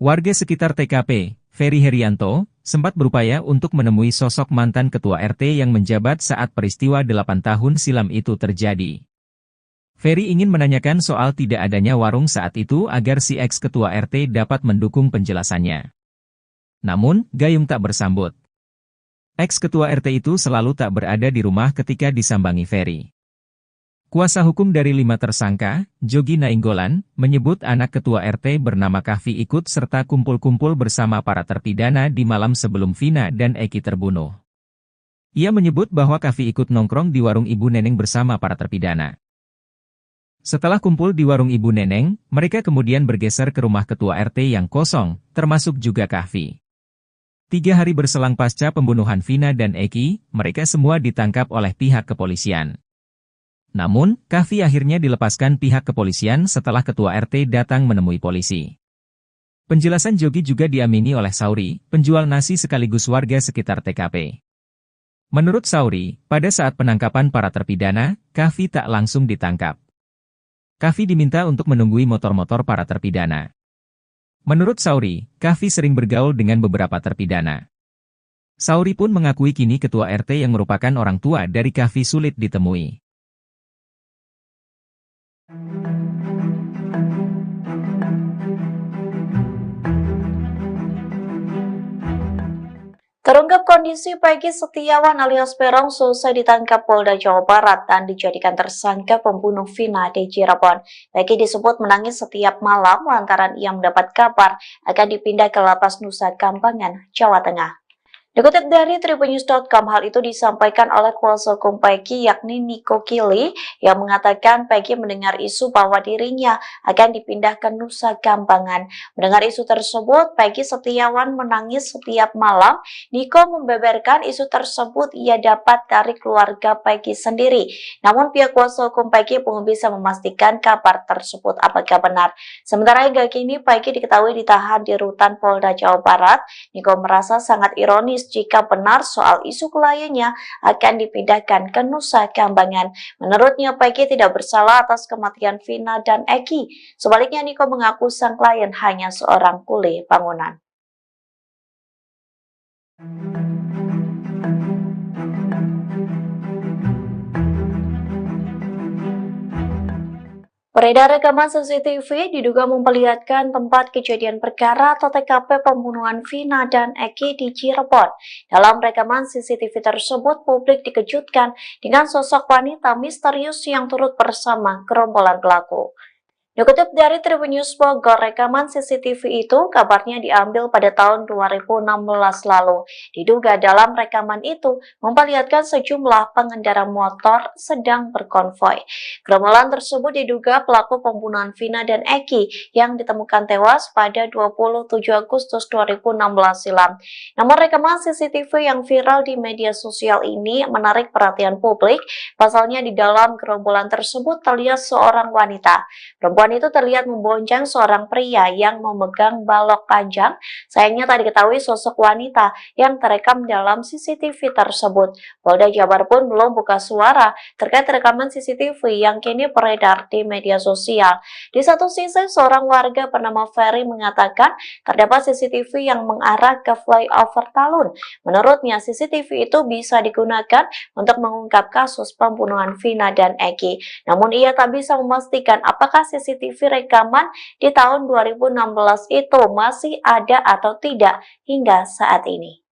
Warga sekitar TKP, Ferry Herianto, sempat berupaya untuk menemui sosok mantan ketua RT yang menjabat saat peristiwa 8 tahun silam itu terjadi. Ferry ingin menanyakan soal tidak adanya warung saat itu agar si ex-ketua RT dapat mendukung penjelasannya. Namun, gayung tak bersambut. Ex-ketua RT itu selalu tak berada di rumah ketika disambangi Ferry. Kuasa hukum dari 5 tersangka, Jogi Nainggolan, menyebut anak ketua RT bernama Kavi ikut serta kumpul-kumpul bersama para terpidana di malam sebelum Vina dan Eki terbunuh. Ia menyebut bahwa Kavi ikut nongkrong di warung Ibu Neneng bersama para terpidana. Setelah kumpul di warung Ibu Neneng, mereka kemudian bergeser ke rumah ketua RT yang kosong, termasuk juga Kavi. 3 hari berselang pasca pembunuhan Vina dan Eki, mereka semua ditangkap oleh pihak kepolisian. Namun, Kavi akhirnya dilepaskan pihak kepolisian setelah ketua RT datang menemui polisi. Penjelasan Jogi juga diamini oleh Sauri, penjual nasi sekaligus warga sekitar TKP. Menurut Sauri, pada saat penangkapan para terpidana, Kavi tak langsung ditangkap. Kavi diminta untuk menunggui motor-motor para terpidana. Menurut Sauri, Kavi sering bergaul dengan beberapa terpidana. Sauri pun mengakui kini ketua RT yang merupakan orang tua dari Kavi sulit ditemui. Terungkap kondisi Peggy Setiawan alias Peron selesai ditangkap Polda Jawa Barat dan dijadikan tersangka pembunuh Vina di Cirebon. Peggy disebut menangis setiap malam lantaran ia mendapat kabar akan dipindah ke Lapas Nusa Kambangan, Jawa Tengah. Dikutip dari Tribunnews.com, hal itu disampaikan oleh kuasa hukum Peggy yakni Niko Kili yang mengatakan Peggy mendengar isu bahwa dirinya akan dipindah ke Nusa Kambangan. Mendengar isu tersebut, Peggy Setiawan menangis setiap malam. Niko membeberkan isu tersebut ia dapat dari keluarga Peggy sendiri. Namun pihak kuasa hukum Peggy belum bisa memastikan kabar tersebut apakah benar. Sementara hingga kini Peggy diketahui ditahan di rutan Polda Jawa Barat. Niko merasa sangat ironis jika benar soal isu kliennya akan dipindahkan ke Nusa Kambangan. Menurutnya, Peggy tidak bersalah atas kematian Vina dan Eki. Sebaliknya, Niko mengaku sang klien hanya seorang kuli bangunan. Beredar rekaman CCTV diduga memperlihatkan tempat kejadian perkara atau TKP pembunuhan Vina dan Eki di Cirebon. Dalam rekaman CCTV tersebut, publik dikejutkan dengan sosok wanita misterius yang turut bersama gerombolan pelaku. Dikutip dari Tribunnews Bogor, rekaman CCTV itu kabarnya diambil pada tahun 2016 lalu. Diduga dalam rekaman itu memperlihatkan sejumlah pengendara motor sedang berkonvoi. Gerombolan tersebut diduga pelaku pembunuhan Vina dan Eki yang ditemukan tewas pada 27 Agustus 2016 silam. Namun rekaman CCTV yang viral di media sosial ini menarik perhatian publik. Pasalnya di dalam gerombolan tersebut terlihat seorang wanita. Perempuan itu terlihat membonceng seorang pria yang memegang balok panjang. Sayangnya tak diketahui sosok wanita yang terekam dalam CCTV tersebut. Polda Jabar pun belum buka suara terkait rekaman CCTV yang kini beredar di media sosial. Di satu sisi, seorang warga bernama Ferry mengatakan terdapat CCTV yang mengarah ke flyover Talun. Menurutnya, CCTV itu bisa digunakan untuk mengungkap kasus pembunuhan Vina dan Eki. Namun ia tak bisa memastikan apakah CCTV rekaman di tahun 2016 itu masih ada atau tidak hingga saat ini.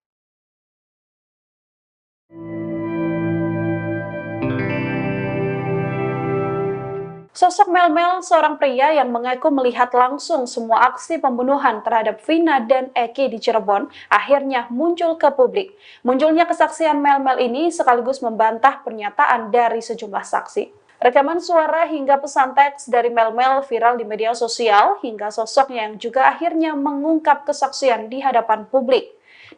Sosok Melmel, seorang pria yang mengaku melihat langsung semua aksi pembunuhan terhadap Vina dan Eki di Cirebon, akhirnya muncul ke publik. Munculnya kesaksian Melmel ini sekaligus membantah pernyataan dari sejumlah saksi. Rekaman suara hingga pesan teks dari Melmel viral di media sosial hingga sosoknya yang juga akhirnya mengungkap kesaksian di hadapan publik.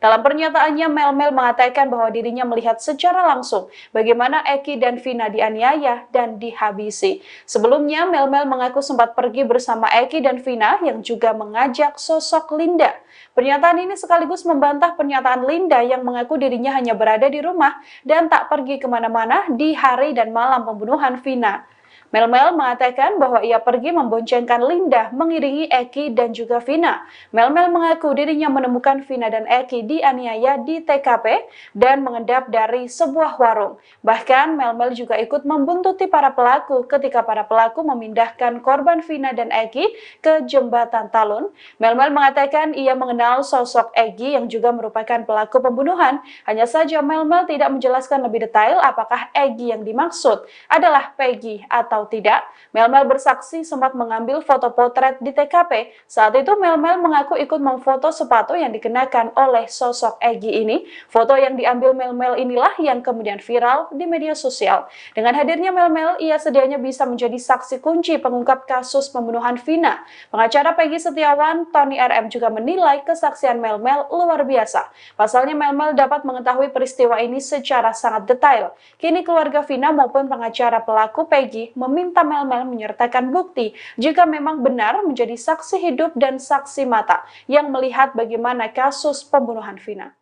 Dalam pernyataannya, Melmel mengatakan bahwa dirinya melihat secara langsung bagaimana Eki dan Vina dianiaya dan dihabisi. Sebelumnya, Melmel mengaku sempat pergi bersama Eki dan Vina yang juga mengajak sosok Linda. Pernyataan ini sekaligus membantah pernyataan Linda yang mengaku dirinya hanya berada di rumah dan tak pergi kemana-mana di hari dan malam pembunuhan Vina. Melmel mengatakan bahwa ia pergi memboncengkan Linda mengiringi Eki dan juga Vina. Melmel mengaku dirinya menemukan Vina dan Eki dianiaya di TKP dan mengendap dari sebuah warung. Bahkan Melmel juga ikut membuntuti para pelaku ketika para pelaku memindahkan korban Vina dan Eki ke jembatan Talun. Melmel mengatakan ia mengenal sosok Eki yang juga merupakan pelaku pembunuhan. Hanya saja Melmel tidak menjelaskan lebih detail apakah Eki yang dimaksud adalah Peggy atau tidak. Melmel bersaksi sempat mengambil foto potret di TKP. Saat itu Melmel mengaku ikut memfoto sepatu yang dikenakan oleh sosok Eki ini. Foto yang diambil Melmel inilah yang kemudian viral di media sosial. Dengan hadirnya Melmel, ia sedianya bisa menjadi saksi kunci pengungkap kasus pembunuhan Vina. Pengacara Peggy Setiawan, Tony RM juga menilai kesaksian Melmel luar biasa. Pasalnya Melmel dapat mengetahui peristiwa ini secara sangat detail. Kini keluarga Vina maupun pengacara pelaku Peggy meminta Melmel menyertakan bukti jika memang benar menjadi saksi hidup dan saksi mata yang melihat bagaimana kasus pembunuhan Vina.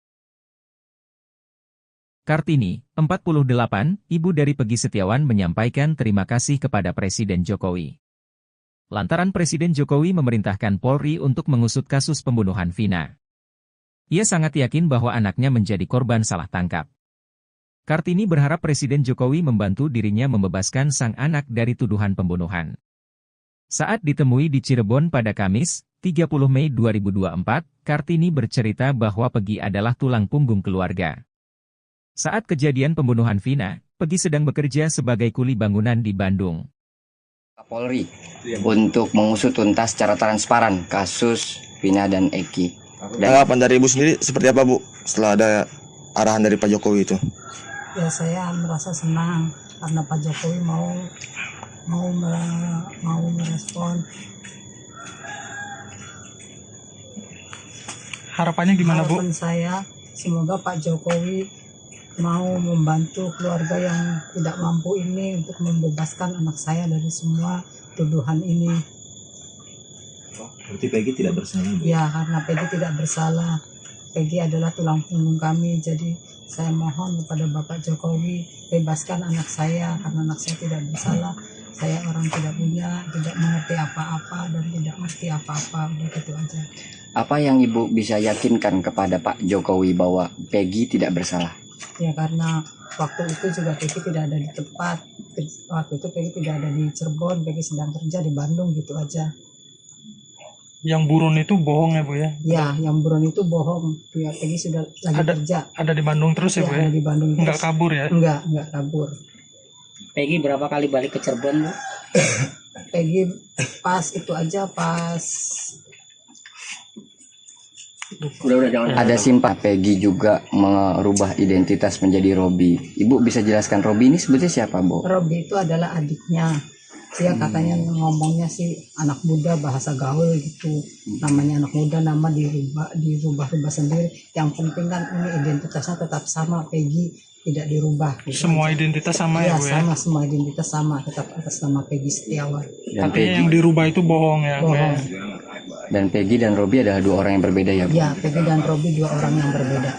Kartini, 48, ibu dari Peggy Setiawan menyampaikan terima kasih kepada Presiden Jokowi. Lantaran Presiden Jokowi memerintahkan Polri untuk mengusut kasus pembunuhan Vina. Ia sangat yakin bahwa anaknya menjadi korban salah tangkap. Kartini berharap Presiden Jokowi membantu dirinya membebaskan sang anak dari tuduhan pembunuhan. Saat ditemui di Cirebon pada Kamis, 30 Mei 2024, Kartini bercerita bahwa Peggy adalah tulang punggung keluarga. Saat kejadian pembunuhan Vina, Peggy sedang bekerja sebagai kuli bangunan di Bandung. Polri untuk mengusut tuntas secara transparan kasus Vina dan Eki. Tanggapan dari Ibu sendiri seperti apa Bu setelah ada arahan dari Pak Jokowi itu? Ya saya merasa senang karena Pak Jokowi mau merespon. Harapannya gimana Bu? Harapan saya semoga Pak Jokowi mau membantu keluarga yang tidak mampu ini untuk membebaskan anak saya dari semua tuduhan ini. Berarti Peggy tidak bersalah Bu? Ya, karena Peggy tidak bersalah. Peggy adalah tulang punggung kami. Jadi saya mohon kepada Bapak Jokowi bebaskan anak saya karena anak saya tidak bersalah. Saya orang tidak punya, tidak mengerti apa-apa dan tidak mengerti apa-apa. Udah gitu aja. Apa yang Ibu bisa yakinkan kepada Pak Jokowi bahwa Peggy tidak bersalah? Ya karena waktu itu juga Peggy tidak ada di tempat. Waktu itu Peggy tidak ada di Cirebon, Peggy sedang kerja di Bandung, gitu aja. Yang buron itu bohong ya Bu ya? Ya, yang buron itu bohong. Ya, Peggy sudah lagi kerja. Ada di Bandung terus ya Bu ya? Ada di Bandung terus. Nggak kabur ya? Enggak kabur. Peggy berapa kali balik ke Cirebon Bu? Peggy pas itu aja pas Ada simpah Peggy juga merubah identitas menjadi Robi. Ibu bisa jelaskan Robi ini sebetulnya siapa, Bu? Robi itu adalah adiknya. Dia katanya ngomongnya sih anak muda, bahasa gaul gitu. Namanya anak muda, nama dirubah sendiri. Yang penting kan ini identitasnya tetap sama, Peggy tidak dirubah. Gitu semua aja. Identitas sama ya Bu ya? Sama, semua identitas sama, tetap atas nama Peggy Setiawan. Artinya yang dirubah itu bohong ya? Bohong. Dan Peggy dan Robi adalah dua orang yang berbeda ya Bu? Ya, Peggy dan Robi dua orang yang berbeda.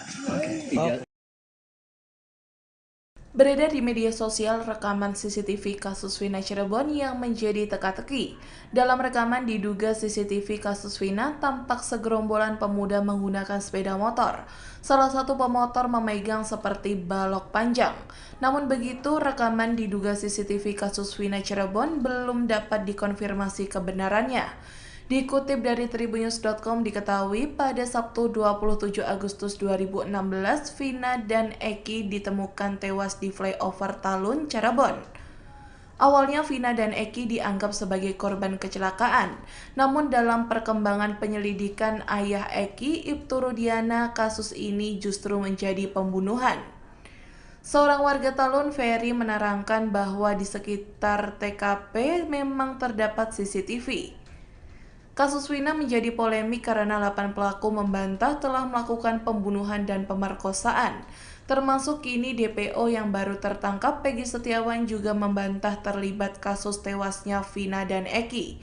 Beredar di media sosial rekaman CCTV kasus Vina Cirebon yang menjadi teka-teki. Dalam rekaman diduga CCTV kasus Vina tampak segerombolan pemuda menggunakan sepeda motor. Salah satu pemotor memegang seperti balok panjang. Namun begitu, rekaman diduga CCTV kasus Vina Cirebon belum dapat dikonfirmasi kebenarannya. Dikutip dari tribunnews.com diketahui pada Sabtu 27 Agustus 2016, Vina dan Eki ditemukan tewas di flyover Talun, Cirebon. Awalnya Vina dan Eki dianggap sebagai korban kecelakaan, namun dalam perkembangan penyelidikan ayah Eki, Ibtu Rudiana, kasus ini justru menjadi pembunuhan. Seorang warga Talun, Ferry, menerangkan bahwa di sekitar TKP memang terdapat CCTV. Kasus Vina menjadi polemik karena 8 pelaku membantah telah melakukan pembunuhan dan pemerkosaan. Termasuk kini DPO yang baru tertangkap, Peggy Setiawan, juga membantah terlibat kasus tewasnya Vina dan Eki.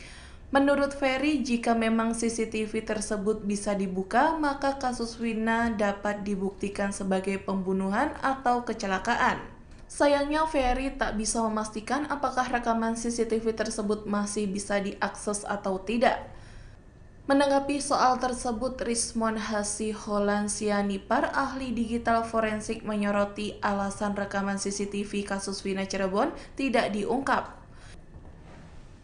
Menurut Ferry, jika memang CCTV tersebut bisa dibuka, maka kasus Vina dapat dibuktikan sebagai pembunuhan atau kecelakaan. Sayangnya Ferry tak bisa memastikan apakah rekaman CCTV tersebut masih bisa diakses atau tidak. Menanggapi soal tersebut, Rismon Hasiholan Sianipar, ahli digital forensik, menyoroti alasan rekaman CCTV kasus Vina Cirebon tidak diungkap.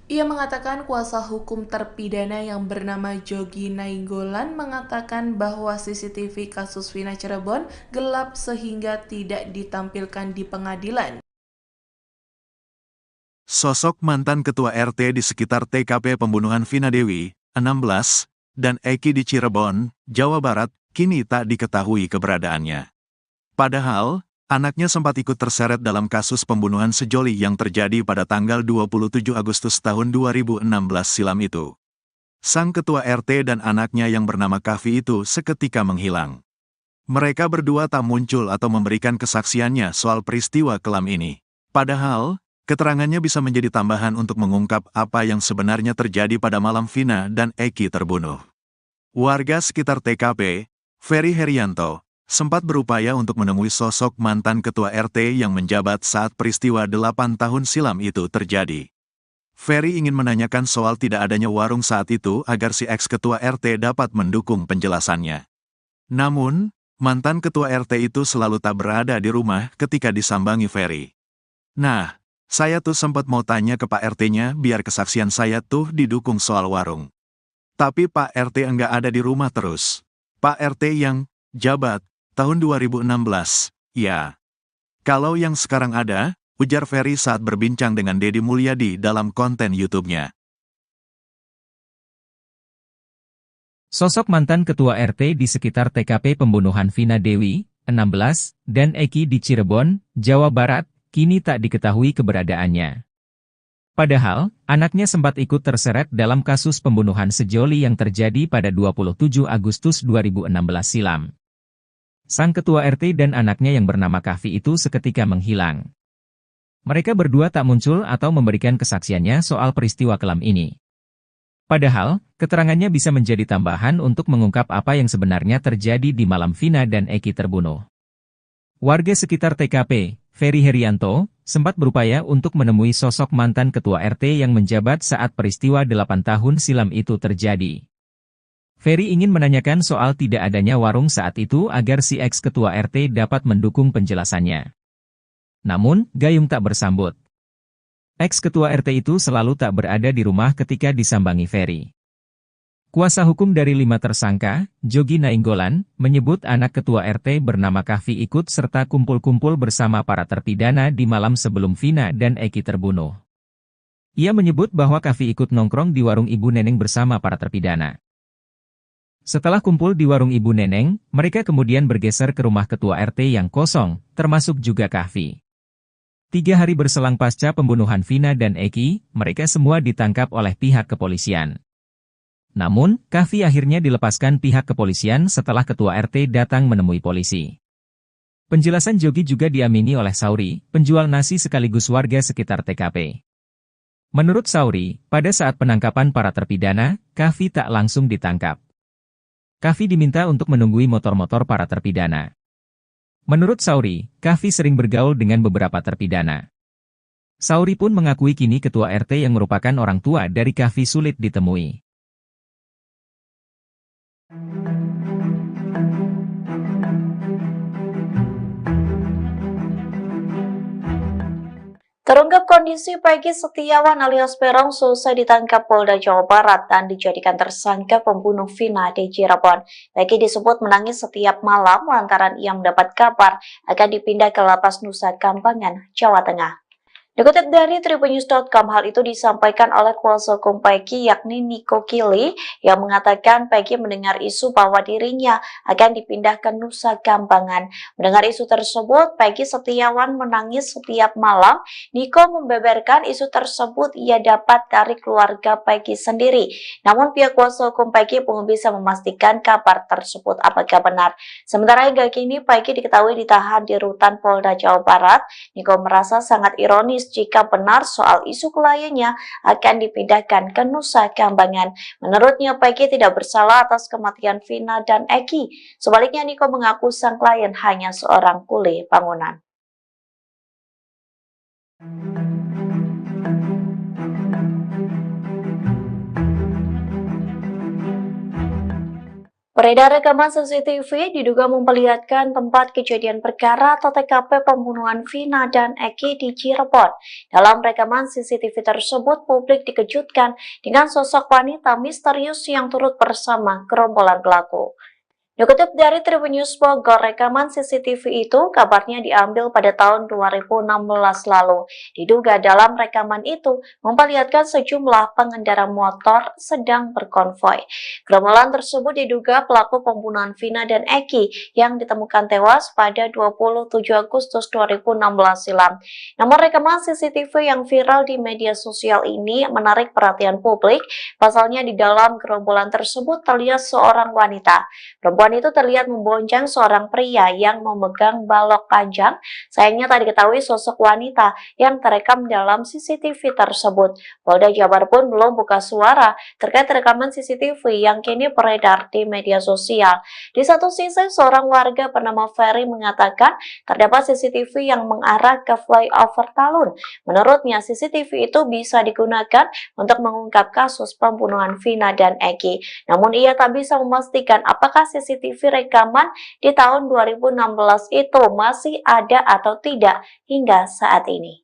Ia mengatakan kuasa hukum terpidana yang bernama Jogi Nainggolan mengatakan bahwa CCTV kasus Vina Cirebon gelap sehingga tidak ditampilkan di pengadilan. Sosok mantan ketua RT di sekitar TKP pembunuhan Vina Dewi, 16, dan Eki di Cirebon, Jawa Barat, kini tak diketahui keberadaannya. Padahal, anaknya sempat ikut terseret dalam kasus pembunuhan sejoli yang terjadi pada tanggal 27 Agustus tahun 2016 silam itu. Sang ketua RT dan anaknya yang bernama Kavi itu seketika menghilang. Mereka berdua tak muncul atau memberikan kesaksiannya soal peristiwa kelam ini. Padahal, keterangannya bisa menjadi tambahan untuk mengungkap apa yang sebenarnya terjadi pada malam Vina dan Eki terbunuh. Warga sekitar TKP, Ferry Herianto, sempat berupaya untuk menemui sosok mantan ketua RT yang menjabat saat peristiwa 8 tahun silam itu terjadi. Ferry ingin menanyakan soal tidak adanya warung saat itu agar si ex-ketua RT dapat mendukung penjelasannya. Namun, mantan ketua RT itu selalu tak berada di rumah ketika disambangi Ferry. Nah, saya tuh sempat mau tanya ke Pak RT-nya biar kesaksian saya tuh didukung soal warung. Tapi Pak RT enggak ada di rumah terus. Pak RT yang jabat tahun 2016, ya. Kalau yang sekarang ada, ujar Ferry saat berbincang dengan Deddy Mulyadi dalam konten YouTube-nya. Sosok mantan ketua RT di sekitar TKP pembunuhan Vina Dewi, 16, dan Eki di Cirebon, Jawa Barat, kini tak diketahui keberadaannya. Padahal, anaknya sempat ikut terseret dalam kasus pembunuhan sejoli yang terjadi pada 27 Agustus 2016 silam. Sang ketua RT dan anaknya yang bernama Kahfi itu seketika menghilang. Mereka berdua tak muncul atau memberikan kesaksiannya soal peristiwa kelam ini. Padahal, keterangannya bisa menjadi tambahan untuk mengungkap apa yang sebenarnya terjadi di malam Vina dan Eki terbunuh. Warga sekitar TKP, Ferry Herianto, sempat berupaya untuk menemui sosok mantan ketua RT yang menjabat saat peristiwa 8 tahun silam itu terjadi. Ferry ingin menanyakan soal tidak adanya warung saat itu agar si ex-ketua RT dapat mendukung penjelasannya. Namun, Gayung tak bersambut. Ex-ketua RT itu selalu tak berada di rumah ketika disambangi Ferry. Kuasa hukum dari 5 tersangka, Jogi Nainggolan, menyebut anak ketua RT bernama Kahfi ikut serta kumpul-kumpul bersama para terpidana di malam sebelum Vina dan Eki terbunuh. Ia menyebut bahwa Kahfi ikut nongkrong di warung Ibu Neneng bersama para terpidana. Setelah kumpul di warung Ibu Neneng, mereka kemudian bergeser ke rumah ketua RT yang kosong, termasuk juga Kahfi. 3 hari berselang pasca pembunuhan Vina dan Eki, mereka semua ditangkap oleh pihak kepolisian. Namun, Kahfi akhirnya dilepaskan pihak kepolisian setelah ketua RT datang menemui polisi. Penjelasan Jogi juga diamini oleh Sauri, penjual nasi sekaligus warga sekitar TKP. Menurut Sauri, pada saat penangkapan para terpidana, Kahfi tak langsung ditangkap. Kahfi diminta untuk menunggui motor-motor para terpidana. Menurut Sauri, Kahfi sering bergaul dengan beberapa terpidana. Sauri pun mengakui kini ketua RT yang merupakan orang tua dari Kahfi sulit ditemui. Terungkap kondisi Peggy Setiawan alias Peron selesai ditangkap Polda Jawa Barat dan dijadikan tersangka pembunuh Vina di Cirebon. Peggy disebut menangis setiap malam lantaran ia mendapat kabar akan dipindah ke Lapas Nusa Kambangan, Jawa Tengah. Dikutip dari Tribunnews.com, hal itu disampaikan oleh kuasa hukum Peggy yakni Niko Kili yang mengatakan Peggy mendengar isu bahwa dirinya akan dipindah ke Nusa Kambangan. Mendengar isu tersebut, Peggy Setiawan menangis setiap malam. Niko membeberkan isu tersebut ia dapat dari keluarga Peggy sendiri. Namun pihak kuasa hukum Peggy belum bisa memastikan kabar tersebut apakah benar. Sementara hingga kini Peggy diketahui ditahan di rutan Polda Jawa Barat. Niko merasa sangat ironis jika benar soal isu kliennya akan dipindahkan ke Nusa Kambangan. Menurutnya, Peggy tidak bersalah atas kematian Vina dan Eki. Sebaliknya, Niko mengaku sang klien hanya seorang kuli bangunan. Beredar rekaman CCTV diduga memperlihatkan tempat kejadian perkara atau TKP pembunuhan Vina dan Eki di Cirebon. Dalam rekaman CCTV tersebut, publik dikejutkan dengan sosok wanita misterius yang turut bersama gerombolan pelaku. Dikutip dari Tribunnews Bogor, rekaman CCTV itu kabarnya diambil pada tahun 2016 lalu. Diduga dalam rekaman itu memperlihatkan sejumlah pengendara motor sedang berkonvoi. Gerombolan tersebut diduga pelaku pembunuhan Vina dan Eki yang ditemukan tewas pada 27 Agustus 2016 silam. Namun rekaman CCTV yang viral di media sosial ini menarik perhatian publik. Pasalnya di dalam gerombolan tersebut terlihat seorang wanita. Perempuan itu terlihat membonceng seorang pria yang memegang balok panjang. Sayangnya tak diketahui sosok wanita yang terekam dalam CCTV tersebut. Polda Jabar pun belum buka suara terkait rekaman CCTV yang kini beredar di media sosial. Di satu sisi, seorang warga bernama Ferry mengatakan terdapat CCTV yang mengarah ke flyover Talun. Menurutnya, CCTV itu bisa digunakan untuk mengungkap kasus pembunuhan Vina dan Eki. Namun ia tak bisa memastikan apakah CCTV rekaman di tahun 2016 itu masih ada atau tidak hingga saat ini.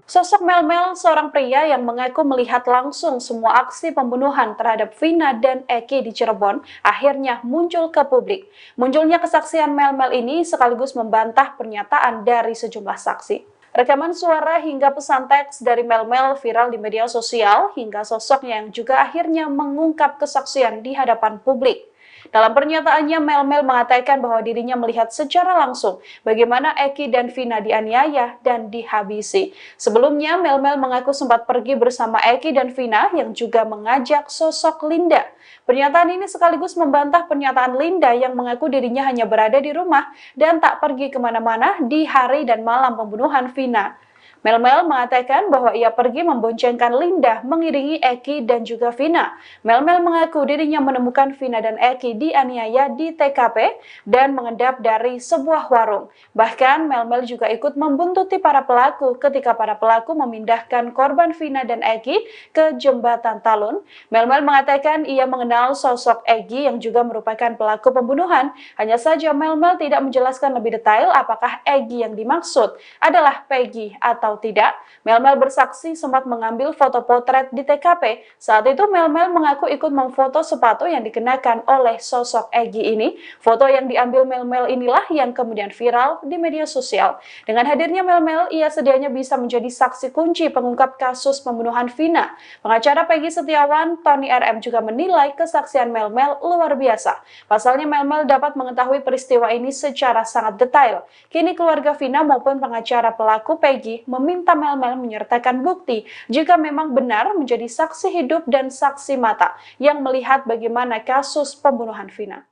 Sosok Mel, seorang pria yang mengaku melihat langsung semua aksi pembunuhan terhadap Vina dan Eki di Cirebon, akhirnya muncul ke publik. Munculnya kesaksian Mel ini sekaligus membantah pernyataan dari sejumlah saksi. Rekaman suara hingga pesan teks dari Mel-Mel viral di media sosial hingga sosoknya yang juga akhirnya mengungkap kesaksian di hadapan publik. Dalam pernyataannya, Mel-Mel mengatakan bahwa dirinya melihat secara langsung bagaimana Eki dan Vina dianiaya dan dihabisi. Sebelumnya, Mel-Mel mengaku sempat pergi bersama Eki dan Vina yang juga mengajak sosok Linda. Pernyataan ini sekaligus membantah pernyataan Linda yang mengaku dirinya hanya berada di rumah dan tak pergi kemana-mana di hari dan malam pembunuhan Vina. Mel-Mel mengatakan bahwa ia pergi memboncengkan Linda mengiringi Eki dan juga Vina. Mel-Mel mengaku dirinya menemukan Vina dan Eki dianiaya di TKP dan mengendap dari sebuah warung. Bahkan Mel-Mel juga ikut membuntuti para pelaku ketika para pelaku memindahkan korban Vina dan Eki ke jembatan Talun. Mel-Mel mengatakan ia mengenal sosok Eki yang juga merupakan pelaku pembunuhan. Hanya saja Mel-Mel tidak menjelaskan lebih detail apakah Eki yang dimaksud adalah Peggy atau tidak. Mel-Mel bersaksi sempat mengambil foto potret di TKP. Saat itu Mel-Mel mengaku ikut memfoto sepatu yang dikenakan oleh sosok Egi ini. Foto yang diambil Mel-Mel inilah yang kemudian viral di media sosial. Dengan hadirnya Mel-Mel, ia sedianya bisa menjadi saksi kunci pengungkap kasus pembunuhan Vina. Pengacara Peggy Setiawan, Tony RM juga menilai kesaksian Mel-Mel luar biasa. Pasalnya Mel-Mel dapat mengetahui peristiwa ini secara sangat detail. Kini keluarga Vina maupun pengacara pelaku Peggy meminta Mel-Mel menyertakan bukti jika memang benar menjadi saksi hidup dan saksi mata yang melihat bagaimana kasus pembunuhan Vina.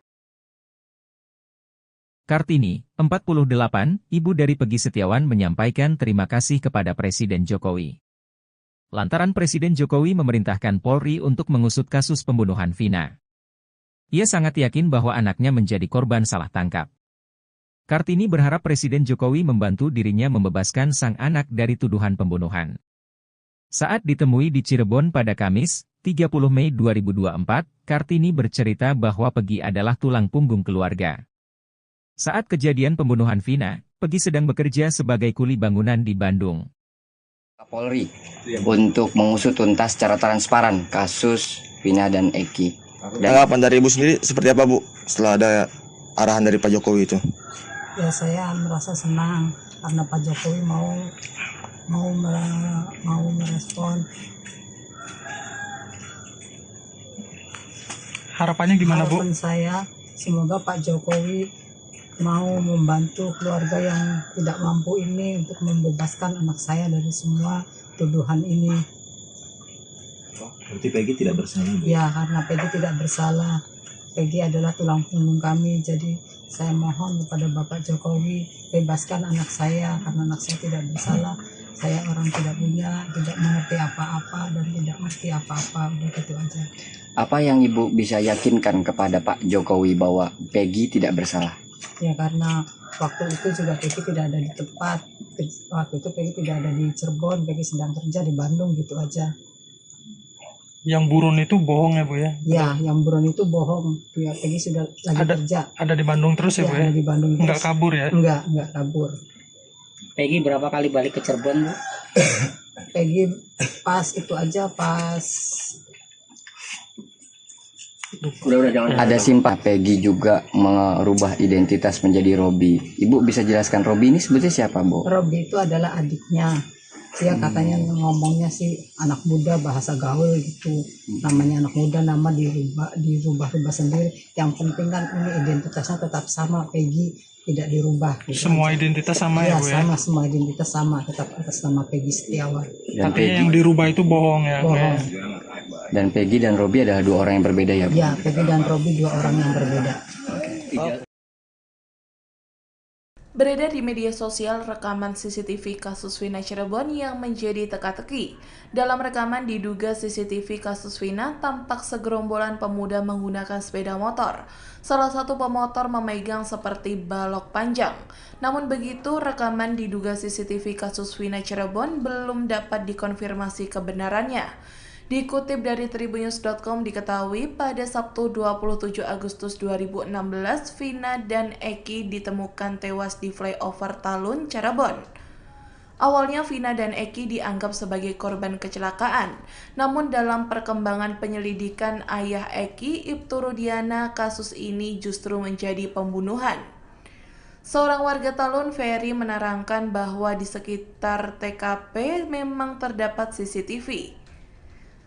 Kartini, 48, ibu dari Peggy Setiawan menyampaikan terima kasih kepada Presiden Jokowi. Lantaran Presiden Jokowi memerintahkan Polri untuk mengusut kasus pembunuhan Vina. Ia sangat yakin bahwa anaknya menjadi korban salah tangkap. Kartini berharap Presiden Jokowi membantu dirinya membebaskan sang anak dari tuduhan pembunuhan. Saat ditemui di Cirebon pada Kamis, 30 Mei 2024, Kartini bercerita bahwa Peggy adalah tulang punggung keluarga. Saat kejadian pembunuhan Vina, Peggy sedang bekerja sebagai kuli bangunan di Bandung. Polri untuk mengusut tuntas secara transparan kasus Vina dan Eki. Tanggapan dari Ibu sendiri seperti apa, Bu, setelah ada arahan dari Pak Jokowi itu? Ya, saya merasa senang karena Pak Jokowi mau merespon. Harapannya gimana, Bu? Harapan saya semoga Pak Jokowi mau membantu keluarga yang tidak mampu ini untuk membebaskan anak saya dari semua tuduhan ini. Berarti Peggy tidak bersalah, Bu? Ya, karena Peggy tidak bersalah. Peggy adalah tulang punggung kami, jadi saya mohon kepada Bapak Jokowi bebaskan anak saya karena anak saya tidak bersalah. Saya orang tidak punya, tidak mengerti apa-apa dan tidak mengerti apa-apa. Udah gitu aja. Apa yang Ibu bisa yakinkan kepada Pak Jokowi bahwa Peggy tidak bersalah? Ya, karena waktu itu juga Peggy tidak ada di tempat. Waktu itu Peggy tidak ada di Cirebon, Peggy sedang kerja di Bandung, gitu aja. Yang buron itu bohong ya, Bu ya? Ya, yang buron itu bohong. Ya, Peggy sudah lagi kerja. Ada di Bandung terus ya, Bu ya? Ada di Bandung terus. Enggak kabur ya? Enggak kabur. Peggy berapa kali balik ke Cirebon, Bu? Peggy pas itu aja, pas Ada simpah Peggy juga merubah identitas menjadi Robi. Ibu bisa jelaskan Robi ini sebetulnya siapa, Bu? Robi itu adalah adiknya. Dia katanya ngomongnya sih anak muda, bahasa gaul gitu. Namanya anak muda, nama dirubah-rubah sendiri. Yang penting kan ini identitasnya tetap sama, Peggy tidak dirubah. Gitu semua aja. identitas sama ya, Bu ya? Sama, semua identitas sama, tetap atas nama Peggy Setiawan. Tapi yang dirubah itu bohong ya? Bohong. Dan Peggy dan Robi adalah dua orang yang berbeda ya, Bu? Ya, Peggy dan Robi dua orang yang berbeda. Beredar di media sosial rekaman CCTV kasus Vina Cirebon yang menjadi teka-teki. Dalam rekaman diduga CCTV kasus Vina tampak segerombolan pemuda menggunakan sepeda motor. Salah satu pemotor memegang seperti balok panjang. Namun begitu, rekaman diduga CCTV kasus Vina Cirebon belum dapat dikonfirmasi kebenarannya. Dikutip dari tribunnews.com diketahui pada Sabtu 27 Agustus 2016, Vina dan Eki ditemukan tewas di flyover Talun, Cirebon. Awalnya Vina dan Eki dianggap sebagai korban kecelakaan, namun dalam perkembangan penyelidikan ayah Eki, Ibtu Rudiana, kasus ini justru menjadi pembunuhan. Seorang warga Talun, Ferry, menerangkan bahwa di sekitar TKP memang terdapat CCTV.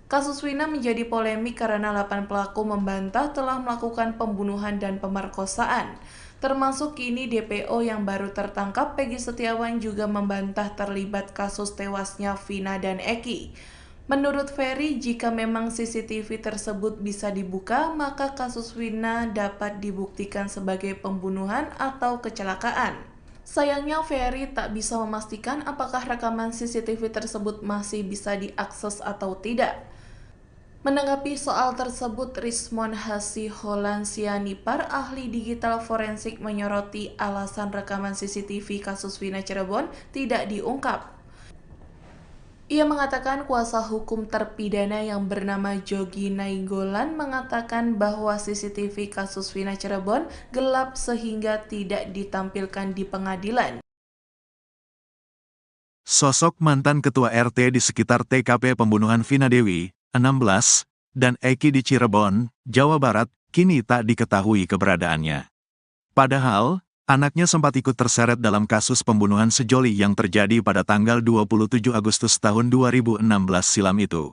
Kasus Wina menjadi polemik karena 8 pelaku membantah telah melakukan pembunuhan dan pemerkosaan. Termasuk kini DPO yang baru tertangkap, Peggy Setiawan, juga membantah terlibat kasus tewasnya Vina dan Eki. Menurut Ferry, jika memang CCTV tersebut bisa dibuka, maka kasus Wina dapat dibuktikan sebagai pembunuhan atau kecelakaan. Sayangnya Ferry tak bisa memastikan apakah rekaman CCTV tersebut masih bisa diakses atau tidak. Menanggapi soal tersebut, Rismon Hasiholan Sianipar, ahli digital forensik, menyoroti alasan rekaman CCTV kasus Wina Cirebon tidak diungkap. Ia mengatakan kuasa hukum terpidana yang bernama Jogi Nainggolan mengatakan bahwa CCTV kasus Wina Cirebon gelap sehingga tidak ditampilkan di pengadilan. Sosok mantan ketua RT di sekitar TKP pembunuhan Vina Dewi, 16, dan Eki di Cirebon, Jawa Barat, kini tak diketahui keberadaannya. Padahal, anaknya sempat ikut terseret dalam kasus pembunuhan sejoli yang terjadi pada tanggal 27 Agustus tahun 2016 silam itu.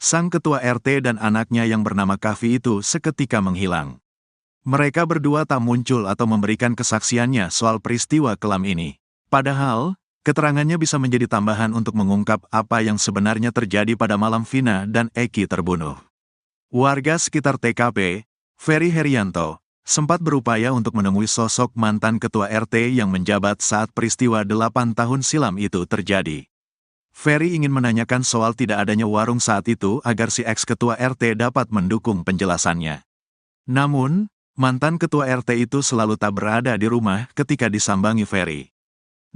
Sang ketua RT dan anaknya yang bernama Kavi itu seketika menghilang. Mereka berdua tak muncul atau memberikan kesaksiannya soal peristiwa kelam ini. Padahal, keterangannya bisa menjadi tambahan untuk mengungkap apa yang sebenarnya terjadi pada malam Vina dan Eki terbunuh. Warga sekitar TKP, Ferry Herianto, sempat berupaya untuk menemui sosok mantan ketua RT yang menjabat saat peristiwa 8 tahun silam itu terjadi. Ferry ingin menanyakan soal tidak adanya warung saat itu agar si ex-ketua RT dapat mendukung penjelasannya. Namun, mantan ketua RT itu selalu tak berada di rumah ketika disambangi Ferry.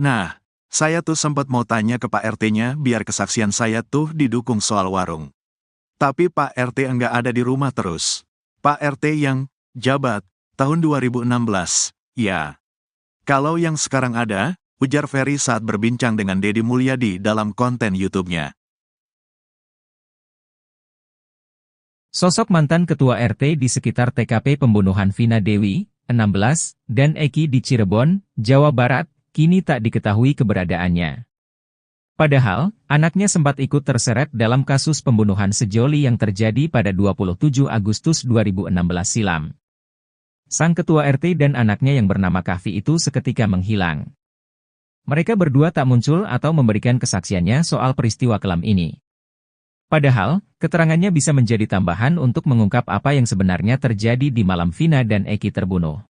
Nah, saya tuh sempat mau tanya ke Pak RT-nya biar kesaksian saya tuh didukung soal warung. Tapi Pak RT enggak ada di rumah terus. Pak RT yang jabat tahun 2016, ya. Kalau yang sekarang ada, ujar Ferry saat berbincang dengan Deddy Mulyadi dalam konten YouTube-nya. Sosok mantan ketua RT di sekitar TKP pembunuhan Vina Dewi, 16, dan Eki di Cirebon, Jawa Barat, kini tak diketahui keberadaannya. Padahal, anaknya sempat ikut terseret dalam kasus pembunuhan sejoli yang terjadi pada 27 Agustus 2016 silam. Sang ketua RT dan anaknya yang bernama Kavi itu seketika menghilang. Mereka berdua tak muncul atau memberikan kesaksiannya soal peristiwa kelam ini. Padahal, keterangannya bisa menjadi tambahan untuk mengungkap apa yang sebenarnya terjadi di malam Vina dan Eki terbunuh.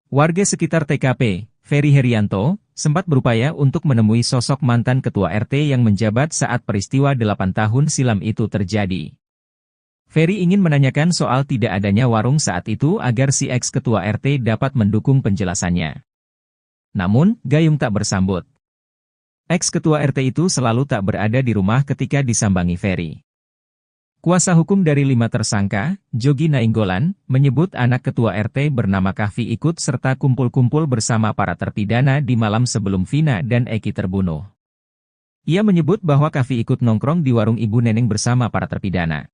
Warga sekitar TKP, Ferry Herianto, sempat berupaya untuk menemui sosok mantan ketua RT yang menjabat saat peristiwa 8 tahun silam itu terjadi. Ferry ingin menanyakan soal tidak adanya warung saat itu agar si ex-ketua RT dapat mendukung penjelasannya. Namun, gayung tak bersambut. Ex-ketua RT itu selalu tak berada di rumah ketika disambangi Ferry. Kuasa hukum dari 5 tersangka, Jogi Nainggolan, menyebut anak ketua RT bernama Kavi ikut serta kumpul-kumpul bersama para terpidana di malam sebelum Vina dan Eki terbunuh. Ia menyebut bahwa Kavi ikut nongkrong di warung Ibu Neneng bersama para terpidana.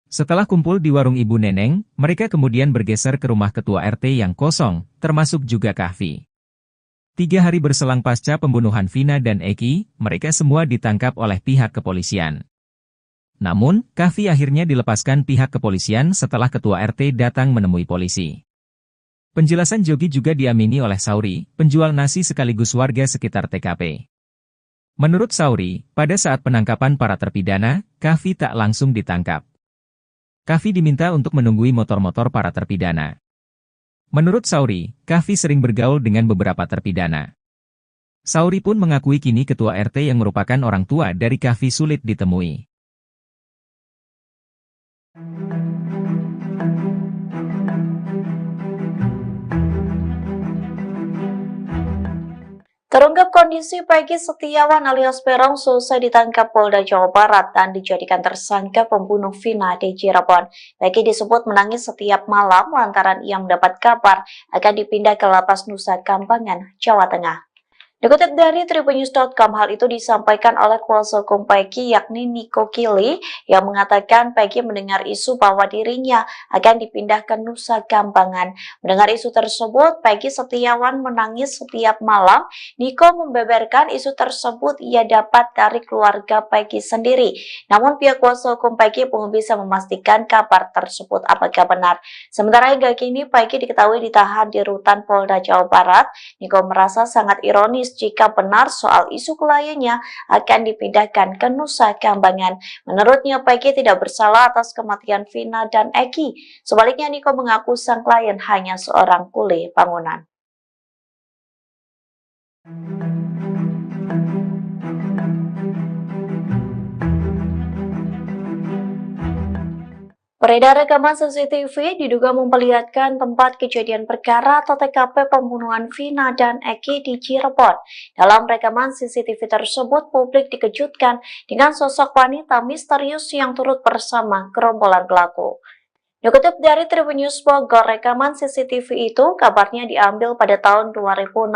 Setelah kumpul di warung Ibu Neneng, mereka kemudian bergeser ke rumah ketua RT yang kosong, termasuk juga Kavi. 3 hari berselang pasca pembunuhan Vina dan Eki, mereka semua ditangkap oleh pihak kepolisian. Namun, Kavi akhirnya dilepaskan pihak kepolisian setelah ketua RT datang menemui polisi. Penjelasan Jogi juga diamini oleh Sauri, penjual nasi sekaligus warga sekitar TKP. Menurut Sauri, pada saat penangkapan para terpidana, Kavi tak langsung ditangkap. Kavi diminta untuk menunggui motor-motor para terpidana. Menurut Sauri, Kavi sering bergaul dengan beberapa terpidana. Sauri pun mengakui kini ketua RT yang merupakan orang tua dari Kavi sulit ditemui. Terungkap kondisi Peggy Setiawan alias Peron selesai ditangkap Polda Jawa Barat dan dijadikan tersangka pembunuh Vina di Cirebon. Peggy disebut menangis setiap malam lantaran ia mendapat kabar akan dipindah ke Lapas Nusa Kambangan, Jawa Tengah. Dikutip dari tribunnews.com, hal itu disampaikan oleh kuasa hukum Peggy yakni Niko Kili yang mengatakan Peggy mendengar isu bahwa dirinya akan dipindah ke Nusa Kambangan. Mendengar isu tersebut, Peggy Setiawan menangis setiap malam. Niko membeberkan isu tersebut ia dapat dari keluarga Peggy sendiri. Namun pihak kuasa hukum Peggy belum bisa memastikan kabar tersebut apakah benar. Sementara hingga kini Peggy diketahui ditahan di rutan Polda Jawa Barat. Niko merasa sangat ironis jika benar soal isu kliennya akan dipindahkan ke Nusa Kambangan. Menurutnya, Peggy tidak bersalah atas kematian Vina dan Eki. Sebaliknya, Niko mengaku sang klien hanya seorang kuli bangunan. Beredar rekaman CCTV diduga memperlihatkan tempat kejadian perkara atau TKP pembunuhan Vina dan Eki di Cirebon. Dalam rekaman CCTV tersebut, publik dikejutkan dengan sosok wanita misterius yang turut bersama gerombolan pelaku. Dikutip dari Tribunnews Bogor, rekaman CCTV itu kabarnya diambil pada tahun 2016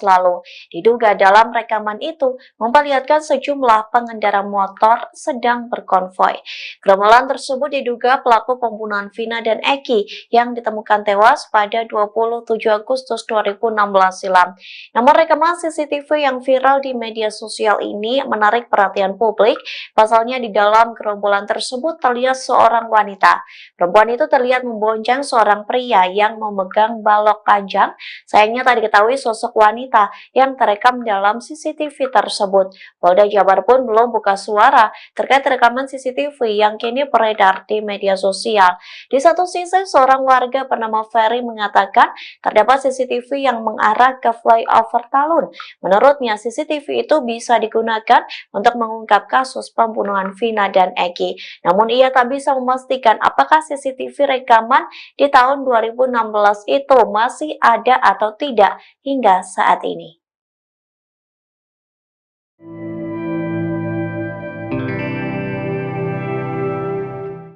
lalu. Diduga dalam rekaman itu memperlihatkan sejumlah pengendara motor sedang berkonvoi. Gerombolan tersebut diduga pelaku pembunuhan Vina dan Eki yang ditemukan tewas pada 27 Agustus 2016 silam. Namun rekaman CCTV yang viral di media sosial ini menarik perhatian publik. Pasalnya di dalam gerombolan tersebut terlihat seorang wanita. Perempuan itu terlihat membonceng seorang pria yang memegang balok panjang. Sayangnya tak diketahui sosok wanita yang terekam dalam CCTV tersebut. Polda Jabar pun belum buka suara terkait rekaman CCTV yang kini beredar di media sosial. Di satu sisi, seorang warga bernama Ferry mengatakan terdapat CCTV yang mengarah ke flyover Talun. Menurutnya, CCTV itu bisa digunakan untuk mengungkap kasus pembunuhan Vina dan Eki. Namun ia tak bisa memastikan apakah CCTV rekaman di tahun 2016 itu masih ada atau tidak hingga saat ini.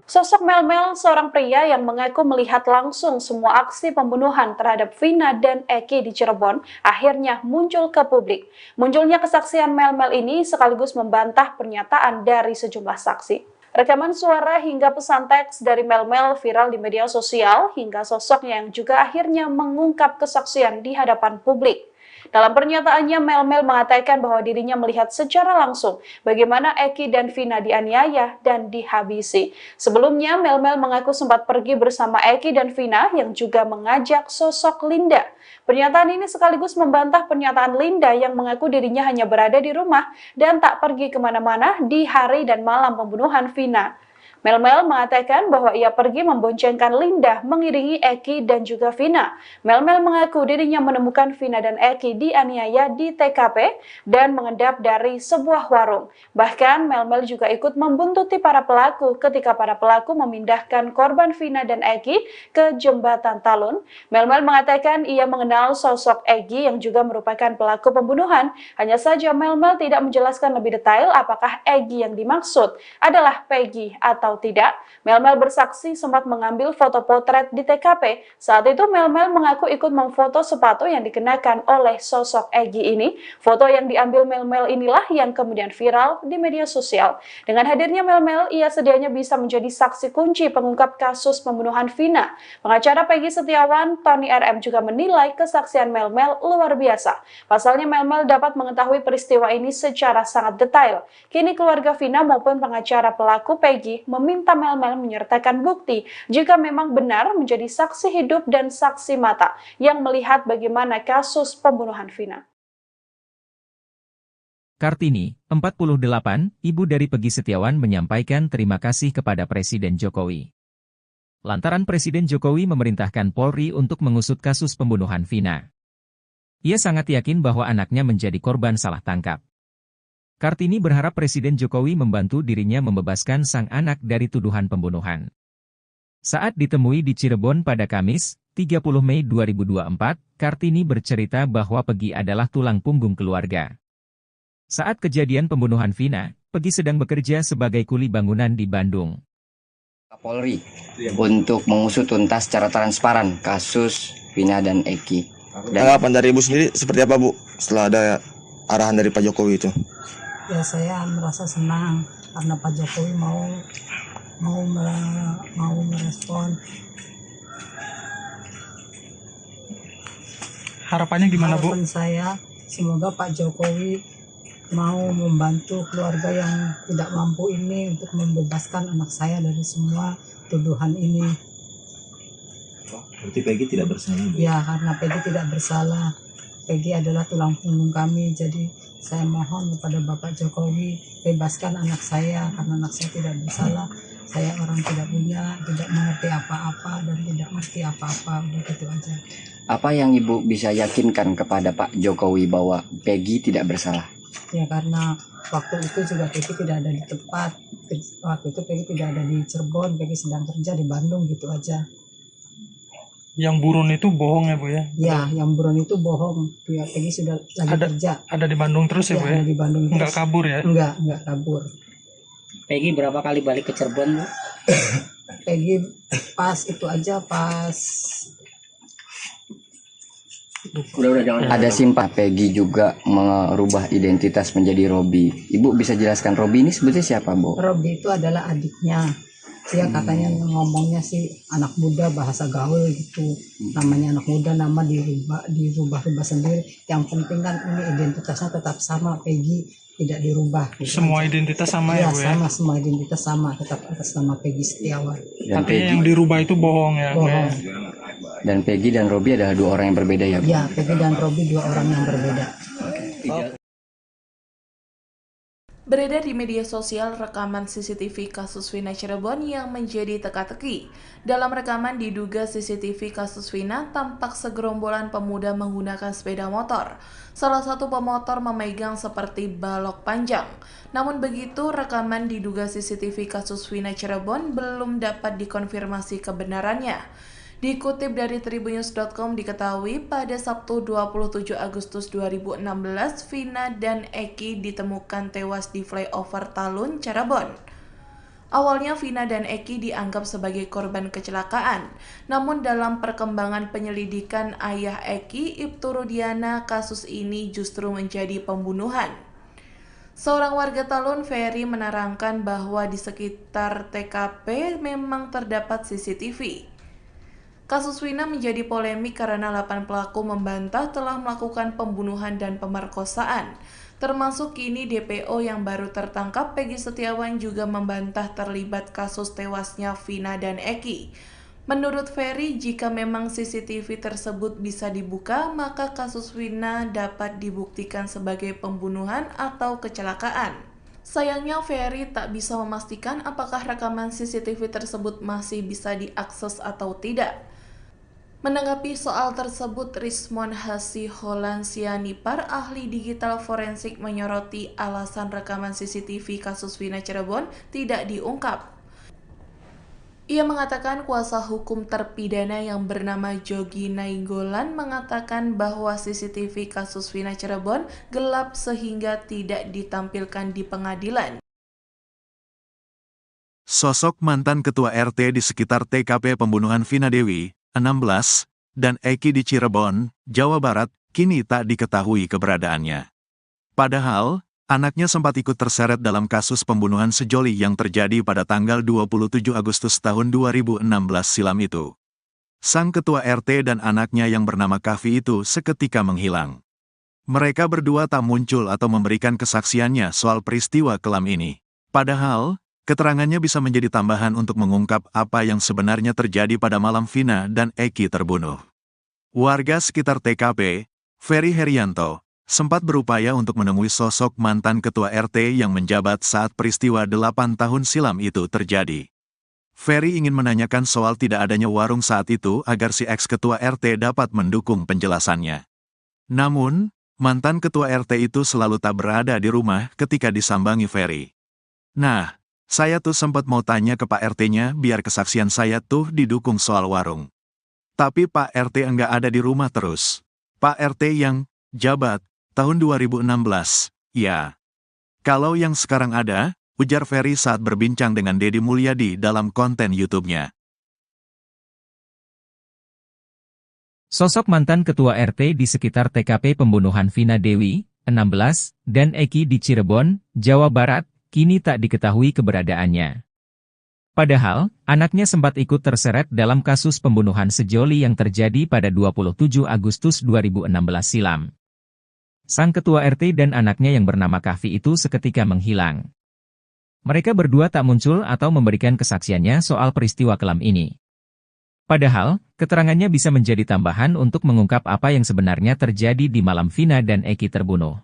Sosok Melmel, seorang pria yang mengaku melihat langsung semua aksi pembunuhan terhadap Vina dan Eki di Cirebon, akhirnya muncul ke publik. Munculnya kesaksian Melmel ini sekaligus membantah pernyataan dari sejumlah saksi. Rekaman suara hingga pesan teks dari Melmel viral di media sosial hingga sosoknya yang juga akhirnya mengungkap kesaksian di hadapan publik. Dalam pernyataannya, Melmel mengatakan bahwa dirinya melihat secara langsung bagaimana Eki dan Vina dianiaya dan dihabisi. Sebelumnya, Melmel mengaku sempat pergi bersama Eki dan Vina yang juga mengajak sosok Linda. Pernyataan ini sekaligus membantah pernyataan Linda yang mengaku dirinya hanya berada di rumah dan tak pergi kemana-mana di hari dan malam pembunuhan Vina. Melmel mengatakan bahwa ia pergi memboncengkan Linda mengiringi Eki dan juga Vina. Melmel mengaku dirinya menemukan Vina dan Eki dianiaya di TKP dan mengendap dari sebuah warung. Bahkan Melmel juga ikut membuntuti para pelaku ketika para pelaku memindahkan korban Vina dan Eki ke jembatan Talun. Melmel mengatakan ia mengenal sosok Eki yang juga merupakan pelaku pembunuhan. Hanya saja Melmel tidak menjelaskan lebih detail apakah Eki yang dimaksud adalah Peggy atau tidak. Melmel bersaksi sempat mengambil foto potret di TKP. Saat itu Melmel mengaku ikut memfoto sepatu yang dikenakan oleh sosok Egi ini. Foto yang diambil Melmel inilah yang kemudian viral di media sosial. Dengan hadirnya Melmel, ia sedianya bisa menjadi saksi kunci pengungkap kasus pembunuhan Vina. Pengacara Peggy Setiawan, Tony RM juga menilai kesaksian Melmel luar biasa. Pasalnya Melmel dapat mengetahui peristiwa ini secara sangat detail. Kini keluarga Vina maupun pengacara pelaku Peggy meminta Melmel menyertakan bukti jika memang benar menjadi saksi hidup dan saksi mata yang melihat bagaimana kasus pembunuhan Vina. Kartini, 48, ibu dari Peggy Setiawan menyampaikan terima kasih kepada Presiden Jokowi. Lantaran Presiden Jokowi memerintahkan Polri untuk mengusut kasus pembunuhan Vina. Ia sangat yakin bahwa anaknya menjadi korban salah tangkap. Kartini berharap Presiden Jokowi membantu dirinya membebaskan sang anak dari tuduhan pembunuhan. Saat ditemui di Cirebon pada Kamis, 30 Mei 2024, Kartini bercerita bahwa Peggy adalah tulang punggung keluarga. Saat kejadian pembunuhan Vina, Peggy sedang bekerja sebagai kuli bangunan di Bandung. Polri untuk mengusut tuntas secara transparan kasus Vina dan Eki. Tanggapan dari Ibu sendiri seperti apa, Bu, setelah ada arahan dari Pak Jokowi itu? Ya saya merasa senang karena Pak Jokowi mau merespon. Harapannya gimana, Bu? Harapan saya semoga Pak Jokowi mau membantu keluarga yang tidak mampu ini untuk membebaskan anak saya dari semua tuduhan ini. Berarti Peggy tidak bersalah, Bu? Ya, karena Peggy tidak bersalah. Peggy adalah tulang punggung kami, jadi saya mohon kepada Bapak Jokowi bebaskan anak saya karena anak saya tidak bersalah. Saya orang tidak punya, tidak mengerti apa-apa dan tidak mengerti apa-apa, udah gitu aja. Apa yang Ibu bisa yakinkan kepada Pak Jokowi bahwa Peggy tidak bersalah? Ya karena waktu itu juga Peggy tidak ada di tempat. Waktu itu Peggy tidak ada di Cirebon, Peggy sedang kerja di Bandung, gitu aja. Yang buron itu bohong ya, Bu ya? Ya, yang buron itu bohong. Ya, Peggy sudah lagi kerja. Ada di Bandung terus ya, Bu ya? Ada di Bandung terus. Nggak kabur ya? Enggak kabur. Peggy berapa kali balik ke Cirebon, Bu? Peggy pas itu aja pas Ada simpah Peggy juga merubah identitas menjadi Robi. Ibu bisa jelaskan Robi ini sebetulnya siapa, Bu? Robi itu adalah adiknya. Dia katanya ngomongnya sih anak muda, bahasa gaul gitu. Namanya anak muda, nama dirubah sendiri. Yang penting kan ini identitasnya tetap sama, Peggy tidak dirubah. Gitu semua aja. Identitas sama ya, Bu ya? Sama, semua identitas sama, tetap atas nama Peggy Setiawan. Dan Tapi yang dirubah itu bohong ya, Bu ya? Dan Peggy dan Robi adalah dua orang yang berbeda ya, Bu? Ya, Peggy dan Robi dua orang yang berbeda. Beredar di media sosial rekaman CCTV kasus Vina Cirebon yang menjadi teka-teki. Dalam rekaman diduga CCTV kasus Vina tampak segerombolan pemuda menggunakan sepeda motor. Salah satu pemotor memegang seperti balok panjang. Namun begitu, rekaman diduga CCTV kasus Vina Cirebon belum dapat dikonfirmasi kebenarannya. Dikutip dari tribunnews.com diketahui pada Sabtu 27 Agustus 2016, Vina dan Eki ditemukan tewas di flyover Talun, Cirebon. Awalnya Vina dan Eki dianggap sebagai korban kecelakaan, namun dalam perkembangan penyelidikan ayah Eki, Ibtu Rudiana, kasus ini justru menjadi pembunuhan. Seorang warga Talun, Ferry, menerangkan bahwa di sekitar TKP memang terdapat CCTV. Kasus Vina menjadi polemik karena 8 pelaku membantah telah melakukan pembunuhan dan pemerkosaan. Termasuk kini DPO yang baru tertangkap, Peggy Setiawan, juga membantah terlibat kasus tewasnya Vina dan Eki. Menurut Ferry, jika memang CCTV tersebut bisa dibuka, maka kasus Vina dapat dibuktikan sebagai pembunuhan atau kecelakaan. Sayangnya Ferry tak bisa memastikan apakah rekaman CCTV tersebut masih bisa diakses atau tidak. Menanggapi soal tersebut, Rismon Hasiholan Sianipar, ahli digital forensik, menyoroti alasan rekaman CCTV kasus Vina Cirebon tidak diungkap. Ia mengatakan kuasa hukum terpidana yang bernama Jogi Nainggolan mengatakan bahwa CCTV kasus Vina Cirebon gelap sehingga tidak ditampilkan di pengadilan. Sosok mantan ketua RT di sekitar TKP pembunuhan Vina Dewi, 16, dan Eki di Cirebon, Jawa Barat, kini tak diketahui keberadaannya. Padahal, anaknya sempat ikut terseret dalam kasus pembunuhan sejoli yang terjadi pada tanggal 27 Agustus tahun 2016 silam itu. Sang ketua RT dan anaknya yang bernama Kavi itu seketika menghilang. Mereka berdua tak muncul atau memberikan kesaksiannya soal peristiwa kelam ini. Padahal, keterangannya bisa menjadi tambahan untuk mengungkap apa yang sebenarnya terjadi pada malam Vina dan Eki terbunuh. Warga sekitar TKP, Ferry Herianto, sempat berupaya untuk menemui sosok mantan ketua RT yang menjabat saat peristiwa 8 tahun silam itu terjadi. Ferry ingin menanyakan soal tidak adanya warung saat itu agar si ex-ketua RT dapat mendukung penjelasannya. Namun, mantan ketua RT itu selalu tak berada di rumah ketika disambangi Ferry. Nah, saya tuh sempat mau tanya ke Pak RT-nya biar kesaksian saya tuh didukung soal warung. Tapi Pak RT enggak ada di rumah terus. Pak RT yang jabat tahun 2016, ya. Kalau yang sekarang ada, ujar Ferry saat berbincang dengan Deddy Mulyadi dalam konten YouTube-nya. Sosok mantan ketua RT di sekitar TKP pembunuhan Vina Dewi, 16, dan Eki di Cirebon, Jawa Barat, kini tak diketahui keberadaannya. Padahal, anaknya sempat ikut terseret dalam kasus pembunuhan sejoli yang terjadi pada 27 Agustus 2016 silam. Sang ketua RT dan anaknya yang bernama Kahfi itu seketika menghilang. Mereka berdua tak muncul atau memberikan kesaksiannya soal peristiwa kelam ini. Padahal, keterangannya bisa menjadi tambahan untuk mengungkap apa yang sebenarnya terjadi di malam Vina dan Eki terbunuh.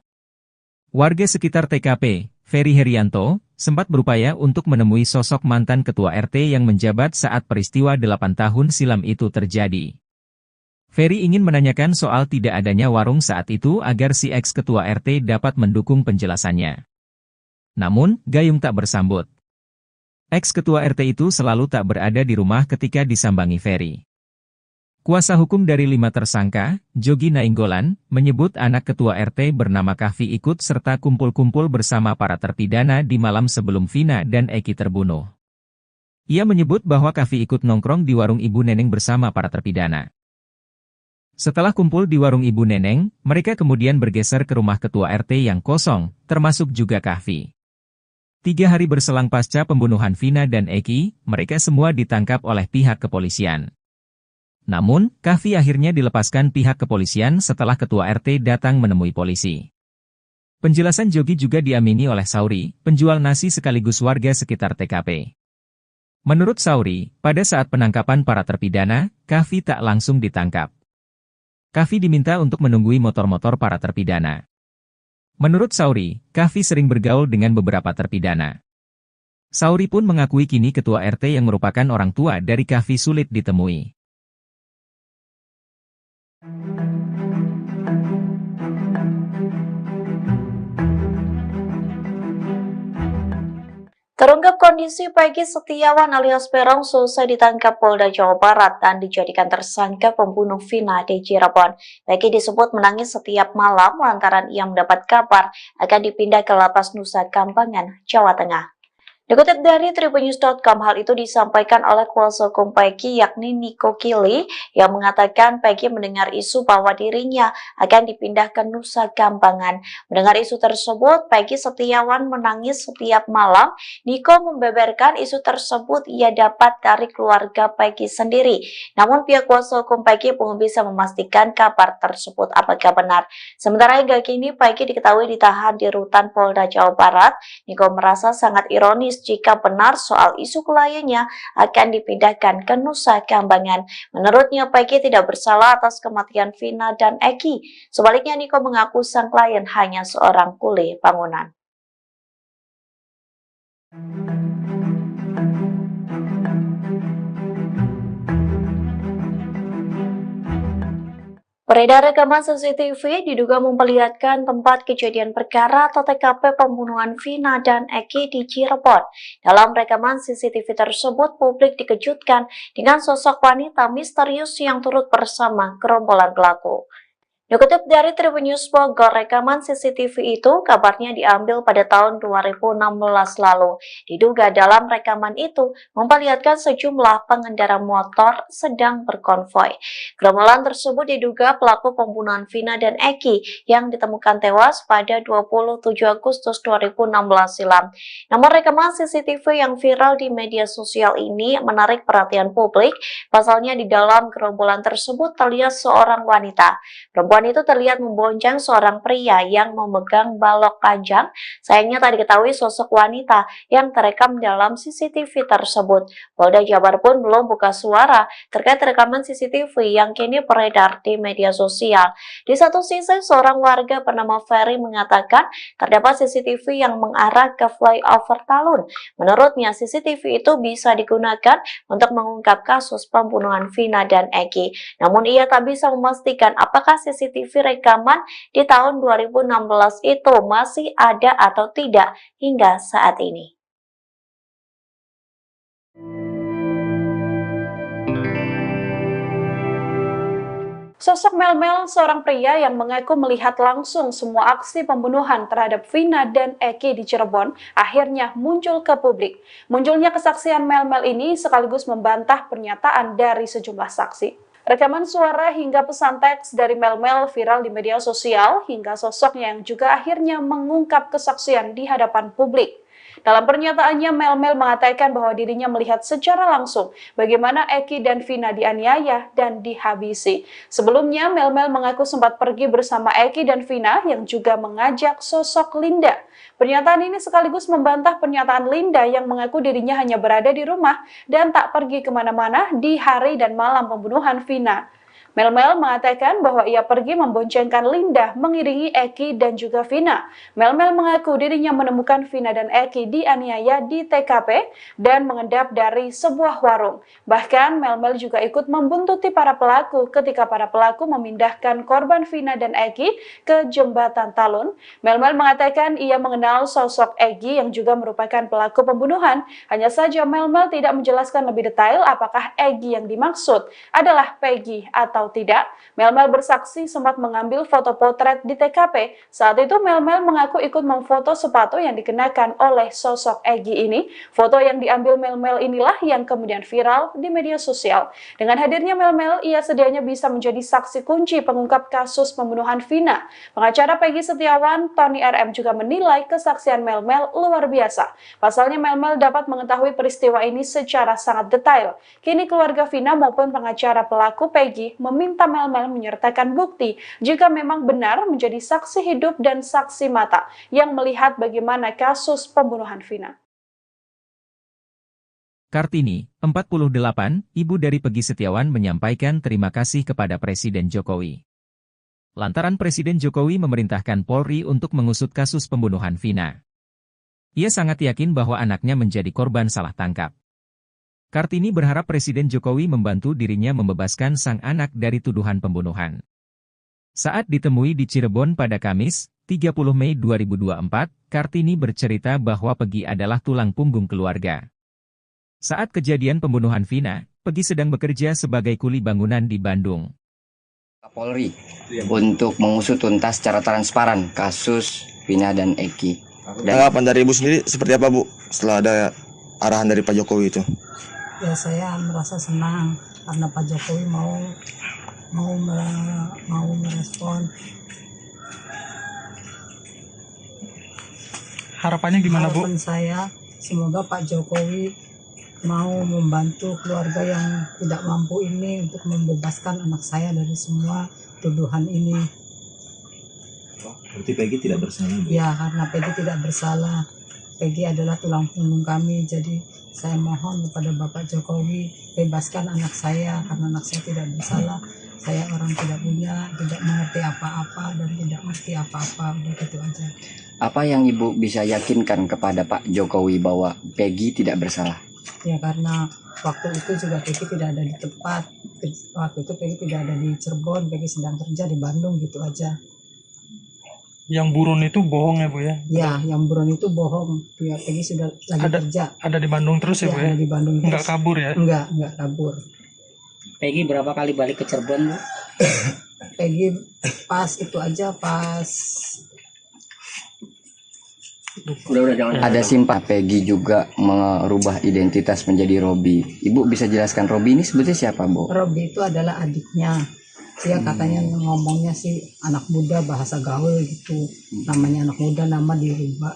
Warga sekitar TKP, Ferry Herianto, sempat berupaya untuk menemui sosok mantan ketua RT yang menjabat saat peristiwa 8 tahun silam itu terjadi. Ferry ingin menanyakan soal tidak adanya warung saat itu agar si ex-ketua RT dapat mendukung penjelasannya. Namun, Gayung tak bersambut. Ex-ketua RT itu selalu tak berada di rumah ketika disambangi Ferry. Kuasa hukum dari 5 tersangka, Jogi Nainggolan, menyebut anak ketua RT bernama Kahfi ikut serta kumpul-kumpul bersama para terpidana di malam sebelum Vina dan Eki terbunuh. Ia menyebut bahwa Kahfi ikut nongkrong di warung Ibu Neneng bersama para terpidana. Setelah kumpul di warung Ibu Neneng, mereka kemudian bergeser ke rumah ketua RT yang kosong, termasuk juga Kahfi. 3 hari berselang pasca pembunuhan Vina dan Eki, mereka semua ditangkap oleh pihak kepolisian. Namun, Kahfi akhirnya dilepaskan pihak kepolisian setelah ketua RT datang menemui polisi. Penjelasan Jogi juga diamini oleh Sauri, penjual nasi sekaligus warga sekitar TKP. Menurut Sauri, pada saat penangkapan para terpidana, Kahfi tak langsung ditangkap. Kahfi diminta untuk menunggui motor-motor para terpidana. Menurut Sauri, Kahfi sering bergaul dengan beberapa terpidana. Sauri pun mengakui kini ketua RT yang merupakan orang tua dari Kahfi sulit ditemui. Terungkap kondisi Peggy Setiawan alias Peron selesai ditangkap Polda Jawa Barat dan dijadikan tersangka pembunuh Vina di Cirebon. Peggy disebut menangis setiap malam lantaran ia mendapat kabar akan dipindah ke Lapas Nusa Kambangan, Jawa Tengah. Dikutip dari Tribunnews.com, hal itu disampaikan oleh kuasa hukum Peggy yakni Niko Kili yang mengatakan Peggy mendengar isu bahwa dirinya akan dipindah ke Nusa Kambangan. Mendengar isu tersebut, Peggy Setiawan menangis setiap malam. Niko membeberkan isu tersebut ia dapat dari keluarga Peggy sendiri. Namun pihak kuasa hukum Peggy belum bisa memastikan kabar tersebut apakah benar. Sementara hingga kini Peggy diketahui ditahan di rutan Polda Jawa Barat. Niko merasa sangat ironis jika benar soal isu kliennya akan dipindahkan ke Nusa Kambangan. Menurutnya, Peggy tidak bersalah atas kematian Vina dan Eki. Sebaliknya, Niko mengaku sang klien hanya seorang kuli bangunan. Beredar rekaman CCTV diduga memperlihatkan tempat kejadian perkara atau TKP pembunuhan Vina dan Eki di Cirebon. Dalam rekaman CCTV tersebut, publik dikejutkan dengan sosok wanita misterius yang turut bersama gerombolan pelaku. Dikutip dari Tribunnews Bogor, rekaman CCTV itu kabarnya diambil pada tahun 2016 lalu. Diduga dalam rekaman itu memperlihatkan sejumlah pengendara motor sedang berkonvoi. Gerombolan tersebut diduga pelaku pembunuhan Vina dan Eki yang ditemukan tewas pada 27 Agustus 2016 silam. Namun rekaman CCTV yang viral di media sosial ini menarik perhatian publik. Pasalnya di dalam gerombolan tersebut terlihat seorang wanita. Perempuan itu terlihat membonceng seorang pria yang memegang balok panjang. Sayangnya tak diketahui sosok wanita yang terekam dalam CCTV tersebut. Polda Jabar pun belum buka suara terkait rekaman CCTV yang kini beredar di media sosial. Di satu sisi, seorang warga bernama Ferry mengatakan terdapat CCTV yang mengarah ke flyover Talun. Menurutnya, CCTV itu bisa digunakan untuk mengungkap kasus pembunuhan Vina dan Eki. Namun ia tak bisa memastikan apakah CCTV rekaman di tahun 2016 itu masih ada atau tidak hingga saat ini. Sosok Mel-Mel, seorang pria yang mengaku melihat langsung semua aksi pembunuhan terhadap Vina dan Eki di Cirebon, akhirnya muncul ke publik. Munculnya kesaksian Mel-Mel ini sekaligus membantah pernyataan dari sejumlah saksi. Rekaman suara hingga pesan teks dari Mel-Mel viral di media sosial hingga sosoknya yang juga akhirnya mengungkap kesaksian di hadapan publik. Dalam pernyataannya, Mel-Mel mengatakan bahwa dirinya melihat secara langsung bagaimana Eki dan Vina dianiaya dan dihabisi. Sebelumnya, Mel-Mel mengaku sempat pergi bersama Eki dan Vina yang juga mengajak sosok Linda. Pernyataan ini sekaligus membantah pernyataan Linda yang mengaku dirinya hanya berada di rumah dan tak pergi kemana-mana di hari dan malam pembunuhan Vina. Mel-Mel mengatakan bahwa ia pergi memboncengkan Linda mengiringi Eki dan juga Vina. Mel-Mel mengaku dirinya menemukan Vina dan Eki dianiaya di TKP dan mengendap dari sebuah warung. Bahkan Mel-Mel juga ikut membuntuti para pelaku ketika para pelaku memindahkan korban Vina dan Eki ke jembatan Talun. Mel-Mel mengatakan ia mengenal sosok Eki yang juga merupakan pelaku pembunuhan. Hanya saja Mel-Mel tidak menjelaskan lebih detail apakah Eki yang dimaksud adalah Peggy atau tidak. Mel-Mel bersaksi sempat mengambil foto potret di TKP. Saat itu Mel-Mel mengaku ikut memfoto sepatu yang dikenakan oleh sosok Egi ini. Foto yang diambil Mel-Mel inilah yang kemudian viral di media sosial. Dengan hadirnya Mel-Mel, ia sedianya bisa menjadi saksi kunci pengungkap kasus pembunuhan Vina. Pengacara Peggy Setiawan, Tony RM juga menilai kesaksian Mel-Mel luar biasa. Pasalnya Mel-Mel dapat mengetahui peristiwa ini secara sangat detail. Kini keluarga Vina maupun pengacara pelaku Peggy meminta Mel-Mel menyertakan bukti jika memang benar menjadi saksi hidup dan saksi mata yang melihat bagaimana kasus pembunuhan Vina. Kartini, 48, ibu dari Peggy Setiawan menyampaikan terima kasih kepada Presiden Jokowi. Lantaran Presiden Jokowi memerintahkan Polri untuk mengusut kasus pembunuhan Vina. Ia sangat yakin bahwa anaknya menjadi korban salah tangkap. Kartini berharap Presiden Jokowi membantu dirinya membebaskan sang anak dari tuduhan pembunuhan. Saat ditemui di Cirebon pada Kamis, 30 Mei 2024, Kartini bercerita bahwa Peggy adalah tulang punggung keluarga. Saat kejadian pembunuhan Vina, Peggy sedang bekerja sebagai kuli bangunan di Bandung. Polri untuk mengusut tuntas secara transparan kasus Vina dan Eki. Tanggapan dari Ibu sendiri seperti apa, Bu, setelah ada arahan dari Pak Jokowi itu? Ya, saya merasa senang karena Pak Jokowi mau merespon. Harapannya gimana, Bu? Harapan saya semoga Pak Jokowi mau membantu keluarga yang tidak mampu ini untuk membebaskan anak saya dari semua tuduhan ini. Berarti Peggy tidak bersalah, Bu? Ya, karena Peggy tidak bersalah. Peggy adalah tulang punggung kami, jadi saya mohon kepada Bapak Jokowi bebaskan anak saya karena anak saya tidak bersalah. Saya orang tidak punya, tidak mengerti apa-apa dan tidak mengerti apa-apa. Udah gitu aja. Apa yang Ibu bisa yakinkan kepada Pak Jokowi bahwa Peggy tidak bersalah? Ya, karena waktu itu juga Peggy tidak ada di tempat. Waktu itu Peggy tidak ada di Cirebon, Peggy sedang kerja di Bandung, gitu aja. Yang buron itu bohong ya, Bu ya? Ya, yang buron itu bohong. Ya, Peggy sudah lagi kerja. Ada di Bandung terus ya, Bu ya? Ada di Bandung terus. Enggak kabur ya? Enggak kabur. Peggy berapa kali balik ke Cirebon, Bu? Peggy pas itu aja, pas Ada simpah Peggy juga merubah identitas menjadi Robi. Ibu bisa jelaskan Robi ini sebetulnya siapa, Bu? Robi itu adalah adiknya. Dia katanya ngomongnya sih anak muda, bahasa gaul gitu. Namanya anak muda, nama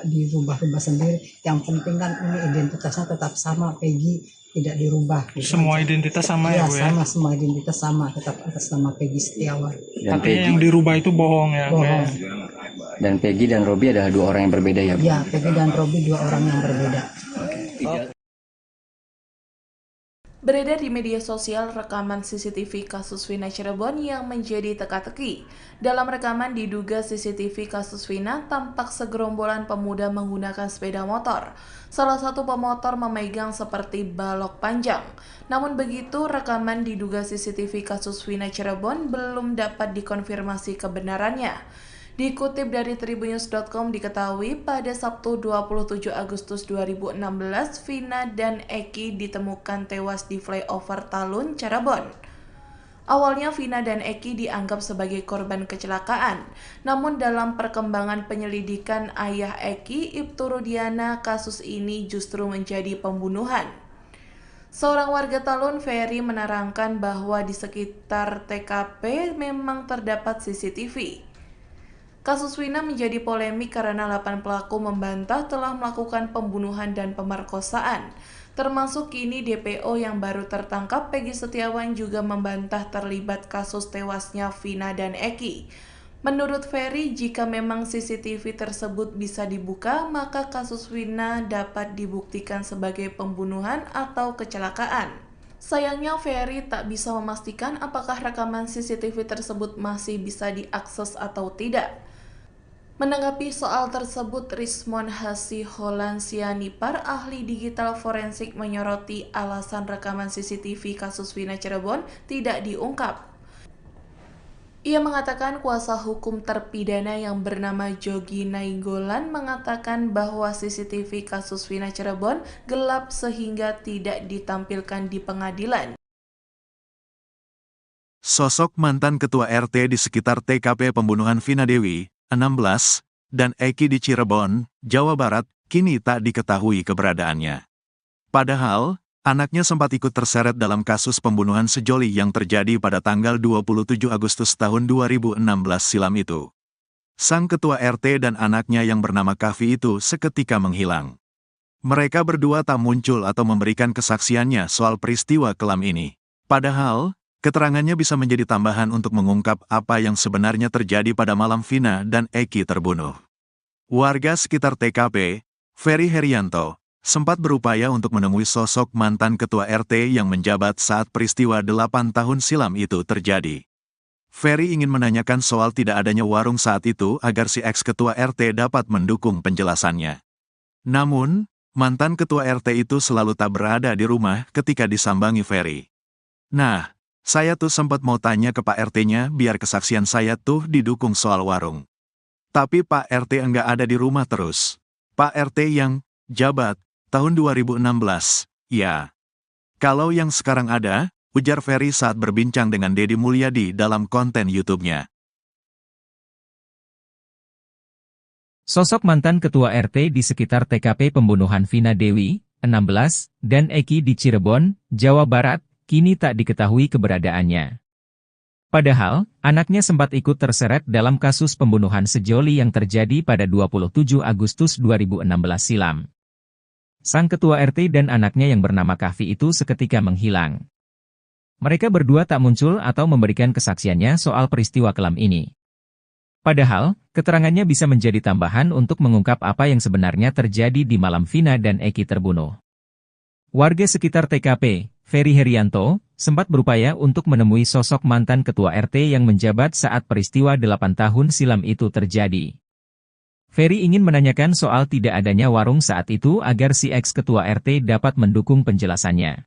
dirubah sendiri. Yang penting kan ini identitasnya tetap sama, Peggy tidak dirubah. Gitu semua aja. Identitas sama ya, Bu ya? Sama, semua identitas sama, tetap atas nama Peggy Setiawan. Tapi yang dirubah itu bohong ya? Bohong. Dan Peggy dan Robi adalah dua orang yang berbeda ya, Bu? Ya, Peggy dan Robi dua orang yang berbeda. Beredar di media sosial rekaman CCTV kasus Vina Cirebon yang menjadi teka-teki. Dalam rekaman diduga CCTV kasus Vina tampak segerombolan pemuda menggunakan sepeda motor. Salah satu pemotor memegang seperti balok panjang. Namun begitu, rekaman diduga CCTV kasus Vina Cirebon belum dapat dikonfirmasi kebenarannya. Dikutip dari tribunnews.com diketahui pada Sabtu 27 Agustus 2016, Vina dan Eki ditemukan tewas di flyover Talun, Cirebon. Awalnya Vina dan Eki dianggap sebagai korban kecelakaan, namun dalam perkembangan penyelidikan ayah Eki, Ibtu Rudiana, kasus ini justru menjadi pembunuhan. Seorang warga Talun, Ferry, menerangkan bahwa di sekitar TKP memang terdapat CCTV. Kasus Wina menjadi polemik karena 8 pelaku membantah telah melakukan pembunuhan dan pemerkosaan. Termasuk kini DPO yang baru tertangkap, Peggy Setiawan, juga membantah terlibat kasus tewasnya Vina dan Eki. Menurut Ferry, jika memang CCTV tersebut bisa dibuka, maka kasus Wina dapat dibuktikan sebagai pembunuhan atau kecelakaan. Sayangnya Ferry tak bisa memastikan apakah rekaman CCTV tersebut masih bisa diakses atau tidak. Menanggapi soal tersebut, Rismon Hasiholan Sianipar, ahli digital forensik, menyoroti alasan rekaman CCTV kasus Wina Cirebon tidak diungkap. Ia mengatakan kuasa hukum terpidana yang bernama Jogi Nainggolan mengatakan bahwa CCTV kasus Wina Cirebon gelap sehingga tidak ditampilkan di pengadilan. Sosok mantan ketua RT di sekitar TKP pembunuhan Vina Dewi, 16, dan Eki di Cirebon, Jawa Barat, kini tak diketahui keberadaannya. Padahal, anaknya sempat ikut terseret dalam kasus pembunuhan sejoli yang terjadi pada tanggal 27 Agustus tahun 2016 silam itu. Sang ketua RT dan anaknya yang bernama Kavi itu seketika menghilang. Mereka berdua tak muncul atau memberikan kesaksiannya soal peristiwa kelam ini. Padahal, keterangannya bisa menjadi tambahan untuk mengungkap apa yang sebenarnya terjadi pada malam Vina dan Eki terbunuh. Warga sekitar TKP, Ferry Herianto, sempat berupaya untuk menemui sosok mantan ketua RT yang menjabat saat peristiwa 8 tahun silam itu terjadi. Ferry ingin menanyakan soal tidak adanya warung saat itu agar si ex-ketua RT dapat mendukung penjelasannya. Namun, mantan ketua RT itu selalu tak berada di rumah ketika disambangi Ferry. Nah, saya tuh sempat mau tanya ke Pak RT-nya biar kesaksian saya tuh didukung soal warung. Tapi Pak RT enggak ada di rumah terus. Pak RT yang jabat tahun 2016, ya. Kalau yang sekarang ada, ujar Ferry saat berbincang dengan Deddy Mulyadi dalam konten YouTube-nya. Sosok mantan ketua RT di sekitar TKP pembunuhan Vina Dewi, 16, dan Eki di Cirebon, Jawa Barat, kini tak diketahui keberadaannya. Padahal, anaknya sempat ikut terseret dalam kasus pembunuhan sejoli yang terjadi pada 27 Agustus 2016 silam. Sang ketua RT dan anaknya yang bernama Kavi itu seketika menghilang. Mereka berdua tak muncul atau memberikan kesaksiannya soal peristiwa kelam ini. Padahal, keterangannya bisa menjadi tambahan untuk mengungkap apa yang sebenarnya terjadi di malam Vina dan Eki terbunuh. Warga sekitar TKP, Ferry Herianto, sempat berupaya untuk menemui sosok mantan ketua RT yang menjabat saat peristiwa 8 tahun silam itu terjadi. Ferry ingin menanyakan soal tidak adanya warung saat itu agar si ex-ketua RT dapat mendukung penjelasannya.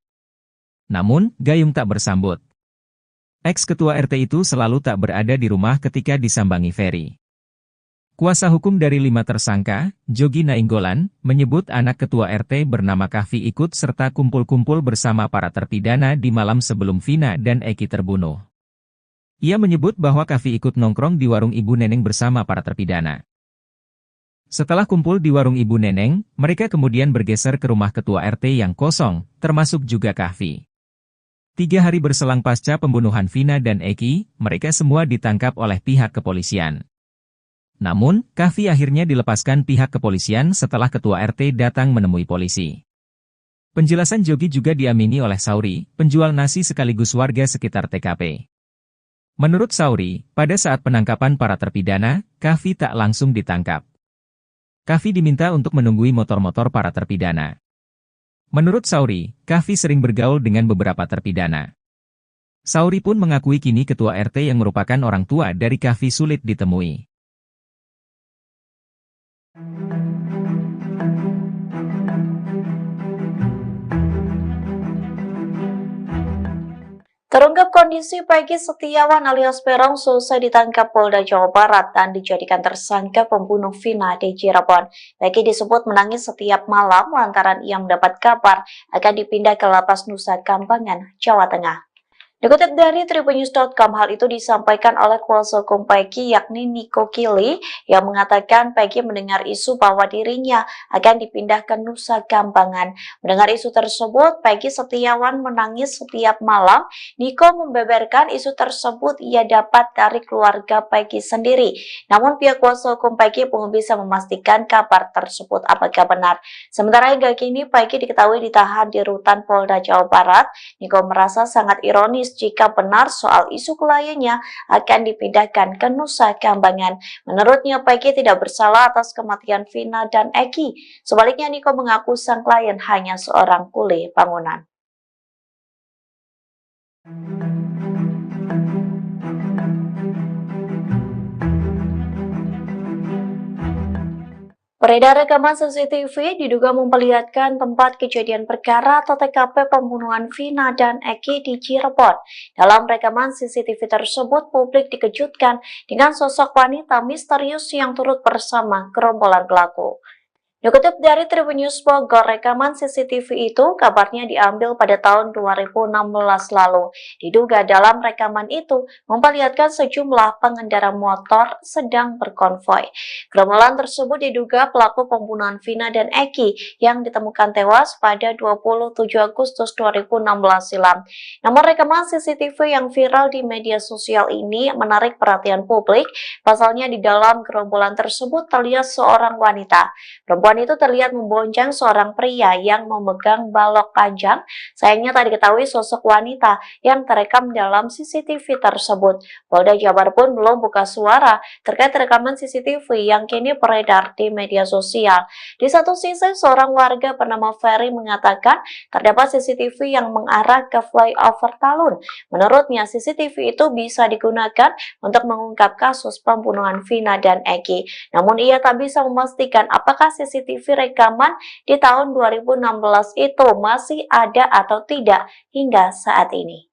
Namun, gayung tak bersambut. Ex-ketua RT itu selalu tak berada di rumah ketika disambangi Ferry. Kuasa hukum dari 5 tersangka, Jogi Nainggolan, menyebut anak ketua RT bernama Kavi ikut serta kumpul-kumpul bersama para terpidana di malam sebelum Vina dan Eki terbunuh. Ia menyebut bahwa Kavi ikut nongkrong di warung Ibu Neneng bersama para terpidana. Setelah kumpul di warung Ibu Neneng, mereka kemudian bergeser ke rumah ketua RT yang kosong, termasuk juga Kavi. 3 hari berselang pasca pembunuhan Vina dan Eki, mereka semua ditangkap oleh pihak kepolisian. Namun, Kavi akhirnya dilepaskan pihak kepolisian setelah ketua RT datang menemui polisi. Penjelasan Jogi juga diamini oleh Sauri, penjual nasi sekaligus warga sekitar TKP. Menurut Sauri, pada saat penangkapan para terpidana, Kavi tak langsung ditangkap. Kavi diminta untuk menunggui motor-motor para terpidana. Menurut Sauri, Kavi sering bergaul dengan beberapa terpidana. Sauri pun mengakui kini ketua RT yang merupakan orang tua dari Kavi sulit ditemui. Terungkap kondisi Peggy Setiawan alias Peron selesai ditangkap Polda Jawa Barat dan dijadikan tersangka pembunuh Vina di Cirebon. Peggy disebut menangis setiap malam lantaran ia mendapat kabar akan dipindah ke Lapas Nusa Kambangan, Jawa Tengah. Dikutip dari tribunnews.com, hal itu disampaikan oleh kuasa hukum Peggy yakni Niko Kili yang mengatakan Peggy mendengar isu bahwa dirinya akan dipindah ke Nusa Kambangan. Mendengar isu tersebut, Peggy Setiawan menangis setiap malam. Niko membeberkan isu tersebut ia dapat dari keluarga Peggy sendiri. Namun pihak kuasa hukum Peggy belum bisa memastikan kabar tersebut apakah benar. Sementara hingga kini Peggy diketahui ditahan di rutan Polda Jawa Barat. Niko merasa sangat ironis jika benar soal isu kliennya akan dipindahkan ke Nusa Kambangan. Menurutnya, Peggy tidak bersalah atas kematian Vina dan Eki. Sebaliknya, Niko mengaku sang klien hanya seorang kuli bangunan. Beredar rekaman CCTV diduga memperlihatkan tempat kejadian perkara atau TKP pembunuhan Vina dan Eki di Cirebon. Dalam rekaman CCTV tersebut, publik dikejutkan dengan sosok wanita misterius yang turut bersama gerombolan pelaku. Dikutip dari Tribunnews Bogor, rekaman CCTV itu kabarnya diambil pada tahun 2016 lalu. Diduga dalam rekaman itu memperlihatkan sejumlah pengendara motor sedang berkonvoi. Gerombolan tersebut diduga pelaku pembunuhan Vina dan Eki yang ditemukan tewas pada 27 Agustus 2016 silam. Namun rekaman CCTV yang viral di media sosial ini menarik perhatian publik. Pasalnya di dalam gerombolan tersebut terlihat seorang wanita. Perempuan itu terlihat membonceng seorang pria yang memegang balok panjang. Sayangnya tak diketahui sosok wanita yang terekam dalam CCTV tersebut. Polda Jabar pun belum buka suara terkait rekaman CCTV yang kini beredar di media sosial. Di satu sisi, seorang warga bernama Ferry mengatakan terdapat CCTV yang mengarah ke flyover Talun. Menurutnya, CCTV itu bisa digunakan untuk mengungkap kasus pembunuhan Vina dan Eki. Namun ia tak bisa memastikan apakah CCTV rekaman di tahun 2016 itu masih ada atau tidak hingga saat ini.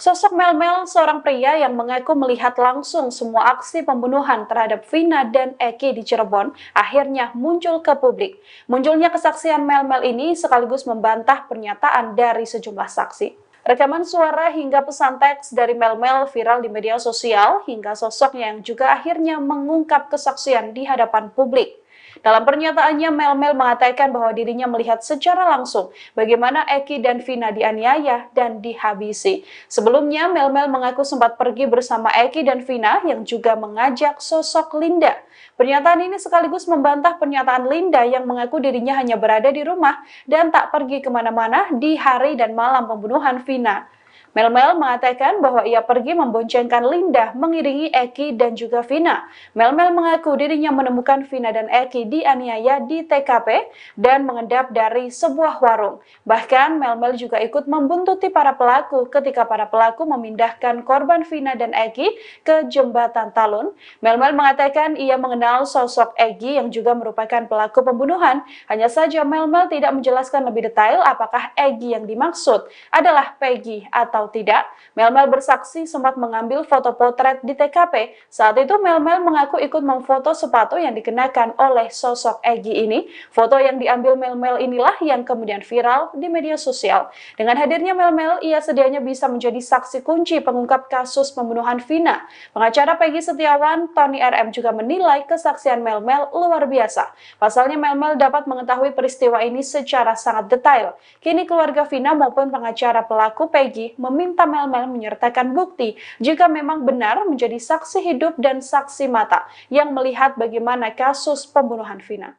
Sosok Melmel, seorang pria yang mengaku melihat langsung semua aksi pembunuhan terhadap Vina dan Eki di Cirebon, akhirnya muncul ke publik. Munculnya kesaksian Melmel ini sekaligus membantah pernyataan dari sejumlah saksi. Rekaman suara hingga pesan teks dari Melmel viral di media sosial hingga sosoknya yang juga akhirnya mengungkap kesaksian di hadapan publik. Dalam pernyataannya, Melmel mengatakan bahwa dirinya melihat secara langsung bagaimana Eki dan Vina dianiaya dan dihabisi. Sebelumnya, Melmel mengaku sempat pergi bersama Eki dan Vina yang juga mengajak sosok Linda. Pernyataan ini sekaligus membantah pernyataan Linda yang mengaku dirinya hanya berada di rumah dan tak pergi kemana-mana di hari dan malam pembunuhan Vina. Melmel mengatakan bahwa ia pergi memboncengkan Linda mengiringi Eki dan juga Vina. Melmel mengaku dirinya menemukan Vina dan Eki dianiaya di TKP dan mengendap dari sebuah warung. Bahkan Melmel juga ikut membuntuti para pelaku ketika para pelaku memindahkan korban Vina dan Eki ke jembatan Talun. Melmel mengatakan ia mengenal sosok Eki yang juga merupakan pelaku pembunuhan. Hanya saja Melmel tidak menjelaskan lebih detail apakah Eki yang dimaksud adalah Peggy atau tidak. Melmel bersaksi sempat mengambil foto potret di TKP. Saat itu Melmel mengaku ikut memfoto sepatu yang dikenakan oleh sosok Egi ini. Foto yang diambil Melmel inilah yang kemudian viral di media sosial. Dengan hadirnya Melmel, ia sedianya bisa menjadi saksi kunci pengungkap kasus pembunuhan Vina. Pengacara Peggy Setiawan, Tony RM juga menilai kesaksian Melmel luar biasa. Pasalnya Melmel dapat mengetahui peristiwa ini secara sangat detail. Kini keluarga Vina maupun pengacara pelaku Peggy meminta Melmel menyertakan bukti jika memang benar menjadi saksi hidup dan saksi mata yang melihat bagaimana kasus pembunuhan Vina.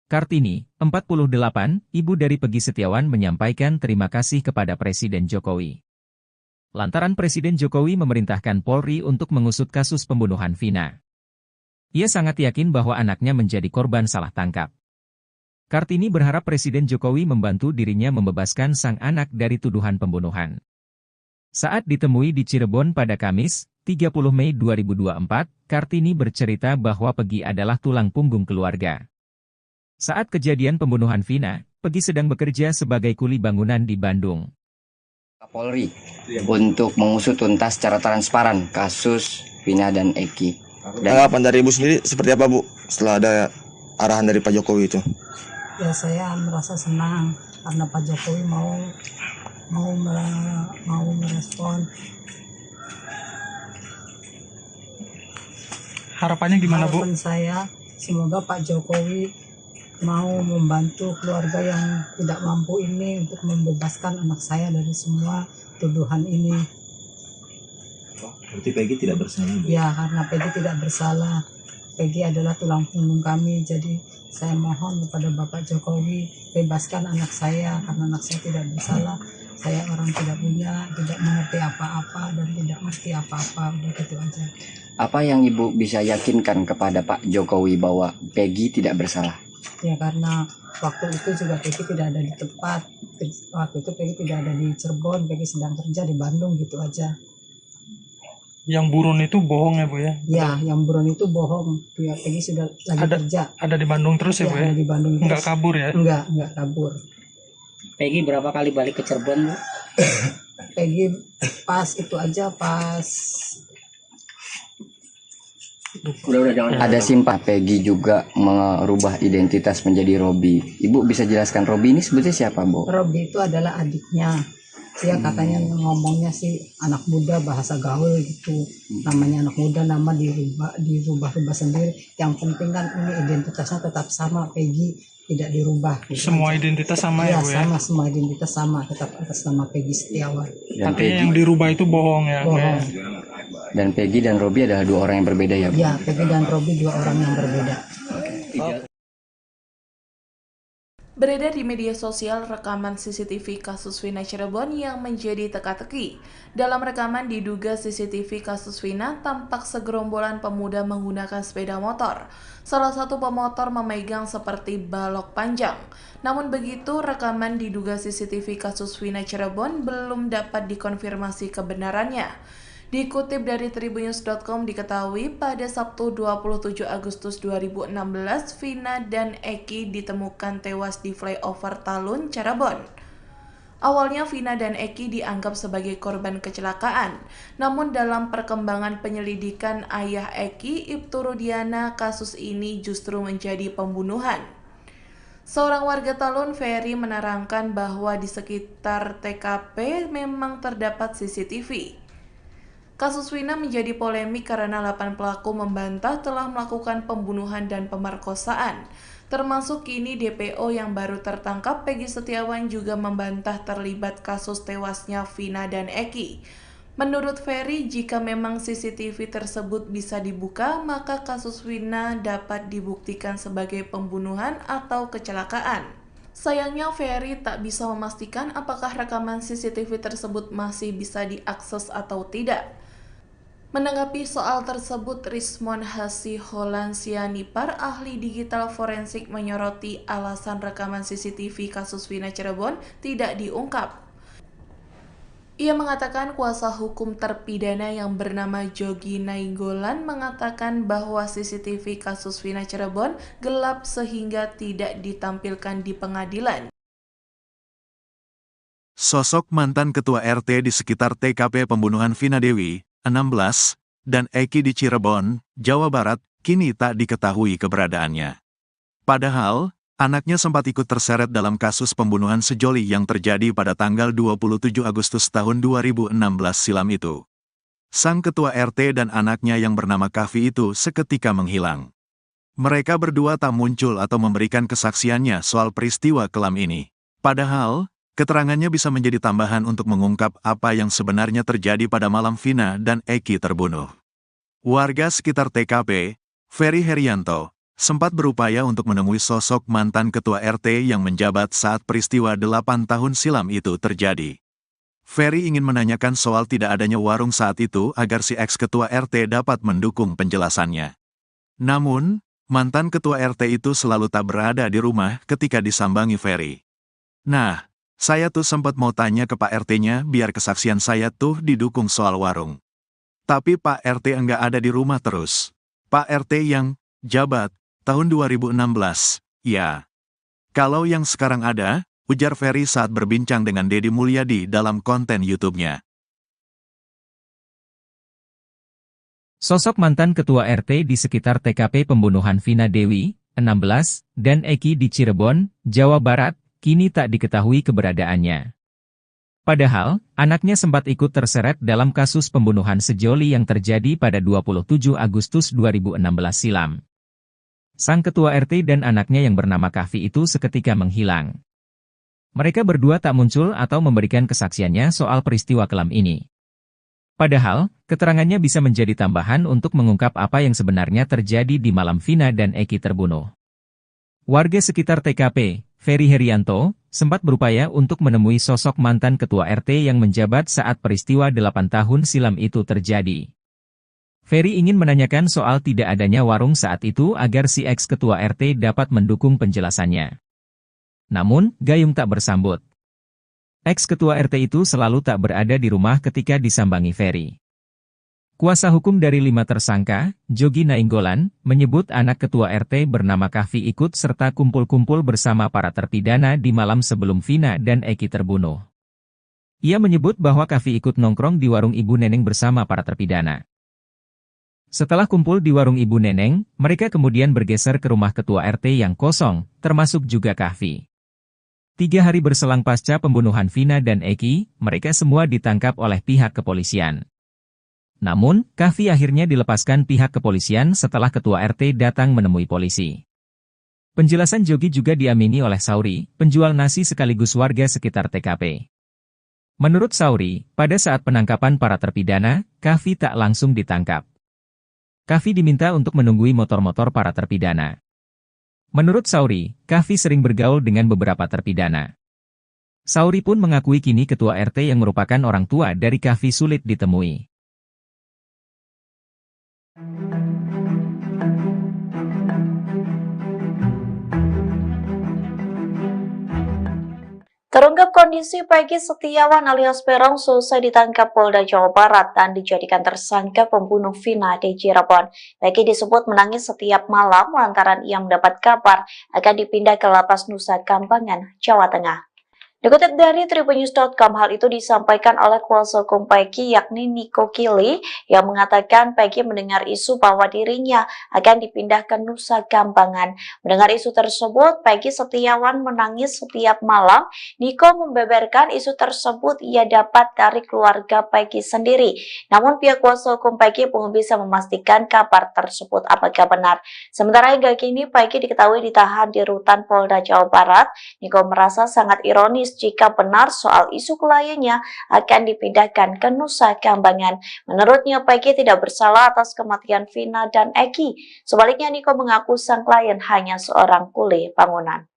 Kartini, 48, ibu dari Peggy Setiawan menyampaikan terima kasih kepada Presiden Jokowi. Lantaran Presiden Jokowi memerintahkan Polri untuk mengusut kasus pembunuhan Vina. Ia sangat yakin bahwa anaknya menjadi korban salah tangkap. Kartini berharap Presiden Jokowi membantu dirinya membebaskan sang anak dari tuduhan pembunuhan. Saat ditemui di Cirebon pada Kamis, 30 Mei 2024, Kartini bercerita bahwa Peggy adalah tulang punggung keluarga. Saat kejadian pembunuhan Vina, Peggy sedang bekerja sebagai kuli bangunan di Bandung. Polri untuk mengusut tuntas secara transparan kasus Vina dan Eki. Tanggapan dari Ibu sendiri seperti apa Bu setelah ada arahan dari Pak Jokowi itu? Ya saya merasa senang karena Pak Jokowi mau merespon. Harapannya gimana Bu? Harapan saya semoga Pak Jokowi mau membantu keluarga yang tidak mampu ini untuk membebaskan anak saya dari semua tuduhan ini. Berarti Peggy tidak bersalah, Bu? Ya, karena Peggy tidak bersalah. Peggy adalah tulang punggung kami. Jadi saya mohon kepada Bapak Jokowi bebaskan anak saya karena anak saya tidak bersalah. Saya orang tidak punya, tidak mengerti apa-apa dan tidak ngerti apa-apa. Udah gitu aja. Apa yang Ibu bisa yakinkan kepada Pak Jokowi bahwa Peggy tidak bersalah? Ya karena waktu itu juga Peggy tidak ada di tempat. Waktu itu Peggy tidak ada di Cirebon, Peggy sedang kerja di Bandung gitu aja. Yang buron itu bohong ya Bu ya? Ya, yang buron itu bohong. Ya, Peggy sudah lagi kerja. Ada di Bandung terus ya Bu ya? Ada di Bandung terus. Nggak kabur ya? Enggak kabur. Peggy berapa kali balik ke Cirebon Bu? Peggy pas itu aja pas Ada simpah Peggy juga merubah identitas menjadi Robi. Ibu bisa jelaskan Robi ini sebetulnya siapa, Bu? Robi itu adalah adiknya. Dia katanya ngomongnya sih anak muda bahasa gaul gitu. Namanya anak muda, nama dirubah sendiri. Yang penting kan ini identitasnya tetap sama, Peggy tidak dirubah. Gitu semua aja. identitas sama ya Bu ya? Sama, semua identitas sama, tetap atas nama Peggy Setiawan. Tapi yang dirubah itu bohong ya? Bohong. Dan Peggy dan Robi adalah dua orang yang berbeda ya, Bu? Ya, Peggy dan Robi dua orang yang berbeda. Beredar di media sosial rekaman CCTV kasus Vina Cirebon yang menjadi teka-teki. Dalam rekaman diduga CCTV kasus Vina tampak segerombolan pemuda menggunakan sepeda motor. Salah satu pemotor memegang seperti balok panjang. Namun begitu, rekaman diduga CCTV kasus Vina Cirebon belum dapat dikonfirmasi kebenarannya. Dikutip dari tribunnews.com diketahui pada Sabtu 27 Agustus 2016, Vina dan Eki ditemukan tewas di flyover Talun, Cirebon. Awalnya Vina dan Eki dianggap sebagai korban kecelakaan, namun dalam perkembangan penyelidikan ayah Eki, Ibtu Rudiana, kasus ini justru menjadi pembunuhan. Seorang warga Talun, Ferry, menerangkan bahwa di sekitar TKP memang terdapat CCTV. Kasus Vina menjadi polemik karena 8 pelaku membantah telah melakukan pembunuhan dan pemerkosaan. Termasuk kini DPO yang baru tertangkap Peggy Setiawan juga membantah terlibat kasus tewasnya Vina dan Eki. Menurut Ferry, jika memang CCTV tersebut bisa dibuka, maka kasus Vina dapat dibuktikan sebagai pembunuhan atau kecelakaan. Sayangnya Ferry tak bisa memastikan apakah rekaman CCTV tersebut masih bisa diakses atau tidak. Menanggapi soal tersebut, Rismon Hasiholan Sianipar, ahli digital forensik, menyoroti alasan rekaman CCTV kasus Vina Cirebon tidak diungkap. Ia mengatakan kuasa hukum terpidana yang bernama Jogi Nainggolan mengatakan bahwa CCTV kasus Vina Cirebon gelap sehingga tidak ditampilkan di pengadilan. Sosok mantan ketua RT di sekitar TKP pembunuhan Vina Dewi, 16, dan Eki di Cirebon, Jawa Barat, kini tak diketahui keberadaannya. Padahal, anaknya sempat ikut terseret dalam kasus pembunuhan sejoli yang terjadi pada tanggal 27 Agustus tahun 2016 silam itu. Sang ketua RT dan anaknya yang bernama Kavi itu seketika menghilang. Mereka berdua tak muncul atau memberikan kesaksiannya soal peristiwa kelam ini. Padahal, keterangannya bisa menjadi tambahan untuk mengungkap apa yang sebenarnya terjadi pada malam Vina dan Eki terbunuh. Warga sekitar TKP, Ferry Herianto, sempat berupaya untuk menemui sosok mantan ketua RT yang menjabat saat peristiwa 8 tahun silam itu terjadi. Ferry ingin menanyakan soal tidak adanya warung saat itu agar si ex-ketua RT dapat mendukung penjelasannya. Namun, mantan ketua RT itu selalu tak berada di rumah ketika disambangi Ferry. Nah, saya tuh sempat mau tanya ke Pak RT-nya biar kesaksian saya tuh didukung soal warung. Tapi Pak RT enggak ada di rumah terus. Pak RT yang jabat tahun 2016, ya. Kalau yang sekarang ada, ujar Ferry saat berbincang dengan Deddy Mulyadi dalam konten YouTube-nya. Sosok mantan ketua RT di sekitar TKP pembunuhan Vina Dewi, 16, dan Eki di Cirebon, Jawa Barat, kini tak diketahui keberadaannya. Padahal, anaknya sempat ikut terseret dalam kasus pembunuhan sejoli yang terjadi pada 27 Agustus 2016 silam. Sang ketua RT dan anaknya yang bernama Kahfi itu seketika menghilang. Mereka berdua tak muncul atau memberikan kesaksiannya soal peristiwa kelam ini. Padahal, keterangannya bisa menjadi tambahan untuk mengungkap apa yang sebenarnya terjadi di malam Vina dan Eki terbunuh. Warga sekitar TKP, Ferry Herianto, sempat berupaya untuk menemui sosok mantan ketua RT yang menjabat saat peristiwa 8 tahun silam itu terjadi. Ferry ingin menanyakan soal tidak adanya warung saat itu agar si ex-ketua RT dapat mendukung penjelasannya. Namun, Gayung tak bersambut. Ex-ketua RT itu selalu tak berada di rumah ketika disambangi Ferry. Kuasa hukum dari 5 tersangka, Jogi Nainggolan, menyebut anak ketua RT bernama Kahfi ikut serta kumpul-kumpul bersama para terpidana di malam sebelum Vina dan Eki terbunuh. Ia menyebut bahwa Kahfi ikut nongkrong di warung Ibu Neneng bersama para terpidana. Setelah kumpul di warung Ibu Neneng, mereka kemudian bergeser ke rumah ketua RT yang kosong, termasuk juga Kahfi. 3 hari berselang pasca pembunuhan Vina dan Eki, mereka semua ditangkap oleh pihak kepolisian. Namun, Kahfi akhirnya dilepaskan pihak kepolisian setelah ketua RT datang menemui polisi. Penjelasan Jogi juga diamini oleh Sauri, penjual nasi sekaligus warga sekitar TKP. Menurut Sauri, pada saat penangkapan para terpidana, Kahfi tak langsung ditangkap. Kahfi diminta untuk menunggui motor-motor para terpidana. Menurut Sauri, Kahfi sering bergaul dengan beberapa terpidana. Sauri pun mengakui kini ketua RT yang merupakan orang tua dari Kahfi sulit ditemui. Terungkap kondisi Peggy Setiawan alias Peron selesai ditangkap Polda Jawa Barat dan dijadikan tersangka pembunuh Vina di Cirebon. Peggy disebut menangis setiap malam lantaran ia mendapat kabar akan dipindah ke Lapas Nusa Kambangan, Jawa Tengah. Dikutip dari Tribunnews.com, hal itu disampaikan oleh kuasa hukum Peggy yakni Niko Kili yang mengatakan Peggy mendengar isu bahwa dirinya akan dipindah ke Nusa Kambangan. Mendengar isu tersebut, Peggy Setiawan menangis setiap malam. Niko membeberkan isu tersebut ia dapat dari keluarga Peggy sendiri. Namun pihak kuasa hukum Peggy belum bisa memastikan kabar tersebut apakah benar. Sementara hingga kini Peggy diketahui ditahan di rutan Polda Jawa Barat. Niko merasa sangat ironis jika benar soal isu kliennya akan dipindahkan ke Nusa Kambangan. Menurutnya, Peggy tidak bersalah atas kematian Vina dan Eki. Sebaliknya, Niko mengaku sang klien hanya seorang kuli bangunan.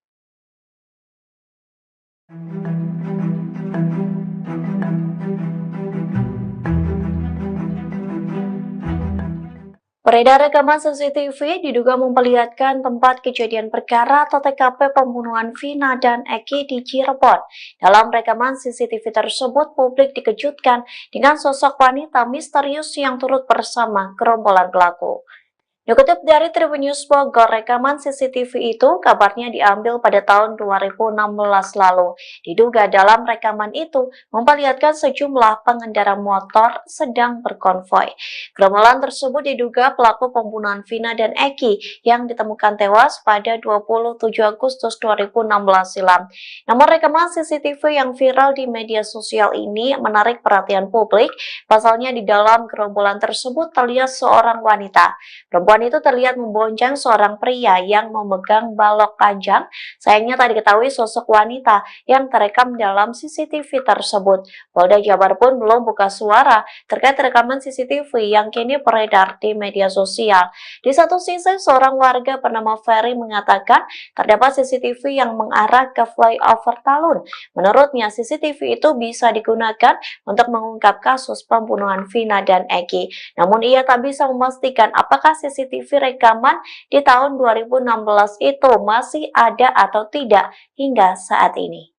Beredar rekaman CCTV diduga memperlihatkan tempat kejadian perkara atau TKP pembunuhan Vina dan Eki di Cirebon. Dalam rekaman CCTV tersebut, publik dikejutkan dengan sosok wanita misterius yang turut bersama gerombolan pelaku. Dikutip dari Tribunnews Bogor, rekaman CCTV itu kabarnya diambil pada tahun 2016 lalu. Diduga dalam rekaman itu memperlihatkan sejumlah pengendara motor sedang berkonvoi. Gerombolan tersebut diduga pelaku pembunuhan Vina dan Eki yang ditemukan tewas pada 27 Agustus 2016 silam. Namun rekaman CCTV yang viral di media sosial ini menarik perhatian publik. Pasalnya di dalam gerombolan tersebut terlihat seorang wanita. Perempuan itu terlihat membonceng seorang pria yang memegang balok panjang. Sayangnya tak diketahui sosok wanita yang terekam dalam CCTV tersebut. Polda Jabar pun belum buka suara terkait rekaman CCTV yang kini beredar di media sosial. Di satu sisi, seorang warga bernama Ferry mengatakan terdapat CCTV yang mengarah ke flyover Talun. Menurutnya, CCTV itu bisa digunakan untuk mengungkap kasus pembunuhan Vina dan Eki. Namun ia tak bisa memastikan apakah CCTV rekaman di tahun 2016 itu masih ada atau tidak hingga saat ini.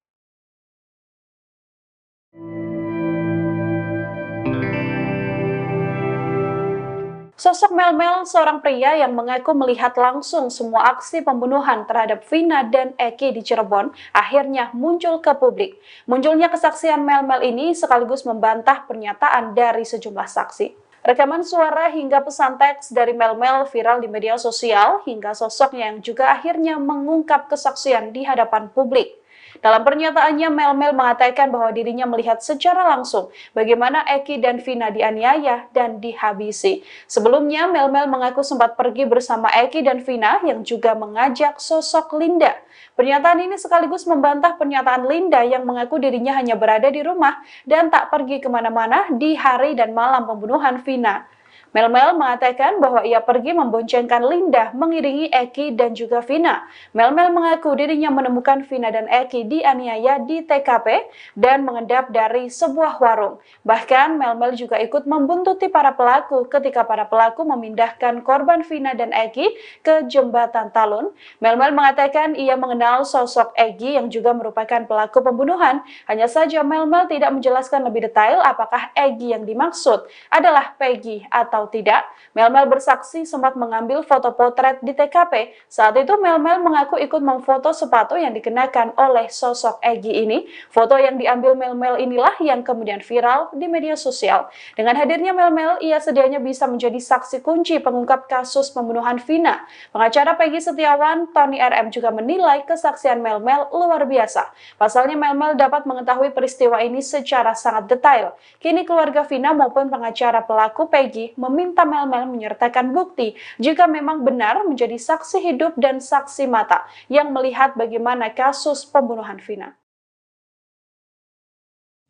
Sosok Mel-Mel, seorang pria yang mengaku melihat langsung semua aksi pembunuhan terhadap Vina dan Eki di Cirebon, akhirnya muncul ke publik. Munculnya kesaksian Mel-Mel ini sekaligus membantah pernyataan dari sejumlah saksi. Rekaman suara hingga pesan teks dari Mel-Mel viral di media sosial hingga sosoknya yang juga akhirnya mengungkap kesaksian di hadapan publik. Dalam pernyataannya, Mel-Mel mengatakan bahwa dirinya melihat secara langsung bagaimana Eki dan Vina dianiaya dan dihabisi. Sebelumnya, Mel-Mel mengaku sempat pergi bersama Eki dan Vina yang juga mengajak sosok Linda. Pernyataan ini sekaligus membantah pernyataan Linda yang mengaku dirinya hanya berada di rumah dan tak pergi kemana-mana di hari dan malam pembunuhan Vina. Mel-Mel mengatakan bahwa ia pergi memboncengkan Linda mengiringi Eki dan juga Vina. Mel-Mel mengaku dirinya menemukan Vina dan Eki dianiaya di TKP dan mengendap dari sebuah warung. Bahkan Mel-Mel juga ikut membuntuti para pelaku ketika para pelaku memindahkan korban Vina dan Eki ke jembatan Talun. Mel-Mel mengatakan ia mengenal sosok Eki yang juga merupakan pelaku pembunuhan. Hanya saja Mel-Mel tidak menjelaskan lebih detail apakah Eki yang dimaksud adalah Peggy atau tidak. Mel-Mel bersaksi sempat mengambil foto potret di TKP. Saat itu Mel-Mel mengaku ikut memfoto sepatu yang dikenakan oleh sosok Egi ini. Foto yang diambil Mel-Mel inilah yang kemudian viral di media sosial. Dengan hadirnya Mel-Mel, ia sedianya bisa menjadi saksi kunci pengungkap kasus pembunuhan Vina. Pengacara Peggy Setiawan, Tony RM juga menilai kesaksian Mel-Mel luar biasa. Pasalnya Mel-Mel dapat mengetahui peristiwa ini secara sangat detail. Kini keluarga Vina maupun pengacara pelaku Peggy meminta Mel-Mel menyertakan bukti jika memang benar menjadi saksi hidup dan saksi mata yang melihat bagaimana kasus pembunuhan Vina.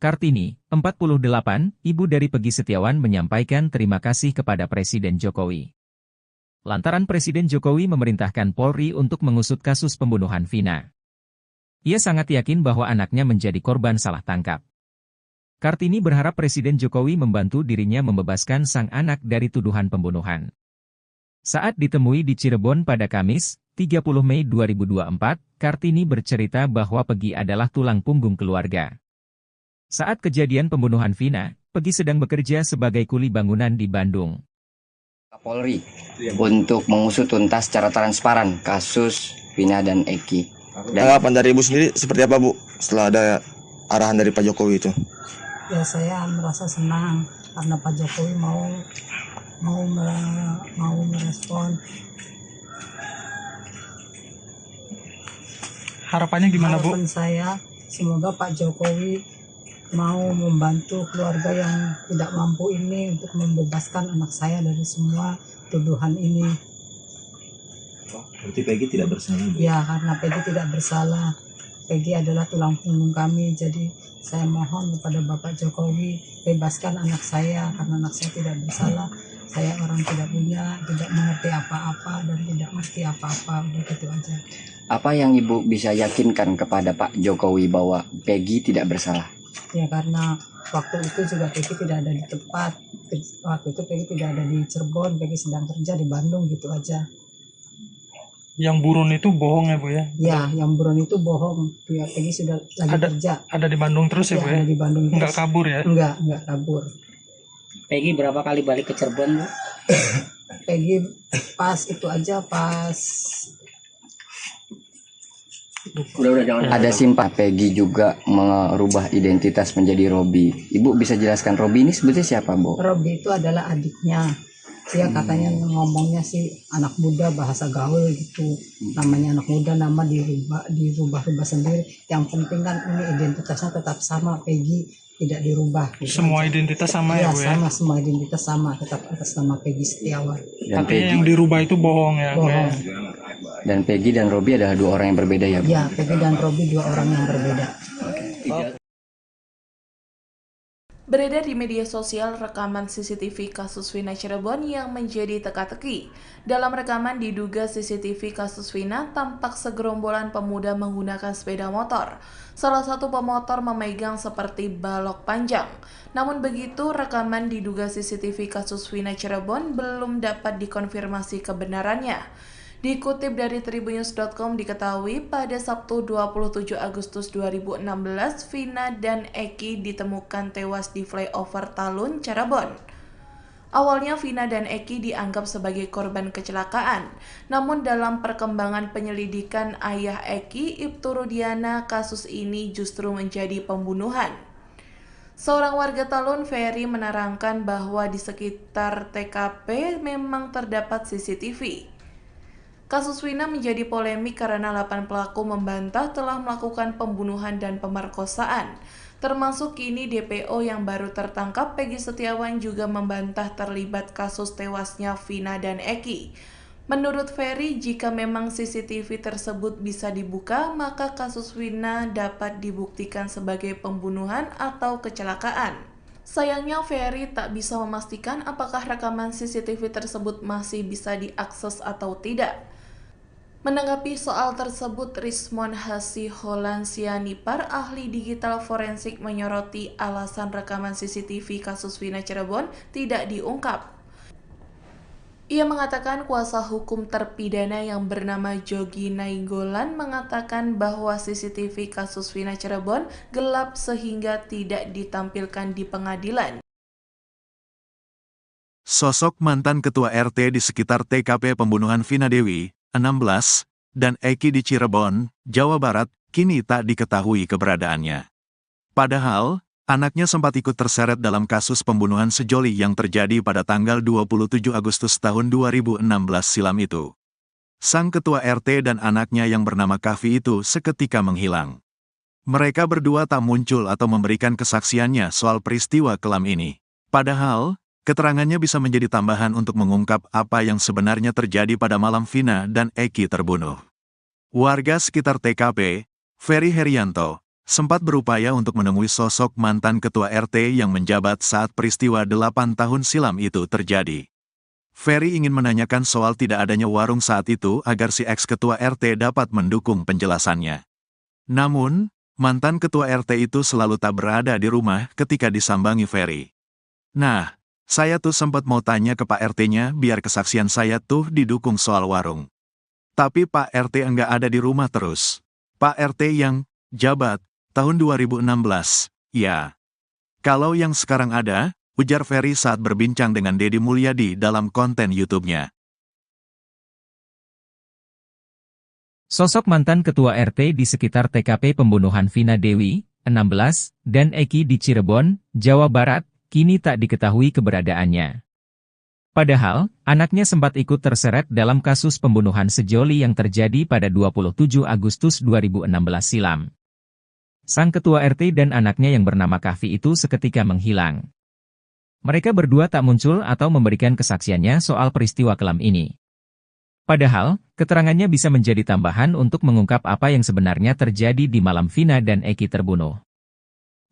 Kartini, 48, ibu dari Peggy Setiawan menyampaikan terima kasih kepada Presiden Jokowi. Lantaran Presiden Jokowi memerintahkan Polri untuk mengusut kasus pembunuhan Vina. Ia sangat yakin bahwa anaknya menjadi korban salah tangkap. Kartini berharap Presiden Jokowi membantu dirinya membebaskan sang anak dari tuduhan pembunuhan. Saat ditemui di Cirebon pada Kamis, 30 Mei 2024, Kartini bercerita bahwa Peggy adalah tulang punggung keluarga. Saat kejadian pembunuhan Vina, Peggy sedang bekerja sebagai kuli bangunan di Bandung. Polri untuk mengusut tuntas secara transparan kasus Vina dan Eki. Tanggapan dari Ibu sendiri seperti apa, Bu, setelah ada arahan dari Pak Jokowi itu? Ya, saya merasa senang karena Pak Jokowi mau merespon. Harapannya gimana, Bu? Harapan saya semoga Pak Jokowi mau membantu keluarga yang tidak mampu ini untuk membebaskan anak saya dari semua tuduhan ini. Berarti Peggy tidak bersalah, Bu? Ya, karena Peggy tidak bersalah. Peggy adalah tulang punggung kami, jadi saya mohon kepada Bapak Jokowi bebaskan anak saya karena anak saya tidak bersalah. Saya orang tidak punya, tidak mengerti apa-apa dan tidak mengerti apa-apa, begitu aja. Apa yang Ibu bisa yakinkan kepada Pak Jokowi bahwa Peggy tidak bersalah? Ya, karena waktu itu juga Peggy tidak ada di tempat. Waktu itu Peggy tidak ada di Cirebon, Peggy sedang kerja di Bandung, gitu aja. Yang buron itu bohong ya, Bu ya? Ya, yang buron itu bohong. Ya, Peggy sudah lagi kerja. Ada di Bandung terus ya, Bu ya? Ada di Bandung terus. Enggak kabur ya? Enggak kabur. Peggy berapa kali balik ke Cirebon, Bu? Peggy pas itu aja, pas Ada simpah Peggy juga merubah identitas menjadi Robi. Ibu bisa jelaskan Robi ini sebetulnya siapa, Bu? Robi itu adalah adiknya. Dia katanya ngomongnya sih anak muda, bahasa gaul gitu. Namanya anak muda, nama dirubah sendiri. Yang penting kan ini identitasnya tetap sama, Peggy tidak dirubah. Gitu semua aja. Identitas sama ya, Bu ya? Sama, semua identitas sama, tetap atas nama Peggy Setiawan. Dan Artinya Peggy, yang dirubah itu bohong ya, Bu ya? dan Peggy dan Robi adalah dua orang yang berbeda ya, Bu? Ya, Peggy dan Robi dua orang yang berbeda. Beredar di media sosial rekaman CCTV kasus Vina Cirebon yang menjadi teka-teki. Dalam rekaman diduga CCTV kasus Vina tampak segerombolan pemuda menggunakan sepeda motor. Salah satu pemotor memegang seperti balok panjang. Namun begitu, rekaman diduga CCTV kasus Vina Cirebon belum dapat dikonfirmasi kebenarannya. Dikutip dari tribunnews.com diketahui pada Sabtu 27 Agustus 2016, Vina dan Eki ditemukan tewas di flyover Talun, Cirebon. Awalnya Vina dan Eki dianggap sebagai korban kecelakaan, namun dalam perkembangan penyelidikan ayah Eki, Ibtu Rudiana, kasus ini justru menjadi pembunuhan. Seorang warga Talun, Ferry, menerangkan bahwa di sekitar TKP memang terdapat CCTV. Kasus Vina menjadi polemik karena 8 pelaku membantah telah melakukan pembunuhan dan pemerkosaan. Termasuk kini DPO yang baru tertangkap, Peggy Setiawan, juga membantah terlibat kasus tewasnya Vina dan Eki. Menurut Ferry, jika memang CCTV tersebut bisa dibuka, maka kasus Vina dapat dibuktikan sebagai pembunuhan atau kecelakaan. Sayangnya Ferry tak bisa memastikan apakah rekaman CCTV tersebut masih bisa diakses atau tidak. Menanggapi soal tersebut, Rismon Hasiholansianipar, ahli digital forensik, menyoroti alasan rekaman CCTV kasus Vina Cirebon tidak diungkap. Ia mengatakan kuasa hukum terpidana yang bernama Jogi Nainggolan mengatakan bahwa CCTV kasus Vina Cirebon gelap sehingga tidak ditampilkan di pengadilan. Sosok mantan ketua RT di sekitar TKP pembunuhan Vina Dewi, 16, dan Eki di Cirebon, Jawa Barat, kini tak diketahui keberadaannya. Padahal, anaknya sempat ikut terseret dalam kasus pembunuhan sejoli yang terjadi pada tanggal 27 Agustus tahun 2016 silam itu. Sang ketua RT dan anaknya yang bernama Kavi itu seketika menghilang. Mereka berdua tak muncul atau memberikan kesaksiannya soal peristiwa kelam ini. Padahal, keterangannya bisa menjadi tambahan untuk mengungkap apa yang sebenarnya terjadi pada malam Vina dan Eki terbunuh. Warga sekitar TKP, Ferry Herianto, sempat berupaya untuk menemui sosok mantan ketua RT yang menjabat saat peristiwa 8 tahun silam itu terjadi. Ferry ingin menanyakan soal tidak adanya warung saat itu agar si ex-ketua RT dapat mendukung penjelasannya. Namun, mantan ketua RT itu selalu tak berada di rumah ketika disambangi Ferry. Nah, saya tuh sempat mau tanya ke Pak RT-nya biar kesaksian saya tuh didukung soal warung. Tapi Pak RT enggak ada di rumah terus. Pak RT yang jabat tahun 2016, ya. Kalau yang sekarang ada, ujar Ferry saat berbincang dengan Deddy Mulyadi dalam konten YouTube-nya. Sosok mantan ketua RT di sekitar TKP pembunuhan Vina Dewi, 16, dan Eki di Cirebon, Jawa Barat, kini tak diketahui keberadaannya. Padahal, anaknya sempat ikut terseret dalam kasus pembunuhan sejoli yang terjadi pada 27 Agustus 2016 silam. Sang ketua RT dan anaknya yang bernama Kavi itu seketika menghilang. Mereka berdua tak muncul atau memberikan kesaksiannya soal peristiwa kelam ini. Padahal, keterangannya bisa menjadi tambahan untuk mengungkap apa yang sebenarnya terjadi di malam Vina dan Eki terbunuh.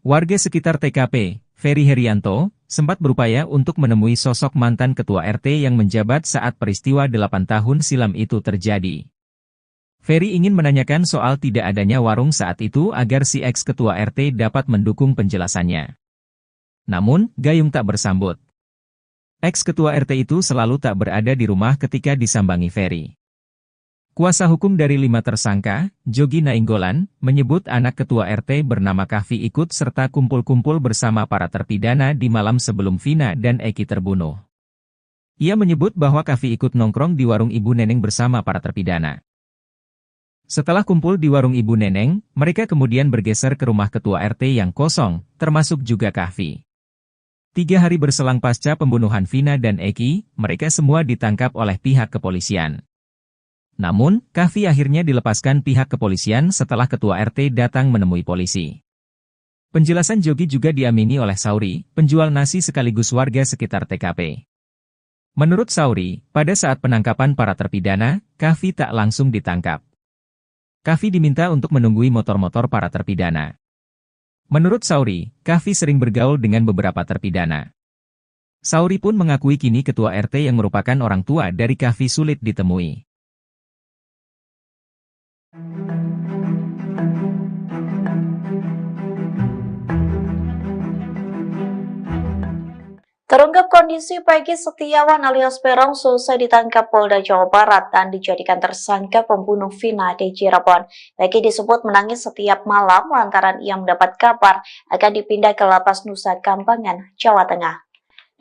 Warga sekitar TKP, Ferry Herianto, sempat berupaya untuk menemui sosok mantan ketua RT yang menjabat saat peristiwa 8 tahun silam itu terjadi. Ferry ingin menanyakan soal tidak adanya warung saat itu agar si ex-ketua RT dapat mendukung penjelasannya. Namun, gayung tak bersambut. Ex-ketua RT itu selalu tak berada di rumah ketika disambangi Ferry. Kuasa hukum dari 5 tersangka, Jogi Nainggolan, menyebut anak ketua RT bernama Kavi ikut serta kumpul-kumpul bersama para terpidana di malam sebelum Vina dan Eki terbunuh. Ia menyebut bahwa Kavi ikut nongkrong di warung Ibu Neneng bersama para terpidana. Setelah kumpul di warung Ibu Neneng, mereka kemudian bergeser ke rumah ketua RT yang kosong, termasuk juga Kavi. 3 hari berselang pasca pembunuhan Vina dan Eki, mereka semua ditangkap oleh pihak kepolisian. Namun, Kavi akhirnya dilepaskan pihak kepolisian setelah ketua RT datang menemui polisi. Penjelasan Jogi juga diamini oleh Sauri, penjual nasi sekaligus warga sekitar TKP. Menurut Sauri, pada saat penangkapan para terpidana, Kavi tak langsung ditangkap. Kavi diminta untuk menunggui motor-motor para terpidana. Menurut Sauri, Kavi sering bergaul dengan beberapa terpidana. Sauri pun mengakui kini ketua RT yang merupakan orang tua dari Kavi sulit ditemui. Terungkap kondisi Peggy Setiawan alias Peron selesai ditangkap Polda Jawa Barat dan dijadikan tersangka pembunuh Vina di Cirebon. Peggy disebut menangis setiap malam lantaran ia mendapat kabar akan dipindah ke Lapas Nusa Kambangan, Jawa Tengah.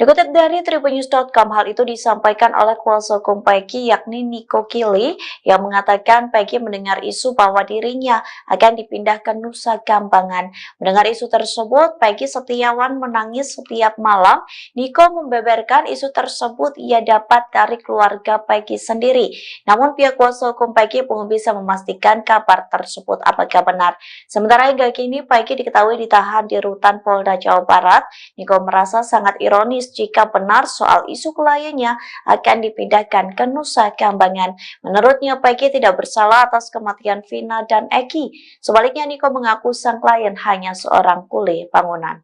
Dikutip dari tribunnews.com, hal itu disampaikan oleh kuasa hukum Peggy yakni Niko Kili yang mengatakan Peggy mendengar isu bahwa dirinya akan dipindah ke Nusa Kambangan. Mendengar isu tersebut, Peggy Setiawan menangis setiap malam. Niko membeberkan isu tersebut ia dapat dari keluarga Peggy sendiri. Namun pihak kuasa hukum Peggy belum bisa memastikan kabar tersebut apakah benar. Sementara hingga kini Peggy diketahui ditahan di rutan Polda Jawa Barat. Niko merasa sangat ironis jika benar soal isu kliennya akan dipindahkan ke Nusa Kambangan. Menurutnya Peggy tidak bersalah atas kematian Vina dan Eki. Sebaliknya Niko mengaku sang klien hanya seorang kuli bangunan.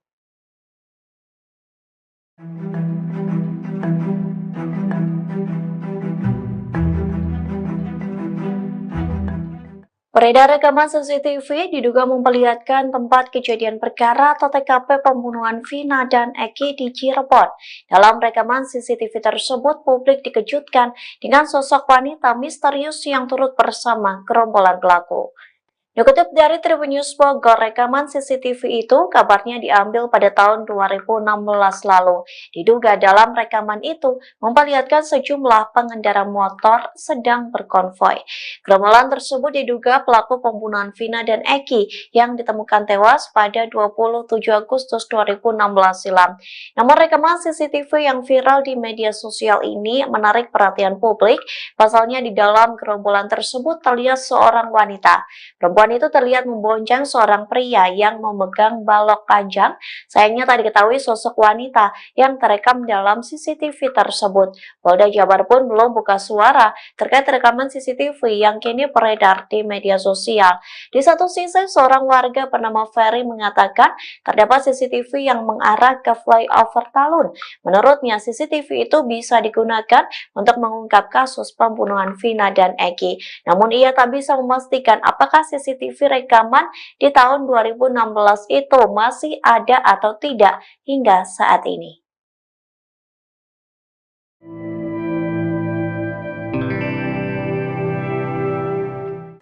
Beredar rekaman CCTV diduga memperlihatkan tempat kejadian perkara atau TKP pembunuhan Vina dan Eki di Cirebon. Dalam rekaman CCTV tersebut, publik dikejutkan dengan sosok wanita misterius yang turut bersama gerombolan pelaku. Dikutip dari Tribunnews Bogor, rekaman CCTV itu kabarnya diambil pada tahun 2016 lalu. Diduga dalam rekaman itu memperlihatkan sejumlah pengendara motor sedang berkonvoi. Gerombolan tersebut diduga pelaku pembunuhan Vina dan Eki yang ditemukan tewas pada 27 Agustus 2016 silam. Namun rekaman CCTV yang viral di media sosial ini menarik perhatian publik. Pasalnya di dalam gerombolan tersebut terlihat seorang wanita. Perempuan itu terlihat membonceng seorang pria yang memegang balok panjang. Sayangnya tak diketahui sosok wanita yang terekam dalam CCTV tersebut. Polda Jabar pun belum buka suara terkait rekaman CCTV yang kini beredar di media sosial. Di satu sisi, seorang warga bernama Ferry mengatakan terdapat CCTV yang mengarah ke flyover Talun. Menurutnya, CCTV itu bisa digunakan untuk mengungkap kasus pembunuhan Vina dan Eki. Namun ia tak bisa memastikan apakah CCTV rekaman di tahun 2016 itu masih ada atau tidak hingga saat ini.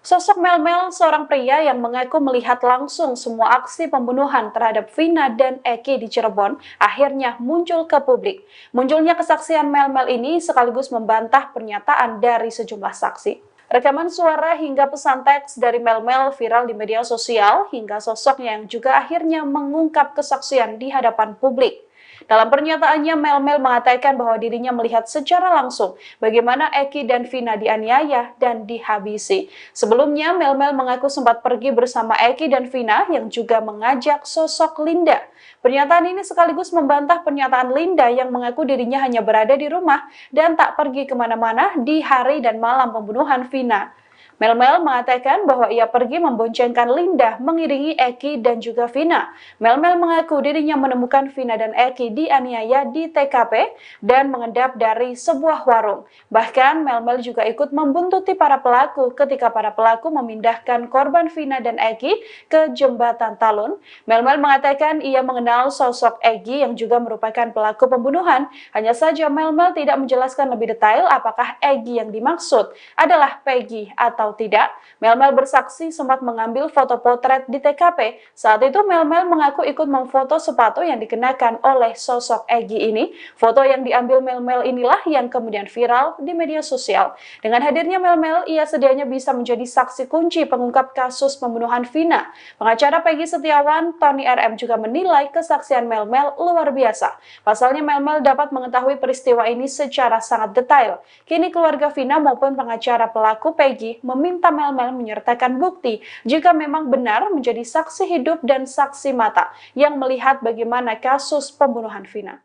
Sosok Melmel, seorang pria yang mengaku melihat langsung semua aksi pembunuhan terhadap Vina dan Eki di Cirebon, akhirnya muncul ke publik. Munculnya kesaksian Melmel ini sekaligus membantah pernyataan dari sejumlah saksi. Rekaman suara hingga pesan teks dari Melmel viral di media sosial hingga sosoknya yang juga akhirnya mengungkap kesaksian di hadapan publik. Dalam pernyataannya, Melmel mengatakan bahwa dirinya melihat secara langsung bagaimana Eki dan Vina dianiaya dan dihabisi. Sebelumnya, Melmel mengaku sempat pergi bersama Eki dan Vina yang juga mengajak sosok Linda. Pernyataan ini sekaligus membantah pernyataan Linda yang mengaku dirinya hanya berada di rumah dan tak pergi kemana-mana di hari dan malam pembunuhan Vina. Melmel mengatakan bahwa ia pergi memboncengkan Linda mengiringi Eki dan juga Vina. Melmel mengaku dirinya menemukan Vina dan Eki dianiaya di TKP dan mengendap dari sebuah warung. Bahkan Melmel juga ikut membuntuti para pelaku ketika para pelaku memindahkan korban Vina dan Eki ke jembatan Talun. Melmel mengatakan ia mengenal sosok Eki yang juga merupakan pelaku pembunuhan. Hanya saja Melmel tidak menjelaskan lebih detail apakah Eki yang dimaksud adalah Peggy atau tidak. Melmel bersaksi sempat mengambil foto potret di TKP. Saat itu Melmel mengaku ikut memfoto sepatu yang dikenakan oleh sosok Egi ini. Foto yang diambil Melmel inilah yang kemudian viral di media sosial. Dengan hadirnya Melmel, ia sedianya bisa menjadi saksi kunci pengungkap kasus pembunuhan Vina. Pengacara Peggy Setiawan, Tony RM juga menilai kesaksian Melmel luar biasa. Pasalnya Melmel dapat mengetahui peristiwa ini secara sangat detail. Kini keluarga Vina maupun pengacara pelaku Peggy meminta Melmel menyertakan bukti jika memang benar menjadi saksi hidup dan saksi mata yang melihat bagaimana kasus pembunuhan Vina.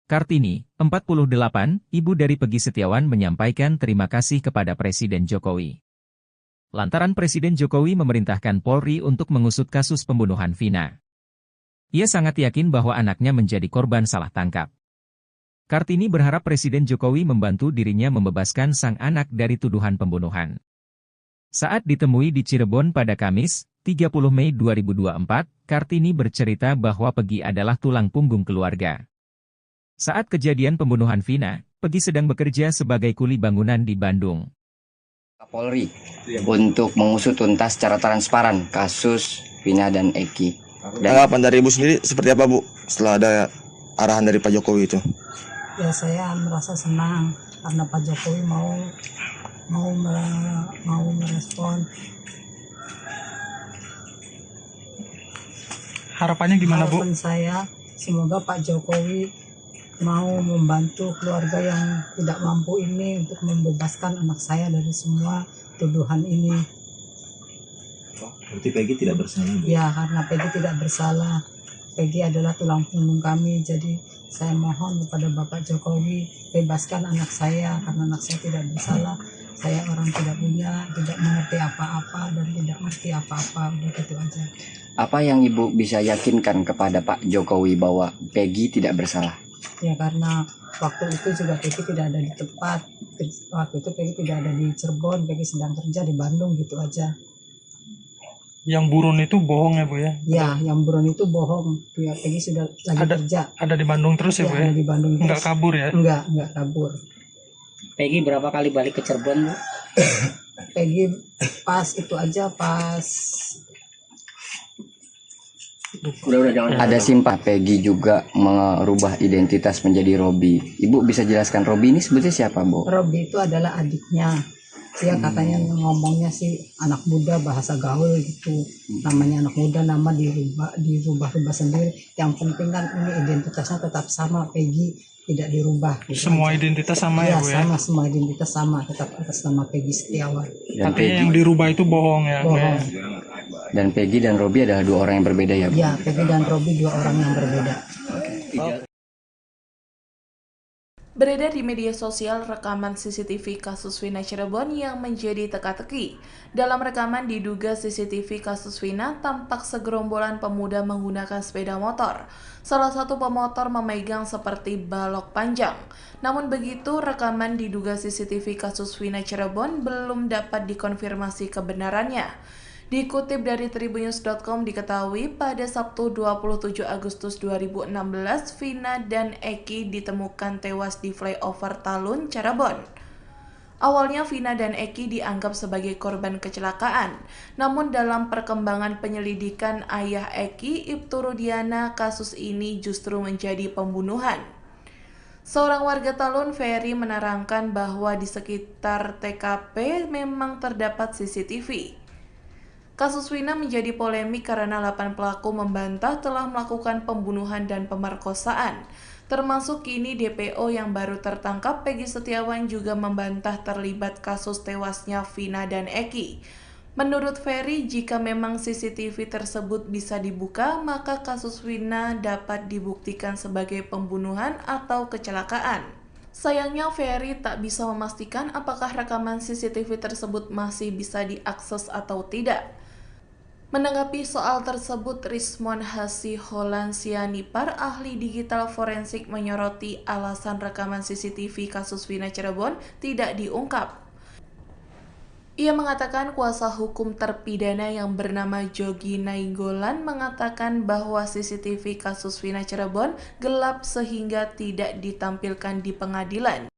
Kartini, 48, ibu dari Peggy Setiawan menyampaikan terima kasih kepada Presiden Jokowi. Lantaran Presiden Jokowi memerintahkan Polri untuk mengusut kasus pembunuhan Vina. Ia sangat yakin bahwa anaknya menjadi korban salah tangkap. Kartini berharap Presiden Jokowi membantu dirinya membebaskan sang anak dari tuduhan pembunuhan. Saat ditemui di Cirebon pada Kamis, 30 Mei 2024, Kartini bercerita bahwa Peggy adalah tulang punggung keluarga. Saat kejadian pembunuhan Vina, Peggy sedang bekerja sebagai kuli bangunan di Bandung. Polri untuk mengusut tuntas secara transparan kasus Vina dan Eki. Tanggapan dari Ibu sendiri seperti apa Bu setelah ada arahan dari Pak Jokowi itu? Ya saya merasa senang karena Pak Jokowi mau merespon. Harapannya gimana Bu? Harapan saya semoga Pak Jokowi mau membantu keluarga yang tidak mampu ini untuk membebaskan anak saya dari semua tuduhan ini. Berarti Peggy tidak bersalah Bu? Ya, karena Peggy tidak bersalah. Peggy adalah tulang punggung kami, jadi saya mohon kepada Bapak Jokowi bebaskan anak saya karena anak saya tidak bersalah. Saya orang tidak punya, tidak mengerti apa-apa dan tidak mengerti apa-apa, udah gitu aja. Apa yang Ibu bisa yakinkan kepada Pak Jokowi bahwa Peggy tidak bersalah? Ya karena waktu itu juga Peggy tidak ada di tempat. Waktu itu Peggy tidak ada di Cirebon, Peggy sedang kerja di Bandung gitu aja. Yang buron itu bohong ya Bu ya? Ya, yang buron itu bohong. Ya, Peggy sudah lagi kerja. Ada di Bandung terus ya Bu ya? Ada di Bandung terus. Nggak kabur ya? Enggak kabur. Peggy berapa kali balik ke Cirebon Bu? Peggy pas itu aja pas Ada simpah Peggy juga merubah identitas menjadi Robi. Ibu bisa jelaskan Robi ini sebetulnya siapa Bu? Robi itu adalah adiknya. Dia katanya ngomongnya sih anak muda bahasa gaul gitu. Namanya anak muda, nama dirubah sendiri. Yang penting kan ini identitasnya tetap sama, Peggy tidak dirubah. Gitu semua aja. identitas sama ya Bu ya? Sama, semua identitas sama, tetap atas nama Peggy Setiawan. Dan Tapi yang dirubah itu bohong ya? Bohong. Dan Peggy dan Robi adalah dua orang yang berbeda ya Bu? Ya, Peggy dan Robi dua orang yang berbeda. Beredar di media sosial rekaman CCTV kasus Vina Cirebon yang menjadi teka-teki. Dalam rekaman diduga CCTV kasus Vina tampak segerombolan pemuda menggunakan sepeda motor. Salah satu pemotor memegang seperti balok panjang. Namun begitu, rekaman diduga CCTV kasus Vina Cirebon belum dapat dikonfirmasi kebenarannya. Dikutip dari tribunnews.com diketahui pada Sabtu 27 Agustus 2016, Vina dan Eki ditemukan tewas di flyover Talun, Cirebon. Awalnya Vina dan Eki dianggap sebagai korban kecelakaan, namun dalam perkembangan penyelidikan ayah Eki, Ibtu Rudiana, kasus ini justru menjadi pembunuhan. Seorang warga Talun, Ferry, menerangkan bahwa di sekitar TKP memang terdapat CCTV. Kasus Vina menjadi polemik karena 8 pelaku membantah telah melakukan pembunuhan dan pemerkosaan. Termasuk kini DPO yang baru tertangkap Peggy Setiawan juga membantah terlibat kasus tewasnya Vina dan Eki. Menurut Ferry, jika memang CCTV tersebut bisa dibuka, maka kasus Vina dapat dibuktikan sebagai pembunuhan atau kecelakaan. Sayangnya Ferry tak bisa memastikan apakah rekaman CCTV tersebut masih bisa diakses atau tidak. Menanggapi soal tersebut, Rismon Hasiholan Sianipar, ahli digital forensik, menyoroti alasan rekaman CCTV kasus Vina Cirebon tidak diungkap. Ia mengatakan kuasa hukum terpidana yang bernama Jogi Nainggolan mengatakan bahwa CCTV kasus Vina Cirebon gelap sehingga tidak ditampilkan di pengadilan.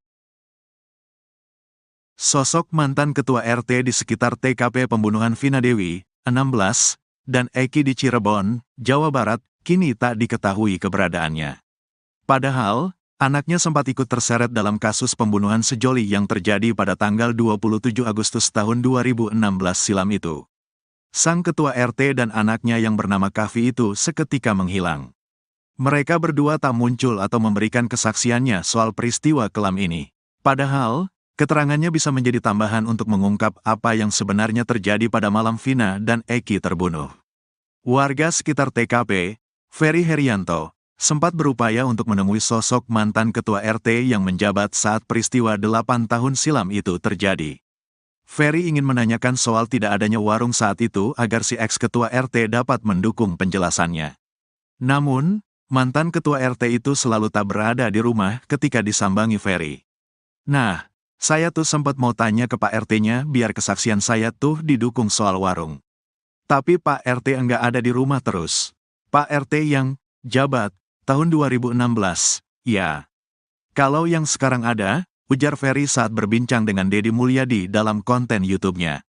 Sosok mantan ketua RT di sekitar TKP pembunuhan Vina Dewi, 16, dan Eki di Cirebon, Jawa Barat, kini tak diketahui keberadaannya. Padahal, anaknya sempat ikut terseret dalam kasus pembunuhan sejoli yang terjadi pada tanggal 27 Agustus tahun 2016 silam itu. Sang ketua RT dan anaknya yang bernama Kavi itu seketika menghilang. Mereka berdua tak muncul atau memberikan kesaksiannya soal peristiwa kelam ini. Padahal, keterangannya bisa menjadi tambahan untuk mengungkap apa yang sebenarnya terjadi pada malam Vina dan Eki terbunuh. Warga sekitar TKP, Ferry Herianto, sempat berupaya untuk menemui sosok mantan ketua RT yang menjabat saat peristiwa 8 tahun silam itu terjadi. Ferry ingin menanyakan soal tidak adanya warung saat itu agar si ex-ketua RT dapat mendukung penjelasannya. Namun, mantan ketua RT itu selalu tak berada di rumah ketika disambangi Ferry. Nah, saya tuh sempat mau tanya ke Pak RT-nya biar kesaksian saya tuh didukung soal warung. Tapi Pak RT enggak ada di rumah terus. Pak RT yang jabat tahun 2016, ya. Kalau yang sekarang ada, ujar Ferry saat berbincang dengan Deddy Mulyadi dalam konten YouTube-nya.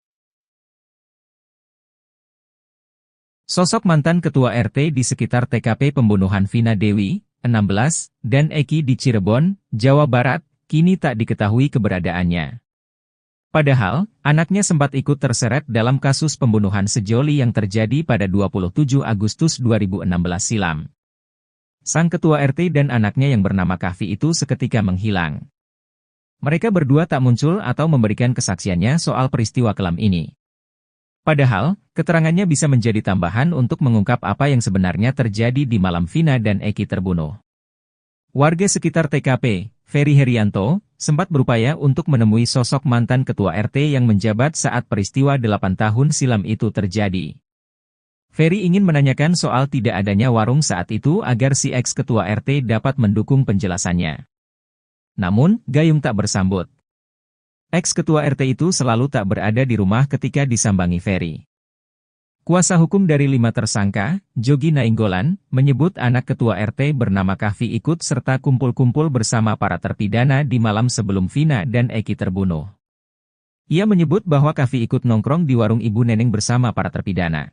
Sosok mantan ketua RT di sekitar TKP pembunuhan Vina Dewi, 16, dan Eki di Cirebon, Jawa Barat, kini tak diketahui keberadaannya. Padahal, anaknya sempat ikut terseret dalam kasus pembunuhan sejoli yang terjadi pada 27 Agustus 2016 silam. Sang ketua RT dan anaknya yang bernama Kahfi itu seketika menghilang. Mereka berdua tak muncul atau memberikan kesaksiannya soal peristiwa kelam ini. Padahal, keterangannya bisa menjadi tambahan untuk mengungkap apa yang sebenarnya terjadi di malam Vina dan Eki terbunuh. Warga sekitar TKP, Ferry Herianto, sempat berupaya untuk menemui sosok mantan ketua RT yang menjabat saat peristiwa 8 tahun silam itu terjadi. Ferry ingin menanyakan soal tidak adanya warung saat itu agar si ex-ketua RT dapat mendukung penjelasannya. Namun, gayung tak bersambut. Ex-ketua RT itu selalu tak berada di rumah ketika disambangi Ferry. Kuasa hukum dari 5 tersangka, Jogi Nainggolan, menyebut anak ketua RT bernama Kahfi ikut serta kumpul-kumpul bersama para terpidana di malam sebelum Vina dan Eki terbunuh. Ia menyebut bahwa Kahfi ikut nongkrong di warung Ibu Neneng bersama para terpidana.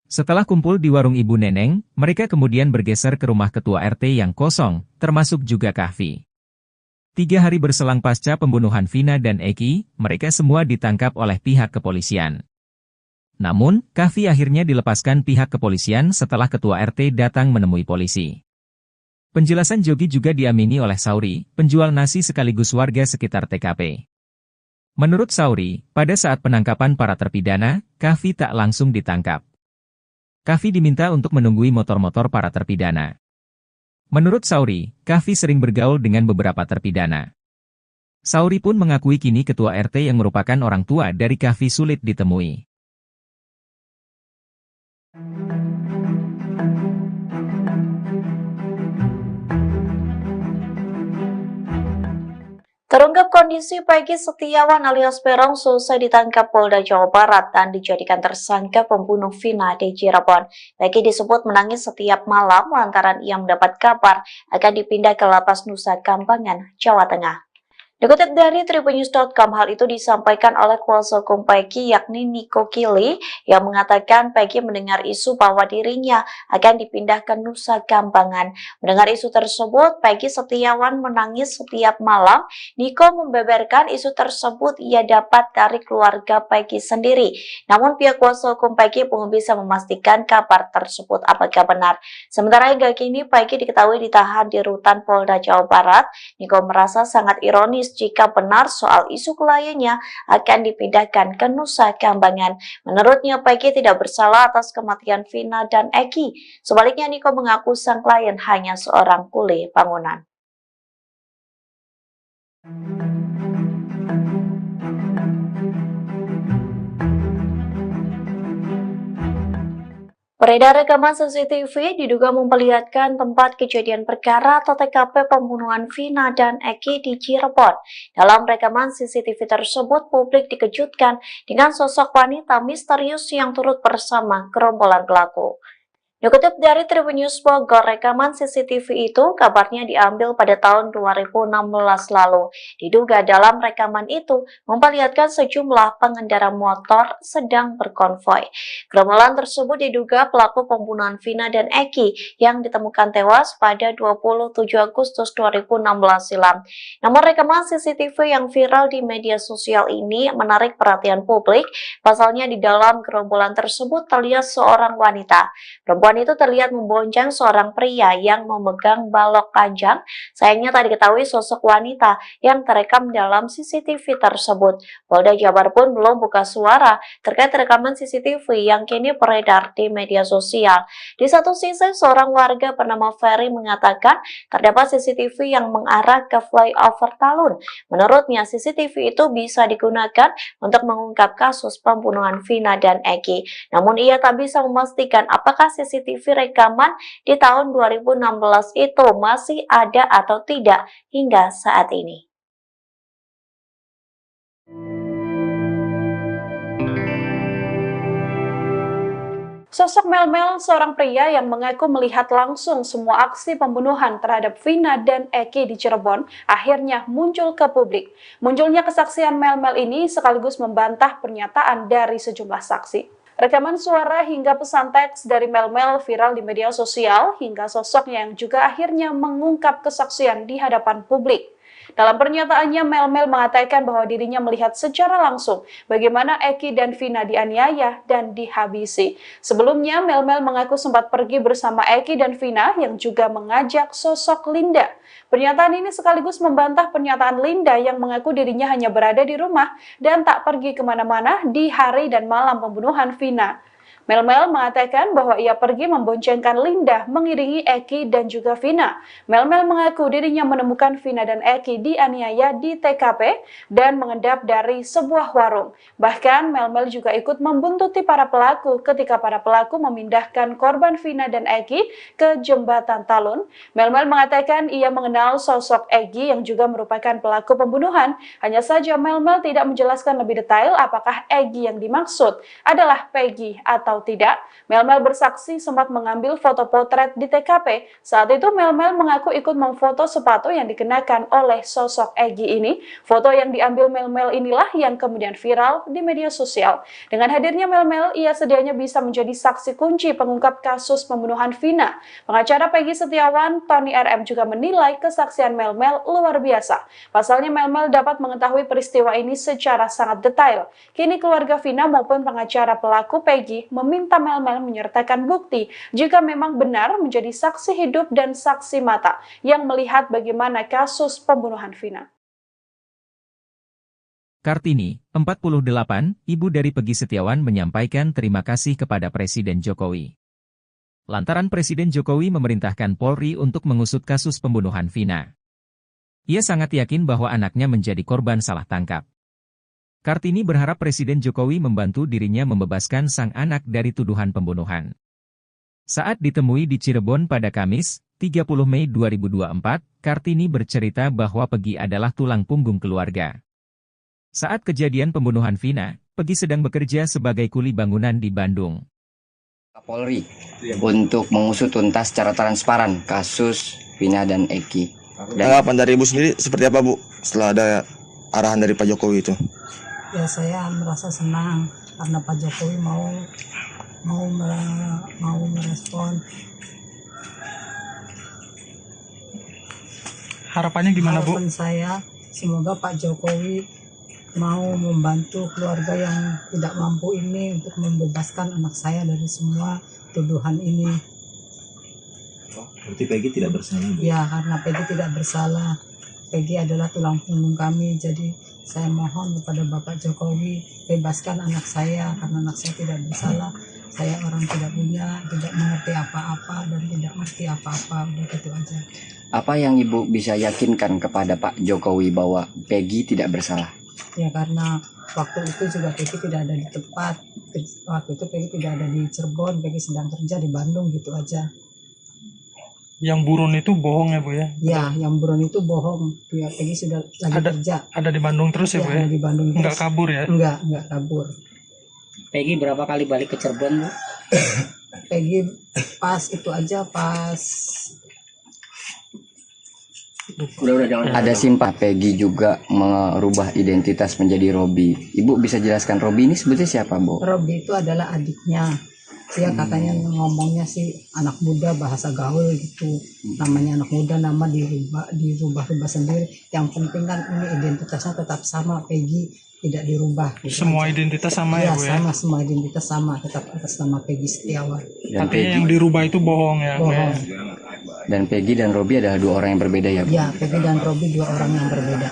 Setelah kumpul di warung Ibu Neneng, mereka kemudian bergeser ke rumah ketua RT yang kosong, termasuk juga Kahfi. 3 hari berselang pasca pembunuhan Vina dan Eki, mereka semua ditangkap oleh pihak kepolisian. Namun, Kahfi akhirnya dilepaskan pihak kepolisian setelah ketua RT datang menemui polisi. Penjelasan Jogi juga diamini oleh Sauri, penjual nasi sekaligus warga sekitar TKP. Menurut Sauri, pada saat penangkapan para terpidana, Kahfi tak langsung ditangkap. Kahfi diminta untuk menunggui motor-motor para terpidana. Menurut Sauri, Kahfi sering bergaul dengan beberapa terpidana. Sauri pun mengakui kini ketua RT yang merupakan orang tua dari Kahfi sulit ditemui. Terungkap kondisi Peggy Setiawan alias Peron selesai ditangkap Polda Jawa Barat dan dijadikan tersangka pembunuh Vina di Cirebon. Peggy disebut menangis setiap malam lantaran ia mendapat kabar akan dipindah ke Lapas Nusa Kambangan, Jawa Tengah. Dikutip dari tribunnews.com, hal itu disampaikan oleh kuasa hukum Peggy yakni Niko Kili yang mengatakan Peggy mendengar isu bahwa dirinya akan dipindah ke Nusa Kambangan. Mendengar isu tersebut, Peggy Setiawan menangis setiap malam. Niko membeberkan isu tersebut ia dapat dari keluarga Peggy sendiri. Namun pihak kuasa hukum Peggy belum bisa memastikan kabar tersebut apakah benar. Sementara hingga kini Peggy diketahui ditahan di rutan Polda Jawa Barat. Niko merasa sangat ironis jika benar soal isu kliennya akan dipindahkan ke Nusa Kambangan. Menurutnya, Peggy tidak bersalah atas kematian Vina dan Eki. Sebaliknya, Niko mengaku sang klien hanya seorang kuli bangunan. Beredar rekaman CCTV diduga memperlihatkan tempat kejadian perkara atau TKP pembunuhan Vina dan Eki di Cirebon. Dalam rekaman CCTV tersebut, publik dikejutkan dengan sosok wanita misterius yang turut bersama gerombolan pelaku. Dikutip dari Tribun News Bogor, rekaman CCTV itu kabarnya diambil pada tahun 2016 lalu. Diduga dalam rekaman itu memperlihatkan sejumlah pengendara motor sedang berkonvoi. Gerombolan tersebut diduga pelaku pembunuhan Vina dan Eki yang ditemukan tewas pada 27 Agustus 2016 silam. Namun rekaman CCTV yang viral di media sosial ini menarik perhatian publik. Pasalnya di dalam gerombolan tersebut terlihat seorang wanita. Perempuan itu terlihat membonceng seorang pria yang memegang balok panjang. Sayangnya tak diketahui sosok wanita yang terekam dalam CCTV tersebut. Polda Jabar pun belum buka suara terkait rekaman CCTV yang kini beredar di media sosial. Di satu sisi, seorang warga bernama Ferry mengatakan terdapat CCTV yang mengarah ke flyover Talun. Menurutnya, CCTV itu bisa digunakan untuk mengungkap kasus pembunuhan Vina dan Eki. Namun ia tak bisa memastikan apakah CCTV rekaman di tahun 2016 itu masih ada atau tidak hingga saat ini. Sosok Mel-Mel, seorang pria yang mengaku melihat langsung semua aksi pembunuhan terhadap Vina dan Eki di Cirebon, akhirnya muncul ke publik. Munculnya kesaksian Mel-Mel ini sekaligus membantah pernyataan dari sejumlah saksi. Rekaman suara hingga pesan teks dari Mel-Mel viral di media sosial hingga sosoknya yang juga akhirnya mengungkap kesaksian di hadapan publik. Dalam pernyataannya, Mel-Mel mengatakan bahwa dirinya melihat secara langsung bagaimana Eki dan Vina dianiaya dan dihabisi. Sebelumnya, Mel-Mel mengaku sempat pergi bersama Eki dan Vina yang juga mengajak sosok Linda. Pernyataan ini sekaligus membantah pernyataan Linda yang mengaku dirinya hanya berada di rumah dan tak pergi kemana-mana di hari dan malam pembunuhan Vina. Mel-Mel mengatakan bahwa ia pergi memboncengkan Linda mengiringi Eki dan juga Vina. Mel-Mel mengaku dirinya menemukan Vina dan Eki dianiaya di TKP dan mengendap dari sebuah warung. Bahkan Mel-Mel juga ikut membuntuti para pelaku ketika para pelaku memindahkan korban Vina dan Eki ke jembatan Talun. Mel-Mel mengatakan ia mengenal sosok Eki yang juga merupakan pelaku pembunuhan. Hanya saja Mel-Mel tidak menjelaskan lebih detail apakah Eki yang dimaksud adalah Peggy atau tidak. Mel-Mel bersaksi sempat mengambil foto potret di TKP. Saat itu Mel-Mel mengaku ikut memfoto sepatu yang dikenakan oleh sosok Egi ini. Foto yang diambil Mel-Mel inilah yang kemudian viral di media sosial. Dengan hadirnya Mel-Mel, ia sedianya bisa menjadi saksi kunci pengungkap kasus pembunuhan Vina. Pengacara Peggy Setiawan, Tony RM juga menilai kesaksian Mel-Mel luar biasa. Pasalnya Mel-Mel dapat mengetahui peristiwa ini secara sangat detail. Kini keluarga Vina maupun pengacara pelaku Peggy meminta Mel-Mel menyertakan bukti jika memang benar menjadi saksi hidup dan saksi mata yang melihat bagaimana kasus pembunuhan Vina. Kartini, 48, ibu dari Peggy Setiawan menyampaikan terima kasih kepada Presiden Jokowi. Lantaran Presiden Jokowi memerintahkan Polri untuk mengusut kasus pembunuhan Vina. Ia sangat yakin bahwa anaknya menjadi korban salah tangkap. Kartini berharap Presiden Jokowi membantu dirinya membebaskan sang anak dari tuduhan pembunuhan. Saat ditemui di Cirebon pada Kamis, 30 Mei 2024, Kartini bercerita bahwa Peggy adalah tulang punggung keluarga. Saat kejadian pembunuhan Vina, Peggy sedang bekerja sebagai kuli bangunan di Bandung. Polri untuk mengusut tuntas secara transparan kasus Vina dan Eki. Tanggapan dari Ibu sendiri seperti apa, Bu, setelah ada arahan dari Pak Jokowi itu? Ya, saya merasa senang karena Pak Jokowi mau merespon. Harapannya gimana, Bu? Harapan saya semoga Pak Jokowi mau membantu keluarga yang tidak mampu ini untuk membebaskan anak saya dari semua tuduhan ini. Berarti Peggy tidak bersalah, Bu? Ya, karena Peggy tidak bersalah. Peggy adalah tulang punggung kami, jadi saya mohon kepada Bapak Jokowi bebaskan anak saya karena anak saya tidak bersalah. Saya orang tidak punya, tidak mengerti apa-apa dan tidak mengerti apa-apa. Udah gitu aja. Apa yang Ibu bisa yakinkan kepada Pak Jokowi bahwa Peggy tidak bersalah? Ya, karena waktu itu juga Peggy tidak ada di tempat. Waktu itu Peggy tidak ada di Cirebon, Peggy sedang kerja di Bandung, gitu aja. Yang buron itu bohong ya, Bu ya? Ya, yang buron itu bohong. Ya, Peggy sudah lagi kerja. Ada di Bandung terus ya, Bu ya? Ada di Bandung terus. Enggak kabur ya? Enggak kabur. Peggy berapa kali balik ke Cirebon, Bu? Peggy pas itu aja, pas Ada simpah Peggy juga merubah identitas menjadi Robi. Ibu bisa jelaskan Robi ini sebetulnya siapa, Bu? Robi itu adalah adiknya. Dia katanya ngomongnya sih anak muda, bahasa gaul gitu. Namanya anak muda, nama dirubah sendiri. Yang penting kan ini identitasnya tetap sama, Peggy tidak dirubah. Gitu semua aja. Identitas sama ya, Bu ya? Sama, semua identitas sama, tetap atas nama Peggy Setiawan. Dan Artinya Peggy, yang dirubah itu bohong ya, Bu ya? dan Peggy dan Robi adalah dua orang yang berbeda ya, Bu? Ya, Peggy dan Robi dua orang yang berbeda.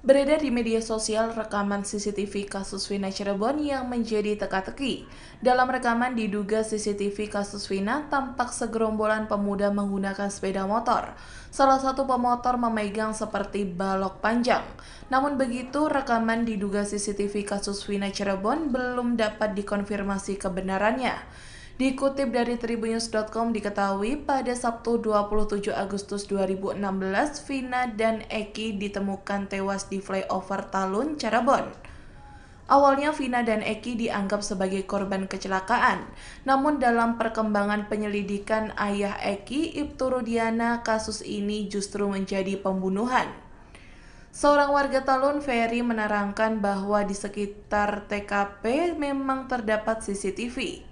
Beredar di media sosial rekaman CCTV kasus Vina Cirebon yang menjadi teka-teki. Dalam rekaman diduga CCTV kasus Vina tampak segerombolan pemuda menggunakan sepeda motor. Salah satu pemotor memegang seperti balok panjang. Namun begitu, rekaman diduga CCTV kasus Vina Cirebon belum dapat dikonfirmasi kebenarannya. Dikutip dari tribunnews.com diketahui pada Sabtu 27 Agustus 2016, Vina dan Eki ditemukan tewas di flyover Talun, Cirebon. Awalnya Vina dan Eki dianggap sebagai korban kecelakaan, namun dalam perkembangan penyelidikan ayah Eki, Ibtu Rudiana, kasus ini justru menjadi pembunuhan. Seorang warga Talun, Ferry, menerangkan bahwa di sekitar TKP memang terdapat CCTV.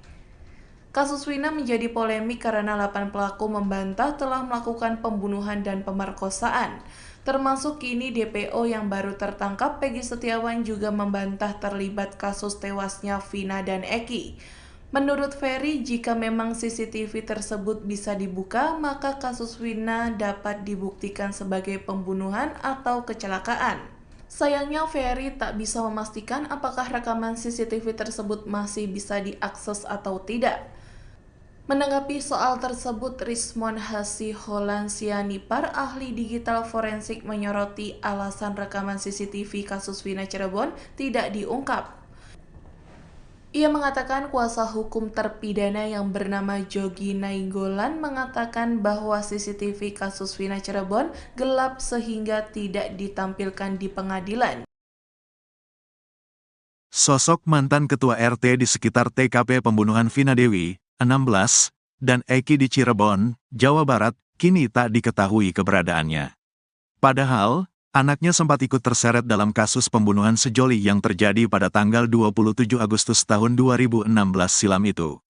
Kasus Vina menjadi polemik karena 8 pelaku membantah telah melakukan pembunuhan dan pemerkosaan. Termasuk kini DPO yang baru tertangkap, Peggy Setiawan, juga membantah terlibat kasus tewasnya Vina dan Eki. Menurut Ferry, jika memang CCTV tersebut bisa dibuka, maka kasus Vina dapat dibuktikan sebagai pembunuhan atau kecelakaan. Sayangnya Ferry tak bisa memastikan apakah rekaman CCTV tersebut masih bisa diakses atau tidak. Menanggapi soal tersebut, Rismon Hasiholansianipar, ahli digital forensik, menyoroti alasan rekaman CCTV kasus Vina Cirebon tidak diungkap. Ia mengatakan kuasa hukum terpidana yang bernama Jogi Nainggolan mengatakan bahwa CCTV kasus Vina Cirebon gelap sehingga tidak ditampilkan di pengadilan. Sosok mantan ketua RT di sekitar TKP pembunuhan Vina Dewi, 16, dan Eki di Cirebon, Jawa Barat, kini tak diketahui keberadaannya. Padahal, anaknya sempat ikut terseret dalam kasus pembunuhan sejoli yang terjadi pada tanggal 27 Agustus tahun 2016 silam itu.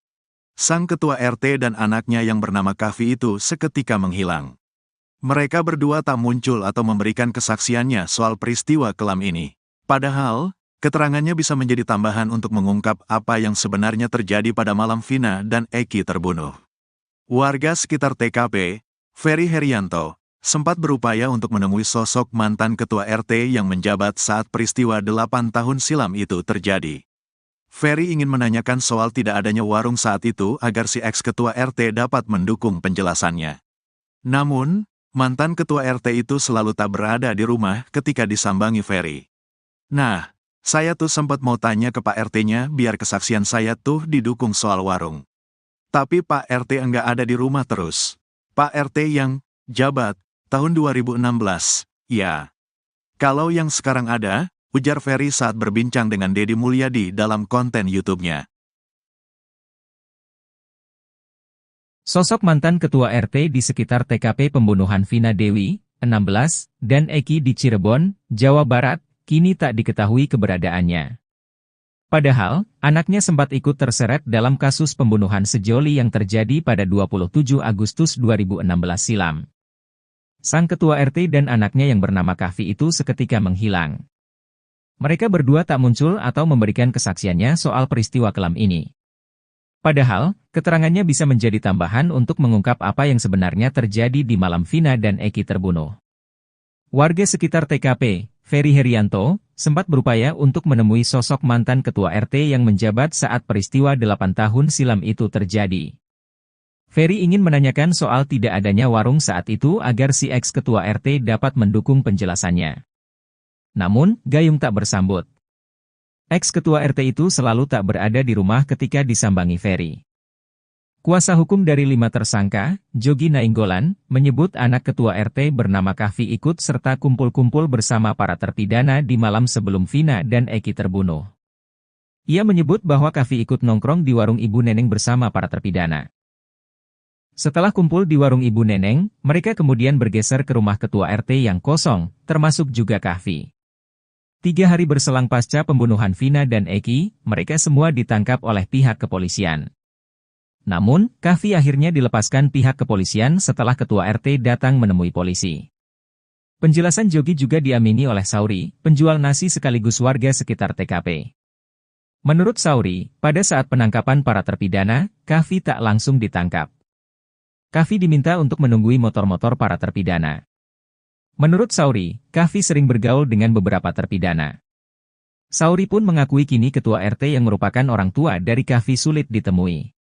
Sang ketua RT dan anaknya yang bernama Kavi itu seketika menghilang. Mereka berdua tak muncul atau memberikan kesaksiannya soal peristiwa kelam ini. Padahal, keterangannya bisa menjadi tambahan untuk mengungkap apa yang sebenarnya terjadi pada malam Vina dan Eki terbunuh. Warga sekitar TKP, Ferry Herianto, sempat berupaya untuk menemui sosok mantan ketua RT yang menjabat saat peristiwa 8 tahun silam itu terjadi. Ferry ingin menanyakan soal tidak adanya warung saat itu agar si ex-ketua RT dapat mendukung penjelasannya. Namun, mantan ketua RT itu selalu tak berada di rumah ketika disambangi Ferry. Nah, saya tuh sempat mau tanya ke Pak RT-nya biar kesaksian saya tuh didukung soal warung. Tapi Pak RT enggak ada di rumah terus. Pak RT yang jabat tahun 2016, ya. Kalau yang sekarang ada, ujar Ferry saat berbincang dengan Deddy Mulyadi dalam konten YouTube-nya. Sosok mantan ketua RT di sekitar TKP pembunuhan Vina Dewi, 16, dan Eki di Cirebon, Jawa Barat, kini tak diketahui keberadaannya. Padahal, anaknya sempat ikut terseret dalam kasus pembunuhan sejoli yang terjadi pada 27 Agustus 2016 silam. Sang ketua RT dan anaknya yang bernama Kavi itu seketika menghilang. Mereka berdua tak muncul atau memberikan kesaksiannya soal peristiwa kelam ini. Padahal, keterangannya bisa menjadi tambahan untuk mengungkap apa yang sebenarnya terjadi di malam Vina dan Eki terbunuh. Warga sekitar TKP, Ferry Herianto, sempat berupaya untuk menemui sosok mantan ketua RT yang menjabat saat peristiwa 8 tahun silam itu terjadi. Ferry ingin menanyakan soal tidak adanya warung saat itu agar si ex-ketua RT dapat mendukung penjelasannya. Namun, gayung tak bersambut. Ex-ketua RT itu selalu tak berada di rumah ketika disambangi Ferry. Kuasa hukum dari 5 tersangka, Jogi Nainggolan, menyebut anak ketua RT bernama Kavi ikut serta kumpul-kumpul bersama para terpidana di malam sebelum Vina dan Eki terbunuh. Ia menyebut bahwa Kavi ikut nongkrong di warung Ibu Neneng bersama para terpidana. Setelah kumpul di warung Ibu Neneng, mereka kemudian bergeser ke rumah ketua RT yang kosong, termasuk juga Kavi. 3 hari berselang pasca pembunuhan Vina dan Eki, mereka semua ditangkap oleh pihak kepolisian. Namun, Kavi akhirnya dilepaskan pihak kepolisian setelah ketua RT datang menemui polisi. Penjelasan Jogi juga diamini oleh Sauri, penjual nasi sekaligus warga sekitar TKP. Menurut Sauri, pada saat penangkapan para terpidana, Kavi tak langsung ditangkap. Kavi diminta untuk menunggui motor-motor para terpidana. Menurut Sauri, Kavi sering bergaul dengan beberapa terpidana. Sauri pun mengakui kini ketua RT yang merupakan orang tua dari Kavi sulit ditemui.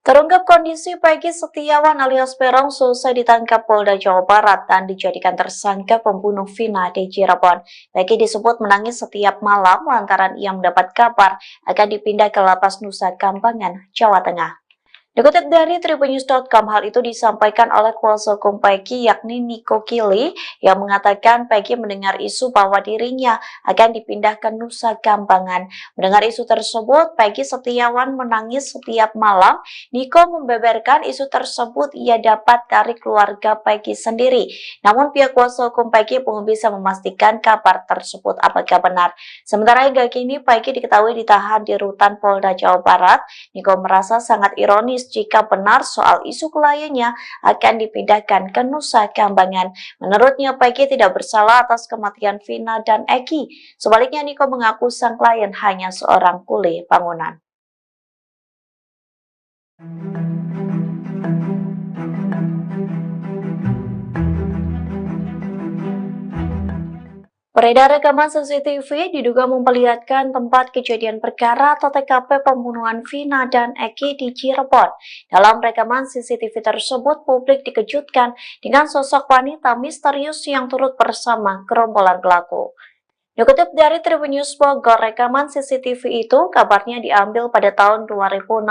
Terungkap kondisi Peggy Setiawan alias Peron selesai ditangkap Polda Jawa Barat dan dijadikan tersangka pembunuh Vina di Cirebon. Peggy disebut menangis setiap malam lantaran ia mendapat kabar akan dipindah ke Lapas Nusa Kambangan, Jawa Tengah. Dikutip dari tribunnews.com, hal itu disampaikan oleh kuasa hukum Peggy yakni Niko Kili yang mengatakan Peggy mendengar isu bahwa dirinya akan dipindah ke Nusa Kambangan. Mendengar isu tersebut, Peggy Setiawan menangis setiap malam. Niko membeberkan isu tersebut ia dapat dari keluarga Peggy sendiri. Namun pihak kuasa hukum Peggy belum bisa memastikan kabar tersebut apakah benar. Sementara hingga kini Peggy diketahui ditahan di rutan Polda Jawa Barat. Niko merasa sangat ironis jika benar soal isu kliennya akan dipindahkan ke Nusa Kambangan. Menurutnya, Peggy tidak bersalah atas kematian Vina dan Eki. Sebaliknya, Niko mengaku sang klien hanya seorang kuli bangunan. Beredar rekaman CCTV diduga memperlihatkan tempat kejadian perkara atau TKP pembunuhan Vina dan Eki di Cirebon. Dalam rekaman CCTV tersebut, publik dikejutkan dengan sosok wanita misterius yang turut bersama gerombolan pelaku. Dikutip dari Tribun News Bogor, rekaman CCTV itu kabarnya diambil pada tahun 2016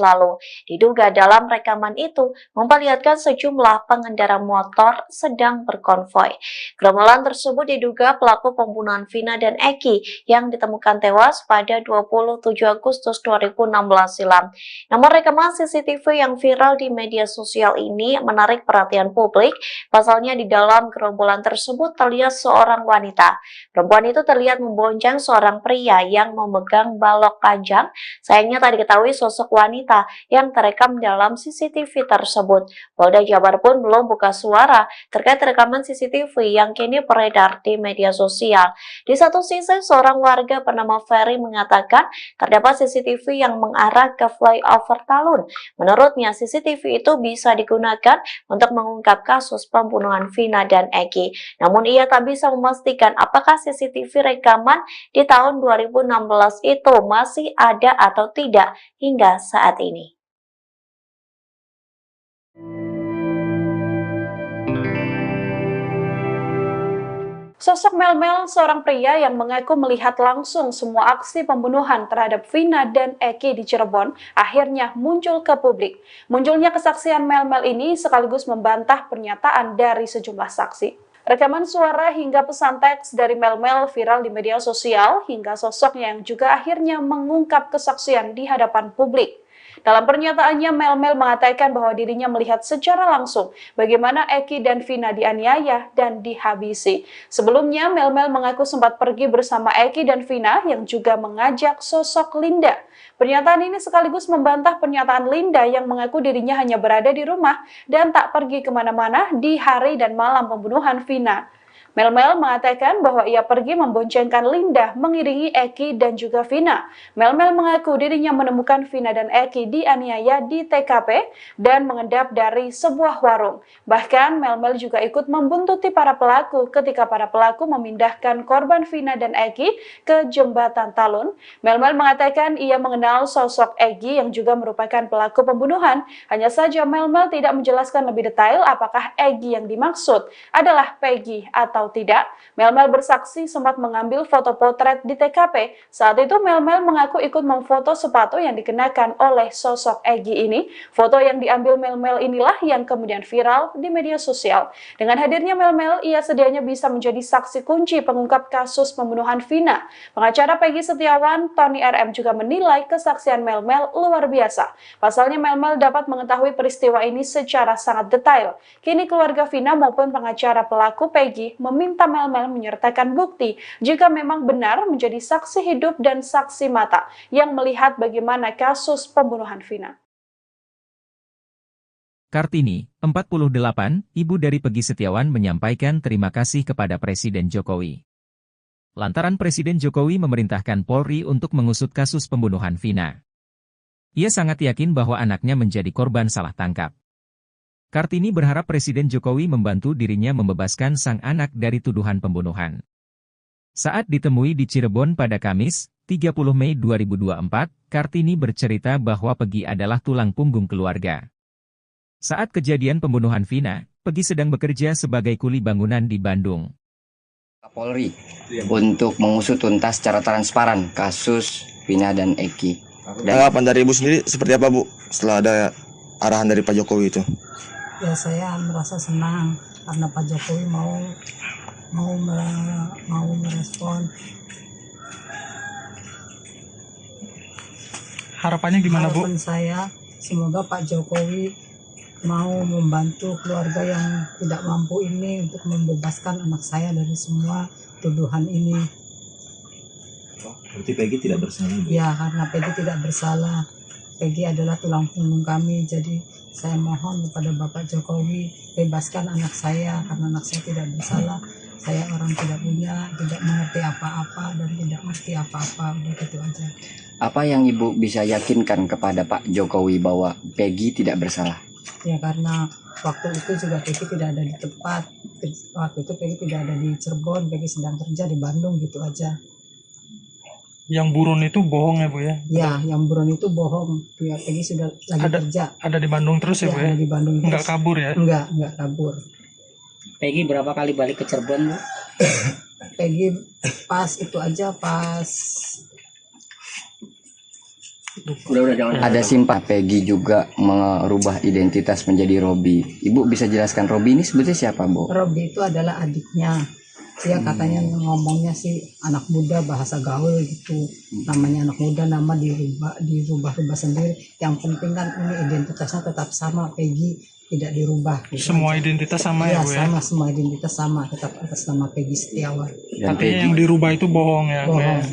lalu. Diduga dalam rekaman itu memperlihatkan sejumlah pengendara motor sedang berkonvoi. Gerombolan tersebut diduga pelaku pembunuhan Vina dan Eki yang ditemukan tewas pada 27 Agustus 2016 silam. Namun rekaman CCTV yang viral di media sosial ini menarik perhatian publik. Pasalnya di dalam gerombolan tersebut terlihat seorang wanita. Perempuan itu terlihat membonceng seorang pria yang memegang balok panjang. Sayangnya tak diketahui sosok wanita yang terekam dalam CCTV tersebut. Polda Jabar pun belum buka suara terkait rekaman CCTV yang kini beredar di media sosial. Di satu sisi, seorang warga bernama Ferry mengatakan terdapat CCTV yang mengarah ke flyover Talun. Menurutnya, CCTV itu bisa digunakan untuk mengungkap kasus pembunuhan Vina dan Eki. Namun ia tak bisa memastikan apakah CCTV rekaman di tahun 2016 itu masih ada atau tidak hingga saat ini. Sosok Mel, seorang pria yang mengaku melihat langsung semua aksi pembunuhan terhadap Vina dan Eki di Cirebon, akhirnya muncul ke publik. Munculnya kesaksian Mel ini sekaligus membantah pernyataan dari sejumlah saksi. Rekaman suara hingga pesan teks dari Mel viral di media sosial hingga sosoknya yang juga akhirnya mengungkap kesaksian di hadapan publik. Dalam pernyataannya, Mel mengatakan bahwa dirinya melihat secara langsung bagaimana Eki dan Vina dianiaya dan dihabisi. Sebelumnya, Mel mengaku sempat pergi bersama Eki dan Vina yang juga mengajak sosok Linda. Pernyataan ini sekaligus membantah pernyataan Linda yang mengaku dirinya hanya berada di rumah dan tak pergi kemana-mana di hari dan malam pembunuhan Vina. Mel mengatakan bahwa ia pergi memboncengkan Linda mengiringi Eki dan juga Vina. Mel mengaku dirinya menemukan Vina dan Eki dianiaya di TKP dan mengendap dari sebuah warung. Bahkan Mel juga ikut membuntuti para pelaku ketika para pelaku memindahkan korban Vina dan Eki ke jembatan Talun. Mel mengatakan ia mengenal sosok Eki yang juga merupakan pelaku pembunuhan. Hanya saja Mel tidak menjelaskan lebih detail apakah Eki yang dimaksud adalah Peggy atau tidak. Mel bersaksi sempat mengambil foto potret di TKP. Saat itu Mel mengaku ikut memfoto sepatu yang dikenakan oleh sosok Egi ini. Foto yang diambil Mel inilah yang kemudian viral di media sosial. Dengan hadirnya Mel, ia sedianya bisa menjadi saksi kunci pengungkap kasus pembunuhan Vina. Pengacara Peggy Setiawan, Tony RM juga menilai kesaksian Mel luar biasa. Pasalnya Mel dapat mengetahui peristiwa ini secara sangat detail. Kini keluarga Vina maupun pengacara pelaku Peggy meminta Mel menyertakan bukti jika memang benar menjadi saksi hidup dan saksi mata yang melihat bagaimana kasus pembunuhan Vina. Kartini, 48, ibu dari Peggy Setiawan menyampaikan terima kasih kepada Presiden Jokowi. Lantaran Presiden Jokowi memerintahkan Polri untuk mengusut kasus pembunuhan Vina. Ia sangat yakin bahwa anaknya menjadi korban salah tangkap. Kartini berharap Presiden Jokowi membantu dirinya membebaskan sang anak dari tuduhan pembunuhan. Saat ditemui di Cirebon pada Kamis, 30 Mei 2024, Kartini bercerita bahwa Peggy adalah tulang punggung keluarga. Saat kejadian pembunuhan Vina, Peggy sedang bekerja sebagai kuli bangunan di Bandung. Polri untuk mengusut tuntas secara transparan kasus Vina dan Eki. Tanggapan dari Ibu sendiri seperti apa Bu setelah ada arahan dari Pak Jokowi itu? Ya saya merasa senang karena Pak Jokowi mau merespon. Harapannya gimana Bu? Harapan saya semoga Pak Jokowi mau membantu keluarga yang tidak mampu ini untuk membebaskan anak saya dari semua tuduhan ini. Berarti Peggy tidak bersalah Bu? Ya, karena Peggy tidak bersalah. Peggy adalah tulang punggung kami, jadi saya mohon kepada Bapak Jokowi bebaskan anak saya karena anak saya tidak bersalah. Saya orang tidak punya, tidak mengerti apa-apa dan tidak mengerti apa-apa, udah gitu aja. Apa yang Ibu bisa yakinkan kepada Pak Jokowi bahwa Peggy tidak bersalah? Ya karena waktu itu juga Peggy tidak ada di tempat. Waktu itu Peggy tidak ada di Cirebon, Peggy sedang kerja di Bandung, gitu aja. Yang buron itu bohong ya Bu ya? Ya, yang buron itu bohong. Ya, Peggy sudah lagi kerja. Ada di Bandung terus ya Bu ya? Ada di Bandung terus. Nggak kabur ya? Enggak kabur. Peggy berapa kali balik ke Cirebon Bu? Peggy pas itu aja pas Ada simpah Peggy juga merubah identitas menjadi Robi. Ibu bisa jelaskan Robi ini sebetulnya siapa Bu? Robi itu adalah adiknya. Dia katanya ngomongnya sih anak muda, bahasa gaul gitu. Namanya anak muda, nama dirubah sendiri. Yang penting kan ini identitasnya tetap sama, Peggy tidak dirubah. Gitu Semua aja. identitas sama ya Bu ya? Sama, semua identitas sama, tetap atas nama Peggy Setiawan. Tapi yang dirubah itu bohong ya? Bohong.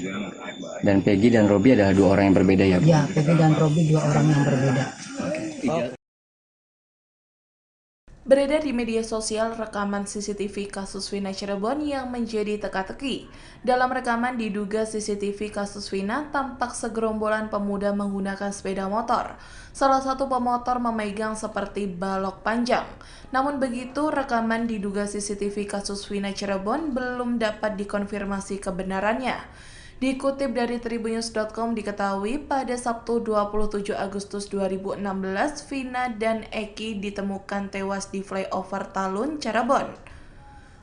Dan Peggy dan Robi adalah dua orang yang berbeda ya Bu? Ya, Peggy dan Robi dua orang yang berbeda. Beredar di media sosial rekaman CCTV kasus Vina Cirebon yang menjadi teka-teki. Dalam rekaman diduga CCTV kasus Vina tampak segerombolan pemuda menggunakan sepeda motor. Salah satu pemotor memegang seperti balok panjang. Namun begitu, rekaman diduga CCTV kasus Vina Cirebon belum dapat dikonfirmasi kebenarannya. Dikutip dari tribunnews.com diketahui pada Sabtu 27 Agustus 2016, Vina dan Eki ditemukan tewas di flyover Talun, Cirebon.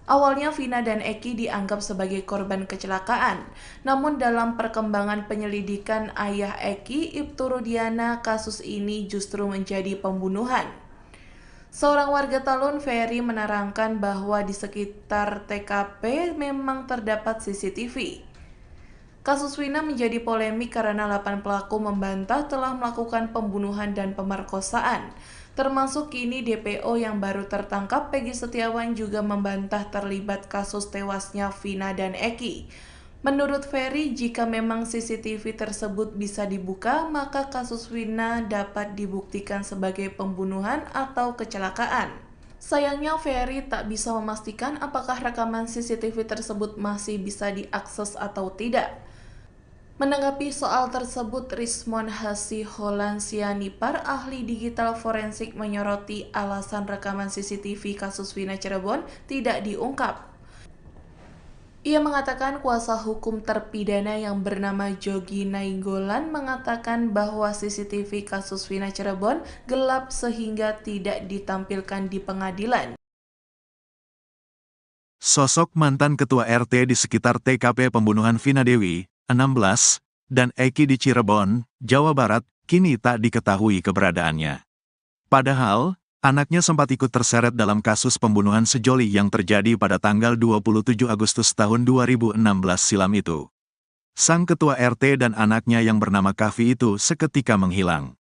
Awalnya Vina dan Eki dianggap sebagai korban kecelakaan, namun dalam perkembangan penyelidikan ayah Eki, Ibtu Rudiana, kasus ini justru menjadi pembunuhan. Seorang warga Talun, Ferry, menerangkan bahwa di sekitar TKP memang terdapat CCTV. Kasus Vina menjadi polemik karena 8 pelaku membantah telah melakukan pembunuhan dan pemerkosaan. Termasuk kini DPO yang baru tertangkap, Peggy Setiawan, juga membantah terlibat kasus tewasnya Vina dan Eki. Menurut Ferry, jika memang CCTV tersebut bisa dibuka, maka kasus Vina dapat dibuktikan sebagai pembunuhan atau kecelakaan. Sayangnya Ferry tak bisa memastikan apakah rekaman CCTV tersebut masih bisa diakses atau tidak. Menanggapi soal tersebut, Rismon Hasiholan Sianipar, ahli digital forensik, menyoroti alasan rekaman CCTV kasus Vina Cirebon tidak diungkap. Ia mengatakan kuasa hukum terpidana yang bernama Jogi Nainggolan mengatakan bahwa CCTV kasus Vina Cirebon gelap sehingga tidak ditampilkan di pengadilan. Sosok mantan ketua RT di sekitar TKP pembunuhan Vina Dewi, 16, dan Eki di Cirebon, Jawa Barat, kini tak diketahui keberadaannya. Padahal, anaknya sempat ikut terseret dalam kasus pembunuhan sejoli yang terjadi pada tanggal 27 Agustus tahun 2016 silam itu. Sang ketua RT dan anaknya yang bernama Kavi itu seketika menghilang.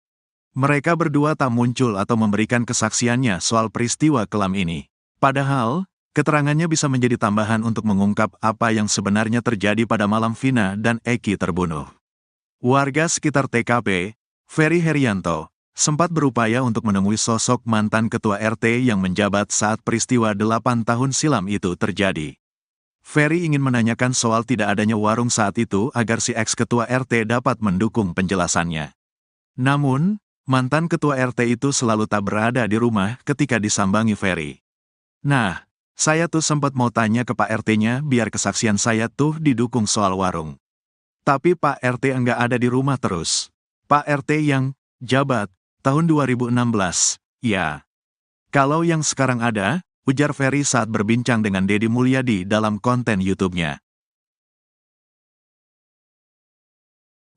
Mereka berdua tak muncul atau memberikan kesaksiannya soal peristiwa kelam ini. Padahal, keterangannya bisa menjadi tambahan untuk mengungkap apa yang sebenarnya terjadi pada malam Vina dan Eki terbunuh. Warga sekitar TKP, Ferry Herianto, sempat berupaya untuk menemui sosok mantan ketua RT yang menjabat saat peristiwa 8 tahun silam itu terjadi. Ferry ingin menanyakan soal tidak adanya warung saat itu agar si ex-ketua RT dapat mendukung penjelasannya. Namun, mantan ketua RT itu selalu tak berada di rumah ketika disambangi Ferry. Nah, saya tuh sempat mau tanya ke Pak RT-nya biar kesaksian saya tuh didukung soal warung. Tapi Pak RT enggak ada di rumah terus. Pak RT yang jabat tahun 2016, ya. Kalau yang sekarang ada, ujar Ferry saat berbincang dengan Deddy Mulyadi dalam konten YouTube-nya.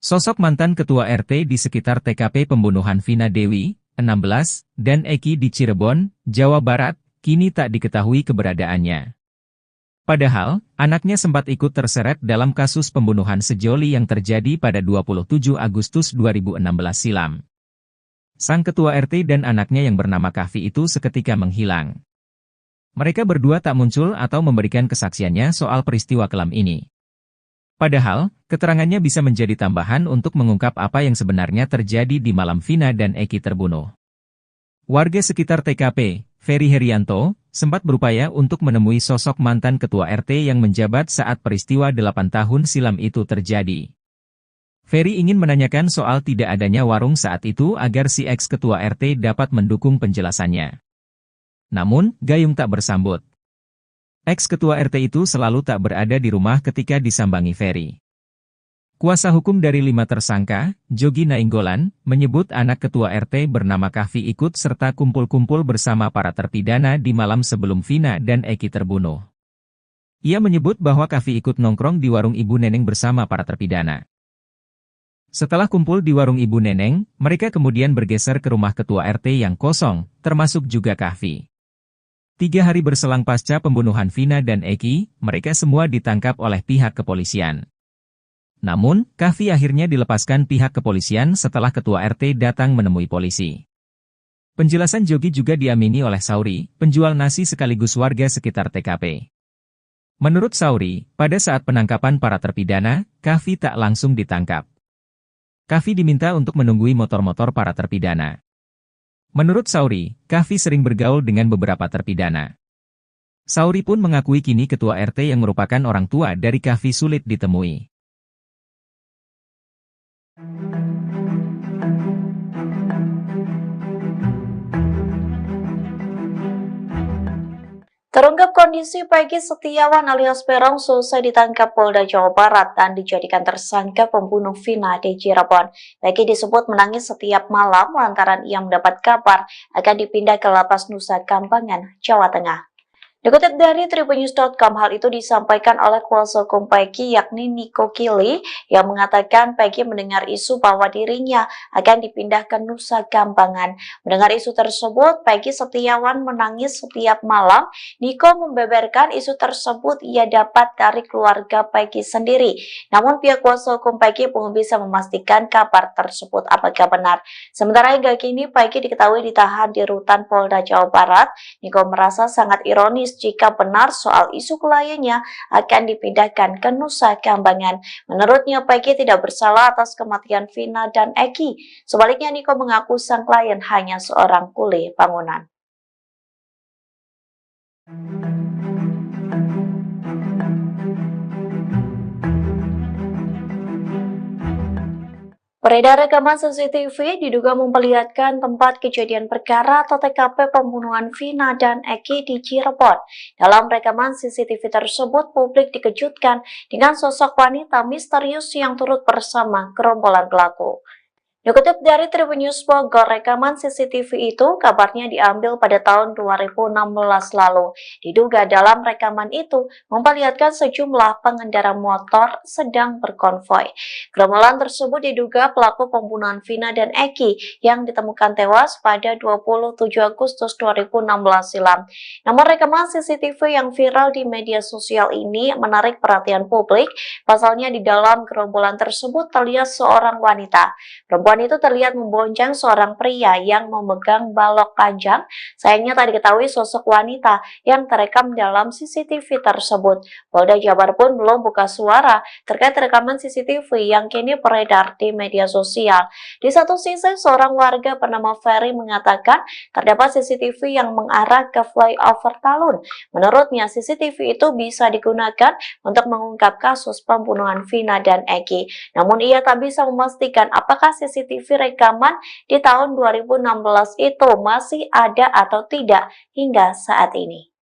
Sosok mantan ketua RT di sekitar TKP pembunuhan Vina Dewi, 16, dan Eki di Cirebon, Jawa Barat, kini tak diketahui keberadaannya. Padahal, anaknya sempat ikut terseret dalam kasus pembunuhan sejoli yang terjadi pada 27 Agustus 2016 silam. Sang ketua RT dan anaknya yang bernama Kahfi itu seketika menghilang. Mereka berdua tak muncul atau memberikan kesaksiannya soal peristiwa kelam ini. Padahal, keterangannya bisa menjadi tambahan untuk mengungkap apa yang sebenarnya terjadi di malam Vina dan Eki terbunuh. Warga sekitar TKP, Ferry Herianto, sempat berupaya untuk menemui sosok mantan ketua RT yang menjabat saat peristiwa 8 tahun silam itu terjadi. Ferry ingin menanyakan soal tidak adanya warung saat itu agar si ex-ketua RT dapat mendukung penjelasannya. Namun, Gayung tak bersambut. Ex-ketua RT itu selalu tak berada di rumah ketika disambangi Ferry. Kuasa hukum dari 5 tersangka, Jogi Nainggolan, menyebut anak ketua RT bernama Kahfi ikut serta kumpul-kumpul bersama para terpidana di malam sebelum Vina dan Eki terbunuh. Ia menyebut bahwa Kahfi ikut nongkrong di warung Ibu Neneng bersama para terpidana. Setelah kumpul di warung Ibu Neneng, mereka kemudian bergeser ke rumah ketua RT yang kosong, termasuk juga Kahfi. 3 hari berselang pasca pembunuhan Vina dan Eki, mereka semua ditangkap oleh pihak kepolisian. Namun, Kahfi akhirnya dilepaskan pihak kepolisian setelah ketua RT datang menemui polisi. Penjelasan Jogi juga diamini oleh Sauri, penjual nasi sekaligus warga sekitar TKP. Menurut Sauri, pada saat penangkapan para terpidana, Kahfi tak langsung ditangkap. Kahfi diminta untuk menunggui motor-motor para terpidana. Menurut Sauri, Kahfi sering bergaul dengan beberapa terpidana. Sauri pun mengakui kini ketua RT yang merupakan orang tua dari Kahfi sulit ditemui. Terungkap kondisi Peggy Setiawan alias Peron selesai ditangkap Polda Jawa Barat dan dijadikan tersangka pembunuh Vina di Cirebon. Peggy disebut menangis setiap malam lantaran ia mendapat kabar akan dipindah ke Lapas Nusa Kambangan, Jawa Tengah. Dikutip dari tribunnews.com, hal itu disampaikan oleh kuasa hukum Peggy yakni Niko Kili yang mengatakan Peggy mendengar isu bahwa dirinya akan dipindah ke Nusa Kambangan. Mendengar isu tersebut, Peggy Setiawan menangis setiap malam. Niko membeberkan isu tersebut ia dapat dari keluarga Peggy sendiri. Namun pihak kuasa hukum Peggy belum bisa memastikan kabar tersebut apakah benar. Sementara hingga kini Peggy diketahui ditahan di rutan Polda Jawa Barat. Niko merasa sangat ironis jika benar soal isu kliennya akan dipindahkan ke Nusa Kambangan. Menurutnya, Peggy tidak bersalah atas kematian Vina dan Eki. Sebaliknya, Niko mengaku sang klien hanya seorang kuli bangunan. Beredar rekaman CCTV diduga memperlihatkan tempat kejadian perkara atau TKP pembunuhan Vina dan Eki di Cirebon. Dalam rekaman CCTV tersebut, publik dikejutkan dengan sosok wanita misterius yang turut bersama gerombolan pelaku. Dikutip dari Tribun News Bogor, rekaman CCTV itu kabarnya diambil pada tahun 2016 lalu. Diduga dalam rekaman itu memperlihatkan sejumlah pengendara motor sedang berkonvoi. Gerombolan tersebut diduga pelaku pembunuhan Vina dan Eki yang ditemukan tewas pada 27 Agustus 2016 silam. Namun rekaman CCTV yang viral di media sosial ini menarik perhatian publik. Pasalnya di dalam gerombolan tersebut terlihat seorang wanita. Perempuan itu terlihat membonceng seorang pria yang memegang balok panjang. Sayangnya tak diketahui sosok wanita yang terekam dalam CCTV tersebut. Polda Jabar pun belum buka suara terkait rekaman CCTV yang kini beredar di media sosial. Di satu sisi, seorang warga bernama Ferry mengatakan terdapat CCTV yang mengarah ke flyover Talun. Menurutnya, CCTV itu bisa digunakan untuk mengungkap kasus pembunuhan Vina dan Eki. Namun ia tak bisa memastikan apakah CCTV rekaman di tahun 2016 itu masih ada atau tidak hingga saat ini.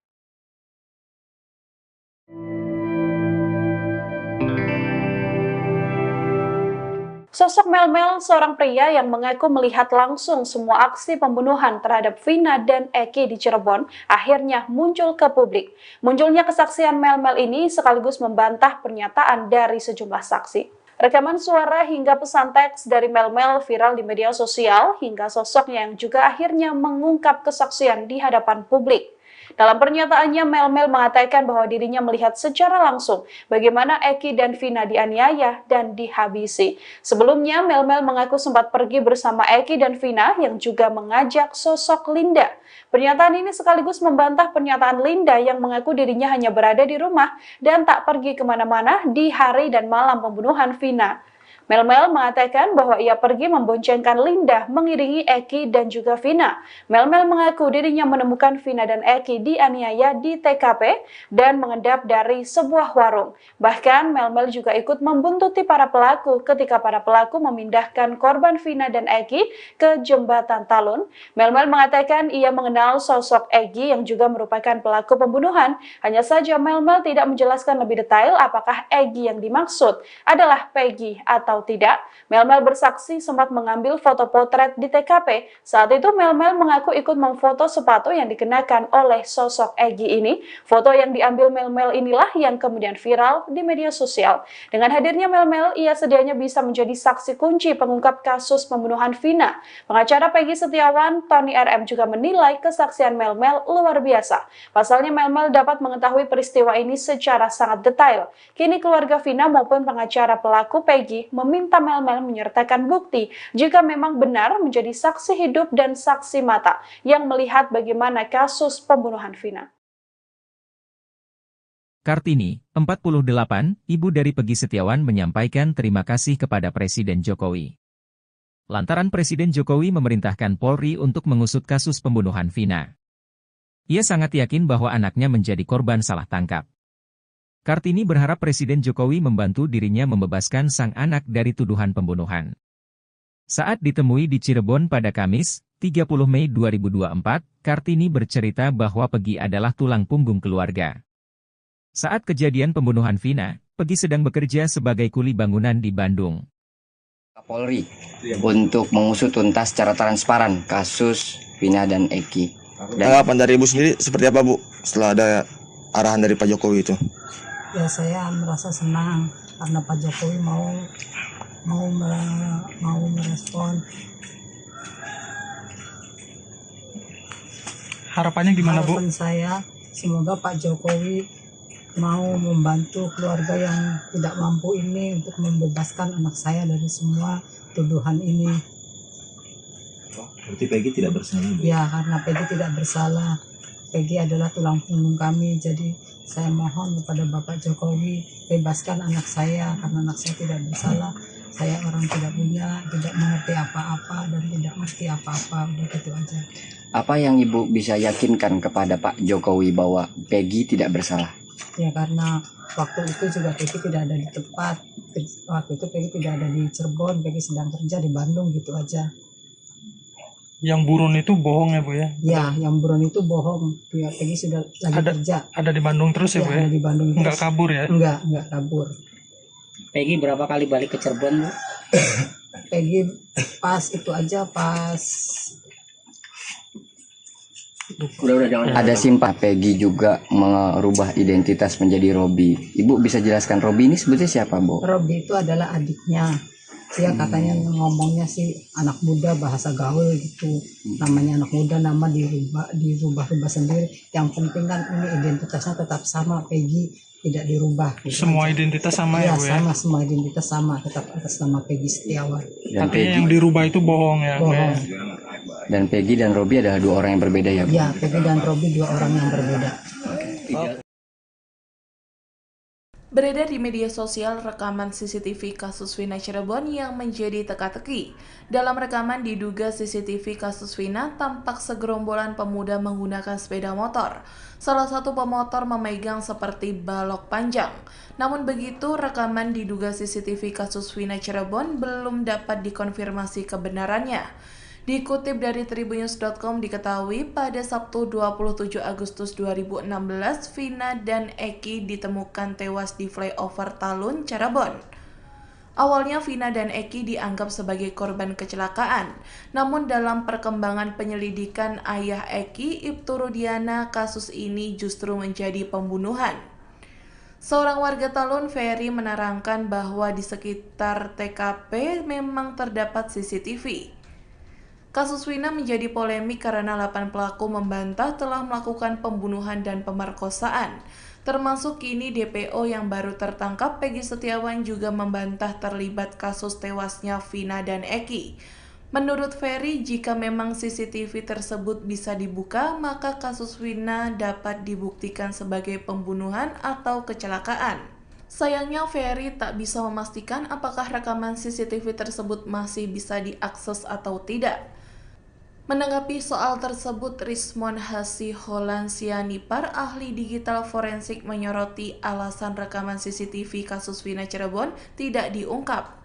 Sosok Mel-Mel, seorang pria yang mengaku melihat langsung semua aksi pembunuhan terhadap Vina dan Eki di Cirebon, akhirnya muncul ke publik. Munculnya kesaksian Mel-Mel ini sekaligus membantah pernyataan dari sejumlah saksi. Rekaman suara hingga pesan teks dari Mel-Mel viral di media sosial hingga sosoknya yang juga akhirnya mengungkap kesaksian di hadapan publik. Dalam pernyataannya, Mel-Mel mengatakan bahwa dirinya melihat secara langsung bagaimana Eki dan Vina dianiaya dan dihabisi. Sebelumnya, Mel-Mel mengaku sempat pergi bersama Eki dan Vina yang juga mengajak sosok Linda. Pernyataan ini sekaligus membantah pernyataan Linda yang mengaku dirinya hanya berada di rumah dan tak pergi kemana-mana di hari dan malam pembunuhan Vina. Mel-Mel mengatakan bahwa ia pergi memboncengkan Linda mengiringi Eki dan juga Vina. Mel-Mel mengaku dirinya menemukan Vina dan Eki dianiaya di TKP dan mengendap dari sebuah warung. Bahkan Mel-Mel juga ikut membuntuti para pelaku ketika para pelaku memindahkan korban Vina dan Eki ke jembatan Talun. Mel-Mel mengatakan ia mengenal sosok Eki yang juga merupakan pelaku pembunuhan. Hanya saja Mel-Mel tidak menjelaskan lebih detail apakah Eki yang dimaksud adalah Peggy atau tidak. Mel-Mel bersaksi sempat mengambil foto potret di TKP. Saat itu Mel-Mel mengaku ikut memfoto sepatu yang dikenakan oleh sosok Egi ini. Foto yang diambil Mel-Mel inilah yang kemudian viral di media sosial. Dengan hadirnya Mel-Mel, ia sedianya bisa menjadi saksi kunci pengungkap kasus pembunuhan Vina. Pengacara Peggy Setiawan, Tony RM juga menilai kesaksian Mel-Mel luar biasa. Pasalnya Mel-Mel dapat mengetahui peristiwa ini secara sangat detail. Kini keluarga Vina maupun pengacara pelaku Peggy meminta Mel-Mel menyertakan bukti jika memang benar menjadi saksi hidup dan saksi mata yang melihat bagaimana kasus pembunuhan Vina. Kartini, 48, ibu dari Peggy Setiawan menyampaikan terima kasih kepada Presiden Jokowi. Lantaran Presiden Jokowi memerintahkan Polri untuk mengusut kasus pembunuhan Vina. Ia sangat yakin bahwa anaknya menjadi korban salah tangkap. Kartini berharap Presiden Jokowi membantu dirinya membebaskan sang anak dari tuduhan pembunuhan. Saat ditemui di Cirebon pada Kamis, 30 Mei 2024, Kartini bercerita bahwa Peggy adalah tulang punggung keluarga. Saat kejadian pembunuhan Vina, Peggy sedang bekerja sebagai kuli bangunan di Bandung. Polri untuk mengusut tuntas secara transparan kasus Vina dan Eki. Tanggapan dari Ibu sendiri seperti apa, Bu, setelah ada arahan dari Pak Jokowi itu? Ya, saya merasa senang karena Pak Jokowi mau merespon. Harapannya gimana, Bu? Harapan saya semoga Pak Jokowi mau membantu keluarga yang tidak mampu ini untuk membebaskan anak saya dari semua tuduhan ini. Berarti Peggy tidak bersalah, Bu? Ya, karena Peggy tidak bersalah. Peggy adalah tulang punggung kami, jadi saya mohon kepada Bapak Jokowi bebaskan anak saya karena anak saya tidak bersalah. Saya orang tidak punya, tidak mengerti apa-apa dan tidak mengerti apa-apa, udah gitu aja. Apa yang Ibu bisa yakinkan kepada Pak Jokowi bahwa Peggy tidak bersalah? Ya, karena waktu itu juga Peggy tidak ada di tempat. Waktu itu Peggy tidak ada di Cirebon, Peggy sedang kerja di Bandung, gitu aja. Yang buron itu bohong ya, Bu ya? Ya, yang buron itu bohong. Ya, Peggy sudah lagi kerja. Ada di Bandung terus ya, Bu ya? Ada di Bandung terus. Enggak kabur ya? Enggak kabur. Peggy berapa kali balik ke Cirebon, Bu? Peggy pas itu aja, pas Ada simpah Peggy juga merubah identitas menjadi Robi. Ibu bisa jelaskan Robi ini sebetulnya siapa, Bu? Robi itu adalah adiknya. Dia katanya ngomongnya sih anak muda, bahasa gaul gitu. Namanya anak muda, nama dirubah sendiri. Yang penting kan ini identitasnya tetap sama, Peggy tidak dirubah. Gitu semua aja. Identitas sama ya, Bu ya? Sama, semua identitas sama, tetap atas nama Peggy Setiawan. Dan Artinya Peggy, yang dirubah itu bohong ya? Bu ya? dan Peggy dan Robi adalah dua orang yang berbeda ya, Bu? Ya, Peggy dan Robi dua orang yang berbeda. Beredar di media sosial rekaman CCTV kasus Vina Cirebon yang menjadi teka-teki. Dalam rekaman diduga CCTV kasus Vina tampak segerombolan pemuda menggunakan sepeda motor. Salah satu pemotor memegang seperti balok panjang. Namun begitu, rekaman diduga CCTV kasus Vina Cirebon belum dapat dikonfirmasi kebenarannya. Dikutip dari tribunnews.com diketahui pada Sabtu 27 Agustus 2016, Vina dan Eki ditemukan tewas di flyover Talun, Cirebon. Awalnya Vina dan Eki dianggap sebagai korban kecelakaan, namun dalam perkembangan penyelidikan ayah Eki, Ibtu Rudiana, kasus ini justru menjadi pembunuhan. Seorang warga Talun, Ferry, menerangkan bahwa di sekitar TKP memang terdapat CCTV. Kasus Vina menjadi polemik karena 8 pelaku membantah telah melakukan pembunuhan dan pemerkosaan. Termasuk kini DPO yang baru tertangkap, Peggy Setiawan, juga membantah terlibat kasus tewasnya Vina dan Eki. Menurut Ferry, jika memang CCTV tersebut bisa dibuka, maka kasus Vina dapat dibuktikan sebagai pembunuhan atau kecelakaan. Sayangnya Ferry tak bisa memastikan apakah rekaman CCTV tersebut masih bisa diakses atau tidak. Menanggapi soal tersebut, Rismon Hasiholansianipar, ahli digital forensik, menyoroti alasan rekaman CCTV kasus Vina Cirebon tidak diungkap.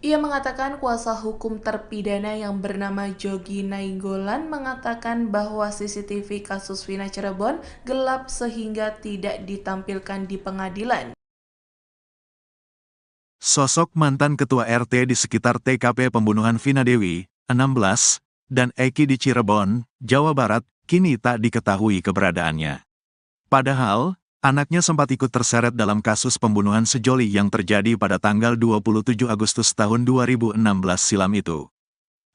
Ia mengatakan kuasa hukum terpidana yang bernama Jogi Nainggolan mengatakan bahwa CCTV kasus Vina Cirebon gelap sehingga tidak ditampilkan di pengadilan. Sosok mantan ketua RT di sekitar TKP pembunuhan Vina Dewi, 16, dan Eki di Cirebon, Jawa Barat, kini tak diketahui keberadaannya. Padahal, anaknya sempat ikut terseret dalam kasus pembunuhan sejoli yang terjadi pada tanggal 27 Agustus tahun 2016 silam itu.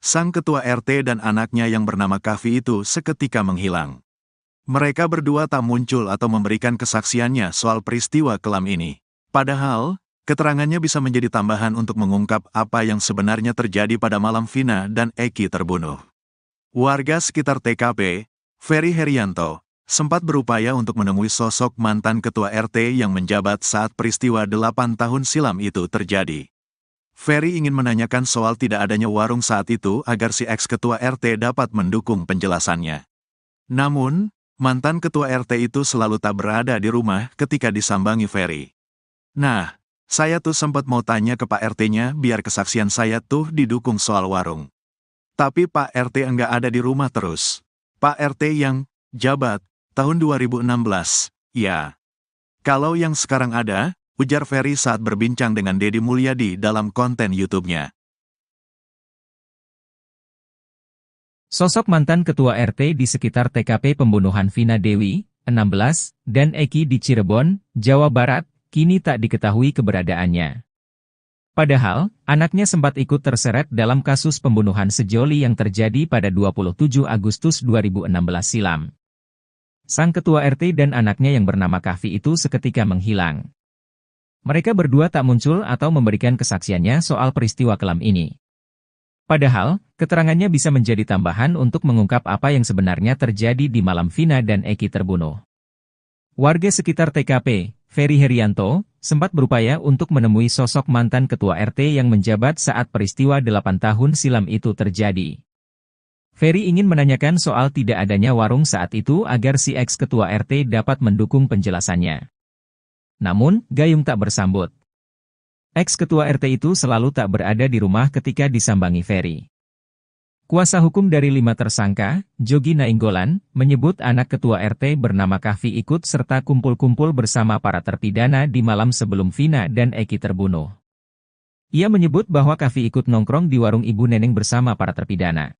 Sang ketua RT dan anaknya yang bernama Kavi itu seketika menghilang. Mereka berdua tak muncul atau memberikan kesaksiannya soal peristiwa kelam ini. Padahal, keterangannya bisa menjadi tambahan untuk mengungkap apa yang sebenarnya terjadi pada malam Vina dan Eki terbunuh. Warga sekitar TKP, Ferry Herianto, sempat berupaya untuk menemui sosok mantan ketua RT yang menjabat saat peristiwa 8 tahun silam itu terjadi. Ferry ingin menanyakan soal tidak adanya warung saat itu agar si ex-ketua RT dapat mendukung penjelasannya. Namun, mantan ketua RT itu selalu tak berada di rumah ketika disambangi Ferry. Nah, saya tuh sempat mau tanya ke Pak RT-nya biar kesaksian saya tuh didukung soal warung. Tapi Pak RT enggak ada di rumah terus. Pak RT yang jabat tahun 2016, ya. Kalau yang sekarang ada, ujar Ferry saat berbincang dengan Deddy Mulyadi dalam konten YouTube-nya. Sosok mantan ketua RT di sekitar TKP pembunuhan Vina Dewi, 16, dan Eki di Cirebon, Jawa Barat, kini tak diketahui keberadaannya. Padahal, anaknya sempat ikut terseret dalam kasus pembunuhan sejoli yang terjadi pada 27 Agustus 2016 silam. Sang ketua RT dan anaknya yang bernama Kavi itu seketika menghilang. Mereka berdua tak muncul atau memberikan kesaksiannya soal peristiwa kelam ini. Padahal, keterangannya bisa menjadi tambahan untuk mengungkap apa yang sebenarnya terjadi di malam Vina dan Eki terbunuh. Warga sekitar TKP, Ferry Herianto, sempat berupaya untuk menemui sosok mantan ketua RT yang menjabat saat peristiwa 8 tahun silam itu terjadi. Ferry ingin menanyakan soal tidak adanya warung saat itu agar si ex-ketua RT dapat mendukung penjelasannya. Namun, gayung tak bersambut. Ex-ketua RT itu selalu tak berada di rumah ketika disambangi Ferry. Kuasa hukum dari 5 tersangka, Jogi Nainggolan, menyebut anak ketua RT bernama Kavi ikut serta kumpul-kumpul bersama para terpidana di malam sebelum Vina dan Eki terbunuh. Ia menyebut bahwa Kavi ikut nongkrong di warung Ibu Neneng bersama para terpidana.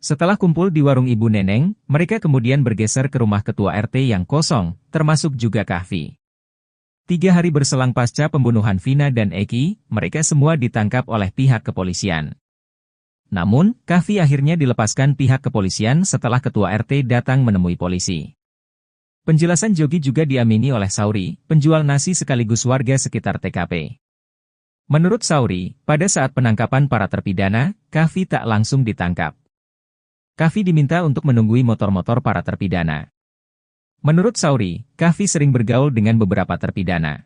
Setelah kumpul di warung Ibu Neneng, mereka kemudian bergeser ke rumah ketua RT yang kosong, termasuk juga Kavi. 3 hari berselang pasca pembunuhan Vina dan Eki, mereka semua ditangkap oleh pihak kepolisian. Namun, Kavi akhirnya dilepaskan pihak kepolisian setelah ketua RT datang menemui polisi. Penjelasan Jogi juga diamini oleh Sauri, penjual nasi sekaligus warga sekitar TKP. Menurut Sauri, pada saat penangkapan para terpidana, Kavi tak langsung ditangkap. Kavi diminta untuk menunggui motor-motor para terpidana. Menurut Sauri, Kavi sering bergaul dengan beberapa terpidana.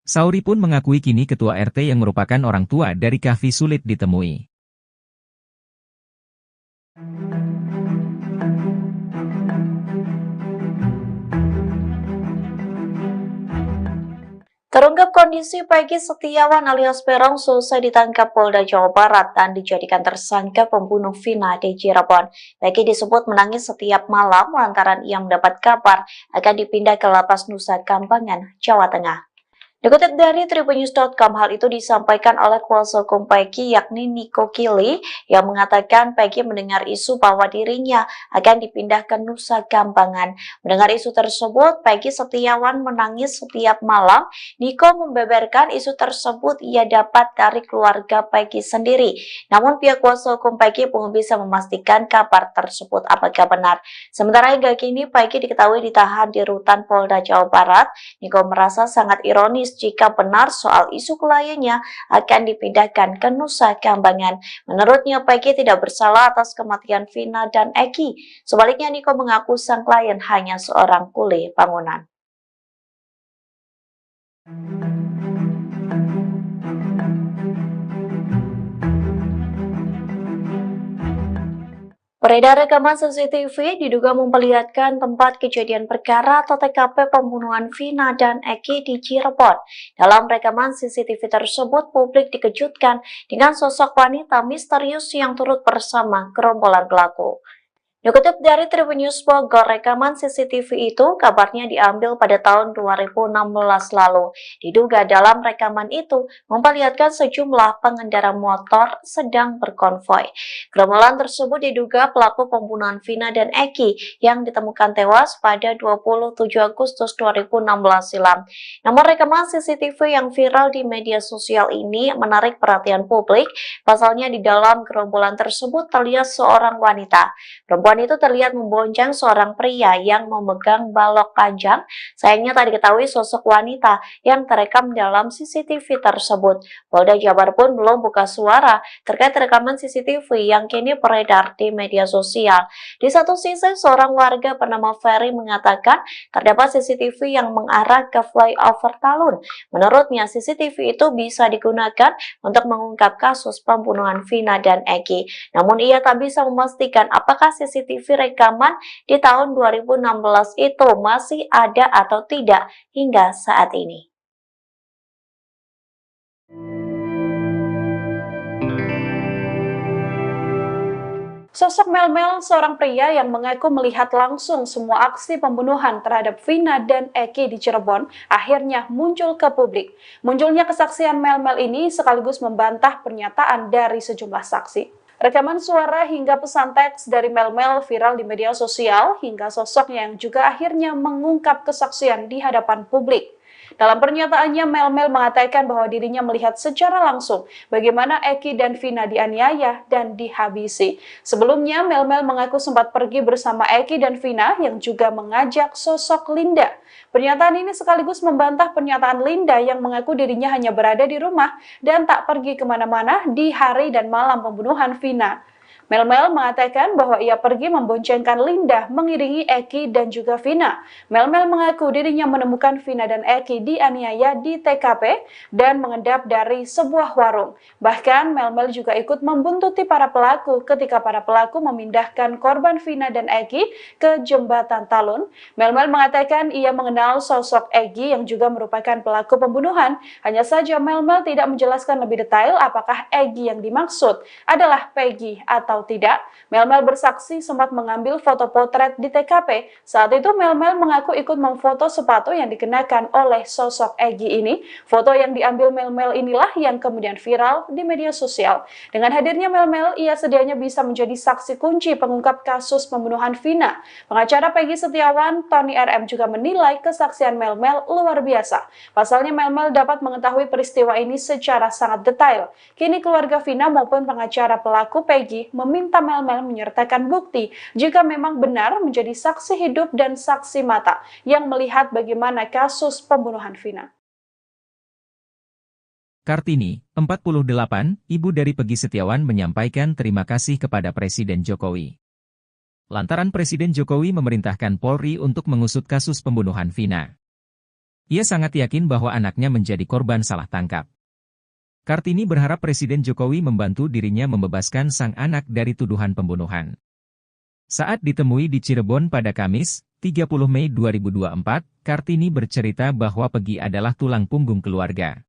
Sauri pun mengakui kini ketua RT yang merupakan orang tua dari Kavi sulit ditemui. Terungkap kondisi Peggy Setiawan alias Peron selesai ditangkap Polda Jawa Barat dan dijadikan tersangka pembunuh Vina di Cirebon. Peggy disebut menangis setiap malam lantaran ia mendapat kabar akan dipindah ke Lapas Nusa Kambangan, Jawa Tengah. Dikutip dari tribunnews.com, hal itu disampaikan oleh kuasa hukum Peggy yakni Niko Kili yang mengatakan Peggy mendengar isu bahwa dirinya akan dipindah ke Nusa Kambangan. Mendengar isu tersebut, Peggy Setiawan menangis setiap malam. Niko membeberkan isu tersebut ia dapat dari keluarga Peggy sendiri. Namun pihak kuasa hukum Peggy belum bisa memastikan kabar tersebut apakah benar. Sementara hingga kini Peggy diketahui ditahan di rutan Polda Jawa Barat. Niko merasa sangat ironis jika benar soal isu kliennya akan dipindahkan ke Nusa Kambangan. Menurutnya, Peggy tidak bersalah atas kematian Vina dan Eki. Sebaliknya, Niko mengaku sang klien hanya seorang kuli bangunan. Beredar rekaman CCTV diduga memperlihatkan tempat kejadian perkara atau TKP pembunuhan Vina dan Eki di Cirebon. Dalam rekaman CCTV tersebut, publik dikejutkan dengan sosok wanita misterius yang turut bersama gerombolan pelaku. Dikutip dari Tribun News Bogor, rekaman CCTV itu kabarnya diambil pada tahun 2016 lalu. Diduga dalam rekaman itu memperlihatkan sejumlah pengendara motor sedang berkonvoi. Gerombolan tersebut diduga pelaku pembunuhan Vina dan Eki yang ditemukan tewas pada 27 Agustus 2016 silam. Namun rekaman CCTV yang viral di media sosial ini menarik perhatian publik. Pasalnya di dalam gerombolan tersebut terlihat seorang wanita. Perempuan itu terlihat membonceng seorang pria yang memegang balok panjang. Sayangnya tak diketahui sosok wanita yang terekam dalam CCTV tersebut. Polda Jabar pun belum buka suara terkait rekaman CCTV yang kini beredar di media sosial. Di satu sisi, seorang warga bernama Ferry mengatakan terdapat CCTV yang mengarah ke flyover Talun. Menurutnya, CCTV itu bisa digunakan untuk mengungkap kasus pembunuhan Vina dan Eki. Namun ia tak bisa memastikan apakah CCTV rekaman di tahun 2016 itu masih ada atau tidak hingga saat ini. Sosok Mel, seorang pria yang mengaku melihat langsung semua aksi pembunuhan terhadap Vina dan Eki di Cirebon, akhirnya muncul ke publik. Munculnya kesaksian Mel ini sekaligus membantah pernyataan dari sejumlah saksi. Rekaman suara hingga pesan teks dari Mel viral di media sosial hingga sosoknya yang juga akhirnya mengungkap kesaksian di hadapan publik. Dalam pernyataannya, Mel mengatakan bahwa dirinya melihat secara langsung bagaimana Eki dan Vina dianiaya dan dihabisi. Sebelumnya, Mel mengaku sempat pergi bersama Eki dan Vina yang juga mengajak sosok Linda. Pernyataan ini sekaligus membantah pernyataan Linda yang mengaku dirinya hanya berada di rumah dan tak pergi kemana-mana di hari dan malam pembunuhan Vina. Mel mengatakan bahwa ia pergi memboncengkan Linda mengiringi Eki dan juga Vina. Mel mengaku dirinya menemukan Vina dan Eki dianiaya di TKP dan mengendap dari sebuah warung. Bahkan Mel juga ikut membuntuti para pelaku ketika para pelaku memindahkan korban Vina dan Eki ke jembatan Talun. Mel mengatakan ia mengenal sosok Eki yang juga merupakan pelaku pembunuhan. Hanya saja Mel tidak menjelaskan lebih detail apakah Eki yang dimaksud adalah Peggy atau tidak. Mel bersaksi sempat mengambil foto potret di TKP. Saat itu Mel mengaku ikut memfoto sepatu yang dikenakan oleh sosok Egi ini. Foto yang diambil Mel inilah yang kemudian viral di media sosial. Dengan hadirnya Mel, ia sedianya bisa menjadi saksi kunci pengungkap kasus pembunuhan Vina. Pengacara Peggy Setiawan, Tony RM juga menilai kesaksian Mel luar biasa. Pasalnya Mel dapat mengetahui peristiwa ini secara sangat detail. Kini keluarga Vina maupun pengacara pelaku Peggy meminta Mel menyertakan bukti jika memang benar menjadi saksi hidup dan saksi mata yang melihat bagaimana kasus pembunuhan Vina. Kartini, 48, ibu dari Peggy Setiawan menyampaikan terima kasih kepada Presiden Jokowi. Lantaran Presiden Jokowi memerintahkan Polri untuk mengusut kasus pembunuhan Vina. Ia sangat yakin bahwa anaknya menjadi korban salah tangkap. Kartini berharap Presiden Jokowi membantu dirinya membebaskan sang anak dari tuduhan pembunuhan. Saat ditemui di Cirebon pada Kamis, 30 Mei 2024, Kartini bercerita bahwa Peggy adalah tulang punggung keluarga.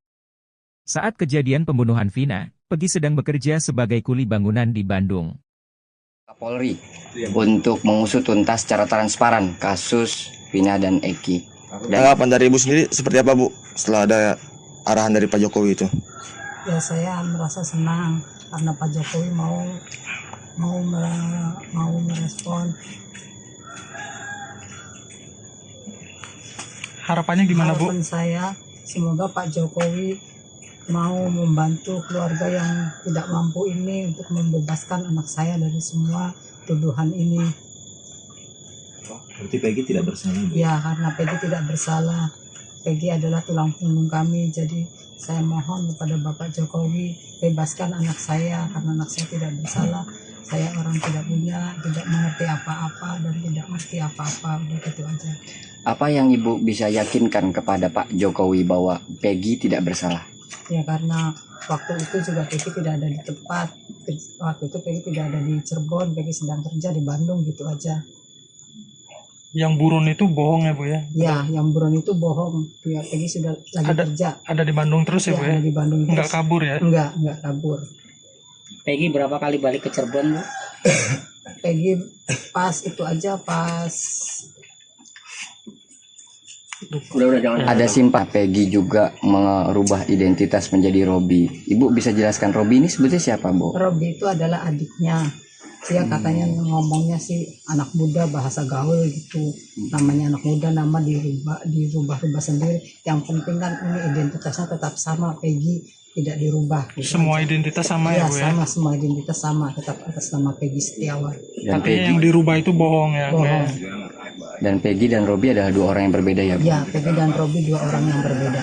Saat kejadian pembunuhan Vina, Peggy sedang bekerja sebagai kuli bangunan di Bandung. Polri untuk mengusut tuntas secara transparan kasus Vina dan Eki. Tanggapan dari Ibu sendiri seperti apa, Bu? setelah ada arahan dari Pak Jokowi itu? Ya saya merasa senang karena Pak Jokowi mau merespon. Harapannya gimana, Bu? Harapan saya semoga Pak Jokowi mau membantu keluarga yang tidak mampu ini untuk membebaskan anak saya dari semua tuduhan ini. Berarti Peggy tidak bersalah, Bu? Ya, karena Peggy tidak bersalah. Peggy adalah tulang punggung kami, jadi saya mohon kepada Bapak Jokowi bebaskan anak saya karena anak saya tidak bersalah. Saya orang tidak punya, tidak mengerti apa-apa dan tidak mengerti apa-apa, udah gitu aja. Apa yang Ibu bisa yakinkan kepada Pak Jokowi bahwa Peggy tidak bersalah? Ya karena waktu itu juga Peggy tidak ada di tempat. Waktu itu Peggy tidak ada di Cirebon, Peggy sedang kerja di Bandung, gitu aja. Yang buron itu bohong ya, Bu ya? Ya, yang buron itu bohong. Ya, Peggy sudah lagi kerja. Ada di Bandung terus ya, Bu ya? Ada di Bandung terus. Nggak kabur ya? Enggak kabur. Peggy berapa kali balik ke Cirebon, Bu? Peggy pas itu aja, pas Ada simpah Peggy juga merubah identitas menjadi Robi. Ibu bisa jelaskan Robi ini sebetulnya siapa, Bu? Robi itu adalah adiknya. Dia katanya ngomongnya sih anak muda, bahasa gaul gitu. Namanya anak muda, nama dirubah sendiri. Yang penting kan ini identitasnya tetap sama, Peggy tidak dirubah. Gitu Semua aja. identitas sama ya, Bu ya? Sama, semua identitas sama, tetap atas nama Peggy Setiawan. Dan Tapi yang dirubah itu bohong ya? Bohong. Dan Peggy dan Robi adalah dua orang yang berbeda ya, Bu? Ya, Peggy dan Robi dua orang yang berbeda.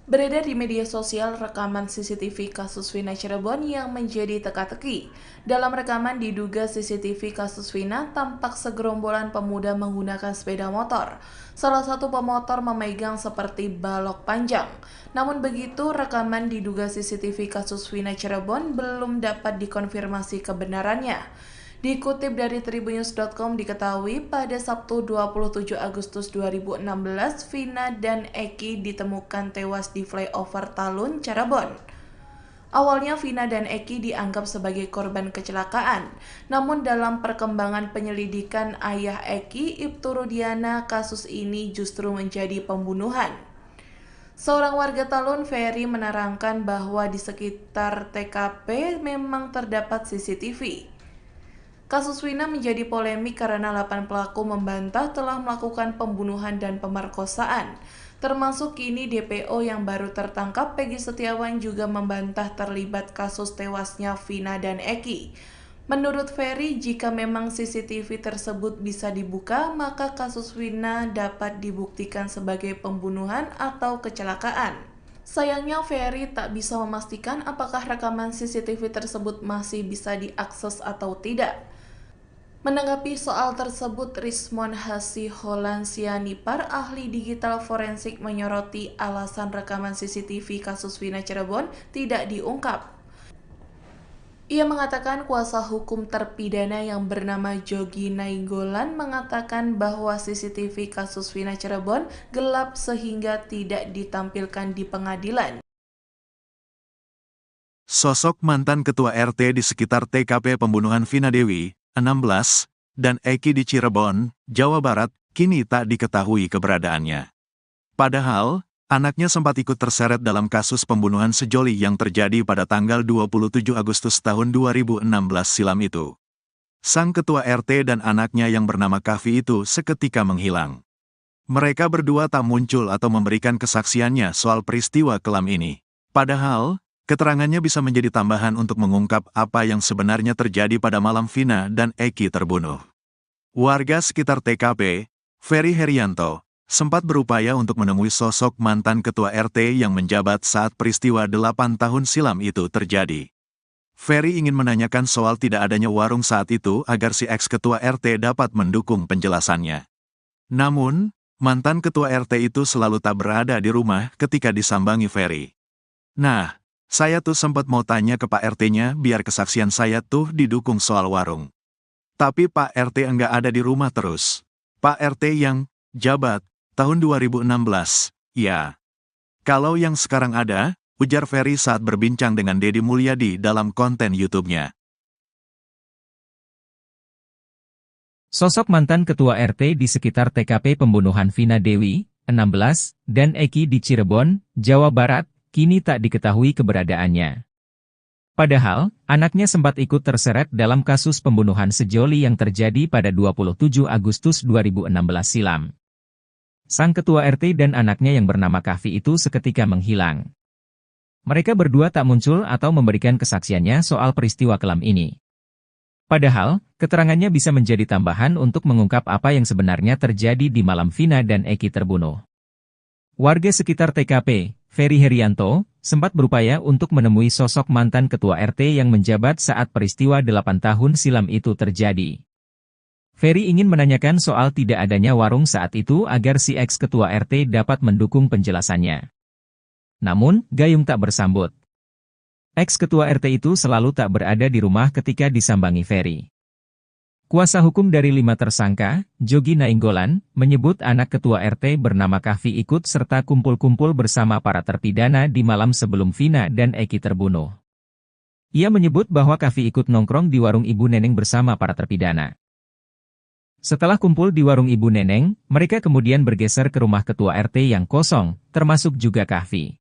Beredar di media sosial rekaman CCTV kasus Vina Cirebon yang menjadi teka-teki. Dalam rekaman diduga CCTV kasus Vina tampak segerombolan pemuda menggunakan sepeda motor. Salah satu pemotor memegang seperti balok panjang. Namun begitu, rekaman diduga CCTV kasus Vina Cirebon belum dapat dikonfirmasi kebenarannya. Dikutip dari tribunnews.com diketahui pada Sabtu 27 Agustus 2016, Vina dan Eki ditemukan tewas di flyover Talun, Cirebon. Awalnya Vina dan Eki dianggap sebagai korban kecelakaan, namun dalam perkembangan penyelidikan ayah Eki, Ibtu Rudiana, kasus ini justru menjadi pembunuhan. Seorang warga Talun, Ferry, menerangkan bahwa di sekitar TKP memang terdapat CCTV. Kasus Vina menjadi polemik karena 8 pelaku membantah telah melakukan pembunuhan dan pemerkosaan. Termasuk kini DPO yang baru tertangkap, Peggy Setiawan, juga membantah terlibat kasus tewasnya Vina dan Eki. Menurut Ferry, jika memang CCTV tersebut bisa dibuka, maka kasus Vina dapat dibuktikan sebagai pembunuhan atau kecelakaan. Sayangnya Ferry tak bisa memastikan apakah rekaman CCTV tersebut masih bisa diakses atau tidak. Menanggapi soal tersebut, Rismon Hasiholan Sianipar, ahli digital forensik, menyoroti alasan rekaman CCTV kasus Vina Cirebon tidak diungkap. Ia mengatakan kuasa hukum terpidana yang bernama Jogi Nainggolan mengatakan bahwa CCTV kasus Vina Cirebon gelap sehingga tidak ditampilkan di pengadilan. Sosok mantan ketua RT di sekitar TKP pembunuhan Vina Dewi, 16, dan Eki di Cirebon, Jawa Barat, kini tak diketahui keberadaannya. Padahal, anaknya sempat ikut terseret dalam kasus pembunuhan sejoli yang terjadi pada tanggal 27 Agustus tahun 2016 silam itu. Sang ketua RT dan anaknya yang bernama Kavi itu seketika menghilang. Mereka berdua tak muncul atau memberikan kesaksiannya soal peristiwa kelam ini. Padahal, keterangannya bisa menjadi tambahan untuk mengungkap apa yang sebenarnya terjadi pada malam Vina dan Eki terbunuh. Warga sekitar TKP, Ferry Herianto, sempat berupaya untuk menemui sosok mantan ketua RT yang menjabat saat peristiwa 8 tahun silam itu terjadi. Ferry ingin menanyakan soal tidak adanya warung saat itu agar si ex-ketua RT dapat mendukung penjelasannya. Namun, mantan ketua RT itu selalu tak berada di rumah ketika disambangi Ferry. Nah, saya tuh sempat mau tanya ke Pak RT-nya biar kesaksian saya tuh didukung soal warung. Tapi Pak RT enggak ada di rumah terus. Pak RT yang jabat tahun 2016, ya. Kalau yang sekarang ada, ujar Ferry saat berbincang dengan Deddy Mulyadi dalam konten YouTube-nya. Sosok mantan ketua RT di sekitar TKP pembunuhan Vina Dewi, 16, dan Eki di Cirebon, Jawa Barat, kini tak diketahui keberadaannya. Padahal, anaknya sempat ikut terseret dalam kasus pembunuhan sejoli yang terjadi pada 27 Agustus 2016 silam. Sang ketua RT dan anaknya yang bernama Kahfi itu seketika menghilang. Mereka berdua tak muncul atau memberikan kesaksiannya soal peristiwa kelam ini. Padahal, keterangannya bisa menjadi tambahan untuk mengungkap apa yang sebenarnya terjadi di malam Vina dan Eki terbunuh. Warga sekitar TKP, Ferry Herianto, sempat berupaya untuk menemui sosok mantan ketua RT yang menjabat saat peristiwa 8 tahun silam itu terjadi. Ferry ingin menanyakan soal tidak adanya warung saat itu agar si ex-ketua RT dapat mendukung penjelasannya. Namun, gayung tak bersambut. Ex-ketua RT itu selalu tak berada di rumah ketika disambangi Ferry. Kuasa hukum dari 5 tersangka, Jogi Nainggolan, menyebut anak ketua RT bernama Kahfi ikut serta kumpul-kumpul bersama para terpidana di malam sebelum Vina dan Eki terbunuh. Ia menyebut bahwa Kahfi ikut nongkrong di warung Ibu Neneng bersama para terpidana. Setelah kumpul di warung Ibu Neneng, mereka kemudian bergeser ke rumah ketua RT yang kosong, termasuk juga Kahfi.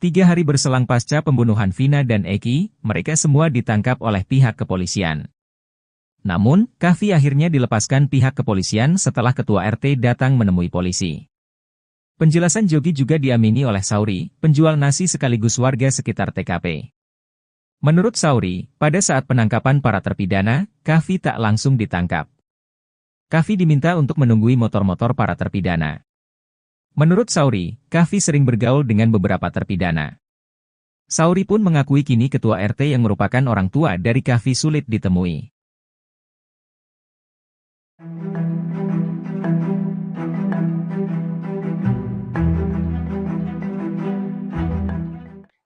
3 hari berselang pasca pembunuhan Vina dan Eki, mereka semua ditangkap oleh pihak kepolisian. Namun, Kahfi akhirnya dilepaskan pihak kepolisian setelah ketua RT datang menemui polisi. Penjelasan Jogi juga diamini oleh Sauri, penjual nasi sekaligus warga sekitar TKP. Menurut Sauri, pada saat penangkapan para terpidana, Kahfi tak langsung ditangkap. Kahfi diminta untuk menunggui motor-motor para terpidana. Menurut Sauri, Kahfi sering bergaul dengan beberapa terpidana. Sauri pun mengakui kini ketua RT yang merupakan orang tua dari Kahfi sulit ditemui.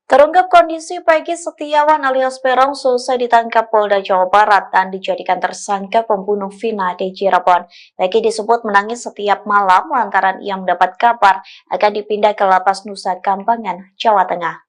Terungkap kondisi Peggy Setiawan alias Peron selesai ditangkap Polda Jawa Barat dan dijadikan tersangka pembunuh Vina di Cirebon. Peggy disebut menangis setiap malam lantaran ia mendapat kabar akan dipindah ke Lapas Nusa Kambangan, Jawa Tengah.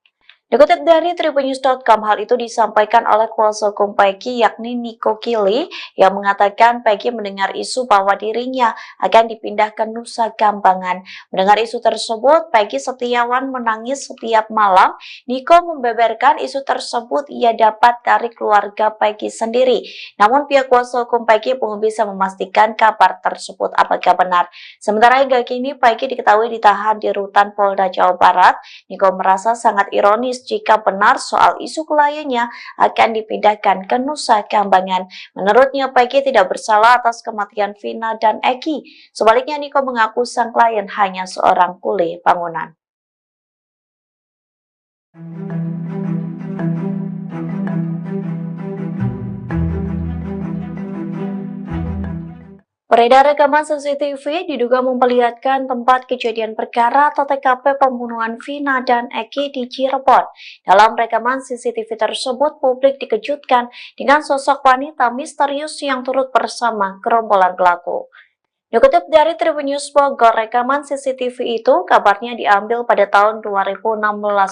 Dikutip dari tribunnews.com, hal itu disampaikan oleh kuasa hukum Peggy yakni Niko Kili yang mengatakan Peggy mendengar isu bahwa dirinya akan dipindah ke Nusa Kambangan. Mendengar isu tersebut, Peggy Setiawan menangis setiap malam. Niko membeberkan isu tersebut ia dapat dari keluarga Peggy sendiri. Namun pihak kuasa hukum Peggy belum bisa memastikan kabar tersebut apakah benar. Sementara hingga kini Peggy diketahui ditahan di rutan Polda Jawa Barat. Niko merasa sangat ironis jika benar soal isu kliennya akan dipindahkan ke Nusa Kambangan. Menurutnya, Peggy tidak bersalah atas kematian Vina dan Eki. Sebaliknya, Niko mengaku sang klien hanya seorang kuli bangunan. Beredar rekaman CCTV diduga memperlihatkan tempat kejadian perkara atau TKP pembunuhan Vina dan Eki di Cirebon. Dalam rekaman CCTV tersebut, publik dikejutkan dengan sosok wanita misterius yang turut bersama gerombolan pelaku. Dikutip dari Tribunnews Bogor, rekaman CCTV itu kabarnya diambil pada tahun 2016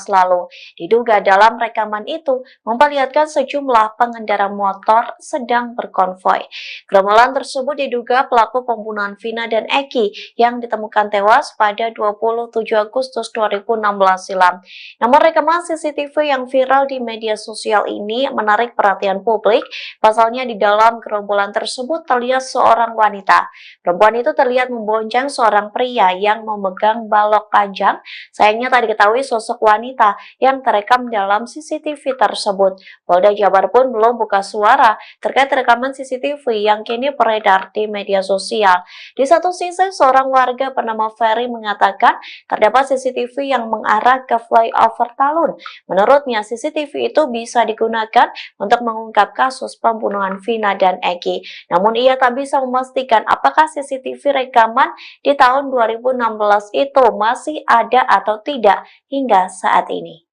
lalu. Diduga dalam rekaman itu memperlihatkan sejumlah pengendara motor sedang berkonvoi. Gerombolan tersebut diduga pelaku pembunuhan Vina dan Eki yang ditemukan tewas pada 27 Agustus 2016 silam. Namun rekaman CCTV yang viral di media sosial ini menarik perhatian publik. Pasalnya di dalam gerombolan tersebut terlihat seorang wanita. Perempuan itu terlihat membonceng seorang pria yang memegang balok panjang. Sayangnya tak diketahui sosok wanita yang terekam dalam CCTV tersebut. Polda Jabar pun belum buka suara terkait rekaman CCTV yang kini beredar di media sosial. Di satu sisi, seorang warga bernama Ferry mengatakan terdapat CCTV yang mengarah ke flyover Talun. Menurutnya, CCTV itu bisa digunakan untuk mengungkap kasus pembunuhan Vina dan Eki. Namun ia tak bisa memastikan apakah CCTV rekaman di tahun 2016 itu masih ada atau tidak hingga saat ini.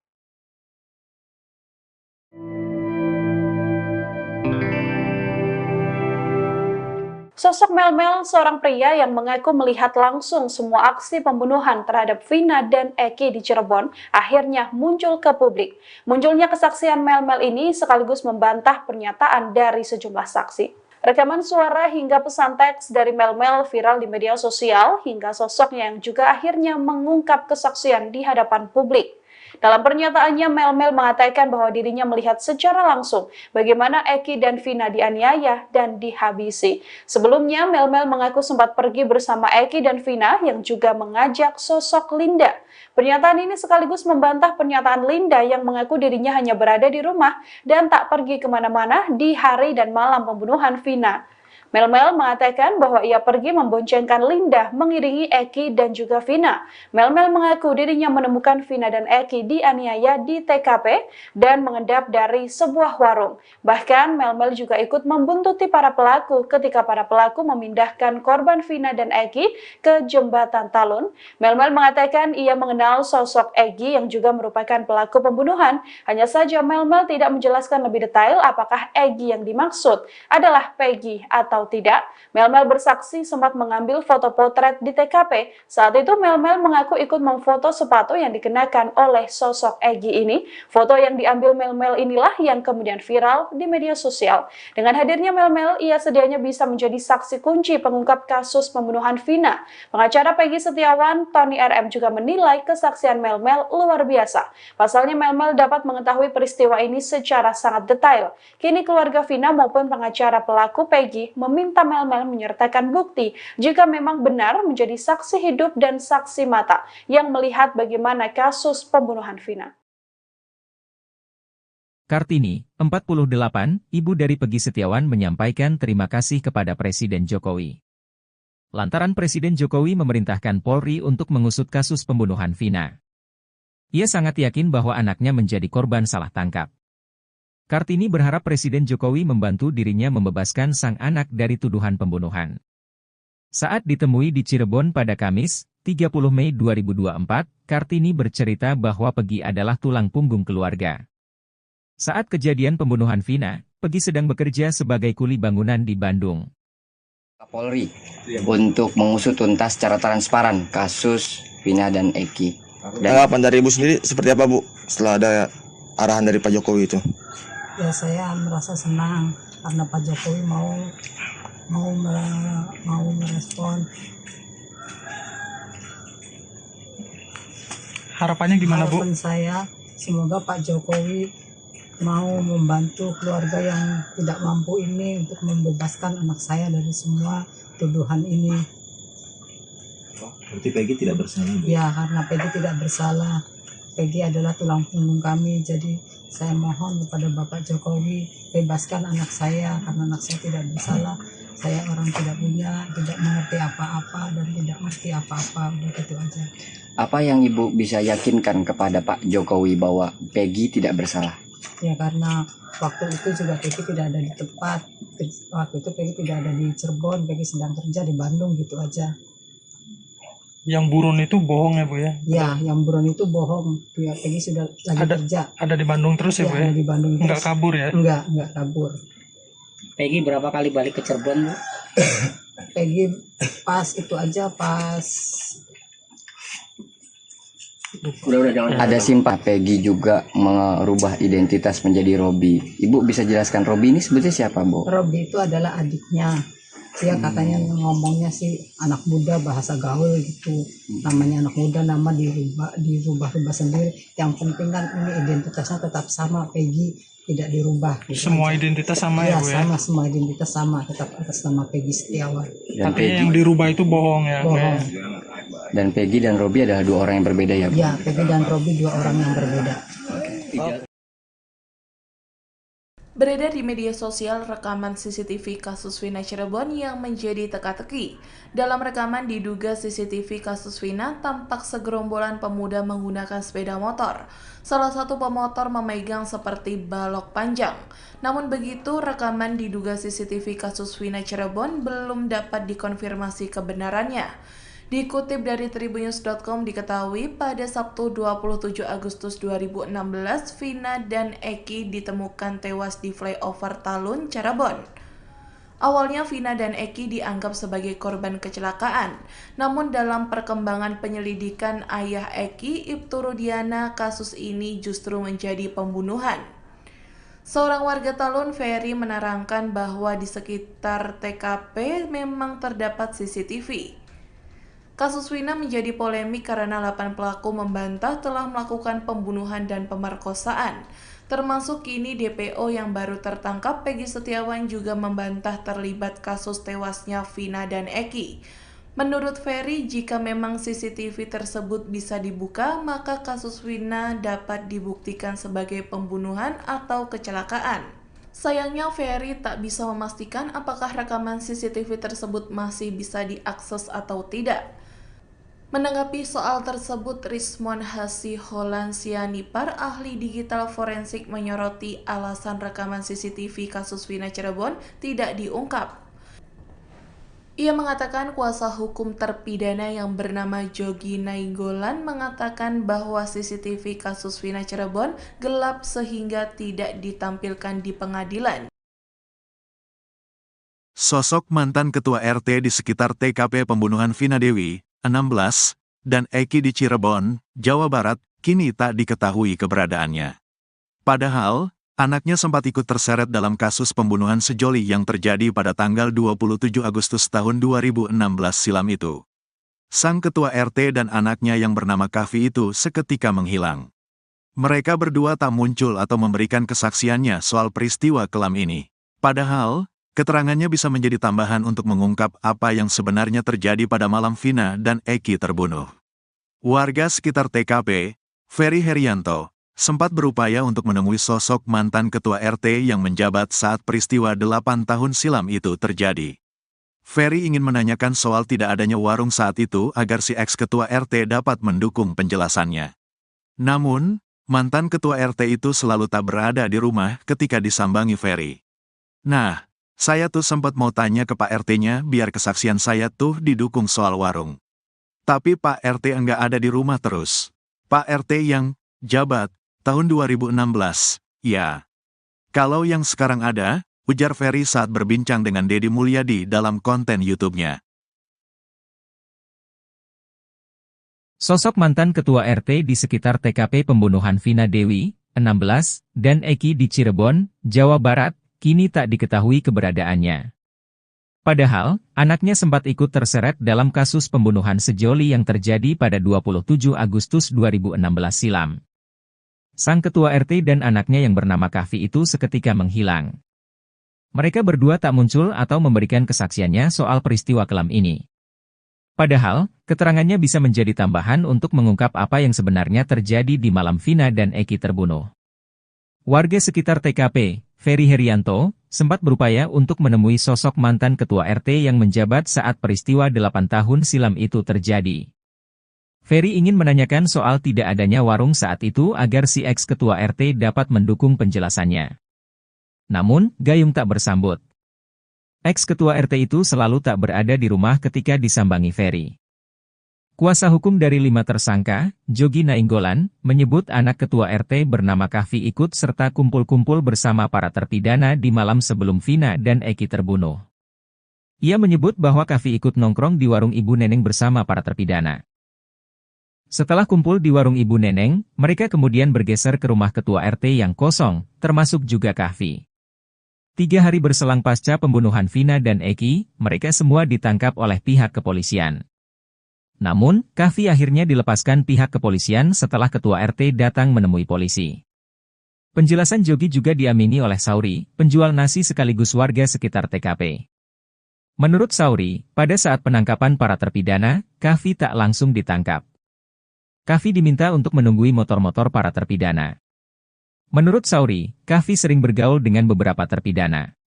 Sosok Melmel, seorang pria yang mengaku melihat langsung semua aksi pembunuhan terhadap Vina dan Eki di Cirebon, akhirnya muncul ke publik. Munculnya kesaksian Melmel ini sekaligus membantah pernyataan dari sejumlah saksi. Rekaman suara hingga pesan teks dari Mel-Mel viral di media sosial hingga sosoknya yang juga akhirnya mengungkap kesaksian di hadapan publik. Dalam pernyataannya, Mel-Mel mengatakan bahwa dirinya melihat secara langsung bagaimana Eki dan Vina dianiaya dan dihabisi. Sebelumnya, Mel-Mel mengaku sempat pergi bersama Eki dan Vina yang juga mengajak sosok Linda. Pernyataan ini sekaligus membantah pernyataan Linda yang mengaku dirinya hanya berada di rumah dan tak pergi kemana-mana di hari dan malam pembunuhan Vina. Mel-Mel mengatakan bahwa ia pergi memboncengkan Linda mengiringi Eki dan juga Vina. Mel-Mel mengaku dirinya menemukan Vina dan Eki dianiaya di TKP dan mengendap dari sebuah warung. Bahkan Mel-Mel juga ikut membuntuti para pelaku ketika para pelaku memindahkan korban Vina dan Eki ke jembatan Talun. Mel-Mel mengatakan ia mengenal sosok Eki yang juga merupakan pelaku pembunuhan. Hanya saja Mel-Mel tidak menjelaskan lebih detail apakah Eki yang dimaksud adalah Peggy atau tidak. Mel-Mel bersaksi sempat mengambil foto potret di TKP. Saat itu Mel-Mel mengaku ikut memfoto sepatu yang dikenakan oleh sosok Egi ini. Foto yang diambil Mel-Mel inilah yang kemudian viral di media sosial. Dengan hadirnya Mel-Mel, ia sedianya bisa menjadi saksi kunci pengungkap kasus pembunuhan Vina. Pengacara Peggy Setiawan, Tony RM juga menilai kesaksian Mel-Mel luar biasa. Pasalnya Mel-Mel dapat mengetahui peristiwa ini secara sangat detail. Kini keluarga Vina maupun pengacara pelaku Peggy meminta Mel-Mel menyertakan bukti jika memang benar menjadi saksi hidup dan saksi mata yang melihat bagaimana kasus pembunuhan Vina. Kartini, 48, ibu dari Peggy Setiawan menyampaikan terima kasih kepada Presiden Jokowi. Lantaran Presiden Jokowi memerintahkan Polri untuk mengusut kasus pembunuhan Vina. Ia sangat yakin bahwa anaknya menjadi korban salah tangkap. Kartini berharap Presiden Jokowi membantu dirinya membebaskan sang anak dari tuduhan pembunuhan. Saat ditemui di Cirebon pada Kamis, 30 Mei 2024, Kartini bercerita bahwa Peggy adalah tulang punggung keluarga. Saat kejadian pembunuhan Vina, Peggy sedang bekerja sebagai kuli bangunan di Bandung. Polri untuk mengusut tuntas secara transparan kasus Vina dan Eki. Tanggapan dari Ibu sendiri seperti apa, Bu, setelah ada arahan dari Pak Jokowi itu? Ya, saya merasa senang karena Pak Jokowi mau merespon. Harapannya gimana, Bu? Harapan saya semoga Pak Jokowi mau membantu keluarga yang tidak mampu ini untuk membebaskan anak saya dari semua tuduhan ini. Berarti Peggy tidak bersalah, Bu? Ya, karena Peggy tidak bersalah. Peggy adalah tulang punggung kami, jadi saya mohon kepada Bapak Jokowi bebaskan anak saya karena anak saya tidak bersalah. Saya orang tidak punya, tidak mengerti apa-apa dan tidak mengerti apa-apa, udah gitu aja. Apa yang Ibu bisa yakinkan kepada Pak Jokowi bahwa Peggy tidak bersalah? Ya, karena waktu itu juga Peggy tidak ada di tempat. Waktu itu Peggy tidak ada di Cirebon, Peggy sedang kerja di Bandung, gitu aja. Yang buron itu bohong ya, Bu ya? Ya, yang buron itu bohong. Ya, Peggy sudah lagi kerja. Ada di Bandung terus ya, Bu ya? Ada di Bandung terus. Enggak kabur ya? Enggak kabur. Peggy berapa kali balik ke Cirebon, Bu? Peggy pas itu aja, pas Ada simpah Peggy juga merubah identitas menjadi Robi. Ibu bisa jelaskan Robi ini sebetulnya siapa, Bu? Robi itu adalah adiknya. Dia katanya ngomongnya sih anak muda, bahasa gaul gitu. Namanya anak muda, nama dirubah sendiri. Yang penting kan ini identitasnya tetap sama, Peggy tidak dirubah. Gitu semua aja. Identitas sama ya, Bu ya? Sama, semua identitas sama, tetap atas nama Peggy Setiawan. Dan Tapi Peggy, yang dirubah itu bohong ya? Bu ya? Bohong. dan Peggy dan Robi adalah dua orang yang berbeda ya, Bu? Ya, Peggy dan Robi dua orang yang berbeda. Beredar di media sosial rekaman CCTV kasus Vina Cirebon yang menjadi teka-teki. Dalam rekaman diduga CCTV kasus Vina tampak segerombolan pemuda menggunakan sepeda motor. Salah satu pemotor memegang seperti balok panjang. Namun begitu, rekaman diduga CCTV kasus Vina Cirebon belum dapat dikonfirmasi kebenarannya. Dikutip dari tribunnews.com diketahui pada Sabtu 27 Agustus 2016, Vina dan Eki ditemukan tewas di flyover Talun, Cirebon. Awalnya Vina dan Eki dianggap sebagai korban kecelakaan, namun dalam perkembangan penyelidikan ayah Eki, Ibtu Rudiana, kasus ini justru menjadi pembunuhan. Seorang warga Talun, Ferry, menerangkan bahwa di sekitar TKP memang terdapat CCTV. Kasus Wina menjadi polemik karena 8 pelaku membantah telah melakukan pembunuhan dan pemerkosaan. Termasuk kini DPO yang baru tertangkap, Peggy Setiawan, juga membantah terlibat kasus tewasnya Vina dan Eki. Menurut Ferry, jika memang CCTV tersebut bisa dibuka, maka kasus Wina dapat dibuktikan sebagai pembunuhan atau kecelakaan. Sayangnya Ferry tak bisa memastikan apakah rekaman CCTV tersebut masih bisa diakses atau tidak. Menanggapi soal tersebut, Rismon Hasiholan Sianipar, ahli digital forensik, menyoroti alasan rekaman CCTV kasus Wina Cirebon tidak diungkap. Ia mengatakan kuasa hukum terpidana yang bernama Jogi Nainggolan mengatakan bahwa CCTV kasus Wina Cirebon gelap sehingga tidak ditampilkan di pengadilan. Sosok mantan ketua RT di sekitar TKP pembunuhan Vina Dewi, 16, dan Eki di Cirebon, Jawa Barat, kini tak diketahui keberadaannya. Padahal, anaknya sempat ikut terseret dalam kasus pembunuhan sejoli yang terjadi pada tanggal 27 Agustus tahun 2016 silam itu. Sang ketua RT dan anaknya yang bernama Kavi itu seketika menghilang. Mereka berdua tak muncul atau memberikan kesaksiannya soal peristiwa kelam ini. Padahal, keterangannya bisa menjadi tambahan untuk mengungkap apa yang sebenarnya terjadi pada malam Vina dan Eki terbunuh. Warga sekitar TKP, Ferry Herianto, sempat berupaya untuk menemui sosok mantan ketua RT yang menjabat saat peristiwa 8 tahun silam itu terjadi. Ferry ingin menanyakan soal tidak adanya warung saat itu agar si ex-ketua RT dapat mendukung penjelasannya. Namun, mantan ketua RT itu selalu tak berada di rumah ketika disambangi Ferry. Nah, saya tuh sempat mau tanya ke Pak RT-nya biar kesaksian saya tuh didukung soal warung. Tapi Pak RT enggak ada di rumah terus. Pak RT yang jabat tahun 2016, ya. Kalau yang sekarang ada, ujar Ferry saat berbincang dengan Deddy Mulyadi dalam konten YouTube-nya. Sosok mantan ketua RT di sekitar TKP pembunuhan Vina Dewi, 16, dan Eki di Cirebon, Jawa Barat, kini tak diketahui keberadaannya. Padahal, anaknya sempat ikut terseret dalam kasus pembunuhan sejoli yang terjadi pada 27 Agustus 2016 silam. Sang ketua RT dan anaknya yang bernama Kavi itu seketika menghilang. Mereka berdua tak muncul atau memberikan kesaksiannya soal peristiwa kelam ini. Padahal, keterangannya bisa menjadi tambahan untuk mengungkap apa yang sebenarnya terjadi di malam Vina dan Eki terbunuh. Warga sekitar TKP, Ferry Herianto, sempat berupaya untuk menemui sosok mantan ketua RT yang menjabat saat peristiwa 8 tahun silam itu terjadi. Ferry ingin menanyakan soal tidak adanya warung saat itu agar si ex-ketua RT dapat mendukung penjelasannya. Namun, gayung tak bersambut. Ex-ketua RT itu selalu tak berada di rumah ketika disambangi Ferry. Kuasa hukum dari 5 tersangka, Jogi Nainggolan, menyebut anak ketua RT bernama Kavi ikut serta kumpul-kumpul bersama para terpidana di malam sebelum Vina dan Eki terbunuh. Ia menyebut bahwa Kavi ikut nongkrong di warung Ibu Neneng bersama para terpidana. Setelah kumpul di warung Ibu Neneng, mereka kemudian bergeser ke rumah ketua RT yang kosong, termasuk juga Kavi. 3 hari berselang pasca pembunuhan Vina dan Eki, mereka semua ditangkap oleh pihak kepolisian. Namun, Kavi akhirnya dilepaskan pihak kepolisian setelah ketua RT datang menemui polisi. Penjelasan Jogi juga diamini oleh Sauri, penjual nasi sekaligus warga sekitar TKP. Menurut Sauri, pada saat penangkapan para terpidana, Kavi tak langsung ditangkap. Kavi diminta untuk menunggui motor-motor para terpidana. Menurut Sauri, Kavi sering bergaul dengan beberapa terpidana.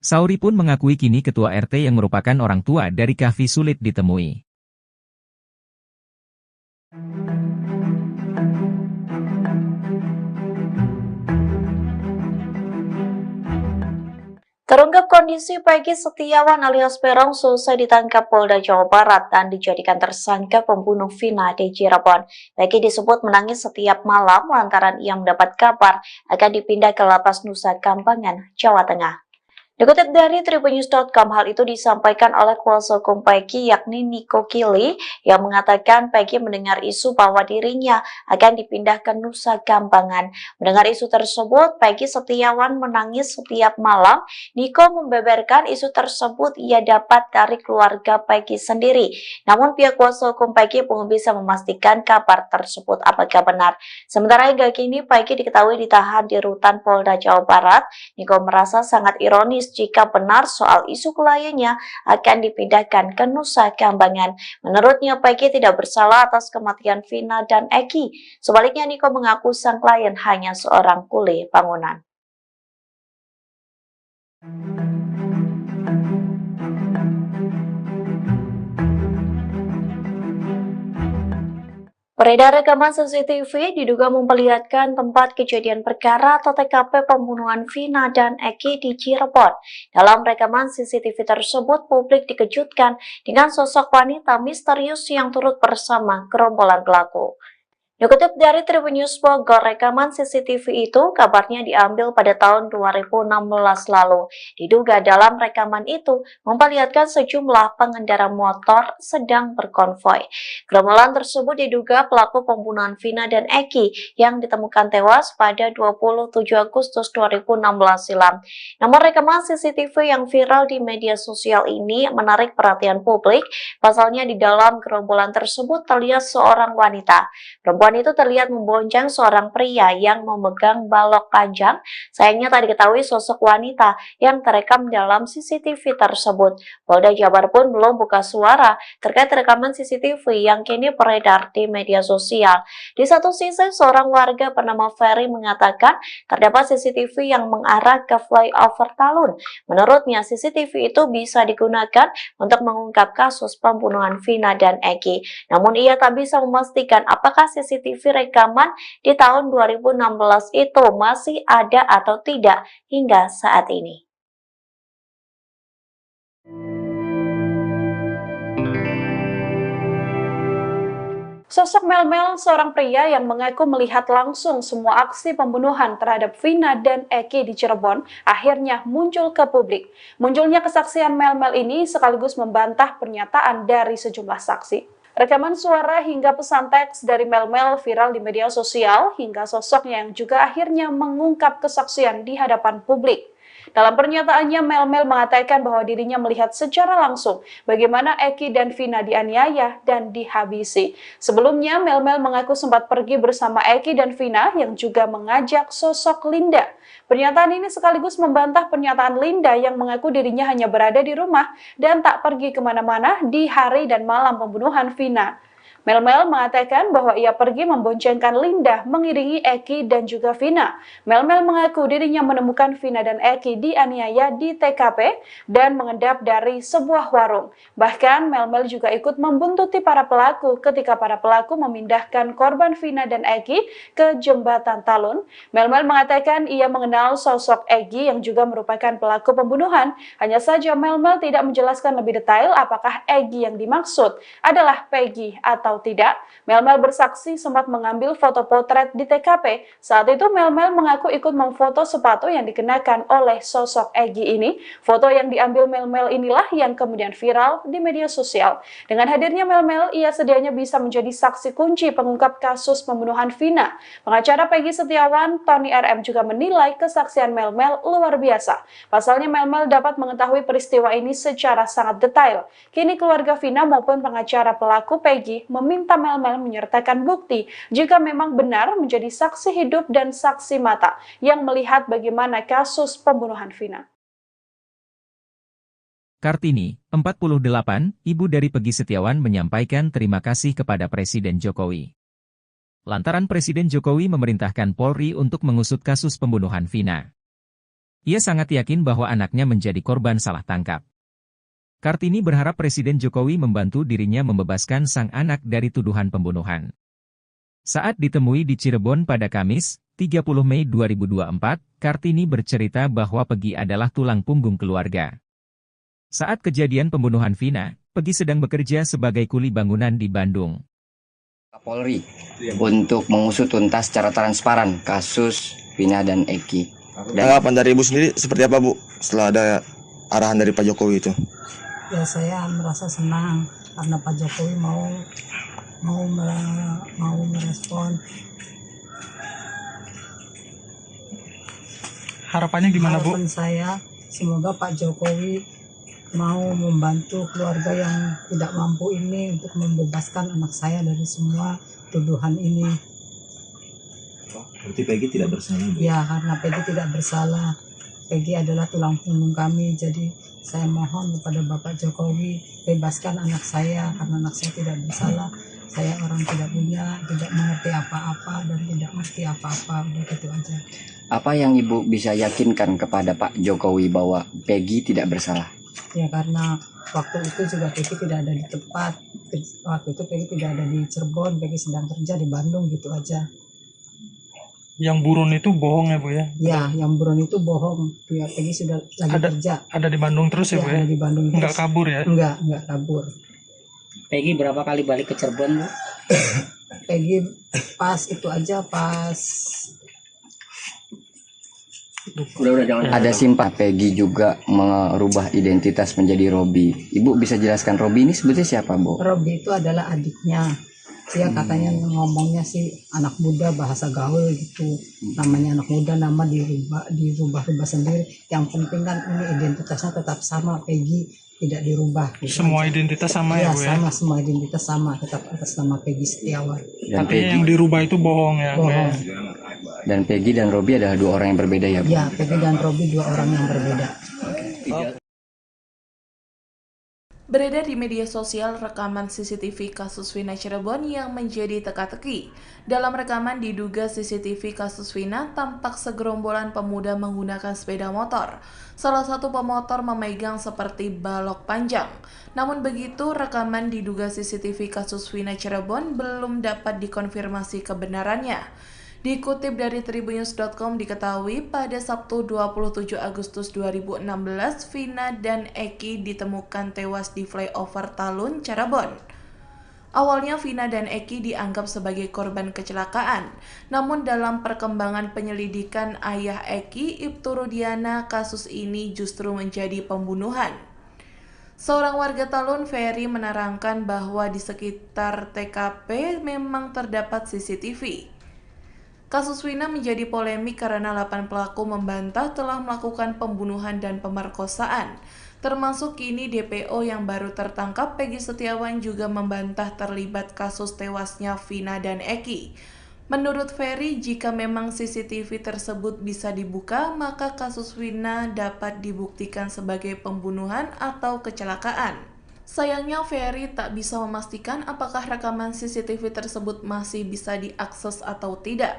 Sauri pun mengakui kini ketua RT yang merupakan orang tua dari Kavi sulit ditemui. Terungkap kondisi Peggy Setiawan alias Peron selesai ditangkap Polda Jawa Barat dan dijadikan tersangka pembunuh Vina di Cirebon. Peggy disebut menangis setiap malam lantaran ia mendapat kabar akan dipindah ke Lapas Nusa Kambangan, Jawa Tengah. Dikutip dari tribunnews.com, hal itu disampaikan oleh kuasa hukum Peggy yakni Niko Kili yang mengatakan Peggy mendengar isu bahwa dirinya akan dipindah ke Nusa Kambangan. Mendengar isu tersebut, Peggy Setiawan menangis setiap malam. Niko membeberkan isu tersebut ia dapat dari keluarga Peggy sendiri. Namun pihak kuasa hukum Peggy belum bisa memastikan kabar tersebut apakah benar. Sementara hingga kini Peggy diketahui ditahan di rutan Polda Jawa Barat. Niko merasa sangat ironis jika benar soal isu kliennya akan dipindahkan ke Nusa Kambangan. Menurutnya, Peggy tidak bersalah atas kematian Vina dan Eki. Sebaliknya, Niko mengaku sang klien hanya seorang kuli bangunan. Beredar rekaman CCTV diduga memperlihatkan tempat kejadian perkara atau TKP pembunuhan Vina dan Eki di Cirebon. Dalam rekaman CCTV tersebut, publik dikejutkan dengan sosok wanita misterius yang turut bersama gerombolan pelaku. Dikutip dari Tribunnews Bogor, rekaman CCTV itu kabarnya diambil pada tahun 2016 lalu. Diduga dalam rekaman itu memperlihatkan sejumlah pengendara motor sedang berkonvoi. Gerombolan tersebut diduga pelaku pembunuhan Vina dan Eki yang ditemukan tewas pada 27 Agustus 2016 silam. Namun rekaman CCTV yang viral di media sosial ini menarik perhatian publik. Pasalnya di dalam gerombolan tersebut terlihat seorang wanita. Perempuan itu terlihat membonceng seorang pria yang memegang balok panjang. Sayangnya tak diketahui sosok wanita yang terekam dalam CCTV tersebut. Polda Jabar pun belum buka suara terkait rekaman CCTV yang kini beredar di media sosial. Di satu sisi, seorang warga bernama Ferry mengatakan terdapat CCTV yang mengarah ke flyover Talun. Menurutnya, CCTV itu bisa digunakan untuk mengungkap kasus pembunuhan Vina dan Eki. Namun ia tak bisa memastikan apakah CCTV rekaman di tahun 2016 itu masih ada atau tidak hingga saat ini. Sosok Mel-Mel, seorang pria yang mengaku melihat langsung semua aksi pembunuhan terhadap Vina dan Eki di Cirebon, akhirnya muncul ke publik. Munculnya kesaksian Mel-Mel ini sekaligus membantah pernyataan dari sejumlah saksi. Rekaman suara hingga pesan teks dari Mel-Mel viral di media sosial hingga sosoknya yang juga akhirnya mengungkap kesaksian di hadapan publik. Dalam pernyataannya, Mel-Mel mengatakan bahwa dirinya melihat secara langsung bagaimana Eki dan Vina dianiaya dan dihabisi. Sebelumnya, Mel-Mel mengaku sempat pergi bersama Eki dan Vina yang juga mengajak sosok Linda. Pernyataan ini sekaligus membantah pernyataan Linda yang mengaku dirinya hanya berada di rumah dan tak pergi kemana-mana di hari dan malam pembunuhan Vina. Mel-Mel mengatakan bahwa ia pergi memboncengkan Linda mengiringi Eki dan juga Vina. Mel-Mel mengaku dirinya menemukan Vina dan Eki dianiaya di TKP dan mengendap dari sebuah warung. Bahkan Mel-Mel juga ikut membuntuti para pelaku ketika para pelaku memindahkan korban Vina dan Eki ke jembatan Talun. Mel-Mel mengatakan ia mengenal sosok Eki yang juga merupakan pelaku pembunuhan. Hanya saja Mel-Mel tidak menjelaskan lebih detail apakah Eki yang dimaksud adalah Peggy atau tidak. Mel-Mel bersaksi sempat mengambil foto potret di TKP. Saat itu Mel-Mel mengaku ikut memfoto sepatu yang dikenakan oleh sosok Egi ini. Foto yang diambil Mel-Mel inilah yang kemudian viral di media sosial. Dengan hadirnya Mel-Mel, ia sedianya bisa menjadi saksi kunci pengungkap kasus pembunuhan Vina. Pengacara Peggy Setiawan, Tony RM juga menilai kesaksian Mel-Mel luar biasa. Pasalnya Mel-Mel dapat mengetahui peristiwa ini secara sangat detail. Kini keluarga Vina maupun pengacara pelaku Peggy meminta Mel-Mel menyertakan bukti jika memang benar menjadi saksi hidup dan saksi mata yang melihat bagaimana kasus pembunuhan Vina. Kartini, 48, ibu dari Peggy Setiawan menyampaikan terima kasih kepada Presiden Jokowi. Lantaran Presiden Jokowi memerintahkan Polri untuk mengusut kasus pembunuhan Vina. Ia sangat yakin bahwa anaknya menjadi korban salah tangkap. Kartini berharap Presiden Jokowi membantu dirinya membebaskan sang anak dari tuduhan pembunuhan. Saat ditemui di Cirebon pada Kamis, 30 Mei 2024, Kartini bercerita bahwa Peggy adalah tulang punggung keluarga. Saat kejadian pembunuhan Vina, Peggy sedang bekerja sebagai kuli bangunan di Bandung. Polri untuk mengusut tuntas secara transparan kasus Vina dan Eki. Tanggapan dari Ibu sendiri seperti apa Bu setelah ada arahan dari Pak Jokowi itu? Ya saya merasa senang karena Pak Jokowi mau merespon. Harapannya gimana Bu? Harapan saya semoga Pak Jokowi mau membantu keluarga yang tidak mampu ini untuk membebaskan anak saya dari semua tuduhan ini. Berarti Peggy tidak bersalah Bu? Ya, karena Peggy tidak bersalah. Peggy adalah tulang punggung kami, jadi saya mohon kepada Bapak Jokowi bebaskan anak saya karena anak saya tidak bersalah. Saya orang tidak punya, tidak mengerti apa-apa dan tidak mengerti apa-apa, udah gitu aja. Apa yang Ibu bisa yakinkan kepada Pak Jokowi bahwa Peggy tidak bersalah? Ya karena waktu itu juga Peggy tidak ada di tempat. Waktu itu Peggy tidak ada di Cirebon, Peggy sedang kerja di Bandung, gitu aja. Yang buron itu bohong ya Bu ya? Ya, yang buron itu bohong. Ya, Peggy sudah lagi kerja. Ada di Bandung terus ya Bu ya? Ada di Bandung terus. Nggak kabur ya? Enggak kabur. Peggy berapa kali balik ke Cirebon Bu? Peggy pas itu aja pas Ada simpah Peggy juga merubah identitas menjadi Robi. Ibu bisa jelaskan Robi ini sebetulnya siapa Bu? Robi itu adalah adiknya. Dia katanya ngomongnya sih anak muda, bahasa gaul gitu. Namanya anak muda, nama dirubah sendiri. Yang penting kan ini identitasnya tetap sama, Peggy tidak dirubah. Gitu Semua aja. identitas sama ya Bu ya? Sama, semua identitas sama, tetap atas nama Peggy Setiawan. Dan Tapi Peggy, yang dirubah itu bohong ya? Bu ya? Bohong. dan Peggy dan Robi adalah dua orang yang berbeda ya Bu? Ya, Peggy dan Robi dua orang yang berbeda. Beredar di media sosial rekaman CCTV kasus Vina Cirebon yang menjadi teka-teki. Dalam rekaman diduga CCTV kasus Vina tampak segerombolan pemuda menggunakan sepeda motor. Salah satu pemotor memegang seperti balok panjang. Namun begitu, rekaman diduga CCTV kasus Vina Cirebon belum dapat dikonfirmasi kebenarannya. Dikutip dari tribunnews.com diketahui pada Sabtu 27 Agustus 2016, Vina dan Eki ditemukan tewas di flyover Talun, Cirebon. Awalnya Vina dan Eki dianggap sebagai korban kecelakaan, namun dalam perkembangan penyelidikan ayah Eki, Ibtu Rudiana, kasus ini justru menjadi pembunuhan. Seorang warga Talun, Ferry, menerangkan bahwa di sekitar TKP memang terdapat CCTV. Kasus Vina menjadi polemik karena 8 pelaku membantah telah melakukan pembunuhan dan pemerkosaan. Termasuk kini DPO yang baru tertangkap, Peggy Setiawan, juga membantah terlibat kasus tewasnya Vina dan Eki. Menurut Ferry, jika memang CCTV tersebut bisa dibuka, maka kasus Vina dapat dibuktikan sebagai pembunuhan atau kecelakaan. Sayangnya Ferry tak bisa memastikan apakah rekaman CCTV tersebut masih bisa diakses atau tidak.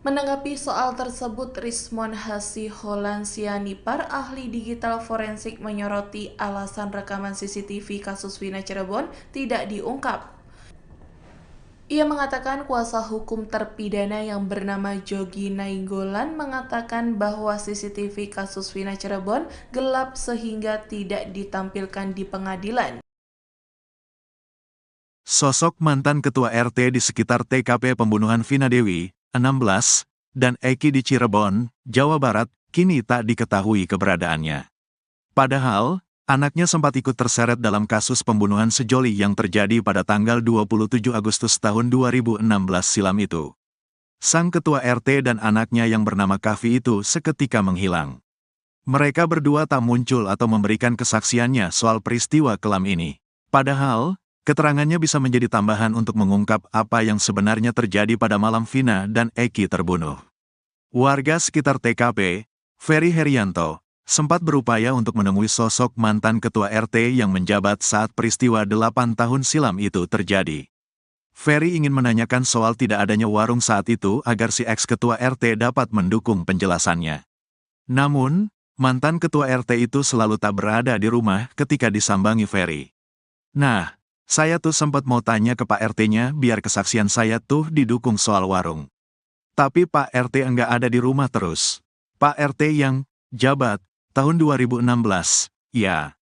Menanggapi soal tersebut, Rismon Hasiholansianipar, ahli digital forensik, menyoroti alasan rekaman CCTV kasus Vina Cirebon tidak diungkap. Ia mengatakan kuasa hukum terpidana yang bernama Jogi Nainggolan mengatakan bahwa CCTV kasus Vina Cirebon gelap sehingga tidak ditampilkan di pengadilan. Sosok mantan ketua RT di sekitar TKP pembunuhan Vina Dewi, 16, dan Eki di Cirebon, Jawa Barat, kini tak diketahui keberadaannya. Padahal, anaknya sempat ikut terseret dalam kasus pembunuhan sejoli yang terjadi pada tanggal 27 Agustus tahun 2016 silam itu. Sang ketua RT dan anaknya yang bernama Kavi itu seketika menghilang. Mereka berdua tak muncul atau memberikan kesaksiannya soal peristiwa kelam ini. Padahal, keterangannya bisa menjadi tambahan untuk mengungkap apa yang sebenarnya terjadi pada malam Vina dan Eki terbunuh. Warga sekitar TKP, Ferry Herianto, sempat berupaya untuk menemui sosok mantan ketua RT yang menjabat saat peristiwa 8 tahun silam itu terjadi. Ferry ingin menanyakan soal tidak adanya warung saat itu agar si ex-ketua RT dapat mendukung penjelasannya. Namun, mantan ketua RT itu selalu tak berada di rumah ketika disambangi Ferry. Nah, saya tuh sempat mau tanya ke Pak RT-nya biar kesaksian saya tuh didukung soal warung. Tapi Pak RT enggak ada di rumah terus. Pak RT yang jabat tahun 2016, ya.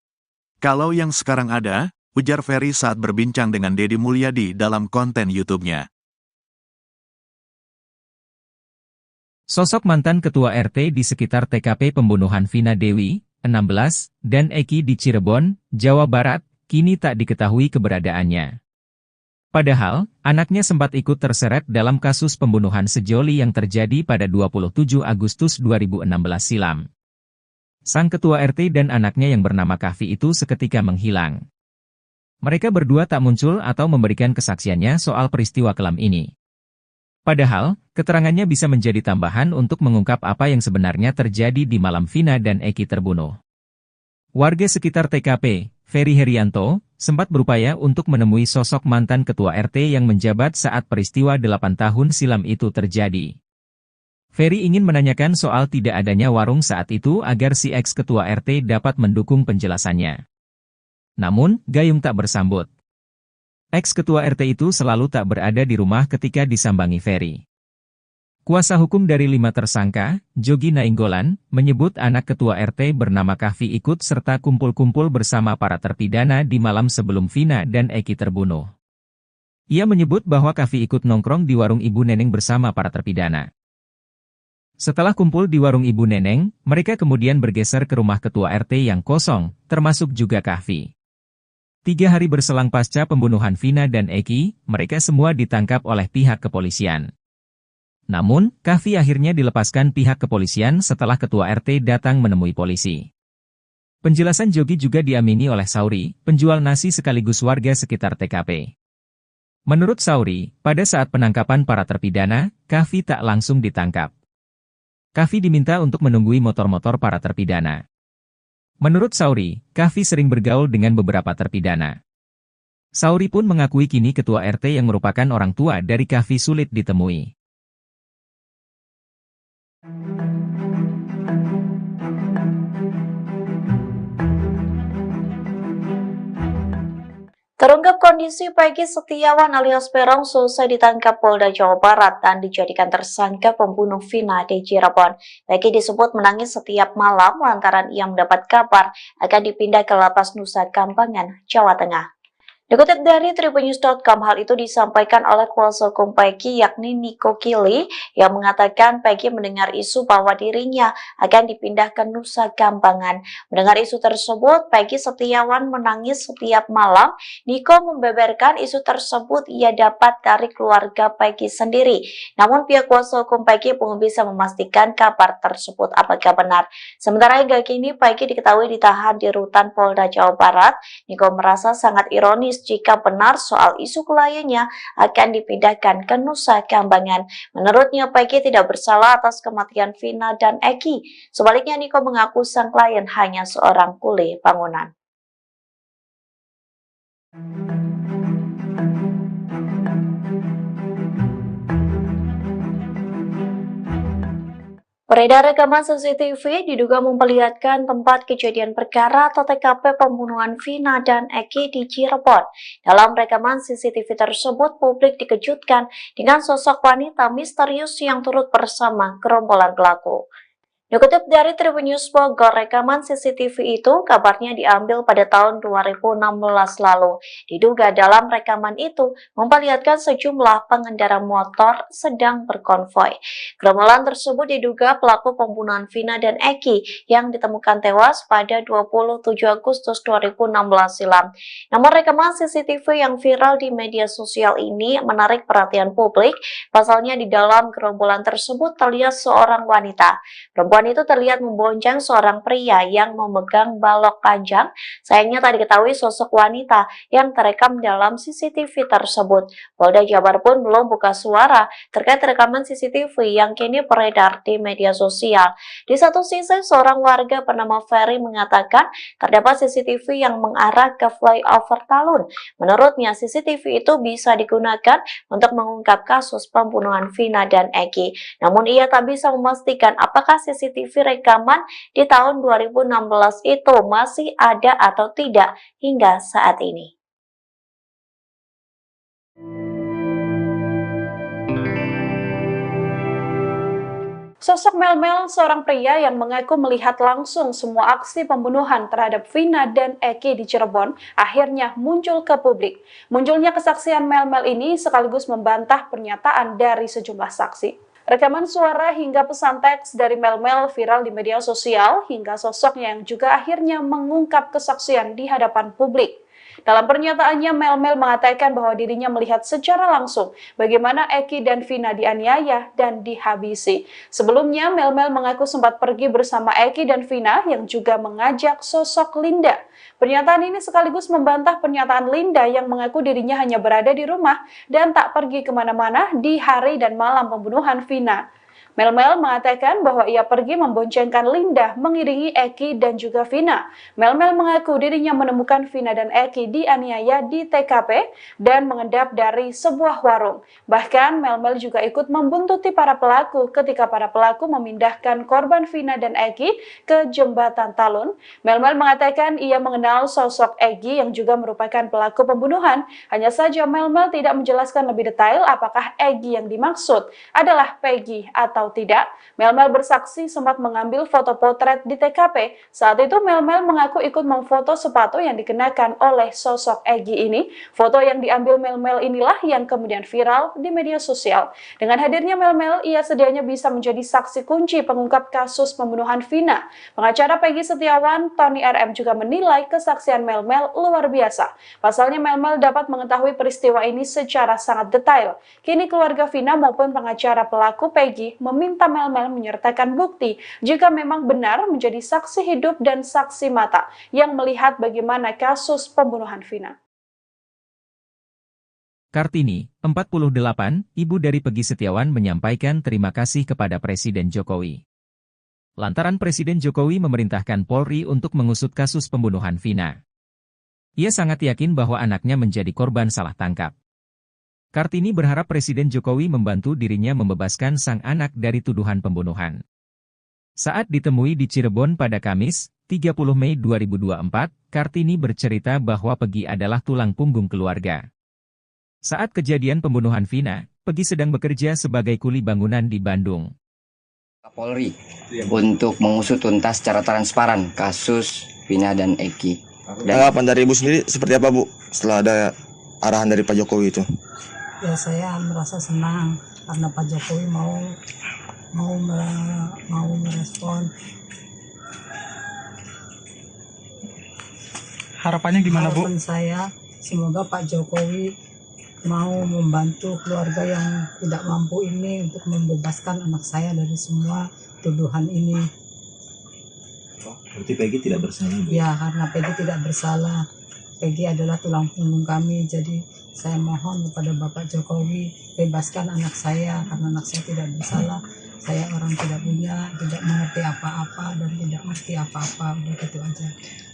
Kalau yang sekarang ada, ujar Ferry saat berbincang dengan Deddy Mulyadi dalam konten YouTube-nya. Sosok mantan ketua RT di sekitar TKP pembunuhan Vina Dewi, 16, dan Eki di Cirebon, Jawa Barat, kini tak diketahui keberadaannya. Padahal, anaknya sempat ikut terseret dalam kasus pembunuhan sejoli yang terjadi pada 27 Agustus 2016 silam. Sang ketua RT dan anaknya yang bernama Kahfi itu seketika menghilang. Mereka berdua tak muncul atau memberikan kesaksiannya soal peristiwa kelam ini. Padahal, keterangannya bisa menjadi tambahan untuk mengungkap apa yang sebenarnya terjadi di malam Vina dan Eki terbunuh. Warga sekitar TKP, Ferry Herianto, sempat berupaya untuk menemui sosok mantan ketua RT yang menjabat saat peristiwa 8 tahun silam itu terjadi. Ferry ingin menanyakan soal tidak adanya warung saat itu agar si ex-ketua RT dapat mendukung penjelasannya. Namun, gayung tak bersambut. Ex-ketua RT itu selalu tak berada di rumah ketika disambangi Ferry. Kuasa hukum dari 5 tersangka, Jogi Nainggolan, menyebut anak ketua RT bernama Kahfi ikut serta kumpul-kumpul bersama para terpidana di malam sebelum Vina dan Eki terbunuh. Ia menyebut bahwa Kahfi ikut nongkrong di warung Ibu Neneng bersama para terpidana. Setelah kumpul di warung Ibu Neneng, mereka kemudian bergeser ke rumah ketua RT yang kosong, termasuk juga Kahfi. 3 hari berselang pasca pembunuhan Vina dan Eki, mereka semua ditangkap oleh pihak kepolisian. Namun, Kahfi akhirnya dilepaskan pihak kepolisian setelah ketua RT datang menemui polisi. Penjelasan Jogi juga diamini oleh Sauri, penjual nasi sekaligus warga sekitar TKP. Menurut Sauri, pada saat penangkapan para terpidana, Kahfi tak langsung ditangkap. Kahfi diminta untuk menunggui motor-motor para terpidana. Menurut Sauri, Kahfi sering bergaul dengan beberapa terpidana. Sauri pun mengakui kini ketua RT yang merupakan orang tua dari Kahfi sulit ditemui. Terungkap kondisi Peggy Setiawan alias Peron selesai ditangkap Polda Jawa Barat dan dijadikan tersangka pembunuh Vina di Cirebon. Peggy disebut menangis setiap malam lantaran ia mendapat kabar akan dipindah ke Lapas Nusa Kambangan, Jawa Tengah. Dikutip dari tribunnews.com, hal itu disampaikan oleh kuasa hukum Peggy yakni Niko Kili yang mengatakan Peggy mendengar isu bahwa dirinya akan dipindah ke Nusa Kambangan. Mendengar isu tersebut, Peggy Setiawan menangis setiap malam. Niko membeberkan isu tersebut ia dapat dari keluarga Peggy sendiri. Namun pihak kuasa hukum Peggy belum bisa memastikan kabar tersebut apakah benar. Sementara hingga kini Peggy diketahui ditahan di rutan Polda Jawa Barat. Niko merasa sangat ironis jika benar soal isu kliennya akan dipindahkan ke Nusa Kambangan. Menurutnya, Peggy tidak bersalah atas kematian Vina dan Eki. Sebaliknya, Niko mengaku sang klien hanya seorang kuli bangunan. Beredar rekaman CCTV diduga memperlihatkan tempat kejadian perkara atau TKP pembunuhan Vina dan Eki di Cirebon. Dalam rekaman CCTV tersebut, publik dikejutkan dengan sosok wanita misterius yang turut bersama gerombolan pelaku. Dikutip dari Tribunnews Bogor, rekaman CCTV itu kabarnya diambil pada tahun 2016 lalu. Diduga dalam rekaman itu memperlihatkan sejumlah pengendara motor sedang berkonvoi. Gerombolan tersebut diduga pelaku pembunuhan Vina dan Eki yang ditemukan tewas pada 27 Agustus 2016 silam. Namun rekaman CCTV yang viral di media sosial ini menarik perhatian publik. Pasalnya di dalam gerombolan tersebut terlihat seorang wanita. Perempuan itu terlihat membonceng seorang pria yang memegang balok panjang. Sayangnya tak diketahui sosok wanita yang terekam dalam CCTV tersebut. Polda Jabar pun belum buka suara terkait rekaman CCTV yang kini beredar di media sosial. Di satu sisi, seorang warga bernama Ferry mengatakan terdapat CCTV yang mengarah ke flyover Talun. Menurutnya, CCTV itu bisa digunakan untuk mengungkap kasus pembunuhan Vina dan Eki. Namun ia tak bisa memastikan apakah CCTV rekaman di tahun 2016 itu masih ada atau tidak hingga saat ini. Sosok Melmel, seorang pria yang mengaku melihat langsung semua aksi pembunuhan terhadap Vina dan Eki di Cirebon, akhirnya muncul ke publik. Munculnya kesaksian Melmel ini sekaligus membantah pernyataan dari sejumlah saksi. Rekaman suara hingga pesan teks dari Mel-Mel viral di media sosial hingga sosoknya yang juga akhirnya mengungkap kesaksian di hadapan publik. Dalam pernyataannya, Mel-Mel mengatakan bahwa dirinya melihat secara langsung bagaimana Eki dan Vina dianiaya dan dihabisi. Sebelumnya, Mel-Mel mengaku sempat pergi bersama Eki dan Vina yang juga mengajak sosok Linda. Pernyataan ini sekaligus membantah pernyataan Linda yang mengaku dirinya hanya berada di rumah dan tak pergi kemana-mana di hari dan malam pembunuhan Vina. Mel-Mel mengatakan bahwa ia pergi memboncengkan Linda mengiringi Eki dan juga Vina. Mel-Mel mengaku dirinya menemukan Vina dan Eki dianiaya di TKP dan mengendap dari sebuah warung. Bahkan Mel-Mel juga ikut membuntuti para pelaku ketika para pelaku memindahkan korban Vina dan Eki ke jembatan Talun. Mel-Mel mengatakan ia mengenal sosok Eki yang juga merupakan pelaku pembunuhan. Hanya saja Mel-Mel tidak menjelaskan lebih detail apakah Eki yang dimaksud adalah Peggy atau tidak. Mel-Mel bersaksi sempat mengambil foto potret di TKP. Saat itu Mel-Mel mengaku ikut memfoto sepatu yang dikenakan oleh sosok Egi ini. Foto yang diambil Mel-Mel inilah yang kemudian viral di media sosial. Dengan hadirnya Mel-Mel, ia sedianya bisa menjadi saksi kunci pengungkap kasus pembunuhan Vina. Pengacara Peggy Setiawan, Tony RM juga menilai kesaksian Mel-Mel luar biasa. Pasalnya Mel-Mel dapat mengetahui peristiwa ini secara sangat detail. Kini keluarga Vina maupun pengacara pelaku Peggy meminta Mel-Mel menyertakan bukti jika memang benar menjadi saksi hidup dan saksi mata yang melihat bagaimana kasus pembunuhan Vina. Kartini, 48, ibu dari Peggy Setiawan menyampaikan terima kasih kepada Presiden Jokowi. Lantaran Presiden Jokowi memerintahkan Polri untuk mengusut kasus pembunuhan Vina. Ia sangat yakin bahwa anaknya menjadi korban salah tangkap. Kartini berharap Presiden Jokowi membantu dirinya membebaskan sang anak dari tuduhan pembunuhan. Saat ditemui di Cirebon pada Kamis, 30 Mei 2024, Kartini bercerita bahwa Peggy adalah tulang punggung keluarga. Saat kejadian pembunuhan Vina, Peggy sedang bekerja sebagai kuli bangunan di Bandung. Polri untuk mengusut tuntas secara transparan kasus Vina dan Eki. Tanggapan dari Ibu sendiri seperti apa, Bu, setelah ada arahan dari Pak Jokowi itu? Ya, saya merasa senang karena Pak Jokowi mau merespon. Harapannya gimana, Bu? Harapan saya semoga Pak Jokowi mau membantu keluarga yang tidak mampu ini untuk membebaskan anak saya dari semua tuduhan ini. Berarti Peggy tidak bersalah, Bu? Ya, karena Peggy tidak bersalah. Peggy adalah tulang punggung kami, jadi saya mohon kepada Bapak Jokowi bebaskan anak saya karena anak saya tidak bersalah. Saya orang tidak punya, tidak mengerti apa-apa dan tidak mengerti apa-apa, udah gitu aja.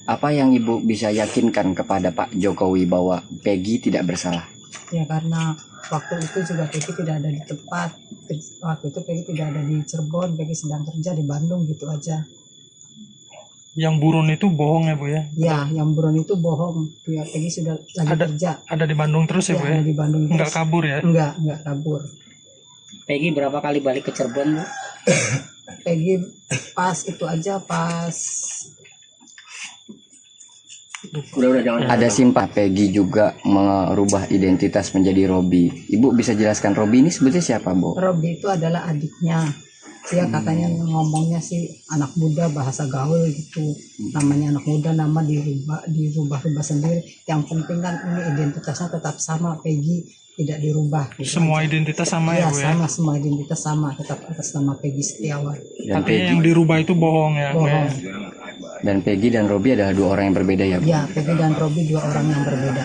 Apa yang Ibu bisa yakinkan kepada Pak Jokowi bahwa Peggy tidak bersalah? Ya, karena waktu itu juga Peggy tidak ada di tempat. Waktu itu Peggy tidak ada di Cirebon, Peggy sedang kerja di Bandung, gitu aja. Yang buron itu bohong ya, Bu ya? Ya, yang buron itu bohong. Ya, Peggy sudah lagi kerja. Ada di Bandung terus ya, Bu ya? Ada di Bandung terus. Enggak kabur ya? Enggak kabur. Peggy berapa kali balik ke Cirebon, Bu? Peggy pas itu aja, pas Ada simpah Peggy juga merubah identitas menjadi Robi. Ibu bisa jelaskan Robi ini sebetulnya siapa, Bu? Robi itu adalah adiknya. Dia katanya ngomongnya sih anak muda, bahasa gaul gitu. Namanya anak muda, nama dirubah sendiri. Yang penting kan ini identitasnya tetap sama, Peggy tidak dirubah. Gitu semua aja. Identitas sama ya, Bu ya? Sama, semua identitas sama, tetap atas nama Peggy Setiawan. Dan Peggy, yang dirubah itu bohong ya, Bu ya? Dan Peggy dan Robi adalah dua orang yang berbeda ya, Bu? Ya, Peggy dan Robi dua orang yang berbeda.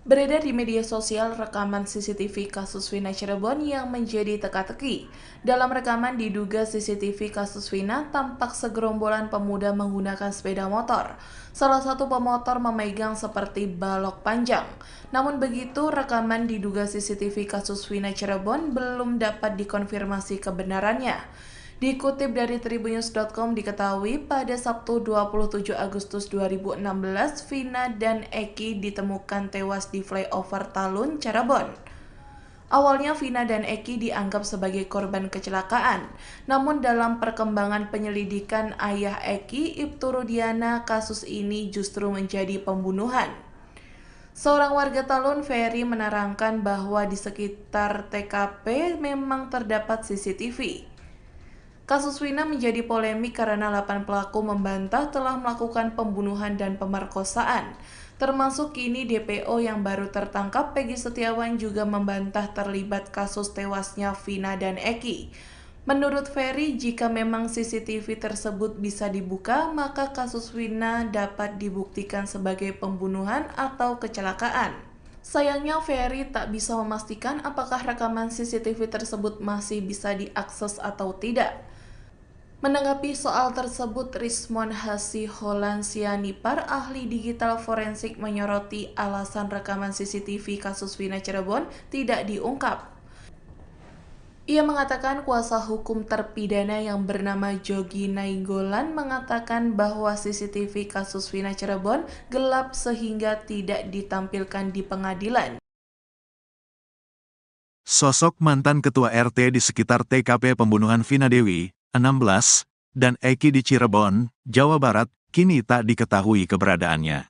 Beredar di media sosial rekaman CCTV kasus Vina Cirebon yang menjadi teka-teki. Dalam rekaman diduga CCTV kasus Vina tampak segerombolan pemuda menggunakan sepeda motor. Salah satu pemotor memegang seperti balok panjang. Namun begitu, rekaman diduga CCTV kasus Vina Cirebon belum dapat dikonfirmasi kebenarannya. Dikutip dari tribunnews.com diketahui pada Sabtu 27 Agustus 2016, Vina dan Eki ditemukan tewas di flyover Talun, Cirebon. Awalnya Vina dan Eki dianggap sebagai korban kecelakaan, namun dalam perkembangan penyelidikan ayah Eki, Ibtu Rudiana, kasus ini justru menjadi pembunuhan. Seorang warga Talun, Ferry, menerangkan bahwa di sekitar TKP memang terdapat CCTV. Kasus Wina menjadi polemik karena 8 pelaku membantah telah melakukan pembunuhan dan pemerkosaan. Termasuk kini DPO yang baru tertangkap, Peggy Setiawan, juga membantah terlibat kasus tewasnya Vina dan Eki. Menurut Ferry, jika memang CCTV tersebut bisa dibuka, maka kasus Wina dapat dibuktikan sebagai pembunuhan atau kecelakaan. Sayangnya Ferry tak bisa memastikan apakah rekaman CCTV tersebut masih bisa diakses atau tidak. Menanggapi soal tersebut, Rismon Hasiholan Sianipar, ahli digital forensik, menyoroti alasan rekaman CCTV kasus Wina Cirebon tidak diungkap. Ia mengatakan kuasa hukum terpidana yang bernama Jogi Nainggolan mengatakan bahwa CCTV kasus Wina Cirebon gelap sehingga tidak ditampilkan di pengadilan. Sosok mantan ketua RT di sekitar TKP pembunuhan Vina Dewi, 16, dan Eki di Cirebon, Jawa Barat, kini tak diketahui keberadaannya.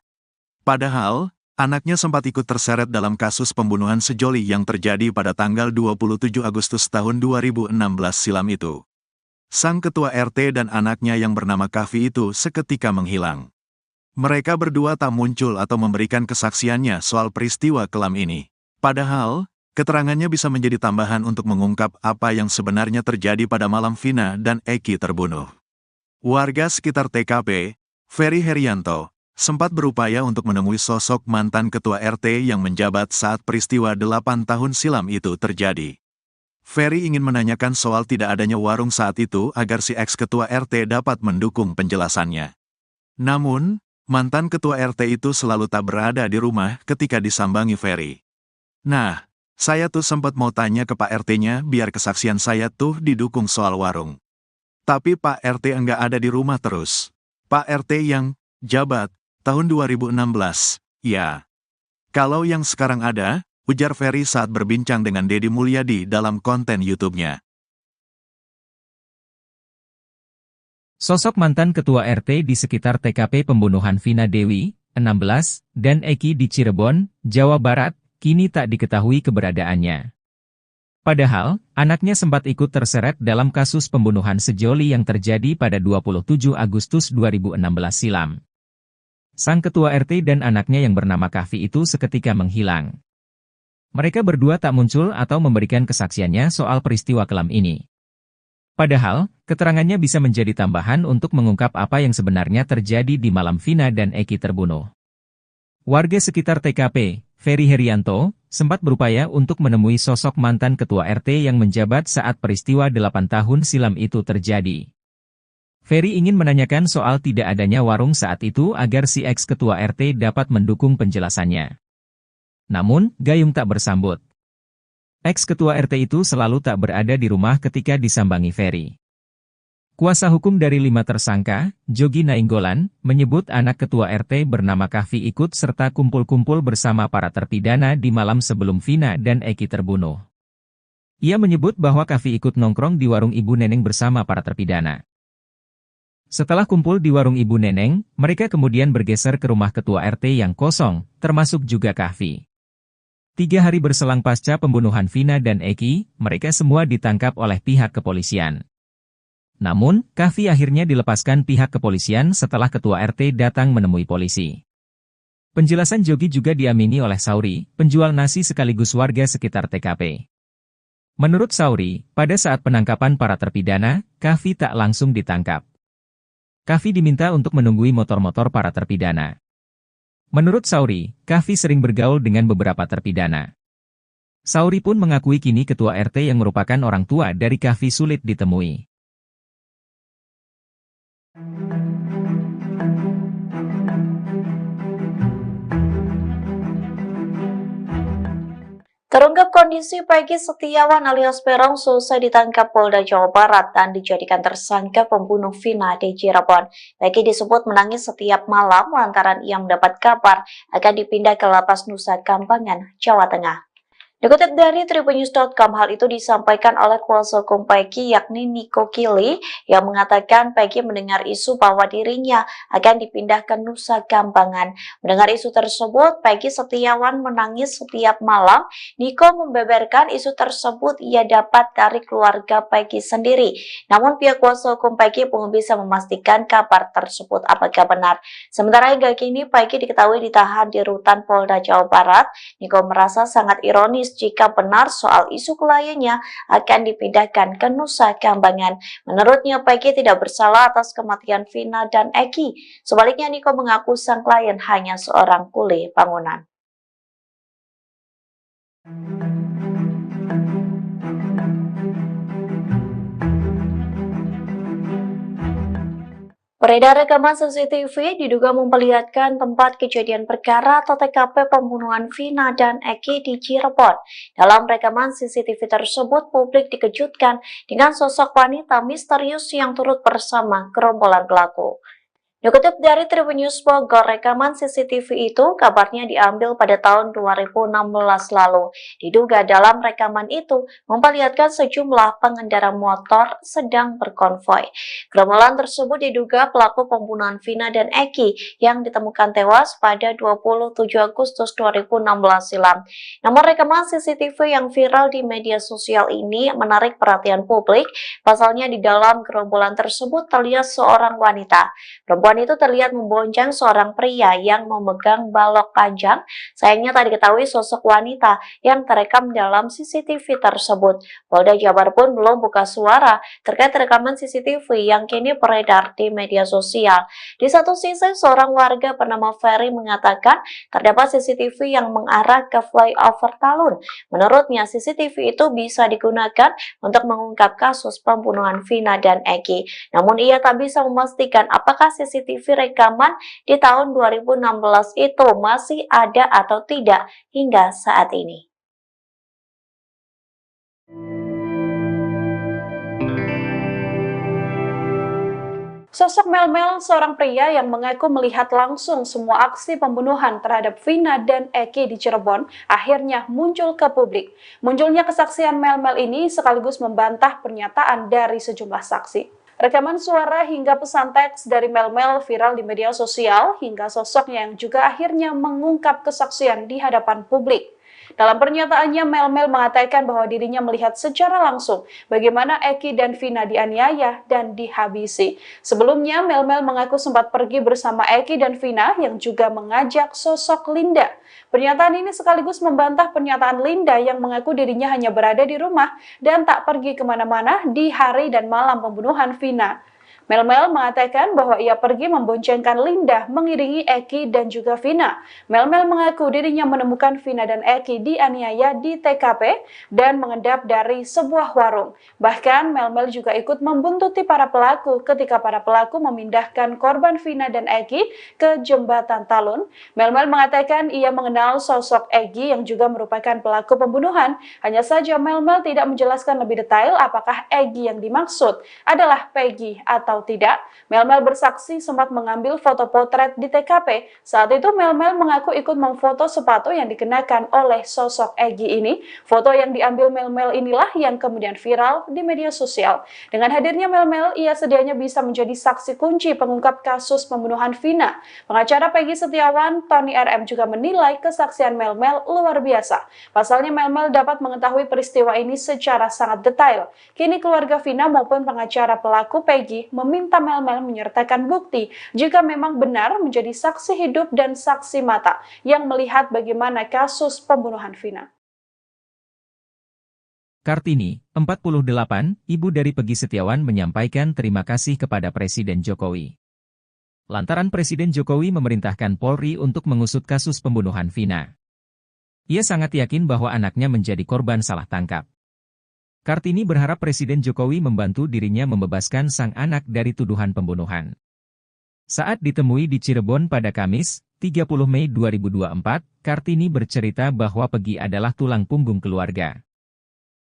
Padahal, anaknya sempat ikut terseret dalam kasus pembunuhan sejoli yang terjadi pada tanggal 27 Agustus tahun 2016 silam itu. Sang ketua RT dan anaknya yang bernama Kavi itu seketika menghilang. Mereka berdua tak muncul atau memberikan kesaksiannya soal peristiwa kelam ini. Padahal, keterangannya bisa menjadi tambahan untuk mengungkap apa yang sebenarnya terjadi pada malam Vina dan Eki terbunuh. Warga sekitar TKP, Ferry Herianto, sempat berupaya untuk menemui sosok mantan ketua RT yang menjabat saat peristiwa 8 tahun silam itu terjadi. Ferry ingin menanyakan soal tidak adanya warung saat itu agar si ex-ketua RT dapat mendukung penjelasannya. Namun, mantan ketua RT itu selalu tak berada di rumah ketika disambangi Ferry. Nah, saya tuh sempat mau tanya ke Pak RT-nya biar kesaksian saya tuh didukung soal warung. Tapi Pak RT enggak ada di rumah terus. Pak RT yang jabat tahun 2016, ya. Kalau yang sekarang ada, ujar Ferry saat berbincang dengan Deddy Mulyadi dalam konten YouTube-nya. Sosok mantan ketua RT di sekitar TKP pembunuhan Vina Dewi, 16, dan Eki di Cirebon, Jawa Barat, kini tak diketahui keberadaannya. Padahal, anaknya sempat ikut terseret dalam kasus pembunuhan sejoli yang terjadi pada 27 Agustus 2016 silam. Sang ketua RT dan anaknya yang bernama Kavi itu seketika menghilang. Mereka berdua tak muncul atau memberikan kesaksiannya soal peristiwa kelam ini. Padahal, keterangannya bisa menjadi tambahan untuk mengungkap apa yang sebenarnya terjadi di malam Vina dan Eki terbunuh. Warga sekitar TKP, Ferry Herianto, sempat berupaya untuk menemui sosok mantan ketua RT yang menjabat saat peristiwa 8 tahun silam itu terjadi. Ferry ingin menanyakan soal tidak adanya warung saat itu agar si ex-ketua RT dapat mendukung penjelasannya. Namun, gayung tak bersambut. Ex-ketua RT itu selalu tak berada di rumah ketika disambangi Ferry. Kuasa hukum dari 5 tersangka, Jogi Nainggolan, menyebut anak ketua RT bernama Kavi ikut serta kumpul-kumpul bersama para terpidana di malam sebelum Vina dan Eki terbunuh. Ia menyebut bahwa Kavi ikut nongkrong di warung Ibu Neneng bersama para terpidana. Setelah kumpul di warung Ibu Neneng, mereka kemudian bergeser ke rumah ketua RT yang kosong, termasuk juga Kavi. 3 hari berselang pasca pembunuhan Vina dan Eki, mereka semua ditangkap oleh pihak kepolisian. Namun, Kavi akhirnya dilepaskan pihak kepolisian setelah ketua RT datang menemui polisi. Penjelasan Jogi juga diamini oleh Sauri, penjual nasi sekaligus warga sekitar TKP. Menurut Sauri, pada saat penangkapan para terpidana, Kavi tak langsung ditangkap. Kavi diminta untuk menunggui motor-motor para terpidana. Menurut Sauri, Kavi sering bergaul dengan beberapa terpidana. Sauri pun mengakui kini ketua RT yang merupakan orang tua dari Kavi sulit ditemui. Terungkap kondisi Peggy Setiawan alias Peron selesai ditangkap Polda Jawa Barat dan dijadikan tersangka pembunuh Vina di Cirebon. Peggy disebut menangis setiap malam lantaran ia mendapat kabar akan dipindah ke Lapas Nusa Kambangan, Jawa Tengah. Dikutip dari Tribunnews.com, hal itu disampaikan oleh kuasa hukum Peggy yakni Niko Kili yang mengatakan Peggy mendengar isu bahwa dirinya akan dipindah ke Nusa Kambangan. Mendengar isu tersebut, Peggy Setiawan menangis setiap malam. Niko membeberkan isu tersebut ia dapat dari keluarga Peggy sendiri. Namun pihak kuasa hukum Peggy belum bisa memastikan kabar tersebut apakah benar. Sementara hingga kini Peggy diketahui ditahan di rutan Polda Jawa Barat. Niko merasa sangat ironis jika benar soal isu kliennya akan dipindahkan ke Nusa Kambangan. Menurutnya, Peggy tidak bersalah atas kematian Vina dan Eki. Sebaliknya, Niko mengaku sang klien hanya seorang kuli bangunan. Beredar rekaman CCTV diduga memperlihatkan tempat kejadian perkara atau TKP pembunuhan Vina dan Eki di Cirebon. Dalam rekaman CCTV tersebut, publik dikejutkan dengan sosok wanita misterius yang turut bersama gerombolan pelaku. Dikutip dari Tribunnews Bogor, rekaman CCTV itu kabarnya diambil pada tahun 2016 lalu. Diduga dalam rekaman itu memperlihatkan sejumlah pengendara motor sedang berkonvoi. Gerombolan tersebut diduga pelaku pembunuhan Vina dan Eki yang ditemukan tewas pada 27 Agustus 2016 silam. Namun rekaman CCTV yang viral di media sosial ini menarik perhatian publik. Pasalnya di dalam gerombolan tersebut terlihat seorang wanita. Perempuan itu terlihat membonceng seorang pria yang memegang balok panjang. Sayangnya tak diketahui sosok wanita yang terekam dalam CCTV tersebut. Polda Jabar pun belum buka suara terkait rekaman CCTV yang kini beredar di media sosial. Di satu sisi, seorang warga bernama Ferry mengatakan terdapat CCTV yang mengarah ke flyover Talun. Menurutnya, CCTV itu bisa digunakan untuk mengungkap kasus pembunuhan Vina dan Eki. Namun ia tak bisa memastikan apakah CCTV rekaman di tahun 2016 itu masih ada atau tidak hingga saat ini. Sosok Mel, seorang pria yang mengaku melihat langsung semua aksi pembunuhan terhadap Vina dan Eki di Cirebon, akhirnya muncul ke publik. Munculnya kesaksian Mel ini sekaligus membantah pernyataan dari sejumlah saksi. Rekaman suara hingga pesan teks dari Mel viral di media sosial hingga sosoknya yang juga akhirnya mengungkap kesaksian di hadapan publik. Dalam pernyataannya, Mel mengatakan bahwa dirinya melihat secara langsung bagaimana Eki dan Vina dianiaya dan dihabisi. Sebelumnya, Mel mengaku sempat pergi bersama Eki dan Vina yang juga mengajak sosok Linda. Pernyataan ini sekaligus membantah pernyataan Linda yang mengaku dirinya hanya berada di rumah dan tak pergi kemana-mana di hari dan malam pembunuhan Vina. Mel mengatakan bahwa ia pergi memboncengkan Linda mengiringi Eki dan juga Vina. Mel mengaku dirinya menemukan Vina dan Eki dianiaya di TKP dan mengendap dari sebuah warung. Bahkan Mel juga ikut membuntuti para pelaku ketika para pelaku memindahkan korban Vina dan Eki ke jembatan Talun. Mel mengatakan ia mengenal sosok Eki yang juga merupakan pelaku pembunuhan. Hanya saja Mel tidak menjelaskan lebih detail apakah Eki yang dimaksud adalah Peggy atau tidak. Mel bersaksi sempat mengambil foto potret di TKP. Saat itu Mel mengaku ikut memfoto sepatu yang dikenakan oleh sosok Eki ini. Foto yang diambil Mel inilah yang kemudian viral di media sosial. Dengan hadirnya Mel, ia sedianya bisa menjadi saksi kunci pengungkap kasus pembunuhan Vina. Pengacara Peggy Setiawan, Tony RM juga menilai kesaksian Mel luar biasa. Pasalnya Mel dapat mengetahui peristiwa ini secara sangat detail. Kini keluarga Vina maupun pengacara pelaku Peggy meminta Mel menyertakan bukti jika memang benar menjadi saksi hidup dan saksi mata yang melihat bagaimana kasus pembunuhan Vina. Kartini, 48, ibu dari Peggy Setiawan menyampaikan terima kasih kepada Presiden Jokowi. Lantaran Presiden Jokowi memerintahkan Polri untuk mengusut kasus pembunuhan Vina. Ia sangat yakin bahwa anaknya menjadi korban salah tangkap. Kartini berharap Presiden Jokowi membantu dirinya membebaskan sang anak dari tuduhan pembunuhan. Saat ditemui di Cirebon pada Kamis, 30 Mei 2024, Kartini bercerita bahwa Peggy adalah tulang punggung keluarga.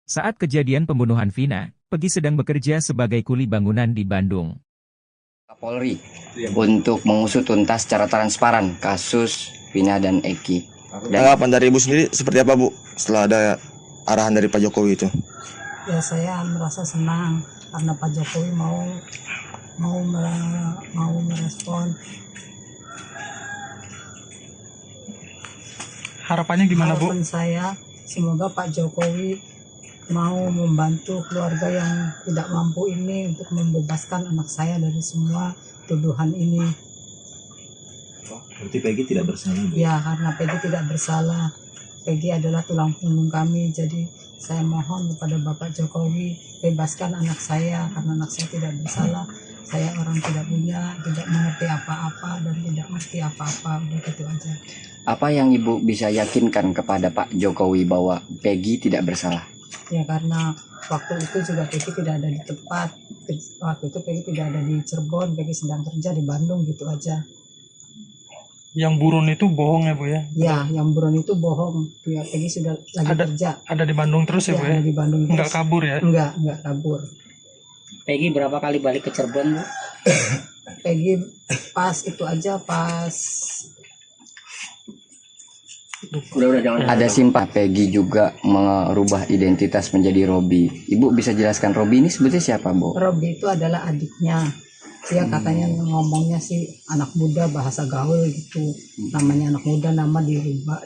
Saat kejadian pembunuhan Vina, Peggy sedang bekerja sebagai kuli bangunan di Bandung. Polri untuk mengusut tuntas secara transparan kasus Vina dan Eki. Tanggapan dari Ibu sendiri seperti apa Bu setelah ada arahan dari Pak Jokowi itu? Ya saya merasa senang karena Pak Jokowi mau merespon. Harapannya gimana Bu? Harapan saya semoga Pak Jokowi mau membantu keluarga yang tidak mampu ini untuk membebaskan anak saya dari semua tuduhan ini. Berarti Peggy tidak bersalah Bu? Ya, karena Peggy tidak bersalah. Peggy adalah tulang punggung kami, jadi saya mohon kepada Bapak Jokowi bebaskan anak saya karena anak saya tidak bersalah. Saya orang tidak punya, tidak mengerti apa-apa dan tidak mengerti apa-apa, udah gitu aja. Apa yang Ibu bisa yakinkan kepada Pak Jokowi bahwa Peggy tidak bersalah? Ya karena waktu itu juga Peggy tidak ada di tempat. Waktu itu Peggy tidak ada di Cirebon, Peggy sedang kerja di Bandung, gitu aja. Yang buron itu bohong ya Bu ya? Ya, yang buron itu bohong. Ya, Peggy sudah lagi kerja. Ada di Bandung terus ya Bu ya? Ada di Bandung terus. Nggak kabur ya? Enggak kabur. Peggy berapa kali balik ke Cirebon Bu? Peggy pas itu aja pas Ada simpah Peggy juga merubah identitas menjadi Robi. Ibu bisa jelaskan Robi ini sebetulnya siapa Bu? Robi itu adalah adiknya. Dia katanya ngomongnya sih anak muda, bahasa gaul gitu. Namanya anak muda, nama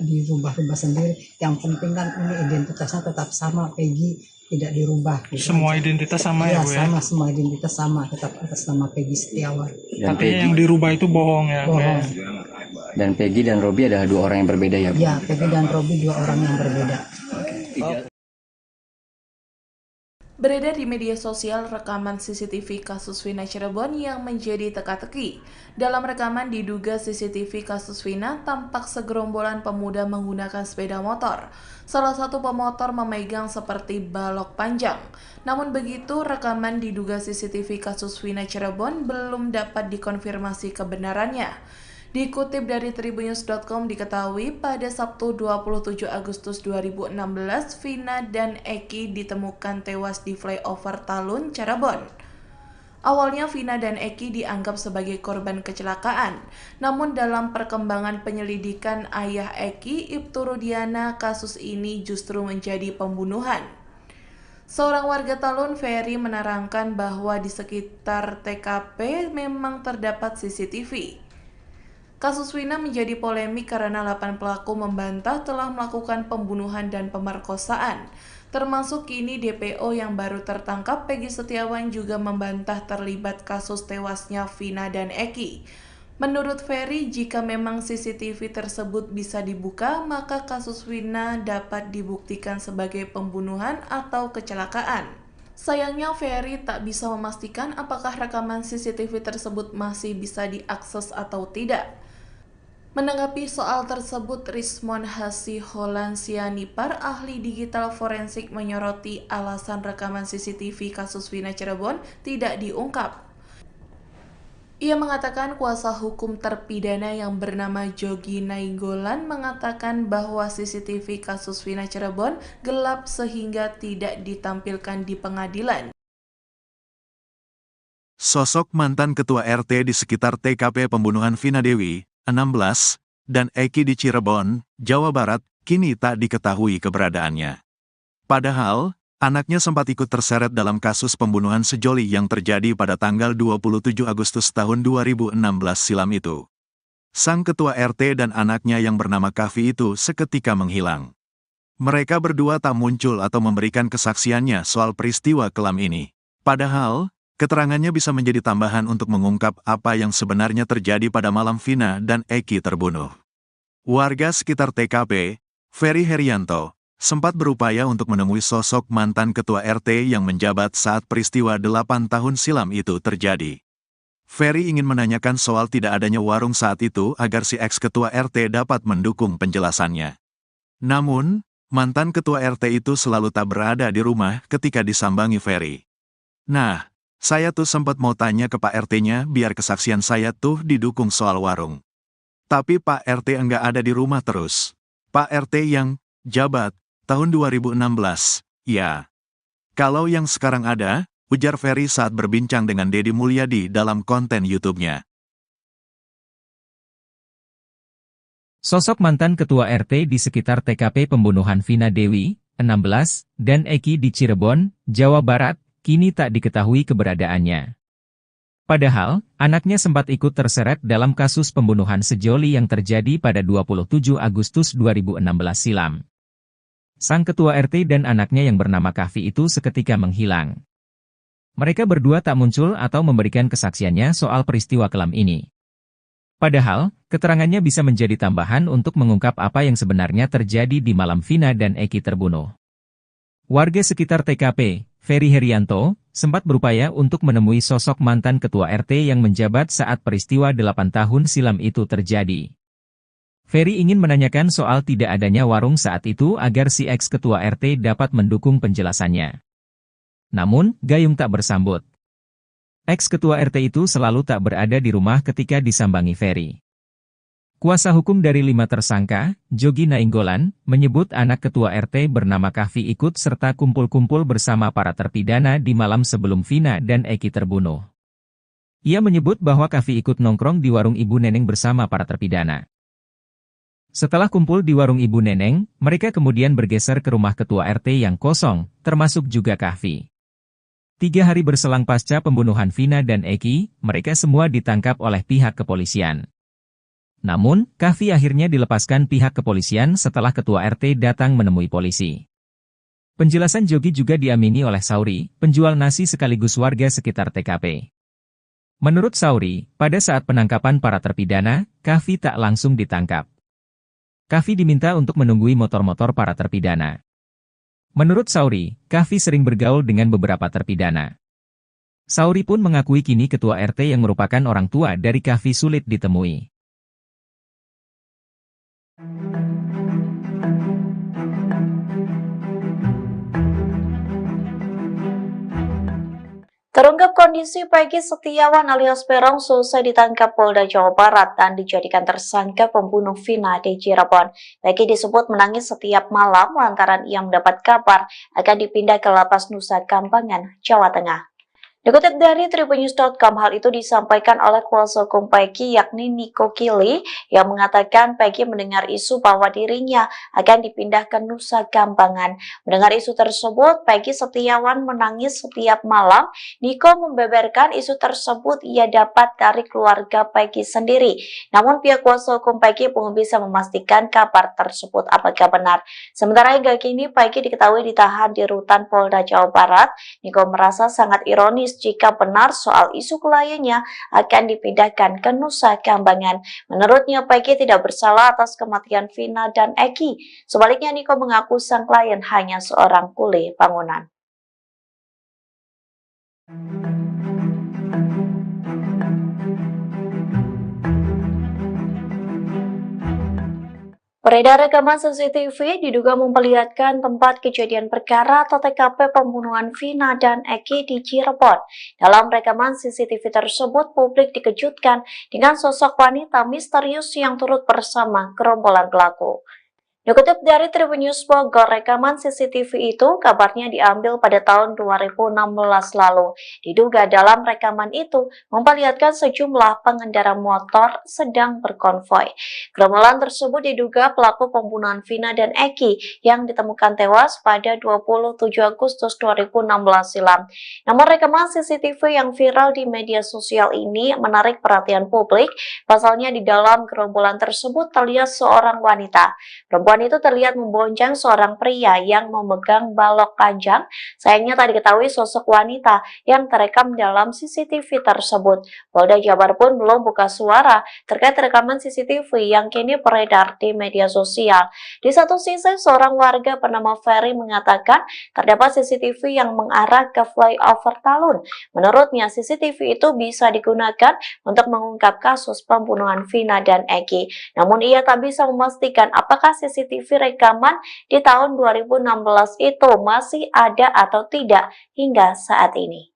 dirubah sendiri. Yang penting kan ini identitasnya tetap sama, Peggy tidak dirubah. Gitu Semua aja. identitas sama ya Bu ya? Sama, semua identitas sama, tetap atas nama Peggy Setiawan. Tapi yang dirubah itu bohong ya? Bohong. Dan Peggy dan Robi adalah dua orang yang berbeda ya Bu? Ya, Peggy dan Robi dua orang yang berbeda. Beredar di media sosial rekaman CCTV kasus Vina Cirebon yang menjadi teka-teki. Dalam rekaman diduga CCTV kasus Vina tampak segerombolan pemuda menggunakan sepeda motor. Salah satu pemotor memegang seperti balok panjang. Namun begitu, rekaman diduga CCTV kasus Vina Cirebon belum dapat dikonfirmasi kebenarannya. Dikutip dari tribunnews.com diketahui pada Sabtu 27 Agustus 2016, Vina dan Eki ditemukan tewas di flyover Talun, Cirebon. Awalnya Vina dan Eki dianggap sebagai korban kecelakaan, namun dalam perkembangan penyelidikan ayah Eki, Ibtu Rudiana, kasus ini justru menjadi pembunuhan. Seorang warga Talun, Ferry, menerangkan bahwa di sekitar TKP memang terdapat CCTV. Kasus Vina menjadi polemik karena 8 pelaku membantah telah melakukan pembunuhan dan pemerkosaan. Termasuk kini DPO yang baru tertangkap, Peggy Setiawan, juga membantah terlibat kasus tewasnya Vina dan Eki. Menurut Ferry, jika memang CCTV tersebut bisa dibuka, maka kasus Vina dapat dibuktikan sebagai pembunuhan atau kecelakaan. Sayangnya Ferry tak bisa memastikan apakah rekaman CCTV tersebut masih bisa diakses atau tidak. Menanggapi soal tersebut, Rismon Hasiholansianipar, ahli digital forensik, menyoroti alasan rekaman CCTV kasus Vina Cirebon tidak diungkap. Ia mengatakan kuasa hukum terpidana yang bernama Jogi Nainggolan mengatakan bahwa CCTV kasus Vina Cirebon gelap sehingga tidak ditampilkan di pengadilan. Sosok mantan ketua RT di sekitar TKP pembunuhan Vina Dewi, 16, dan Eki di Cirebon, Jawa Barat, kini tak diketahui keberadaannya. Padahal, anaknya sempat ikut terseret dalam kasus pembunuhan sejoli yang terjadi pada tanggal 27 Agustus tahun 2016 silam itu. Sang ketua RT dan anaknya yang bernama Kavi itu seketika menghilang. Mereka berdua tak muncul atau memberikan kesaksiannya soal peristiwa kelam ini. Padahal, keterangannya bisa menjadi tambahan untuk mengungkap apa yang sebenarnya terjadi pada malam Vina dan Eki terbunuh. Warga sekitar TKP, Ferry Herianto, sempat berupaya untuk menemui sosok mantan ketua RT yang menjabat saat peristiwa 8 tahun silam itu terjadi. Ferry ingin menanyakan soal tidak adanya warung saat itu agar si ex-ketua RT dapat mendukung penjelasannya. Namun, mantan ketua RT itu selalu tak berada di rumah ketika disambangi Ferry. Nah, saya tuh sempat mau tanya ke Pak RT-nya biar kesaksian saya tuh didukung soal warung. Tapi Pak RT enggak ada di rumah terus. Pak RT yang jabat tahun 2016, ya. Kalau yang sekarang ada, ujar Ferry saat berbincang dengan Deddy Mulyadi dalam konten YouTube-nya. Sosok mantan ketua RT di sekitar TKP pembunuhan Vina Dewi, 16, dan Eki di Cirebon, Jawa Barat, kini tak diketahui keberadaannya. Padahal, anaknya sempat ikut terseret dalam kasus pembunuhan sejoli yang terjadi pada 27 Agustus 2016 silam. Sang ketua RT dan anaknya yang bernama Kahfi itu seketika menghilang. Mereka berdua tak muncul atau memberikan kesaksiannya soal peristiwa kelam ini. Padahal, keterangannya bisa menjadi tambahan untuk mengungkap apa yang sebenarnya terjadi di malam Vina dan Eki terbunuh. Warga sekitar TKP, Ferry Herianto, sempat berupaya untuk menemui sosok mantan ketua RT yang menjabat saat peristiwa 8 tahun silam itu terjadi. Ferry ingin menanyakan soal tidak adanya warung saat itu agar si ex-ketua RT dapat mendukung penjelasannya. Namun, Gayung tak bersambut. Ex-ketua RT itu selalu tak berada di rumah ketika disambangi Ferry. Kuasa hukum dari 5 tersangka, Jogi Nainggolan, menyebut anak ketua RT bernama Kahfi ikut serta kumpul-kumpul bersama para terpidana di malam sebelum Vina dan Eki terbunuh. Ia menyebut bahwa Kahfi ikut nongkrong di warung Ibu Neneng bersama para terpidana. Setelah kumpul di warung Ibu Neneng, mereka kemudian bergeser ke rumah ketua RT yang kosong, termasuk juga Kahfi. 3 hari berselang pasca pembunuhan Vina dan Eki, mereka semua ditangkap oleh pihak kepolisian. Namun, Kahfi akhirnya dilepaskan pihak kepolisian setelah ketua RT datang menemui polisi. Penjelasan Jogi juga diamini oleh Sauri, penjual nasi sekaligus warga sekitar TKP. Menurut Sauri, pada saat penangkapan para terpidana, Kahfi tak langsung ditangkap. Kahfi diminta untuk menunggui motor-motor para terpidana. Menurut Sauri, Kahfi sering bergaul dengan beberapa terpidana. Sauri pun mengakui kini ketua RT yang merupakan orang tua dari Kahfi sulit ditemui. Terungkap kondisi Peggy Setiawan alias Peron selesai ditangkap Polda Jawa Barat dan dijadikan tersangka pembunuh Vina di Cirebon. Peggy disebut menangis setiap malam lantaran ia mendapat kabar akan dipindah ke Lapas Nusa Kambangan, Jawa Tengah. Dikutip dari tribunnews.com, hal itu disampaikan oleh kuasa hukum Peggy yakni Niko Kili yang mengatakan Peggy mendengar isu bahwa dirinya akan dipindah ke Nusa Kambangan. Mendengar isu tersebut, Peggy Setiawan menangis setiap malam. Niko membeberkan isu tersebut ia dapat dari keluarga Peggy sendiri. Namun pihak kuasa hukum Peggy belum bisa memastikan kabar tersebut apakah benar. Sementara hingga kini Peggy diketahui ditahan di rutan Polda Jawa Barat. Niko merasa sangat ironis jika benar soal isu kliennya akan dipindahkan ke Nusa Kambangan. Menurutnya, Peggy tidak bersalah atas kematian Vina dan Eki. Sebaliknya, Niko mengaku sang klien hanya seorang kuli bangunan. Beredar rekaman CCTV diduga memperlihatkan tempat kejadian perkara atau TKP pembunuhan Vina dan Eki di Cirebon. Dalam rekaman CCTV tersebut, publik dikejutkan dengan sosok wanita misterius yang turut bersama gerombolan pelaku. Dikutip dari Tribunnews Bogor, rekaman CCTV itu kabarnya diambil pada tahun 2016 lalu. Diduga dalam rekaman itu memperlihatkan sejumlah pengendara motor sedang berkonvoi. Gerombolan tersebut diduga pelaku pembunuhan Vina dan Eki yang ditemukan tewas pada 27 Agustus 2016 silam. Namun rekaman CCTV yang viral di media sosial ini menarik perhatian publik. Pasalnya di dalam gerombolan tersebut terlihat seorang wanita. Perempuan itu terlihat membonceng seorang pria yang memegang balok panjang. Sayangnya tak diketahui sosok wanita yang terekam dalam CCTV tersebut. Polda Jabar pun belum buka suara terkait rekaman CCTV yang kini beredar di media sosial. Di satu sisi, seorang warga bernama Ferry mengatakan terdapat CCTV yang mengarah ke flyover Talun. Menurutnya, CCTV itu bisa digunakan untuk mengungkap kasus pembunuhan Vina dan Eki. Namun ia tak bisa memastikan apakah CCTV rekaman di tahun 2016 itu masih ada atau tidak hingga saat ini.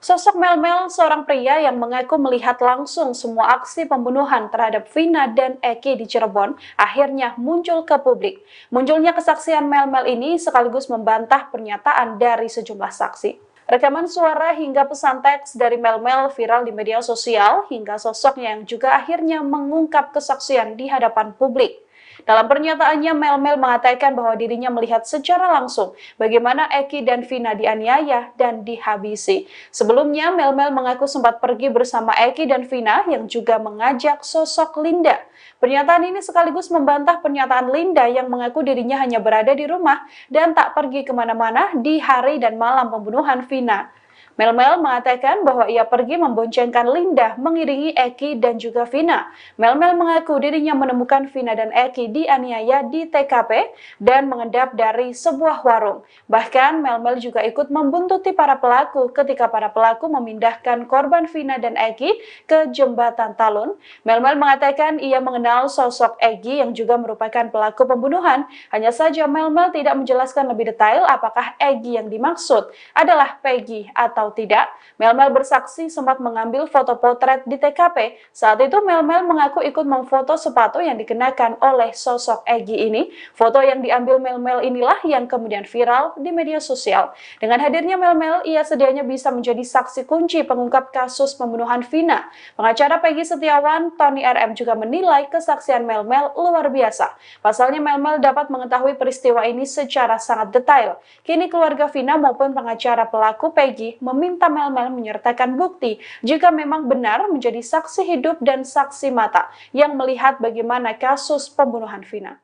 Sosok Melmel, seorang pria yang mengaku melihat langsung semua aksi pembunuhan terhadap Vina dan Eki di Cirebon, akhirnya muncul ke publik. Munculnya kesaksian Melmel ini sekaligus membantah pernyataan dari sejumlah saksi. Rekaman suara hingga pesan teks dari Mel-Mel viral di media sosial hingga sosoknya yang juga akhirnya mengungkap kesaksian di hadapan publik. Dalam pernyataannya, Mel-Mel mengatakan bahwa dirinya melihat secara langsung bagaimana Eki dan Vina dianiaya dan dihabisi. Sebelumnya, Mel-Mel mengaku sempat pergi bersama Eki dan Vina yang juga mengajak sosok Linda. Pernyataan ini sekaligus membantah pernyataan Linda yang mengaku dirinya hanya berada di rumah dan tak pergi kemana-mana di hari dan malam pembunuhan Vina. Mel-Mel mengatakan bahwa ia pergi memboncengkan Linda mengiringi Eki dan juga Vina. Mel-Mel mengaku dirinya menemukan Vina dan Eki dianiaya di TKP dan mengendap dari sebuah warung. Bahkan Mel-Mel juga ikut membuntuti para pelaku ketika para pelaku memindahkan korban Vina dan Eki ke jembatan Talun. Mel-Mel mengatakan ia mengenal sosok Eki yang juga merupakan pelaku pembunuhan. Hanya saja Mel-Mel tidak menjelaskan lebih detail apakah Eki yang dimaksud adalah Peggy atau tidak. Mel-Mel bersaksi sempat mengambil foto potret di TKP. Saat itu Mel-Mel mengaku ikut memfoto sepatu yang dikenakan oleh sosok Egi ini. Foto yang diambil Mel-Mel inilah yang kemudian viral di media sosial. Dengan hadirnya Mel-Mel, ia sedianya bisa menjadi saksi kunci pengungkap kasus pembunuhan Vina. Pengacara Peggy Setiawan, Tony RM juga menilai kesaksian Mel-Mel luar biasa. Pasalnya Mel-Mel dapat mengetahui peristiwa ini secara sangat detail. Kini keluarga Vina maupun pengacara pelaku Peggy meminta Mel-Mel menyertakan bukti jika memang benar menjadi saksi hidup dan saksi mata yang melihat bagaimana kasus pembunuhan Vina.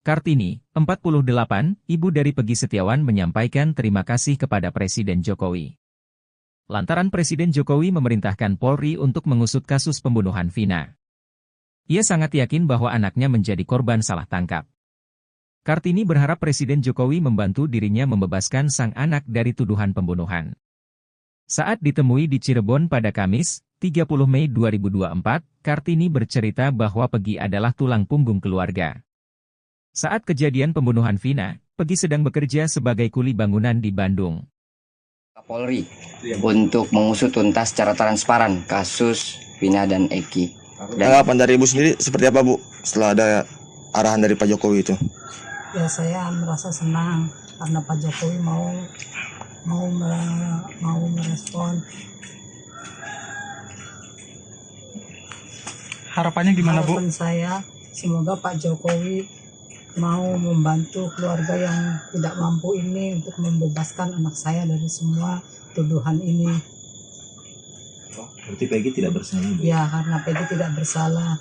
Kartini, 48, ibu dari Peggy Setiawan menyampaikan terima kasih kepada Presiden Jokowi. Lantaran Presiden Jokowi memerintahkan Polri untuk mengusut kasus pembunuhan Vina. Ia sangat yakin bahwa anaknya menjadi korban salah tangkap. Kartini berharap Presiden Jokowi membantu dirinya membebaskan sang anak dari tuduhan pembunuhan. Saat ditemui di Cirebon pada Kamis, 30 Mei 2024, Kartini bercerita bahwa Peggy adalah tulang punggung keluarga. Saat kejadian pembunuhan Vina, Peggy sedang bekerja sebagai kuli bangunan di Bandung. Polri untuk mengusut tuntas secara transparan kasus Vina dan Eki. Tanggapan dari Ibu sendiri seperti apa, Bu, setelah ada arahan dari Pak Jokowi itu? Ya, saya merasa senang karena Pak Jokowi mau merespon. Harapannya gimana, Bu? Harapan saya semoga Pak Jokowi mau membantu keluarga yang tidak mampu ini untuk membebaskan anak saya dari semua tuduhan ini. Berarti Peggy tidak bersalah, Bu? Ya, karena Peggy tidak bersalah.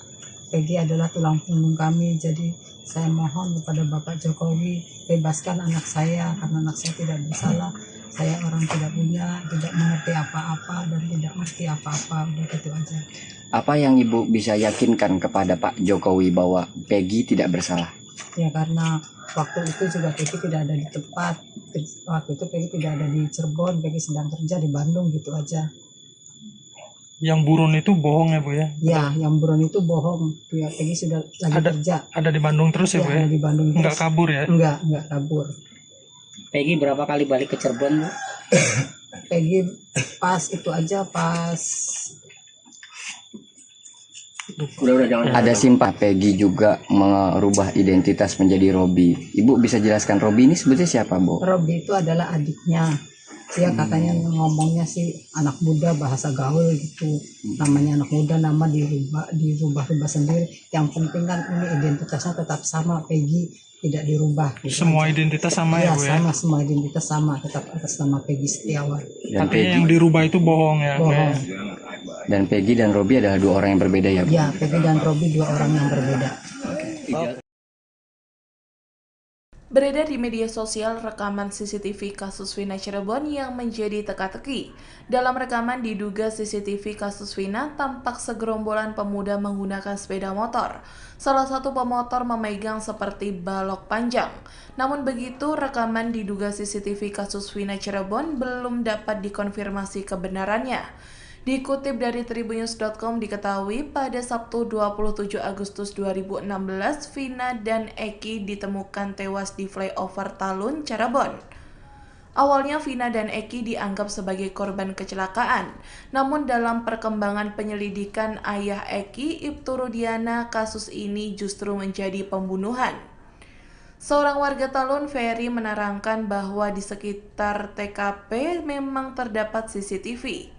Peggy adalah tulang punggung kami, jadi saya mohon kepada Bapak Jokowi bebaskan anak saya karena anak saya tidak bersalah. Saya orang tidak punya, tidak mengerti apa-apa dan tidak ngerti apa-apa, udah gitu aja. Apa yang Ibu bisa yakinkan kepada Pak Jokowi bahwa Peggy tidak bersalah? Ya, karena waktu itu juga Peggy tidak ada di tempat. Waktu itu Peggy tidak ada di Cirebon, Peggy sedang kerja di Bandung, gitu aja. Yang buron itu bohong ya, Bu ya? Ya, yang buron itu bohong. Ya, Peggy sudah lagi kerja. Ada di Bandung terus ya, Bu ya? Ada di Bandung terus. Enggak kabur ya? Enggak kabur. Peggy berapa kali balik ke Cirebon, Bu? Peggy pas itu aja, pas Ada simpah Peggy juga merubah identitas menjadi Robi. Ibu bisa jelaskan Robi ini sebetulnya siapa, Bu? Robi itu adalah adiknya. Dia katanya ngomongnya sih anak muda, bahasa gaul gitu. Namanya anak muda, nama dirubah sendiri. Yang penting kan ini identitasnya tetap sama, Peggy tidak dirubah. Gitu semua aja. Identitas sama ya, Bu ya? Sama, semua identitas sama, tetap atas nama Peggy Setiawan. Tapi yang dirubah itu bohong ya? Bohong. Dan Peggy dan Robi adalah dua orang yang berbeda ya, Bu? Ya, Peggy dan Robi dua orang yang berbeda. Beredar di media sosial rekaman CCTV kasus Vina Cirebon yang menjadi teka-teki. Dalam rekaman diduga CCTV kasus Vina tampak segerombolan pemuda menggunakan sepeda motor. Salah satu pemotor memegang seperti balok panjang. Namun begitu, rekaman diduga CCTV kasus Vina Cirebon belum dapat dikonfirmasi kebenarannya. Dikutip dari Tribunnews.com diketahui pada Sabtu 27 Agustus 2016, Vina dan Eki ditemukan tewas di flyover Talun, Cirebon. Awalnya Vina dan Eki dianggap sebagai korban kecelakaan, namun dalam perkembangan penyelidikan ayah Eki, Ibtu Rudiana, kasus ini justru menjadi pembunuhan. Seorang warga Talun, Ferry, menerangkan bahwa di sekitar TKP memang terdapat CCTV.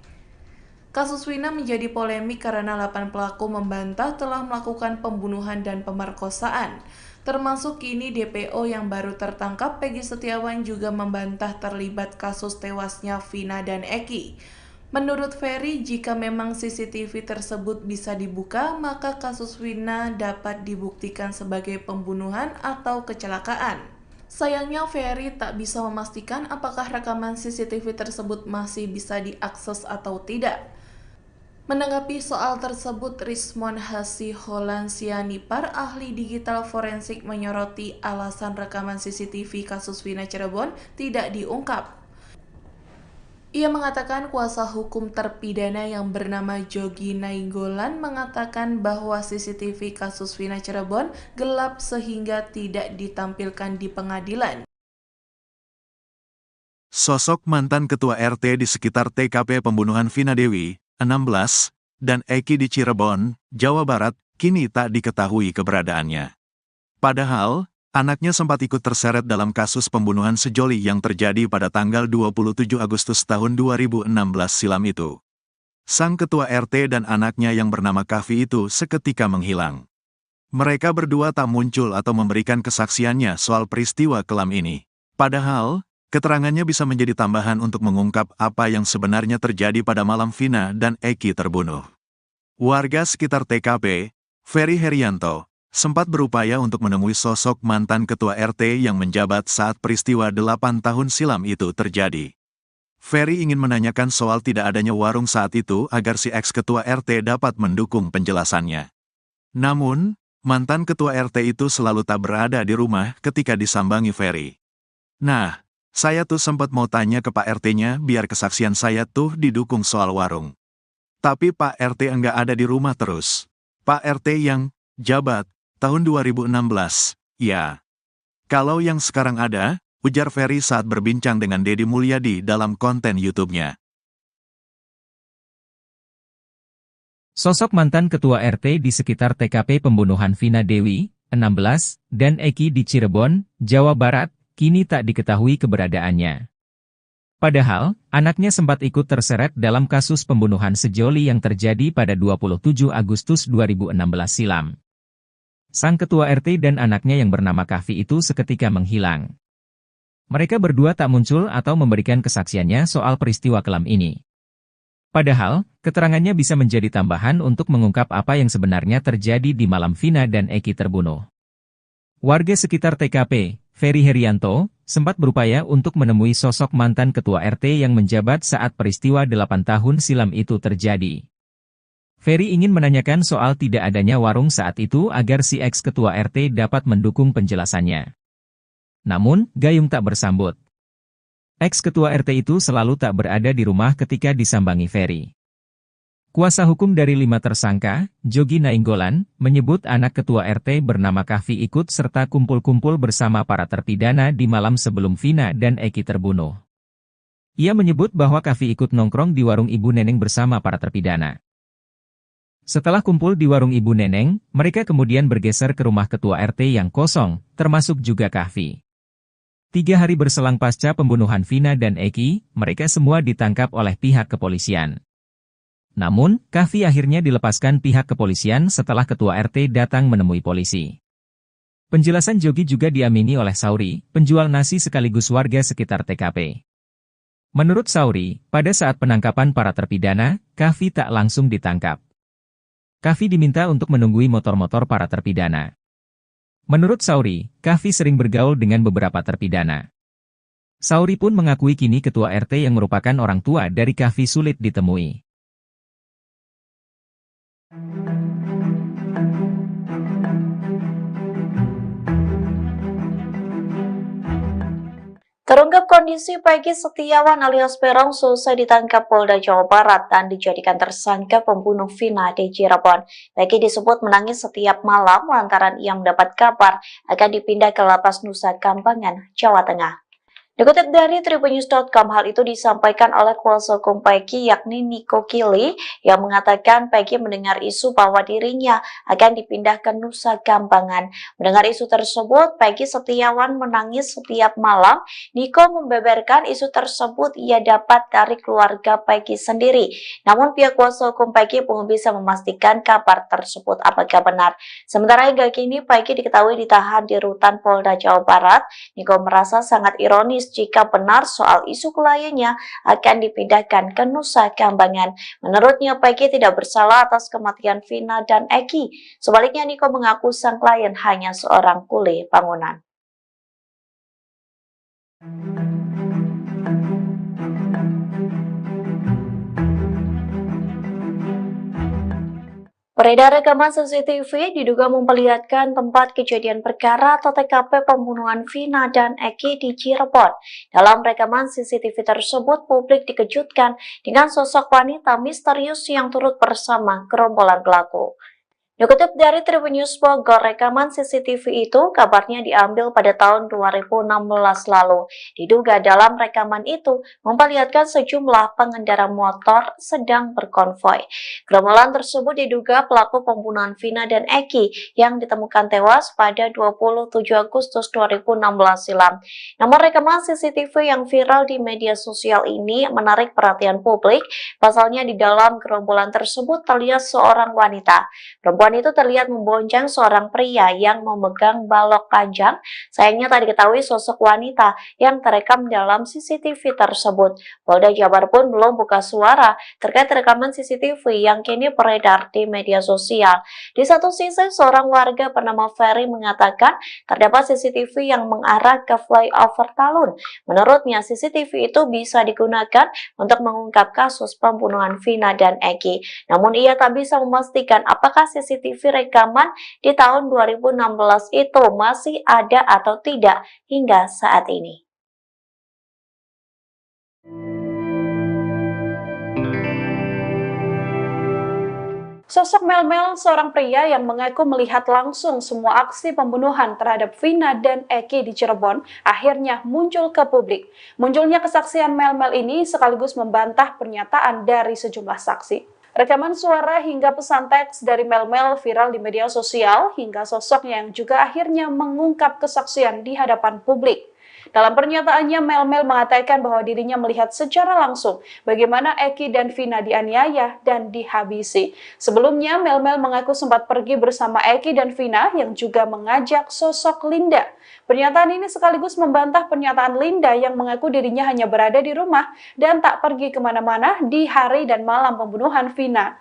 Kasus Wina menjadi polemik karena 8 pelaku membantah telah melakukan pembunuhan dan pemerkosaan. Termasuk kini DPO yang baru tertangkap, Peggy Setiawan, juga membantah terlibat kasus tewasnya Vina dan Eki. Menurut Ferry, jika memang CCTV tersebut bisa dibuka, maka kasus Wina dapat dibuktikan sebagai pembunuhan atau kecelakaan. Sayangnya Ferry tak bisa memastikan apakah rekaman CCTV tersebut masih bisa diakses atau tidak. Menanggapi soal tersebut, Rismon Hasiholan Sianipar, ahli digital forensik, menyoroti alasan rekaman CCTV kasus Wina Cirebon tidak diungkap. Ia mengatakan kuasa hukum terpidana yang bernama Jogi Nainggolan mengatakan bahwa CCTV kasus Wina Cirebon gelap sehingga tidak ditampilkan di pengadilan. Sosok mantan ketua RT di sekitar TKP pembunuhan Vina Dewi, 16, dan Eki di Cirebon, Jawa Barat, kini tak diketahui keberadaannya. Padahal, anaknya sempat ikut terseret dalam kasus pembunuhan sejoli yang terjadi pada tanggal 27 Agustus tahun 2016 silam itu. Sang ketua RT dan anaknya yang bernama Kavi itu seketika menghilang. Mereka berdua tak muncul atau memberikan kesaksiannya soal peristiwa kelam ini. Padahal, keterangannya bisa menjadi tambahan untuk mengungkap apa yang sebenarnya terjadi pada malam Vina dan Eki terbunuh. Warga sekitar TKP, Ferry Herianto, sempat berupaya untuk menemui sosok mantan ketua RT yang menjabat saat peristiwa 8 tahun silam itu terjadi. Ferry ingin menanyakan soal tidak adanya warung saat itu agar si ex-ketua RT dapat mendukung penjelasannya. Namun, mantan ketua RT itu selalu tak berada di rumah ketika disambangi Ferry. Nah, saya tuh sempat mau tanya ke Pak RT-nya biar kesaksian saya tuh didukung soal warung. Tapi Pak RT enggak ada di rumah terus. Pak RT yang jabat tahun 2016, ya. Kalau yang sekarang ada, ujar Ferry saat berbincang dengan Deddy Mulyadi dalam konten YouTube-nya. Sosok mantan ketua RT di sekitar TKP pembunuhan Vina Dewi, 16, dan Eki di Cirebon, Jawa Barat, kini tak diketahui keberadaannya. Padahal, anaknya sempat ikut terseret dalam kasus pembunuhan sejoli yang terjadi pada 27 Agustus 2016 silam. Sang ketua RT dan anaknya yang bernama Kavi itu seketika menghilang. Mereka berdua tak muncul atau memberikan kesaksiannya soal peristiwa kelam ini. Padahal, keterangannya bisa menjadi tambahan untuk mengungkap apa yang sebenarnya terjadi di malam Vina dan Eki terbunuh. Warga sekitar TKP, Ferry Herianto, sempat berupaya untuk menemui sosok mantan ketua RT yang menjabat saat peristiwa 8 tahun silam itu terjadi. Ferry ingin menanyakan soal tidak adanya warung saat itu agar si ex-ketua RT dapat mendukung penjelasannya. Namun, gayung tak bersambut. Ex-ketua RT itu selalu tak berada di rumah ketika disambangi Ferry. Kuasa hukum dari 5 tersangka, Jogi Nainggolan, menyebut anak ketua RT bernama Kavi ikut serta kumpul-kumpul bersama para terpidana di malam sebelum Vina dan Eki terbunuh. Ia menyebut bahwa Kavi ikut nongkrong di warung Ibu Neneng bersama para terpidana. Setelah kumpul di warung Ibu Neneng, mereka kemudian bergeser ke rumah ketua RT yang kosong, termasuk juga Kavi. 3 hari berselang pasca pembunuhan Vina dan Eki, mereka semua ditangkap oleh pihak kepolisian. Namun, Kavi akhirnya dilepaskan pihak kepolisian setelah ketua RT datang menemui polisi. Penjelasan Jogi juga diamini oleh Sauri, penjual nasi sekaligus warga sekitar TKP. Menurut Sauri, pada saat penangkapan para terpidana, Kavi tak langsung ditangkap. Kavi diminta untuk menunggui motor-motor para terpidana. Menurut Sauri, Kavi sering bergaul dengan beberapa terpidana. Sauri pun mengakui kini ketua RT yang merupakan orang tua dari Kavi sulit ditemui. Terungkap kondisi Peggy Setiawan alias Peron selesai ditangkap Polda Jawa Barat dan dijadikan tersangka pembunuh Vina di Cirebon. Peggy disebut menangis setiap malam lantaran ia mendapat kabar akan dipindah ke Lapas Nusa Kambangan, Jawa Tengah. Dikutip dari tribunnews.com, hal itu disampaikan oleh kuasa hukum Peggy yakni Niko Kili yang mengatakan Peggy mendengar isu bahwa dirinya akan dipindah ke Nusa Kambangan. Mendengar isu tersebut, Peggy Setiawan menangis setiap malam. Niko membeberkan isu tersebut ia dapat dari keluarga Peggy sendiri. Namun pihak kuasa hukum Peggy belum bisa memastikan kabar tersebut apakah benar. Sementara hingga kini Peggy diketahui ditahan di rutan Polda Jawa Barat. Niko merasa sangat ironis jika benar soal isu kliennya akan dipindahkan ke Nusa Kambangan. Menurutnya, Peggy tidak bersalah atas kematian Vina dan Eki. Sebaliknya, Niko mengaku sang klien hanya seorang kuli bangunan. Beredar rekaman CCTV diduga memperlihatkan tempat kejadian perkara atau TKP pembunuhan Vina dan Eki di Cirebon. Dalam rekaman CCTV tersebut, publik dikejutkan dengan sosok wanita misterius yang turut bersama gerombolan pelaku. Dikutip dari Tribunnews Bogor, rekaman CCTV itu kabarnya diambil pada tahun 2016 lalu. Diduga dalam rekaman itu memperlihatkan sejumlah pengendara motor sedang berkonvoi. Gerombolan tersebut diduga pelaku pembunuhan Vina dan Eki yang ditemukan tewas pada 27 Agustus 2016 silam. Namun rekaman CCTV yang viral di media sosial ini menarik perhatian publik. Pasalnya di dalam gerombolan tersebut terlihat seorang wanita. Perempuan itu terlihat membonceng seorang pria yang memegang balok panjang. Sayangnya tak diketahui sosok wanita yang terekam dalam CCTV tersebut. Polda Jabar pun belum buka suara terkait rekaman CCTV yang kini beredar di media sosial. Di satu sisi, seorang warga bernama Ferry mengatakan terdapat CCTV yang mengarah ke flyover Talun. Menurutnya, CCTV itu bisa digunakan untuk mengungkap kasus pembunuhan Vina dan Eki. Namun ia tak bisa memastikan apakah CCTV rekaman di tahun 2016 itu masih ada atau tidak hingga saat ini. Sosok Melmel, seorang pria yang mengaku melihat langsung semua aksi pembunuhan terhadap Vina dan Eki di Cirebon, akhirnya muncul ke publik. Munculnya kesaksian Melmel ini sekaligus membantah pernyataan dari sejumlah saksi. Rekaman suara hingga pesan teks dari Melmel viral di media sosial hingga sosoknya yang juga akhirnya mengungkap kesaksian di hadapan publik. Dalam pernyataannya, Melmel mengatakan bahwa dirinya melihat secara langsung bagaimana Eki dan Vina dianiaya dan dihabisi. Sebelumnya, Melmel mengaku sempat pergi bersama Eki dan Vina yang juga mengajak sosok Linda. Pernyataan ini sekaligus membantah pernyataan Linda yang mengaku dirinya hanya berada di rumah dan tak pergi kemana-mana di hari dan malam pembunuhan Vina.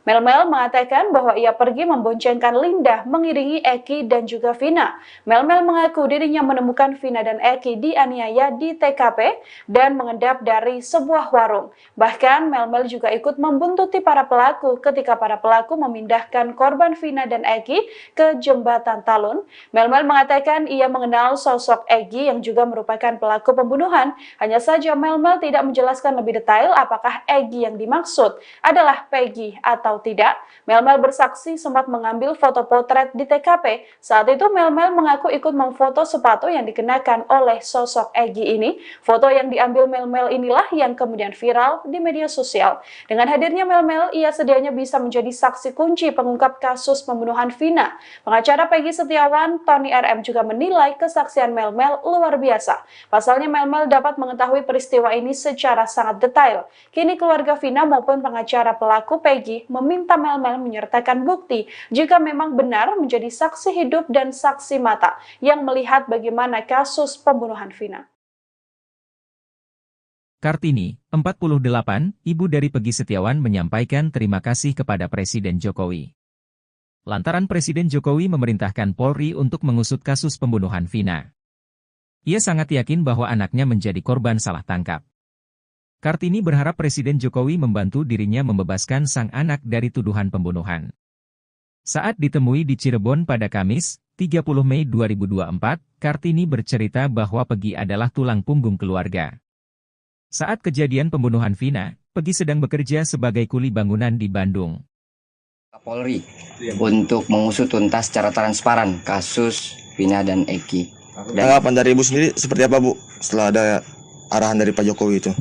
Melmel mengatakan bahwa ia pergi memboncengkan Linda mengiringi Eki dan juga Vina. Melmel mengaku dirinya menemukan Vina dan Eki dianiaya di TKP dan mengendap dari sebuah warung. Bahkan Melmel juga ikut membuntuti para pelaku ketika para pelaku memindahkan korban Vina dan Eki ke jembatan Talun. Melmel mengatakan ia mengenal sosok Eki yang juga merupakan pelaku pembunuhan. Hanya saja Melmel tidak menjelaskan lebih detail apakah Eki yang dimaksud adalah Peggy atau tidak. Melmel bersaksi sempat mengambil foto potret di TKP. Saat itu Melmel mengaku ikut memfoto sepatu yang dikenakan oleh sosok Egi ini. Foto yang diambil Melmel inilah yang kemudian viral di media sosial. Dengan hadirnya Melmel, ia sedianya bisa menjadi saksi kunci pengungkap kasus pembunuhan Vina. Pengacara Peggy Setiawan, Tony RM juga menilai kesaksian Melmel luar biasa. Pasalnya Melmel dapat mengetahui peristiwa ini secara sangat detail. Kini keluarga Vina maupun pengacara pelaku Peggy meminta Melmel menyertakan bukti jika memang benar menjadi saksi hidup dan saksi mata yang melihat bagaimana kasus pembunuhan Vina. Kartini, 48, ibu dari Peggy Setiawan menyampaikan terima kasih kepada Presiden Jokowi. Lantaran Presiden Jokowi memerintahkan Polri untuk mengusut kasus pembunuhan Vina. Ia sangat yakin bahwa anaknya menjadi korban salah tangkap. Kartini berharap Presiden Jokowi membantu dirinya membebaskan sang anak dari tuduhan pembunuhan. Saat ditemui di Cirebon pada Kamis, 30 Mei 2024, Kartini bercerita bahwa Peggy adalah tulang punggung keluarga. Saat kejadian pembunuhan Vina, Peggy sedang bekerja sebagai kuli bangunan di Bandung. Polri untuk mengusut tuntas secara transparan kasus Vina dan Eki. Tanggapan dari Ibu sendiri seperti apa Bu setelah ada arahan dari Pak Jokowi itu?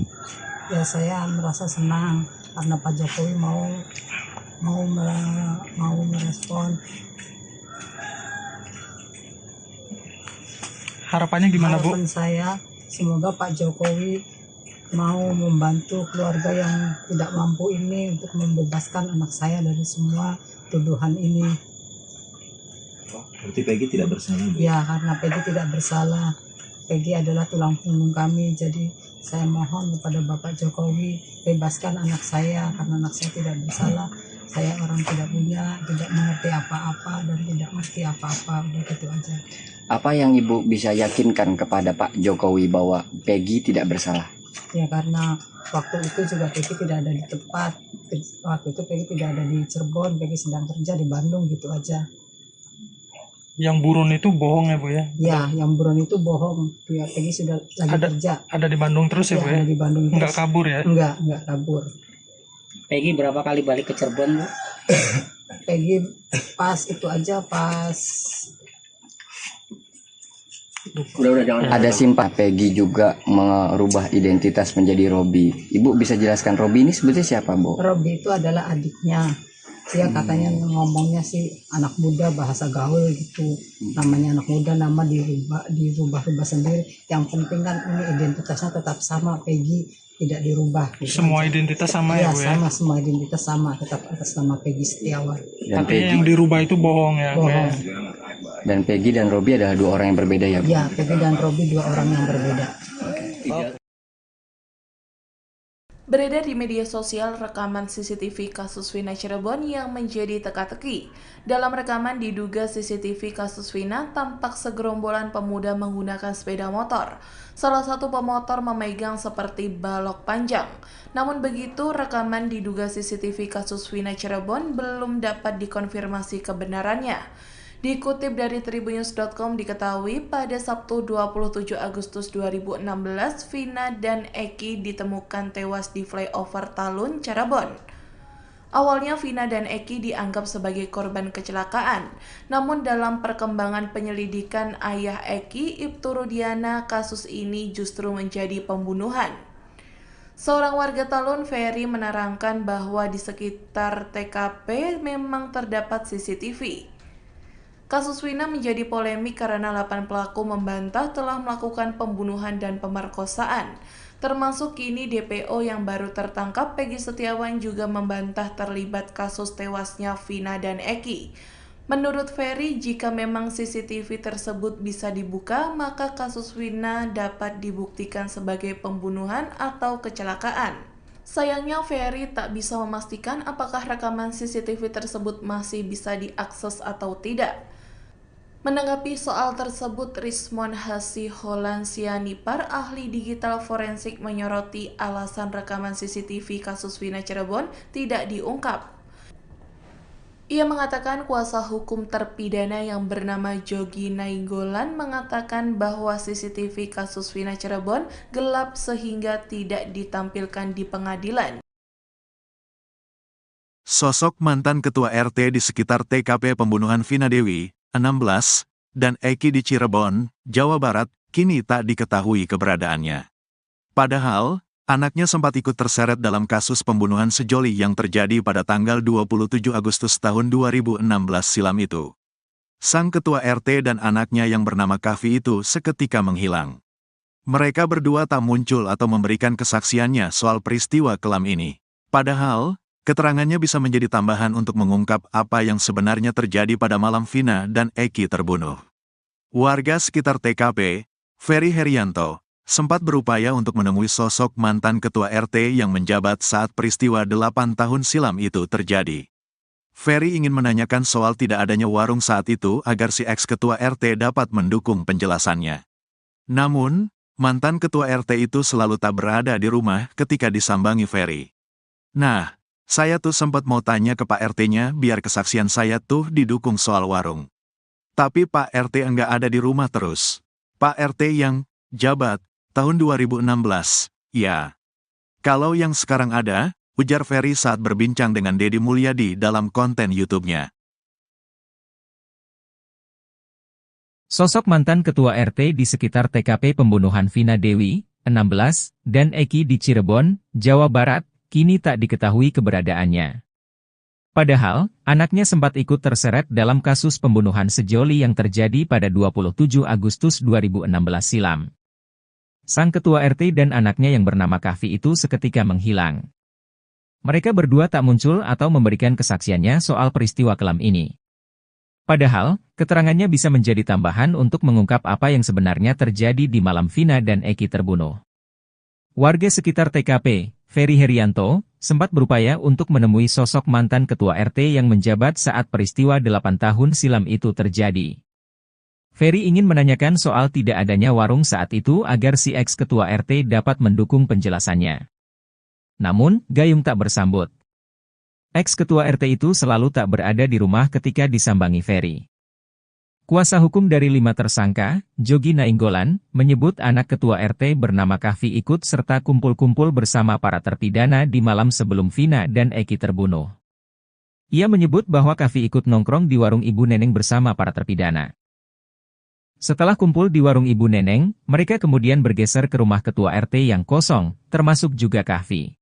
Ya saya merasa senang karena Pak Jokowi mau merespon. Harapannya gimana Bu? Harapan saya semoga Pak Jokowi mau membantu keluarga yang tidak mampu ini untuk membebaskan anak saya dari semua tuduhan ini. Berarti Peggy tidak bersalah Bu? Ya, karena Peggy tidak bersalah. Peggy adalah tulang punggung kami, jadi saya mohon kepada Bapak Jokowi bebaskan anak saya karena anak saya tidak bersalah. Saya orang tidak punya, tidak mengerti apa-apa dan tidak mengerti apa-apa, udah gitu aja. Apa yang Ibu bisa yakinkan kepada Pak Jokowi bahwa Peggy tidak bersalah? Ya karena waktu itu juga Peggy tidak ada di tempat. Waktu itu Peggy tidak ada di Cirebon, Peggy sedang kerja di Bandung, gitu aja. Yang buron itu bohong ya Bu ya? Ya, yang buron itu bohong. Ya, Peggy sudah lagi kerja. Ada di Bandung terus ya Bu ya? Ada di Bandung terus. Nggak kabur ya? Enggak kabur. Peggy berapa kali balik ke Cirebon Bu? Peggy pas itu aja pas Ada simpah Peggy juga merubah identitas menjadi Robi. Ibu bisa jelaskan Robi ini sebetulnya siapa Bu? Robi itu adalah adiknya. Dia katanya ngomongnya sih anak muda, bahasa gaul gitu. Namanya anak muda, nama dirubah sendiri. Yang penting kan ini identitasnya tetap sama, Peggy tidak dirubah. Gitu semua aja. Identitas sama ya Bu ya? Sama, semua identitas sama, tetap atas nama Peggy Setiawan. Dan Artinya yang dirubah itu bohong ya? Bohong. Dan Peggy dan Robi adalah dua orang yang berbeda ya Bu? Ya, Peggy dan Robi dua orang yang berbeda. Beredar di media sosial rekaman CCTV kasus Vina Cirebon yang menjadi teka-teki. Dalam rekaman diduga CCTV kasus Vina tampak segerombolan pemuda menggunakan sepeda motor. Salah satu pemotor memegang seperti balok panjang. Namun begitu, rekaman diduga CCTV kasus Vina Cirebon belum dapat dikonfirmasi kebenarannya. Dikutip dari tribunnews.com diketahui pada Sabtu 27 Agustus 2016, Vina dan Eki ditemukan tewas di flyover Talun, Cirebon. Awalnya Vina dan Eki dianggap sebagai korban kecelakaan, namun dalam perkembangan penyelidikan ayah Eki, Ibtu Rudiana, kasus ini justru menjadi pembunuhan. Seorang warga Talun, Ferry, menerangkan bahwa di sekitar TKP memang terdapat CCTV. Kasus Vina menjadi polemik karena 8 pelaku membantah telah melakukan pembunuhan dan pemerkosaan. Termasuk kini DPO yang baru tertangkap, Peggy Setiawan, juga membantah terlibat kasus tewasnya Vina dan Eki. Menurut Ferry, jika memang CCTV tersebut bisa dibuka, maka kasus Vina dapat dibuktikan sebagai pembunuhan atau kecelakaan. Sayangnya Ferry tak bisa memastikan apakah rekaman CCTV tersebut masih bisa diakses atau tidak. Menanggapi soal tersebut, Rismon Hasiholan Sianipar, ahli digital forensik, menyoroti alasan rekaman CCTV kasus Vina Cirebon tidak diungkap. Ia mengatakan kuasa hukum terpidana yang bernama Jogi Nainggolan mengatakan bahwa CCTV kasus Vina Cirebon gelap sehingga tidak ditampilkan di pengadilan. Sosok mantan ketua RT di sekitar TKP pembunuhan Vina Dewi, 16, dan Eki di Cirebon, Jawa Barat, kini tak diketahui keberadaannya. Padahal, anaknya sempat ikut terseret dalam kasus pembunuhan sejoli yang terjadi pada tanggal 27 Agustus tahun 2016 silam itu. Sang ketua RT dan anaknya yang bernama Kavi itu seketika menghilang. Mereka berdua tak muncul atau memberikan kesaksiannya soal peristiwa kelam ini. Padahal, keterangannya bisa menjadi tambahan untuk mengungkap apa yang sebenarnya terjadi pada malam Vina dan Eki terbunuh. Warga sekitar TKP, Ferry Herianto, sempat berupaya untuk menemui sosok mantan ketua RT yang menjabat saat peristiwa 8 tahun silam itu terjadi. Ferry ingin menanyakan soal tidak adanya warung saat itu agar si ex-ketua RT dapat mendukung penjelasannya. Namun, mantan ketua RT itu selalu tak berada di rumah ketika disambangi Ferry. Nah, saya tuh sempat mau tanya ke Pak RT-nya biar kesaksian saya tuh didukung soal warung. Tapi Pak RT enggak ada di rumah terus. Pak RT yang jabat tahun 2016, ya. Kalau yang sekarang ada, ujar Ferry saat berbincang dengan Deddy Mulyadi dalam konten YouTube-nya. Sosok mantan ketua RT di sekitar TKP pembunuhan Vina Dewi, 16, dan Eki di Cirebon, Jawa Barat, kini tak diketahui keberadaannya. Padahal, anaknya sempat ikut terseret dalam kasus pembunuhan sejoli yang terjadi pada 27 Agustus 2016 silam. Sang ketua RT dan anaknya yang bernama Kahfi itu seketika menghilang. Mereka berdua tak muncul atau memberikan kesaksiannya soal peristiwa kelam ini. Padahal, keterangannya bisa menjadi tambahan untuk mengungkap apa yang sebenarnya terjadi di malam Vina dan Eki terbunuh. Warga sekitar TKP, Ferry Herianto, sempat berupaya untuk menemui sosok mantan ketua RT yang menjabat saat peristiwa 8 tahun silam itu terjadi. Ferry ingin menanyakan soal tidak adanya warung saat itu agar si ex-ketua RT dapat mendukung penjelasannya. Namun, Gayung tak bersambut. Ex-ketua RT itu selalu tak berada di rumah ketika disambangi Ferry. Kuasa hukum dari 5 tersangka, Jogi Nainggolan, menyebut anak ketua RT bernama Kahfi ikut serta kumpul-kumpul bersama para terpidana di malam sebelum Vina dan Eki terbunuh. Ia menyebut bahwa Kahfi ikut nongkrong di warung Ibu Neneng bersama para terpidana. Setelah kumpul di warung Ibu Neneng, mereka kemudian bergeser ke rumah ketua RT yang kosong, termasuk juga Kahfi.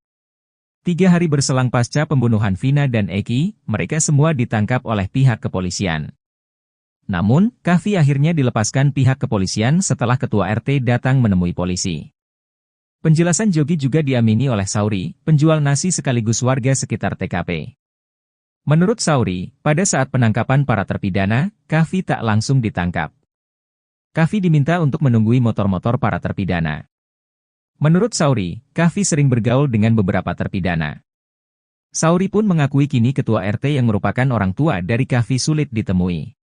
3 hari berselang pasca pembunuhan Vina dan Eki, mereka semua ditangkap oleh pihak kepolisian. Namun, Kahfi akhirnya dilepaskan pihak kepolisian setelah ketua RT datang menemui polisi. Penjelasan Jogi juga diamini oleh Sauri, penjual nasi sekaligus warga sekitar TKP. Menurut Sauri, pada saat penangkapan para terpidana, Kahfi tak langsung ditangkap. Kahfi diminta untuk menunggui motor-motor para terpidana. Menurut Sauri, Kahfi sering bergaul dengan beberapa terpidana. Sauri pun mengakui kini ketua RT yang merupakan orang tua dari Kahfi sulit ditemui.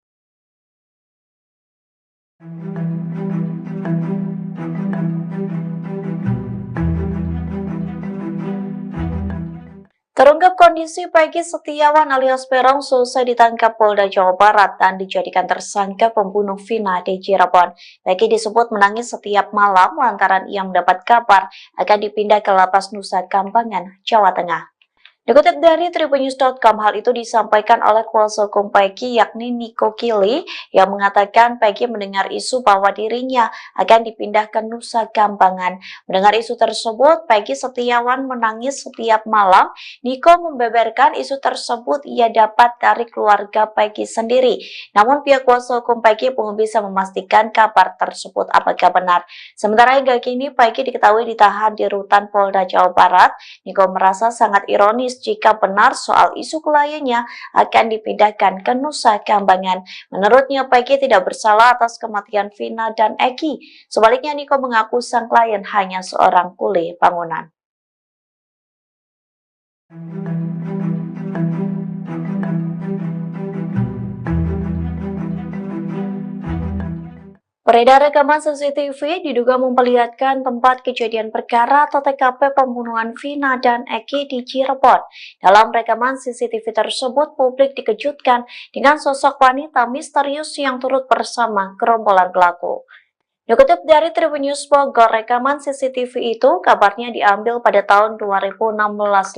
Terungkap kondisi Peggy Setiawan alias Peron selesai ditangkap Polda Jawa Barat dan dijadikan tersangka pembunuh Vina di Cirebon. Peggy disebut menangis setiap malam lantaran ia mendapat kabar akan dipindah ke Lapas Nusa Kambangan, Jawa Tengah. Dikutip dari tribunnews.com, hal itu disampaikan oleh kuasa hukum Peggy yakni Niko Kili yang mengatakan Peggy mendengar isu bahwa dirinya akan dipindah ke Nusa Kambangan. Mendengar isu tersebut, Peggy Setiawan menangis setiap malam. Niko membeberkan isu tersebut ia dapat dari keluarga Peggy sendiri. Namun pihak kuasa hukum Peggy belum bisa memastikan kabar tersebut apakah benar. Sementara hingga kini Peggy diketahui ditahan di rutan Polda Jawa Barat. Niko merasa sangat ironis jika benar soal isu kliennya akan dipindahkan ke Nusa Kambangan. Menurutnya, Peggy tidak bersalah atas kematian Vina dan Eki. Sebaliknya, Niko mengaku sang klien hanya seorang kuli bangunan. Beredar rekaman CCTV diduga memperlihatkan tempat kejadian perkara atau TKP pembunuhan Vina dan Eki di Cirebon. Dalam rekaman CCTV tersebut, publik dikejutkan dengan sosok wanita misterius yang turut bersama gerombolan pelaku. Dikutip dari Tribunnews Bogor, rekaman CCTV itu kabarnya diambil pada tahun 2016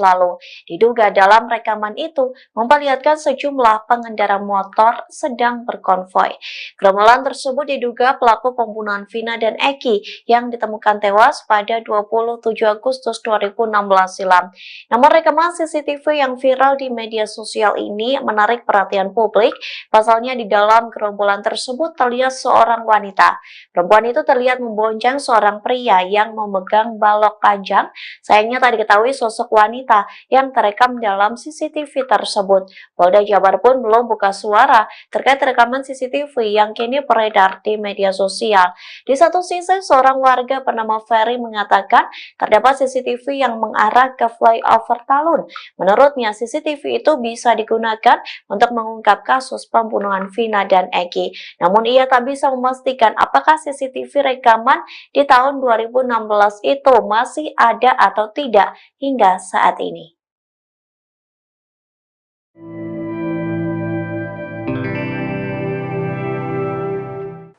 lalu. Diduga dalam rekaman itu memperlihatkan sejumlah pengendara motor sedang berkonvoi. Gerombolan tersebut diduga pelaku pembunuhan Vina dan Eki yang ditemukan tewas pada 27 Agustus 2016 silam. Namun rekaman CCTV yang viral di media sosial ini menarik perhatian publik. Pasalnya di dalam gerombolan tersebut terlihat seorang wanita. Perempuan itu terlihat membonceng seorang pria yang memegang balok panjang. Sayangnya tak diketahui sosok wanita yang terekam dalam CCTV tersebut. Polda Jabar pun belum buka suara terkait rekaman CCTV yang kini beredar di media sosial. Di satu sisi, seorang warga bernama Ferry mengatakan terdapat CCTV yang mengarah ke flyover Talun. Menurutnya, CCTV itu bisa digunakan untuk mengungkap kasus pembunuhan Vina dan Eki. Namun ia tak bisa memastikan apakah CCTV rekaman di tahun 2016 itu masih ada atau tidak hingga saat ini.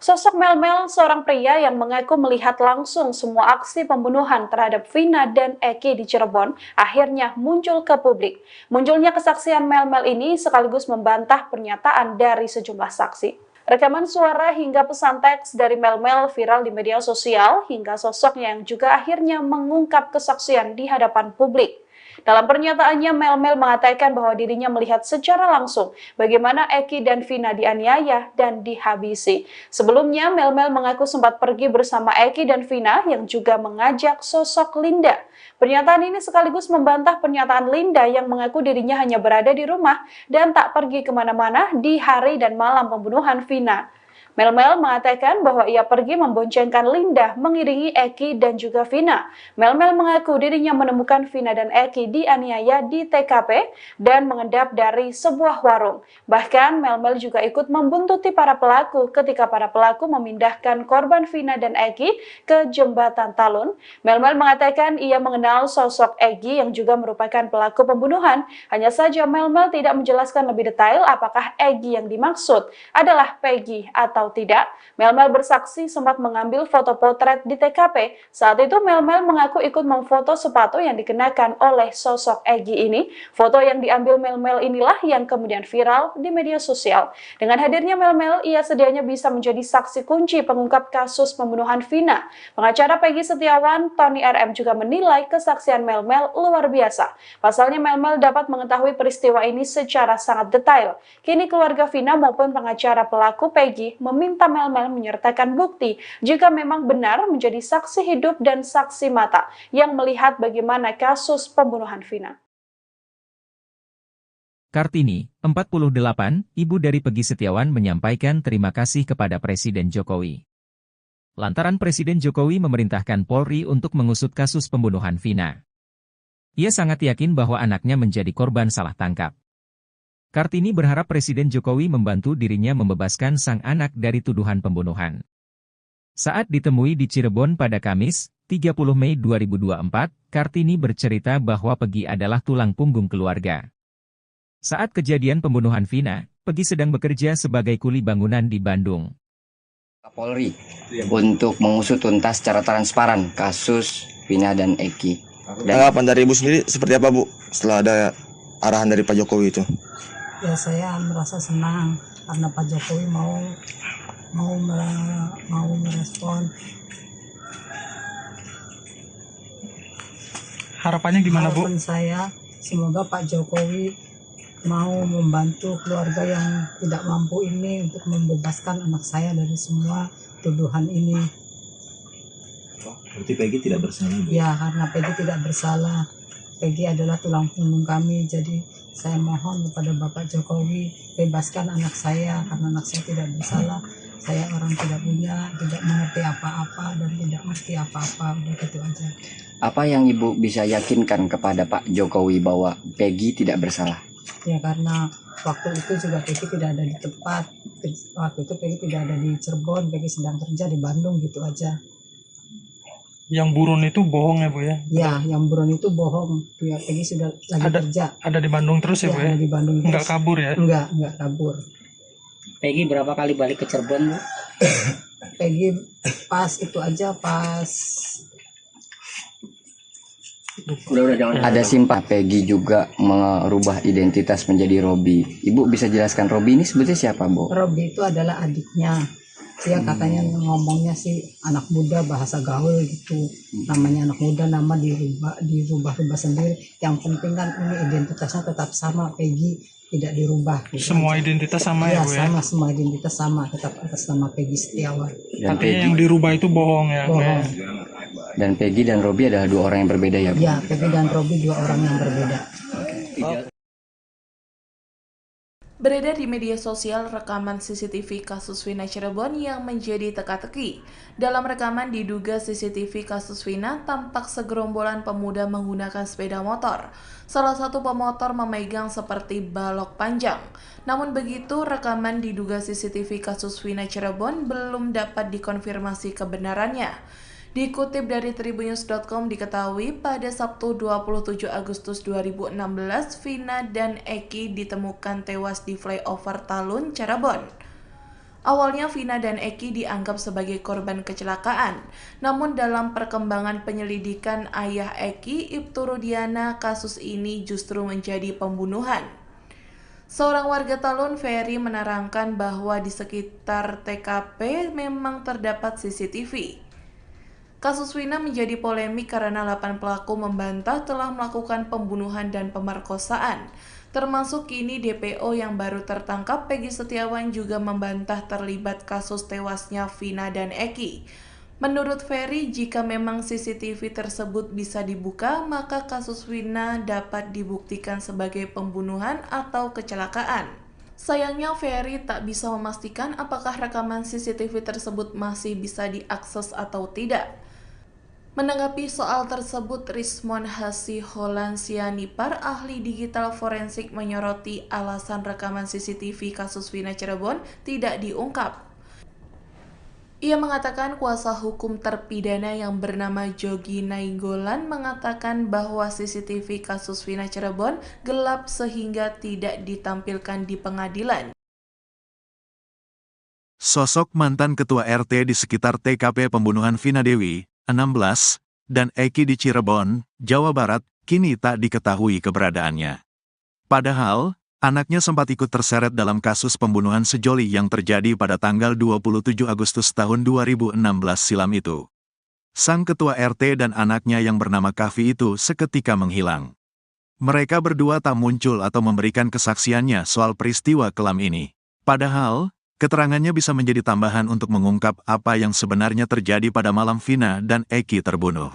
Sosok Mel-Mel, seorang pria yang mengaku melihat langsung semua aksi pembunuhan terhadap Vina dan Eki di Cirebon, akhirnya muncul ke publik. Munculnya kesaksian Mel-Mel ini sekaligus membantah pernyataan dari sejumlah saksi. Rekaman suara hingga pesan teks dari Mel-Mel viral di media sosial hingga sosoknya yang juga akhirnya mengungkap kesaksian di hadapan publik. Dalam pernyataannya, Mel-Mel mengatakan bahwa dirinya melihat secara langsung bagaimana Eki dan Vina dianiaya dan dihabisi. Sebelumnya, Mel-Mel mengaku sempat pergi bersama Eki dan Vina yang juga mengajak sosok Linda. Pernyataan ini sekaligus membantah pernyataan Linda yang mengaku dirinya hanya berada di rumah dan tak pergi kemana-mana di hari dan malam pembunuhan Vina. Mel-Mel mengatakan bahwa ia pergi memboncengkan Linda mengiringi Eki dan juga Vina. Mel-Mel mengaku dirinya menemukan Vina dan Eki dianiaya di TKP dan mengendap dari sebuah warung. Bahkan Mel-Mel juga ikut membuntuti para pelaku ketika para pelaku memindahkan korban Vina dan Eki ke jembatan Talun. Mel-Mel mengatakan ia mengenal sosok Eki yang juga merupakan pelaku pembunuhan. Hanya saja Mel-Mel tidak menjelaskan lebih detail apakah Eki yang dimaksud adalah Peggy atau tidak. Mel-Mel bersaksi sempat mengambil foto potret di TKP. Saat itu Mel-Mel mengaku ikut memfoto sepatu yang dikenakan oleh sosok Egi ini. Foto yang diambil Mel-Mel inilah yang kemudian viral di media sosial. Dengan hadirnya Mel-Mel, ia sedianya bisa menjadi saksi kunci pengungkap kasus pembunuhan Vina. Pengacara Peggy Setiawan, Tony RM juga menilai kesaksian Mel-Mel luar biasa. Pasalnya Mel-Mel dapat mengetahui peristiwa ini secara sangat detail. Kini keluarga Vina maupun pengacara pelaku Peggy meminta Mel-Mel menyertakan bukti jika memang benar menjadi saksi hidup dan saksi mata yang melihat bagaimana kasus pembunuhan Vina. Kartini, 48, ibu dari Peggy Setiawan menyampaikan terima kasih kepada Presiden Jokowi. Lantaran Presiden Jokowi memerintahkan Polri untuk mengusut kasus pembunuhan Vina. Ia sangat yakin bahwa anaknya menjadi korban salah tangkap. Kartini berharap Presiden Jokowi membantu dirinya membebaskan sang anak dari tuduhan pembunuhan. Saat ditemui di Cirebon pada Kamis, 30 Mei 2024, Kartini bercerita bahwa Peggy adalah tulang punggung keluarga. Saat kejadian pembunuhan Vina, Peggy sedang bekerja sebagai kuli bangunan di Bandung. Polri untuk mengusut tuntas secara transparan kasus Vina dan Eki. Tanggapan dari Ibu sendiri seperti apa, Bu, setelah ada arahan dari Pak Jokowi itu? Ya, saya merasa senang karena Pak Jokowi mau merespon. Harapannya gimana, Bu? Harapan saya semoga Pak Jokowi mau membantu keluarga yang tidak mampu ini untuk membebaskan anak saya dari semua tuduhan ini. Berarti Peggy tidak bersalah, Bu? Ya, karena Peggy tidak bersalah. Peggy adalah tulang punggung kami, jadi saya mohon kepada Bapak Jokowi bebaskan anak saya karena anak saya tidak bersalah. Saya orang tidak punya, tidak mengerti apa-apa dan tidak ngerti apa-apa, udah gitu aja. Apa yang Ibu bisa yakinkan kepada Pak Jokowi bahwa Peggy tidak bersalah? Ya, karena waktu itu juga Peggy tidak ada di tempat. Waktu itu Peggy tidak ada di Cirebon, Peggy sedang kerja di Bandung, gitu aja. Yang buron itu bohong ya, Bu ya? Ya, yang buron itu bohong. Ya, Peggy sudah lagi kerja. Ada di Bandung terus ya, Bu ya? Ada di Bandung terus. Enggak kabur ya? Enggak kabur. Peggy berapa kali balik ke Cirebon, Bu? Peggy pas itu aja, pas Ada simpah Peggy juga merubah identitas menjadi Robi. Ibu bisa jelaskan Robi ini sebetulnya siapa, Bu? Robi itu adalah adiknya. Dia katanya ngomongnya sih anak muda, bahasa gaul gitu. Namanya anak muda, nama dirubah sendiri. Yang penting kan ini identitasnya tetap sama, Peggy tidak dirubah. Gitu semua aja. Identitas sama ya, Bu ya? Sama, semua identitas sama, tetap atas nama Peggy Setiawan. Tapi yang dirubah itu bohong ya? Bohong. Dan Peggy dan Robi adalah dua orang yang berbeda ya, Bu? Ya, Peggy dan Robi dua orang yang berbeda. Beredar di media sosial rekaman CCTV kasus Vina Cirebon yang menjadi teka-teki. Dalam rekaman diduga CCTV kasus Vina tampak segerombolan pemuda menggunakan sepeda motor. Salah satu pemotor memegang seperti balok panjang. Namun begitu, rekaman diduga CCTV kasus Vina Cirebon belum dapat dikonfirmasi kebenarannya. Dikutip dari Tribunnews.com diketahui pada Sabtu 27 Agustus 2016, Vina dan Eki ditemukan tewas di flyover Talun, Cirebon. Awalnya Vina dan Eki dianggap sebagai korban kecelakaan, namun dalam perkembangan penyelidikan ayah Eki, Ibtu Rudiana, kasus ini justru menjadi pembunuhan. Seorang warga Talun, Ferry, menerangkan bahwa di sekitar TKP memang terdapat CCTV. Kasus Wina menjadi polemik karena 8 pelaku membantah telah melakukan pembunuhan dan pemerkosaan. Termasuk kini DPO yang baru tertangkap, Peggy Setiawan, juga membantah terlibat kasus tewasnya Vina dan Eki. Menurut Ferry, jika memang CCTV tersebut bisa dibuka, maka kasus Wina dapat dibuktikan sebagai pembunuhan atau kecelakaan. Sayangnya Ferry tak bisa memastikan apakah rekaman CCTV tersebut masih bisa diakses atau tidak. Menanggapi soal tersebut, Rismon Hasiholansianipar, ahli digital forensik, menyoroti alasan rekaman CCTV kasus Wina Cirebon tidak diungkap. Ia mengatakan kuasa hukum terpidana yang bernama Jogi Nainggolan mengatakan bahwa CCTV kasus Wina Cirebon gelap sehingga tidak ditampilkan di pengadilan. Sosok mantan ketua RT di sekitar TKP pembunuhan Vina Dewi, 16, dan Eki di Cirebon, Jawa Barat, kini tak diketahui keberadaannya. Padahal, anaknya sempat ikut terseret dalam kasus pembunuhan sejoli yang terjadi pada tanggal 27 Agustus tahun 2016 silam itu. Sang ketua RT dan anaknya yang bernama Kavi itu seketika menghilang. Mereka berdua tak muncul atau memberikan kesaksiannya soal peristiwa kelam ini. Padahal, keterangannya bisa menjadi tambahan untuk mengungkap apa yang sebenarnya terjadi pada malam Vina dan Eki terbunuh.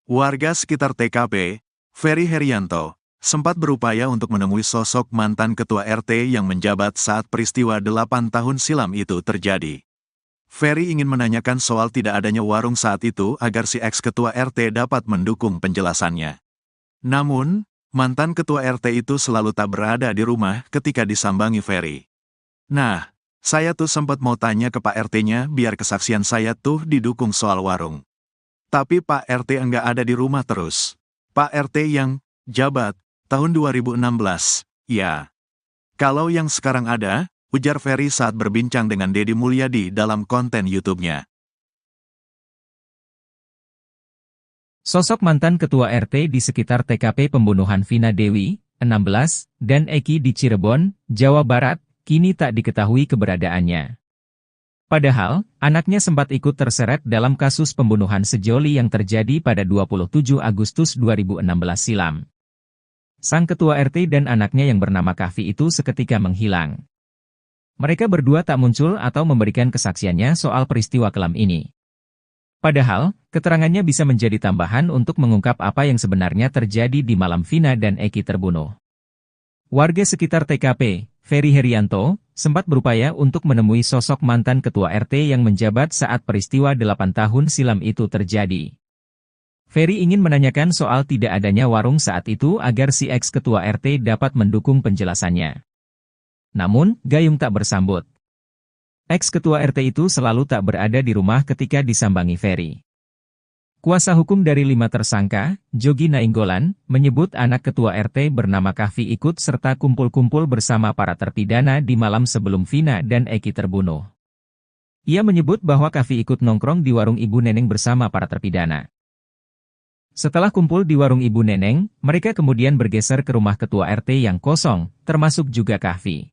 Warga sekitar TKP, Ferry Herianto, sempat berupaya untuk menemui sosok mantan ketua RT yang menjabat saat peristiwa 8 tahun silam itu terjadi. Ferry ingin menanyakan soal tidak adanya warung saat itu agar si ex-ketua RT dapat mendukung penjelasannya. Namun, mantan ketua RT itu selalu tak berada di rumah ketika disambangi Ferry. Nah, saya tuh sempat mau tanya ke Pak RT-nya biar kesaksian saya tuh didukung soal warung. Tapi Pak RT enggak ada di rumah terus. Pak RT yang jabat tahun 2016, ya. Kalau yang sekarang ada, ujar Ferry saat berbincang dengan Deddy Mulyadi dalam konten YouTube-nya. Sosok mantan ketua RT di sekitar TKP pembunuhan Vina Dewi, 16, dan Eki di Cirebon, Jawa Barat, kini tak diketahui keberadaannya. Padahal, anaknya sempat ikut terseret dalam kasus pembunuhan sejoli yang terjadi pada 27 Agustus 2016 silam. Sang ketua RT dan anaknya yang bernama Kavi itu seketika menghilang. Mereka berdua tak muncul atau memberikan kesaksiannya soal peristiwa kelam ini. Padahal, keterangannya bisa menjadi tambahan untuk mengungkap apa yang sebenarnya terjadi di malam Vina dan Eki terbunuh. Warga sekitar TKP, Ferry Herianto, sempat berupaya untuk menemui sosok mantan ketua RT yang menjabat saat peristiwa 8 tahun silam itu terjadi. Ferry ingin menanyakan soal tidak adanya warung saat itu agar si ex-ketua RT dapat mendukung penjelasannya. Namun, gayung tak bersambut. Ex-ketua RT itu selalu tak berada di rumah ketika disambangi Ferry. Kuasa hukum dari 5 tersangka, Jogi Nainggolan, menyebut anak ketua RT bernama Kavi ikut serta kumpul-kumpul bersama para terpidana di malam sebelum Vina dan Eki terbunuh. Ia menyebut bahwa Kavi ikut nongkrong di warung Ibu Neneng bersama para terpidana. Setelah kumpul di warung Ibu Neneng, mereka kemudian bergeser ke rumah ketua RT yang kosong, termasuk juga Kavi.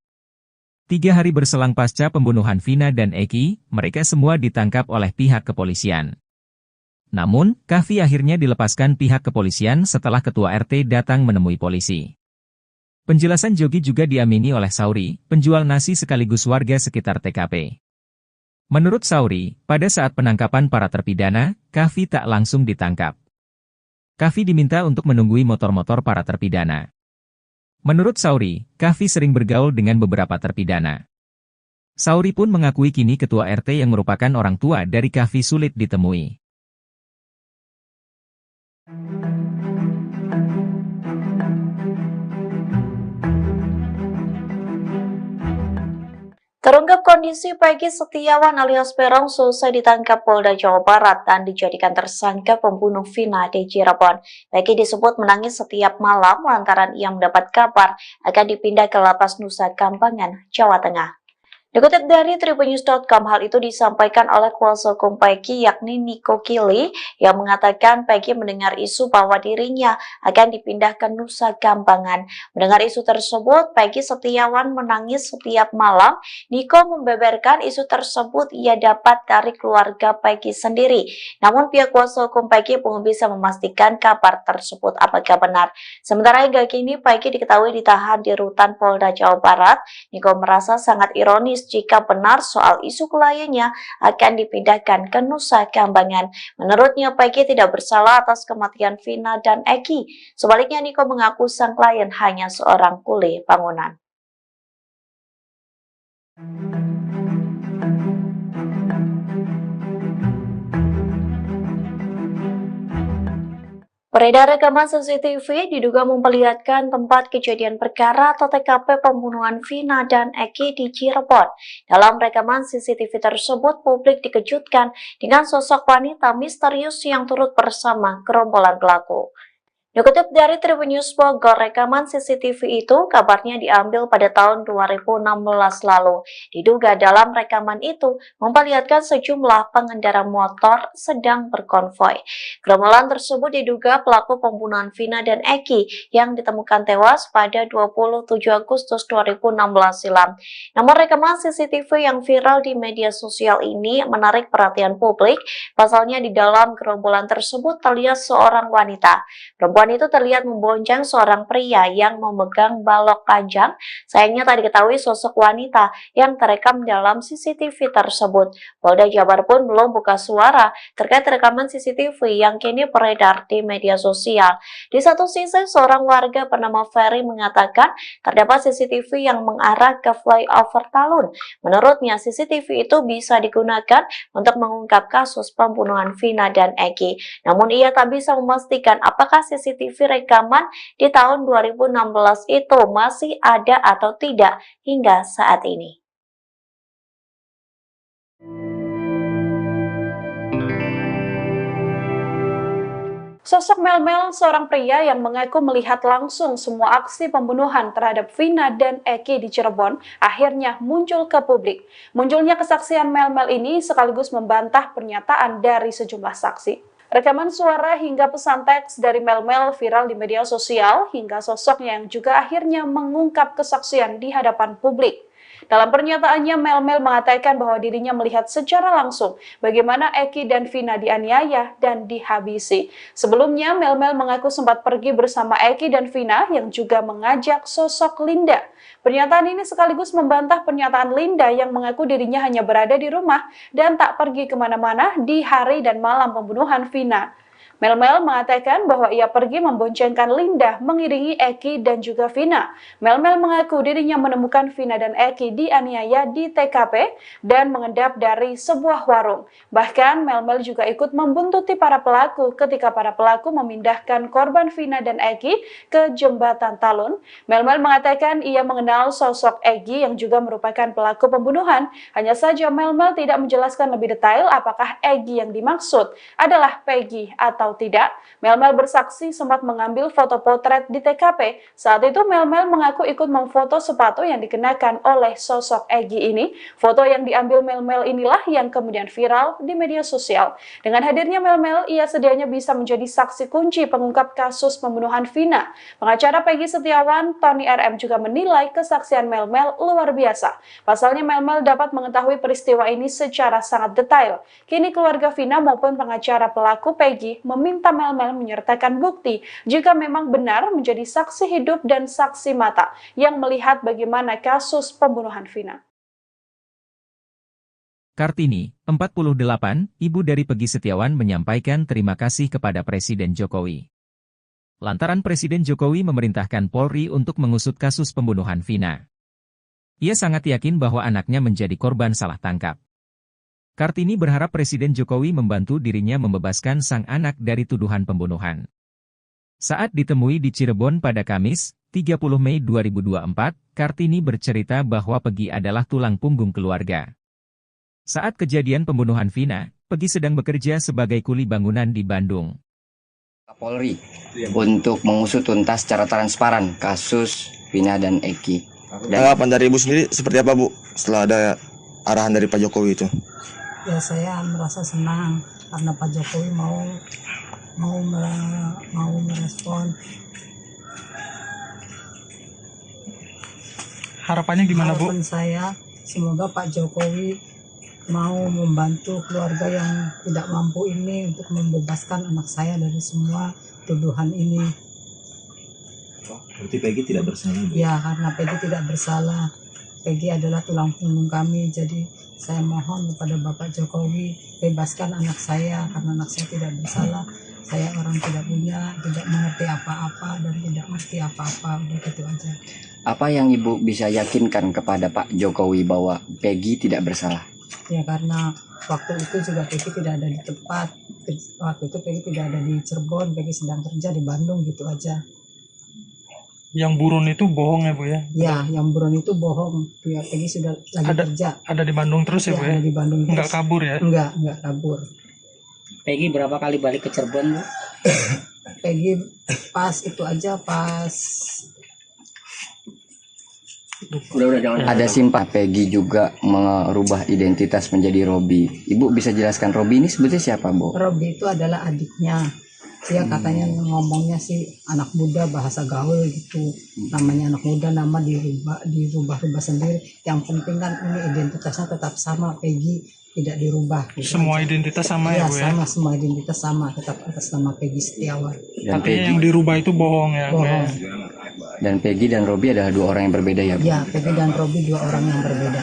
3 hari berselang pasca pembunuhan Vina dan Eki, mereka semua ditangkap oleh pihak kepolisian. Namun, Kavi akhirnya dilepaskan pihak kepolisian setelah ketua RT datang menemui polisi. Penjelasan Jogi juga diamini oleh Sauri, penjual nasi sekaligus warga sekitar TKP. Menurut Sauri, pada saat penangkapan para terpidana, Kavi tak langsung ditangkap. Kavi diminta untuk menunggui motor-motor para terpidana. Menurut Sauri, Kavi sering bergaul dengan beberapa terpidana. Sauri pun mengakui kini ketua RT yang merupakan orang tua dari Kavi sulit ditemui. Terungkap kondisi Peggy Setiawan alias Peron selesai ditangkap Polda Jawa Barat dan dijadikan tersangka pembunuh Vina di Cirebon. Peggy disebut menangis setiap malam lantaran ia mendapat kabar akan dipindah ke Lapas Nusa Kambangan, Jawa Tengah. Dikutip dari tribunnews.com, hal itu disampaikan oleh kuasa hukum Peggy yakni Niko Kili yang mengatakan Peggy mendengar isu bahwa dirinya akan dipindah ke Nusa Kambangan. Mendengar isu tersebut, Peggy Setiawan menangis setiap malam. Niko membeberkan isu tersebut ia dapat dari keluarga Peggy sendiri. Namun pihak kuasa hukum Peggy belum bisa memastikan kabar tersebut apakah benar. Sementara hingga kini Peggy diketahui ditahan di rutan Polda Jawa Barat. Niko merasa sangat ironis jika benar soal isu kliennya akan dipindahkan ke Nusa Kambangan. Menurutnya, Peggy tidak bersalah atas kematian Vina dan Eki. Sebaliknya, Niko mengaku sang klien hanya seorang kuli bangunan. Beredar rekaman CCTV diduga memperlihatkan tempat kejadian perkara atau TKP pembunuhan Vina dan Eki di Cirebon. Dalam rekaman CCTV tersebut, publik dikejutkan dengan sosok wanita misterius yang turut bersama gerombolan pelaku. Dikutip dari Tribunnews Bogor, rekaman CCTV itu kabarnya diambil pada tahun 2016 lalu. Diduga dalam rekaman itu memperlihatkan sejumlah pengendara motor sedang berkonvoi. Gerombolan tersebut diduga pelaku pembunuhan Vina dan Eki yang ditemukan tewas pada 27 Agustus 2016 silam. Namun rekaman CCTV yang viral di media sosial ini menarik perhatian publik. Pasalnya di dalam gerombolan tersebut terlihat seorang wanita. Perempuan itu terlihat membonceng seorang pria yang memegang balok panjang. Sayangnya tak diketahui sosok wanita yang terekam dalam CCTV tersebut. Polda Jabar pun belum buka suara terkait rekaman CCTV yang kini beredar di media sosial. Di satu sisi, seorang warga bernama Ferry mengatakan terdapat CCTV yang mengarah ke flyover Talun. Menurutnya, CCTV itu bisa digunakan untuk mengungkap kasus pembunuhan Vina dan Eki. Namun ia tak bisa memastikan apakah CCTV rekaman di tahun 2016 itu masih ada atau tidak hingga saat ini. Sosok Melmel, seorang pria yang mengaku melihat langsung semua aksi pembunuhan terhadap Vina dan Eki di Cirebon, akhirnya muncul ke publik. Munculnya kesaksian Melmel ini sekaligus membantah pernyataan dari sejumlah saksi. Rekaman suara hingga pesan teks dari Melmel viral di media sosial hingga sosoknya yang juga akhirnya mengungkap kesaksian di hadapan publik. Dalam pernyataannya, Melmel mengatakan bahwa dirinya melihat secara langsung bagaimana Eki dan Vina dianiaya dan dihabisi. Sebelumnya, Melmel mengaku sempat pergi bersama Eki dan Vina yang juga mengajak sosok Linda. Pernyataan ini sekaligus membantah pernyataan Linda yang mengaku dirinya hanya berada di rumah dan tak pergi kemana-mana di hari dan malam pembunuhan Vina. Melmel mengatakan bahwa ia pergi memboncengkan Linda mengiringi Eki dan juga Vina. Melmel mengaku dirinya menemukan Vina dan Eki dianiaya di TKP dan mengendap dari sebuah warung. Bahkan Melmel juga ikut membuntuti para pelaku ketika para pelaku memindahkan korban Vina dan Eki ke jembatan Talun. Melmel mengatakan ia mengenal sosok Eki yang juga merupakan pelaku pembunuhan. Hanya saja Melmel tidak menjelaskan lebih detail apakah Eki yang dimaksud adalah Peggy atau tidak. Melmel bersaksi sempat mengambil foto potret di TKP. Saat itu Melmel mengaku ikut memfoto sepatu yang dikenakan oleh sosok Eki ini. Foto yang diambil Melmel inilah yang kemudian viral di media sosial. Dengan hadirnya Melmel, ia sedianya bisa menjadi saksi kunci pengungkap kasus pembunuhan Vina. Pengacara Peggy Setiawan, Tony RM juga menilai kesaksian Melmel luar biasa. Pasalnya Melmel dapat mengetahui peristiwa ini secara sangat detail. Kini keluarga Vina maupun pengacara pelaku Peggy meminta Melmel menyertakan bukti jika memang benar menjadi saksi hidup dan saksi mata yang melihat bagaimana kasus pembunuhan Vina. Kartini, 48, ibu dari Peggy Setiawan menyampaikan terima kasih kepada Presiden Jokowi. Lantaran Presiden Jokowi memerintahkan Polri untuk mengusut kasus pembunuhan Vina. Ia sangat yakin bahwa anaknya menjadi korban salah tangkap. Kartini berharap Presiden Jokowi membantu dirinya membebaskan sang anak dari tuduhan pembunuhan. Saat ditemui di Cirebon pada Kamis, 30 Mei 2024, Kartini bercerita bahwa Peggy adalah tulang punggung keluarga. Saat kejadian pembunuhan Vina, Peggy sedang bekerja sebagai kuli bangunan di Bandung. Polri untuk mengusut tuntas secara transparan kasus Vina dan Eki. Tanggapan dari Ibu sendiri seperti apa Bu setelah ada arahan dari Pak Jokowi itu? Ya saya merasa senang karena Pak Jokowi mau merespon. Harapannya gimana Bu? Harapan saya semoga Pak Jokowi mau membantu keluarga yang tidak mampu ini untuk membebaskan anak saya dari semua tuduhan ini. Berarti Peggy tidak bersalah Bu? Ya, karena Peggy tidak bersalah. Peggy adalah tulang punggung kami, jadi saya mohon kepada Bapak Jokowi bebaskan anak saya karena anak saya tidak bersalah. Saya orang tidak punya, tidak mengerti apa-apa dan tidak mengerti apa-apa, udah gitu aja. Apa yang Ibu bisa yakinkan kepada Pak Jokowi bahwa Peggy tidak bersalah? Ya karena waktu itu juga Peggy tidak ada di tempat. Waktu itu Peggy tidak ada di Cirebon, Peggy sedang kerja di Bandung, gitu aja. Yang buron itu bohong ya Bu ya? Ya, yang buron itu bohong. Ya, Peggy sudah lagi kerja. Ada di Bandung terus ya Bu ya? Ada di Bandung terus. Enggak kabur ya? Enggak kabur. Peggy berapa kali balik ke Cirebon Bu? Peggy pas itu aja pas Ada simpah Peggy juga merubah identitas menjadi Robi. Ibu bisa jelaskan Robi ini sebetulnya siapa Bu? Robi itu adalah adiknya. Dia katanya ngomongnya sih anak muda, bahasa gaul gitu. Namanya anak muda, nama dirubah sendiri. Yang penting kan ini identitasnya tetap sama, Peggy tidak dirubah. Gitu semua aja. Identitas sama ya Bu ya? Sama, semua identitas sama, tetap atas nama Peggy Setiawan. Dan Artinya yang dirubah itu bohong ya? Bohong. Dan Peggy dan Robi adalah dua orang yang berbeda ya Bu? Ya, Peggy dan Robi dua orang yang berbeda.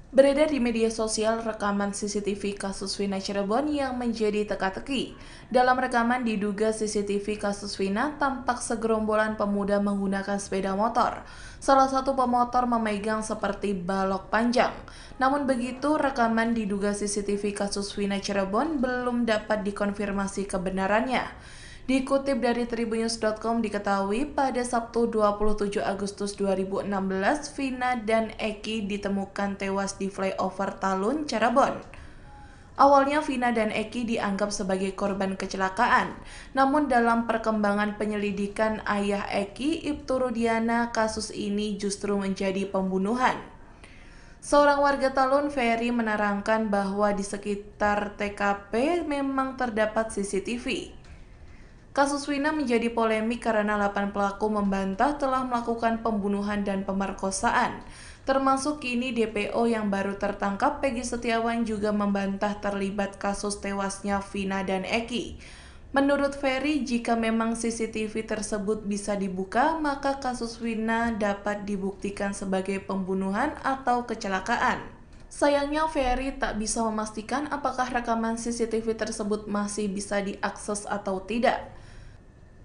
Beredar di media sosial rekaman CCTV kasus Vina Cirebon yang menjadi teka-teki. Dalam rekaman diduga CCTV kasus Vina tampak segerombolan pemuda menggunakan sepeda motor. Salah satu pemotor memegang seperti balok panjang. Namun begitu, rekaman diduga CCTV kasus Vina Cirebon belum dapat dikonfirmasi kebenarannya. Dikutip dari tribunnews.com diketahui pada Sabtu 27 Agustus 2016, Vina dan Eki ditemukan tewas di flyover Talun, Cirebon. Awalnya Vina dan Eki dianggap sebagai korban kecelakaan, namun dalam perkembangan penyelidikan ayah Eki, Ibtu Rudiana, kasus ini justru menjadi pembunuhan. Seorang warga Talun, Ferry, menerangkan bahwa di sekitar TKP memang terdapat CCTV. Kasus Vina menjadi polemik karena 8 pelaku membantah telah melakukan pembunuhan dan pemerkosaan. Termasuk kini DPO yang baru tertangkap, Peggy Setiawan, juga membantah terlibat kasus tewasnya Vina dan Eki. Menurut Ferry, jika memang CCTV tersebut bisa dibuka, maka kasus Vina dapat dibuktikan sebagai pembunuhan atau kecelakaan. Sayangnya Ferry tak bisa memastikan apakah rekaman CCTV tersebut masih bisa diakses atau tidak.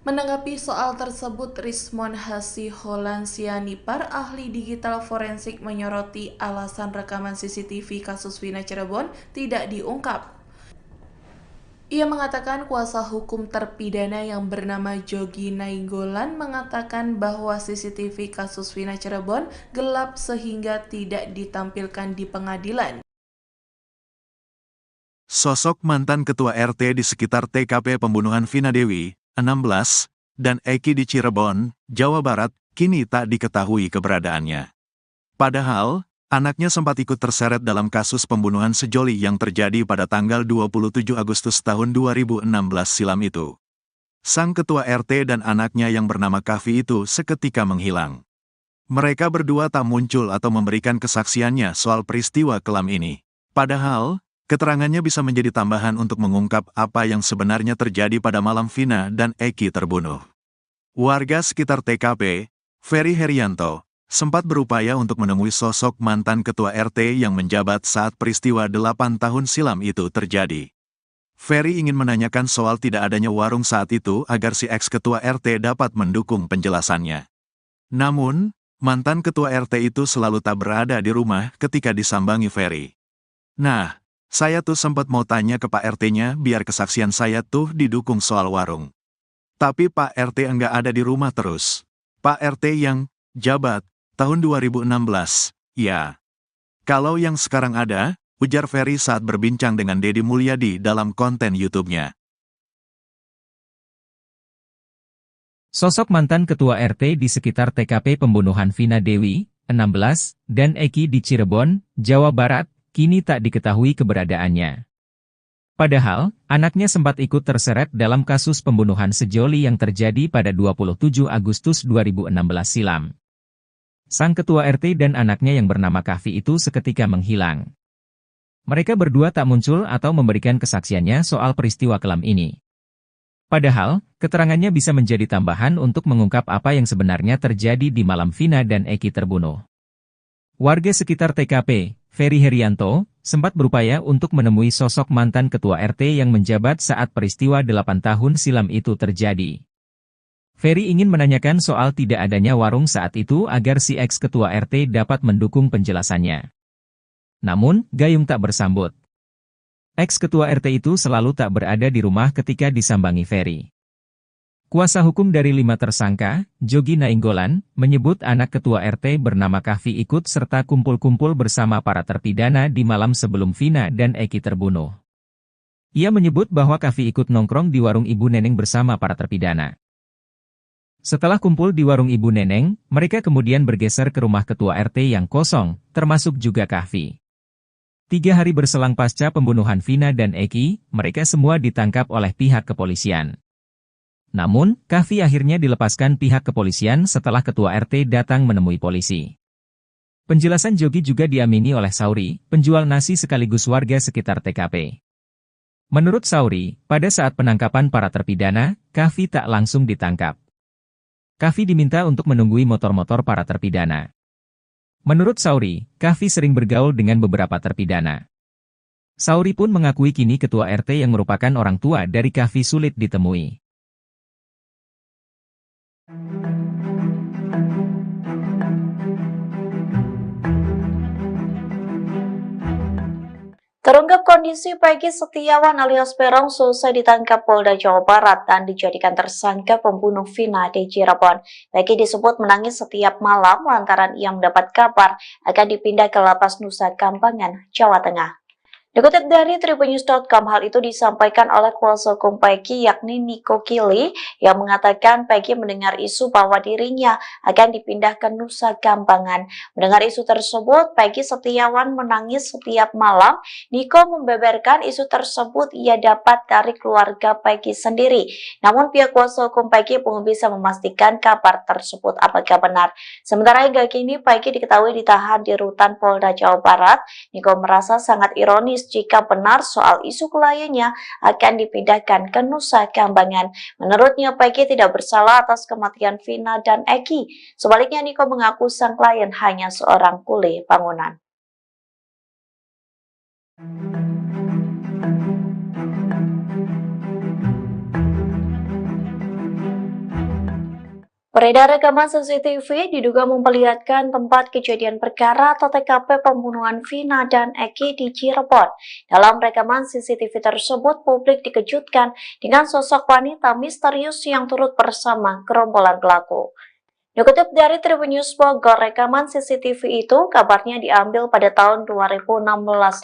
Menanggapi soal tersebut, Rismon Hasiholansianipar, ahli digital forensik, menyoroti alasan rekaman CCTV kasus Vina Cirebon tidak diungkap. Ia mengatakan kuasa hukum terpidana yang bernama Jogi Nainggolan mengatakan bahwa CCTV kasus Vina Cirebon gelap sehingga tidak ditampilkan di pengadilan. Sosok mantan ketua RT di sekitar TKP pembunuhan Vina Dewi, 16, dan Eki di Cirebon, Jawa Barat, kini tak diketahui keberadaannya. Padahal, anaknya sempat ikut terseret dalam kasus pembunuhan sejoli yang terjadi pada tanggal 27 Agustus tahun 2016 silam itu. Sang ketua RT dan anaknya yang bernama Kavi itu seketika menghilang. Mereka berdua tak muncul atau memberikan kesaksiannya soal peristiwa kelam ini. Padahal, keterangannya bisa menjadi tambahan untuk mengungkap apa yang sebenarnya terjadi pada malam Vina dan Eki terbunuh. Warga sekitar TKP, Ferry Herianto, sempat berupaya untuk menemui sosok mantan ketua RT yang menjabat saat peristiwa 8 tahun silam itu terjadi. Ferry ingin menanyakan soal tidak adanya warung saat itu agar si ex-ketua RT dapat mendukung penjelasannya. Namun, mantan ketua RT itu selalu tak berada di rumah ketika disambangi Ferry. Nah, saya tuh sempat mau tanya ke Pak RT-nya biar kesaksian saya tuh didukung soal warung. Tapi Pak RT enggak ada di rumah terus. Pak RT yang jabat tahun 2016, ya. Kalau yang sekarang ada, ujar Ferry saat berbincang dengan Deddy Mulyadi dalam konten YouTube-nya. Sosok mantan ketua RT di sekitar TKP pembunuhan Vina Dewi, 16, dan Eki di Cirebon, Jawa Barat, kini tak diketahui keberadaannya. Padahal, anaknya sempat ikut terseret dalam kasus pembunuhan sejoli yang terjadi pada 27 Agustus 2016 silam. Sang ketua RT dan anaknya yang bernama Kahfi itu seketika menghilang. Mereka berdua tak muncul atau memberikan kesaksiannya soal peristiwa kelam ini. Padahal, keterangannya bisa menjadi tambahan untuk mengungkap apa yang sebenarnya terjadi di malam Vina dan Eki terbunuh. Warga sekitar TKP, Ferry Herianto, sempat berupaya untuk menemui sosok mantan ketua RT yang menjabat saat peristiwa 8 tahun silam itu terjadi. Ferry ingin menanyakan soal tidak adanya warung saat itu agar si ex-ketua RT dapat mendukung penjelasannya. Namun, Gayung tak bersambut. Ex-ketua RT itu selalu tak berada di rumah ketika disambangi Ferry. Kuasa hukum dari 5 tersangka, Jogi Nainggolan, menyebut anak ketua RT bernama Kahfi ikut serta kumpul-kumpul bersama para terpidana di malam sebelum Vina dan Eki terbunuh. Ia menyebut bahwa Kahfi ikut nongkrong di warung Ibu Neneng bersama para terpidana. Setelah kumpul di warung Ibu Neneng, mereka kemudian bergeser ke rumah ketua RT yang kosong, termasuk juga Kahfi. 3 hari berselang pasca pembunuhan Vina dan Eki, mereka semua ditangkap oleh pihak kepolisian. Namun, Kahfi akhirnya dilepaskan pihak kepolisian setelah ketua RT datang menemui polisi. Penjelasan Jogi juga diamini oleh Sauri, penjual nasi sekaligus warga sekitar TKP. Menurut Sauri, pada saat penangkapan para terpidana, Kahfi tak langsung ditangkap. Kahfi diminta untuk menunggui motor-motor para terpidana. Menurut Sauri, Kahfi sering bergaul dengan beberapa terpidana. Sauri pun mengakui kini ketua RT yang merupakan orang tua dari Kahfi sulit ditemui. Terungkap kondisi Peggy Setiawan alias Peron selesai ditangkap Polda Jawa Barat dan dijadikan tersangka pembunuh Vina di Cirebon. Peggy disebut menangis setiap malam lantaran ia mendapat kabar akan dipindah ke Lapas Nusa Kambangan, Jawa Tengah. Dikutip dari Tribunnews.com, hal itu disampaikan oleh kuasa hukum Peggy yakni Niko Kili yang mengatakan Peggy mendengar isu bahwa dirinya akan dipindah ke Nusa Kambangan. Mendengar isu tersebut, Peggy Setiawan menangis setiap malam. Niko membeberkan isu tersebut ia dapat dari keluarga Peggy sendiri. Namun pihak kuasa hukum Peggy belum bisa memastikan kabar tersebut apakah benar. Sementara hingga kini Peggy diketahui ditahan di rutan Polda Jawa Barat. Niko merasa sangat ironis jika benar soal isu kliennya akan dipindahkan ke Nusa Kambangan. Menurutnya, Peggy tidak bersalah atas kematian Vina dan Eki. Sebaliknya, Niko mengaku sang klien hanya seorang kuli bangunan. Beredar rekaman CCTV diduga memperlihatkan tempat kejadian perkara atau TKP pembunuhan Vina dan Eki di Cirebon. Dalam rekaman CCTV tersebut, publik dikejutkan dengan sosok wanita misterius yang turut bersama gerombolan pelaku. Dikutip dari Tribunnews Bogor, rekaman CCTV itu kabarnya diambil pada tahun 2016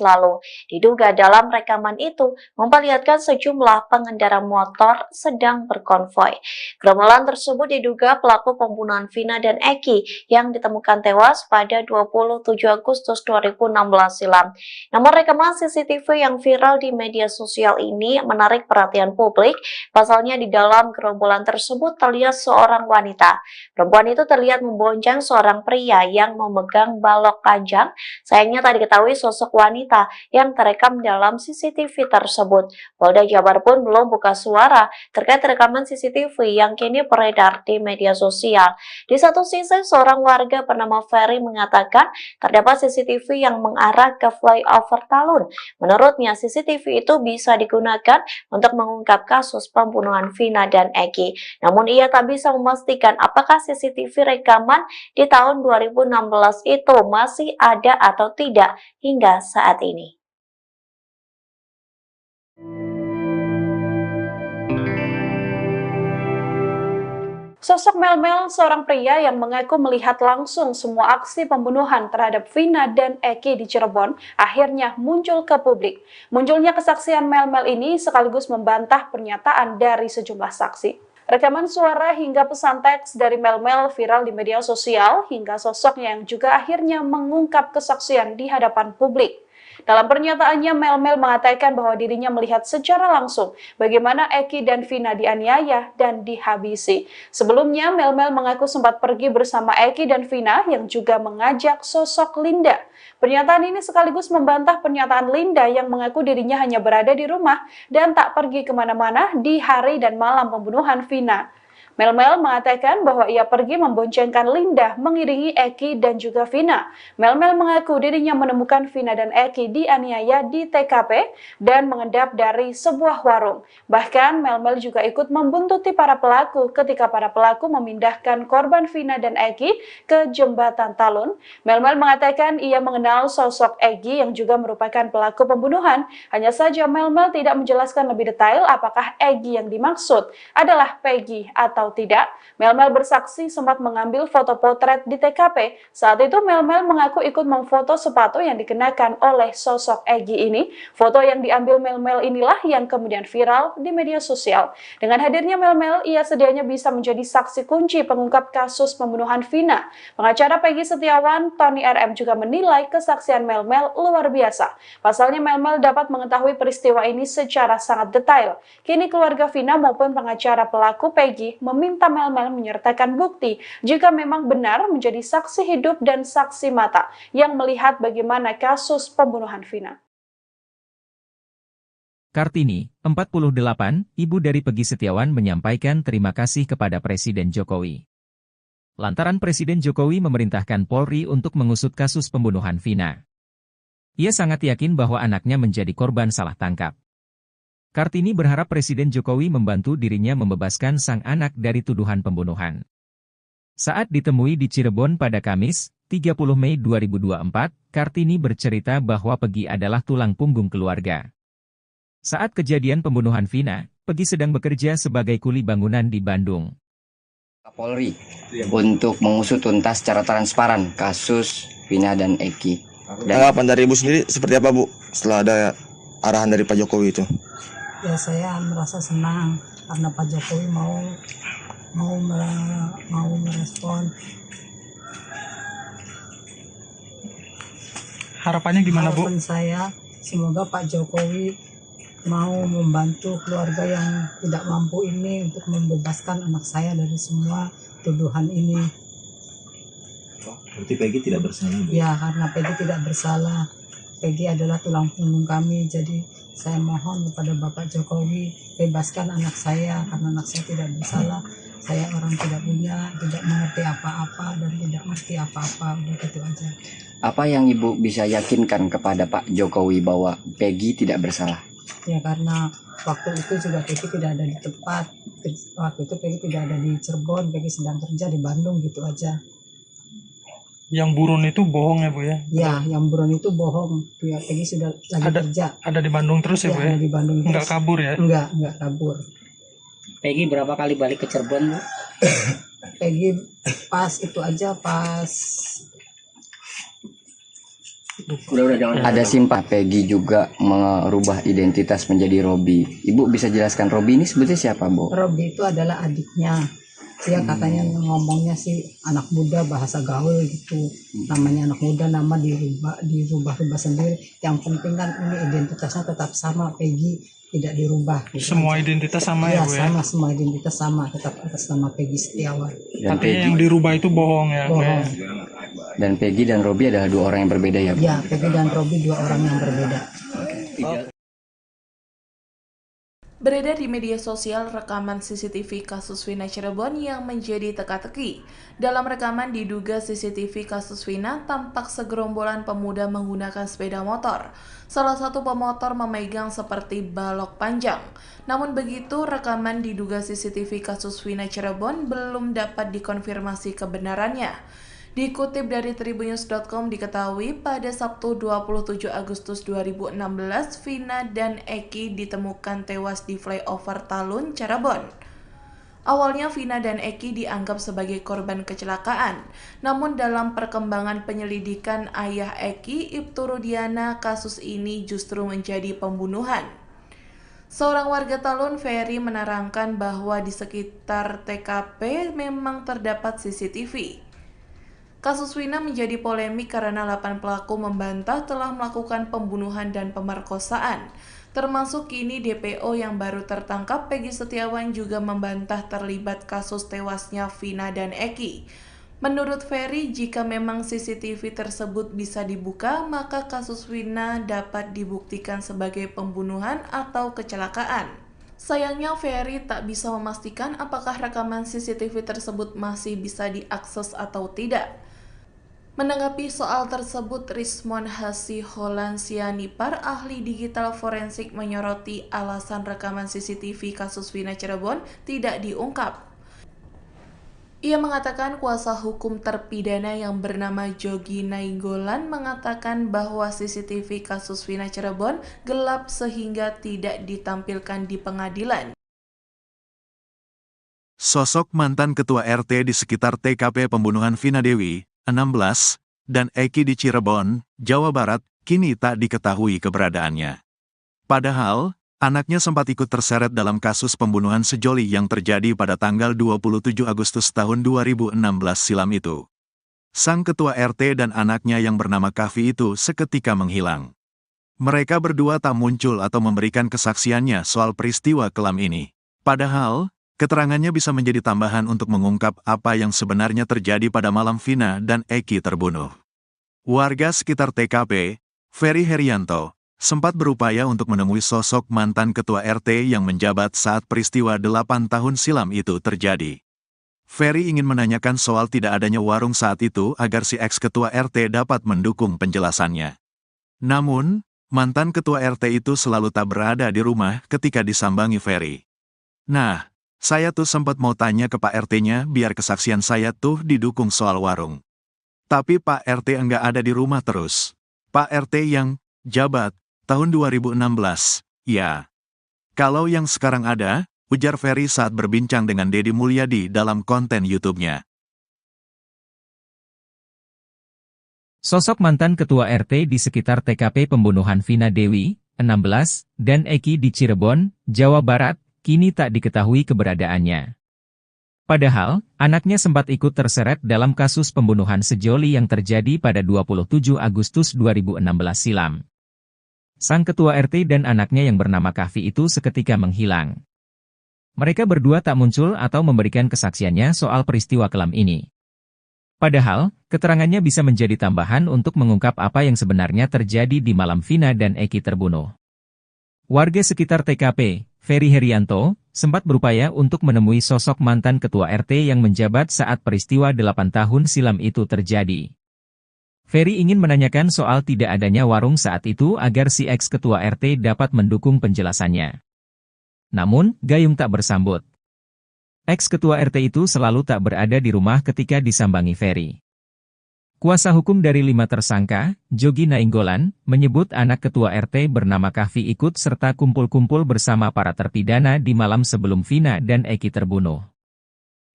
lalu. Diduga dalam rekaman itu memperlihatkan sejumlah pengendara motor sedang berkonvoi. Gerombolan tersebut diduga pelaku pembunuhan Vina dan Eki yang ditemukan tewas pada 27 Agustus 2016 silam. Namun rekaman CCTV yang viral di media sosial ini menarik perhatian publik. Pasalnya di dalam gerombolan tersebut terlihat seorang wanita. Perempuan itu terlihat membonceng seorang pria yang memegang balok panjang. Sayangnya tak diketahui sosok wanita yang terekam dalam CCTV tersebut. Polda Jabar pun belum buka suara terkait rekaman CCTV yang kini beredar di media sosial. Di satu sisi, seorang warga bernama Ferry mengatakan terdapat CCTV yang mengarah ke flyover Talun. Menurutnya, CCTV itu bisa digunakan untuk mengungkap kasus pembunuhan Vina dan Eki. Namun ia tak bisa memastikan apakah CCTV rekaman di tahun 2016 itu masih ada atau tidak hingga saat ini. Sosok Mel, seorang pria yang mengaku melihat langsung semua aksi pembunuhan terhadap Vina dan Eki di Cirebon, akhirnya muncul ke publik. Munculnya kesaksian Mel ini sekaligus membantah pernyataan dari sejumlah saksi. Rekaman suara hingga pesan teks dari Mel-Mel viral di media sosial hingga sosoknya yang juga akhirnya mengungkap kesaksian di hadapan publik. Dalam pernyataannya, Mel-Mel mengatakan bahwa dirinya melihat secara langsung bagaimana Eki dan Vina dianiaya dan dihabisi. Sebelumnya, Mel-Mel mengaku sempat pergi bersama Eki dan Vina yang juga mengajak sosok Linda. Pernyataan ini sekaligus membantah pernyataan Linda yang mengaku dirinya hanya berada di rumah dan tak pergi kemana-mana di hari dan malam pembunuhan Vina. Mel-Mel mengatakan bahwa ia pergi memboncengkan Linda mengiringi Eki dan juga Vina. Mel-Mel mengaku dirinya menemukan Vina dan Eki dianiaya di TKP dan mengendap dari sebuah warung. Bahkan Mel-Mel juga ikut membuntuti para pelaku ketika para pelaku memindahkan korban Vina dan Eki ke jembatan Talun. Mel-Mel mengatakan ia mengenal sosok Eki yang juga merupakan pelaku pembunuhan. Hanya saja Mel-Mel tidak menjelaskan lebih detail apakah Eki yang dimaksud adalah Peggy atau tidak. Mel-Mel bersaksi sempat mengambil foto potret di TKP. Saat itu Mel-Mel mengaku ikut memfoto sepatu yang dikenakan oleh sosok Egi ini. Foto yang diambil Mel-Mel inilah yang kemudian viral di media sosial. Dengan hadirnya Mel-Mel, ia sedianya bisa menjadi saksi kunci pengungkap kasus pembunuhan Vina. Pengacara Peggy Setiawan, Tony RM juga menilai kesaksian Mel-Mel luar biasa. Pasalnya Mel-Mel dapat mengetahui peristiwa ini secara sangat detail. Kini keluarga Vina maupun pengacara pelaku Peggy meminta Mel-Mel menyertakan bukti jika memang benar menjadi saksi hidup dan saksi mata yang melihat bagaimana kasus pembunuhan Vina. Kartini, 48, ibu dari Peggy Setiawan menyampaikan terima kasih kepada Presiden Jokowi. Lantaran Presiden Jokowi memerintahkan Polri untuk mengusut kasus pembunuhan Vina. Ia sangat yakin bahwa anaknya menjadi korban salah tangkap. Kartini berharap Presiden Jokowi membantu dirinya membebaskan sang anak dari tuduhan pembunuhan. Saat ditemui di Cirebon pada Kamis, 30 Mei 2024, Kartini bercerita bahwa Peggy adalah tulang punggung keluarga. Saat kejadian pembunuhan Vina, Peggy sedang bekerja sebagai kuli bangunan di Bandung. Polri untuk mengusut tuntas secara transparan kasus Vina dan Eki. Tanggapan dari Ibu sendiri seperti apa, Bu, setelah ada arahan dari Pak Jokowi itu? Ya, saya merasa senang karena Pak Jokowi mau merespon. Harapannya gimana, Bu? Harapan saya semoga Pak Jokowi mau membantu keluarga yang tidak mampu ini untuk membebaskan anak saya dari semua tuduhan ini. Berarti Peggy tidak bersalah, Bu? Ya, karena Peggy tidak bersalah. Peggy adalah tulang punggung kami, jadi saya mohon kepada Bapak Jokowi bebaskan anak saya karena anak saya tidak bersalah. Saya orang tidak punya, tidak mengerti apa-apa dan tidak mengerti apa-apa, udah gitu aja. Apa yang Ibu bisa yakinkan kepada Pak Jokowi bahwa Peggy tidak bersalah? Ya, karena waktu itu juga Peggy tidak ada di tempat. Waktu itu Peggy tidak ada di Cirebon, Peggy sedang kerja di Bandung, gitu aja. Yang buron itu bohong ya, Bu ya? Ya, yang buron itu bohong. Ya, Peggy sudah lagi kerja. Ada di Bandung terus ya, Bu ya? Ada di Bandung terus. Enggak kabur ya? Enggak kabur. Peggy berapa kali balik ke Cirebon, Bu? Peggy pas itu aja, pas Ada simpah Peggy juga merubah identitas menjadi Robi. Ibu bisa jelaskan Robi ini sebetulnya siapa, Bu? Robi itu adalah adiknya. Dia katanya ngomongnya sih anak muda, bahasa gaul gitu. Namanya anak muda, nama dirubah sendiri. Yang penting kan ini identitasnya tetap sama, Peggy tidak dirubah. Gitu. Semua identitas sama ya, Bu ya? Sama, semua identitas sama, tetap atas nama Peggy Setiawan. Tapi yang dirubah itu bohong ya? Bohong. Dan Peggy dan Robi adalah dua orang yang berbeda ya, Bu? Ya, Peggy dan Robi dua orang yang berbeda. Beredar di media sosial rekaman CCTV kasus Vina Cirebon yang menjadi teka-teki. Dalam rekaman diduga CCTV kasus Vina tampak segerombolan pemuda menggunakan sepeda motor. Salah satu pemotor memegang seperti balok panjang. Namun begitu, rekaman diduga CCTV kasus Vina Cirebon belum dapat dikonfirmasi kebenarannya. Dikutip dari Tribunnews.com diketahui pada Sabtu 27 Agustus 2016, Vina dan Eki ditemukan tewas di flyover Talun, Cirebon. Awalnya Vina dan Eki dianggap sebagai korban kecelakaan, namun dalam perkembangan penyelidikan ayah Eki, Ibtu Rudiana, kasus ini justru menjadi pembunuhan. Seorang warga Talun, Ferry, menerangkan bahwa di sekitar TKP memang terdapat CCTV. Kasus Wina menjadi polemik karena 8 pelaku membantah telah melakukan pembunuhan dan pemerkosaan. Termasuk kini DPO yang baru tertangkap, Peggy Setiawan, juga membantah terlibat kasus tewasnya Vina dan Eki. Menurut Ferry, jika memang CCTV tersebut bisa dibuka, maka kasus Wina dapat dibuktikan sebagai pembunuhan atau kecelakaan. Sayangnya Ferry tak bisa memastikan apakah rekaman CCTV tersebut masih bisa diakses atau tidak. Menanggapi soal tersebut, Rismon Hasiholansianipar, ahli digital forensik, menyoroti alasan rekaman CCTV kasus Wina Cirebon tidak diungkap. Ia mengatakan kuasa hukum terpidana yang bernama Jogi Nainggolan mengatakan bahwa CCTV kasus Wina Cirebon gelap sehingga tidak ditampilkan di pengadilan. Sosok mantan ketua RT di sekitar TKP pembunuhan Vina Dewi, 16, dan Eki di Cirebon, Jawa Barat, kini tak diketahui keberadaannya. Padahal, anaknya sempat ikut terseret dalam kasus pembunuhan sejoli yang terjadi pada tanggal 27 Agustus tahun 2016 silam itu. Sang ketua RT dan anaknya yang bernama Kavi itu seketika menghilang. Mereka berdua tak muncul atau memberikan kesaksiannya soal peristiwa kelam ini. Padahal, keterangannya bisa menjadi tambahan untuk mengungkap apa yang sebenarnya terjadi pada malam Vina dan Eki terbunuh. Warga sekitar TKP, Ferry Herianto, sempat berupaya untuk menemui sosok mantan ketua RT yang menjabat saat peristiwa 8 tahun silam itu terjadi. Ferry ingin menanyakan soal tidak adanya warung saat itu agar si ex-ketua RT dapat mendukung penjelasannya. Namun, mantan ketua RT itu selalu tak berada di rumah ketika disambangi Ferry. Nah, saya tuh sempat mau tanya ke Pak RT-nya biar kesaksian saya tuh didukung soal warung. Tapi Pak RT enggak ada di rumah terus. Pak RT yang jabat tahun 2016, ya. Kalau yang sekarang ada, ujar Ferry saat berbincang dengan Deddy Mulyadi dalam konten YouTube-nya. Sosok mantan ketua RT di sekitar TKP pembunuhan Vina Dewi, 16, dan Eki di Cirebon, Jawa Barat, kini tak diketahui keberadaannya. Padahal, anaknya sempat ikut terseret dalam kasus pembunuhan sejoli yang terjadi pada 27 Agustus 2016 silam. Sang ketua RT dan anaknya yang bernama Kavi itu seketika menghilang. Mereka berdua tak muncul atau memberikan kesaksiannya soal peristiwa kelam ini. Padahal, keterangannya bisa menjadi tambahan untuk mengungkap apa yang sebenarnya terjadi di malam Vina dan Eki terbunuh. Warga sekitar TKP, Ferry Herianto, sempat berupaya untuk menemui sosok mantan ketua RT yang menjabat saat peristiwa 8 tahun silam itu terjadi. Ferry ingin menanyakan soal tidak adanya warung saat itu agar si ex-ketua RT dapat mendukung penjelasannya. Namun, gayung tak bersambut. Ex-ketua RT itu selalu tak berada di rumah ketika disambangi Ferry. Kuasa hukum dari 5 tersangka, Jogi Nainggolan, menyebut anak ketua RT bernama Kavi ikut serta kumpul-kumpul bersama para terpidana di malam sebelum Vina dan Eki terbunuh.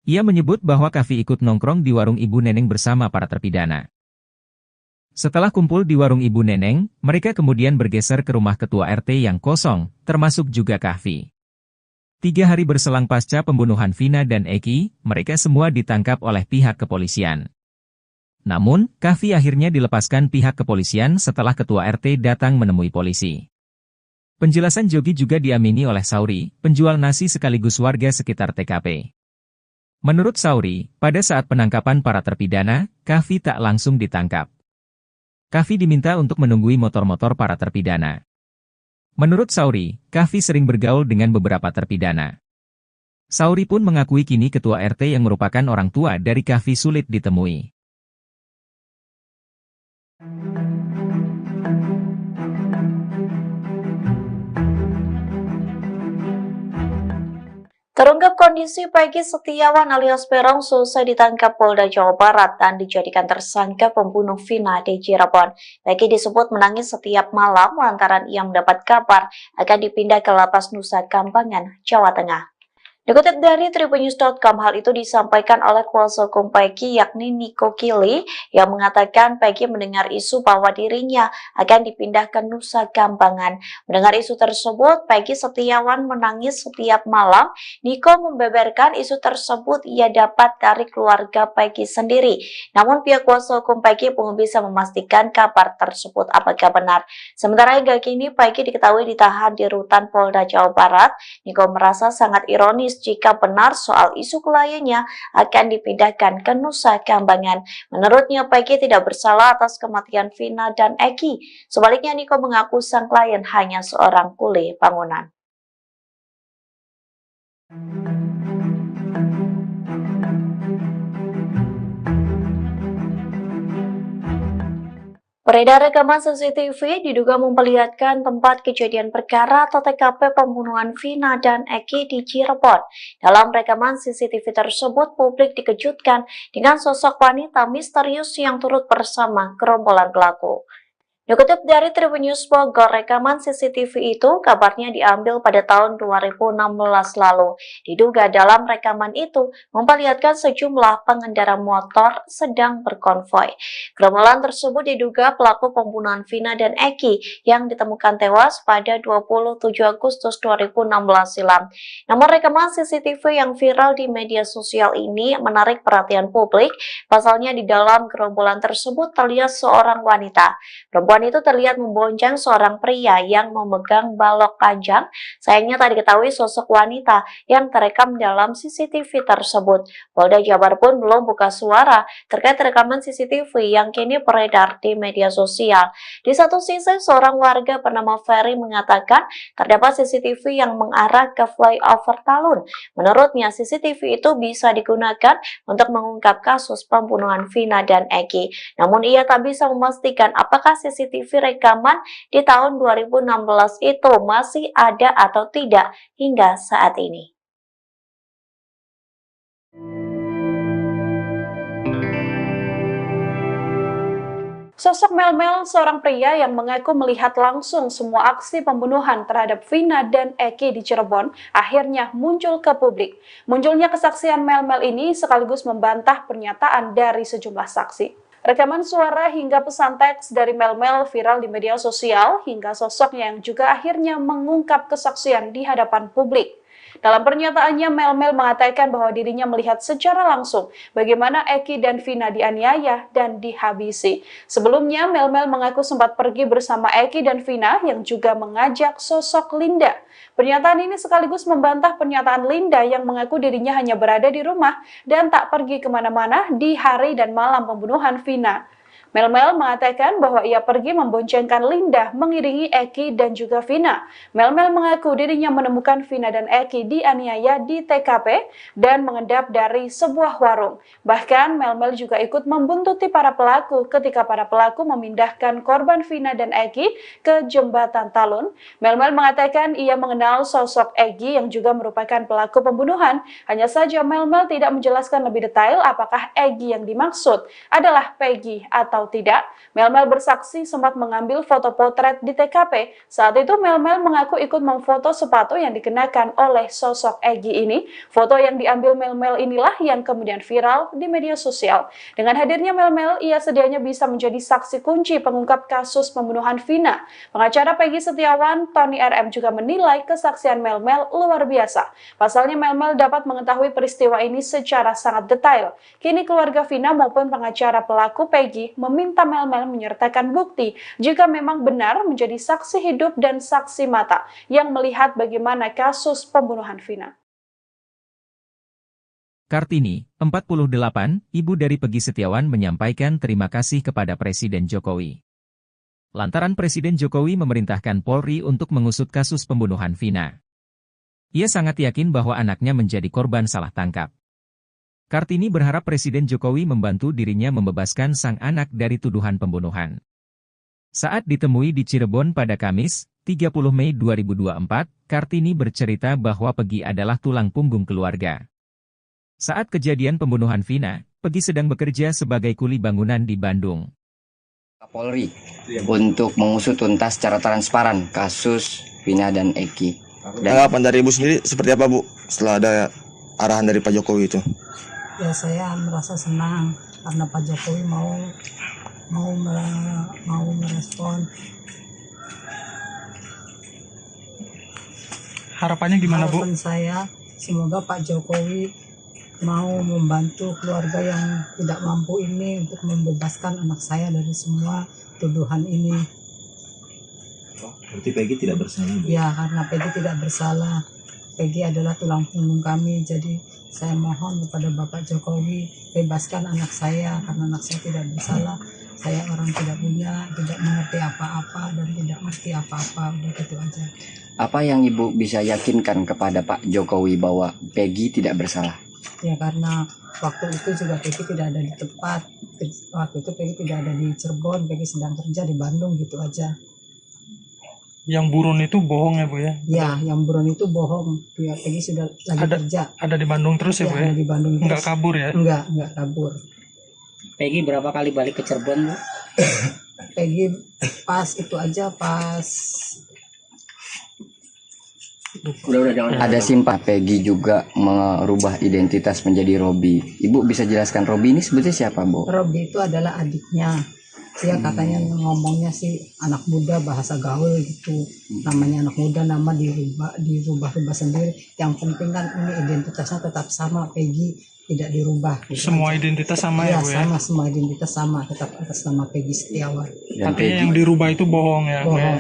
Ia menyebut bahwa Kavi ikut nongkrong di warung Ibu Neneng bersama para terpidana. Setelah kumpul di warung Ibu Neneng, mereka kemudian bergeser ke rumah ketua RT yang kosong, termasuk juga Kavi. 3 hari berselang pasca pembunuhan Vina dan Eki, mereka semua ditangkap oleh pihak kepolisian. Namun, Kavi akhirnya dilepaskan pihak kepolisian setelah ketua RT datang menemui polisi. Penjelasan Jogi juga diamini oleh Sauri, penjual nasi sekaligus warga sekitar TKP. Menurut Sauri, pada saat penangkapan para terpidana, Kavi tak langsung ditangkap. Kavi diminta untuk menunggui motor-motor para terpidana. Menurut Sauri, Kavi sering bergaul dengan beberapa terpidana. Sauri pun mengakui kini ketua RT yang merupakan orang tua dari Kavi sulit ditemui. Terungkap kondisi Peggy Setiawan alias Peron selesai ditangkap Polda Jawa Barat dan dijadikan tersangka pembunuh Vina di Cirebon. Peggy disebut menangis setiap malam lantaran ia mendapat kabar akan dipindah ke Lapas Nusa Kambangan, Jawa Tengah. Dikutip dari tribunnews.com, hal itu disampaikan oleh kuasa hukum Peggy yakni Nico Kili yang mengatakan Peggy mendengar isu bahwa dirinya akan dipindah ke Nusa Kambangan. Mendengar isu tersebut, Peggy Setiawan menangis setiap malam. Nico membeberkan isu tersebut ia dapat dari keluarga Peggy sendiri. Namun pihak kuasa hukum Peggy belum bisa memastikan kabar tersebut apakah benar. Sementara hingga kini Peggy diketahui ditahan di rutan Polda Jawa Barat. Nico merasa sangat ironis jika benar soal isu kliennya akan dipindahkan ke Nusa Kambangan. Menurutnya, Peggy tidak bersalah atas kematian Vina dan Eki. Sebaliknya, Nico mengaku sang klien hanya seorang kuli bangunan. Beredar rekaman CCTV diduga memperlihatkan tempat kejadian perkara atau TKP pembunuhan Vina dan Eki di Cirebon. Dalam rekaman CCTV tersebut, publik dikejutkan dengan sosok wanita misterius yang turut bersama gerombolan pelaku. Dikutip dari Tribunnews Bogor, rekaman CCTV itu kabarnya diambil pada tahun 2016 lalu. Diduga dalam rekaman itu memperlihatkan sejumlah pengendara motor sedang berkonvoi. Gerombolan tersebut diduga pelaku pembunuhan Vina dan Eki yang ditemukan tewas pada 27 Agustus 2016 silam. Namun rekaman CCTV yang viral di media sosial ini menarik perhatian publik. Pasalnya di dalam gerombolan tersebut terlihat seorang wanita. Perempuan itu terlihat membonceng seorang pria yang memegang balok panjang. Sayangnya tak diketahui sosok wanita yang terekam dalam CCTV tersebut. Polda Jabar pun belum buka suara terkait rekaman CCTV yang kini beredar di media sosial. Di satu sisi, seorang warga bernama Ferry mengatakan terdapat CCTV yang mengarah ke flyover Talun. Menurutnya, CCTV itu bisa digunakan untuk mengungkap kasus pembunuhan Vina dan Eki. Namun ia tak bisa memastikan apakah CCTV rekaman di tahun 2016 itu masih ada atau tidak hingga saat ini. Sosok Mel, seorang pria yang mengaku melihat langsung semua aksi pembunuhan terhadap Vina dan Eki di Cirebon, akhirnya muncul ke publik. Munculnya kesaksian Mel ini sekaligus membantah pernyataan dari sejumlah saksi. Rekaman suara hingga pesan teks dari Mel viral di media sosial, hingga sosoknya yang juga akhirnya mengungkap kesaksian di hadapan publik. Dalam pernyataannya, Mel mengatakan bahwa dirinya melihat secara langsung bagaimana Eki dan Vina dianiaya dan dihabisi. Sebelumnya, Mel mengaku sempat pergi bersama Eki dan Vina yang juga mengajak sosok Linda. Pernyataan ini sekaligus membantah pernyataan Linda yang mengaku dirinya hanya berada di rumah dan tak pergi kemana-mana di hari dan malam pembunuhan Vina. Mel mengatakan bahwa ia pergi memboncengkan Linda mengiringi Eki dan juga Vina. Mel mengaku dirinya menemukan Vina dan Eki dianiaya di TKP dan mengendap dari sebuah warung. Bahkan Mel juga ikut membuntuti para pelaku ketika para pelaku memindahkan korban Vina dan Eki ke jembatan Talun. Mel mengatakan ia mengenal sosok Eki yang juga merupakan pelaku pembunuhan. Hanya saja Mel tidak menjelaskan lebih detail apakah Eki yang dimaksud adalah Peggy atau tidak. Mel bersaksi sempat mengambil foto potret di TKP. Saat itu Mel mengaku ikut memfoto sepatu yang dikenakan oleh sosok Egi ini. Foto yang diambil Mel inilah yang kemudian viral di media sosial. Dengan hadirnya Mel, ia sedianya bisa menjadi saksi kunci pengungkap kasus pembunuhan Vina. Pengacara Peggy Setiawan, Tony RM juga menilai kesaksian Mel luar biasa. Pasalnya Mel dapat mengetahui peristiwa ini secara sangat detail. Kini keluarga Vina maupun pengacara pelaku Peggy meminta Mel menyertakan bukti jika memang benar menjadi saksi hidup dan saksi mata yang melihat bagaimana kasus pembunuhan Vina. Kartini, 48, ibu dari Peggy Setiawan menyampaikan terima kasih kepada Presiden Jokowi. Lantaran Presiden Jokowi memerintahkan Polri untuk mengusut kasus pembunuhan Vina. Ia sangat yakin bahwa anaknya menjadi korban salah tangkap. Kartini berharap Presiden Jokowi membantu dirinya membebaskan sang anak dari tuduhan pembunuhan. Saat ditemui di Cirebon pada Kamis, 30 Mei 2024, Kartini bercerita bahwa Peggy adalah tulang punggung keluarga. Saat kejadian pembunuhan Vina, Peggy sedang bekerja sebagai kuli bangunan di Bandung. Polri untuk mengusut tuntas secara transparan kasus Vina dan Eki. Tanggapan dari Ibu sendiri seperti apa Bu setelah ada arahan dari Pak Jokowi itu? Ya saya merasa senang karena Pak Jokowi mau merespon. Harapannya gimana Bu? Harapan saya semoga Pak Jokowi mau membantu keluarga yang tidak mampu ini untuk membebaskan anak saya dari semua tuduhan ini. Berarti Peggy tidak bersalah Bu? Ya, karena Peggy tidak bersalah. Peggy adalah tulang punggung kami, jadi saya mohon kepada Bapak Jokowi bebaskan anak saya karena anak saya tidak bersalah. Saya orang tidak punya, tidak mengerti apa-apa dan tidak mengerti apa-apa, udah gitu aja. Apa yang Ibu bisa yakinkan kepada Pak Jokowi bahwa Peggy tidak bersalah? Ya karena waktu itu juga Peggy tidak ada di tempat. Waktu itu Peggy tidak ada di Cirebon, Peggy sedang kerja di Bandung, gitu aja. Yang buron itu bohong ya Bu ya? Ya, yang buron itu bohong. Ya, Peggy sudah lagi kerja. Ada di Bandung terus ya Bu ya? Ada di Bandung terus. Enggak kabur ya? Enggak kabur. Peggy berapa kali balik ke Cirebon Bu? Peggy pas itu aja pas Ada simpah Peggy juga merubah identitas menjadi Robi. Ibu bisa jelaskan Robi ini sebetulnya siapa Bu? Robi itu adalah adiknya. Dia katanya ngomongnya sih anak muda, bahasa gaul gitu. Namanya anak muda, nama dirubah sendiri. Yang penting kan ini identitasnya tetap sama, Peggy tidak dirubah. Gitu semua aja. Identitas sama ya Bu ya? Sama, semua identitas sama, tetap atas nama Peggy Setiawan. Artinya yang dirubah itu bohong ya Bu ya?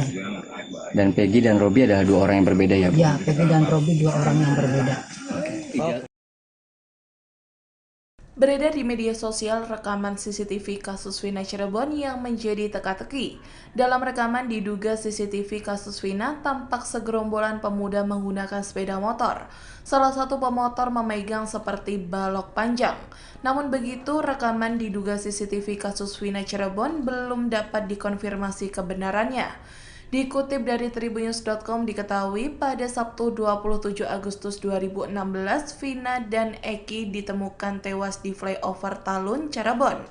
Dan Peggy dan Robi adalah dua orang yang berbeda ya Bu? Ya, Peggy dan Robi dua orang yang berbeda. Beredar di media sosial rekaman CCTV kasus Vina Cirebon yang menjadi teka-teki. Dalam rekaman diduga CCTV kasus Vina tampak segerombolan pemuda menggunakan sepeda motor. Salah satu pemotor memegang seperti balok panjang. Namun begitu, rekaman diduga CCTV kasus Vina Cirebon belum dapat dikonfirmasi kebenarannya. Dikutip dari tribunnews.com diketahui pada Sabtu 27 Agustus 2016, Vina dan Eki ditemukan tewas di flyover Talun, Cirebon.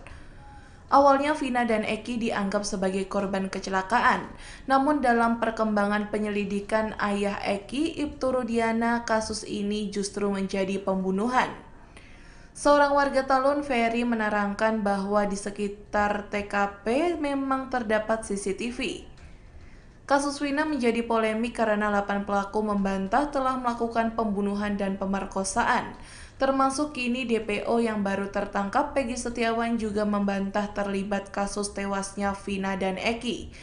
Awalnya Vina dan Eki dianggap sebagai korban kecelakaan, namun dalam perkembangan penyelidikan ayah Eki, Ibtu Rudiana, kasus ini justru menjadi pembunuhan. Seorang warga Talun, Ferry, menerangkan bahwa di sekitar TKP memang terdapat CCTV. Kasus Vina menjadi polemik karena 8 pelaku membantah telah melakukan pembunuhan dan pemerkosaan. Termasuk kini DPO yang baru tertangkap, Peggy Setiawan, juga membantah terlibat kasus tewasnya Vina dan Eki.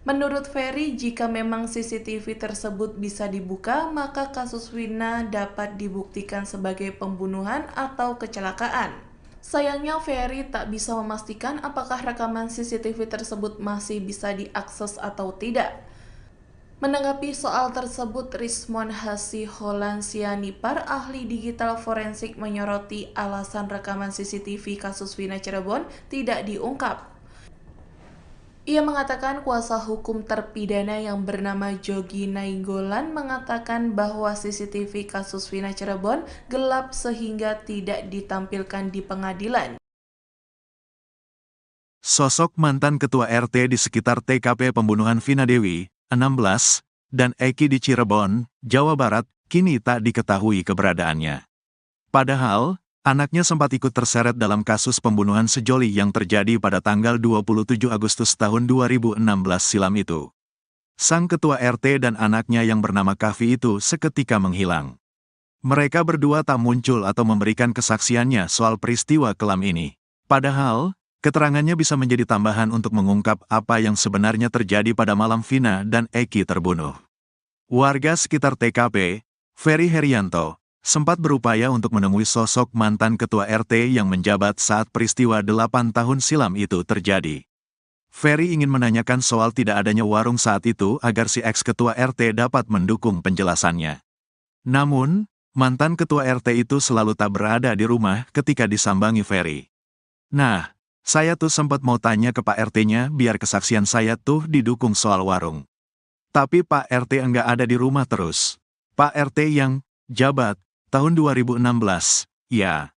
Menurut Ferry, jika memang CCTV tersebut bisa dibuka, maka kasus Vina dapat dibuktikan sebagai pembunuhan atau kecelakaan. Sayangnya Ferry tak bisa memastikan apakah rekaman CCTV tersebut masih bisa diakses atau tidak. Menanggapi soal tersebut, Rismon Hasiholansianipar, ahli digital forensik, menyoroti alasan rekaman CCTV kasus Vina Cirebon tidak diungkap. Ia mengatakan kuasa hukum terpidana yang bernama Jogi Nainggolan mengatakan bahwa CCTV kasus Vina Cirebon gelap sehingga tidak ditampilkan di pengadilan. Sosok mantan ketua RT di sekitar TKP pembunuhan Vina Dewi, 16, dan Eki di Cirebon, Jawa Barat, kini tak diketahui keberadaannya. Padahal, anaknya sempat ikut terseret dalam kasus pembunuhan sejoli yang terjadi pada tanggal 27 Agustus tahun 2016 silam itu. Sang ketua RT dan anaknya yang bernama Kavi itu seketika menghilang. Mereka berdua tak muncul atau memberikan kesaksiannya soal peristiwa kelam ini. Padahal, keterangannya bisa menjadi tambahan untuk mengungkap apa yang sebenarnya terjadi pada malam Vina dan Eki terbunuh. Warga sekitar TKP, Ferry Herianto, sempat berupaya untuk menemui sosok mantan ketua RT yang menjabat saat peristiwa 8 tahun silam itu terjadi. Ferry ingin menanyakan soal tidak adanya warung saat itu agar si ex-ketua RT dapat mendukung penjelasannya. Namun, mantan ketua RT itu selalu tak berada di rumah ketika disambangi Ferry. Nah, saya tuh sempat mau tanya ke Pak RT-nya biar kesaksian saya tuh didukung soal warung. Tapi Pak RT enggak ada di rumah terus. Pak RT yang jabat tahun 2016, ya.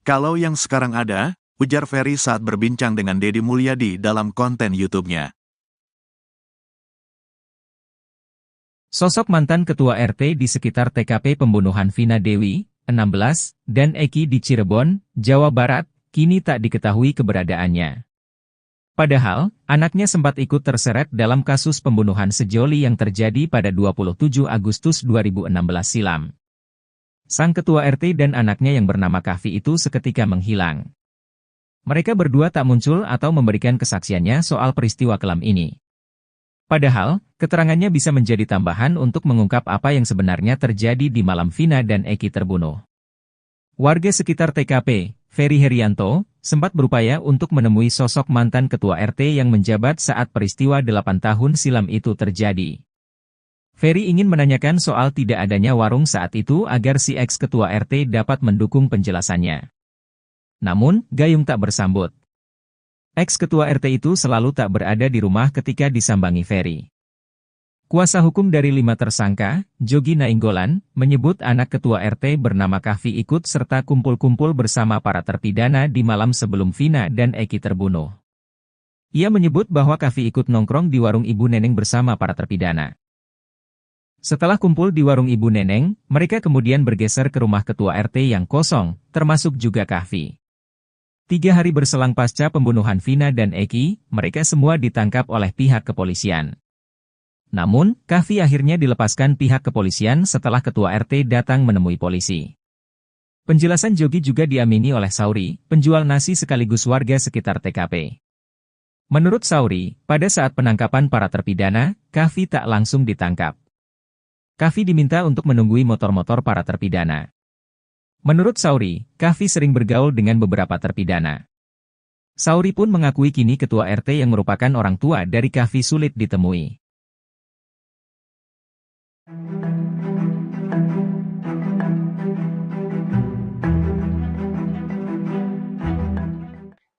Kalau yang sekarang ada, ujar Ferry saat berbincang dengan Deddy Mulyadi dalam konten YouTube-nya. Sosok mantan ketua RT di sekitar TKP pembunuhan Vina Dewi, 16, dan Eki di Cirebon, Jawa Barat, kini tak diketahui keberadaannya. Padahal, anaknya sempat ikut terseret dalam kasus pembunuhan sejoli yang terjadi pada 27 Agustus 2016 silam. Sang ketua RT dan anaknya yang bernama Kahfi itu seketika menghilang. Mereka berdua tak muncul atau memberikan kesaksiannya soal peristiwa kelam ini. Padahal, keterangannya bisa menjadi tambahan untuk mengungkap apa yang sebenarnya terjadi di malam Vina dan Eki terbunuh. Warga sekitar TKP, Ferry Herianto, sempat berupaya untuk menemui sosok mantan ketua RT yang menjabat saat peristiwa 8 tahun silam itu terjadi. Ferry ingin menanyakan soal tidak adanya warung saat itu agar si ex-ketua RT dapat mendukung penjelasannya. Namun, Gayung tak bersambut. Ex-ketua RT itu selalu tak berada di rumah ketika disambangi Ferry. Kuasa hukum dari 5 tersangka, Jogi Nainggolan, menyebut anak ketua RT bernama Kahfi ikut serta kumpul-kumpul bersama para terpidana di malam sebelum Vina dan Eki terbunuh. Ia menyebut bahwa Kahfi ikut nongkrong di warung Ibu Neneng bersama para terpidana. Setelah kumpul di warung Ibu Neneng, mereka kemudian bergeser ke rumah ketua RT yang kosong, termasuk juga Kahfi. 3 hari berselang pasca pembunuhan Vina dan Eki, mereka semua ditangkap oleh pihak kepolisian. Namun, Kahfi akhirnya dilepaskan pihak kepolisian setelah ketua RT datang menemui polisi. Penjelasan Jogi juga diamini oleh Sauri, penjual nasi sekaligus warga sekitar TKP. Menurut Sauri, pada saat penangkapan para terpidana, Kahfi tak langsung ditangkap. Kahfi diminta untuk menunggui motor-motor para terpidana. Menurut Sauri, Kahfi sering bergaul dengan beberapa terpidana. Sauri pun mengakui kini ketua RT yang merupakan orang tua dari Kahfi sulit ditemui.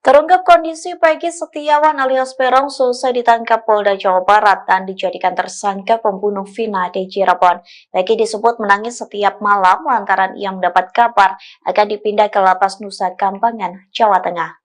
Terungkap kondisi Peggy Setiawan alias Peron selesai ditangkap Polda Jawa Barat dan dijadikan tersangka pembunuh Vina di Cirebon. Peggy disebut menangis setiap malam lantaran ia mendapat kabar akan dipindah ke Lapas Nusa Kambangan, Jawa Tengah.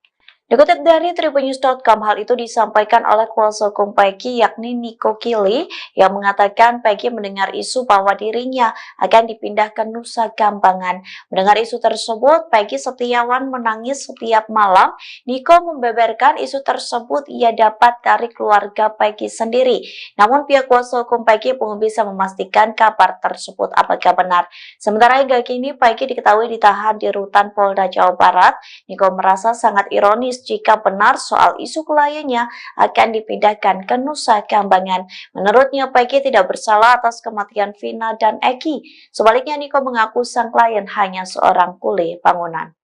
Dikutip dari tribunnews.com, hal itu disampaikan oleh kuasa hukum Peggy yakni Niko Kili yang mengatakan Peggy mendengar isu bahwa dirinya akan dipindah ke Nusa Kambangan. Mendengar isu tersebut, Peggy Setiawan menangis setiap malam. Niko membeberkan isu tersebut ia dapat dari keluarga Peggy sendiri. Namun pihak kuasa hukum Peggy belum bisa memastikan kabar tersebut apakah benar. Sementara hingga kini Peggy diketahui ditahan di rutan Polda Jawa Barat. Niko merasa sangat ironis jika benar soal isu kliennya akan dipindahkan ke Nusa Kambangan. Menurutnya, Peggy tidak bersalah atas kematian Vina dan Eki. Sebaliknya, Niko mengaku sang klien hanya seorang kuli bangunan.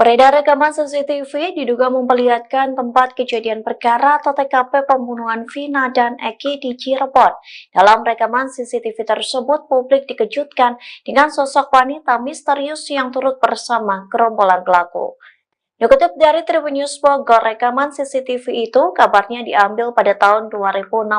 Beredar rekaman CCTV diduga memperlihatkan tempat kejadian perkara atau TKP pembunuhan Vina dan Eki di Cirebon. Dalam rekaman CCTV tersebut, publik dikejutkan dengan sosok wanita misterius yang turut bersama gerombolan pelaku. Dikutip dari Tribunnews Bogor, rekaman CCTV itu kabarnya diambil pada tahun 2016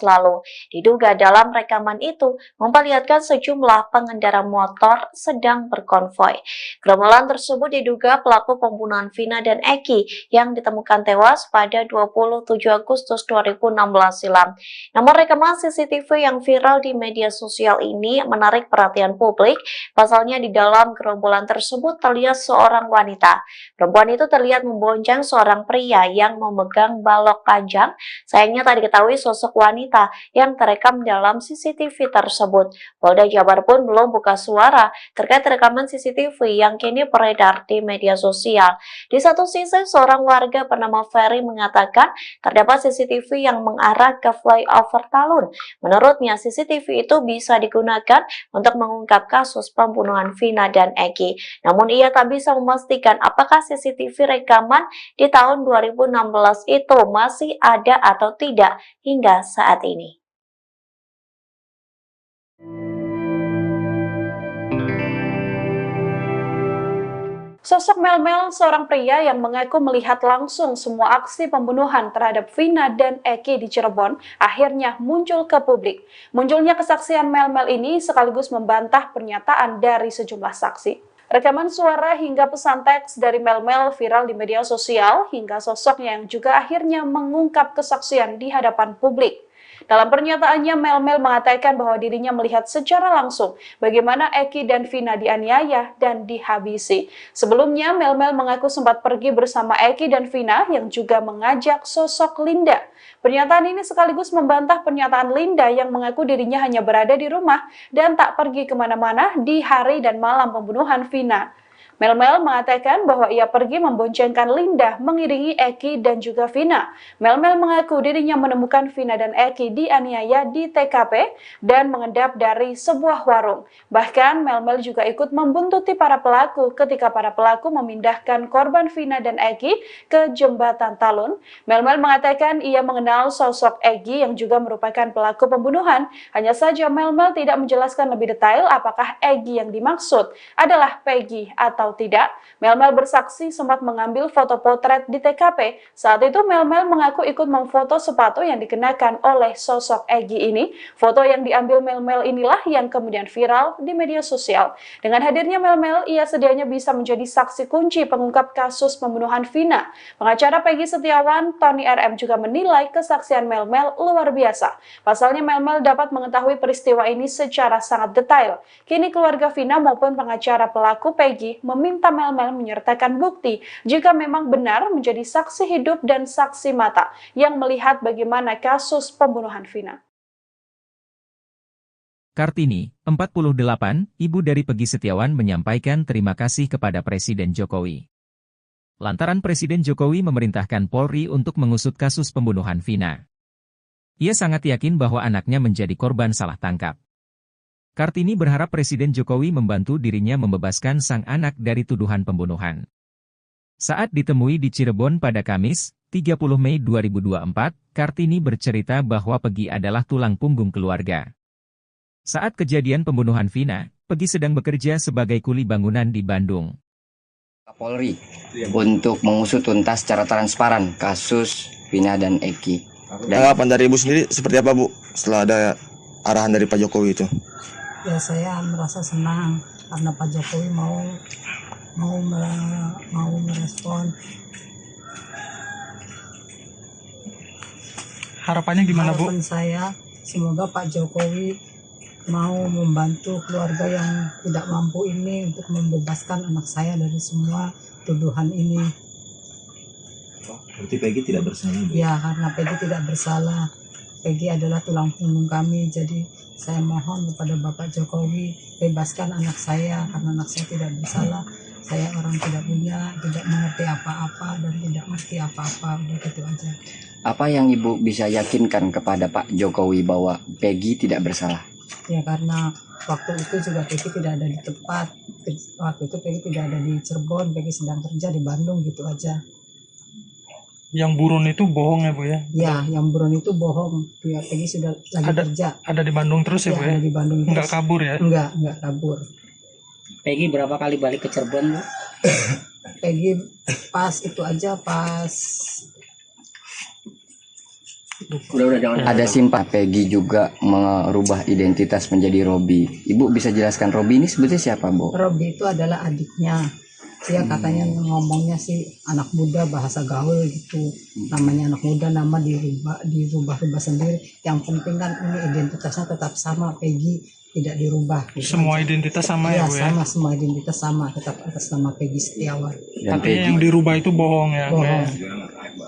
lalu. Diduga dalam rekaman itu memperlihatkan sejumlah pengendara motor sedang berkonvoi. Gerombolan tersebut diduga pelaku pembunuhan Vina dan Eki yang ditemukan tewas pada 27 Agustus 2016 silam. Namun rekaman CCTV yang viral di media sosial ini menarik perhatian publik. Pasalnya di dalam gerombolan tersebut terlihat seorang wanita. Perempuan itu terlihat membonceng seorang pria yang memegang balok panjang. Sayangnya tak diketahui sosok wanita yang terekam dalam CCTV tersebut. Polda Jabar pun belum buka suara terkait rekaman CCTV yang kini beredar di media sosial. Di satu sisi, seorang warga bernama Ferry mengatakan terdapat CCTV yang mengarah ke flyover Talun. Menurutnya, CCTV itu bisa digunakan untuk mengungkap kasus pembunuhan Vina dan Eki. Namun ia tak bisa memastikan apakah CCTV rekaman di tahun 2016 itu masih ada atau tidak hingga saat ini. Sosok Mel-Mel, seorang pria yang mengaku melihat langsung semua aksi pembunuhan terhadap Vina dan Eki di Cirebon, akhirnya muncul ke publik. Munculnya kesaksian Mel-Mel ini sekaligus membantah pernyataan dari sejumlah saksi. Rekaman suara hingga pesan teks dari Mel-Mel viral di media sosial hingga sosoknya yang juga akhirnya mengungkap kesaksian di hadapan publik. Dalam pernyataannya, Mel-Mel mengatakan bahwa dirinya melihat secara langsung bagaimana Eki dan Vina dianiaya dan dihabisi. Sebelumnya, Mel-Mel mengaku sempat pergi bersama Eki dan Vina yang juga mengajak sosok Linda. Pernyataan ini sekaligus membantah pernyataan Linda yang mengaku dirinya hanya berada di rumah dan tak pergi kemana-mana di hari dan malam pembunuhan Vina. Mel-Mel mengatakan bahwa ia pergi memboncengkan Linda mengiringi Eki dan juga Vina. Mel-Mel mengaku dirinya menemukan Vina dan Eki dianiaya di TKP dan mengendap dari sebuah warung. Bahkan Mel-Mel juga ikut membuntuti para pelaku ketika para pelaku memindahkan korban Vina dan Eki ke jembatan Talun. Mel-Mel mengatakan ia mengenal sosok Eki yang juga merupakan pelaku pembunuhan. Hanya saja Mel-Mel tidak menjelaskan lebih detail apakah Eki yang dimaksud adalah Peggy atau tidak. Mel-Mel bersaksi sempat mengambil foto potret di TKP. Saat itu Mel-Mel mengaku ikut memfoto sepatu yang dikenakan oleh sosok Egi ini. Foto yang diambil Mel-Mel inilah yang kemudian viral di media sosial. Dengan hadirnya Mel-Mel, ia sedianya bisa menjadi saksi kunci pengungkap kasus pembunuhan Vina. Pengacara Peggy Setiawan, Tony RM juga menilai kesaksian Mel-Mel luar biasa. Pasalnya Mel-Mel dapat mengetahui peristiwa ini secara sangat detail. Kini keluarga Vina maupun pengacara pelaku Peggy meminta Mel-Mel menyertakan bukti jika memang benar menjadi saksi hidup dan saksi mata yang melihat bagaimana kasus pembunuhan Vina. Kartini, 48, ibu dari Peggy Setiawan menyampaikan terima kasih kepada Presiden Jokowi. Lantaran Presiden Jokowi memerintahkan Polri untuk mengusut kasus pembunuhan Vina. Ia sangat yakin bahwa anaknya menjadi korban salah tangkap. Kartini berharap Presiden Jokowi membantu dirinya membebaskan sang anak dari tuduhan pembunuhan. Saat ditemui di Cirebon pada Kamis, 30 Mei 2024, Kartini bercerita bahwa Peggy adalah tulang punggung keluarga. Saat kejadian pembunuhan Vina, Peggy sedang bekerja sebagai kuli bangunan di Bandung. Polri untuk mengusut tuntas secara transparan kasus Vina dan Eki. Tanggapan dari Ibu sendiri seperti apa, Bu, setelah ada arahan dari Pak Jokowi itu? Ya, saya merasa senang karena Pak Jokowi mau merespon. Harapannya gimana, Bu? Harapan saya semoga Pak Jokowi mau membantu keluarga yang tidak mampu ini untuk membebaskan anak saya dari semua tuduhan ini. Berarti Peggy tidak bersalah, Bu? Ya, karena Peggy tidak bersalah. Peggy adalah tulang punggung kami, jadi saya mohon kepada Bapak Jokowi bebaskan anak saya karena anak saya tidak bersalah. Saya orang tidak punya, tidak mengerti apa-apa dan tidak mengerti apa-apa, udah gitu aja. Apa yang Ibu bisa yakinkan kepada Pak Jokowi bahwa Peggy tidak bersalah? Ya, karena waktu itu juga Peggy tidak ada di tempat. Waktu itu Peggy tidak ada di Cirebon, Peggy sedang kerja di Bandung, gitu aja. Yang buron itu bohong ya, Bu ya? Ya, yang buron itu bohong. Ya, Peggy sudah lagi kerja. Ada di Bandung terus ya, Bu ya? Ada di Bandung terus. Nggak kabur ya? Enggak kabur. Peggy berapa kali balik ke Cirebon, Bu? Peggy pas itu aja, pas Ada simpah Peggy juga merubah identitas menjadi Robi. Ibu bisa jelaskan Robi ini sebetulnya siapa, Bu? Robi itu adalah adiknya. Dia katanya ngomongnya sih anak muda, bahasa gaul gitu. Namanya anak muda, nama dirubah sendiri. Yang penting kan ini identitasnya tetap sama, Peggy tidak dirubah. Gitu semua aja. Identitas sama ya, Bu ya? Sama, semua identitas sama, tetap atas nama Peggy Setiawan. Tapi yang dirubah itu bohong ya? Bohong.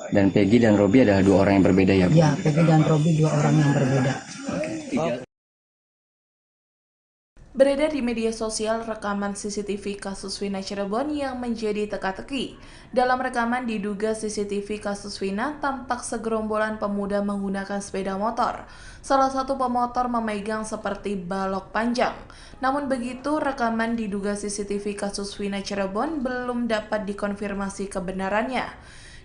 Dan Peggy dan Robi adalah dua orang yang berbeda ya, Bu? Ya, Peggy dan Robi dua orang yang berbeda. Beredar di media sosial rekaman CCTV kasus Vina Cirebon yang menjadi teka-teki. Dalam rekaman diduga CCTV kasus Vina tampak segerombolan pemuda menggunakan sepeda motor. Salah satu pemotor memegang seperti balok panjang. Namun begitu, rekaman diduga CCTV kasus Vina Cirebon belum dapat dikonfirmasi kebenarannya.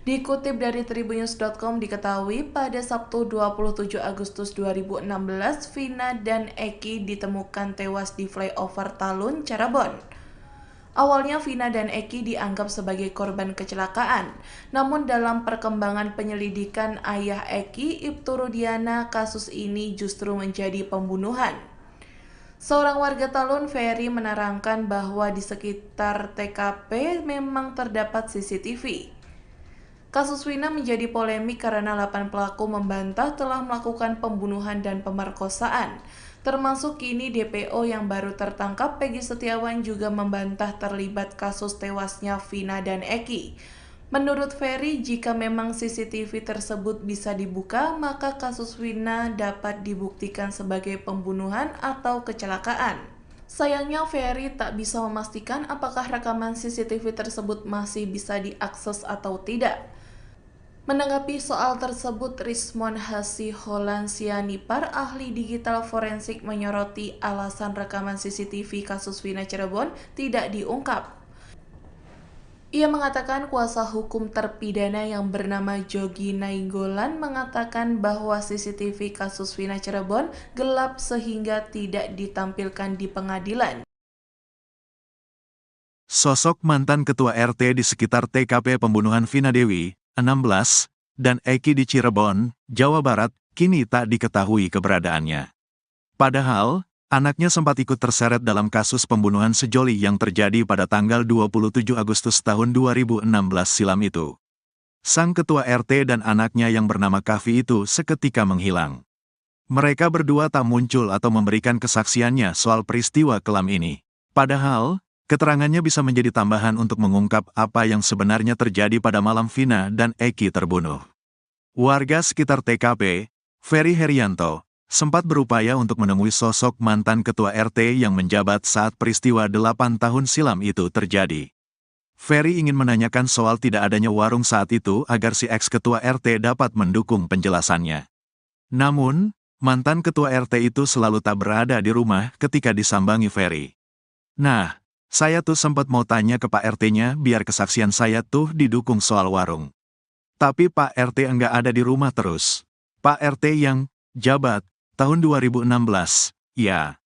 Dikutip dari Tribunnews.com diketahui pada Sabtu 27 Agustus 2016, Vina dan Eki ditemukan tewas di flyover Talun, Cirebon. Awalnya Vina dan Eki dianggap sebagai korban kecelakaan, namun dalam perkembangan penyelidikan ayah Eki, Ibtu Rudiana, kasus ini justru menjadi pembunuhan. Seorang warga Talun, Ferry, menerangkan bahwa di sekitar TKP memang terdapat CCTV. Kasus Wina menjadi polemik karena 8 pelaku membantah telah melakukan pembunuhan dan pemerkosaan. Termasuk kini DPO yang baru tertangkap Peggy Setiawan juga membantah terlibat kasus tewasnya Vina dan Eki. Menurut Ferry, jika memang CCTV tersebut bisa dibuka, maka kasus Wina dapat dibuktikan sebagai pembunuhan atau kecelakaan. Sayangnya Ferry tak bisa memastikan apakah rekaman CCTV tersebut masih bisa diakses atau tidak. Menanggapi soal tersebut, Rismon Hasiholansianipar, ahli digital forensik, menyoroti alasan rekaman CCTV kasus Wina Cirebon tidak diungkap. Ia mengatakan kuasa hukum terpidana yang bernama Jogi Nainggolan mengatakan bahwa CCTV kasus Wina Cirebon gelap sehingga tidak ditampilkan di pengadilan. Sosok mantan ketua RT di sekitar TKP pembunuhan Vina Dewi, 16, dan Eki di Cirebon, Jawa Barat, kini tak diketahui keberadaannya. Padahal, anaknya sempat ikut terseret dalam kasus pembunuhan sejoli yang terjadi pada tanggal 27 Agustus tahun 2016 silam itu. Sang ketua RT dan anaknya yang bernama Kavi itu seketika menghilang. Mereka berdua tak muncul atau memberikan kesaksiannya soal peristiwa kelam ini. Padahal, keterangannya bisa menjadi tambahan untuk mengungkap apa yang sebenarnya terjadi pada malam Vina dan Eki terbunuh. Warga sekitar TKP, Ferry Herianto, sempat berupaya untuk menemui sosok mantan ketua RT yang menjabat saat peristiwa 8 tahun silam itu terjadi. Ferry ingin menanyakan soal tidak adanya warung saat itu agar si ex-ketua RT dapat mendukung penjelasannya. Namun, mantan ketua RT itu selalu tak berada di rumah ketika disambangi Ferry. Nah, saya tuh sempat mau tanya ke Pak RT-nya biar kesaksian saya tuh didukung soal warung. Tapi Pak RT enggak ada di rumah terus. Pak RT yang jabat tahun 2016, ya.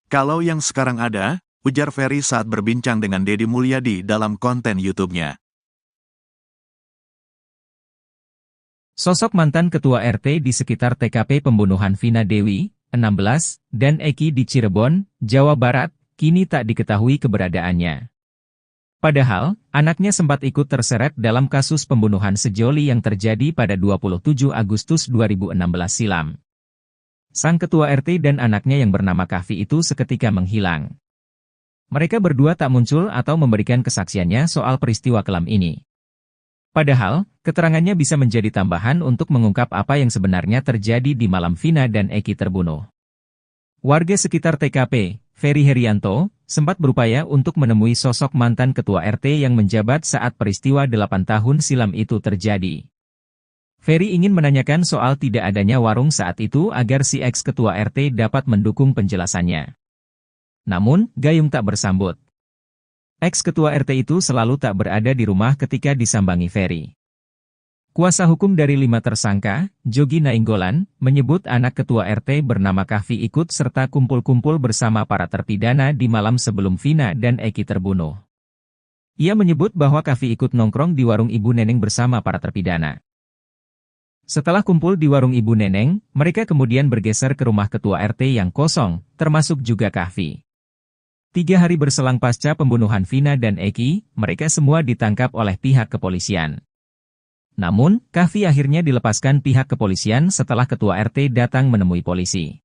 Kalau yang sekarang ada, ujar Ferry saat berbincang dengan Deddy Mulyadi dalam konten YouTube-nya. Sosok mantan ketua RT di sekitar TKP pembunuhan Vina Dewi, 16, dan Eki di Cirebon, Jawa Barat, kini tak diketahui keberadaannya. Padahal, anaknya sempat ikut terseret dalam kasus pembunuhan sejoli yang terjadi pada 27 Agustus 2016 silam. Sang ketua RT dan anaknya yang bernama Kavi itu seketika menghilang. Mereka berdua tak muncul atau memberikan kesaksiannya soal peristiwa kelam ini. Padahal, keterangannya bisa menjadi tambahan untuk mengungkap apa yang sebenarnya terjadi di malam Vina dan Eki terbunuh. Warga sekitar TKP, Ferry Herianto, sempat berupaya untuk menemui sosok mantan ketua RT yang menjabat saat peristiwa 8 tahun silam itu terjadi. Ferry ingin menanyakan soal tidak adanya warung saat itu agar si ex-ketua RT dapat mendukung penjelasannya. Namun, gayung tak bersambut. Ex-ketua RT itu selalu tak berada di rumah ketika disambangi Ferry. Kuasa hukum dari 5 tersangka, Jogi Nainggolan, menyebut anak ketua RT bernama Kavi ikut serta kumpul-kumpul bersama para terpidana di malam sebelum Vina dan Eki terbunuh. Ia menyebut bahwa Kavi ikut nongkrong di warung Ibu Neneng bersama para terpidana. Setelah kumpul di warung Ibu Neneng, mereka kemudian bergeser ke rumah ketua RT yang kosong, termasuk juga Kavi. 3 hari berselang pasca pembunuhan Vina dan Eki, mereka semua ditangkap oleh pihak kepolisian. Namun, Kavi akhirnya dilepaskan pihak kepolisian setelah ketua RT datang menemui polisi.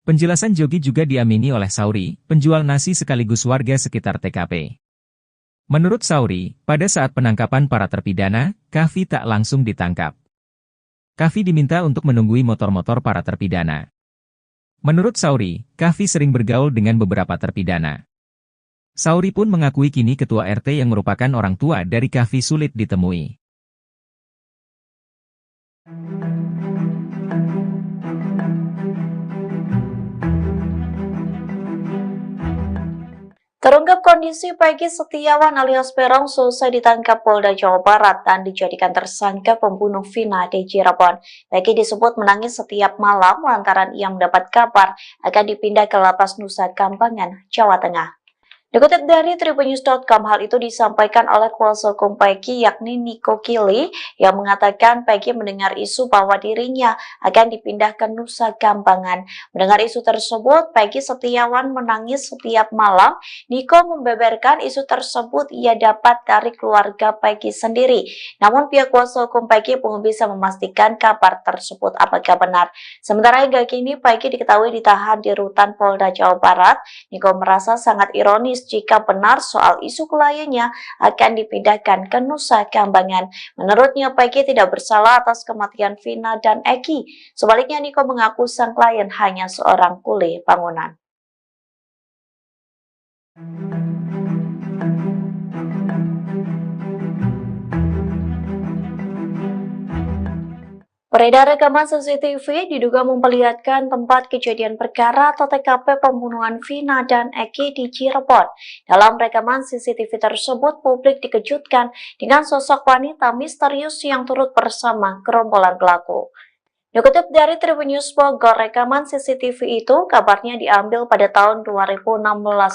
Penjelasan Jogi juga diamini oleh Sauri, penjual nasi sekaligus warga sekitar TKP. Menurut Sauri, pada saat penangkapan para terpidana, Kavi tak langsung ditangkap. Kavi diminta untuk menunggui motor-motor para terpidana. Menurut Sauri, Kavi sering bergaul dengan beberapa terpidana. Sauri pun mengakui kini ketua RT yang merupakan orang tua dari Kavi sulit ditemui. Terungkap kondisi Peggy Setiawan alias Peron selesai ditangkap Polda Jawa Barat dan dijadikan tersangka pembunuh Vina di Cirebon. Peggy disebut menangis setiap malam lantaran ia mendapat kabar akan dipindah ke Lapas Nusa Kambangan, Jawa Tengah. Dikutip dari Tribunnews.com, hal itu disampaikan oleh kuasa hukum Peggy yakni Niko Kili yang mengatakan Peggy mendengar isu bahwa dirinya akan dipindah ke Nusa Kambangan. Mendengar isu tersebut, Peggy Setiawan menangis setiap malam. Niko membeberkan isu tersebut ia dapat dari keluarga Peggy sendiri. Namun pihak kuasa hukum Peggy belum bisa memastikan kabar tersebut apakah benar. Sementara hingga kini Peggy diketahui ditahan di rutan Polda Jawa Barat. Niko merasa sangat ironis jika benar soal isu kliennya akan dipindahkan ke Nusa Kambangan. Menurutnya, Peggy tidak bersalah atas kematian Vina dan Eki. Sebaliknya, Niko mengaku sang klien hanya seorang kuli bangunan. Beredar rekaman CCTV diduga memperlihatkan tempat kejadian perkara atau TKP pembunuhan Vina dan Eki di Cirebon. Dalam rekaman CCTV tersebut, publik dikejutkan dengan sosok wanita misterius yang turut bersama gerombolan pelaku. Dikutip dari Tribunnews Bogor, rekaman CCTV itu kabarnya diambil pada tahun 2016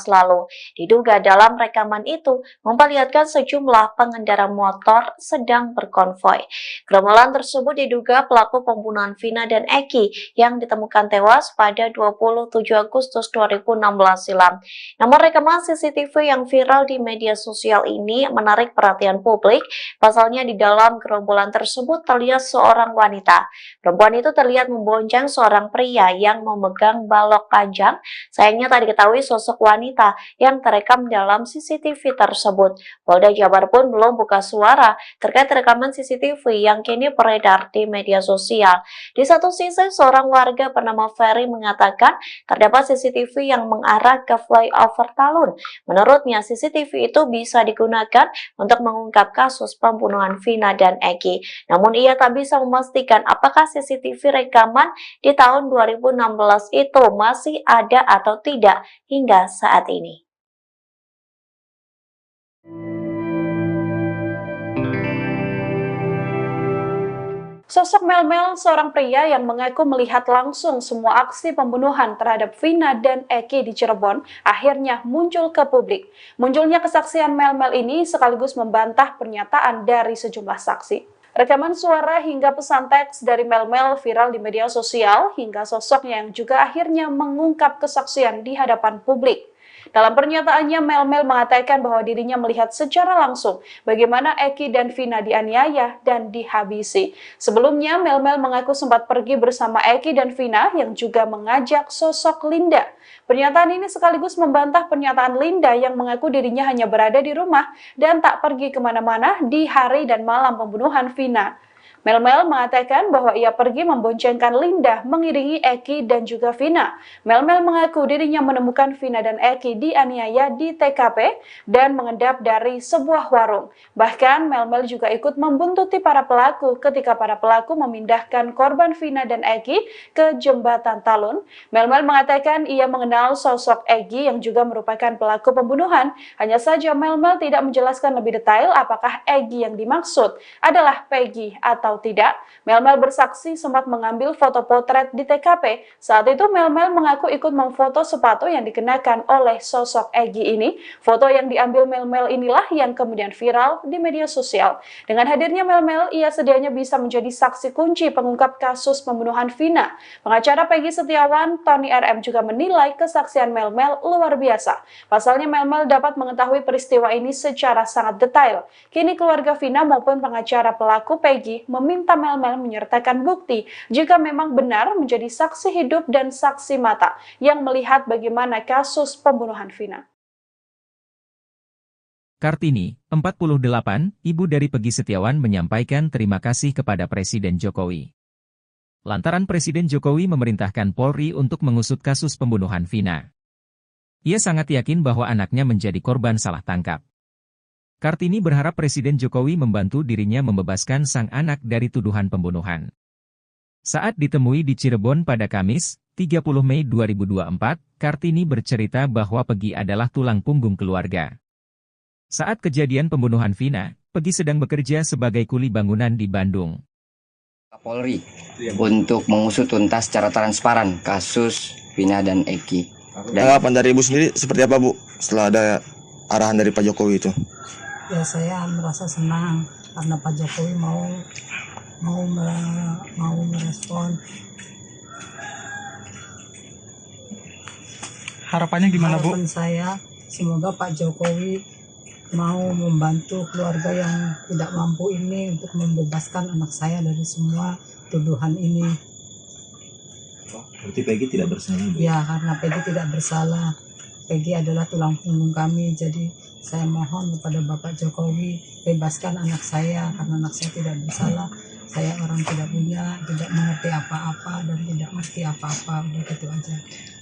lalu. Diduga dalam rekaman itu memperlihatkan sejumlah pengendara motor sedang berkonvoi. Gerombolan tersebut diduga pelaku pembunuhan Vina dan Eki yang ditemukan tewas pada 27 Agustus 2016 silam. Namun rekaman CCTV yang viral di media sosial ini menarik perhatian publik. Pasalnya di dalam gerombolan tersebut terlihat seorang wanita. Perempuan itu terlihat membonceng seorang pria yang memegang balok panjang. Sayangnya tak diketahui sosok wanita yang terekam dalam CCTV tersebut. Polda Jabar pun belum buka suara terkait rekaman CCTV yang kini beredar di media sosial. Di satu sisi, seorang warga bernama Ferry mengatakan terdapat CCTV yang mengarah ke flyover Talun. Menurutnya, CCTV itu bisa digunakan untuk mengungkap kasus pembunuhan Vina dan Eki. Namun ia tak bisa memastikan apakah CCTV rekaman di tahun 2016 itu masih ada atau tidak hingga saat ini. Sosok Melmel, seorang pria yang mengaku melihat langsung semua aksi pembunuhan terhadap Vina dan Eki di Cirebon, akhirnya muncul ke publik. Munculnya kesaksian Melmel ini sekaligus membantah pernyataan dari sejumlah saksi. Rekaman suara hingga pesan teks dari Melmel viral di media sosial hingga sosoknya yang juga akhirnya mengungkap kesaksian di hadapan publik. Dalam pernyataannya, Melmel mengatakan bahwa dirinya melihat secara langsung bagaimana Eki dan Vina dianiaya dan dihabisi. Sebelumnya, Melmel mengaku sempat pergi bersama Eki dan Vina yang juga mengajak sosok Linda. Pernyataan ini sekaligus membantah pernyataan Linda yang mengaku dirinya hanya berada di rumah dan tak pergi kemana-mana di hari dan malam pembunuhan Vina. Melmel mengatakan bahwa ia pergi memboncengkan Linda mengiringi Eki dan juga Vina. Melmel mengaku dirinya menemukan Vina dan Eki dianiaya di TKP dan mengendap dari sebuah warung. Bahkan Melmel juga ikut membuntuti para pelaku ketika para pelaku memindahkan korban Vina dan Eki ke jembatan Talun. Melmel mengatakan ia mengenal sosok Eki yang juga merupakan pelaku pembunuhan. Hanya saja Melmel tidak menjelaskan lebih detail apakah Eki yang dimaksud adalah Peggy atau tidak. Melmel bersaksi sempat mengambil foto potret di TKP. Saat itu Melmel mengaku ikut memfoto sepatu yang dikenakan oleh sosok Eki ini. Foto yang diambil Melmel inilah yang kemudian viral di media sosial. Dengan hadirnya Melmel, ia sedianya bisa menjadi saksi kunci pengungkap kasus pembunuhan Vina. Pengacara Peggy Setiawan, Tony RM juga menilai kesaksian Melmel luar biasa. Pasalnya Melmel dapat mengetahui peristiwa ini secara sangat detail. Kini keluarga Vina maupun pengacara pelaku Peggy meminta Melmel menyertakan bukti jika memang benar menjadi saksi hidup dan saksi mata yang melihat bagaimana kasus pembunuhan Vina. Kartini, 48, ibu dari Peggy Setiawan menyampaikan terima kasih kepada Presiden Jokowi. Lantaran Presiden Jokowi memerintahkan Polri untuk mengusut kasus pembunuhan Vina. Ia sangat yakin bahwa anaknya menjadi korban salah tangkap. Kartini berharap Presiden Jokowi membantu dirinya membebaskan sang anak dari tuduhan pembunuhan. Saat ditemui di Cirebon pada Kamis, 30 Mei 2024, Kartini bercerita bahwa Peggy adalah tulang punggung keluarga. Saat kejadian pembunuhan Vina, Peggy sedang bekerja sebagai kuli bangunan di Bandung. Polri untuk mengusut tuntas secara transparan kasus Vina dan Eki. Tanggapan dari Ibu sendiri seperti apa Bu setelah ada arahan dari Pak Jokowi itu? Ya saya merasa senang karena Pak Jokowi mau merespon. Harapannya gimana Bu? Harapan saya semoga Pak Jokowi mau membantu keluarga yang tidak mampu ini untuk membebaskan anak saya dari semua tuduhan ini. Berarti Peggy tidak bersalah Bu? Ya, karena Peggy tidak bersalah. Peggy adalah tulang punggung kami, jadi saya mohon kepada Bapak Jokowi bebaskan anak saya karena anak saya tidak bersalah. Saya orang tidak punya, tidak mengerti apa-apa dan tidak mengerti apa-apa, udah gitu aja.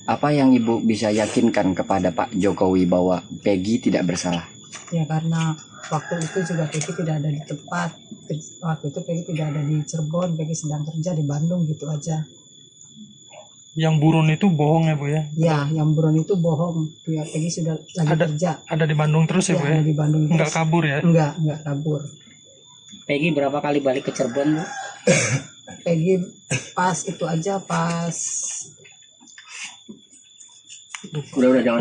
Apa yang Ibu bisa yakinkan kepada Pak Jokowi bahwa Peggy tidak bersalah? Ya karena waktu itu juga Peggy tidak ada di tempat. Waktu itu Peggy tidak ada di Cirebon, Peggy sedang kerja di Bandung, gitu aja. Yang buron itu bohong ya Bu ya? Ya, yang buron itu bohong. Ya, Peggy sudah lagi kerja. Ada di Bandung terus ya Bu ya? Ada di Bandung terus. Nggak kabur ya? Enggak kabur. Peggy berapa kali balik ke Cirebon Bu? Peggy pas itu aja pas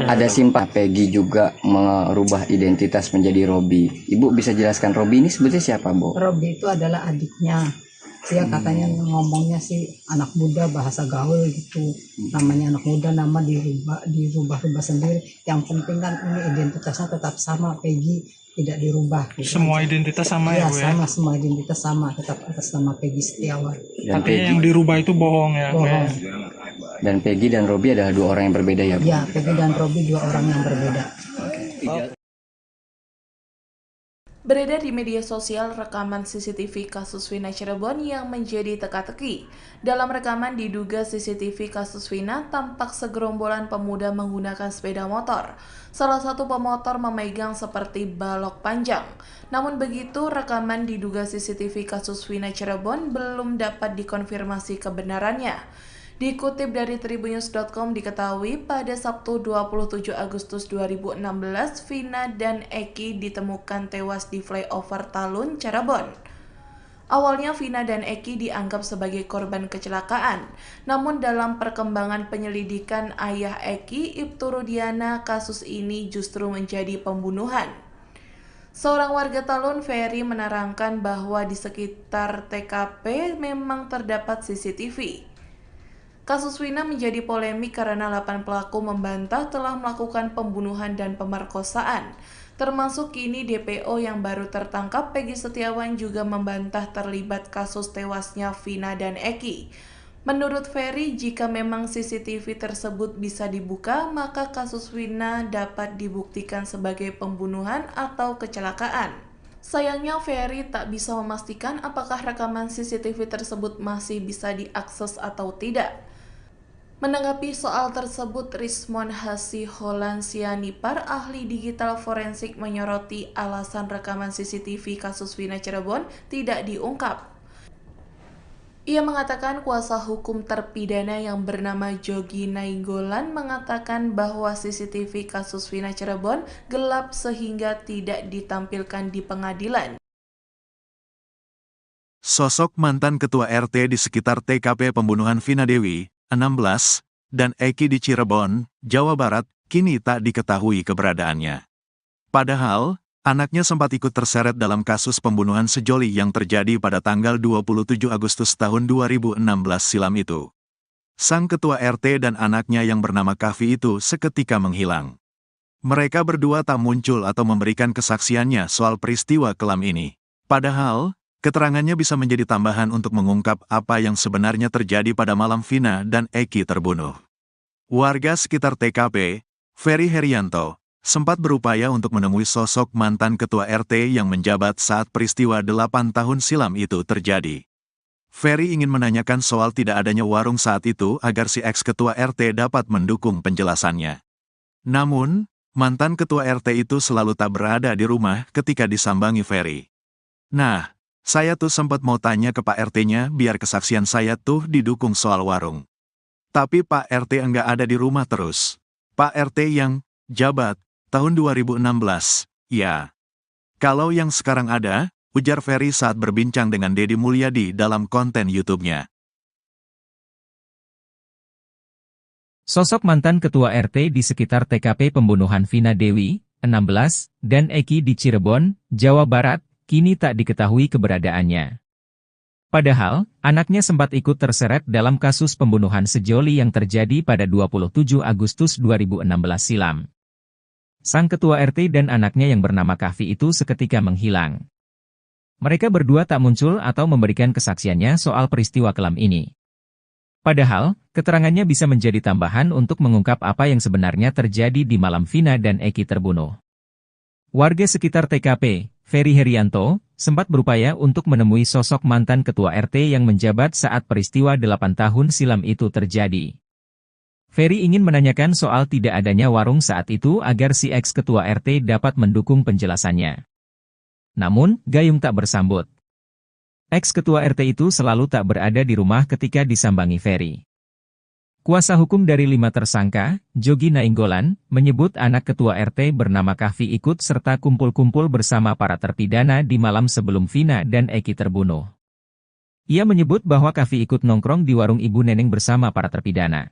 Ada simpah Peggy juga merubah identitas menjadi Robi. Ibu bisa jelaskan Robi ini sebetulnya siapa Bu? Robi itu adalah adiknya. Dia katanya ngomongnya sih anak muda, bahasa gaul gitu. Namanya anak muda, nama dirubah sendiri. Yang penting kan ini identitasnya tetap sama, Peggy tidak dirubah. Gitu Semua aja. identitas sama ya Bu ya? Sama, semua identitas sama, tetap atas nama Peggy Setiawan. Tapi yang dirubah itu bohong ya? Bohong. Dan Peggy dan Robi adalah dua orang yang berbeda ya Bu? Ya, Peggy dan Robi dua orang yang berbeda. Beredar di media sosial rekaman CCTV kasus Vina Cirebon yang menjadi teka-teki. Dalam rekaman diduga CCTV kasus Vina tampak segerombolan pemuda menggunakan sepeda motor. Salah satu pemotor memegang seperti balok panjang. Namun begitu, rekaman diduga CCTV kasus Vina Cirebon belum dapat dikonfirmasi kebenarannya. Dikutip dari tribunnews.com diketahui pada Sabtu 27 Agustus 2016, Vina dan Eki ditemukan tewas di flyover Talun, Cirebon. Awalnya Vina dan Eki dianggap sebagai korban kecelakaan, namun dalam perkembangan penyelidikan ayah Eki, Ibtu Rudiana, kasus ini justru menjadi pembunuhan. Seorang warga Talun, Ferry, menerangkan bahwa di sekitar TKP memang terdapat CCTV. Kasus Vina menjadi polemik karena 8 pelaku membantah telah melakukan pembunuhan dan pemerkosaan. Termasuk kini DPO yang baru tertangkap, Peggy Setiawan, juga membantah terlibat kasus tewasnya Vina dan Eki. Menurut Ferry, jika memang CCTV tersebut bisa dibuka, maka kasus Vina dapat dibuktikan sebagai pembunuhan atau kecelakaan. Sayangnya Ferry tak bisa memastikan apakah rekaman CCTV tersebut masih bisa diakses atau tidak. Menanggapi soal tersebut, Rismon Hasiholansianipar, ahli digital forensik, menyoroti alasan rekaman CCTV kasus Vina Cirebon tidak diungkap. Ia mengatakan kuasa hukum terpidana yang bernama Jogi Nainggolan mengatakan bahwa CCTV kasus Vina Cirebon gelap sehingga tidak ditampilkan di pengadilan. Sosok mantan ketua RT di sekitar TKP pembunuhan Vina Dewi, 16, dan Eki di Cirebon, Jawa Barat, kini tak diketahui keberadaannya. Padahal, anaknya sempat ikut terseret dalam kasus pembunuhan sejoli yang terjadi pada tanggal 27 Agustus tahun 2016 silam itu. Sang ketua RT dan anaknya yang bernama Kavi itu seketika menghilang. Mereka berdua tak muncul atau memberikan kesaksiannya soal peristiwa kelam ini. Padahal, keterangannya bisa menjadi tambahan untuk mengungkap apa yang sebenarnya terjadi pada malam Vina dan Eki terbunuh. Warga sekitar TKP, Ferry Herianto, sempat berupaya untuk menemui sosok mantan ketua RT yang menjabat saat peristiwa 8 tahun silam itu terjadi. Ferry ingin menanyakan soal tidak adanya warung saat itu agar si ex-ketua RT dapat mendukung penjelasannya. Namun, mantan ketua RT itu selalu tak berada di rumah ketika disambangi Ferry. Nah, saya tuh sempat mau tanya ke Pak RT-nya biar kesaksian saya tuh didukung soal warung. Tapi Pak RT enggak ada di rumah terus. Pak RT yang jabat tahun 2016, ya. Kalau yang sekarang ada, ujar Ferry saat berbincang dengan Deddy Mulyadi dalam konten YouTube-nya. Sosok mantan ketua RT di sekitar TKP pembunuhan Vina Dewi, 16, dan Eki di Cirebon, Jawa Barat, kini tak diketahui keberadaannya. Padahal, anaknya sempat ikut terseret dalam kasus pembunuhan sejoli yang terjadi pada 27 Agustus 2016 silam. Sang ketua RT dan anaknya yang bernama Kahfi itu seketika menghilang. Mereka berdua tak muncul atau memberikan kesaksiannya soal peristiwa kelam ini. Padahal, keterangannya bisa menjadi tambahan untuk mengungkap apa yang sebenarnya terjadi di malam Vina dan Eki terbunuh. Warga sekitar TKP, Ferry Herianto, sempat berupaya untuk menemui sosok mantan ketua RT yang menjabat saat peristiwa 8 tahun silam itu terjadi. Ferry ingin menanyakan soal tidak adanya warung saat itu agar si ex-ketua RT dapat mendukung penjelasannya. Namun, gayung tak bersambut. Ex-ketua RT itu selalu tak berada di rumah ketika disambangi Ferry. Kuasa hukum dari 5 tersangka, Jogi Nainggolan, menyebut anak ketua RT bernama Kahfi ikut serta kumpul-kumpul bersama para terpidana di malam sebelum Vina dan Eki terbunuh. Ia menyebut bahwa Kahfi ikut nongkrong di warung Ibu Neneng bersama para terpidana.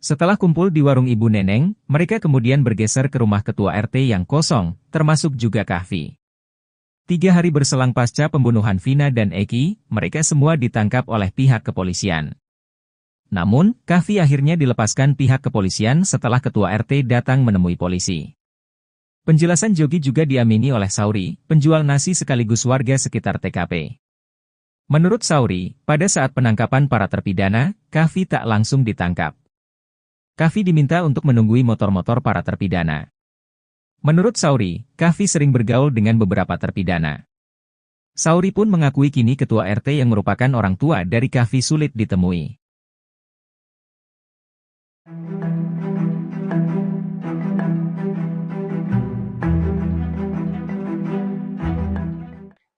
Setelah kumpul di warung Ibu Neneng, mereka kemudian bergeser ke rumah ketua RT yang kosong, termasuk juga Kahfi. 3 hari berselang pasca pembunuhan Vina dan Eki, mereka semua ditangkap oleh pihak kepolisian. Namun, Kahfi akhirnya dilepaskan pihak kepolisian setelah ketua RT datang menemui polisi. Penjelasan Jogi juga diamini oleh Sauri, penjual nasi sekaligus warga sekitar TKP. Menurut Sauri, pada saat penangkapan para terpidana, Kahfi tak langsung ditangkap. Kahfi diminta untuk menunggui motor-motor para terpidana. Menurut Sauri, Kahfi sering bergaul dengan beberapa terpidana. Sauri pun mengakui kini ketua RT yang merupakan orang tua dari Kahfi sulit ditemui.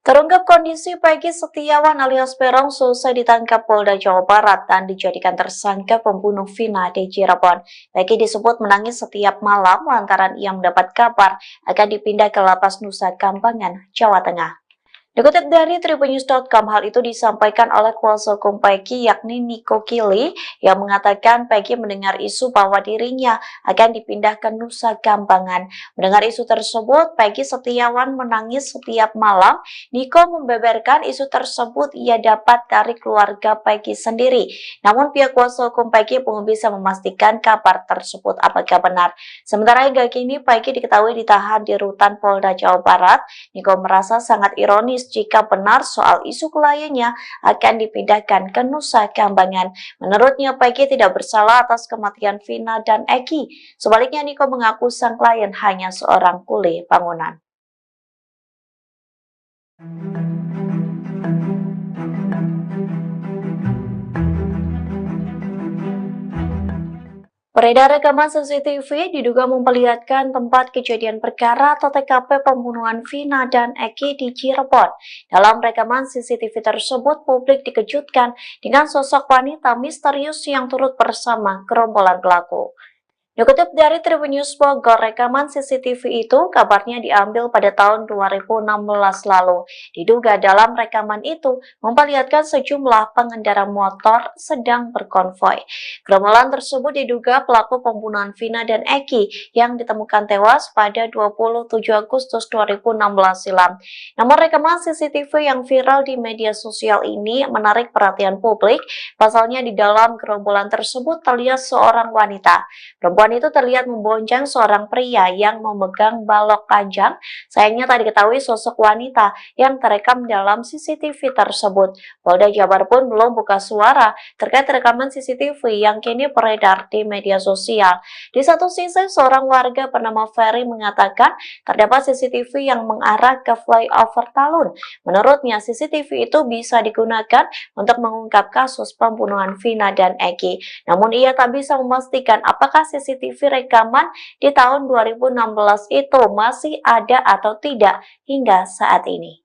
Terungkap kondisi Peggy Setiawan alias Peron selesai ditangkap Polda Jawa Barat dan dijadikan tersangka pembunuh Vina di Cirebon. Peggy disebut menangis setiap malam lantaran ia mendapat kabar akan dipindah ke Lapas Nusa Kambangan, Jawa Tengah. Dikutip dari tribunnews.com, hal itu disampaikan oleh kuasa hukum Peggy yakni Niko Kili yang mengatakan Peggy mendengar isu bahwa dirinya akan dipindah ke Nusa Kambangan. Mendengar isu tersebut, Peggy Setiawan menangis setiap malam. Niko membeberkan isu tersebut ia dapat dari keluarga Peggy sendiri. Namun pihak kuasa hukum Peggy belum bisa memastikan kabar tersebut apakah benar. Sementara hingga kini Peggy diketahui ditahan di rutan Polda Jawa Barat. Niko merasa sangat ironis jika benar soal isu kliennya akan dipindahkan ke Nusa Kambangan. Menurutnya, Peggy tidak bersalah atas kematian Vina dan Eki. Sebaliknya, Niko mengaku sang klien hanya seorang kuli bangunan. Beredar rekaman CCTV diduga memperlihatkan tempat kejadian perkara atau TKP pembunuhan Vina dan Eki di Cirebon. Dalam rekaman CCTV tersebut, publik dikejutkan dengan sosok wanita misterius yang turut bersama gerombolan pelaku. Dikutip dari Tribunnews Bogor, rekaman CCTV itu kabarnya diambil pada tahun 2016 lalu. Diduga dalam rekaman itu memperlihatkan sejumlah pengendara motor sedang berkonvoi. Gerombolan tersebut diduga pelaku pembunuhan Vina dan Eki yang ditemukan tewas pada 27 Agustus 2016 silam. Namun rekaman CCTV yang viral di media sosial ini menarik perhatian publik. Pasalnya di dalam gerombolan tersebut terlihat seorang wanita. Perempuan itu terlihat membonceng seorang pria yang memegang balok panjang. Sayangnya tak diketahui sosok wanita yang terekam dalam CCTV tersebut. Polda Jabar pun belum buka suara terkait rekaman CCTV yang kini beredar di media sosial. Di satu sisi, seorang warga bernama Ferry mengatakan terdapat CCTV yang mengarah ke flyover Talun. Menurutnya, CCTV itu bisa digunakan untuk mengungkap kasus pembunuhan Vina dan Eki. Namun ia tak bisa memastikan apakah CCTV rekaman di tahun 2016 itu masih ada atau tidak hingga saat ini.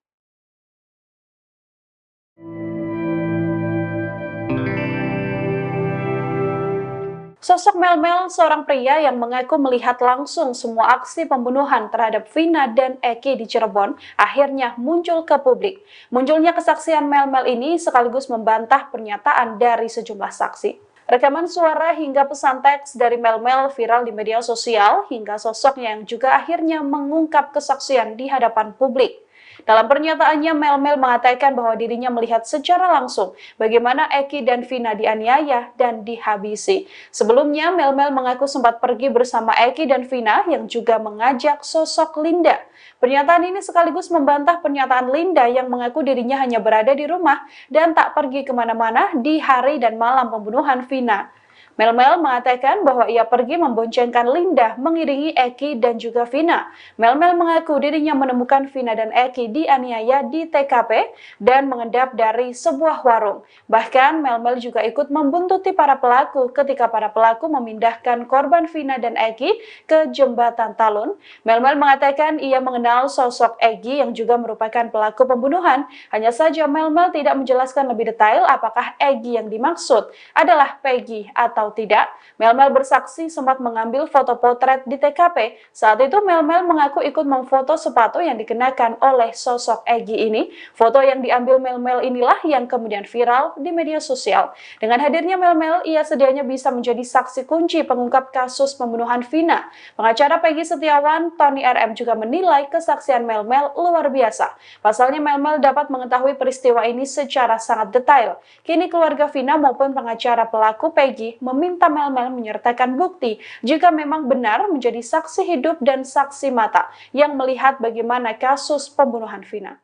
Sosok Melmel, seorang pria yang mengaku melihat langsung semua aksi pembunuhan terhadap Vina dan Eki di Cirebon, akhirnya muncul ke publik. Munculnya kesaksian Melmel ini sekaligus membantah pernyataan dari sejumlah saksi. Rekaman suara hingga pesan teks dari Mel-Mel viral di media sosial hingga sosoknya yang juga akhirnya mengungkap kesaksian di hadapan publik. Dalam pernyataannya, Mel-Mel mengatakan bahwa dirinya melihat secara langsung bagaimana Eki dan Vina dianiaya dan dihabisi. Sebelumnya, Mel-Mel mengaku sempat pergi bersama Eki dan Vina yang juga mengajak sosok Linda. Pernyataan ini sekaligus membantah pernyataan Linda yang mengaku dirinya hanya berada di rumah dan tak pergi kemana-mana di hari dan malam pembunuhan Vina. Mel-Mel mengatakan bahwa ia pergi memboncengkan Linda mengiringi Eki dan juga Vina. Mel-Mel mengaku dirinya menemukan Vina dan Eki dianiaya di TKP dan mengendap dari sebuah warung. Bahkan Mel-Mel juga ikut membuntuti para pelaku ketika para pelaku memindahkan korban Vina dan Eki ke jembatan Talun. Mel-Mel mengatakan ia mengenal sosok Eki yang juga merupakan pelaku pembunuhan. Hanya saja Mel-Mel tidak menjelaskan lebih detail apakah Eki yang dimaksud adalah Peggy atau tidak. Mel-Mel bersaksi sempat mengambil foto potret di TKP. Saat itu Mel-Mel mengaku ikut memfoto sepatu yang dikenakan oleh sosok Egi ini. Foto yang diambil Mel-Mel inilah yang kemudian viral di media sosial. Dengan hadirnya Mel-Mel, ia sedianya bisa menjadi saksi kunci pengungkap kasus pembunuhan Vina. Pengacara Peggy Setiawan, Tony RM juga menilai kesaksian Mel-Mel luar biasa. Pasalnya Mel-Mel dapat mengetahui peristiwa ini secara sangat detail. Kini keluarga Vina maupun pengacara pelaku Peggy meminta Mel-Mel menyertakan bukti jika memang benar menjadi saksi hidup dan saksi mata yang melihat bagaimana kasus pembunuhan Vina.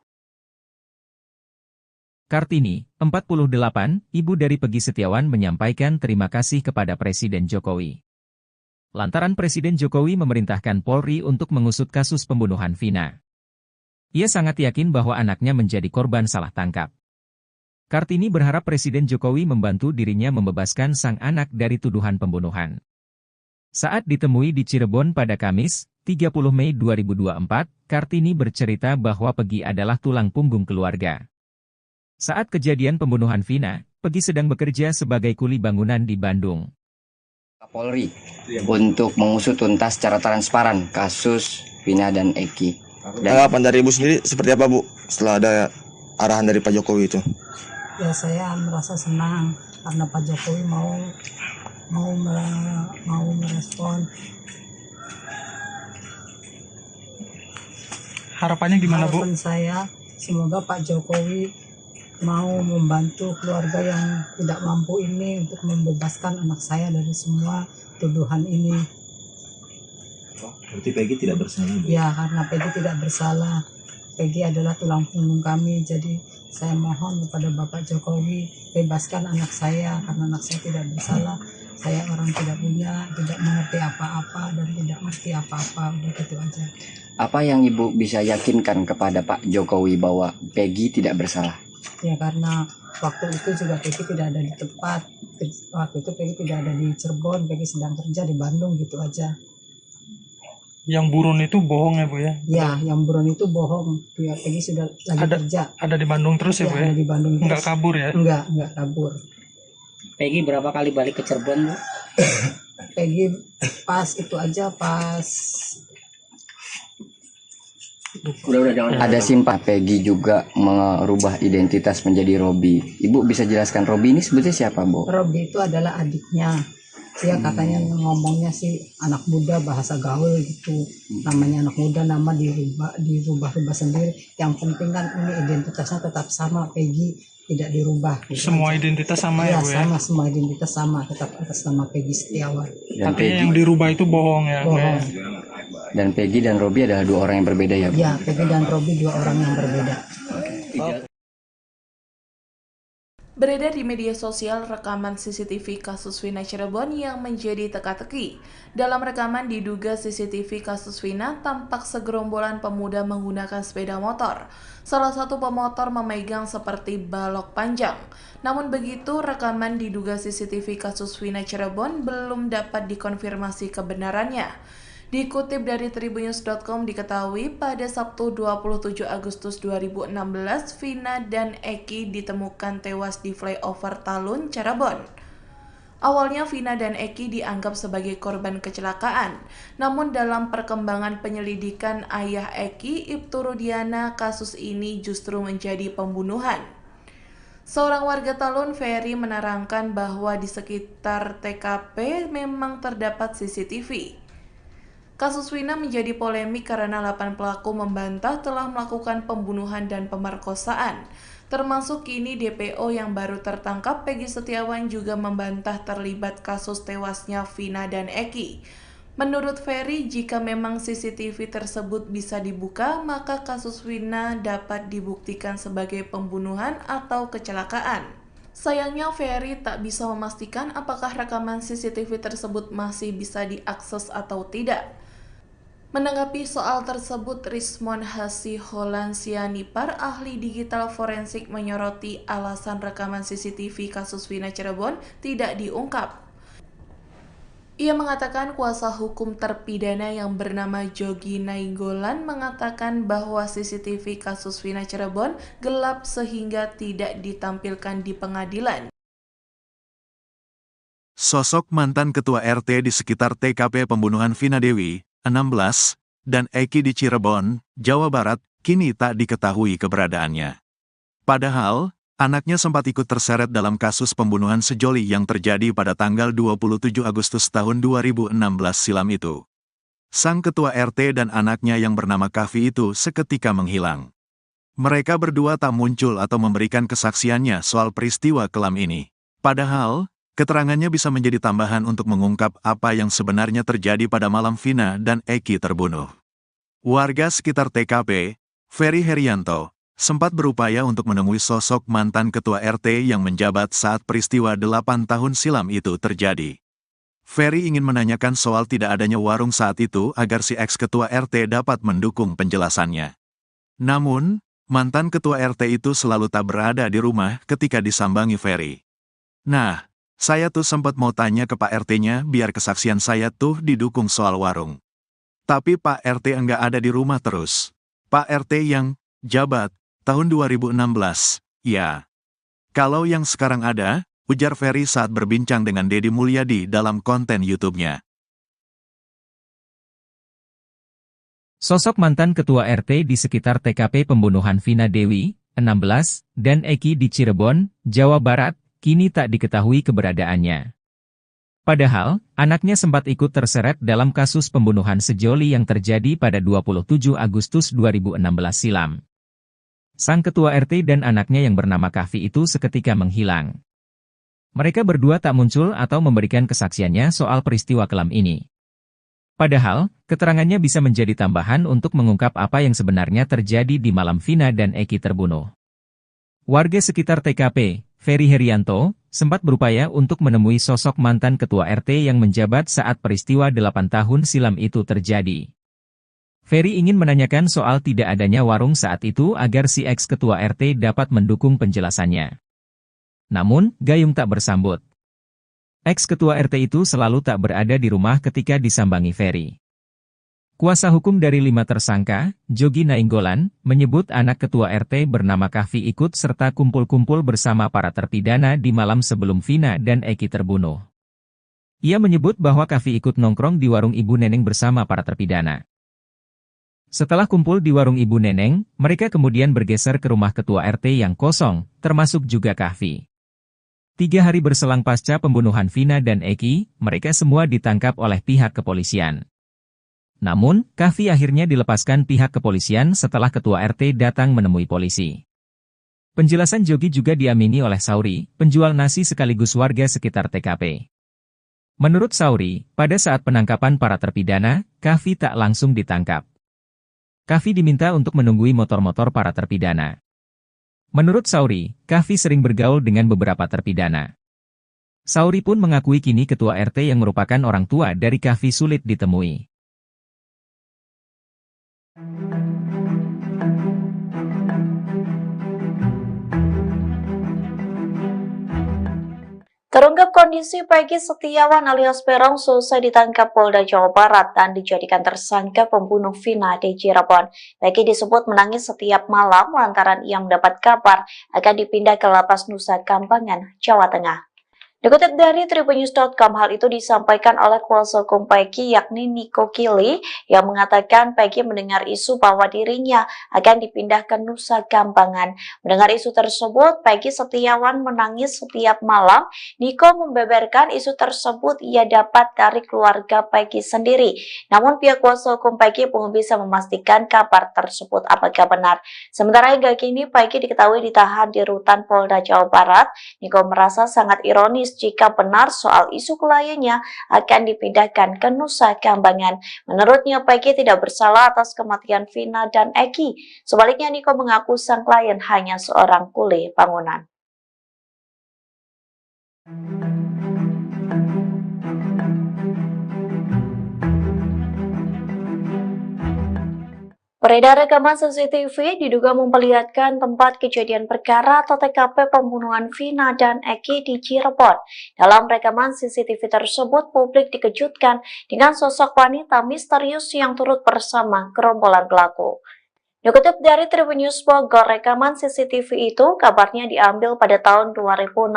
Kartini, 48, ibu dari Peggy Setiawan menyampaikan terima kasih kepada Presiden Jokowi. Lantaran Presiden Jokowi memerintahkan Polri untuk mengusut kasus pembunuhan Vina. Ia sangat yakin bahwa anaknya menjadi korban salah tangkap. Kartini berharap Presiden Jokowi membantu dirinya membebaskan sang anak dari tuduhan pembunuhan. Saat ditemui di Cirebon pada Kamis, 30 Mei 2024, Kartini bercerita bahwa Peggy adalah tulang punggung keluarga. Saat kejadian pembunuhan Vina, Peggy sedang bekerja sebagai kuli bangunan di Bandung. Polri untuk mengusut tuntas secara transparan kasus Vina dan Eki. Tanggapan dari Ibu sendiri seperti apa, Bu, setelah ada arahan dari Pak Jokowi itu? Ya, saya merasa senang karena Pak Jokowi mau merespon. Harapannya gimana, Bu? Harapan saya semoga Pak Jokowi mau membantu keluarga yang tidak mampu ini untuk membebaskan anak saya dari semua tuduhan ini. Berarti Peggy tidak bersalah, Bu? Ya, karena Peggy tidak bersalah. Peggy adalah tulang punggung kami, jadi saya mohon kepada Bapak Jokowi bebaskan anak saya karena anak saya tidak bersalah. Saya orang tidak punya, tidak mengerti apa-apa dan tidak mengerti apa-apa, udah gitu aja. Apa yang Ibu bisa yakinkan kepada Pak Jokowi bahwa Peggy tidak bersalah? Ya, karena waktu itu juga Peggy tidak ada di tempat. Waktu itu Peggy tidak ada di Cirebon, Peggy sedang kerja di Bandung, gitu aja. Yang buron itu bohong ya, Bu ya? Ya, yang buron itu bohong. Ya, Peggy sudah lagi kerja. Ada di Bandung terus ya, Bu ya? Ada di Bandung terus. Enggak kabur ya? Enggak kabur. Peggy berapa kali balik ke Cirebon, Bu? Peggy pas itu aja, pas Ada simpah Peggy juga merubah identitas menjadi Robi. Ibu bisa jelaskan Robi ini sebetulnya siapa, Bu? Robi itu adalah adiknya. Dia katanya ngomongnya sih anak muda, bahasa gaul gitu. Namanya anak muda, nama dirubah sendiri. Yang penting kan ini identitasnya tetap sama, Peggy tidak dirubah. Gitu semua aja. Identitas sama ya, Bu ya? Sama, semua identitas sama, tetap atas nama Peggy Setiawan. Dan Peggy, yang dirubah itu bohong ya? Bohong. Dan Peggy dan Robi adalah dua orang yang berbeda ya, Bu? Ya, Peggy dan Robi dua orang yang berbeda. Beredar di media sosial rekaman CCTV kasus Vina Cirebon yang menjadi teka-teki. Dalam rekaman diduga CCTV kasus Vina tampak segerombolan pemuda menggunakan sepeda motor. Salah satu pemotor memegang seperti balok panjang. Namun begitu, rekaman diduga CCTV kasus Vina Cirebon belum dapat dikonfirmasi kebenarannya. Dikutip dari tribunnews.com diketahui pada Sabtu 27 Agustus 2016, Vina dan Eki ditemukan tewas di flyover Talun, Cirebon. Awalnya Vina dan Eki dianggap sebagai korban kecelakaan, namun dalam perkembangan penyelidikan ayah Eki, Ibtu Rudiana, kasus ini justru menjadi pembunuhan. Seorang warga Talun, Ferry, menerangkan bahwa di sekitar TKP memang terdapat CCTV. Kasus Wina menjadi polemik karena 8 pelaku membantah telah melakukan pembunuhan dan pemerkosaan. Termasuk kini DPO yang baru tertangkap, Peggy Setiawan, juga membantah terlibat kasus tewasnya Vina dan Eki. Menurut Ferry, jika memang CCTV tersebut bisa dibuka, maka kasus Wina dapat dibuktikan sebagai pembunuhan atau kecelakaan. Sayangnya Ferry tak bisa memastikan apakah rekaman CCTV tersebut masih bisa diakses atau tidak. Menanggapi soal tersebut, Rismon Hasiholan Sianipar, ahli digital forensik, menyoroti alasan rekaman CCTV kasus Wina Cirebon tidak diungkap. Ia mengatakan kuasa hukum terpidana yang bernama Jogi Nainggolan mengatakan bahwa CCTV kasus Wina Cirebon gelap sehingga tidak ditampilkan di pengadilan. Sosok mantan ketua RT di sekitar TKP pembunuhan Vina Dewi, 16, dan Eki di Cirebon, Jawa Barat, kini tak diketahui keberadaannya. Padahal, anaknya sempat ikut terseret dalam kasus pembunuhan sejoli yang terjadi pada tanggal 27 Agustus tahun 2016 silam itu. Sang ketua RT dan anaknya yang bernama Kavi itu seketika menghilang. Mereka berdua tak muncul atau memberikan kesaksiannya soal peristiwa kelam ini. Padahal, keterangannya bisa menjadi tambahan untuk mengungkap apa yang sebenarnya terjadi pada malam Vina dan Eki terbunuh. Warga sekitar TKP, Ferry Herianto, sempat berupaya untuk menemui sosok mantan ketua RT yang menjabat saat peristiwa 8 tahun silam itu terjadi. Ferry ingin menanyakan soal tidak adanya warung saat itu agar si ex-ketua RT dapat mendukung penjelasannya. Namun, mantan ketua RT itu selalu tak berada di rumah ketika disambangi Ferry. Nah, saya tuh sempat mau tanya ke Pak RT-nya biar kesaksian saya tuh didukung soal warung. Tapi Pak RT enggak ada di rumah terus. Pak RT yang jabat tahun 2016, ya. Kalau yang sekarang ada, ujar Ferry saat berbincang dengan Deddy Mulyadi dalam konten YouTube-nya. Sosok mantan ketua RT di sekitar TKP pembunuhan Vina Dewi, 16, dan Eki di Cirebon, Jawa Barat, kini tak diketahui keberadaannya. Padahal, anaknya sempat ikut terseret dalam kasus pembunuhan sejoli yang terjadi pada 27 Agustus 2016 silam. Sang ketua RT dan anaknya yang bernama Kavi itu seketika menghilang. Mereka berdua tak muncul atau memberikan kesaksiannya soal peristiwa kelam ini. Padahal, keterangannya bisa menjadi tambahan untuk mengungkap apa yang sebenarnya terjadi di malam Vina dan Eki terbunuh. Warga sekitar TKP, Ferry Herianto, sempat berupaya untuk menemui sosok mantan ketua RT yang menjabat saat peristiwa 8 tahun silam itu terjadi. Ferry ingin menanyakan soal tidak adanya warung saat itu agar si ex-ketua RT dapat mendukung penjelasannya. Namun, gayung tak bersambut. Ex-ketua RT itu selalu tak berada di rumah ketika disambangi Ferry. Kuasa hukum dari 5 tersangka, Jogi Nainggolan, menyebut anak ketua RT bernama Kavi ikut serta kumpul-kumpul bersama para terpidana di malam sebelum Vina dan Eki terbunuh. Ia menyebut bahwa Kavi ikut nongkrong di warung Ibu Neneng bersama para terpidana. Setelah kumpul di warung Ibu Neneng, mereka kemudian bergeser ke rumah ketua RT yang kosong, termasuk juga Kavi. 3 hari berselang pasca pembunuhan Vina dan Eki, mereka semua ditangkap oleh pihak kepolisian. Namun, Kavi akhirnya dilepaskan pihak kepolisian setelah ketua RT datang menemui polisi. Penjelasan Jogi juga diamini oleh Sauri, penjual nasi sekaligus warga sekitar TKP. Menurut Sauri, pada saat penangkapan para terpidana, Kavi tak langsung ditangkap. Kavi diminta untuk menunggui motor-motor para terpidana. Menurut Sauri, Kavi sering bergaul dengan beberapa terpidana. Sauri pun mengakui kini ketua RT yang merupakan orang tua dari Kavi sulit ditemui. Terungkap kondisi Peggy Setiawan alias Peron selesai ditangkap Polda Jawa Barat dan dijadikan tersangka pembunuh Vina di Cirebon. Peggy disebut menangis setiap malam lantaran ia mendapat kabar akan dipindah ke Lapas Nusa Kambangan, Jawa Tengah. Dikutip dari tribunnews.com, hal itu disampaikan oleh kuasa hukum Peggy yakni Niko Kili yang mengatakan Peggy mendengar isu bahwa dirinya akan dipindah ke Nusa Kambangan. Mendengar isu tersebut, Peggy Setiawan menangis setiap malam. Niko membeberkan isu tersebut ia dapat dari keluarga Peggy sendiri. Namun pihak kuasa hukum Peggy belum bisa memastikan kabar tersebut apakah benar. Sementara hingga kini Peggy diketahui ditahan di rutan Polda Jawa Barat. Niko merasa sangat ironis jika benar soal isu kliennya akan dipindahkan ke Nusa Kambangan. Menurutnya, Peggy tidak bersalah atas kematian Vina dan Eki. Sebaliknya, Niko mengaku sang klien hanya seorang kuli bangunan. Beredar rekaman CCTV diduga memperlihatkan tempat kejadian perkara atau TKP pembunuhan Vina dan Eki di Cirebon. Dalam rekaman CCTV tersebut, publik dikejutkan dengan sosok wanita misterius yang turut bersama gerombolan pelaku. Dikutip dari Tribunnews Bogor, rekaman CCTV itu kabarnya diambil pada tahun 2016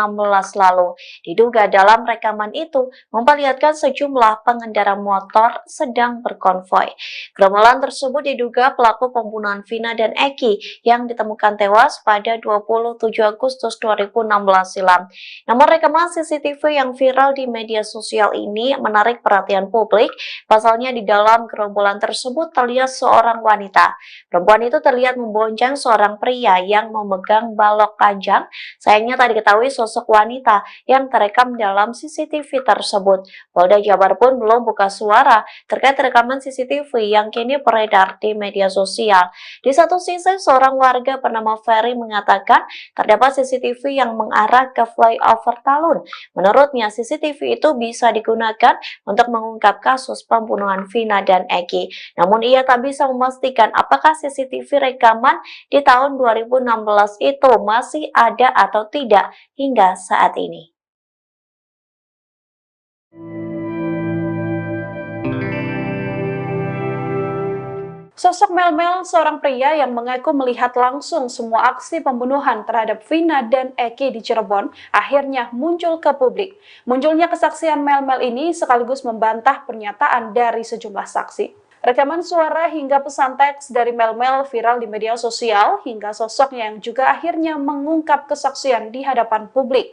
lalu. Diduga dalam rekaman itu memperlihatkan sejumlah pengendara motor sedang berkonvoi. Gerombolan tersebut diduga pelaku pembunuhan Vina dan Eki yang ditemukan tewas pada 27 Agustus 2016 silam. Namun rekaman CCTV yang viral di media sosial ini menarik perhatian publik. Pasalnya di dalam gerombolan tersebut terlihat seorang wanita. Perempuan itu terlihat membonceng seorang pria yang memegang balok panjang. Sayangnya tak diketahui sosok wanita yang terekam dalam CCTV tersebut. Polda Jabar pun belum buka suara terkait rekaman CCTV yang kini beredar di media sosial. Di satu sisi, seorang warga bernama Ferry mengatakan terdapat CCTV yang mengarah ke flyover Talun. Menurutnya, CCTV itu bisa digunakan untuk mengungkap kasus pembunuhan Vina dan Eki. Namun ia tak bisa memastikan apakah CCTV rekaman di tahun 2016 itu masih ada atau tidak hingga saat ini. Sosok Mel, seorang pria yang mengaku melihat langsung semua aksi pembunuhan terhadap Vina dan Eki di Cirebon, akhirnya muncul ke publik. Munculnya kesaksian Mel ini sekaligus membantah pernyataan dari sejumlah saksi. Rekaman suara hingga pesan teks dari Mel viral di media sosial hingga sosoknya yang juga akhirnya mengungkap kesaksian di hadapan publik.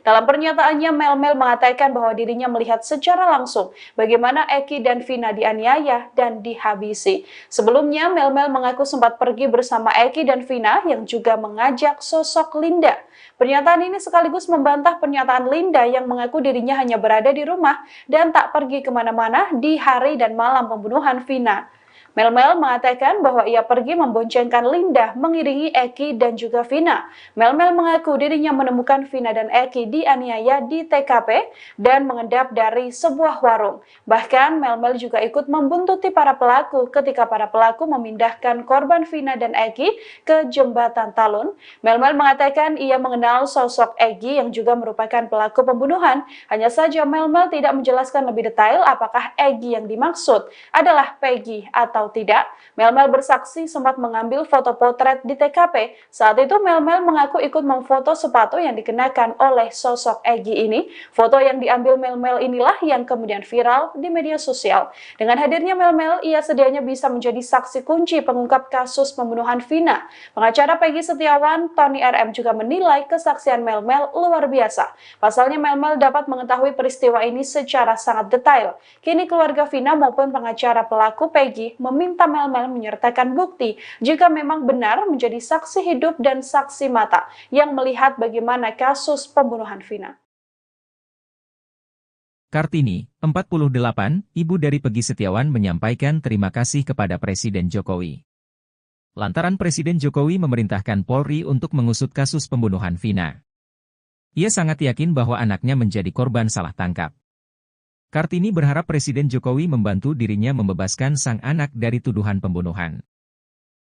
Dalam pernyataannya, Mel mengatakan bahwa dirinya melihat secara langsung bagaimana Eki dan Vina dianiaya dan dihabisi. Sebelumnya, Mel mengaku sempat pergi bersama Eki dan Vina yang juga mengajak sosok Linda. Pernyataan ini sekaligus membantah pernyataan Linda yang mengaku dirinya hanya berada di rumah dan tak pergi kemana-mana di hari dan malam pembunuhan Vina. Mel mengatakan bahwa ia pergi memboncengkan Linda mengiringi Eki dan juga Vina. Mel mengaku dirinya menemukan Vina dan Eki dianiaya di TKP dan mengendap dari sebuah warung. Bahkan Mel juga ikut membuntuti para pelaku ketika para pelaku memindahkan korban Vina dan Eki ke jembatan Talun. Mel mengatakan ia mengenal sosok Eki yang juga merupakan pelaku pembunuhan. Hanya saja Mel tidak menjelaskan lebih detail apakah Eki yang dimaksud adalah Peggy atau tidak. Mel bersaksi sempat mengambil foto potret di TKP. Saat itu Mel mengaku ikut memfoto sepatu yang dikenakan oleh sosok Eki ini. Foto yang diambil Mel inilah yang kemudian viral di media sosial. Dengan hadirnya Mel, ia sedianya bisa menjadi saksi kunci pengungkap kasus pembunuhan Vina. Pengacara Peggy Setiawan, Tony RM juga menilai kesaksian Mel luar biasa. Pasalnya Mel dapat mengetahui peristiwa ini secara sangat detail. Kini keluarga Vina maupun pengacara pelaku Peggy meminta Mel menyertakan bukti jika memang benar menjadi saksi hidup dan saksi mata yang melihat bagaimana kasus pembunuhan Vina. Kartini, 48, ibu dari Peggy Setiawan menyampaikan terima kasih kepada Presiden Jokowi. Lantaran Presiden Jokowi memerintahkan Polri untuk mengusut kasus pembunuhan Vina. Ia sangat yakin bahwa anaknya menjadi korban salah tangkap. Kartini berharap Presiden Jokowi membantu dirinya membebaskan sang anak dari tuduhan pembunuhan.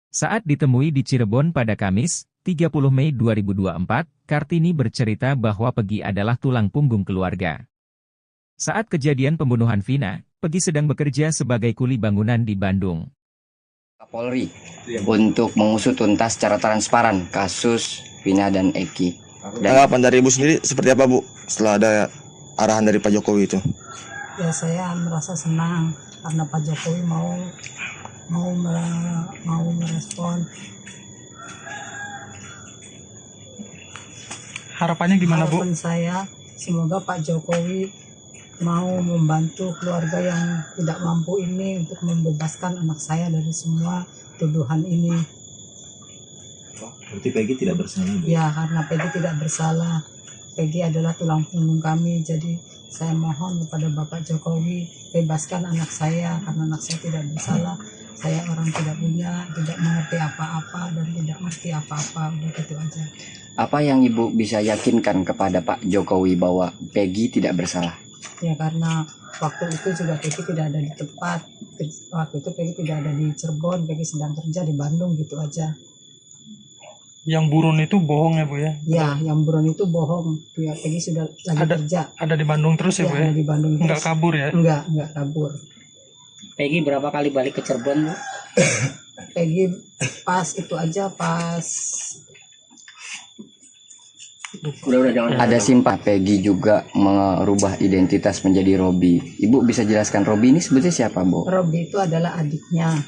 Saat ditemui di Cirebon pada Kamis, 30 Mei 2024, Kartini bercerita bahwa Peggy adalah tulang punggung keluarga. Saat kejadian pembunuhan Vina, Peggy sedang bekerja sebagai kuli bangunan di Bandung. Polri untuk mengusut tuntas secara transparan kasus Vina dan Eki. Tanggapan dari Ibu sendiri seperti apa Bu setelah ada arahan dari Pak Jokowi itu? Ya saya merasa senang karena Pak Jokowi mau merespon. Harapannya gimana Bu? Harapan saya semoga Pak Jokowi mau membantu keluarga yang tidak mampu ini untuk membebaskan anak saya dari semua tuduhan ini. Berarti Peggy tidak bersalah Bu? Ya, karena Peggy tidak bersalah. Peggy adalah tulang punggung kami, jadi saya mohon kepada Bapak Jokowi bebaskan anak saya karena anak saya tidak bersalah. Saya orang tidak punya, tidak mengerti apa-apa dan tidak mengerti apa-apa, udah gitu aja. Apa yang Ibu bisa yakinkan kepada Pak Jokowi bahwa Peggy tidak bersalah? Ya karena waktu itu juga Peggy tidak ada di tempat. Waktu itu Peggy tidak ada di Cirebon, Peggy sedang kerja di Bandung, gitu aja. Yang buron itu bohong ya Bu ya? Ya, yang buron itu bohong. Ya, Peggy sudah lagi kerja. Ada di Bandung terus ya Bu ya? Ada di Bandung terus. Nggak kabur ya? Enggak kabur. Peggy berapa kali balik ke Cirebon Bu? Peggy pas itu aja pas Ada simpah Peggy juga merubah identitas menjadi Robi. Ibu bisa jelaskan Robi ini sebetulnya siapa Bu? Robi itu adalah adiknya.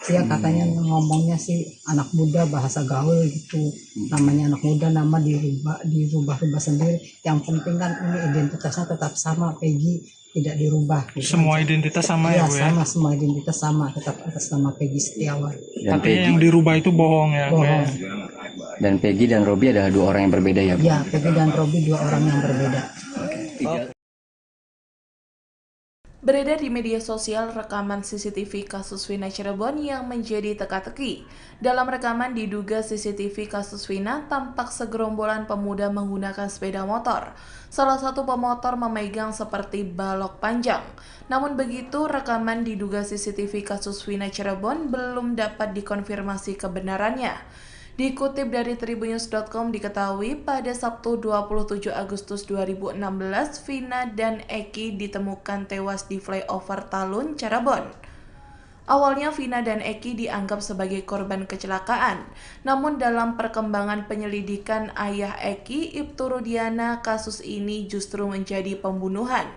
Dia katanya ngomongnya sih anak muda, bahasa gaul gitu. Namanya anak muda, nama dirubah sendiri. Yang penting kan ini identitasnya tetap sama, Peggy tidak dirubah. Gitu Semua aja. identitas sama ya Bu ya? Sama, semua identitas sama, tetap atas nama Peggy Setiawan. Tapi yang dirubah itu bohong ya? Bohong. Dan Peggy dan Robi adalah dua orang yang berbeda ya Bu? Ya, Peggy dan Robi dua orang yang berbeda. Beredar di media sosial rekaman CCTV kasus Vina Cirebon yang menjadi teka-teki. Dalam rekaman diduga CCTV kasus Vina tampak segerombolan pemuda menggunakan sepeda motor. Salah satu pemotor memegang seperti balok panjang. Namun begitu, rekaman diduga CCTV kasus Vina Cirebon belum dapat dikonfirmasi kebenarannya. Dikutip dari tribunnews.com diketahui pada Sabtu 27 Agustus 2016, Vina dan Eki ditemukan tewas di flyover Talun, Cirebon. Awalnya Vina dan Eki dianggap sebagai korban kecelakaan, namun dalam perkembangan penyelidikan ayah Eki, Ibtu Rudiana, kasus ini justru menjadi pembunuhan.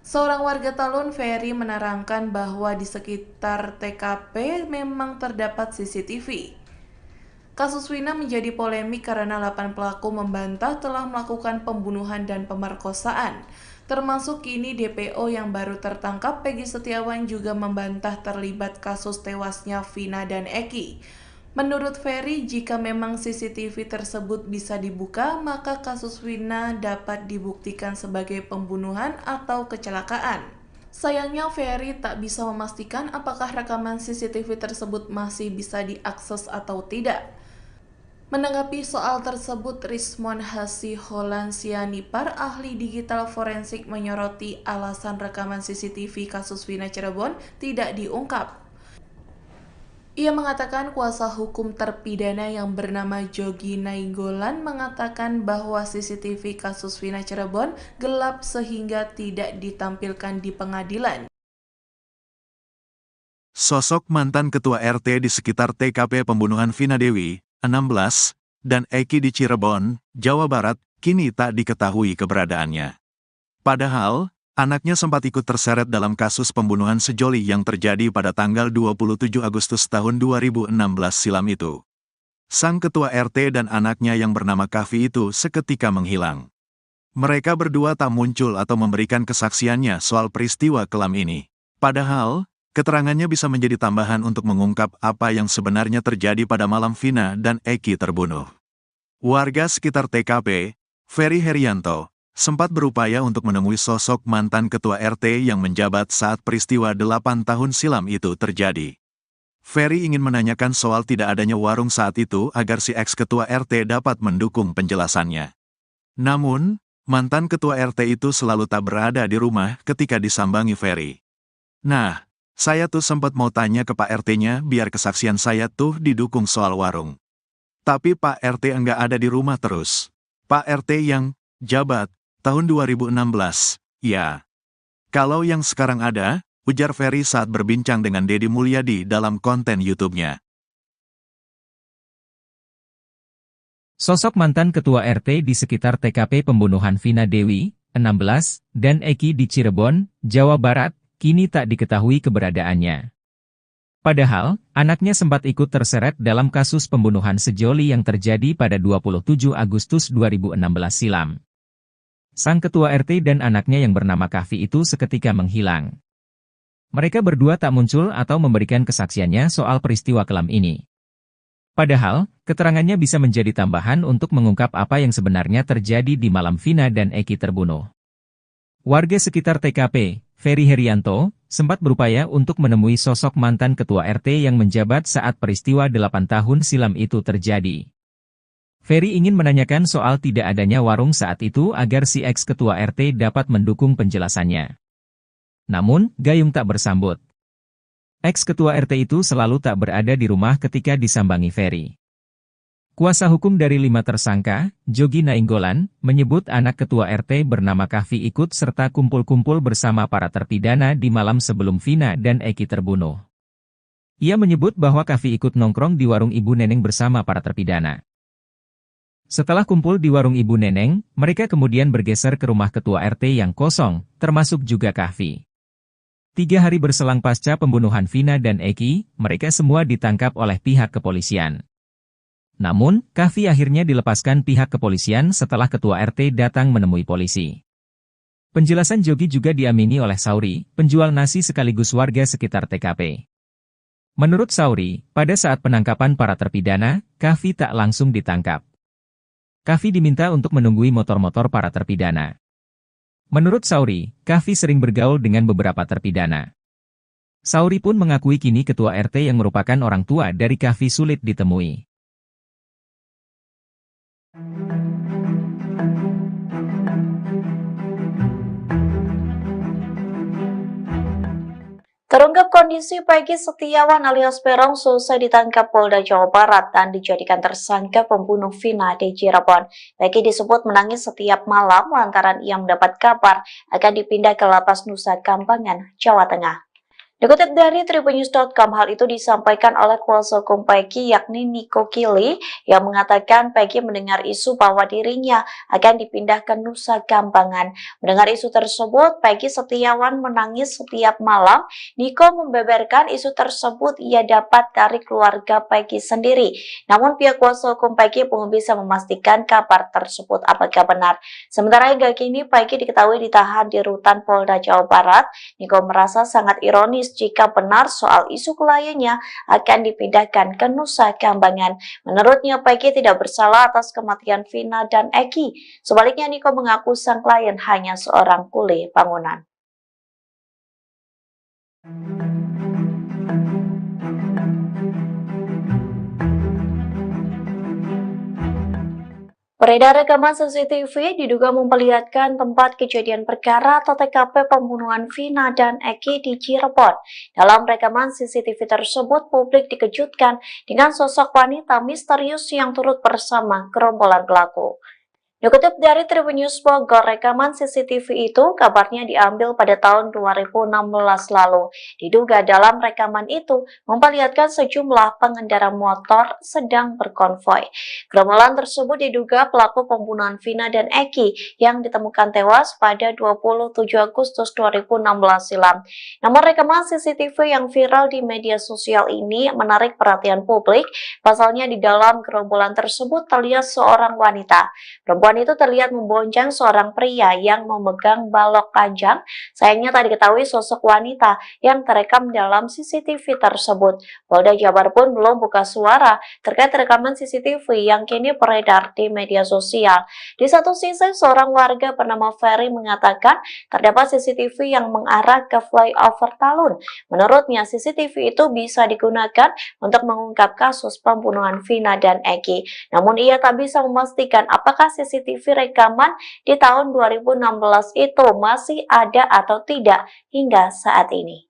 Seorang warga Talun, Ferry, menerangkan bahwa di sekitar TKP memang terdapat CCTV. Kasus Vina menjadi polemik karena 8 pelaku membantah telah melakukan pembunuhan dan pemerkosaan. Termasuk kini DPO yang baru tertangkap, Peggy Setiawan, juga membantah terlibat kasus tewasnya Vina dan Eki. Menurut Ferry, jika memang CCTV tersebut bisa dibuka, maka kasus Vina dapat dibuktikan sebagai pembunuhan atau kecelakaan. Sayangnya Ferry tak bisa memastikan apakah rekaman CCTV tersebut masih bisa diakses atau tidak. Menanggapi soal tersebut, Rismon Hasiholan Sianipar, ahli digital forensik, menyoroti alasan rekaman CCTV kasus Vina Cirebon tidak diungkap. Ia mengatakan kuasa hukum terpidana yang bernama Jogi Nainggolan mengatakan bahwa CCTV kasus Vina Cirebon gelap sehingga tidak ditampilkan di pengadilan. Sosok mantan ketua RT di sekitar TKP pembunuhan Vina Dewi, 16, dan Eki di Cirebon, Jawa Barat, kini tak diketahui keberadaannya. Padahal, anaknya sempat ikut terseret dalam kasus pembunuhan sejoli yang terjadi pada tanggal 27 Agustus tahun 2016 silam itu. Sang ketua RT dan anaknya yang bernama Kavi itu seketika menghilang. Mereka berdua tak muncul atau memberikan kesaksiannya soal peristiwa kelam ini. Padahal, keterangannya bisa menjadi tambahan untuk mengungkap apa yang sebenarnya terjadi pada malam Vina dan Eki terbunuh. Warga sekitar TKP, Ferry Herianto, sempat berupaya untuk menemui sosok mantan ketua RT yang menjabat saat peristiwa 8 tahun silam itu terjadi. Ferry ingin menanyakan soal tidak adanya warung saat itu agar si ex-ketua RT dapat mendukung penjelasannya. Namun, mantan ketua RT itu selalu tak berada di rumah ketika disambangi Ferry. Nah, saya tuh sempat mau tanya ke Pak RT-nya biar kesaksian saya tuh didukung soal warung. Tapi Pak RT enggak ada di rumah terus. Pak RT yang jabat tahun 2016, ya. Kalau yang sekarang ada, ujar Ferry saat berbincang dengan Deddy Mulyadi dalam konten YouTube-nya. Sosok mantan ketua RT di sekitar TKP pembunuhan Vina Dewi, 16, dan Eki di Cirebon, Jawa Barat, kini tak diketahui keberadaannya. Padahal, anaknya sempat ikut terseret dalam kasus pembunuhan sejoli yang terjadi pada 27 Agustus 2016 silam. Sang ketua RT dan anaknya yang bernama Kahfi itu seketika menghilang. Mereka berdua tak muncul atau memberikan kesaksiannya soal peristiwa kelam ini. Padahal, keterangannya bisa menjadi tambahan untuk mengungkap apa yang sebenarnya terjadi di malam Vina dan Eki terbunuh. Warga sekitar TKP, Ferry Herianto, sempat berupaya untuk menemui sosok mantan ketua RT yang menjabat saat peristiwa 8 tahun silam itu terjadi. Ferry ingin menanyakan soal tidak adanya warung saat itu agar si ex-ketua RT dapat mendukung penjelasannya. Namun, Gayung tak bersambut. Ex-ketua RT itu selalu tak berada di rumah ketika disambangi Ferry. Kuasa hukum dari 5 tersangka, Jogi Nainggolan, menyebut anak ketua RT bernama Kahfi ikut serta kumpul-kumpul bersama para terpidana di malam sebelum Vina dan Eki terbunuh. Ia menyebut bahwa Kahfi ikut nongkrong di warung Ibu Neneng bersama para terpidana. Setelah kumpul di warung Ibu Neneng, mereka kemudian bergeser ke rumah ketua RT yang kosong, termasuk juga Kahfi. 3 hari berselang pasca pembunuhan Vina dan Eki, mereka semua ditangkap oleh pihak kepolisian. Namun, Kahfi akhirnya dilepaskan pihak kepolisian setelah ketua RT datang menemui polisi. Penjelasan Jogi juga diamini oleh Sauri, penjual nasi sekaligus warga sekitar TKP. Menurut Sauri, pada saat penangkapan para terpidana, Kahfi tak langsung ditangkap. Kahfi diminta untuk menunggui motor-motor para terpidana. Menurut Sauri, Kahfi sering bergaul dengan beberapa terpidana. Sauri pun mengakui kini ketua RT yang merupakan orang tua dari Kahfi sulit ditemui. Terungkap kondisi Peggy Setiawan alias Peron selesai ditangkap Polda Jawa Barat dan dijadikan tersangka pembunuh Vina di Cirebon. Peggy disebut menangis setiap malam lantaran ia mendapat kabar akan dipindah ke Lapas Nusa Kambangan, Jawa Tengah. Dikutip dari tribunnews.com, hal itu disampaikan oleh kuasa hukum Peggy yakni Niko Kili yang mengatakan Peggy mendengar isu bahwa dirinya akan dipindah ke Nusa Kambangan. Mendengar isu tersebut, Peggy Setiawan menangis setiap malam. Niko membeberkan isu tersebut ia dapat dari keluarga Peggy sendiri. Namun pihak kuasa hukum Peggy belum bisa memastikan kabar tersebut apakah benar. Sementara hingga kini Peggy diketahui ditahan di rutan Polda Jawa Barat. Niko merasa sangat ironis jika benar soal isu kliennya akan dipindahkan ke Nusa Kambangan. Menurutnya, Peggy tidak bersalah atas kematian Vina dan Eki. Sebaliknya, Niko mengaku sang klien hanya seorang kuli bangunan. Beredar rekaman CCTV diduga memperlihatkan tempat kejadian perkara atau TKP pembunuhan Vina dan Eki di Cirebon. Dalam rekaman CCTV tersebut, publik dikejutkan dengan sosok wanita misterius yang turut bersama gerombolan pelaku. Dikutip dari Tribunnews Bogor, rekaman CCTV itu kabarnya diambil pada tahun 2016 lalu. Diduga dalam rekaman itu memperlihatkan sejumlah pengendara motor sedang berkonvoi. Gerombolan tersebut diduga pelaku pembunuhan Vina dan Eki yang ditemukan tewas pada 27 Agustus 2016 silam. Namun rekaman CCTV yang viral di media sosial ini menarik perhatian publik. Pasalnya di dalam gerombolan tersebut terlihat seorang wanita. Perempuan itu terlihat membonceng seorang pria yang memegang balok panjang. Sayangnya tak diketahui sosok wanita yang terekam dalam CCTV tersebut. Polda Jabar pun belum buka suara terkait rekaman CCTV yang kini beredar di media sosial. Di satu sisi, seorang warga bernama Ferry mengatakan terdapat CCTV yang mengarah ke flyover Talun. Menurutnya, CCTV itu bisa digunakan untuk mengungkap kasus pembunuhan Vina dan Eki. Namun ia tak bisa memastikan apakah CCTV rekaman di tahun 2016 itu masih ada atau tidak hingga saat ini.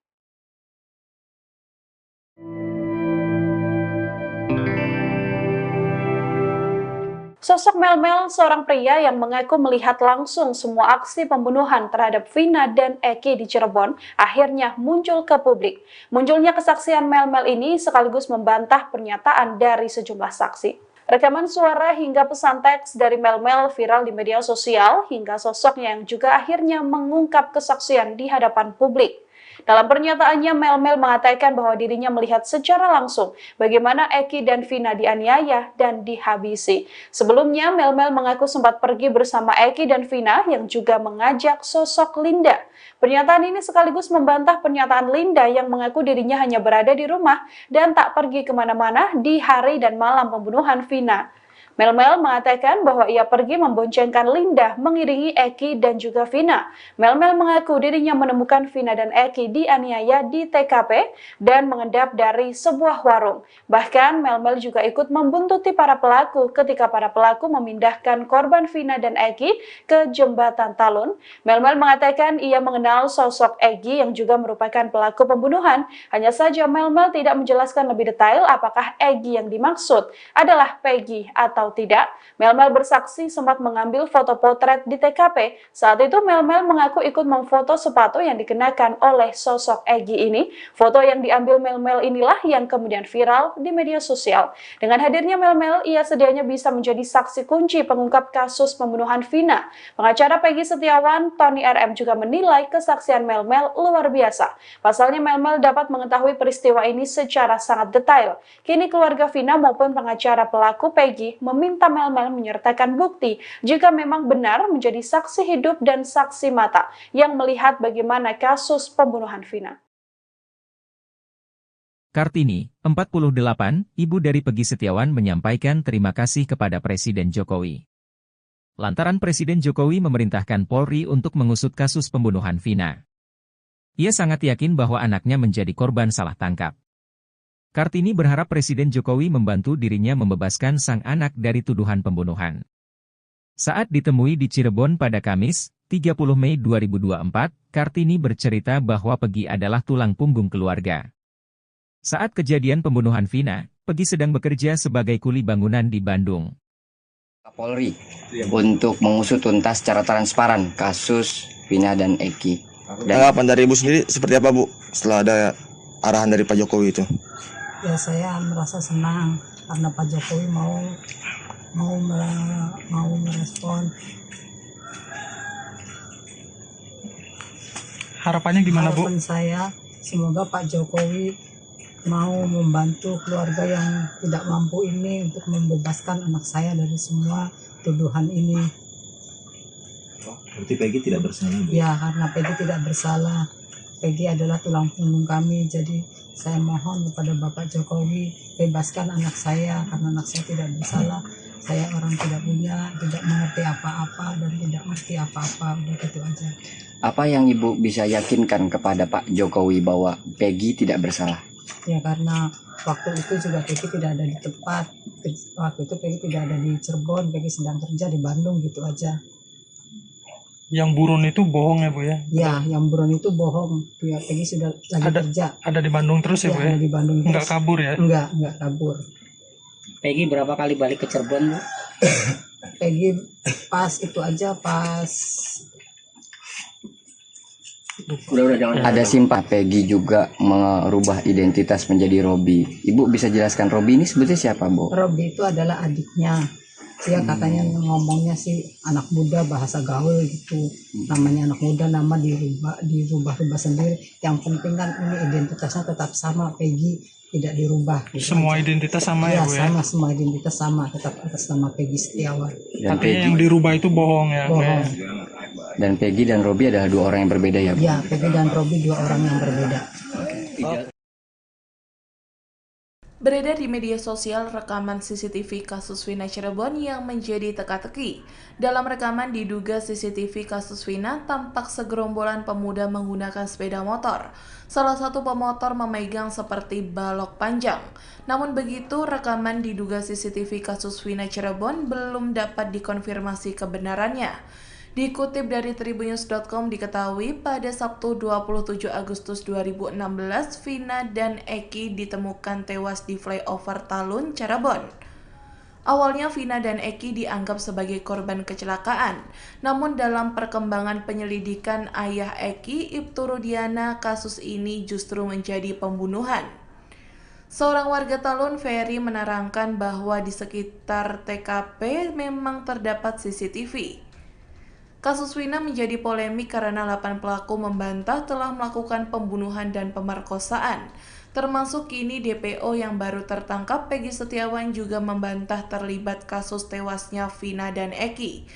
Sosok Mel-Mel, seorang pria yang mengaku melihat langsung semua aksi pembunuhan terhadap Vina dan Eki di Cirebon, akhirnya muncul ke publik. Munculnya kesaksian Mel-Mel ini sekaligus membantah pernyataan dari sejumlah saksi. Rekaman suara hingga pesan teks dari Mel-Mel viral di media sosial hingga sosoknya yang juga akhirnya mengungkap kesaksian di hadapan publik. Dalam pernyataannya, Mel-Mel mengatakan bahwa dirinya melihat secara langsung bagaimana Eki dan Vina dianiaya dan dihabisi. Sebelumnya, Mel-Mel mengaku sempat pergi bersama Eki dan Vina yang juga mengajak sosok Linda. Pernyataan ini sekaligus membantah pernyataan Linda yang mengaku dirinya hanya berada di rumah dan tak pergi kemana-mana di hari dan malam pembunuhan Vina. Mel-Mel mengatakan bahwa ia pergi memboncengkan Linda mengiringi Eki dan juga Vina. Mel-Mel mengaku dirinya menemukan Vina dan Eki dianiaya di TKP dan mengendap dari sebuah warung. Bahkan Mel-Mel juga ikut membuntuti para pelaku ketika para pelaku memindahkan korban Vina dan Eki ke jembatan Talun. Mel-Mel mengatakan ia mengenal sosok Eki yang juga merupakan pelaku pembunuhan. Hanya saja Mel-Mel tidak menjelaskan lebih detail apakah Eki yang dimaksud adalah Peggy atau tidak. Mel-Mel bersaksi sempat mengambil foto potret di TKP. Saat itu Mel-Mel mengaku ikut memfoto sepatu yang dikenakan oleh sosok Egi ini. Foto yang diambil Mel-Mel inilah yang kemudian viral di media sosial. Dengan hadirnya Mel-Mel, ia sedianya bisa menjadi saksi kunci pengungkap kasus pembunuhan Vina. Pengacara Peggy Setiawan, Tony RM juga menilai kesaksian Mel-Mel luar biasa. Pasalnya Mel-Mel dapat mengetahui peristiwa ini secara sangat detail. Kini keluarga Vina maupun pengacara pelaku Peggy meminta Mel-Mel menyertakan bukti jika memang benar menjadi saksi hidup dan saksi mata yang melihat bagaimana kasus pembunuhan Vina. Kartini, 48, ibu dari Peggy Setiawan menyampaikan terima kasih kepada Presiden Jokowi. Lantaran Presiden Jokowi memerintahkan Polri untuk mengusut kasus pembunuhan Vina. Ia sangat yakin bahwa anaknya menjadi korban salah tangkap. Kartini berharap Presiden Jokowi membantu dirinya membebaskan sang anak dari tuduhan pembunuhan. Saat ditemui di Cirebon pada Kamis, 30 Mei 2024, Kartini bercerita bahwa Peggy adalah tulang punggung keluarga. Saat kejadian pembunuhan Vina, Peggy sedang bekerja sebagai kuli bangunan di Bandung. Polri untuk mengusut tuntas secara transparan kasus Vina dan Eki. Tanggapan dari Ibu sendiri seperti apa, Bu, setelah ada arahan dari Pak Jokowi itu? Ya, saya merasa senang karena Pak Jokowi mau merespon. Harapannya gimana, Bu? Harapan saya semoga Pak Jokowi mau membantu keluarga yang tidak mampu ini untuk membebaskan anak saya dari semua tuduhan ini. Berarti Peggy tidak bersalah, Bu? Ya, karena Peggy tidak bersalah. Peggy adalah tulang punggung kami, jadi saya mohon kepada Bapak Jokowi bebaskan anak saya karena anak saya tidak bersalah. Saya orang tidak punya, tidak mengerti apa-apa dan tidak ngerti apa-apa, udah gitu aja. Apa yang Ibu bisa yakinkan kepada Pak Jokowi bahwa Peggy tidak bersalah? Ya, karena waktu itu juga Peggy tidak ada di tempat. Waktu itu Peggy tidak ada di Cirebon, Peggy sedang kerja di Bandung, gitu aja. Yang buron itu bohong ya, Bu ya? Ya, yang buron itu bohong. Ya, Peggy sudah lagi kerja. Ada di Bandung terus ya, Bu ya? Ada di Bandung terus. Enggak kabur ya? Enggak kabur. Peggy berapa kali balik ke Cirebon, Bu? Peggy pas itu aja, pas Ada simpah Peggy juga merubah identitas menjadi Robi. Ibu bisa jelaskan Robi ini sebetulnya siapa, Bu? Robi itu adalah adiknya. Dia katanya ngomongnya sih anak muda, bahasa gaul gitu. Namanya anak muda, nama dirubah sendiri. Yang penting kan ini identitasnya tetap sama, Peggy tidak dirubah. Gitu semua aja. Identitas sama ya, Bu ya? Sama, semua identitas sama, tetap atas nama Peggy Setiawan. Dan Tapi yang dirubah itu bohong ya? Bohong. Dan Peggy dan Robi adalah dua orang yang berbeda ya, Bu? Ya, Peggy dan Robi dua orang yang berbeda. Beredar di media sosial rekaman CCTV kasus Vina Cirebon yang menjadi teka-teki. Dalam rekaman diduga CCTV kasus Vina tampak segerombolan pemuda menggunakan sepeda motor. Salah satu pemotor memegang seperti balok panjang. Namun begitu, rekaman diduga CCTV kasus Vina Cirebon belum dapat dikonfirmasi kebenarannya. Dikutip dari Tribunnews.com diketahui pada Sabtu 27 Agustus 2016, Vina dan Eki ditemukan tewas di flyover Talun, Cirebon. Awalnya Vina dan Eki dianggap sebagai korban kecelakaan, namun dalam perkembangan penyelidikan ayah Eki, Ibtu Rudiana, kasus ini justru menjadi pembunuhan. Seorang warga Talun, Ferry, menerangkan bahwa di sekitar TKP memang terdapat CCTV. Kasus Wina menjadi polemik karena 8 pelaku membantah telah melakukan pembunuhan dan pemerkosaan. Termasuk kini DPO yang baru tertangkap, Peggy Setiawan, juga membantah terlibat kasus tewasnya Vina dan Eki.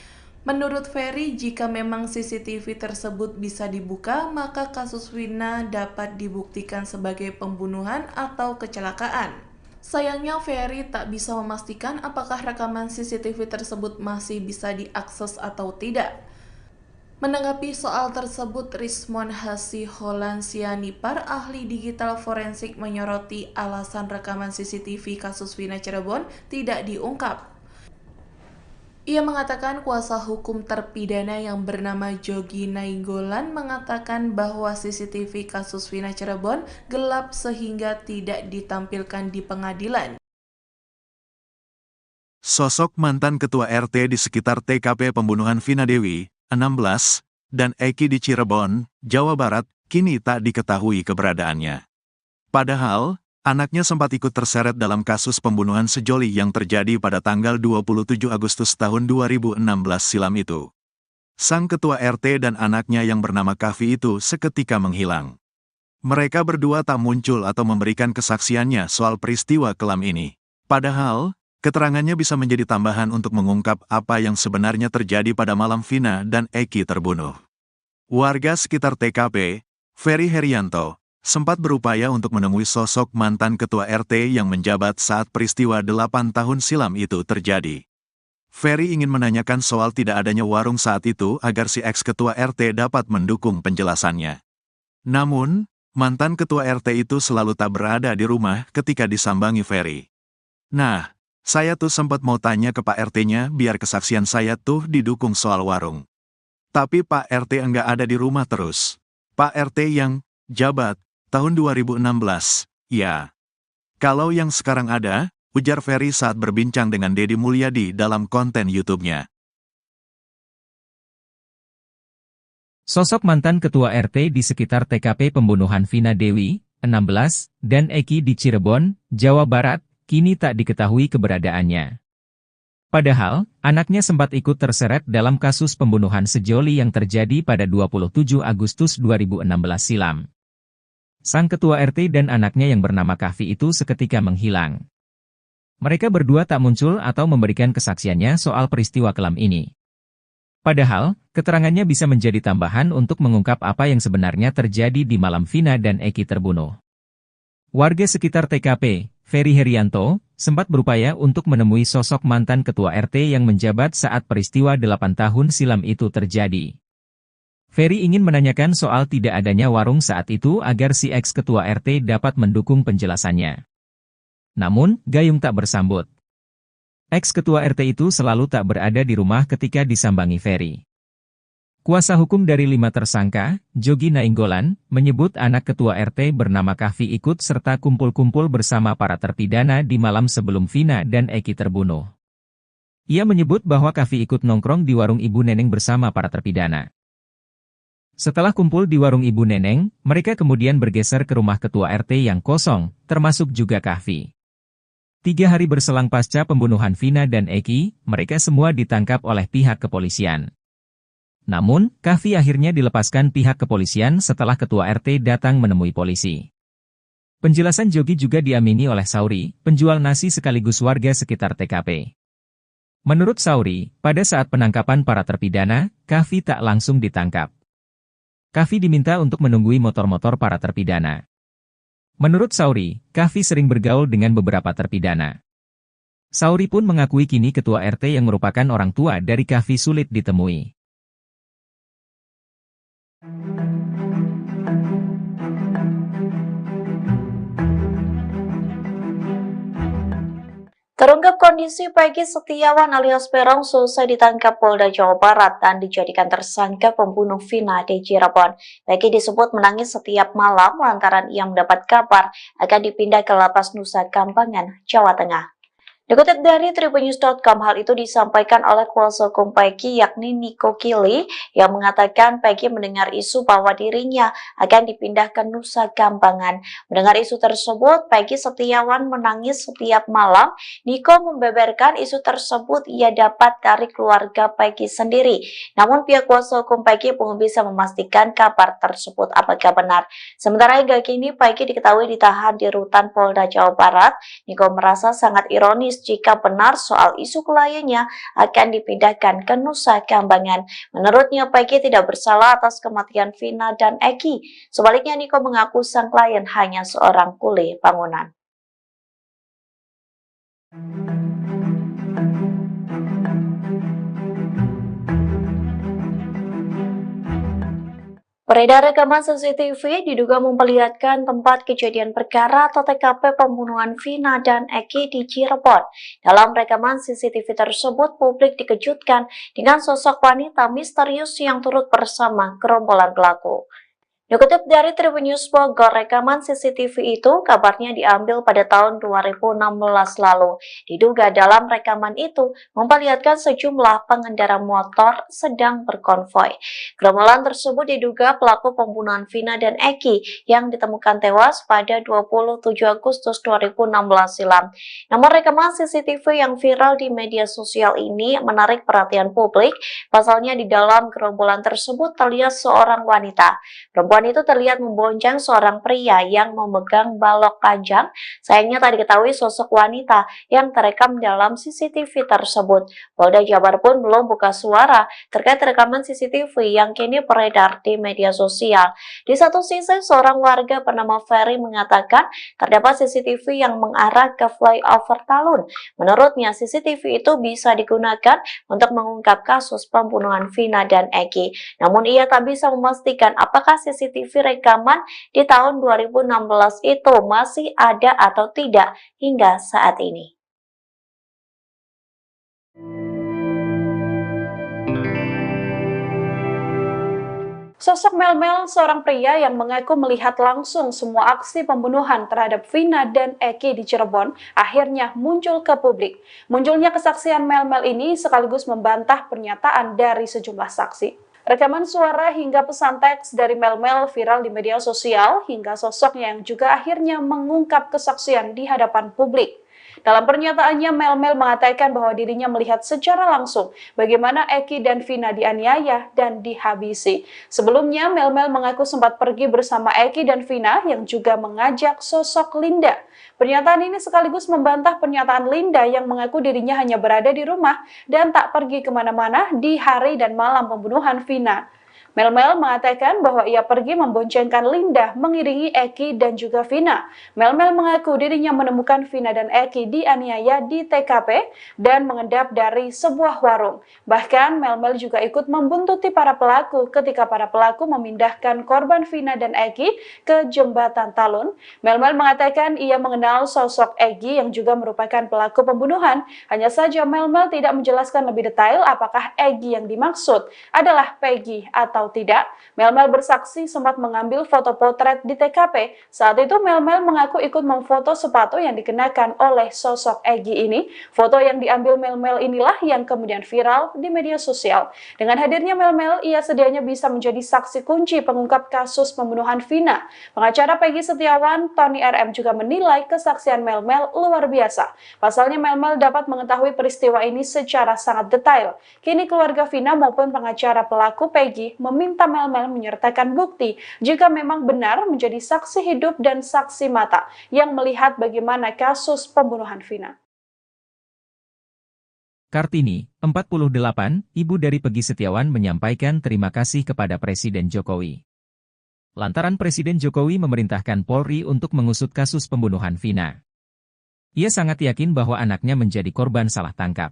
Menurut Ferry, jika memang CCTV tersebut bisa dibuka, maka kasus Wina dapat dibuktikan sebagai pembunuhan atau kecelakaan. Sayangnya Ferry tak bisa memastikan apakah rekaman CCTV tersebut masih bisa diakses atau tidak. Menanggapi soal tersebut, Rismon Hasiholansianipar, ahli digital forensik, menyoroti alasan rekaman CCTV kasus Wina Cirebon tidak diungkap. Ia mengatakan kuasa hukum terpidana yang bernama Jogi Nainggolan mengatakan bahwa CCTV kasus Wina Cirebon gelap sehingga tidak ditampilkan di pengadilan. Sosok mantan ketua RT di sekitar TKP pembunuhan Vina Dewi, 16, dan Eki di Cirebon, Jawa Barat, kini tak diketahui keberadaannya. Padahal, anaknya sempat ikut terseret dalam kasus pembunuhan sejoli yang terjadi pada tanggal 27 Agustus tahun 2016 silam itu. Sang ketua RT dan anaknya yang bernama Kavi itu seketika menghilang. Mereka berdua tak muncul atau memberikan kesaksiannya soal peristiwa kelam ini. Padahal, keterangannya bisa menjadi tambahan untuk mengungkap apa yang sebenarnya terjadi pada malam Vina dan Eki terbunuh. Warga sekitar TKP, Ferry Herianto, sempat berupaya untuk menemui sosok mantan ketua RT yang menjabat saat peristiwa 8 tahun silam itu terjadi. Ferry ingin menanyakan soal tidak adanya warung saat itu agar si ex-ketua RT dapat mendukung penjelasannya. Namun, mantan ketua RT itu selalu tak berada di rumah ketika disambangi Ferry. Nah, saya tuh sempat mau tanya ke Pak RT-nya biar kesaksian saya tuh didukung soal warung. Tapi Pak RT enggak ada di rumah terus. Pak RT yang jabat tahun 2016, ya. Kalau yang sekarang ada, ujar Ferry saat berbincang dengan Deddy Mulyadi dalam konten YouTube-nya. Sosok mantan ketua RT di sekitar TKP pembunuhan Vina Dewi, 16, dan Eki di Cirebon, Jawa Barat, kini tak diketahui keberadaannya. Padahal, anaknya sempat ikut terseret dalam kasus pembunuhan sejoli yang terjadi pada 27 Agustus 2016 silam. Sang ketua RT dan anaknya yang bernama Kavi itu seketika menghilang. Mereka berdua tak muncul atau memberikan kesaksiannya soal peristiwa kelam ini. Padahal, keterangannya bisa menjadi tambahan untuk mengungkap apa yang sebenarnya terjadi di malam Vina dan Eki terbunuh. Warga sekitar TKP, Ferry Herianto, sempat berupaya untuk menemui sosok mantan ketua RT yang menjabat saat peristiwa 8 tahun silam itu terjadi. Ferry ingin menanyakan soal tidak adanya warung saat itu agar si ex-ketua RT dapat mendukung penjelasannya. Namun, gayung tak bersambut. Ex-ketua RT itu selalu tak berada di rumah ketika disambangi Ferry. Kuasa hukum dari 5 tersangka, Jogi Nainggolan, menyebut anak ketua RT bernama Kavi ikut serta kumpul-kumpul bersama para terpidana di malam sebelum Vina dan Eki terbunuh. Ia menyebut bahwa Kavi ikut nongkrong di warung Ibu Neneng bersama para terpidana. Setelah kumpul di warung Ibu Neneng, mereka kemudian bergeser ke rumah ketua RT yang kosong, termasuk juga Kavi. 3 hari berselang pasca pembunuhan Vina dan Eki, mereka semua ditangkap oleh pihak kepolisian. Namun, Kavi akhirnya dilepaskan pihak kepolisian setelah ketua RT datang menemui polisi. Penjelasan Jogi juga diamini oleh Sauri, penjual nasi sekaligus warga sekitar TKP. Menurut Sauri, pada saat penangkapan para terpidana, Kavi tak langsung ditangkap. Kavi diminta untuk menunggui motor-motor para terpidana. Menurut Sauri, Kavi sering bergaul dengan beberapa terpidana. Sauri pun mengakui kini ketua RT yang merupakan orang tua dari Kavi sulit ditemui. Terungkap kondisi Peggy Setiawan alias Peron selesai ditangkap Polda Jawa Barat dan dijadikan tersangka pembunuh Vina di Cirebon. Peggy disebut menangis setiap malam lantaran ia mendapat kabar akan dipindah ke Lapas Nusa Kambangan, Jawa Tengah. Dikutip dari Tribunnews.com, hal itu disampaikan oleh kuasa hukum Peggy yakni Niko Kili yang mengatakan Peggy mendengar isu bahwa dirinya akan dipindah ke Nusa Kambangan. Mendengar isu tersebut, Peggy Setiawan menangis setiap malam. Niko membeberkan isu tersebut ia dapat dari keluarga Peggy sendiri. Namun pihak kuasa hukum Peggy belum bisa memastikan kabar tersebut apakah benar. Sementara hingga kini Peggy diketahui ditahan di rutan Polda Jawa Barat. Niko merasa sangat ironis jika benar soal isu kliennya akan dipindahkan ke Nusa Kambangan. Menurutnya, Peggy tidak bersalah atas kematian Vina dan Eki. Sebaliknya, Niko mengaku sang klien hanya seorang kuli bangunan. Beredar rekaman CCTV diduga memperlihatkan tempat kejadian perkara atau TKP pembunuhan Vina dan Eki di Cirebon. Dalam rekaman CCTV tersebut, publik dikejutkan dengan sosok wanita misterius yang turut bersama gerombolan pelaku. Dikutip dari Tribunnews Bogor, rekaman CCTV itu kabarnya diambil pada tahun 2016 lalu. Diduga dalam rekaman itu memperlihatkan sejumlah pengendara motor sedang berkonvoi. Gerombolan tersebut diduga pelaku pembunuhan Vina dan Eki yang ditemukan tewas pada 27 Agustus 2016 silam. Namun rekaman CCTV yang viral di media sosial ini menarik perhatian publik. Pasalnya di dalam gerombolan tersebut terlihat seorang wanita. Perempuan itu terlihat membonceng seorang pria yang memegang balok panjang. Sayangnya tak diketahui sosok wanita yang terekam dalam CCTV tersebut. Polda Jabar pun belum buka suara terkait rekaman CCTV yang kini beredar di media sosial. Di satu sisi, seorang warga bernama Ferry mengatakan terdapat CCTV yang mengarah ke flyover Talun. Menurutnya, CCTV itu bisa digunakan untuk mengungkap kasus pembunuhan Vina dan Eki. Namun ia tak bisa memastikan apakah CCTV rekaman di tahun 2016 itu masih ada atau tidak hingga saat ini. Sosok Melmel, seorang pria yang mengaku melihat langsung semua aksi pembunuhan terhadap Vina dan Eki di Cirebon, akhirnya muncul ke publik. Munculnya kesaksian Melmel ini sekaligus membantah pernyataan dari sejumlah saksi. Rekaman suara hingga pesan teks dari Melmel viral di media sosial hingga sosoknya yang juga akhirnya mengungkap kesaksian di hadapan publik. Dalam pernyataannya, Melmel mengatakan bahwa dirinya melihat secara langsung bagaimana Eki dan Vina dianiaya dan dihabisi. Sebelumnya, Melmel mengaku sempat pergi bersama Eki dan Vina yang juga mengajak sosok Linda. Pernyataan ini sekaligus membantah pernyataan Linda yang mengaku dirinya hanya berada di rumah dan tak pergi kemana-mana di hari dan malam pembunuhan Vina. Melmel mengatakan bahwa ia pergi memboncengkan Linda mengiringi Eki dan juga Vina. Melmel mengaku dirinya menemukan Vina dan Eki dianiaya di TKP dan mengendap dari sebuah warung. Bahkan Melmel juga ikut membuntuti para pelaku ketika para pelaku memindahkan korban Vina dan Eki ke jembatan Talun. Melmel mengatakan ia mengenal sosok Eki yang juga merupakan pelaku pembunuhan. Hanya saja Melmel tidak menjelaskan lebih detail apakah Eki yang dimaksud adalah Peggy atau tidak. Melmel bersaksi sempat mengambil foto potret di TKP. Saat itu Melmel mengaku ikut memfoto sepatu yang dikenakan oleh sosok Eki ini. Foto yang diambil Melmel inilah yang kemudian viral di media sosial. Dengan hadirnya Melmel, ia sedianya bisa menjadi saksi kunci pengungkap kasus pembunuhan Vina. Pengacara Peggy Setiawan, Tony RM juga menilai kesaksian Melmel luar biasa. Pasalnya Melmel dapat mengetahui peristiwa ini secara sangat detail. Kini keluarga Vina maupun pengacara pelaku Peggy meminta Melmel menyertakan bukti jika memang benar menjadi saksi hidup dan saksi mata yang melihat bagaimana kasus pembunuhan Vina. Kartini, 48, ibu dari Peggy Setiawan menyampaikan terima kasih kepada Presiden Jokowi. Lantaran Presiden Jokowi memerintahkan Polri untuk mengusut kasus pembunuhan Vina. Ia sangat yakin bahwa anaknya menjadi korban salah tangkap.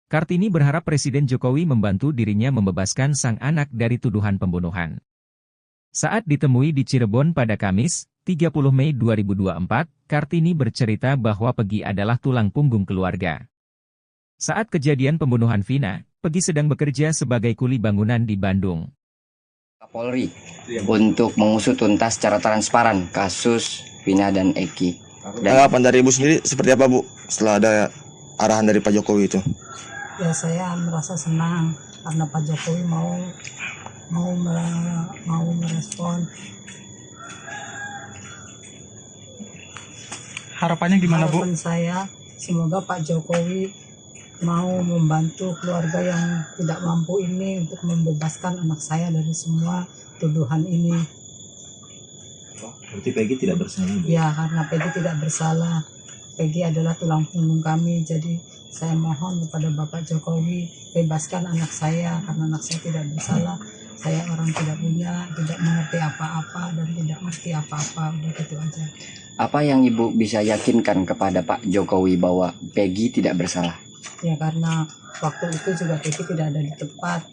Kartini berharap Presiden Jokowi membantu dirinya membebaskan sang anak dari tuduhan pembunuhan. Saat ditemui di Cirebon pada Kamis, 30 Mei 2024, Kartini bercerita bahwa Peggy adalah tulang punggung keluarga. Saat kejadian pembunuhan Vina, Peggy sedang bekerja sebagai kuli bangunan di Bandung. Polri untuk mengusut tuntas secara transparan kasus Vina dan Eki. Tanggapan dari Ibu sendiri seperti apa Bu setelah ada arahan dari Pak Jokowi itu? Ya saya merasa senang karena Pak Jokowi mau merespon. Harapannya gimana Bu? Harapan saya semoga Pak Jokowi mau membantu keluarga yang tidak mampu ini untuk membebaskan anak saya dari semua tuduhan ini. Berarti Peggy tidak bersalah, Bu? Ya, karena Peggy tidak bersalah. Peggy adalah tulang punggung kami, jadi saya mohon kepada Bapak Jokowi bebaskan anak saya karena anak saya tidak bersalah. Saya orang tidak punya, tidak mengerti apa-apa dan tidak mengerti apa-apa. Udah gitu aja. Apa yang Ibu bisa yakinkan kepada Pak Jokowi bahwa Peggy tidak bersalah? Ya karena waktu itu juga Peggy tidak ada di tempat.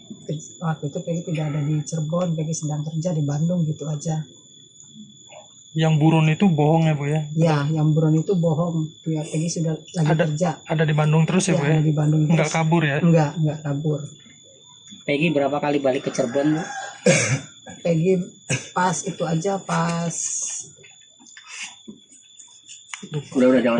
Waktu itu Peggy tidak ada di Cirebon, Peggy sedang kerja di Bandung, gitu aja. Yang buron itu bohong ya Bu ya? Ya, yang buron itu bohong. Ya, Peggy sudah lagi kerja. Ada di Bandung terus ya Bu ya? Ada di Bandung terus. Nggak kabur ya? Enggak kabur. Peggy berapa kali balik ke Cirebon, Bu? Peggy pas itu aja pas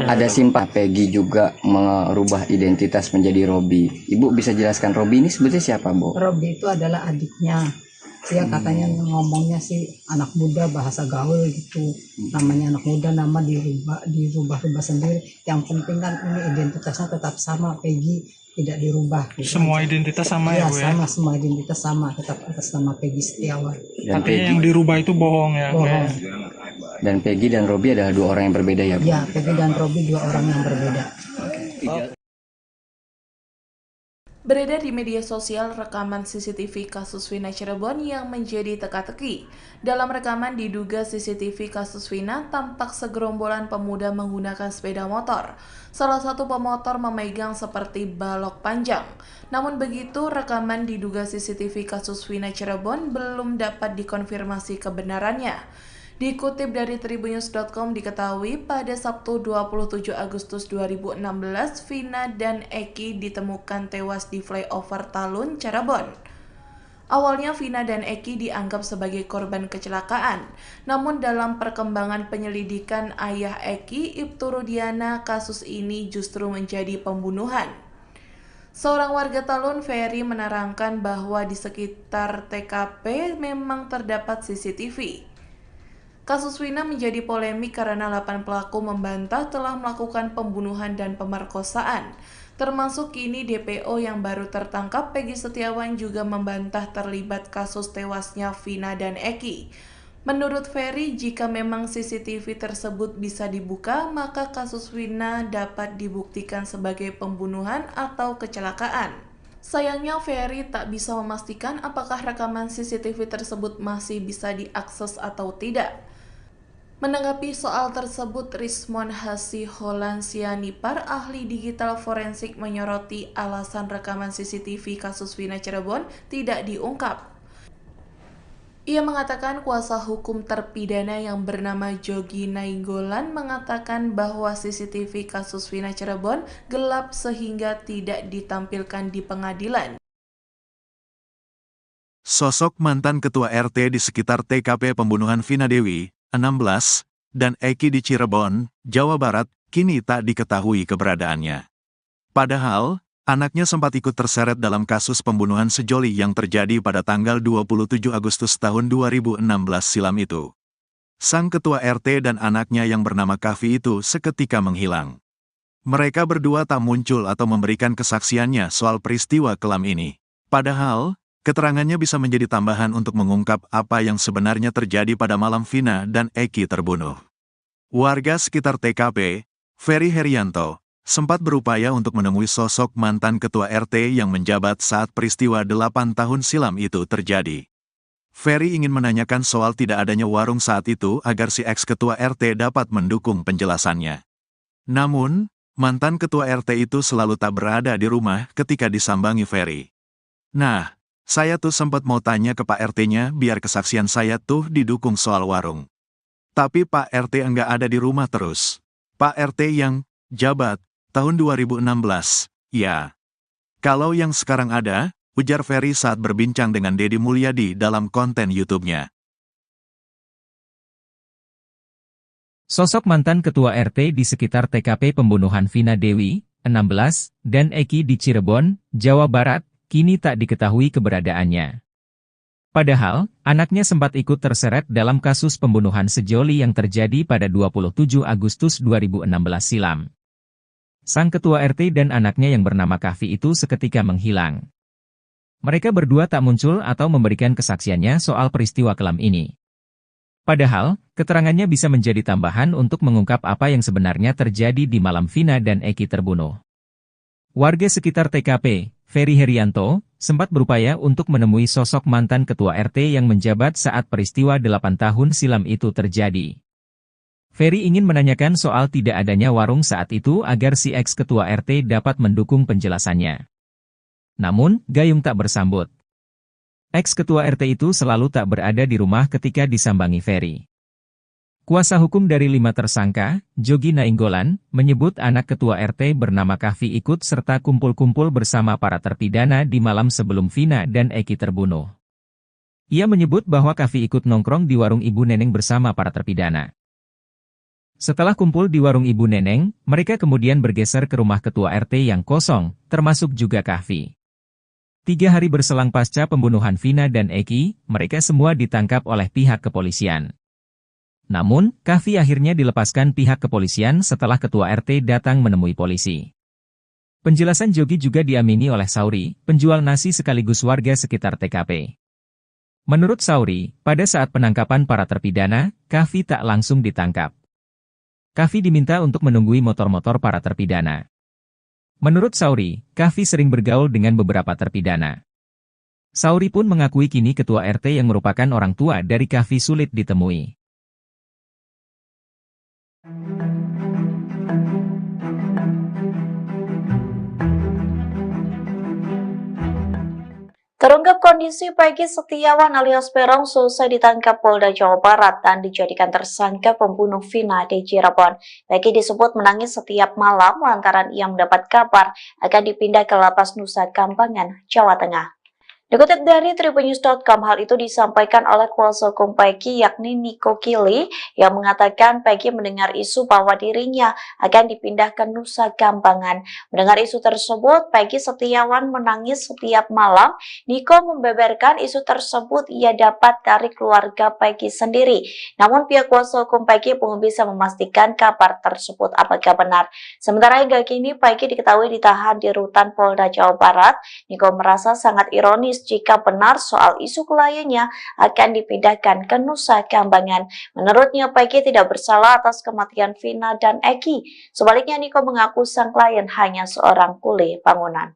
Ada simpah Peggy juga merubah identitas menjadi Robi. Ibu bisa jelaskan Robi ini sebetulnya siapa, Bu? Robi itu adalah adiknya. Dia katanya ngomongnya sih anak muda, bahasa gaul gitu. Namanya anak muda, nama dirubah sendiri. Yang penting kan ini identitasnya tetap sama, Peggy tidak dirubah. Gitu Semua aja. identitas sama ya Bu ya? Sama, semua identitas sama, tetap atas nama Peggy Setiawan. Artinya yang dirubah itu bohong ya? Bohong. Dan Peggy dan Robi adalah dua orang yang berbeda ya, Bu? Ya, Peggy dan Robi dua orang yang berbeda. Beredar di media sosial rekaman CCTV kasus Vina Cirebon yang menjadi teka-teki. Dalam rekaman diduga CCTV kasus Vina tampak segerombolan pemuda menggunakan sepeda motor. Salah satu pemotor memegang seperti balok panjang. Namun begitu, rekaman diduga CCTV kasus Vina Cirebon belum dapat dikonfirmasi kebenarannya. Dikutip dari tribunnews.com diketahui pada Sabtu 27 Agustus 2016, Vina dan Eki ditemukan tewas di flyover Talun, Cirebon. Awalnya Vina dan Eki dianggap sebagai korban kecelakaan, namun dalam perkembangan penyelidikan ayah Eki, Ibtu Rudiana, kasus ini justru menjadi pembunuhan. Seorang warga Talun, Ferry, menerangkan bahwa di sekitar TKP memang terdapat CCTV. Kasus Vina menjadi polemik karena 8 pelaku membantah telah melakukan pembunuhan dan pemerkosaan. Termasuk kini DPO yang baru tertangkap, Peggy Setiawan, juga membantah terlibat kasus tewasnya Vina dan Eki. Menurut Ferry, jika memang CCTV tersebut bisa dibuka, maka kasus Vina dapat dibuktikan sebagai pembunuhan atau kecelakaan. Sayangnya Ferry tak bisa memastikan apakah rekaman CCTV tersebut masih bisa diakses atau tidak. Menanggapi soal tersebut, Rismon Hasiholansianipar, ahli digital forensik, menyoroti alasan rekaman CCTV kasus Vina Cirebon tidak diungkap. Ia mengatakan kuasa hukum terpidana yang bernama Jogi Nainggolan mengatakan bahwa CCTV kasus Vina Cirebon gelap sehingga tidak ditampilkan di pengadilan. Sosok mantan ketua RT di sekitar TKP pembunuhan Vina Dewi, 16, dan Eki di Cirebon, Jawa Barat, kini tak diketahui keberadaannya. Padahal, anaknya sempat ikut terseret dalam kasus pembunuhan sejoli yang terjadi pada tanggal 27 Agustus tahun 2016 silam itu. Sang ketua RT dan anaknya yang bernama Kavi itu seketika menghilang. Mereka berdua tak muncul atau memberikan kesaksiannya soal peristiwa kelam ini. Padahal, keterangannya bisa menjadi tambahan untuk mengungkap apa yang sebenarnya terjadi pada malam Vina dan Eki terbunuh. Warga sekitar TKP, Ferry Herianto, sempat berupaya untuk menemui sosok mantan ketua RT yang menjabat saat peristiwa 8 tahun silam itu terjadi. Ferry ingin menanyakan soal tidak adanya warung saat itu agar si ex-ketua RT dapat mendukung penjelasannya. Namun, mantan ketua RT itu selalu tak berada di rumah ketika disambangi Ferry. Nah, saya tuh sempat mau tanya ke Pak RT-nya biar kesaksian saya tuh didukung soal warung. Tapi Pak RT enggak ada di rumah terus. Pak RT yang jabat tahun 2016, ya. Kalau yang sekarang ada, ujar Ferry saat berbincang dengan Deddy Mulyadi dalam konten YouTube-nya. Sosok mantan ketua RT di sekitar TKP pembunuhan Vina Dewi, 16, dan Eki di Cirebon, Jawa Barat, kini tak diketahui keberadaannya. Padahal, anaknya sempat ikut terseret dalam kasus pembunuhan sejoli yang terjadi pada 27 Agustus 2016 silam. Sang ketua RT dan anaknya yang bernama Kahfi itu seketika menghilang. Mereka berdua tak muncul atau memberikan kesaksiannya soal peristiwa kelam ini. Padahal, keterangannya bisa menjadi tambahan untuk mengungkap apa yang sebenarnya terjadi di malam Vina dan Eki terbunuh. Warga sekitar TKP, Ferry Herianto, sempat berupaya untuk menemui sosok mantan ketua RT yang menjabat saat peristiwa 8 tahun silam itu terjadi. Ferry ingin menanyakan soal tidak adanya warung saat itu agar si ex-ketua RT dapat mendukung penjelasannya. Namun, Gayung tak bersambut. Ex-ketua RT itu selalu tak berada di rumah ketika disambangi Ferry. Kuasa hukum dari 5 tersangka, Jogi Nainggolan, menyebut anak ketua RT bernama Kahfi ikut serta kumpul-kumpul bersama para terpidana di malam sebelum Vina dan Eki terbunuh. Ia menyebut bahwa Kahfi ikut nongkrong di warung Ibu Neneng bersama para terpidana. Setelah kumpul di warung Ibu Neneng, mereka kemudian bergeser ke rumah ketua RT yang kosong, termasuk juga Kahfi. 3 hari berselang pasca pembunuhan Vina dan Eki, mereka semua ditangkap oleh pihak kepolisian. Namun, Kahfi akhirnya dilepaskan pihak kepolisian setelah ketua RT datang menemui polisi. Penjelasan Jogi juga diamini oleh Sauri, penjual nasi sekaligus warga sekitar TKP. Menurut Sauri, pada saat penangkapan para terpidana, Kahfi tak langsung ditangkap. Kahfi diminta untuk menunggui motor-motor para terpidana. Menurut Sauri, Kahfi sering bergaul dengan beberapa terpidana. Sauri pun mengakui kini ketua RT yang merupakan orang tua dari Kahfi sulit ditemui. Terungkap kondisi Peggy Setiawan alias Peron selesai ditangkap Polda Jawa Barat dan dijadikan tersangka pembunuh Vina di Cirebon. Peggy disebut menangis setiap malam lantaran ia mendapat kabar akan dipindah ke Lapas Nusa Kambangan, Jawa Tengah. Dikutip dari tribunnews.com, hal itu disampaikan oleh kuasa hukum Peggy yakni Niko Kili yang mengatakan Peggy mendengar isu bahwa dirinya akan dipindah ke Nusa Kambangan. Mendengar isu tersebut, Peggy Setiawan menangis setiap malam. Niko membeberkan isu tersebut ia dapat dari keluarga Peggy sendiri. Namun pihak kuasa hukum Peggy belum bisa memastikan kabar tersebut apakah benar. Sementara hingga kini Peggy diketahui ditahan di rutan Polda Jawa Barat. Niko merasa sangat ironis jika benar soal isu kliennya akan dipindahkan ke Nusa Kambangan. Menurutnya, Peggy tidak bersalah atas kematian Vina dan Eki. Sebaliknya, Niko mengaku sang klien hanya seorang kuli bangunan.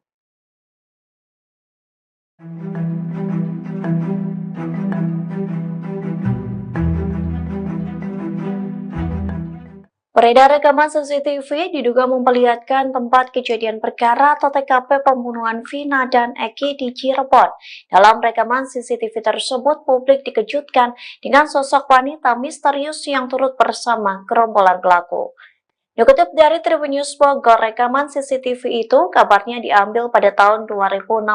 Beredar rekaman CCTV diduga memperlihatkan tempat kejadian perkara atau TKP pembunuhan Vina dan Eki di Cirebon. Dalam rekaman CCTV tersebut, publik dikejutkan dengan sosok wanita misterius yang turut bersama gerombolan pelaku. Dikutip dari Tribunnews Bogor, rekaman CCTV itu kabarnya diambil pada tahun 2016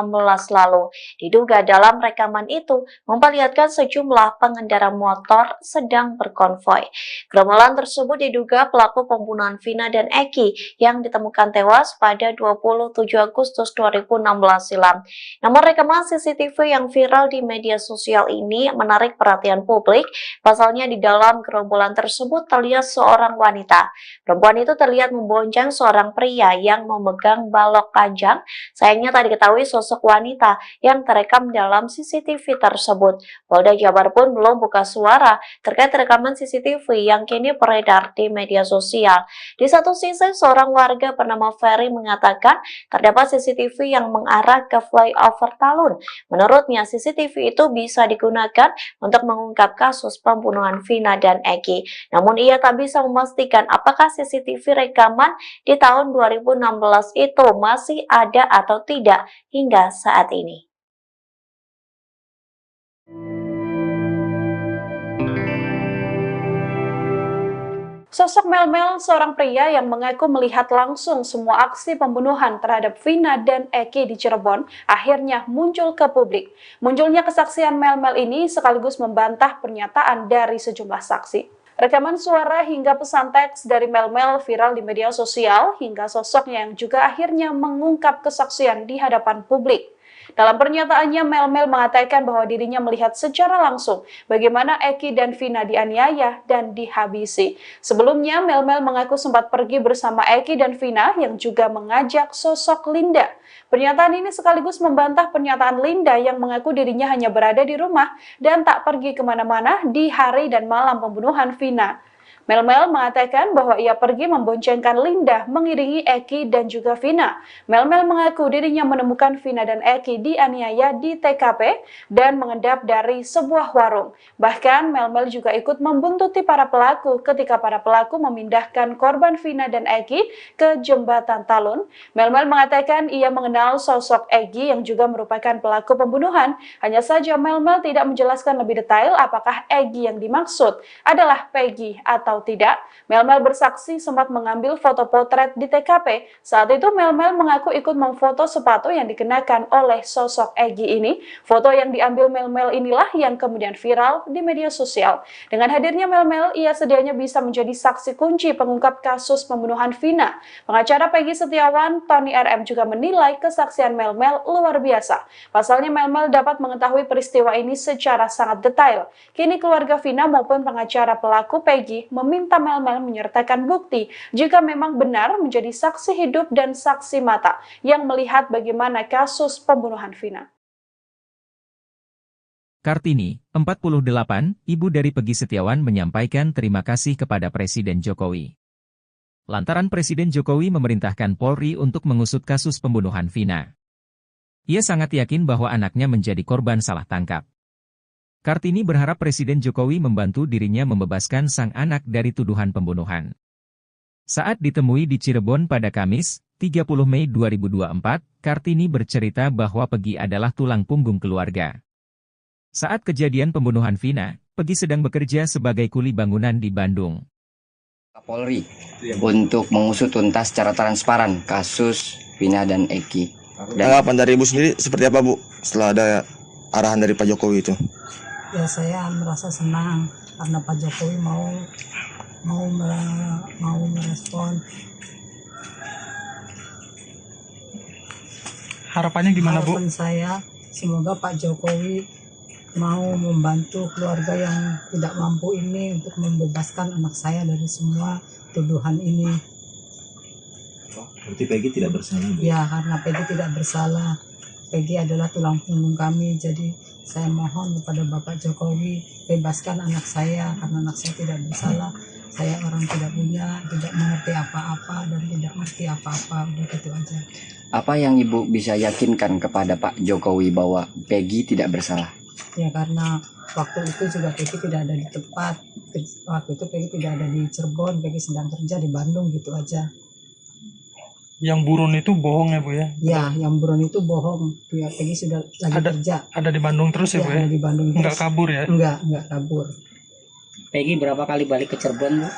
lalu. Diduga dalam rekaman itu memperlihatkan sejumlah pengendara motor sedang berkonvoi. Gerombolan tersebut diduga pelaku pembunuhan Vina dan Eki yang ditemukan tewas pada 27 Agustus 2016 silam. Namun rekaman CCTV yang viral di media sosial ini menarik perhatian publik. Pasalnya di dalam gerombolan tersebut terlihat seorang wanita. Perempuan itu terlihat membonceng seorang pria yang memegang balok panjang. Sayangnya tak diketahui sosok wanita yang terekam dalam CCTV tersebut. Polda Jabar pun belum buka suara terkait rekaman CCTV yang kini beredar di media sosial. Di satu sisi, seorang warga bernama Ferry mengatakan terdapat CCTV yang mengarah ke flyover Talun. Menurutnya, CCTV itu bisa digunakan untuk mengungkap kasus pembunuhan Vina dan Eki. Namun ia tak bisa memastikan apakah CCTV rekaman di tahun 2016 itu masih ada atau tidak hingga saat ini. Sosok Mel-Mel, seorang pria yang mengaku melihat langsung semua aksi pembunuhan terhadap Vina dan Eki di Cirebon, akhirnya muncul ke publik. Munculnya kesaksian Mel-Mel ini sekaligus membantah pernyataan dari sejumlah saksi. Rekaman suara hingga pesan teks dari Mel-Mel viral di media sosial hingga sosoknya yang juga akhirnya mengungkap kesaksian di hadapan publik. Dalam pernyataannya, Mel-Mel mengatakan bahwa dirinya melihat secara langsung bagaimana Eki dan Vina dianiaya dan dihabisi. Sebelumnya, Mel-Mel mengaku sempat pergi bersama Eki dan Vina yang juga mengajak sosok Linda. Pernyataan ini sekaligus membantah pernyataan Linda yang mengaku dirinya hanya berada di rumah dan tak pergi kemana-mana di hari dan malam pembunuhan Vina. Mel-Mel mengatakan bahwa ia pergi memboncengkan Linda mengiringi Eki dan juga Vina. Mel-Mel mengaku dirinya menemukan Vina dan Eki dianiaya di TKP dan mengendap dari sebuah warung. Bahkan Mel-Mel juga ikut membuntuti para pelaku ketika para pelaku memindahkan korban Vina dan Eki ke jembatan Talun. Mel-Mel mengatakan ia mengenal sosok Eki yang juga merupakan pelaku pembunuhan. Hanya saja Mel-Mel tidak menjelaskan lebih detail apakah Eki yang dimaksud adalah Peggy atau tidak. Mel-Mel bersaksi sempat mengambil foto potret di TKP. Saat itu Mel-Mel mengaku ikut memfoto sepatu yang dikenakan oleh sosok Egi ini. Foto yang diambil Mel-Mel inilah yang kemudian viral di media sosial. Dengan hadirnya Mel-Mel, ia sedianya bisa menjadi saksi kunci pengungkap kasus pembunuhan Vina. Pengacara Peggy Setiawan, Tony RM juga menilai kesaksian Mel-Mel luar biasa. Pasalnya Mel-Mel dapat mengetahui peristiwa ini secara sangat detail. Kini keluarga Vina maupun pengacara pelaku Peggy meminta Mel-Mel menyertakan bukti jika memang benar menjadi saksi hidup dan saksi mata yang melihat bagaimana kasus pembunuhan Vina. Kartini, 48, ibu dari Peggy Setiawan menyampaikan terima kasih kepada Presiden Jokowi. Lantaran Presiden Jokowi memerintahkan Polri untuk mengusut kasus pembunuhan Vina. Ia sangat yakin bahwa anaknya menjadi korban salah tangkap. Kartini berharap Presiden Jokowi membantu dirinya membebaskan sang anak dari tuduhan pembunuhan. Saat ditemui di Cirebon pada Kamis, 30 Mei 2024, Kartini bercerita bahwa Peggy adalah tulang punggung keluarga. Saat kejadian pembunuhan Vina, Peggy sedang bekerja sebagai kuli bangunan di Bandung. Polri untuk mengusut tuntas secara transparan kasus Vina dan Eki. Tanggapan dari Ibu sendiri seperti apa, Bu, setelah ada arahan dari Pak Jokowi itu? Ya, saya merasa senang karena Pak Jokowi mau merespon. Harapannya gimana, Bu? Harapan saya semoga Pak Jokowi mau membantu keluarga yang tidak mampu ini untuk membebaskan anak saya dari semua tuduhan ini. Berarti Peggy tidak bersalah, Bu? Ya, karena Peggy tidak bersalah. Peggy adalah tulang punggung kami, jadi saya mohon kepada Bapak Jokowi bebaskan anak saya karena anak saya tidak bersalah. Saya orang tidak punya, tidak mengerti apa-apa dan tidak mengerti apa-apa, udah gitu aja. Apa yang Ibu bisa yakinkan kepada Pak Jokowi bahwa Peggy tidak bersalah? Ya, karena waktu itu juga Peggy tidak ada di tempat. Waktu itu Peggy tidak ada di Cirebon, Peggy sedang kerja di Bandung, gitu aja. Yang buron itu bohong ya, Bu ya? Ya, yang buron itu bohong. Ya, Peggy sudah lagi kerja. Ada di Bandung terus ya, Bu ya? Ada di Bandung terus. Nggak kabur ya? Enggak kabur. Peggy berapa kali balik ke Cirebon, Bu?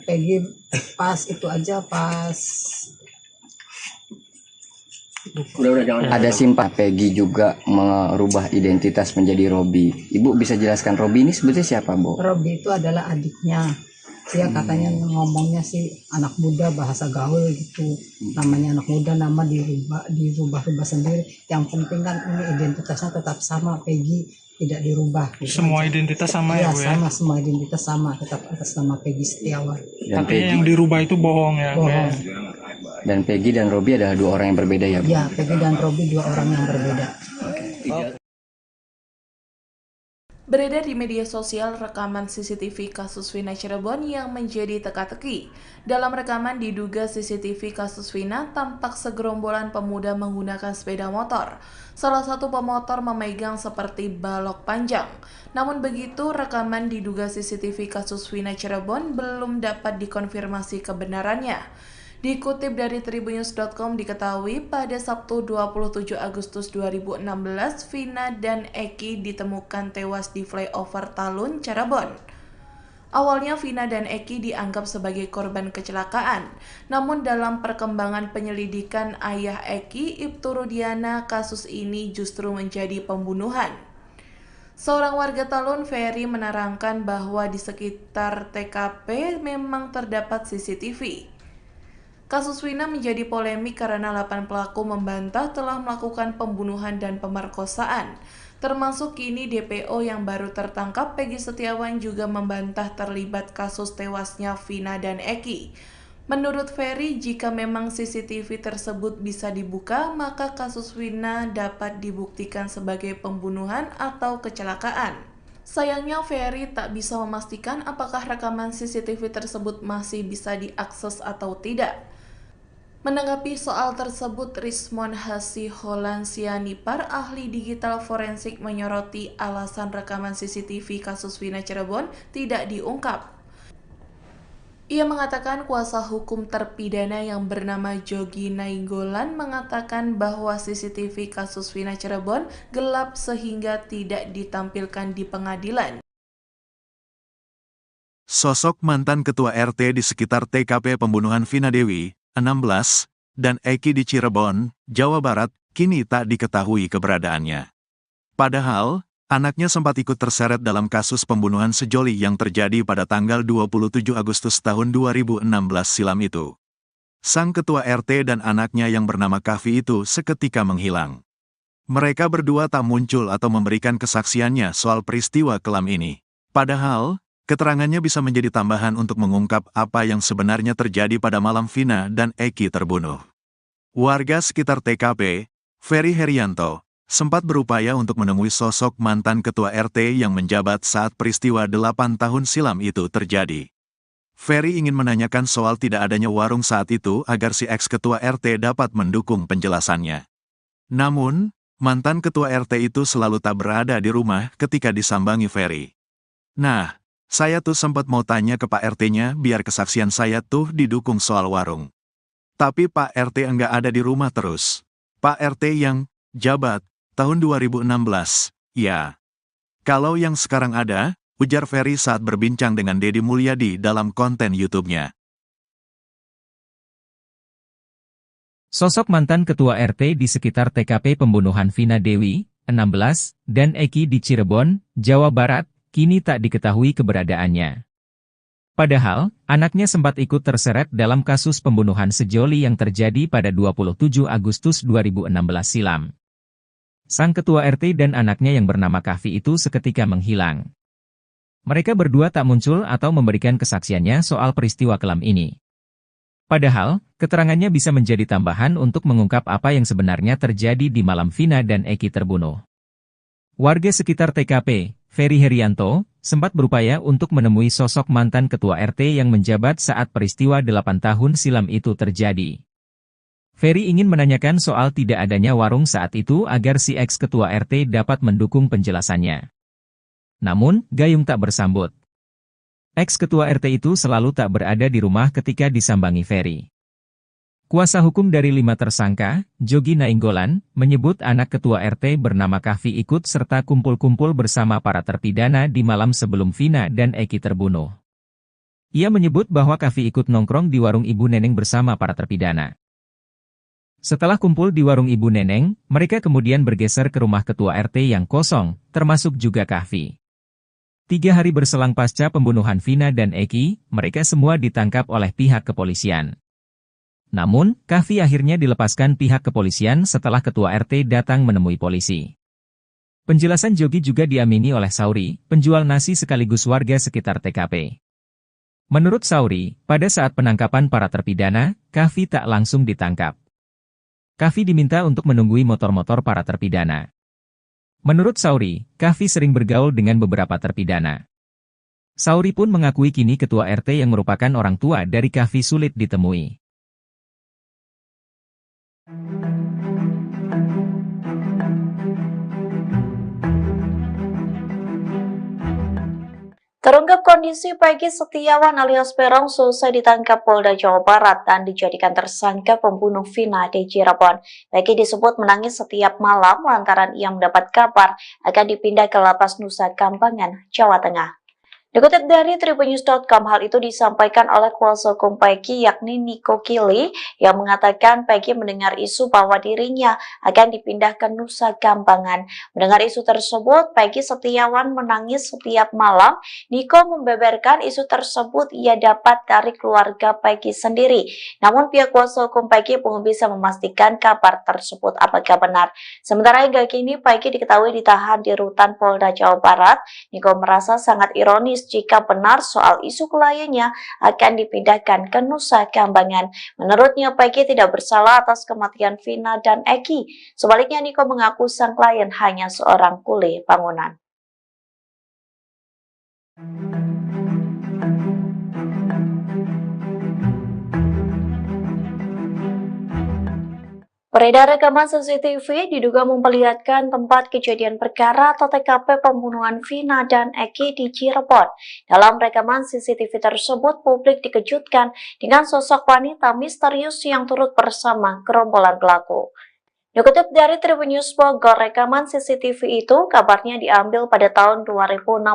Peggy pas itu aja, pas Ada simpah Peggy juga merubah identitas menjadi Robi. Ibu bisa jelaskan Robi ini sebetulnya siapa, Bu? Robi itu adalah adiknya. Dia katanya ngomongnya sih anak muda, bahasa gaul gitu. Namanya anak muda, nama dirubah sendiri. Yang penting kan ini identitasnya tetap sama, Peggy tidak dirubah. Gitu semua aja. Identitas sama ya, Bu ya? Sama, semua identitas sama, tetap atas nama Peggy Setiawan. Tapi yang dirubah itu bohong ya? Bohong. Dan Peggy dan Robi adalah dua orang yang berbeda ya, Bu? Ya, Peggy dan Robi dua orang yang berbeda. Beredar di media sosial rekaman CCTV kasus Vina Cirebon yang menjadi teka-teki. Dalam rekaman diduga CCTV kasus Vina tampak segerombolan pemuda menggunakan sepeda motor. Salah satu pemotor memegang seperti balok panjang. Namun begitu, rekaman diduga CCTV kasus Vina Cirebon belum dapat dikonfirmasi kebenarannya. Dikutip dari Tribunnews.com diketahui pada Sabtu 27 Agustus 2016, Vina dan Eki ditemukan tewas di flyover Talun, Cirebon. Awalnya Vina dan Eki dianggap sebagai korban kecelakaan, namun dalam perkembangan penyelidikan ayah Eki, Ibtu Rudiana, kasus ini justru menjadi pembunuhan. Seorang warga Talun, Ferry, menerangkan bahwa di sekitar TKP memang terdapat CCTV. Kasus Wina menjadi polemik karena 8 pelaku membantah telah melakukan pembunuhan dan pemerkosaan. Termasuk kini DPO yang baru tertangkap, Peggy Setiawan, juga membantah terlibat kasus tewasnya Vina dan Eki. Menurut Ferry, jika memang CCTV tersebut bisa dibuka, maka kasus Wina dapat dibuktikan sebagai pembunuhan atau kecelakaan. Sayangnya Ferry tak bisa memastikan apakah rekaman CCTV tersebut masih bisa diakses atau tidak. Menanggapi soal tersebut, Rismon Hasiholan Sianipar, ahli digital forensik, menyoroti alasan rekaman CCTV kasus Wina Cirebon tidak diungkap. Ia mengatakan kuasa hukum terpidana yang bernama Jogi Nainggolan mengatakan bahwa CCTV kasus Wina Cirebon gelap sehingga tidak ditampilkan di pengadilan. Sosok mantan ketua RT di sekitar TKP pembunuhan Vina Dewi, 16, dan Eki di Cirebon, Jawa Barat, kini tak diketahui keberadaannya. Padahal, anaknya sempat ikut terseret dalam kasus pembunuhan sejoli yang terjadi pada tanggal 27 Agustus tahun 2016 silam itu. Sang ketua RT dan anaknya yang bernama Kavi itu seketika menghilang. Mereka berdua tak muncul atau memberikan kesaksiannya soal peristiwa kelam ini. Padahal, keterangannya bisa menjadi tambahan untuk mengungkap apa yang sebenarnya terjadi pada malam Vina dan Eki terbunuh. Warga sekitar TKP, Ferry Herianto, sempat berupaya untuk menemui sosok mantan ketua RT yang menjabat saat peristiwa 8 tahun silam itu terjadi. Ferry ingin menanyakan soal tidak adanya warung saat itu agar si ex-ketua RT dapat mendukung penjelasannya. Namun, mantan ketua RT itu selalu tak berada di rumah ketika disambangi Ferry. Nah, saya tuh sempat mau tanya ke Pak RT-nya biar kesaksian saya tuh didukung soal warung. Tapi Pak RT enggak ada di rumah terus. Pak RT yang jabat tahun 2016, ya. Kalau yang sekarang ada, ujar Ferry saat berbincang dengan Deddy Mulyadi dalam konten YouTube-nya. Sosok mantan ketua RT di sekitar TKP pembunuhan Vina Dewi, 16, dan Eki di Cirebon, Jawa Barat, kini tak diketahui keberadaannya. Padahal, anaknya sempat ikut terseret dalam kasus pembunuhan sejoli yang terjadi pada 27 Agustus 2016 silam. Sang ketua RT dan anaknya yang bernama Kavi itu seketika menghilang. Mereka berdua tak muncul atau memberikan kesaksiannya soal peristiwa kelam ini. Padahal, keterangannya bisa menjadi tambahan untuk mengungkap apa yang sebenarnya terjadi di malam Vina dan Eki terbunuh. Warga sekitar TKP, Ferry Herianto, sempat berupaya untuk menemui sosok mantan ketua RT yang menjabat saat peristiwa 8 tahun silam itu terjadi. Ferry ingin menanyakan soal tidak adanya warung saat itu agar si ex-ketua RT dapat mendukung penjelasannya. Namun, gayung tak bersambut. Ex-ketua RT itu selalu tak berada di rumah ketika disambangi Ferry. Kuasa hukum dari 5 tersangka, Jogi Nainggolan, menyebut anak ketua RT bernama Kavi ikut serta kumpul-kumpul bersama para terpidana di malam sebelum Vina dan Eki terbunuh. Ia menyebut bahwa Kavi ikut nongkrong di warung Ibu Neneng bersama para terpidana. Setelah kumpul di warung Ibu Neneng, mereka kemudian bergeser ke rumah ketua RT yang kosong, termasuk juga Kavi. 3 hari berselang pasca pembunuhan Vina dan Eki, mereka semua ditangkap oleh pihak kepolisian. Namun, Kavi akhirnya dilepaskan pihak kepolisian setelah ketua RT datang menemui polisi. Penjelasan Jogi juga diamini oleh Sauri, penjual nasi sekaligus warga sekitar TKP. Menurut Sauri, pada saat penangkapan para terpidana, Kavi tak langsung ditangkap. Kavi diminta untuk menunggui motor-motor para terpidana. Menurut Sauri, Kavi sering bergaul dengan beberapa terpidana. Sauri pun mengakui kini ketua RT yang merupakan orang tua dari Kavi sulit ditemui. Terungkap kondisi Peggy Setiawan alias Peron selesai ditangkap Polda Jawa Barat dan dijadikan tersangka pembunuh Vina di Cirebon. Peggy disebut menangis setiap malam lantaran ia mendapat kabar akan dipindah ke Lapas Nusa Kambangan, Jawa Tengah. Dikutip dari tribunnews.com, hal itu disampaikan oleh kuasa hukum Peggy yakni Niko Kili yang mengatakan Peggy mendengar isu bahwa dirinya akan dipindah ke Nusa Kambangan. Mendengar isu tersebut, Peggy Setiawan menangis setiap malam. Niko membeberkan isu tersebut ia dapat dari keluarga Peggy sendiri. Namun pihak kuasa hukum Peggy belum bisa memastikan kabar tersebut apakah benar. Sementara hingga kini Peggy diketahui ditahan di rutan Polda Jawa Barat. Niko merasa sangat ironis jika benar soal isu kliennya akan dipindahkan ke Nusa Kambangan. Menurutnya, Peggy tidak bersalah atas kematian Vina dan Eki. Sebaliknya, Niko mengaku sang klien hanya seorang kuli bangunan. Beredar rekaman CCTV diduga memperlihatkan tempat kejadian perkara atau TKP pembunuhan Vina dan Eki di Cirebon. Dalam rekaman CCTV tersebut, publik dikejutkan dengan sosok wanita misterius yang turut bersama gerombolan pelaku. Dikutip dari Tribunnews Bogor, rekaman CCTV itu kabarnya diambil pada tahun 2016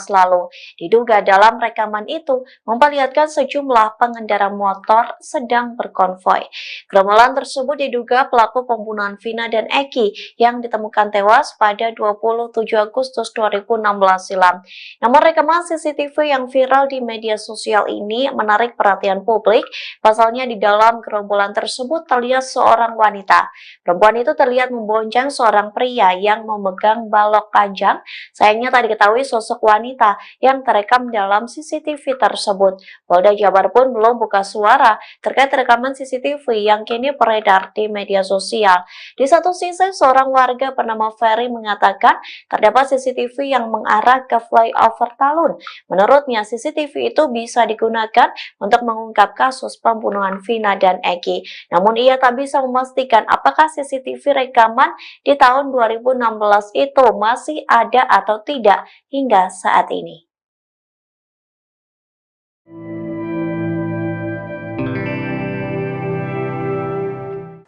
lalu. Diduga dalam rekaman itu memperlihatkan sejumlah pengendara motor sedang berkonvoi. Gerombolan tersebut diduga pelaku pembunuhan Vina dan Eki yang ditemukan tewas pada 27 Agustus 2016 silam. Namun rekaman CCTV yang viral di media sosial ini menarik perhatian publik. Pasalnya di dalam gerombolan tersebut terlihat seorang wanita. Perempuan itu terlihat membonceng seorang pria yang memegang balok panjang. Sayangnya tak diketahui sosok wanita yang terekam dalam CCTV tersebut. Polda Jabar pun belum buka suara terkait rekaman CCTV yang kini beredar di media sosial. Di satu sisi, seorang warga bernama Ferry mengatakan terdapat CCTV yang mengarah ke flyover Talun. Menurutnya, CCTV itu bisa digunakan untuk mengungkap kasus pembunuhan Vina dan Eki. Namun ia tak bisa memastikan apakah CCTV rekaman di tahun 2016 itu masih ada atau tidak hingga saat ini.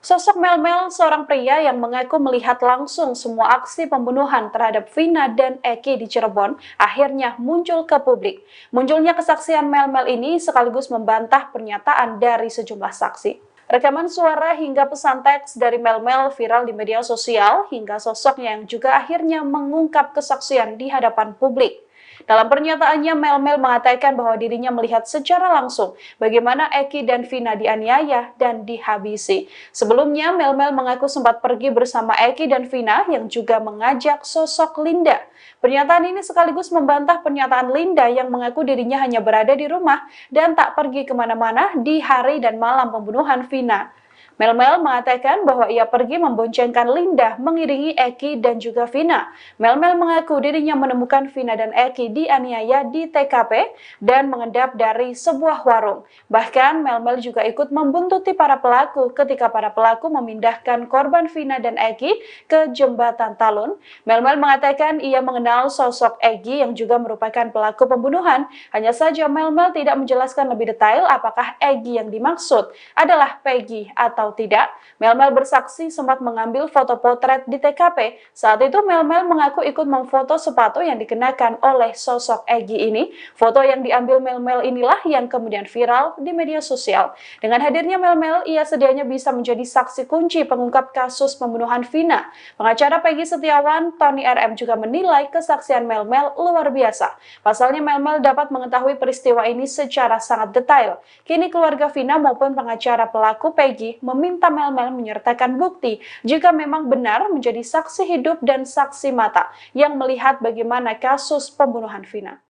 Sosok Melmel, seorang pria yang mengaku melihat langsung semua aksi pembunuhan terhadap Vina dan Eki di Cirebon, akhirnya muncul ke publik. Munculnya kesaksian Melmel ini sekaligus membantah pernyataan dari sejumlah saksi. Rekaman suara hingga pesan teks dari Melmel viral di media sosial hingga sosoknya yang juga akhirnya mengungkap kesaksian di hadapan publik. Dalam pernyataannya, Melmel mengatakan bahwa dirinya melihat secara langsung bagaimana Eki dan Vina dianiaya dan dihabisi. Sebelumnya, Melmel mengaku sempat pergi bersama Eki dan Vina yang juga mengajak sosok Linda. Pernyataan ini sekaligus membantah pernyataan Linda yang mengaku dirinya hanya berada di rumah dan tak pergi kemana-mana di hari dan malam pembunuhan Vina. Melmel mengatakan bahwa ia pergi memboncengkan Linda mengiringi Eki dan juga Vina. Melmel mengaku dirinya menemukan Vina dan Eki dianiaya di TKP dan mengendap dari sebuah warung. Bahkan Melmel juga ikut membuntuti para pelaku ketika para pelaku memindahkan korban Vina dan Eki ke jembatan Talun. Melmel mengatakan ia mengenal sosok Eki yang juga merupakan pelaku pembunuhan. Hanya saja Melmel tidak menjelaskan lebih detail apakah Eki yang dimaksud adalah Peggy atau tidak. Melmel bersaksi sempat mengambil foto potret di TKP. Saat itu Melmel mengaku ikut memfoto sepatu yang dikenakan oleh sosok Egi ini. Foto yang diambil Melmel inilah yang kemudian viral di media sosial. Dengan hadirnya Melmel, ia sedianya bisa menjadi saksi kunci pengungkap kasus pembunuhan Vina. Pengacara Peggy Setiawan, Tony RM juga menilai kesaksian Melmel luar biasa. Pasalnya Melmel dapat mengetahui peristiwa ini secara sangat detail. Kini keluarga Vina maupun pengacara pelaku Peggy meminta Melmel menyertakan bukti jika memang benar menjadi saksi hidup dan saksi mata yang melihat bagaimana kasus pembunuhan Vina.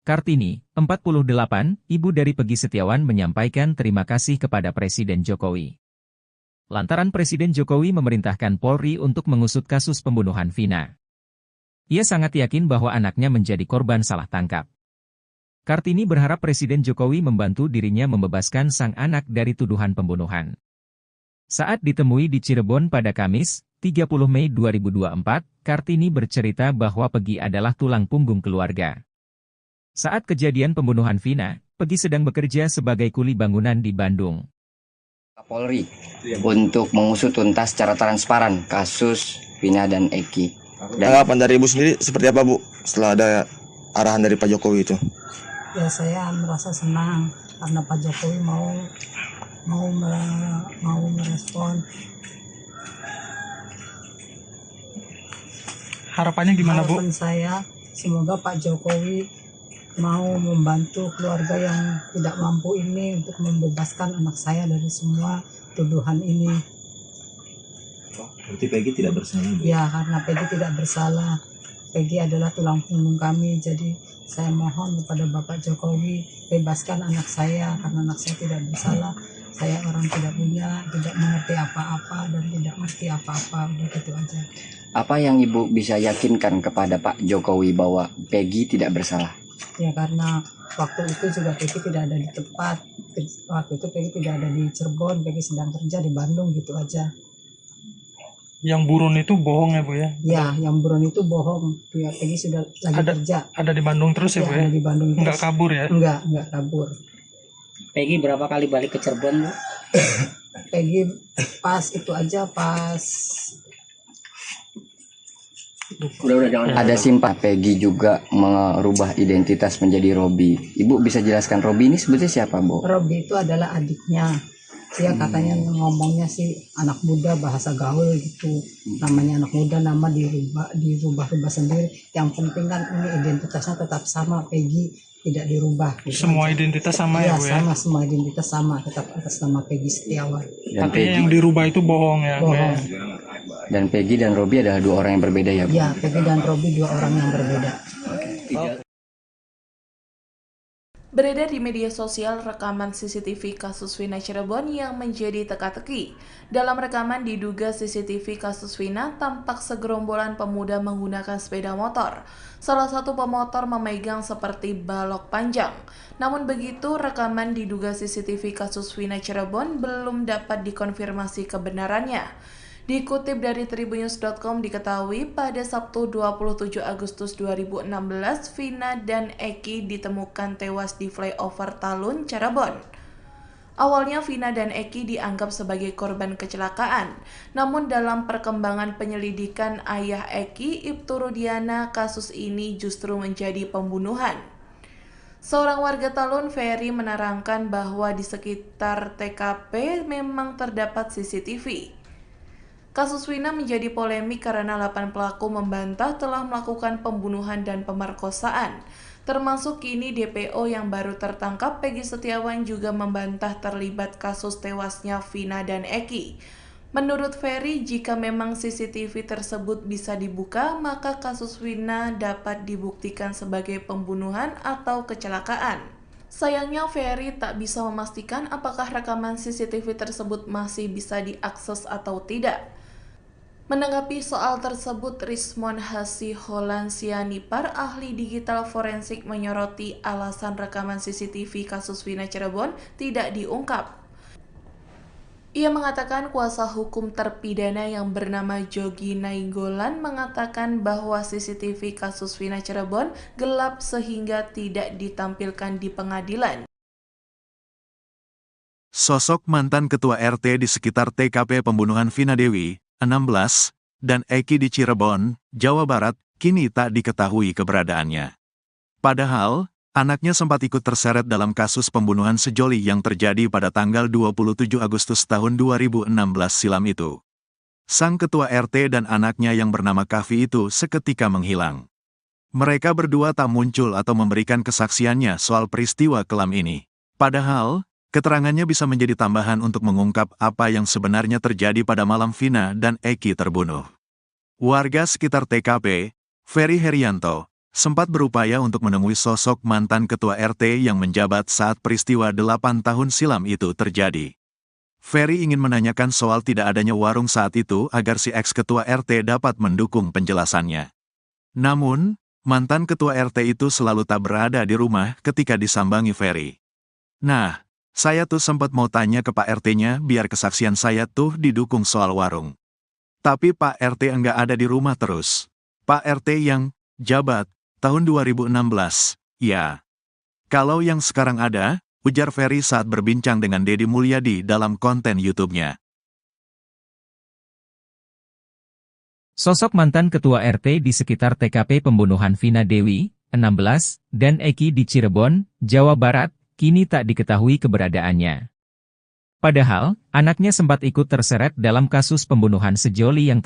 Kartini, 48, ibu dari Peggy Setiawan menyampaikan terima kasih kepada Presiden Jokowi. Lantaran Presiden Jokowi memerintahkan Polri untuk mengusut kasus pembunuhan Vina. Ia sangat yakin bahwa anaknya menjadi korban salah tangkap. Kartini berharap Presiden Jokowi membantu dirinya membebaskan sang anak dari tuduhan pembunuhan. Saat ditemui di Cirebon pada Kamis, 30 Mei 2024, Kartini bercerita bahwa Peggy adalah tulang punggung keluarga. Saat kejadian pembunuhan Vina, Peggy sedang bekerja sebagai kuli bangunan di Bandung. Polri untuk mengusut tuntas secara transparan kasus Vina dan Eki. Tanggapan dari Ibu sendiri seperti apa Bu setelah ada arahan dari Pak Jokowi itu? Ya saya merasa senang karena Pak Jokowi mau merespon. Harapannya gimana Bu? Harapan saya semoga Pak Jokowi mau membantu keluarga yang tidak mampu ini untuk membebaskan anak saya dari semua tuduhan ini. Berarti Peggy tidak bersalah Bu? Ya, karena Peggy tidak bersalah. Peggy adalah tulang punggung kami, jadi saya mohon kepada Bapak Jokowi bebaskan anak saya karena anak saya tidak bersalah. Saya orang tidak punya, tidak mengerti apa-apa dan tidak mengerti apa-apa, udah gitu aja. Apa yang Ibu bisa yakinkan kepada Pak Jokowi bahwa Peggy tidak bersalah? Ya karena waktu itu juga Peggy tidak ada di tempat. Waktu itu Peggy tidak ada di Cirebon, Peggy sedang kerja di Bandung, gitu aja. Yang buron itu bohong ya Bu ya? Ya, yang buron itu bohong. Ya, Peggy sudah lagi kerja. Ada di Bandung terus ya Bu ya? Ada di Bandung terus. Enggak kabur ya? Enggak kabur. Peggy berapa kali balik ke Cirebon Bu? Peggy pas itu aja pas Ada simpah Peggy juga merubah identitas menjadi Robi. Ibu bisa jelaskan Robi ini sebetulnya siapa Bu? Robi itu adalah adiknya. Dia katanya ngomongnya sih anak muda, bahasa gaul gitu. Namanya anak muda, nama dirubah sendiri. Yang penting kan ini identitasnya tetap sama, Peggy tidak dirubah. Gitu semua aja. Identitas sama ya Bu ya? Sama, semua identitas sama, tetap atas nama Peggy Setiawan. Dan Artinya yang dirubah itu bohong ya Bu ya? Dan Peggy dan Robi adalah dua orang yang berbeda ya Bu? Ya, Peggy dan Robi dua orang yang berbeda. Beredar di media sosial rekaman CCTV kasus Vina Cirebon yang menjadi teka-teki. Dalam rekaman diduga CCTV kasus Vina tampak segerombolan pemuda menggunakan sepeda motor. Salah satu pemotor memegang seperti balok panjang. Namun begitu, rekaman diduga CCTV kasus Vina Cirebon belum dapat dikonfirmasi kebenarannya. Dikutip dari tribunnews.com diketahui pada Sabtu 27 Agustus 2016, Vina dan Eki ditemukan tewas di flyover Talun, Cirebon. Awalnya Vina dan Eki dianggap sebagai korban kecelakaan, namun dalam perkembangan penyelidikan ayah Eki, Ibtu Rudiana, kasus ini justru menjadi pembunuhan. Seorang warga Talun, Ferry, menerangkan bahwa di sekitar TKP memang terdapat CCTV. Kasus Vina menjadi polemik karena 8 pelaku membantah telah melakukan pembunuhan dan pemerkosaan. Termasuk kini DPO yang baru tertangkap, Peggy Setiawan, juga membantah terlibat kasus tewasnya Vina dan Eki. Menurut Ferry, jika memang CCTV tersebut bisa dibuka, maka kasus Vina dapat dibuktikan sebagai pembunuhan atau kecelakaan. Sayangnya Ferry tak bisa memastikan apakah rekaman CCTV tersebut masih bisa diakses atau tidak. Menanggapi soal tersebut, Rismon Hasiholan Sianipar, ahli digital forensik, menyoroti alasan rekaman CCTV kasus Vina Cirebon tidak diungkap. Ia mengatakan kuasa hukum terpidana yang bernama Jogi Nainggolan mengatakan bahwa CCTV kasus Vina Cirebon gelap sehingga tidak ditampilkan di pengadilan. Sosok mantan ketua RT di sekitar TKP pembunuhan Vina Dewi, 16, dan Eki di Cirebon, Jawa Barat, kini tak diketahui keberadaannya. Padahal, anaknya sempat ikut terseret dalam kasus pembunuhan sejoli yang terjadi pada tanggal 27 Agustus tahun 2016 silam itu. Sang ketua RT dan anaknya yang bernama Kavi itu seketika menghilang. Mereka berdua tak muncul atau memberikan kesaksiannya soal peristiwa kelam ini. Padahal, keterangannya bisa menjadi tambahan untuk mengungkap apa yang sebenarnya terjadi pada malam Vina dan Eki terbunuh. Warga sekitar TKP, Ferry Herianto, sempat berupaya untuk menemui sosok mantan ketua RT yang menjabat saat peristiwa 8 tahun silam itu terjadi. Ferry ingin menanyakan soal tidak adanya warung saat itu agar si ex-ketua RT dapat mendukung penjelasannya. Namun, mantan ketua RT itu selalu tak berada di rumah ketika disambangi Ferry. Nah, saya tuh sempat mau tanya ke Pak RT-nya biar kesaksian saya tuh didukung soal warung. Tapi Pak RT enggak ada di rumah terus. Pak RT yang jabat tahun 2016, ya. Kalau yang sekarang ada, ujar Ferry saat berbincang dengan Deddy Mulyadi dalam konten YouTube-nya. Sosok mantan ketua RT di sekitar TKP pembunuhan Vina Dewi, 16, dan Eki di Cirebon, Jawa Barat, kini tak diketahui keberadaannya. Padahal, anaknya sempat ikut terseret dalam kasus pembunuhan sejoli yang